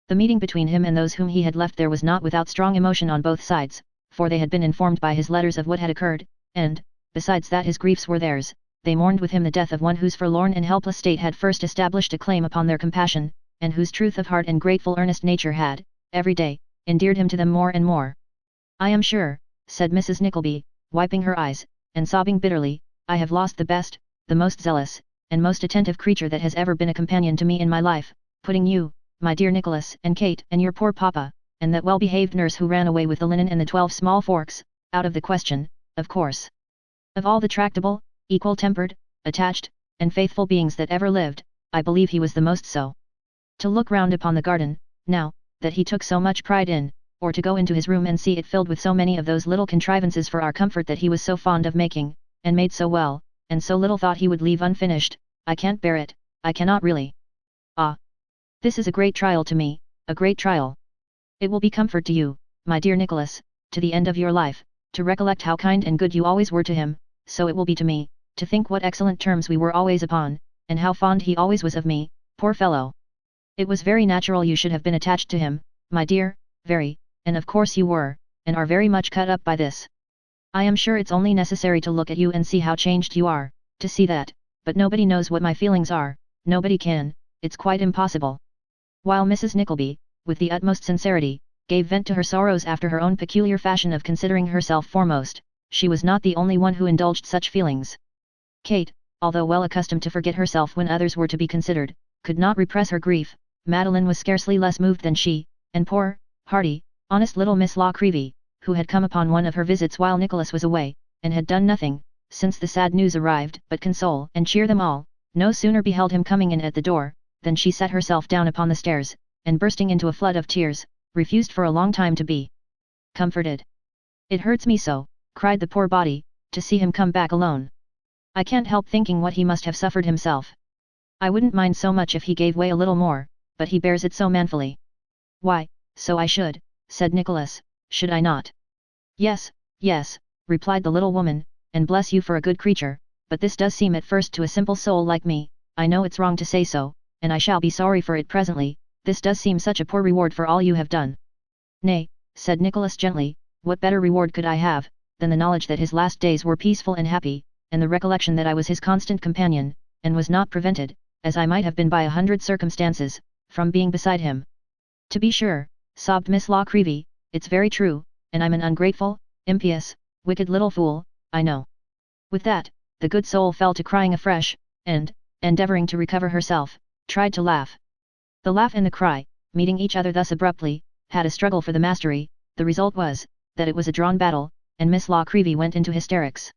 The meeting between him and those whom he had left there was not without strong emotion on both sides, for they had been informed by his letters of what had occurred, and, besides that his griefs were theirs, they mourned with him the death of one whose forlorn and helpless state had first established a claim upon their compassion, and whose truth of heart and grateful earnest nature had, every day, endeared him to them more and more. "I am sure," said Mrs. Nickleby, wiping her eyes, and sobbing bitterly, "I have lost the best, the most zealous, and most attentive creature that has ever been a companion to me in my life, putting you, my dear Nicholas, and Kate, and your poor papa, and that well-behaved nurse who ran away with the linen and the 12 small forks, out of the question, of course. Of all the tractable, equal-tempered, attached, and faithful beings that ever lived, I believe he was the most so. To look round upon the garden, now, that he took so much pride in, or to go into his room and see it filled with so many of those little contrivances for our comfort that he was so fond of making, and made so well, and so little thought he would leave unfinished, I can't bear it, I cannot really. Ah! This is a great trial to me, a great trial. It will be comfort to you, my dear Nicholas, to the end of your life, to recollect how kind and good you always were to him, so it will be to me, to think what excellent terms we were always upon, and how fond he always was of me, poor fellow. It was very natural you should have been attached to him, my dear, very, and of course you were, and are very much cut up by this. I am sure it's only necessary to look at you and see how changed you are, to see that, but nobody knows what my feelings are, nobody can, it's quite impossible." While Mrs. Nickleby, with the utmost sincerity, gave vent to her sorrows after her own peculiar fashion of considering herself foremost, she was not the only one who indulged such feelings. Kate, although well accustomed to forget herself when others were to be considered, could not repress her grief. Madeline was scarcely less moved than she, and poor, hearty, honest little Miss Nickleby, who had come upon one of her visits while Nicholas was away, and had done nothing, since the sad news arrived, but console and cheer them all, no sooner beheld him coming in at the door, than she sat herself down upon the stairs, and bursting into a flood of tears, refused for a long time to be comforted. "It hurts me so," cried the poor body, "to see him come back alone. I can't help thinking what he must have suffered himself. I wouldn't mind so much if he gave way a little more, but he bears it so manfully." "Why, so I should," said Nicholas, "should I not?" "Yes, yes," replied the little woman, "and bless you for a good creature, but this does seem at first to a simple soul like me, I know it's wrong to say so, and I shall be sorry for it presently, this does seem such a poor reward for all you have done." "Nay," said Nicholas gently, "what better reward could I have, than the knowledge that his last days were peaceful and happy, and the recollection that I was his constant companion, and was not prevented, as I might have been by 100 circumstances, from being beside him." "To be sure," sobbed Miss Nickleby, "it's very true, and I'm an ungrateful, impious, wicked little fool, I know." With that, the good soul fell to crying afresh, and, endeavouring to recover herself, tried to laugh. The laugh and the cry, meeting each other thus abruptly, had a struggle for the mastery. The result was, that it was a drawn battle, and Miss Nickleby went into hysterics.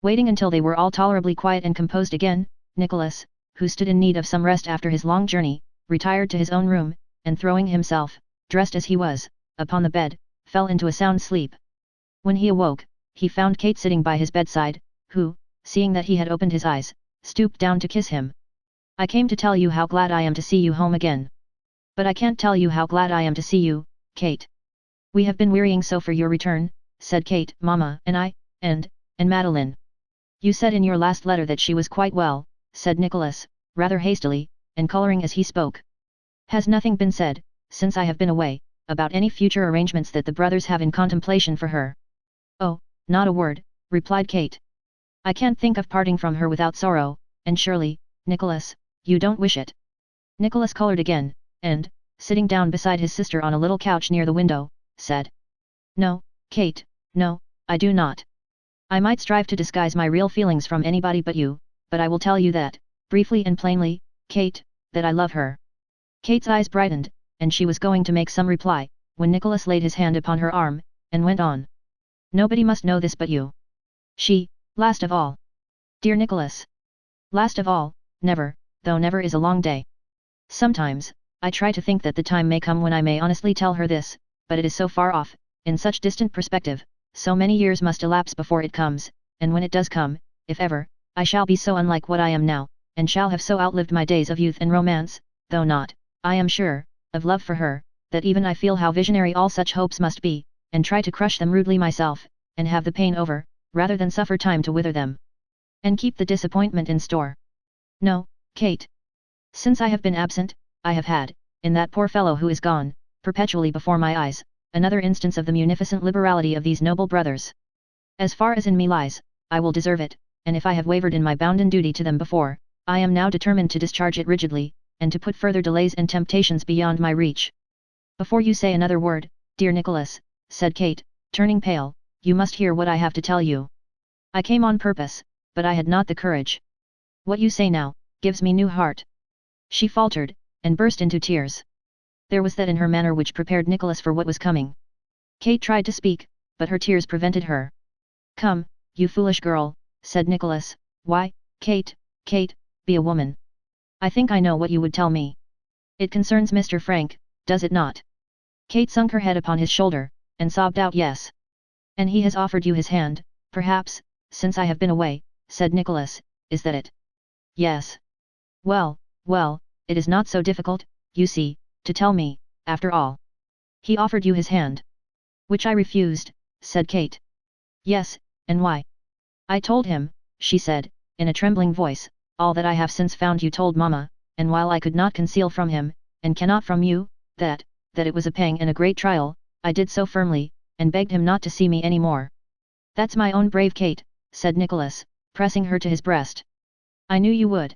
Waiting until they were all tolerably quiet and composed again, Nicholas, who stood in need of some rest after his long journey, retired to his own room, and throwing himself, dressed as he was, upon the bed, fell into a sound sleep. When he awoke, he found Kate sitting by his bedside, who, seeing that he had opened his eyes, stooped down to kiss him. "I came to tell you how glad I am to see you home again. But I can't tell you how glad I am to see you, Kate. We have been wearying so for your return," said Kate, "Mama, and I, and Madeline." "You said in your last letter that she was quite well," said Nicholas, rather hastily, and colouring as he spoke. "Has nothing been said, since I have been away, about any future arrangements that the brothers have in contemplation for her?" "Oh, not a word," replied Kate. "I can't think of parting from her without sorrow, and surely, Nicholas, you don't wish it." Nicholas coloured again, and, sitting down beside his sister on a little couch near the window, said, "No, Kate, no, I do not. I might strive to disguise my real feelings from anybody but you, but I will tell you that, briefly and plainly, Kate, that I love her." Kate's eyes brightened, and she was going to make some reply, when Nicholas laid his hand upon her arm, and went on. "Nobody must know this but you. She, last of all. Dear Nicholas. Last of all, never, though never is a long day. Sometimes, I try to think that the time may come when I may honestly tell her this, but it is so far off, in such distant perspective, so many years must elapse before it comes, and when it does come, if ever, I shall be so unlike what I am now, and shall have so outlived my days of youth and romance, though not, I am sure, of love for her, that even I feel how visionary all such hopes must be, and try to crush them rudely myself, and have the pain over, rather than suffer time to wither them, and keep the disappointment in store. No, Kate. Since I have been absent, I have had, in that poor fellow who is gone, perpetually before my eyes, another instance of the munificent liberality of these noble brothers. As far as in me lies, I will deserve it, and if I have wavered in my bounden duty to them before, I am now determined to discharge it rigidly, and to put further delays and temptations beyond my reach." "Before you say another word, dear Nicholas," said Kate, turning pale, "you must hear what I have to tell you. I came on purpose, but I had not the courage. What you say now, gives me new heart." She faltered, and burst into tears. There was that in her manner which prepared Nicholas for what was coming. Kate tried to speak, but her tears prevented her. "Come, you foolish girl," said Nicholas. "Why, Kate, be a woman. I think I know what you would tell me. It concerns Mr. Frank, does it not?" Kate sunk her head upon his shoulder, and sobbed out yes. "And he has offered you his hand, perhaps, since I have been away," said Nicholas, "is that it?" "Yes. Well, it is not so difficult, you see, to tell me, after all. He offered you his hand." "Which I refused," said Kate. "Yes, and why?" "I told him," she said, in a trembling voice, "all that I have since found you told Mamma, and while I could not conceal from him, and cannot from you, that it was a pang and a great trial, I did so firmly, and begged him not to see me any more." "That's my own brave Kate," said Nicholas, pressing her to his breast. "I knew you would."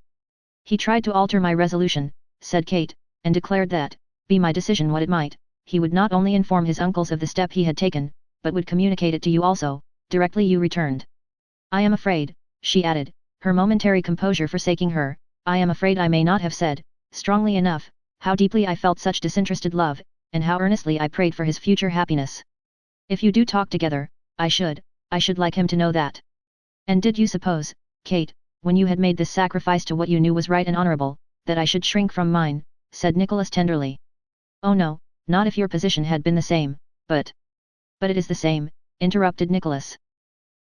"He tried to alter my resolution," said Kate, "and declared that, be my decision what it might, he would not only inform his uncles of the step he had taken, but would communicate it to you also, directly you returned. I am afraid," she added, her momentary composure forsaking her, "I am afraid I may not have said, strongly enough, how deeply I felt such disinterested love, and how earnestly I prayed for his future happiness. If you do talk together, I should like him to know that." "And did you suppose, Kate, when you had made this sacrifice to what you knew was right and honourable, that I should shrink from mine?" said Nicholas tenderly. "Oh no, not if your position had been the same, but it is the same," interrupted Nicholas.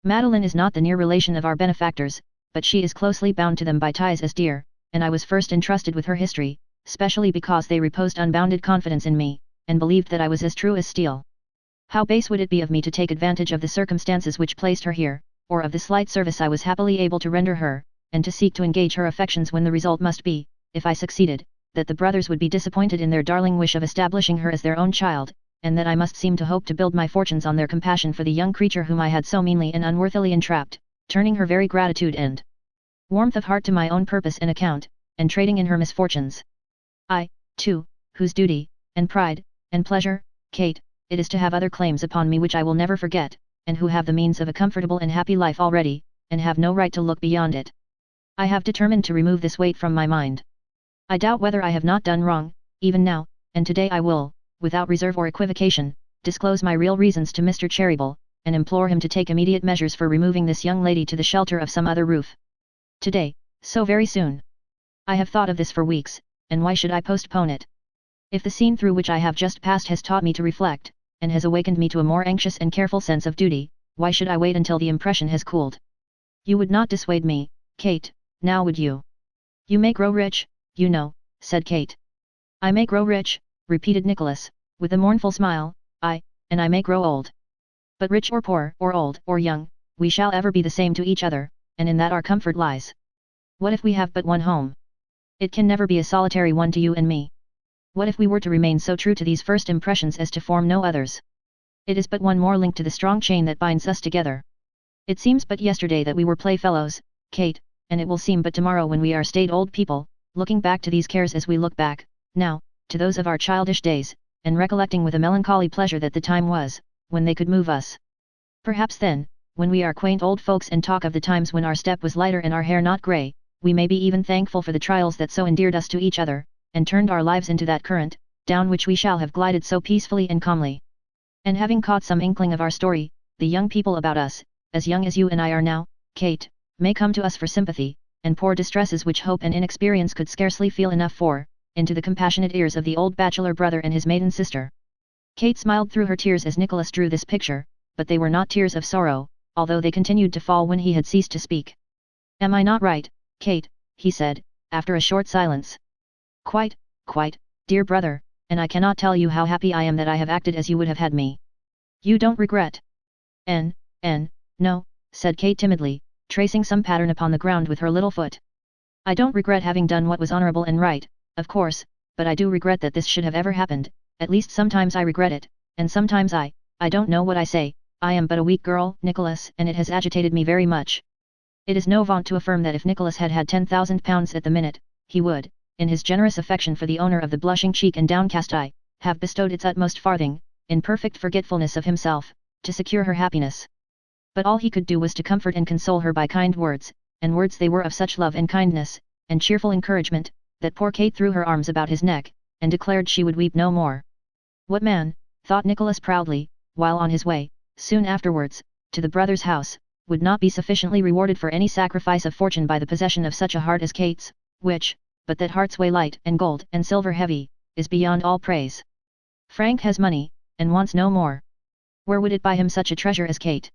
"Madeline is not the near relation of our benefactors, but she is closely bound to them by ties as dear, and I was first entrusted with her history, specially because they reposed unbounded confidence in me, and believed that I was as true as steel. How base would it be of me to take advantage of the circumstances which placed her here, or of the slight service I was happily able to render her, and to seek to engage her affections when the result must be, if I succeeded, that the brothers would be disappointed in their darling wish of establishing her as their own child, and that I must seem to hope to build my fortunes on their compassion for the young creature whom I had so meanly and unworthily entrapped, turning her very gratitude and warmth of heart to my own purpose and account, and trading in her misfortunes. I, too, whose duty, and pride, and pleasure, Kate, it is to have other claims upon me which I will never forget, and who have the means of a comfortable and happy life already, and have no right to look beyond it. I have determined to remove this weight from my mind. I doubt whether I have not done wrong, even now, and today I will, without reserve or equivocation, disclose my real reasons to Mr. Cheeryble, and implore him to take immediate measures for removing this young lady to the shelter of some other roof. Today, so very soon. I have thought of this for weeks, and why should I postpone it? If the scene through which I have just passed has taught me to reflect, and has awakened me to a more anxious and careful sense of duty, why should I wait until the impression has cooled? You would not dissuade me, Kate, now would you? You may grow rich, you know, said Kate. I may grow rich, repeated Nicholas, with a mournful smile, and I may grow old. But rich or poor, or old, or young, we shall ever be the same to each other, and in that our comfort lies. What if we have but one home? It can never be a solitary one to you and me. What if we were to remain so true to these first impressions as to form no others? It is but one more link to the strong chain that binds us together. It seems but yesterday that we were playfellows, Kate, and it will seem but tomorrow when we are staid old people, looking back to these cares as we look back, now, to those of our childish days, and recollecting with a melancholy pleasure that the time was, when they could move us. Perhaps then, when we are quaint old folks and talk of the times when our step was lighter and our hair not grey, we may be even thankful for the trials that so endeared us to each other, and turned our lives into that current, down which we shall have glided so peacefully and calmly. And having caught some inkling of our story, the young people about us, as young as you and I are now, Kate, may come to us for sympathy, and pour distresses which hope and inexperience could scarcely feel enough for, into the compassionate ears of the old bachelor brother and his maiden sister. Kate smiled through her tears as Nicholas drew this picture, but they were not tears of sorrow, although they continued to fall when he had ceased to speak. Am I not right, Kate, he said, after a short silence. Quite, dear brother, and I cannot tell you how happy I am that I have acted as you would have had me. You don't regret? No, said Kate timidly, tracing some pattern upon the ground with her little foot. I don't regret having done what was honorable and right, of course, but I do regret that this should have ever happened, at least sometimes I regret it, and sometimes I don't know what I say, I am but a weak girl, Nicholas, and it has agitated me very much. It is no vaunt to affirm that if Nicholas had had £10,000 at the minute, he would, in his generous affection for the owner of the blushing cheek and downcast eye, have bestowed its utmost farthing, in perfect forgetfulness of himself, to secure her happiness. But all he could do was to comfort and console her by kind words, and words they were of such love and kindness, and cheerful encouragement, that poor Kate threw her arms about his neck, and declared she would weep no more. What man, thought Nicholas proudly, while on his way, soon afterwards, to the brother's house, would not be sufficiently rewarded for any sacrifice of fortune by the possession of such a heart as Kate's, which, but that hearts weigh light and gold and silver heavy, is beyond all praise. Frank has money, and wants no more. Where would it buy him such a treasure as Kate?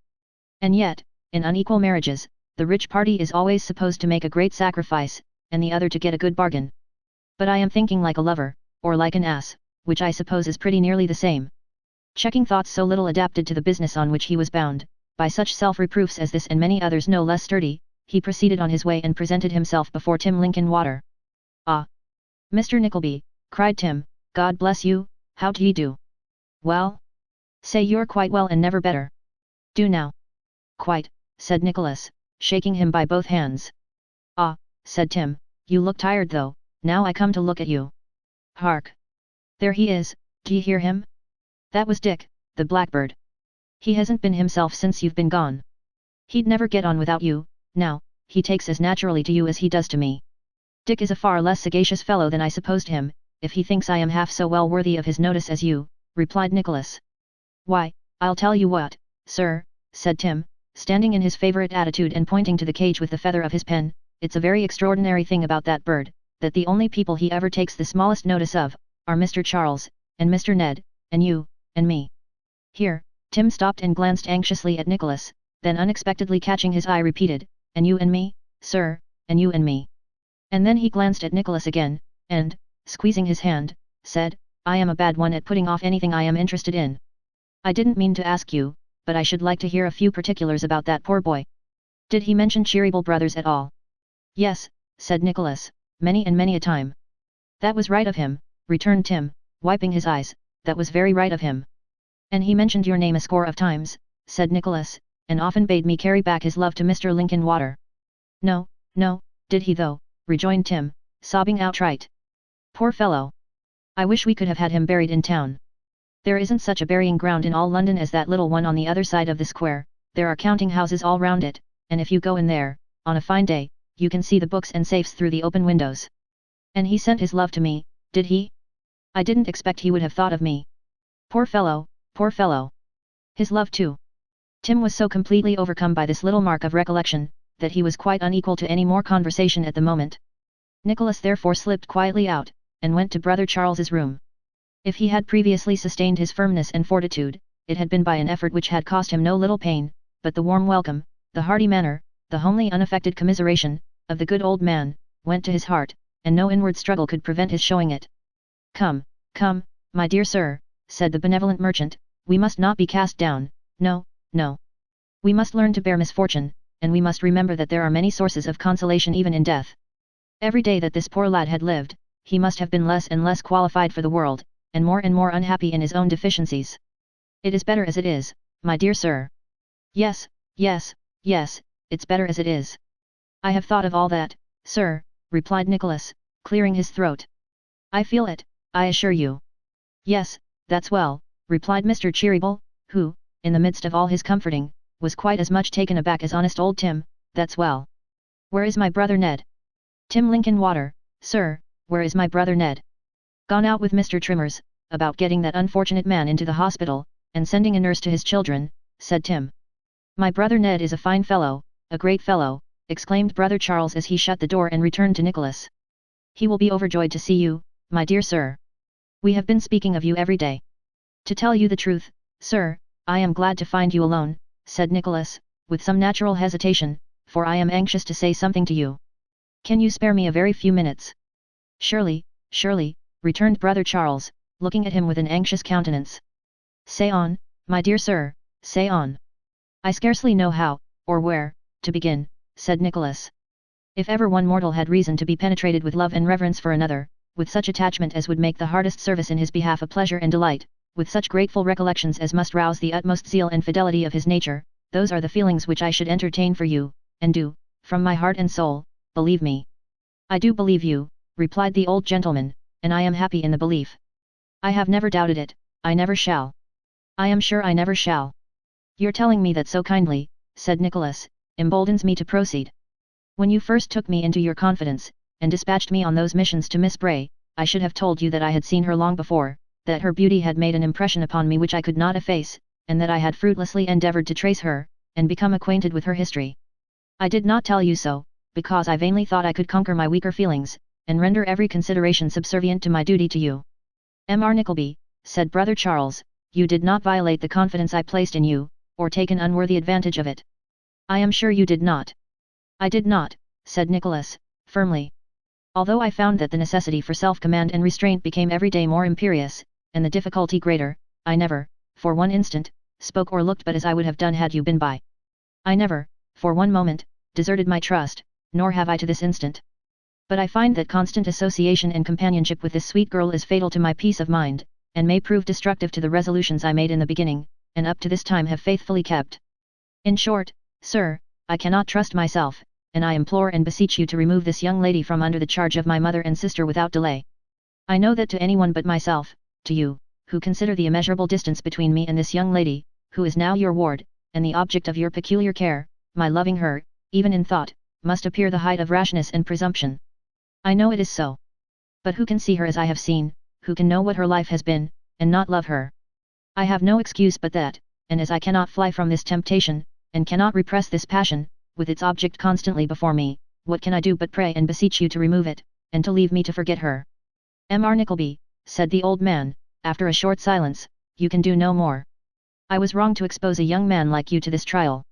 And yet, in unequal marriages, the rich party is always supposed to make a great sacrifice, and the other to get a good bargain. But I am thinking like a lover, or like an ass, which I suppose is pretty nearly the same. Checking thoughts so little adapted to the business on which he was bound, by such self-reproofs as this and many others no less sturdy, he proceeded on his way and presented himself before Tim Linkinwater. Ah! Mr. Nickleby, cried Tim, God bless you, how do ye do? Well? Say you're quite well and never better. Do now. Quite, said Nicholas, shaking him by both hands. Ah, said Tim, you look tired though, now I come to look at you. Hark! There he is, d'ye hear him? That was Dick, the blackbird. He hasn't been himself since you've been gone. He'd never get on without you, now, he takes as naturally to you as he does to me. Dick is a far less sagacious fellow than I supposed him, if he thinks I am half so well worthy of his notice as you, replied Nicholas. Why, I'll tell you what, sir, said Tim, standing in his favourite attitude and pointing to the cage with the feather of his pen, it's a very extraordinary thing about that bird, that the only people he ever takes the smallest notice of, are Mr. Charles, and Mr. Ned, and you, and me. Here, Tim stopped and glanced anxiously at Nicholas, then unexpectedly catching his eye repeated, and you and me, sir, and you and me. And then he glanced at Nicholas again, and, squeezing his hand, said, I am a bad one at putting off anything I am interested in. I didn't mean to ask you, but I should like to hear a few particulars about that poor boy. Did he mention Cheeryble Brothers at all? Yes, said Nicholas, many and many a time. That was right of him, returned Tim, wiping his eyes, that was very right of him. And he mentioned your name a score of times, said Nicholas, and often bade me carry back his love to Mr. Linkinwater. No, did he though, rejoined Tim, sobbing outright. Poor fellow! I wish we could have had him buried in town. There isn't such a burying ground in all London as that little one on the other side of the square, there are counting houses all round it, and if you go in there, on a fine day, you can see the books and safes through the open windows. And he sent his love to me, did he? I didn't expect he would have thought of me. Poor fellow, poor fellow! His love too. Tim was so completely overcome by this little mark of recollection, that he was quite unequal to any more conversation at the moment. Nicholas therefore slipped quietly out, and went to brother Charles's room. If he had previously sustained his firmness and fortitude, it had been by an effort which had cost him no little pain, but the warm welcome, the hearty manner, the homely unaffected commiseration, of the good old man, went to his heart, and no inward struggle could prevent his showing it. "Come, come, my dear sir," said the benevolent merchant, "we must not be cast down, no, no. We must learn to bear misfortune, and we must remember that there are many sources of consolation even in death. Every day that this poor lad had lived, he must have been less and less qualified for the world, and more unhappy in his own deficiencies. It is better as it is, my dear sir." "Yes, yes, yes, it's better as it is. I have thought of all that, sir," replied Nicholas, clearing his throat. "I feel it, I assure you." "Yes, that's well," replied Mr. Cheeryble, who, in the midst of all his comforting, was quite as much taken aback as honest old Tim. "That's well. Where is my brother Ned?" "Tim Linkinwater, sir, where is my brother Ned?" "Gone out with Mr. Trimmers, about getting that unfortunate man into the hospital, and sending a nurse to his children," said Tim. "My brother Ned is a fine fellow, a great fellow," exclaimed brother Charles as he shut the door and returned to Nicholas. "He will be overjoyed to see you, my dear sir. We have been speaking of you every day. To tell you the truth, sir, I am glad to find you alone," said Nicholas, with some natural hesitation, "for I am anxious to say something to you. Can you spare me a very few minutes?" "Surely, surely," returned brother Charles, looking at him with an anxious countenance. "Say on, my dear sir, say on." "I scarcely know how, or where, to begin," said Nicholas. "If ever one mortal had reason to be penetrated with love and reverence for another, with such attachment as would make the hardest service in his behalf a pleasure and delight, with such grateful recollections as must rouse the utmost zeal and fidelity of his nature, those are the feelings which I should entertain for you, and do, from my heart and soul, believe me." "I do believe you," replied the old gentleman, "and I am happy in the belief. I have never doubted it, I never shall. I am sure I never shall." "Your telling me that so kindly," said Nicholas, "emboldens me to proceed. When you first took me into your confidence, and dispatched me on those missions to Miss Bray, I should have told you that I had seen her long before, that her beauty had made an impression upon me which I could not efface, and that I had fruitlessly endeavoured to trace her, and become acquainted with her history. I did not tell you so, because I vainly thought I could conquer my weaker feelings, and render every consideration subservient to my duty to you." "Mr. Nickleby," said brother Charles, "you did not violate the confidence I placed in you, or take an unworthy advantage of it." "I am sure you did not." "I did not," said Nicholas, firmly. "Although I found that the necessity for self-command and restraint became every day more imperious, and the difficulty greater, I never, for one instant, spoke or looked but as I would have done had you been by. I never, for one moment, deserted my trust, nor have I to this instant. But I find that constant association and companionship with this sweet girl is fatal to my peace of mind, and may prove destructive to the resolutions I made in the beginning, and up to this time have faithfully kept. In short, sir, I cannot trust myself, and I implore and beseech you to remove this young lady from under the charge of my mother and sister without delay. I know that to anyone but myself, to you, who consider the immeasurable distance between me and this young lady, who is now your ward, and the object of your peculiar care, my loving her, even in thought, must appear the height of rashness and presumption. I know it is so. But who can see her as I have seen, who can know what her life has been, and not love her? I have no excuse but that, and as I cannot fly from this temptation, and cannot repress this passion, with its object constantly before me, what can I do but pray and beseech you to remove it, and to leave me to forget her?" "Mr. Nickleby," said the old man, after a short silence, "you can do no more. I was wrong to expose a young man like you to this trial.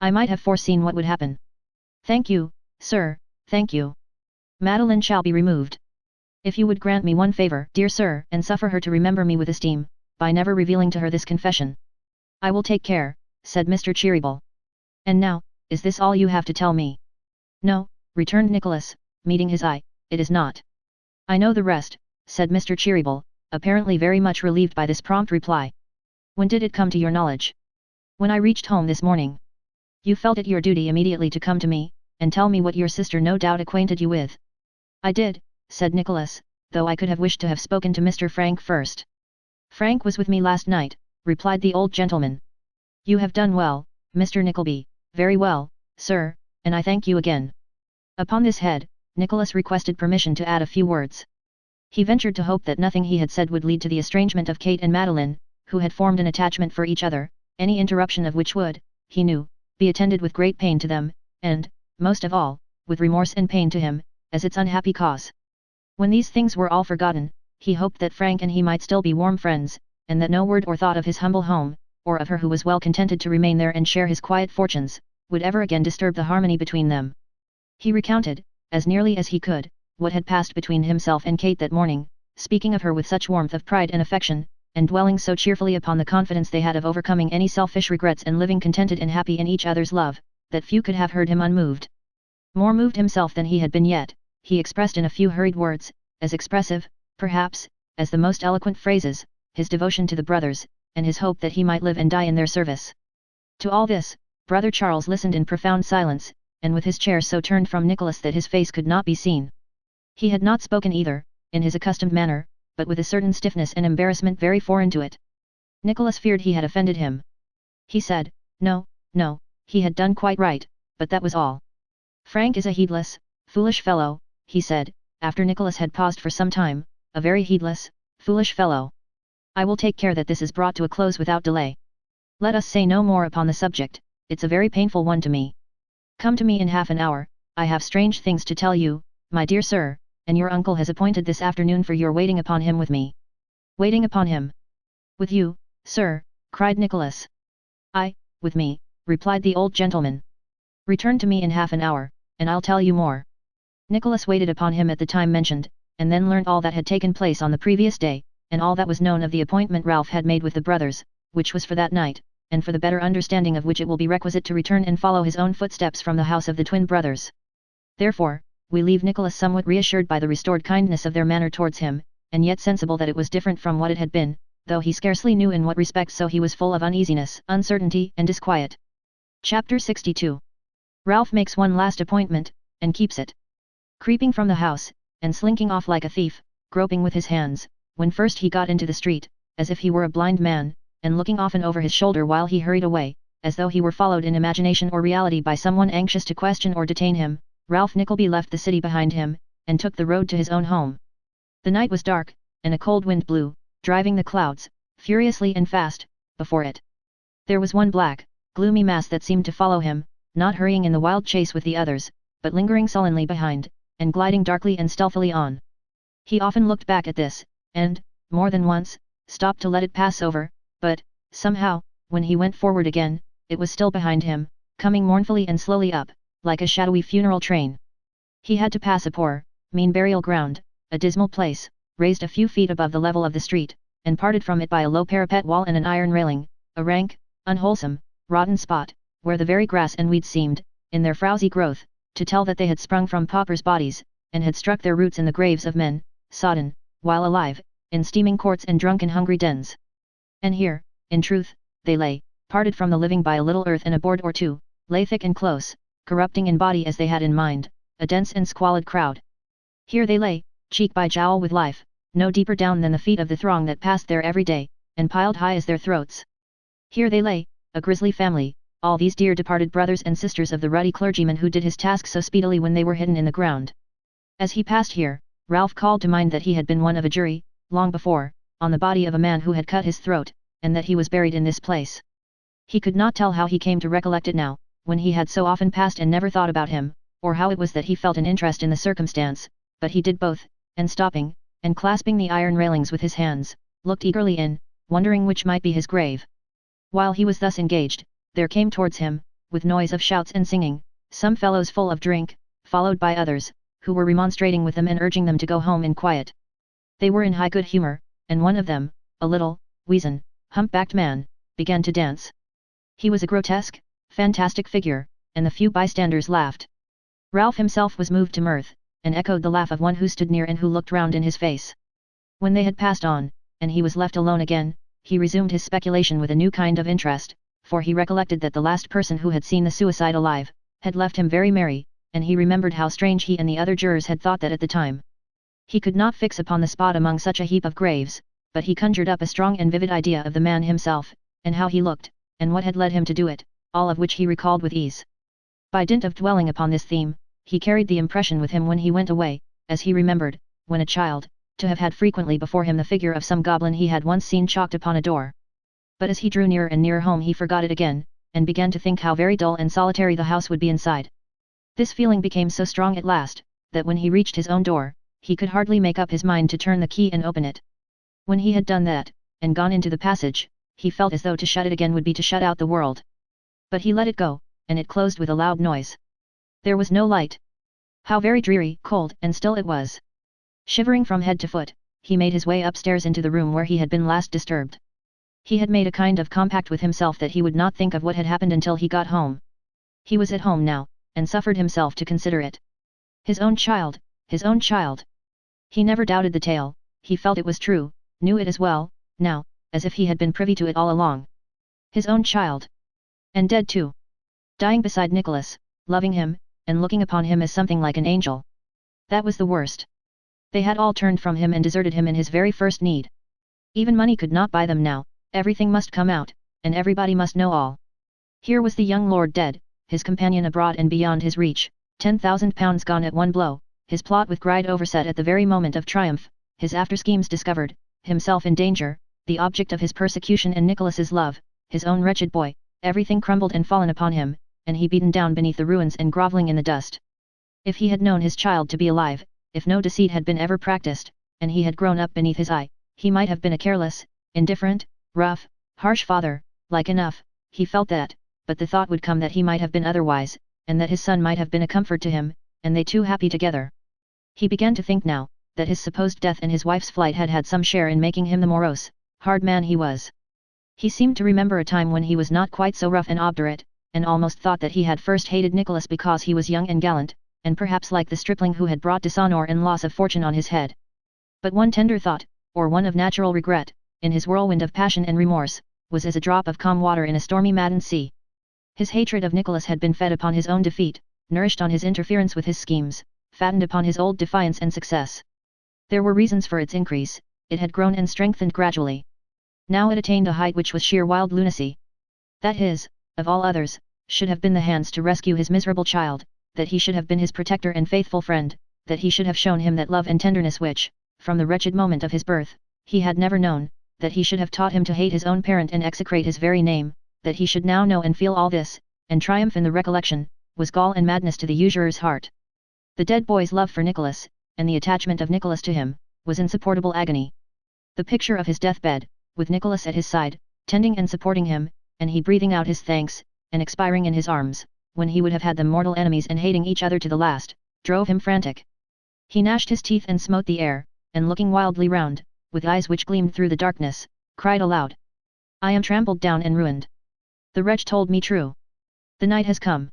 I might have foreseen what would happen. Thank you, sir, thank you. Madeline shall be removed. If you would grant me one favour, dear sir, and suffer her to remember me with esteem, by never revealing to her this confession." "I will take care," said Mr. Cheeryble. "And now, is this all you have to tell me?" "No," returned Nicholas, meeting his eye, "it is not." "I know the rest," said Mr. Cheeryble, apparently very much relieved by this prompt reply. "When did it come to your knowledge?" "When I reached home this morning." "You felt it your duty immediately to come to me, and tell me what your sister no doubt acquainted you with." "I did," said Nicholas, "though I could have wished to have spoken to Mr. Frank first." "Frank was with me last night," replied the old gentleman. "You have done well, Mr. Nickleby, very well, sir, and I thank you again." Upon this head, Nicholas requested permission to add a few words. He ventured to hope that nothing he had said would lead to the estrangement of Kate and Madeline, who had formed an attachment for each other, any interruption of which would, he knew, be attended with great pain to them, and, most of all, with remorse and pain to him, as its unhappy cause. When these things were all forgotten, He hoped that Frank and he might still be warm friends, and that no word or thought of his humble home, or of her who was well contented to remain there and share his quiet fortunes, would ever again disturb the harmony between them. He recounted, as nearly as he could, what had passed between himself and Kate that morning, speaking of her with such warmth of pride and affection, and dwelling so cheerfully upon the confidence they had of overcoming any selfish regrets and living contented and happy in each other's love, that few could have heard him unmoved. More moved himself than he had been yet, he expressed in a few hurried words, as expressive, perhaps, as the most eloquent phrases, his devotion to the brothers, and his hope that he might live and die in their service. To all this, Brother Charles listened in profound silence, and with his chair so turned from Nicholas that his face could not be seen. He had not spoken either, in his accustomed manner, but with a certain stiffness and embarrassment very foreign to it. Nicholas feared he had offended him. He said, No, no, he had done quite right, but that was all. Frank is a heedless, foolish fellow, he said, after Nicholas had paused for some time, a very heedless, foolish fellow. I will take care that this is brought to a close without delay. Let us say no more upon the subject, it's a very painful one to me. Come to me in half an hour, I have strange things to tell you, my dear sir, and your uncle has appointed this afternoon for your waiting upon him with me. Waiting upon him? With you, sir, cried Nicholas. Aye, with me, replied the old gentleman. Return to me in half an hour, and I'll tell you more. Nicholas waited upon him at the time mentioned, and then learnt all that had taken place on the previous day, and all that was known of the appointment Ralph had made with the brothers, which was for that night, and for the better understanding of which it will be requisite to return and follow his own footsteps from the house of the twin brothers. Therefore, we leave Nicholas somewhat reassured by the restored kindness of their manner towards him, and yet sensible that it was different from what it had been, though he scarcely knew in what respect, so he was full of uneasiness, uncertainty and disquiet. Chapter 62. Ralph makes one last appointment, and keeps it. Creeping from the house, and slinking off like a thief, groping with his hands, when first he got into the street, as if he were a blind man, and looking often over his shoulder while he hurried away, as though he were followed in imagination or reality by someone anxious to question or detain him, Ralph Nickleby left the city behind him, and took the road to his own home. The night was dark, and a cold wind blew, driving the clouds, furiously and fast, before it. There was one black, gloomy mass that seemed to follow him, not hurrying in the wild chase with the others, but lingering sullenly behind, and gliding darkly and stealthily on. He often looked back at this, and, more than once, stopped to let it pass over, but, somehow, when he went forward again, it was still behind him, coming mournfully and slowly up, like a shadowy funeral train. He had to pass a poor, mean burial ground, a dismal place, raised a few feet above the level of the street, and parted from it by a low parapet wall and an iron railing, a rank, unwholesome, rotten spot, where the very grass and weeds seemed, in their frowsy growth, to tell that they had sprung from paupers' bodies, and had struck their roots in the graves of men, sodden, while alive, in steaming courts and drunken hungry dens. And here, in truth, they lay, parted from the living by a little earth and a board or two, lay thick and close, corrupting in body as they had in mind, a dense and squalid crowd. Here they lay, cheek by jowl with life, no deeper down than the feet of the throng that passed there every day, and piled high as their throats. Here they lay, a grisly family, all these dear departed brothers and sisters of the ruddy clergyman who did his task so speedily when they were hidden in the ground. As he passed here, Ralph called to mind that he had been one of a jury, long before, on the body of a man who had cut his throat, and that he was buried in this place. He could not tell how he came to recollect it now, when he had so often passed and never thought about him, or how it was that he felt an interest in the circumstance, but he did both, and stopping, and clasping the iron railings with his hands, looked eagerly in, wondering which might be his grave. While he was thus engaged, there came towards him, with noise of shouts and singing, some fellows full of drink, followed by others, who were remonstrating with them and urging them to go home in quiet. They were in high good humour, and one of them, a little, weazen, hump-backed man, began to dance. He was a grotesque, fantastic figure, and the few bystanders laughed. Ralph himself was moved to mirth, and echoed the laugh of one who stood near and who looked round in his face. When they had passed on, and he was left alone again, he resumed his speculation with a new kind of interest, for he recollected that the last person who had seen the suicide alive, had left him very merry, and he remembered how strange he and the other jurors had thought that at the time. He could not fix upon the spot among such a heap of graves, but he conjured up a strong and vivid idea of the man himself, and how he looked, and what had led him to do it, all of which he recalled with ease. By dint of dwelling upon this theme, he carried the impression with him when he went away, as he remembered, when a child, to have had frequently before him the figure of some goblin he had once seen chalked upon a door. But as he drew nearer and nearer home he forgot it again, and began to think how very dull and solitary the house would be inside. This feeling became so strong at last, that when he reached his own door, he could hardly make up his mind to turn the key and open it. When he had done that, and gone into the passage, he felt as though to shut it again would be to shut out the world. But he let it go, and it closed with a loud noise. There was no light. How very dreary, cold, and still it was. Shivering from head to foot, he made his way upstairs into the room where he had been last disturbed. He had made a kind of compact with himself that he would not think of what had happened until he got home. He was at home now, and suffered himself to consider it. His own child, his own child. He never doubted the tale, he felt it was true, knew it as well, now, as if he had been privy to it all along. His own child. And dead too. Dying beside Nicholas, loving him, and looking upon him as something like an angel. That was the worst. They had all turned from him and deserted him in his very first need. Even money could not buy them now, everything must come out, and everybody must know all. Here was the young lord dead, his companion abroad and beyond his reach, £10,000 gone at one blow, his plot with Gride overset at the very moment of triumph, his after-schemes discovered, himself in danger, the object of his persecution and Nicholas's love, his own wretched boy, everything crumbled and fallen upon him, and he beaten down beneath the ruins and grovelling in the dust. If he had known his child to be alive, if no deceit had been ever practiced, and he had grown up beneath his eye, he might have been a careless, indifferent, rough, harsh father, like enough, he felt that, but the thought would come that he might have been otherwise, and that his son might have been a comfort to him, and they two happy together. He began to think now, that his supposed death and his wife's flight had had some share in making him the morose, hard man he was. He seemed to remember a time when he was not quite so rough and obdurate, and almost thought that he had first hated Nicholas because he was young and gallant, and perhaps like the stripling who had brought dishonour and loss of fortune on his head. But one tender thought, or one of natural regret, in his whirlwind of passion and remorse, was as a drop of calm water in a stormy maddened sea. His hatred of Nicholas had been fed upon his own defeat, nourished on his interference with his schemes, fattened upon his old defiance and success. There were reasons for its increase, it had grown and strengthened gradually. Now it attained a height which was sheer wild lunacy. That his, of all others, should have been the hands to rescue his miserable child, that he should have been his protector and faithful friend, that he should have shown him that love and tenderness which, from the wretched moment of his birth, he had never known, that he should have taught him to hate his own parent and execrate his very name, that he should now know and feel all this, and triumph in the recollection, was gall and madness to the usurer's heart. The dead boy's love for Nicholas, and the attachment of Nicholas to him, was insupportable agony. The picture of his deathbed, with Nicholas at his side, tending and supporting him, and he breathing out his thanks, and expiring in his arms, when he would have had them mortal enemies and hating each other to the last, drove him frantic. He gnashed his teeth and smote the air, and looking wildly round, with eyes which gleamed through the darkness, cried aloud. I am trampled down and ruined. The wretch told me true. The night has come.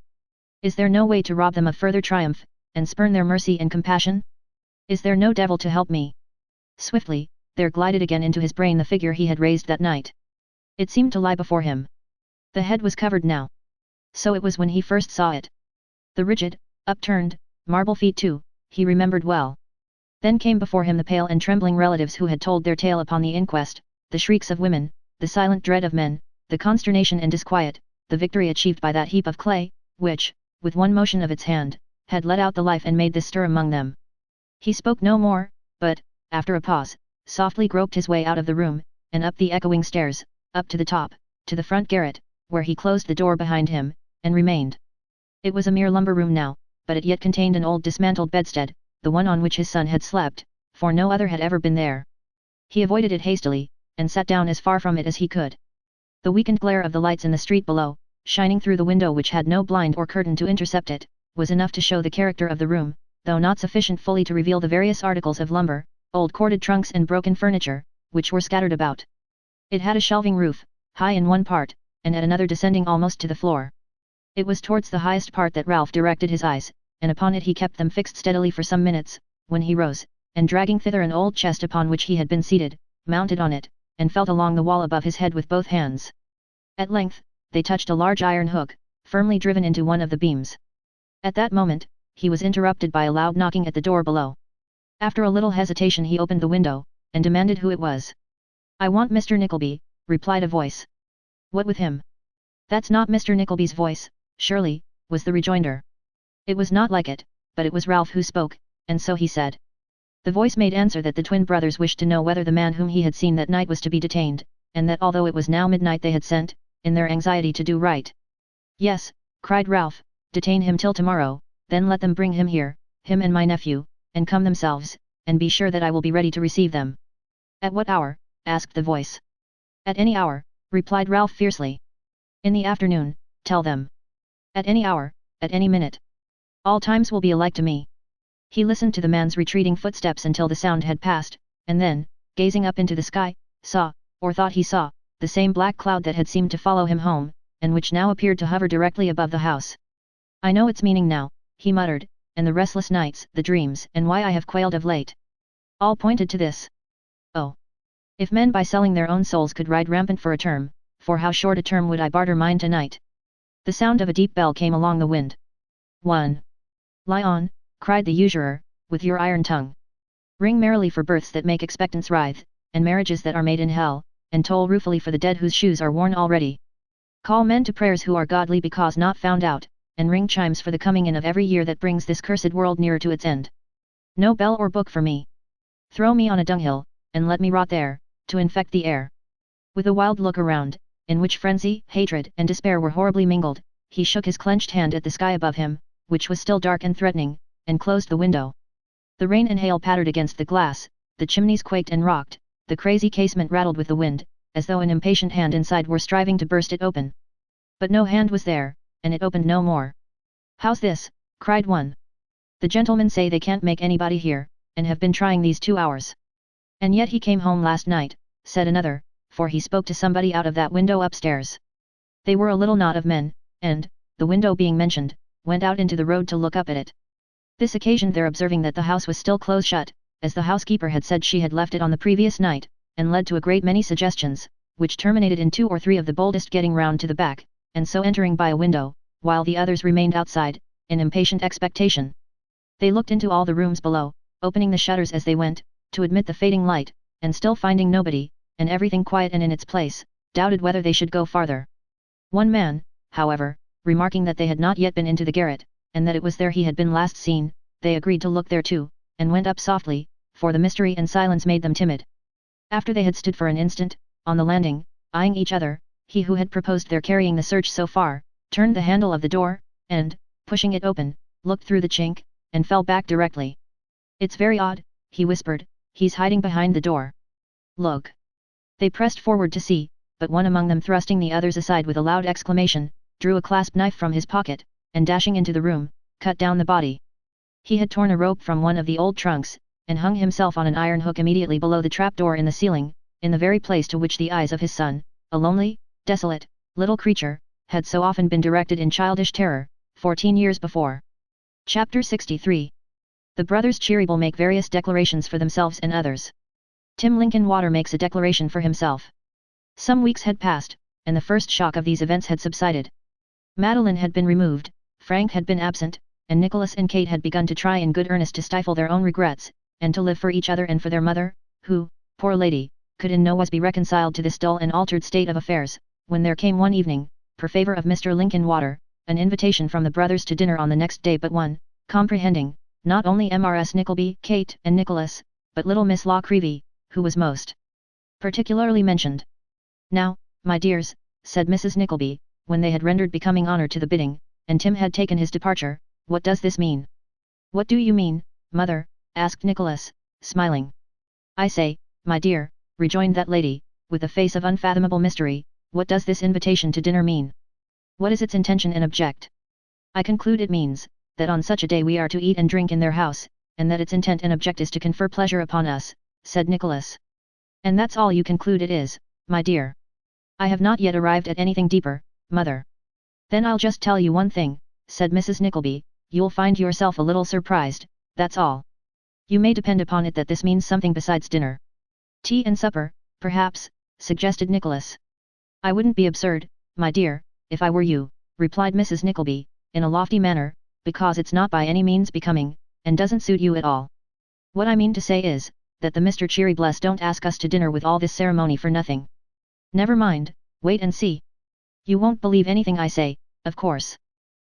Is there no way to rob them of further triumph, and spurn their mercy and compassion? Is there no devil to help me? Swiftly, there glided again into his brain the figure he had raised that night. It seemed to lie before him. The head was covered now. So it was when he first saw it. The rigid, upturned, marble feet too, he remembered well. Then came before him the pale and trembling relatives who had told their tale upon the inquest, the shrieks of women, the silent dread of men, the consternation and disquiet, the victory achieved by that heap of clay, which, with one motion of its hand, had let out the life and made this stir among them. He spoke no more, but, after a pause, softly groped his way out of the room, and up the echoing stairs, up to the top, to the front garret, where he closed the door behind him, and remained. It was a mere lumber room now, but it yet contained an old dismantled bedstead, the one on which his son had slept, for no other had ever been there. He avoided it hastily, and sat down as far from it as he could. The weakened glare of the lights in the street below, shining through the window which had no blind or curtain to intercept it, was enough to show the character of the room, though not sufficient fully to reveal the various articles of lumber, old corded trunks and broken furniture, which were scattered about. It had a shelving roof, high in one part, and at another descending almost to the floor. It was towards the highest part that Ralph directed his eyes, and upon it he kept them fixed steadily for some minutes, when he rose, and dragging thither an old chest upon which he had been seated, mounted on it, and felt along the wall above his head with both hands. At length, they touched a large iron hook, firmly driven into one of the beams. At that moment, he was interrupted by a loud knocking at the door below. After a little hesitation he opened the window, and demanded who it was. I want Mr. Nickleby, replied a voice. What with him? That's not Mr. Nickleby's voice, surely, was the rejoinder. It was not like it, but it was Ralph who spoke, and so he said. The voice made answer that the twin brothers wished to know whether the man whom he had seen that night was to be detained, and that although it was now midnight they had sent, in their anxiety to do right. Yes, cried Ralph, detain him till tomorrow, then let them bring him here, him and my nephew, and come themselves, and be sure that I will be ready to receive them." "At what hour?" asked the voice. "At any hour," replied Ralph fiercely. "In the afternoon, tell them. At any hour, at any minute. All times will be alike to me." He listened to the man's retreating footsteps until the sound had passed, and then, gazing up into the sky, saw, or thought he saw, the same black cloud that had seemed to follow him home, and which now appeared to hover directly above the house. "I know its meaning now," he muttered, "and the restless nights, the dreams, and why I have quailed of late. All pointed to this. Oh! If men by selling their own souls could ride rampant for a term, for how short a term would I barter mine tonight?" The sound of a deep bell came along the wind. "1. Lie on," cried the usurer, "with your iron tongue. Ring merrily for births that make expectants writhe, and marriages that are made in hell, and toll ruefully for the dead whose shoes are worn already. Call men to prayers who are godly because not found out, and ring chimes for the coming in of every year that brings this cursed world nearer to its end. No bell or book for me. Throw me on a dunghill, and let me rot there, to infect the air." With a wild look around, in which frenzy, hatred, and despair were horribly mingled, he shook his clenched hand at the sky above him, which was still dark and threatening, and closed the window. The rain and hail pattered against the glass, the chimneys quaked and rocked, the crazy casement rattled with the wind, as though an impatient hand inside were striving to burst it open. But no hand was there, and it opened no more. "How's this?" cried one. "The gentlemen say they can't make anybody hear, and have been trying these 2 hours. And yet he came home last night," said another, for he spoke to somebody out of that window upstairs. They were a little knot of men, and, the window being mentioned, went out into the road to look up at it. This occasioned their observing that the house was still close shut, as the housekeeper had said she had left it on the previous night, and led to a great many suggestions, which terminated in 2 or 3 of the boldest getting round to the back, and so entering by a window, while the others remained outside, in impatient expectation. They looked into all the rooms below, opening the shutters as they went, to admit the fading light, and still finding nobody, and everything quiet and in its place, doubted whether they should go farther. One man, however, remarking that they had not yet been into the garret, and that it was there he had been last seen, they agreed to look there too, and went up softly, for the mystery and silence made them timid. After they had stood for an instant, on the landing, eyeing each other, he who had proposed their carrying the search so far, turned the handle of the door, and, pushing it open, looked through the chink, and fell back directly. "It's very odd," he whispered, "he's hiding behind the door. Look." They pressed forward to see, but one among them thrusting the others aside with a loud exclamation, drew a clasp knife from his pocket, and dashing into the room, cut down the body. He had torn a rope from one of the old trunks, and hung himself on an iron hook immediately below the trapdoor in the ceiling, in the very place to which the eyes of his son, a lonely, desolate, little creature, had so often been directed in childish terror, 14 years before. Chapter 63. The brothers Cheeryble make various declarations for themselves and others. Tim Linkinwater makes a declaration for himself. Some weeks had passed, and the first shock of these events had subsided. Madeline had been removed, Frank had been absent, and Nicholas and Kate had begun to try in good earnest to stifle their own regrets, and to live for each other and for their mother, who, poor lady, could in no wise be reconciled to this dull and altered state of affairs, when there came one evening, per favour of Mr. Linkinwater, an invitation from the brothers to dinner on the next day but one, comprehending, not only Mrs. Nickleby, Kate, and Nicholas, but little Miss La Creevy, who was most particularly mentioned. "Now, my dears," said Mrs. Nickleby, when they had rendered becoming honour to the bidding, and Tim had taken his departure, "what does this mean?" "What do you mean, mother?" asked Nicholas, smiling. "I say, my dear," rejoined that lady, with a face of unfathomable mystery, "what does this invitation to dinner mean? What is its intention and object?" "I conclude it means, that on such a day we are to eat and drink in their house, and that its intent and object is to confer pleasure upon us," said Nicholas. "And that's all you conclude it is, my dear?" "I have not yet arrived at anything deeper, mother." "Then I'll just tell you one thing," said Mrs. Nickleby, "you'll find yourself a little surprised, that's all. You may depend upon it that this means something besides dinner." "Tea and supper, perhaps," suggested Nicholas. "I wouldn't be absurd, my dear, if I were you," replied Mrs. Nickleby, in a lofty manner, "because it's not by any means becoming, and doesn't suit you at all. What I mean to say is, that the Mr. Cheerybles don't ask us to dinner with all this ceremony for nothing. Never mind, wait and see. You won't believe anything I say, of course.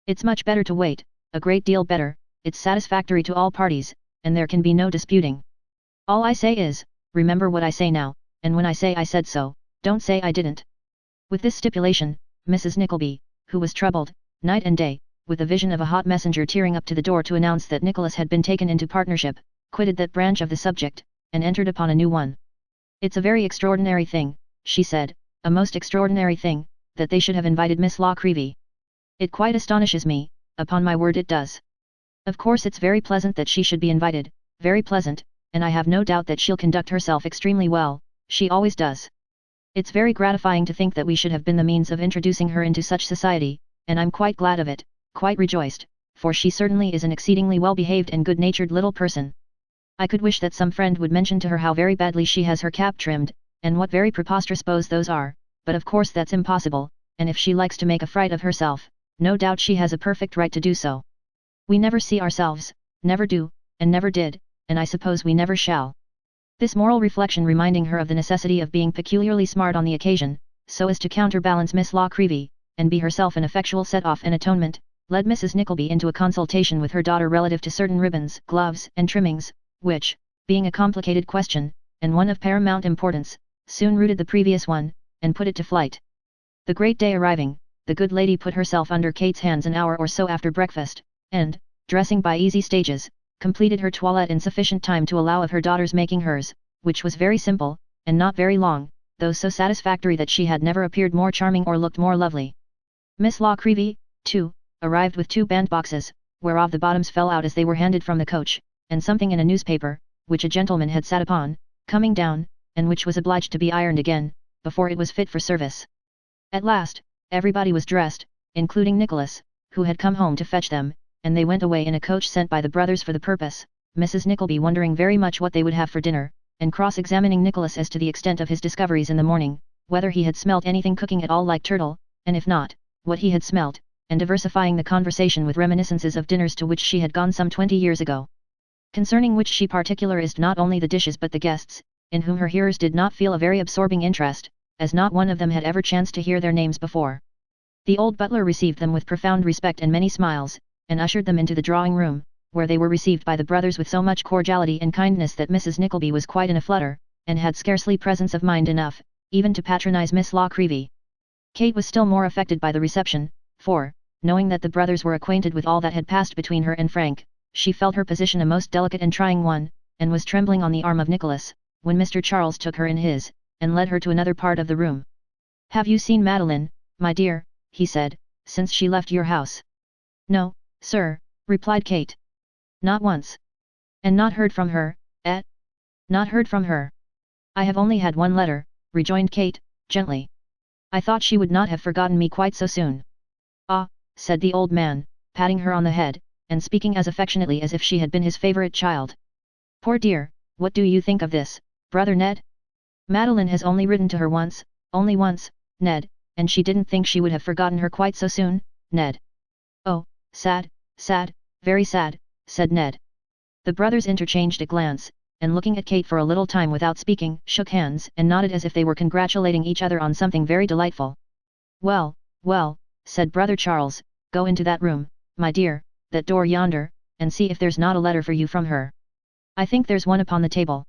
It's much better to wait, a great deal better, it's satisfactory to all parties, and there can be no disputing. All I say is, remember what I say now, and when I say I said so, don't say I didn't." With this stipulation, Mrs. Nickleby, who was troubled, night and day, with the vision of a hot messenger tearing up to the door to announce that Nicholas had been taken into partnership, quitted that branch of the subject, and entered upon a new one. "It's a very extraordinary thing," she said, "a most extraordinary thing, that they should have invited Miss Nickleby. It quite astonishes me, upon my word it does. Of course it's very pleasant that she should be invited, very pleasant, and I have no doubt that she'll conduct herself extremely well, she always does. It's very gratifying to think that we should have been the means of introducing her into such society, and I'm quite glad of it, quite rejoiced, for she certainly is an exceedingly well-behaved and good-natured little person. I could wish that some friend would mention to her how very badly she has her cap trimmed, and what very preposterous bows those are, but of course that's impossible, and if she likes to make a fright of herself, no doubt she has a perfect right to do so. We never see ourselves, never do, and never did, and I suppose we never shall." This moral reflection reminding her of the necessity of being peculiarly smart on the occasion, so as to counterbalance Miss Nickleby, and be herself an effectual set-off and atonement, led Mrs. Nickleby into a consultation with her daughter relative to certain ribbons, gloves, and trimmings, which, being a complicated question, and one of paramount importance, soon rooted the previous one, and put it to flight. The great day arriving, the good lady put herself under Kate's hands an hour or so after breakfast, and, dressing by easy stages, completed her toilette in sufficient time to allow of her daughter's making hers, which was very simple, and not very long, though so satisfactory that she had never appeared more charming or looked more lovely. Miss Nickleby, too, arrived with 2 bandboxes, whereof the bottoms fell out as they were handed from the coach, and something in a newspaper, which a gentleman had sat upon, coming down, and which was obliged to be ironed again, before it was fit for service. At last, everybody was dressed, including Nicholas, who had come home to fetch them, and they went away in a coach sent by the brothers for the purpose, Mrs. Nickleby wondering very much what they would have for dinner, and cross-examining Nicholas as to the extent of his discoveries in the morning, whether he had smelt anything cooking at all like turtle, and if not, what he had smelt, and diversifying the conversation with reminiscences of dinners to which she had gone some 20 years ago, concerning which she particularized not only the dishes but the guests, in whom her hearers did not feel a very absorbing interest, as not one of them had ever chanced to hear their names before. The old butler received them with profound respect and many smiles, and ushered them into the drawing-room, where they were received by the brothers with so much cordiality and kindness that Mrs. Nickleby was quite in a flutter, and had scarcely presence of mind enough, even to patronize Miss Nickleby. Kate was still more affected by the reception, for, knowing that the brothers were acquainted with all that had passed between her and Frank, she felt her position a most delicate and trying one, and was trembling on the arm of Nicholas, when Mr. Charles took her in his, and led her to another part of the room. "Have you seen Madeline, my dear," he said, "since she left your house?" "No, sir," replied Kate. "Not once. And not heard from her, eh?" "Not heard from her. I have only had one letter," rejoined Kate, gently. "I thought she would not have forgotten me quite so soon." "Ah," said the old man, patting her on the head, and speaking as affectionately as if she had been his favourite child. "Poor dear, what do you think of this, brother Ned? Madeline has only written to her once, Ned, and she didn't think she would have forgotten her quite so soon, Ned." "Oh, sad, sad, very sad," said Ned. The brothers interchanged a glance, and looking at Kate for a little time without speaking, shook hands and nodded as if they were congratulating each other on something very delightful. "Well, well," said brother Charles, "go into that room, my dear, that door yonder, and see if there's not a letter for you from her. I think there's one upon the table.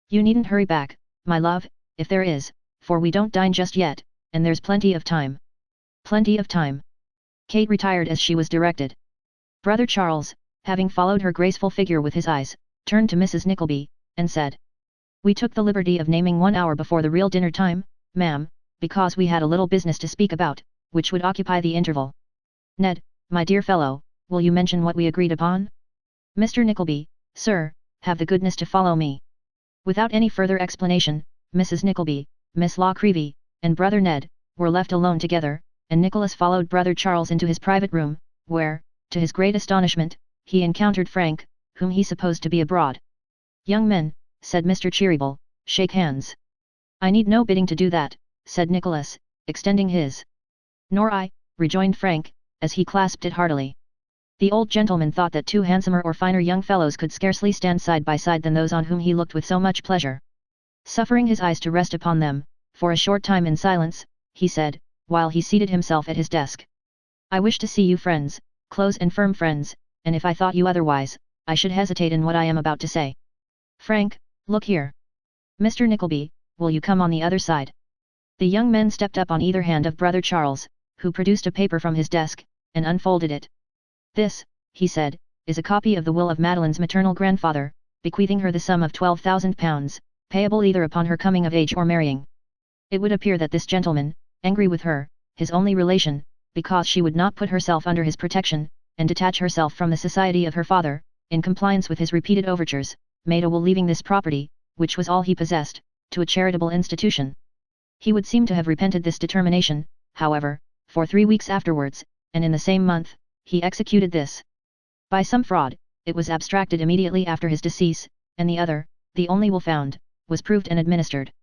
You needn't hurry back, my love, if there is, for we don't dine just yet, and there's plenty of time." "Plenty of time." Kate retired as she was directed. Brother Charles, having followed her graceful figure with his eyes, turned to Mrs. Nickleby, and said, "We took the liberty of naming 1 hour before the real dinner time, ma'am, because we had a little business to speak about, which would occupy the interval. Ned, my dear fellow, will you mention what we agreed upon?" "Mr. Nickleby, sir, have the goodness to follow me." Without any further explanation, Mrs. Nickleby, Miss Nickleby, and brother Ned, were left alone together, and Nicholas followed brother Charles into his private room, where, to his great astonishment, he encountered Frank, whom he supposed to be abroad. "Young men," said Mr. Cheeryble, "shake hands." "I need no bidding to do that," said Nicholas, extending his. "Nor I," rejoined Frank, as he clasped it heartily. The old gentleman thought that 2 handsomer or finer young fellows could scarcely stand side by side than those on whom he looked with so much pleasure. Suffering his eyes to rest upon them, for a short time in silence, he said, while he seated himself at his desk, "I wish to see you friends, close and firm friends, and if I thought you otherwise, I should hesitate in what I am about to say. Frank, look here. Mr. Nickleby, will you come on the other side?" The young men stepped up on either hand of brother Charles, who produced a paper from his desk, and unfolded it. "This," he said, "is a copy of the will of Madeline's maternal grandfather, bequeathing her the sum of £12,000, payable either upon her coming of age or marrying. It would appear that this gentleman, angry with her, his only relation, because she would not put herself under his protection, and detach herself from the society of her father, in compliance with his repeated overtures, made a will leaving this property, which was all he possessed, to a charitable institution. He would seem to have repented this determination, however, for 3 weeks afterwards, and in the same month, he executed this. By some fraud, it was abstracted immediately after his decease, and the other, the only will found, was proved and administered.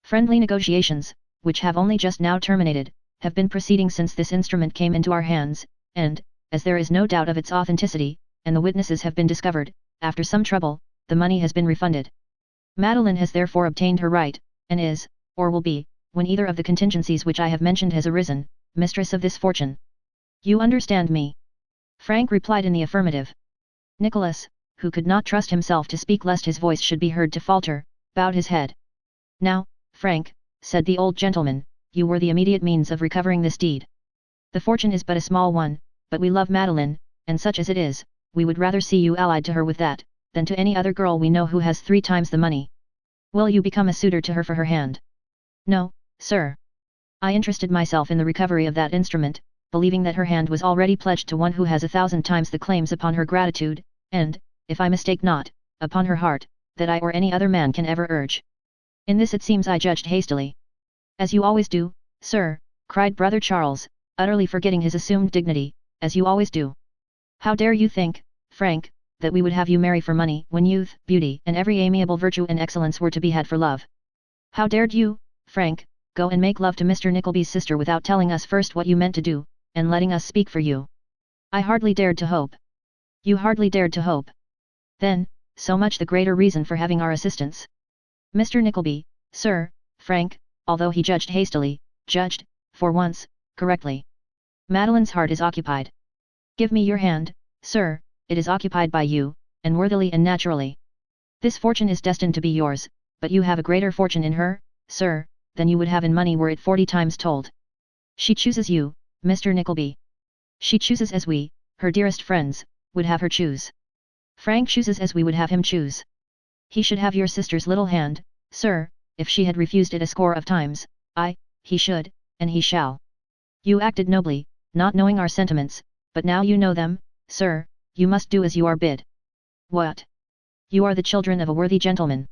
Friendly negotiations, which have only just now terminated, have been proceeding since this instrument came into our hands, and, as there is no doubt of its authenticity, and the witnesses have been discovered, after some trouble, the money has been refunded. Madeline has therefore obtained her right, and is, or will be, when either of the contingencies which I have mentioned has arisen, mistress of this fortune. You understand me? Frank replied in the affirmative. Nicholas, who could not trust himself to speak lest his voice should be heard to falter, bowed his head. Now, Frank, said the old gentleman, you were the immediate means of recovering this deed. The fortune is but a small one, but we love Madeline, and such as it is, we would rather see you allied to her with that, than to any other girl we know who has 3 times the money. Will you become a suitor to her for her hand? No, sir. I interested myself in the recovery of that instrument, believing that her hand was already pledged to one who has 1,000 times the claims upon her gratitude, and, if I mistake not, upon her heart, that I or any other man can ever urge. In this it seems I judged hastily. As you always do, sir, cried brother Charles, utterly forgetting his assumed dignity, as you always do. How dare you think, Frank, that we would have you marry for money, when youth, beauty, and every amiable virtue and excellence were to be had for love? How dared you, Frank, go and make love to Mr. Nickleby's sister without telling us first what you meant to do, and letting us speak for you? I hardly dared to hope. You hardly dared to hope. Then, so much the greater reason for having our assistance. Mr. Nickleby, sir, Frank, although he judged hastily, judged, for once, correctly. Madeline's heart is occupied. Give me your hand, sir, it is occupied by you, and worthily and naturally. This fortune is destined to be yours, but you have a greater fortune in her, sir, than you would have in money were it 40 times told. She chooses you, Mr. Nickleby. She chooses as we, her dearest friends, would have her choose. Frank chooses as we would have him choose. He should have your sister's little hand, sir, if she had refused it a score of times, he should, and he shall. You acted nobly, not knowing our sentiments, but now you know them, sir, you must do as you are bid. What? You are the children of a worthy gentleman.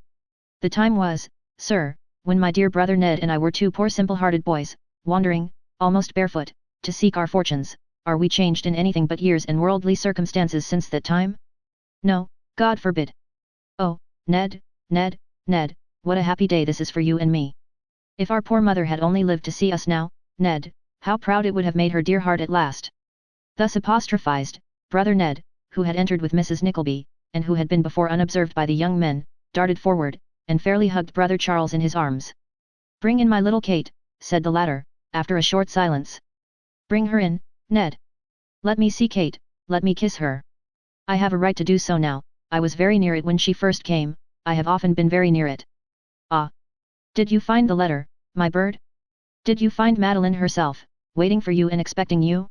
The time was, sir, when my dear brother Ned and I were 2 poor simple-hearted boys, wandering, almost barefoot, to seek our fortunes. Are we changed in anything but years and worldly circumstances since that time? No, God forbid. Oh, Ned, Ned, Ned, what a happy day this is for you and me. If our poor mother had only lived to see us now, Ned, how proud it would have made her dear heart at last. Thus apostrophized, brother Ned, who had entered with Mrs. Nickleby, and who had been before unobserved by the young men, darted forward, and fairly hugged brother Charles in his arms. Bring in my little Kate, said the latter, after a short silence. Bring her in, Ned. Let me see Kate, let me kiss her. I have a right to do so now, I was very near it when she first came, I have often been very near it. Ah! Did you find the letter, my bird? Did you find Madeline herself, waiting for you and expecting you?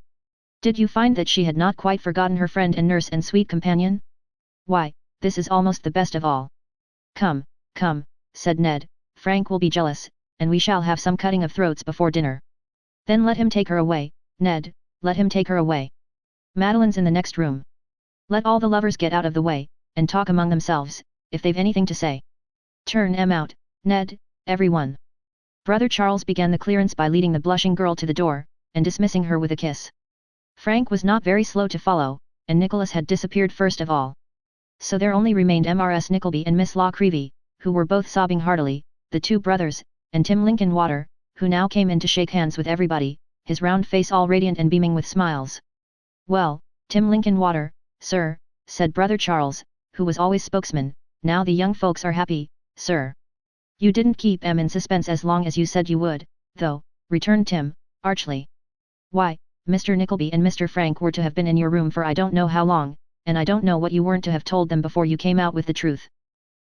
Did you find that she had not quite forgotten her friend and nurse and sweet companion? Why, this is almost the best of all. Come, come, said Ned, Frank will be jealous, and we shall have some cutting of throats before dinner. Then let him take her away, Ned, let him take her away. Madeline's in the next room. Let all the lovers get out of the way, and talk among themselves, if they've anything to say. Turn em out, Ned, everyone. Brother Charles began the clearance by leading the blushing girl to the door, and dismissing her with a kiss. Frank was not very slow to follow, and Nicholas had disappeared first of all. So there only remained Mrs. Nickleby and Miss La Creevy, who were both sobbing heartily, the 2 brothers, and Tim Linkinwater, who now came in to shake hands with everybody, his round face all radiant and beaming with smiles. Well, Tim Linkinwater, sir, said brother Charles, who was always spokesman, now the young folks are happy, sir. You didn't keep em in suspense as long as you said you would, though, returned Tim, archly. Why, Mr. Nickleby and Mr. Frank were to have been in your room for I don't know how long, and I don't know what you weren't to have told them before you came out with the truth.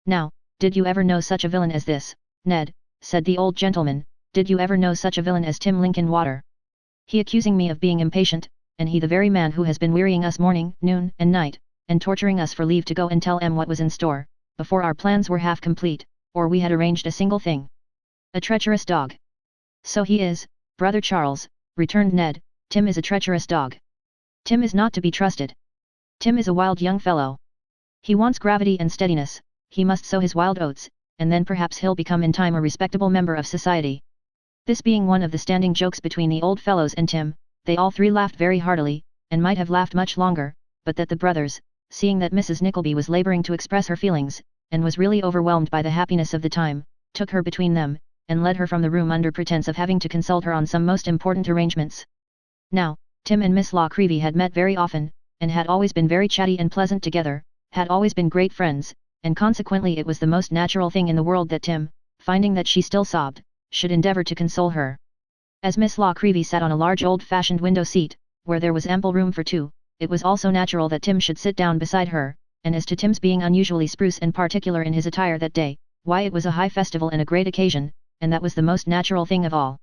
Now, did you ever know such a villain as this, Ned, said the old gentleman, did you ever know such a villain as Tim Linkinwater? He accusing me of being impatient, and he the very man who has been wearying us morning, noon, and night, and torturing us for leave to go and tell em what was in store. before our plans were half complete, or we had arranged a single thing. A treacherous dog. So he is, Brother Charles, returned Ned. Tim is a treacherous dog. Tim is not to be trusted. Tim is a wild young fellow. He wants gravity and steadiness, he must sow his wild oats, and then perhaps he'll become in time a respectable member of society. This being one of the standing jokes between the old fellows and Tim, they all three laughed very heartily, and might have laughed much longer, but that the brothers, seeing that Mrs. Nickleby was labouring to express her feelings, and was really overwhelmed by the happiness of the time, took her between them, and led her from the room under pretence of having to consult her on some most important arrangements. Now, Tim and Miss La Creevy had met very often, and had always been very chatty and pleasant together, had always been great friends, and consequently it was the most natural thing in the world that Tim, finding that she still sobbed, should endeavour to console her. As Miss La Creevy sat on a large old-fashioned window seat, where there was ample room for two, it was also natural that Tim should sit down beside her, and as to Tim's being unusually spruce and particular in his attire that day, why it was a high festival and a great occasion, and that was the most natural thing of all.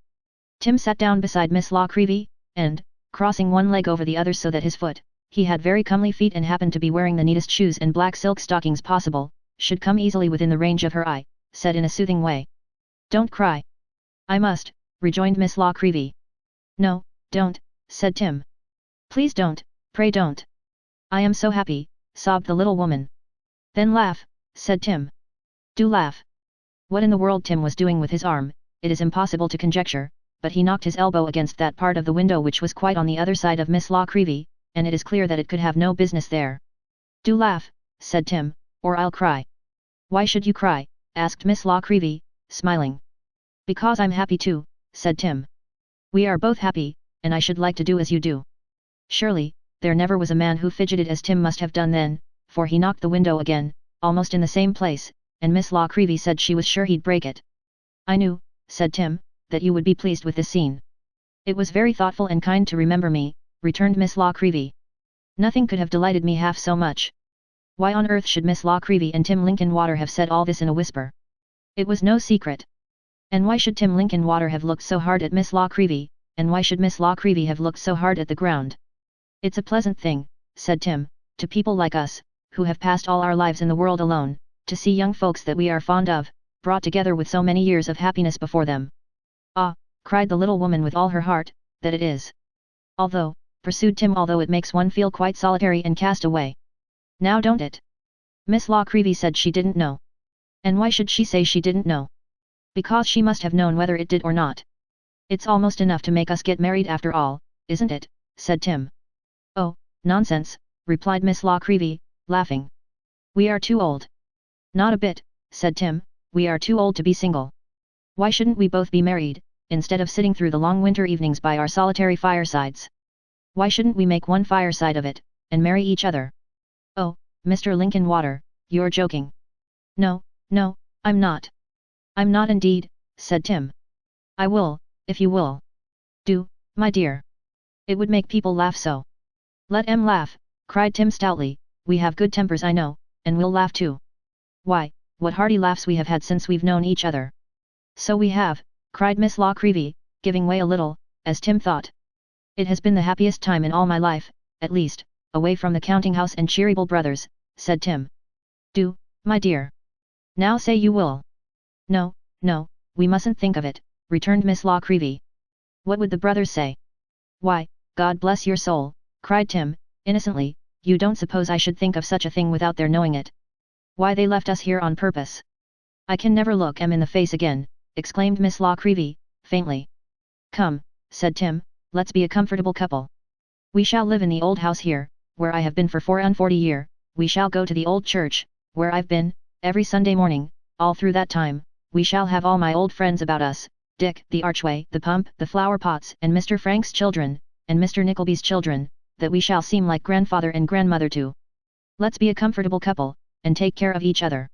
Tim sat down beside Miss La Creevy, and, crossing one leg over the other so that his foot, he had very comely feet and happened to be wearing the neatest shoes and black silk stockings possible, should come easily within the range of her eye, said in a soothing way. "Don't cry." "I must," rejoined Miss La Creevy. "No, don't," said Tim. "Please don't, pray don't. I am so happy," sobbed the little woman. "Then laugh," said Tim. "Do laugh." What in the world Tim was doing with his arm, it is impossible to conjecture, but he knocked his elbow against that part of the window which was quite on the other side of Miss La Creevy, and it is clear that it could have no business there. "Do laugh," said Tim, "or I'll cry." "Why should you cry?" asked Miss La Creevy, smiling. "Because I'm happy too," said Tim. "We are both happy, and I should like to do as you do." Surely, there never was a man who fidgeted as Tim must have done then, for he knocked the window again, almost in the same place, and Miss La Creevy said she was sure he'd break it. "I knew," said Tim, "that you would be pleased with this scene. It was very thoughtful and kind to remember me," returned Miss La Creevy. "Nothing could have delighted me half so much." Why on earth should Miss La Creevy and Tim Linkinwater have said all this in a whisper? It was no secret. And why should Tim Linkinwater have looked so hard at Miss La Creevy, and why should Miss La Creevy have looked so hard at the ground? "It's a pleasant thing," said Tim, "to people like us, who have passed all our lives in the world alone, to see young folks that we are fond of, brought together with so many years of happiness before them." "Ah," cried the little woman with all her heart, "that it is. Although," pursued Tim, "although it makes one feel quite solitary and cast away." "Now don't it?" Miss La Creevy said she didn't know. And why should she say she didn't know? Because she must have known whether it did or not. "It's almost enough to make us get married after all, isn't it?" said Tim. "Oh, nonsense," replied Miss La Creevy, laughing. "We are too old." "Not a bit," said Tim, "we are too old to be single. Why shouldn't we both be married, instead of sitting through the long winter evenings by our solitary firesides? Why shouldn't we make one fireside of it, and marry each other?" "Oh, Mr. Linkinwater, you're joking." "No, no, I'm not. I'm not indeed," said Tim. "I will, if you will." "Do, my dear. It would make people laugh so." "Let 'em laugh," cried Tim stoutly, "we have good tempers I know, and we'll laugh too. Why, what hearty laughs we have had since we've known each other." "So we have," cried Miss La Creevy, giving way a little, as Tim thought. "It has been the happiest time in all my life, at least, away from the counting-house and Cheeryble brothers," said Tim. "Do, my dear. Now say you will." "No, no, we mustn't think of it," returned Miss La Creevy. "What would the brothers say?" "Why, God bless your soul," cried Tim, innocently, "you don't suppose I should think of such a thing without their knowing it? Why, they left us here on purpose." "I can never look 'em in the face again," exclaimed Miss La Creevy, faintly. "Come," said Tim, "let's be a comfortable couple. We shall live in the old house here, where I have been for 44 years, we shall go to the old church, where I've been, every Sunday morning, all through that time, we shall have all my old friends about us, Dick, the archway, the pump, the flower pots, and Mr. Frank's children, and Mr. Nickleby's children, that we shall seem like grandfather and grandmother to. Let's be a comfortable couple, and take care of each other.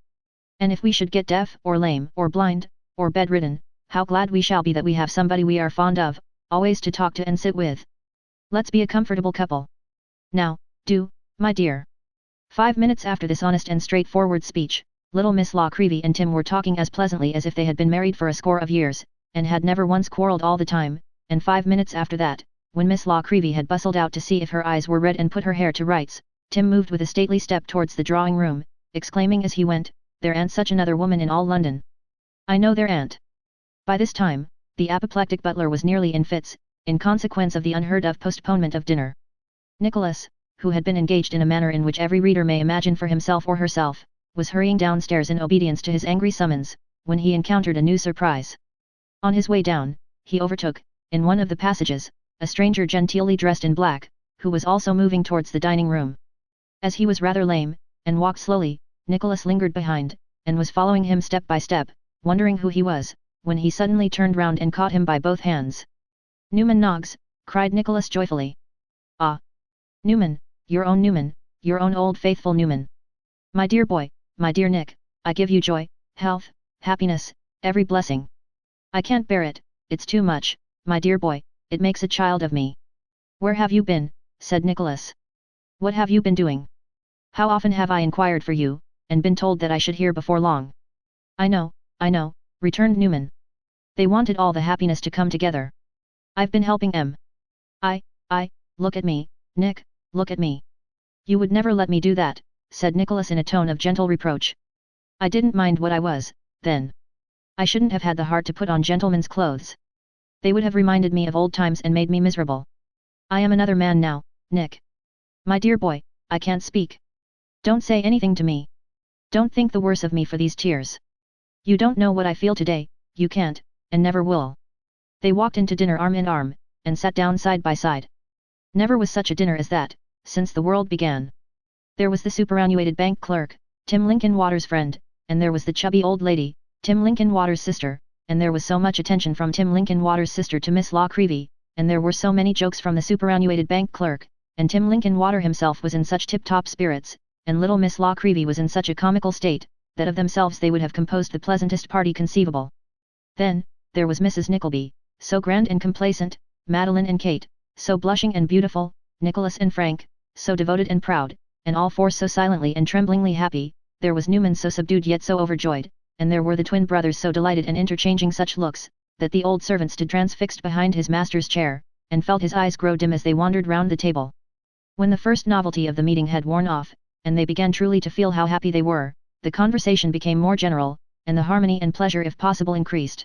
And if we should get deaf, or lame, or blind, or bedridden, how glad we shall be that we have somebody we are fond of, always to talk to and sit with. Let's be a comfortable couple. Now, do, my dear." 5 minutes after this honest and straightforward speech, little Miss La Creevy and Tim were talking as pleasantly as if they had been married for a score of years, and had never once quarrelled all the time, and 5 minutes after that, when Miss La Creevy had bustled out to see if her eyes were red and put her hair to rights, Tim moved with a stately step towards the drawing room, exclaiming as he went, there ain't such another woman in all London. I know there ain't. By this time, the apoplectic butler was nearly in fits, in consequence of the unheard-of postponement of dinner. Nicholas, who had been engaged in a manner in which every reader may imagine for himself or herself, was hurrying downstairs in obedience to his angry summons, when he encountered a new surprise. On his way down, he overtook, in one of the passages, a stranger genteelly dressed in black, who was also moving towards the dining room. As he was rather lame, and walked slowly, Nicholas lingered behind, and was following him step by step, wondering who he was, when he suddenly turned round and caught him by both hands. "Newman Noggs!" cried Nicholas joyfully. "Ah! Newman, your own Newman, your own old faithful Newman! My dear boy, my dear Nick, I give you joy, health, happiness, every blessing. I can't bear it, it's too much, my dear boy, it makes a child of me." "Where have you been?" said Nicholas. "What have you been doing? How often have I inquired for you, and been told that I should hear before long?" I know, returned Newman. "They wanted all the happiness to come together. I've been helping em. Look at me, Nick, look at me." "You would never let me do that," said Nicholas in a tone of gentle reproach. "I didn't mind what I was, then. I shouldn't have had the heart to put on gentlemen's clothes. They would have reminded me of old times and made me miserable. I am another man now, Nick. My dear boy, I can't speak. Don't say anything to me. Don't think the worse of me for these tears. You don't know what I feel today, you can't, and never will." They walked into dinner arm in arm, and sat down side by side. Never was such a dinner as that, since the world began. There was the superannuated bank clerk, Tim Linkinwater's friend, and there was the chubby old lady, Tim Linkinwater's sister, and there was so much attention from Tim Linkinwater's sister to Miss Nickleby, and there were so many jokes from the superannuated bank clerk, and Tim Linkinwater himself was in such tip-top spirits, and little Miss Nickleby was in such a comical state, that of themselves they would have composed the pleasantest party conceivable. Then, there was Mrs. Nickleby, so grand and complacent, Madeline and Kate, so blushing and beautiful, Nicholas and Frank, so devoted and proud, and all four so silently and tremblingly happy. There was Newman so subdued yet so overjoyed, and there were the twin brothers so delighted and interchanging such looks, that the old servant stood transfixed behind his master's chair, and felt his eyes grow dim as they wandered round the table. When the first novelty of the meeting had worn off, and they began truly to feel how happy they were, the conversation became more general, and the harmony and pleasure if possible increased.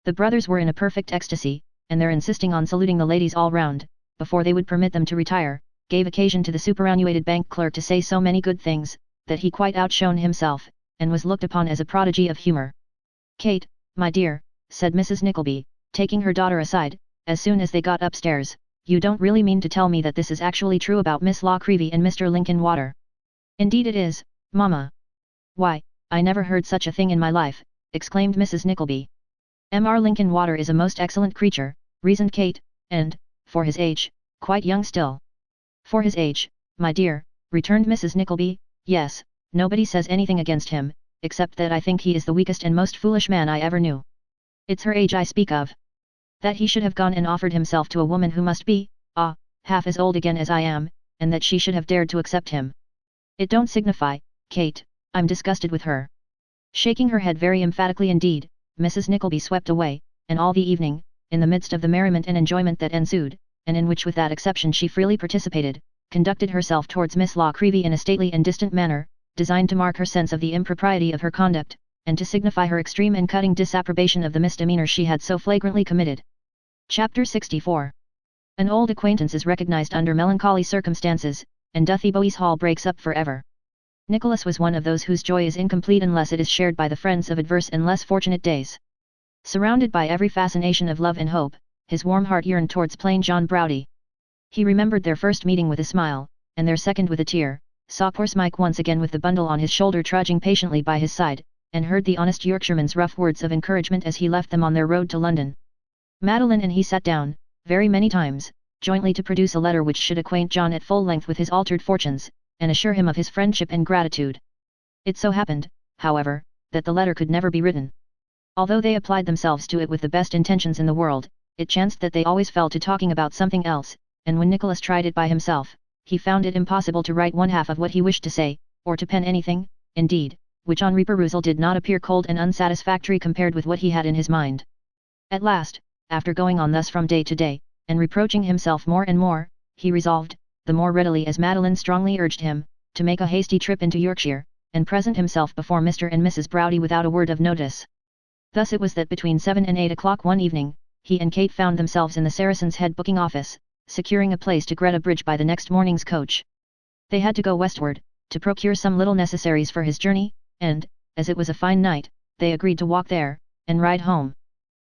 The brothers were in a perfect ecstasy, and their insisting on saluting the ladies all round, before they would permit them to retire, gave occasion to the superannuated bank clerk to say so many good things, that he quite outshone himself, and was looked upon as a prodigy of humour. "Kate, my dear," said Mrs. Nickleby, taking her daughter aside, as soon as they got upstairs, "you don't really mean to tell me that this is actually true about Miss Nickleby and Mr. Linkinwater?" "Indeed it is, mamma." "Why, I never heard such a thing in my life," exclaimed Mrs. Nickleby. "Mr. Linkinwater is a most excellent creature," reasoned Kate, "and, for his age, quite young still." "For his age, my dear," returned Mrs. Nickleby, "yes, nobody says anything against him, except that I think he is the weakest and most foolish man I ever knew. It's her age I speak of. That he should have gone and offered himself to a woman who must be, half as old again as I am, and that she should have dared to accept him. It don't signify, Kate, I'm disgusted with her." Shaking her head very emphatically indeed, Mrs. Nickleby swept away, and all the evening, in the midst of the merriment and enjoyment that ensued, and in which with that exception she freely participated, conducted herself towards Miss Nickleby in a stately and distant manner, designed to mark her sense of the impropriety of her conduct, and to signify her extreme and cutting disapprobation of the misdemeanour she had so flagrantly committed. Chapter 64. An old acquaintance is recognized under melancholy circumstances, and Dotheboys Hall breaks up forever. Nicholas was one of those whose joy is incomplete unless it is shared by the friends of adverse and less fortunate days. Surrounded by every fascination of love and hope, his warm heart yearned towards plain John Browdie. He remembered their first meeting with a smile, and their second with a tear, saw poor Smike once again with the bundle on his shoulder trudging patiently by his side, and heard the honest Yorkshireman's rough words of encouragement as he left them on their road to London. Madeline and he sat down, very many times, jointly to produce a letter which should acquaint John at full length with his altered fortunes, and assure him of his friendship and gratitude. It so happened, however, that the letter could never be written. Although they applied themselves to it with the best intentions in the world, it chanced that they always fell to talking about something else, and when Nicholas tried it by himself, he found it impossible to write one half of what he wished to say, or to pen anything, indeed, which on reperusal did not appear cold and unsatisfactory compared with what he had in his mind. At last, after going on thus from day to day, and reproaching himself more and more, he resolved, the more readily as Madeline strongly urged him, to make a hasty trip into Yorkshire, and present himself before Mr. and Mrs. Browdy without a word of notice. Thus it was that between 7 and 8 o'clock one evening, he and Kate found themselves in the Saracen's Head booking office, securing a place to Greta Bridge by the next morning's coach. They had to go westward, to procure some little necessaries for his journey, and, as it was a fine night, they agreed to walk there, and ride home.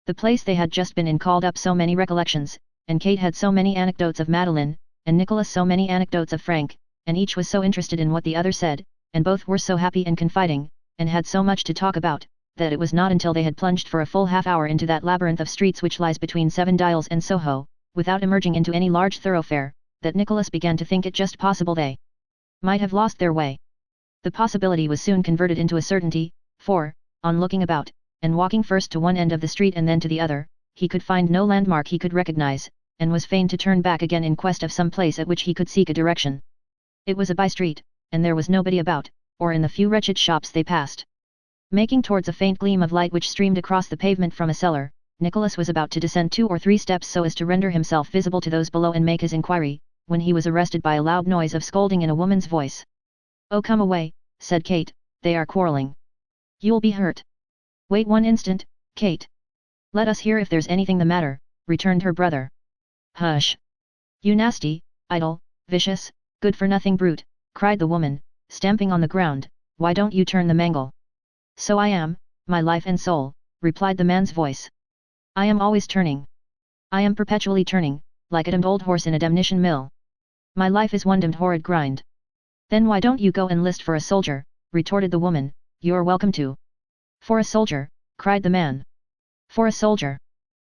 The place they had just been in called up so many recollections, and Kate had so many anecdotes of Madeline, and Nicholas so many anecdotes of Frank, and each was so interested in what the other said, and both were so happy and confiding, and had so much to talk about, that it was not until they had plunged for a full half-hour into that labyrinth of streets which lies between Seven Dials and Soho, without emerging into any large thoroughfare, that Nicholas began to think it just possible they might have lost their way. The possibility was soon converted into a certainty, for, on looking about, and walking first to one end of the street and then to the other, he could find no landmark he could recognize, and was fain to turn back again in quest of some place at which he could seek a direction. It was a by-street, and there was nobody about, or in the few wretched shops they passed. Making towards a faint gleam of light which streamed across the pavement from a cellar, Nicholas was about to descend 2 or 3 steps so as to render himself visible to those below and make his inquiry, when he was arrested by a loud noise of scolding in a woman's voice. "Oh, come away," said Kate, "they are quarrelling. You'll be hurt." "Wait one instant, Kate. Let us hear if there's anything the matter," returned her brother. "Hush! You nasty, idle, vicious, good-for-nothing brute," cried the woman, stamping on the ground, "why don't you turn the mangle?" "So I am, my life and soul," replied the man's voice. "I am always turning. I am perpetually turning, like a damned old horse in a damnation mill. My life is one damned horrid grind." "Then why don't you go and list for a soldier?" retorted the woman. "You're welcome to." "For a soldier?" cried the man. "For a soldier?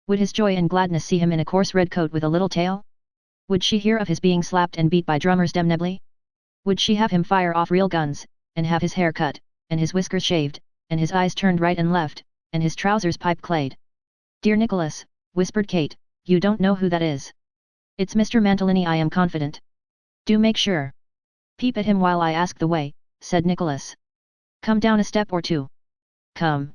Would his joy and gladness see him in a coarse red coat with a little tail? Would she hear of his being slapped and beat by drummers damnably? Would she have him fire off real guns, and have his hair cut, and his whiskers shaved, and his eyes turned right and left, and his trousers pipe-clayed?" "Dear Nicholas," whispered Kate, "you don't know who that is. It's Mr. Mantalini, I am confident." "Do make sure. Peep at him while I ask the way," said Nicholas. "Come down a step or two." "Come."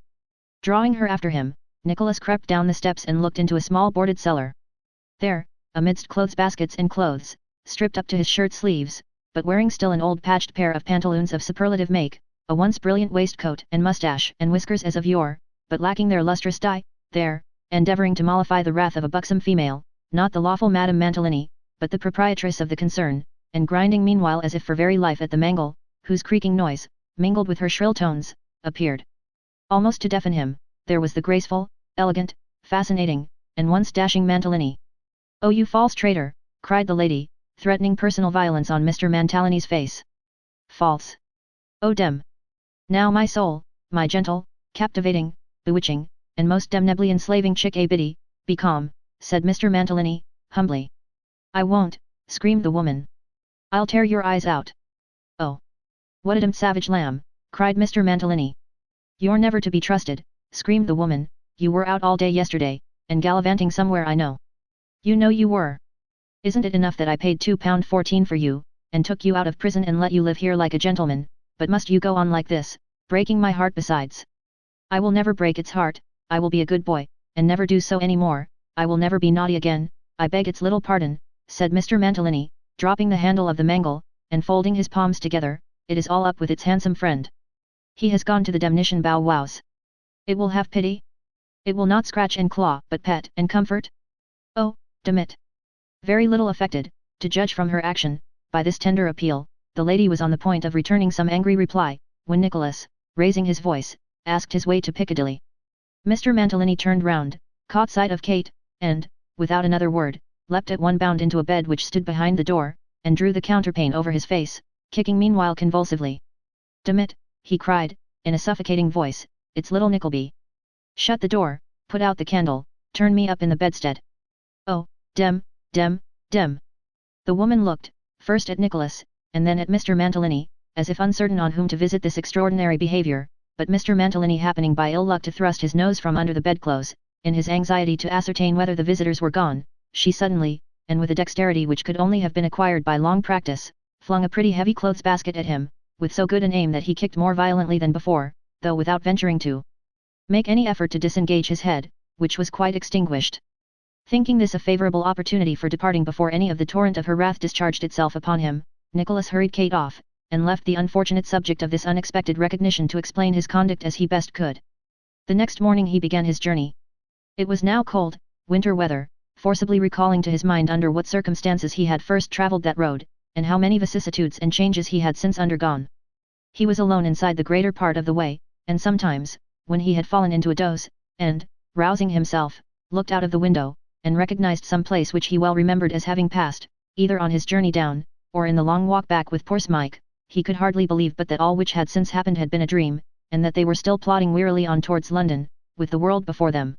Drawing her after him, Nicholas crept down the steps and looked into a small boarded cellar. There, amidst clothes baskets and clothes, stripped up to his shirt sleeves, but wearing still an old patched pair of pantaloons of superlative make, a once brilliant waistcoat and moustache and whiskers as of yore, but lacking their lustrous dye, there, endeavouring to mollify the wrath of a buxom female, not the lawful Madame Mantalini, but the proprietress of the concern, and grinding meanwhile as if for very life at the mangle, whose creaking noise, mingled with her shrill tones, appeared almost to deafen him, there was the graceful, elegant, fascinating, and once dashing Mantalini. "Oh, you false traitor!" cried the lady, threatening personal violence on Mr. Mantalini's face. "False! Oh dem! Now my soul, my gentle, captivating, bewitching, and most damnably enslaving chick a biddy, be calm," said Mr. Mantalini, humbly. "I won't," screamed the woman. "I'll tear your eyes out." "Oh! What a damned savage lamb!" cried Mr. Mantalini. "You're never to be trusted," screamed the woman, "you were out all day yesterday, and gallivanting somewhere I know. You know you were. Isn't it enough that I paid £2.14 for you, and took you out of prison and let you live here like a gentleman, but must you go on like this, breaking my heart besides?" "I will never break its heart, I will be a good boy, and never do so any more, I will never be naughty again, I beg its little pardon," said Mr. Mantalini, dropping the handle of the mangle, and folding his palms together. "It is all up with its handsome friend. He has gone to the damnation bow-wows. It will have pity? It will not scratch and claw, but pet and comfort? Oh, damn it!" Very little affected, to judge from her action, by this tender appeal, the lady was on the point of returning some angry reply, when Nicholas, raising his voice, asked his way to Piccadilly. Mr. Mantalini turned round, caught sight of Kate, and, without another word, leapt at one bound into a bed which stood behind the door, and drew the counterpane over his face, kicking meanwhile convulsively. "Damn it!" he cried, in a suffocating voice, "it's little Nickleby. Shut the door, put out the candle, turn me up in the bedstead. Oh, dem! The woman looked, first at Nicholas, and then at Mr. Mantalini, as if uncertain on whom to visit this extraordinary behaviour, but Mr. Mantalini happening by ill luck to thrust his nose from under the bedclothes, in his anxiety to ascertain whether the visitors were gone, she suddenly, and with a dexterity which could only have been acquired by long practice, flung a pretty heavy clothes basket at him, with so good an aim that he kicked more violently than before, though without venturing to make any effort to disengage his head, which was quite extinguished. Thinking this a favourable opportunity for departing before any of the torrent of her wrath discharged itself upon him, Nicholas hurried Kate off, and left the unfortunate subject of this unexpected recognition to explain his conduct as he best could. The next morning he began his journey. It was now cold, winter weather, forcibly recalling to his mind under what circumstances he had first travelled that road, and how many vicissitudes and changes he had since undergone. He was alone inside the greater part of the way, and sometimes, when he had fallen into a doze, and, rousing himself, looked out of the window, and recognized some place which he well remembered as having passed, either on his journey down, or in the long walk back with poor Smike, he could hardly believe but that all which had since happened had been a dream, and that they were still plodding wearily on towards London, with the world before them.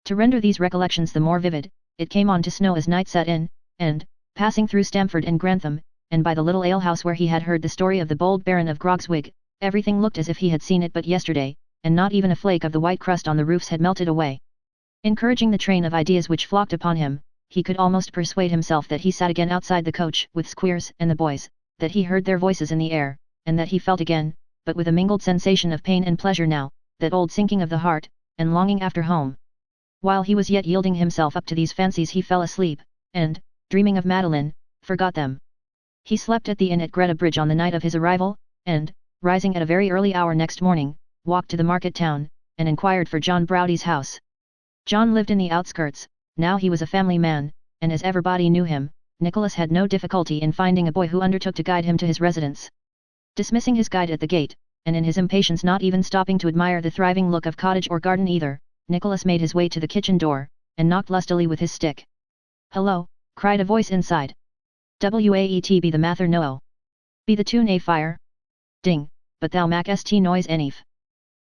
To render these recollections the more vivid, it came on to snow as night set in, and, passing through Stamford and Grantham, and by the little alehouse where he had heard the story of the bold Baron of Grogzwig, everything looked as if he had seen it but yesterday, and not even a flake of the white crust on the roofs had melted away. Encouraging the train of ideas which flocked upon him, he could almost persuade himself that he sat again outside the coach with Squeers and the boys, that he heard their voices in the air, and that he felt again, but with a mingled sensation of pain and pleasure now, that old sinking of the heart, and longing after home. While he was yet yielding himself up to these fancies he fell asleep, and, dreaming of Madeline, forgot them. He slept at the inn at Greta Bridge on the night of his arrival, and, rising at a very early hour next morning, walked to the market town, and inquired for John Browdie's house. John lived in the outskirts. Now he was a family man, and as everybody knew him, Nicholas had no difficulty in finding a boy who undertook to guide him to his residence. Dismissing his guide at the gate, and in his impatience not even stopping to admire the thriving look of cottage or garden either, Nicholas made his way to the kitchen door, and knocked lustily with his stick. "Hello," cried a voice inside. "Waet be the matter no. Be the tune a fire? Ding, but thou mac st noise enough."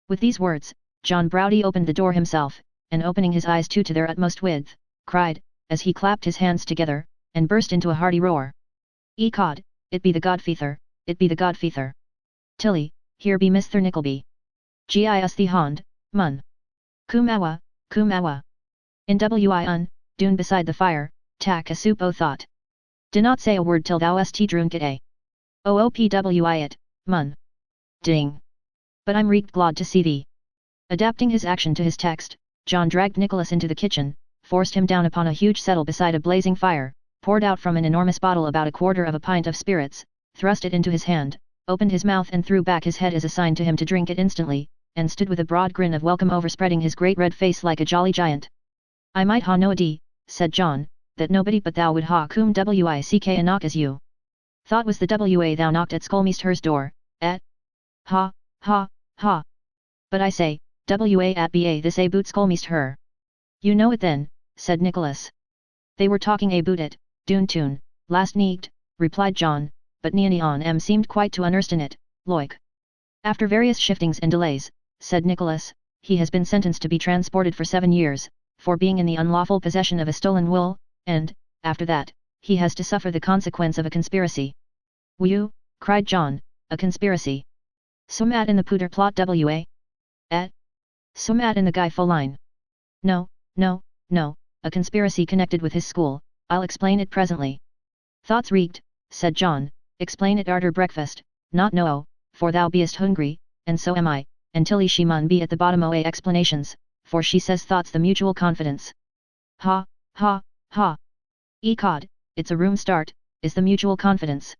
With these words, John Browdie opened the door himself, and opening his eyes to their utmost width, cried, as he clapped his hands together, and burst into a hearty roar. "Ecod, it be the Godfeather, it be the Godfeather. Tilly, here be Mr. Nickleby. Gis the hond, mun. Kumawa, kumawa. In wi dune beside the fire, tack a soup o thought. Do not say a word till thou st drunk it a. Oopwi it, mun. Ding. But I'm reeked glad to see thee." Adapting his action to his text, John dragged Nicholas into the kitchen, forced him down upon a huge settle beside a blazing fire, poured out from an enormous bottle about a quarter of a pint of spirits, thrust it into his hand, opened his mouth and threw back his head as a sign to him to drink it instantly, and stood with a broad grin of welcome overspreading his great red face like a jolly giant. "I might ha no idea," said John, "that nobody but thou would ha cum wick a knock as you. Thought was the wa thou knocked at Schoolmeaster's door, et? Ha, ha, ha. But I say, wa at ba this a boot Schoolmeaster. You know it then," said Nicholas. "They were talking a boot it, dune tune, last neegt," replied John, "but Neon M seemed quite to unerston it, loik." "After various shiftings and delays," said Nicholas, "he has been sentenced to be transported for 7 years, for being in the unlawful possession of a stolen wool, and, after that, he has to suffer the consequence of a conspiracy." "Whew," cried John, "a conspiracy? Sumat in the Pooter plot wa? Et? Sumat in the Guy Foline? No, no, no, a conspiracy connected with his school. I'll explain it presently." "Thoughts reeked," said John, "explain it arter breakfast, not no, for thou beest hungry, and so am I, and Tilly she mun be at the bottom o' explanations, for she says thought's the mutual confidence." "Ha, ha, ha. Ecod, it's a room start, is the mutual confidence."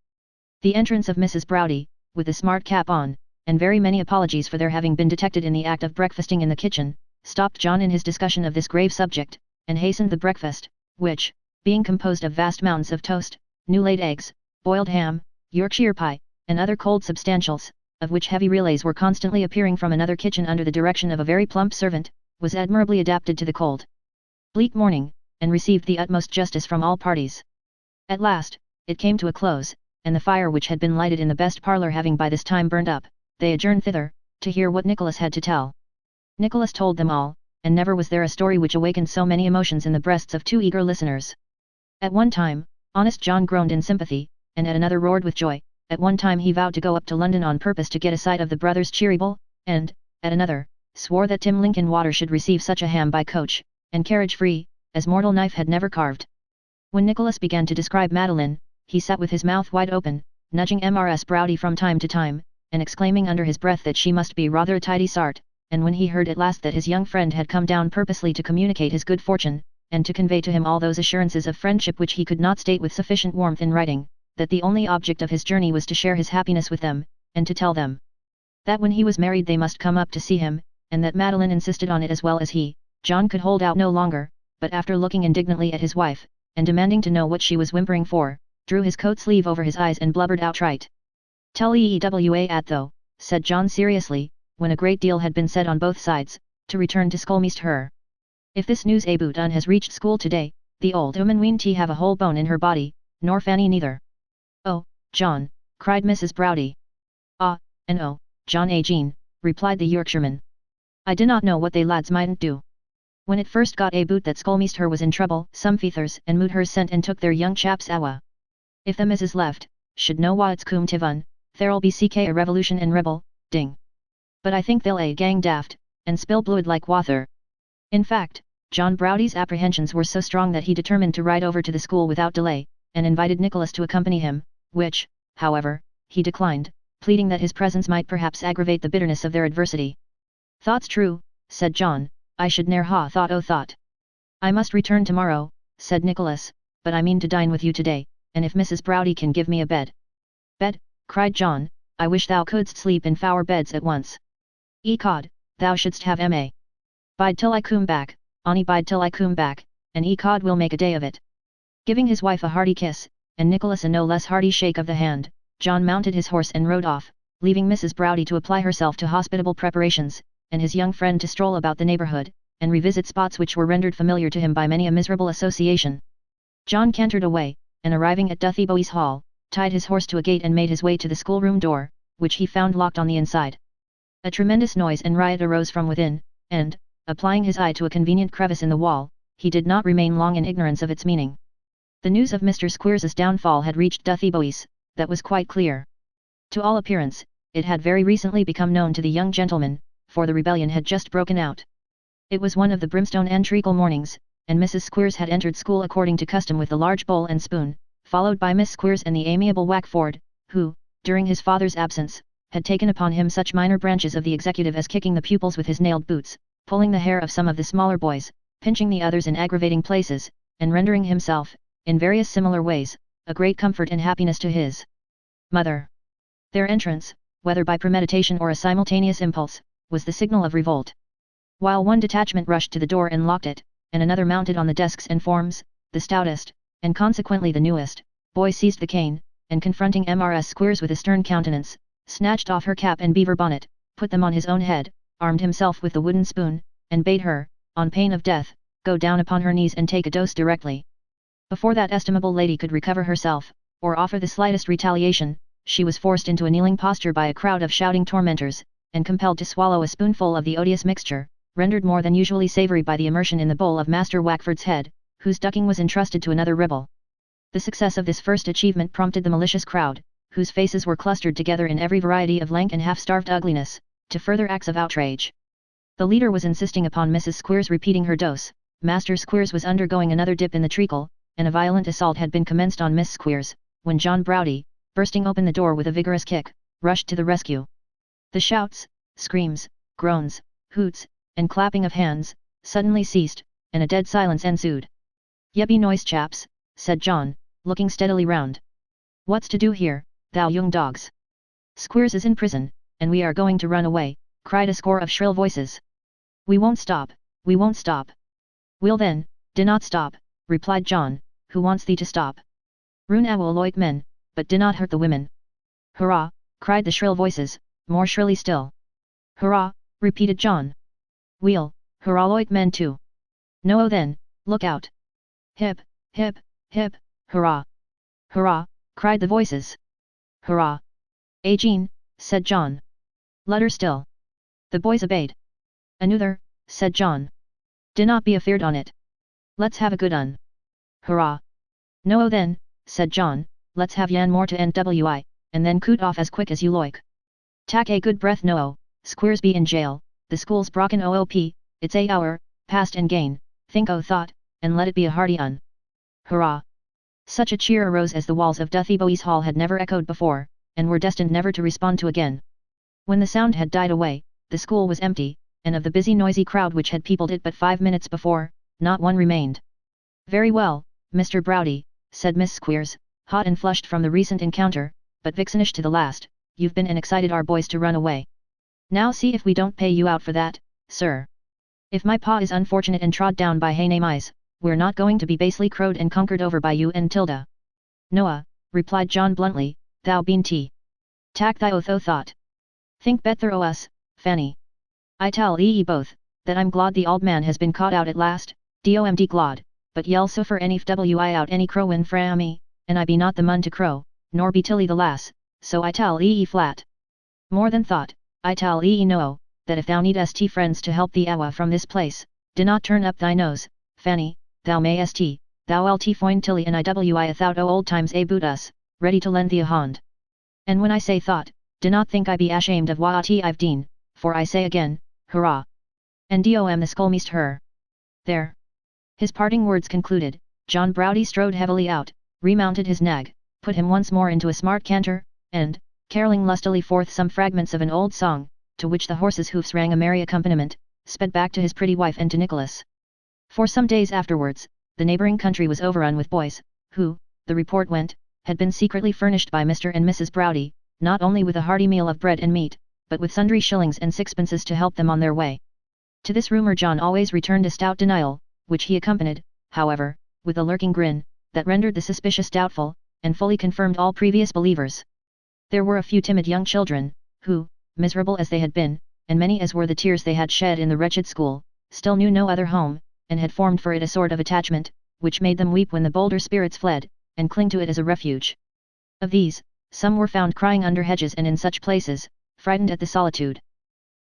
The entrance of Mrs. Browdie, with the smart cap on, and very many apologies for their having been detected in the act of breakfasting in the kitchen, stopped John in his discussion of this grave subject, and hastened the breakfast, which, being composed of vast mounds of toast, new-laid eggs, boiled ham, Yorkshire pie, and other cold substantials, of which heavy relays were constantly appearing from another kitchen under the direction of a very plump servant, was admirably adapted to the cold, bleak morning, and received the utmost justice from all parties. At last, it came to a close, and the fire which had been lighted in the best parlour having by this time burnt up, they adjourned thither, to hear what Nicholas had to tell. Nicholas told them all, and never was there a story which awakened so many emotions in the breasts of 2 eager listeners. At one time, honest John groaned in sympathy, and at another roared with joy. At one time he vowed to go up to London on purpose to get a sight of the brothers Cheeryble, and, at another, swore that Tim Linkinwater should receive such a ham by coach, and carriage free, as mortal knife had never carved. When Nicholas began to describe Madeline, he sat with his mouth wide open, nudging Mrs. Browdie from time to time, and exclaiming under his breath that she must be rather a tidy sart, and when he heard at last that his young friend had come down purposely to communicate his good fortune, and to convey to him all those assurances of friendship which he could not state with sufficient warmth in writing, that the only object of his journey was to share his happiness with them, and to tell them that when he was married they must come up to see him, and that Madeline insisted on it as well as he. John could hold out no longer, but after looking indignantly at his wife, and demanding to know what she was whimpering for, drew his coat sleeve over his eyes and blubbered outright. "Tell Eewa at though," said John seriously, when a great deal had been said on both sides, to return to Skulmeester. "If this news aboot un has reached school today, the old woman wean't have a whole bone in her body, nor Fanny neither." "Oh, John," cried Mrs. Browdy. "Ah, and oh, John Jean," replied the Yorkshireman. "I did not know what they lads mightn't do. When it first got aboot that Skulmeester was in trouble, some feathers and moodhers sent and took their young chaps awa. If them as is left, should know wha it's coom tivun, there'll be ck a revolution and rebel, ding. But I think they'll a gang daft, and spill bluid like wather." In fact, John Browdy's apprehensions were so strong that he determined to ride over to the school without delay, and invited Nicholas to accompany him, which, however, he declined, pleading that his presence might perhaps aggravate the bitterness of their adversity. "Thought's true," said John, "I should ne'er ha thought. I must return tomorrow," said Nicholas, "but I mean to dine with you today, and if Mrs. Browdy can give me a bed." "Bed?" cried John, "I wish thou couldst sleep in four beds at once. Ecod, thou shouldst have ma. Bide till I coom back, Ani bide till I coom back, and ecod will make a day of it." Giving his wife a hearty kiss, and Nicholas a no less hearty shake of the hand, John mounted his horse and rode off, leaving Mrs. Browdy to apply herself to hospitable preparations, and his young friend to stroll about the neighbourhood, and revisit spots which were rendered familiar to him by many a miserable association. John cantered away, and arriving at Dotheboys Hall, tied his horse to a gate and made his way to the schoolroom door, which he found locked on the inside. A tremendous noise and riot arose from within, and, applying his eye to a convenient crevice in the wall, he did not remain long in ignorance of its meaning. The news of Mr. Squeers's downfall had reached Dotheboys, that was quite clear. To all appearance, it had very recently become known to the young gentleman, for the rebellion had just broken out. It was one of the brimstone and treacle mornings, and Mrs. Squeers had entered school according to custom with the large bowl and spoon, followed by Miss Squeers and the amiable Wackford, who, during his father's absence, had taken upon him such minor branches of the executive as kicking the pupils with his nailed boots, pulling the hair of some of the smaller boys, pinching the others in aggravating places, and rendering himself, in various similar ways, a great comfort and happiness to his mother. Their entrance, whether by premeditation or a simultaneous impulse, was the signal of revolt. While one detachment rushed to the door and locked it, and another mounted on the desks and forms, the stoutest, and consequently the newest, boy seized the cane, and confronting Mrs. Squeers with a stern countenance, snatched off her cap and beaver bonnet, put them on his own head, armed himself with the wooden spoon, and bade her, on pain of death, go down upon her knees and take a dose directly. Before that estimable lady could recover herself, or offer the slightest retaliation, she was forced into a kneeling posture by a crowd of shouting tormentors, and compelled to swallow a spoonful of the odious mixture, rendered more than usually savoury by the immersion in the bowl of Master Wackford's head, whose ducking was entrusted to another rebel. The success of this first achievement prompted the malicious crowd, whose faces were clustered together in every variety of lank and half-starved ugliness, to further acts of outrage. The leader was insisting upon Mrs. Squeers repeating her dose, Master Squeers was undergoing another dip in the treacle, and a violent assault had been commenced on Miss Squeers, when John Browdy, bursting open the door with a vigorous kick, rushed to the rescue. The shouts, screams, groans, hoots, and clapping of hands, suddenly ceased, and a dead silence ensued. "Ye noise chaps," said John, looking steadily round. "What's to do here, thou young dogs? Squeers is in prison, and we are going to run away," cried a score of shrill voices. "We won't stop, we won't stop." "We'll then, dinnot stop," replied John, "who wants thee to stop? Rune will loit men, but dinnot hurt the women." "Hurrah!" cried the shrill voices, more shrilly still. "Hurrah!" repeated John. "We'll, hurrah loit men too. No then, look out. Hip, hip, hip, hurrah! Hurrah!" cried the voices. "Hurrah! Jean," said John. "Ludder still." The boys obeyed. "Another," said John. "Dinnot be afeard on it. Let's have a good un." "Hurrah!" "No then," said John, "let's have yan more to NWI, and then coot off as quick as you loik. Tak a good breath no, Squeers be in jail, the school's brocken oop, it's a hour, past and gain, think o thought, and let it be a hearty un." "Hurrah!" Such a cheer arose as the walls of Dotheboys Hall had never echoed before, and were destined never to respond to again. When the sound had died away, the school was empty, and of the busy noisy crowd which had peopled it but 5 minutes before, not one remained. "Very well, Mr. Browdy," said Miss Squeers, hot and flushed from the recent encounter, but vixenish to the last. You've been and excited our boys to run away. Now see if we don't pay you out for that, sir. If my pa is unfortunate and trod down by hay name eyes, we're not going to be basely crowed and conquered over by you and Tilda. Noah, replied John bluntly, thou bean tea. Tak thy oath o thought. Think better o us, Fanny. I tell ye both, that I'm glad the old man has been caught out at last, domd glad, but yell so for any fwi out any crowin fra me, and I be not the mun to crow, nor be Tilly the lass, so I tell ye flat. More than thought, I tell ye no, that if thou needst friends to help thee awa from this place, do not turn up thy nose, Fanny, thou mayst, thou lt foin Tilly and iwi athout o old times a boot us, ready to lend thee a hand. And when I say thought, do not think I be ashamed of what I've deen, for I say again, hurrah! And dom the skullmeast her. There. His parting words concluded, John Browdy strode heavily out, remounted his nag, put him once more into a smart canter, and, carolling lustily forth some fragments of an old song, to which the horse's hoofs rang a merry accompaniment, sped back to his pretty wife and to Nicholas. For some days afterwards, the neighbouring country was overrun with boys, who, the report went, had been secretly furnished by Mr. and Mrs. Browdy, not only with a hearty meal of bread and meat, but with sundry shillings and sixpences to help them on their way. To this rumour John always returned a stout denial, which he accompanied, however, with a lurking grin, that rendered the suspicious doubtful, and fully confirmed all previous believers. There were a few timid young children, who, miserable as they had been, and many as were the tears they had shed in the wretched school, still knew no other home, and had formed for it a sort of attachment, which made them weep when the bolder spirits fled, and cling to it as a refuge. Of these, some were found crying under hedges and in such places, frightened at the solitude.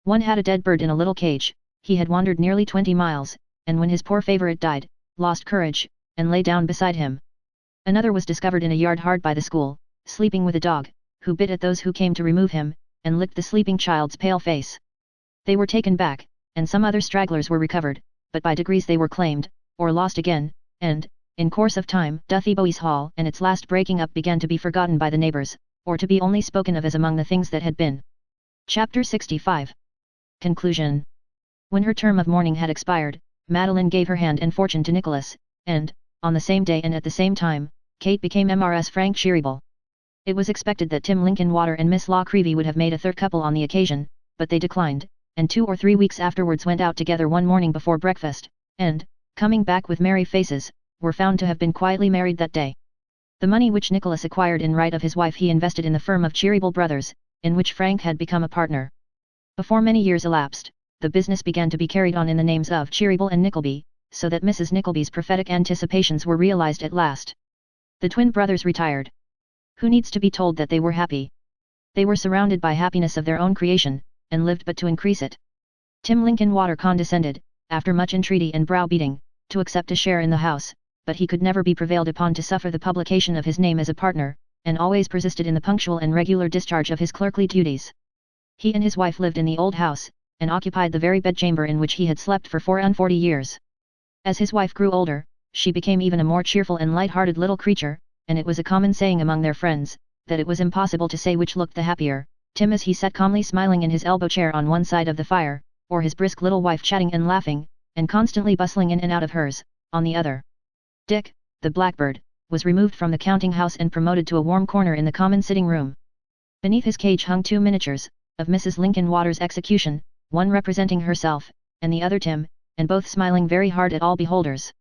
One had a dead bird in a little cage. He had wandered nearly 20 miles, and when his poor favourite died, lost courage, and lay down beside him. Another was discovered in a yard hard by the school, sleeping with a dog, who bit at those who came to remove him, and licked the sleeping child's pale face. They were taken back, and some other stragglers were recovered, but by degrees they were claimed, or lost again, and, in course of time, Duthie Bowie's Hall and its last breaking up began to be forgotten by the neighbours, or to be only spoken of as among the things that had been. Chapter 65. Conclusion. When her term of mourning had expired, Madeline gave her hand and fortune to Nicholas, and, on the same day and at the same time, Kate became Mrs. Frank Cheeryble. It was expected that Tim Linkinwater and Miss Law Creevy would have made a third couple on the occasion, but they declined, and 2 or 3 weeks afterwards went out together one morning before breakfast, and, coming back with merry faces, were found to have been quietly married that day. The money which Nicholas acquired in right of his wife he invested in the firm of Cheeryble Brothers, in which Frank had become a partner. Before many years elapsed, the business began to be carried on in the names of Cheeryble and Nickleby, so that Mrs. Nickleby's prophetic anticipations were realized at last. The twin brothers retired. Who needs to be told that they were happy? They were surrounded by happiness of their own creation, and lived but to increase it. Tim Linkinwater condescended, after much entreaty and browbeating, to accept a share in the house, but he could never be prevailed upon to suffer the publication of his name as a partner, and always persisted in the punctual and regular discharge of his clerkly duties. He and his wife lived in the old house, and occupied the very bedchamber in which he had slept for 44 years. As his wife grew older, she became even a more cheerful and light-hearted little creature, and it was a common saying among their friends, that it was impossible to say which looked the happier, Tim as he sat calmly smiling in his elbow chair on one side of the fire, or his brisk little wife chatting and laughing, and constantly bustling in and out of hers, on the other. Dick, the blackbird, was removed from the counting house and promoted to a warm corner in the common sitting room. Beneath his cage hung 2 miniatures, of Mrs. Linkinwater's execution, one representing herself, and the other Tim, and both smiling very hard at all beholders.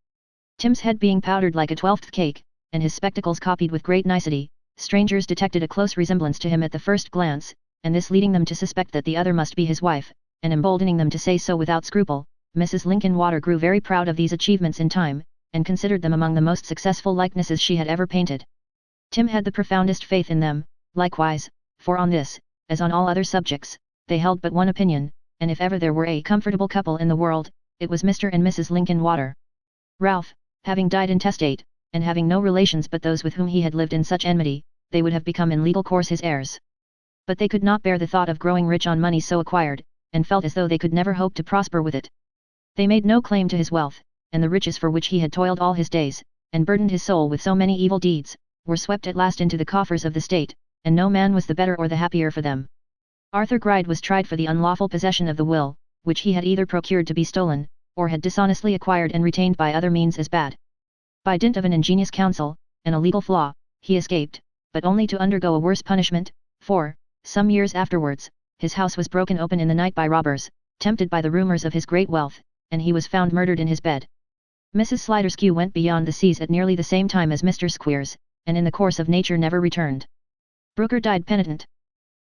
Tim's head being powdered like a 12th cake, and his spectacles copied with great nicety, strangers detected a close resemblance to him at the first glance, and this leading them to suspect that the other must be his wife, and emboldening them to say so without scruple, Mrs. Linkinwater grew very proud of these achievements in time, and considered them among the most successful likenesses she had ever painted. Tim had the profoundest faith in them, likewise, for on this, as on all other subjects, they held but one opinion, and if ever there were a comfortable couple in the world, it was Mr. and Mrs. Linkinwater. Ralph, having died intestate, and having no relations but those with whom he had lived in such enmity, they would have become in legal course his heirs. But they could not bear the thought of growing rich on money so acquired, and felt as though they could never hope to prosper with it. They made no claim to his wealth, and the riches for which he had toiled all his days, and burdened his soul with so many evil deeds, were swept at last into the coffers of the state, and no man was the better or the happier for them. Arthur Gride was tried for the unlawful possession of the will, which he had either procured to be stolen, or had dishonestly acquired and retained by other means as bad. By dint of an ingenious counsel, and a legal flaw, he escaped, but only to undergo a worse punishment, for, some years afterwards, his house was broken open in the night by robbers, tempted by the rumours of his great wealth, and he was found murdered in his bed. Mrs. Sliderskew went beyond the seas at nearly the same time as Mr. Squeers, and in the course of nature never returned. Brooker died penitent.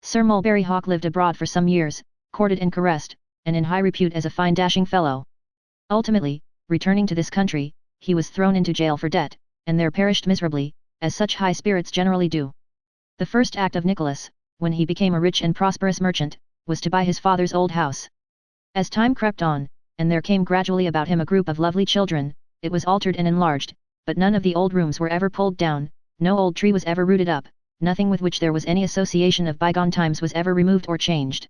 Sir Mulberry Hawk lived abroad for some years, courted and caressed, and in high repute as a fine dashing fellow. Ultimately, returning to this country, he was thrown into jail for debt, and there perished miserably, as such high spirits generally do. The first act of Nicholas, when he became a rich and prosperous merchant, was to buy his father's old house. As time crept on, and there came gradually about him a group of lovely children, it was altered and enlarged, but none of the old rooms were ever pulled down, no old tree was ever rooted up, nothing with which there was any association of bygone times was ever removed or changed.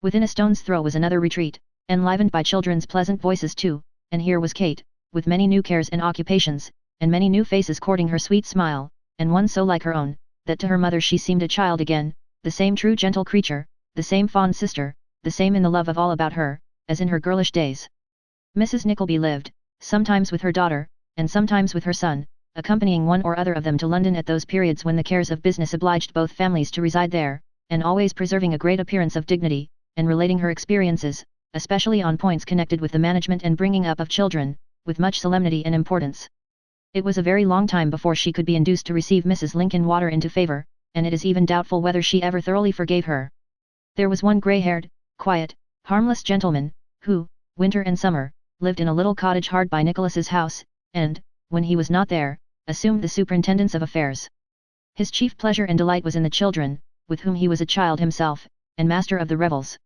Within a stone's throw was another retreat, enlivened by children's pleasant voices too, and here was Kate, with many new cares and occupations, and many new faces courting her sweet smile, and one so like her own, that to her mother she seemed a child again, the same true gentle creature, the same fond sister, the same in the love of all about her, as in her girlish days. Mrs. Nickleby lived, sometimes with her daughter, and sometimes with her son, accompanying one or other of them to London at those periods when the cares of business obliged both families to reside there, and always preserving a great appearance of dignity, and relating her experiences, especially on points connected with the management and bringing up of children, with much solemnity and importance. It was a very long time before she could be induced to receive Mrs. Linkinwater into favour, and it is even doubtful whether she ever thoroughly forgave her. There was one grey-haired, quiet, harmless gentleman, who, winter and summer, lived in a little cottage hard by Nicholas's house, and, when he was not there, assumed the superintendence of affairs. His chief pleasure and delight was in the children, with whom he was a child himself, and master of the revels.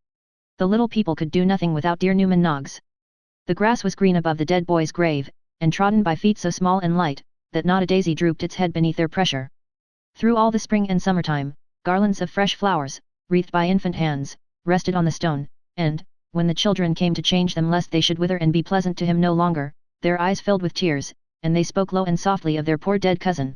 The little people could do nothing without dear Newman Noggs. The grass was green above the dead boy's grave, and trodden by feet so small and light, that not a daisy drooped its head beneath their pressure. Through all the spring and summertime, garlands of fresh flowers, wreathed by infant hands, rested on the stone, and, when the children came to change them lest they should wither and be pleasant to him no longer, their eyes filled with tears, and they spoke low and softly of their poor dead cousin.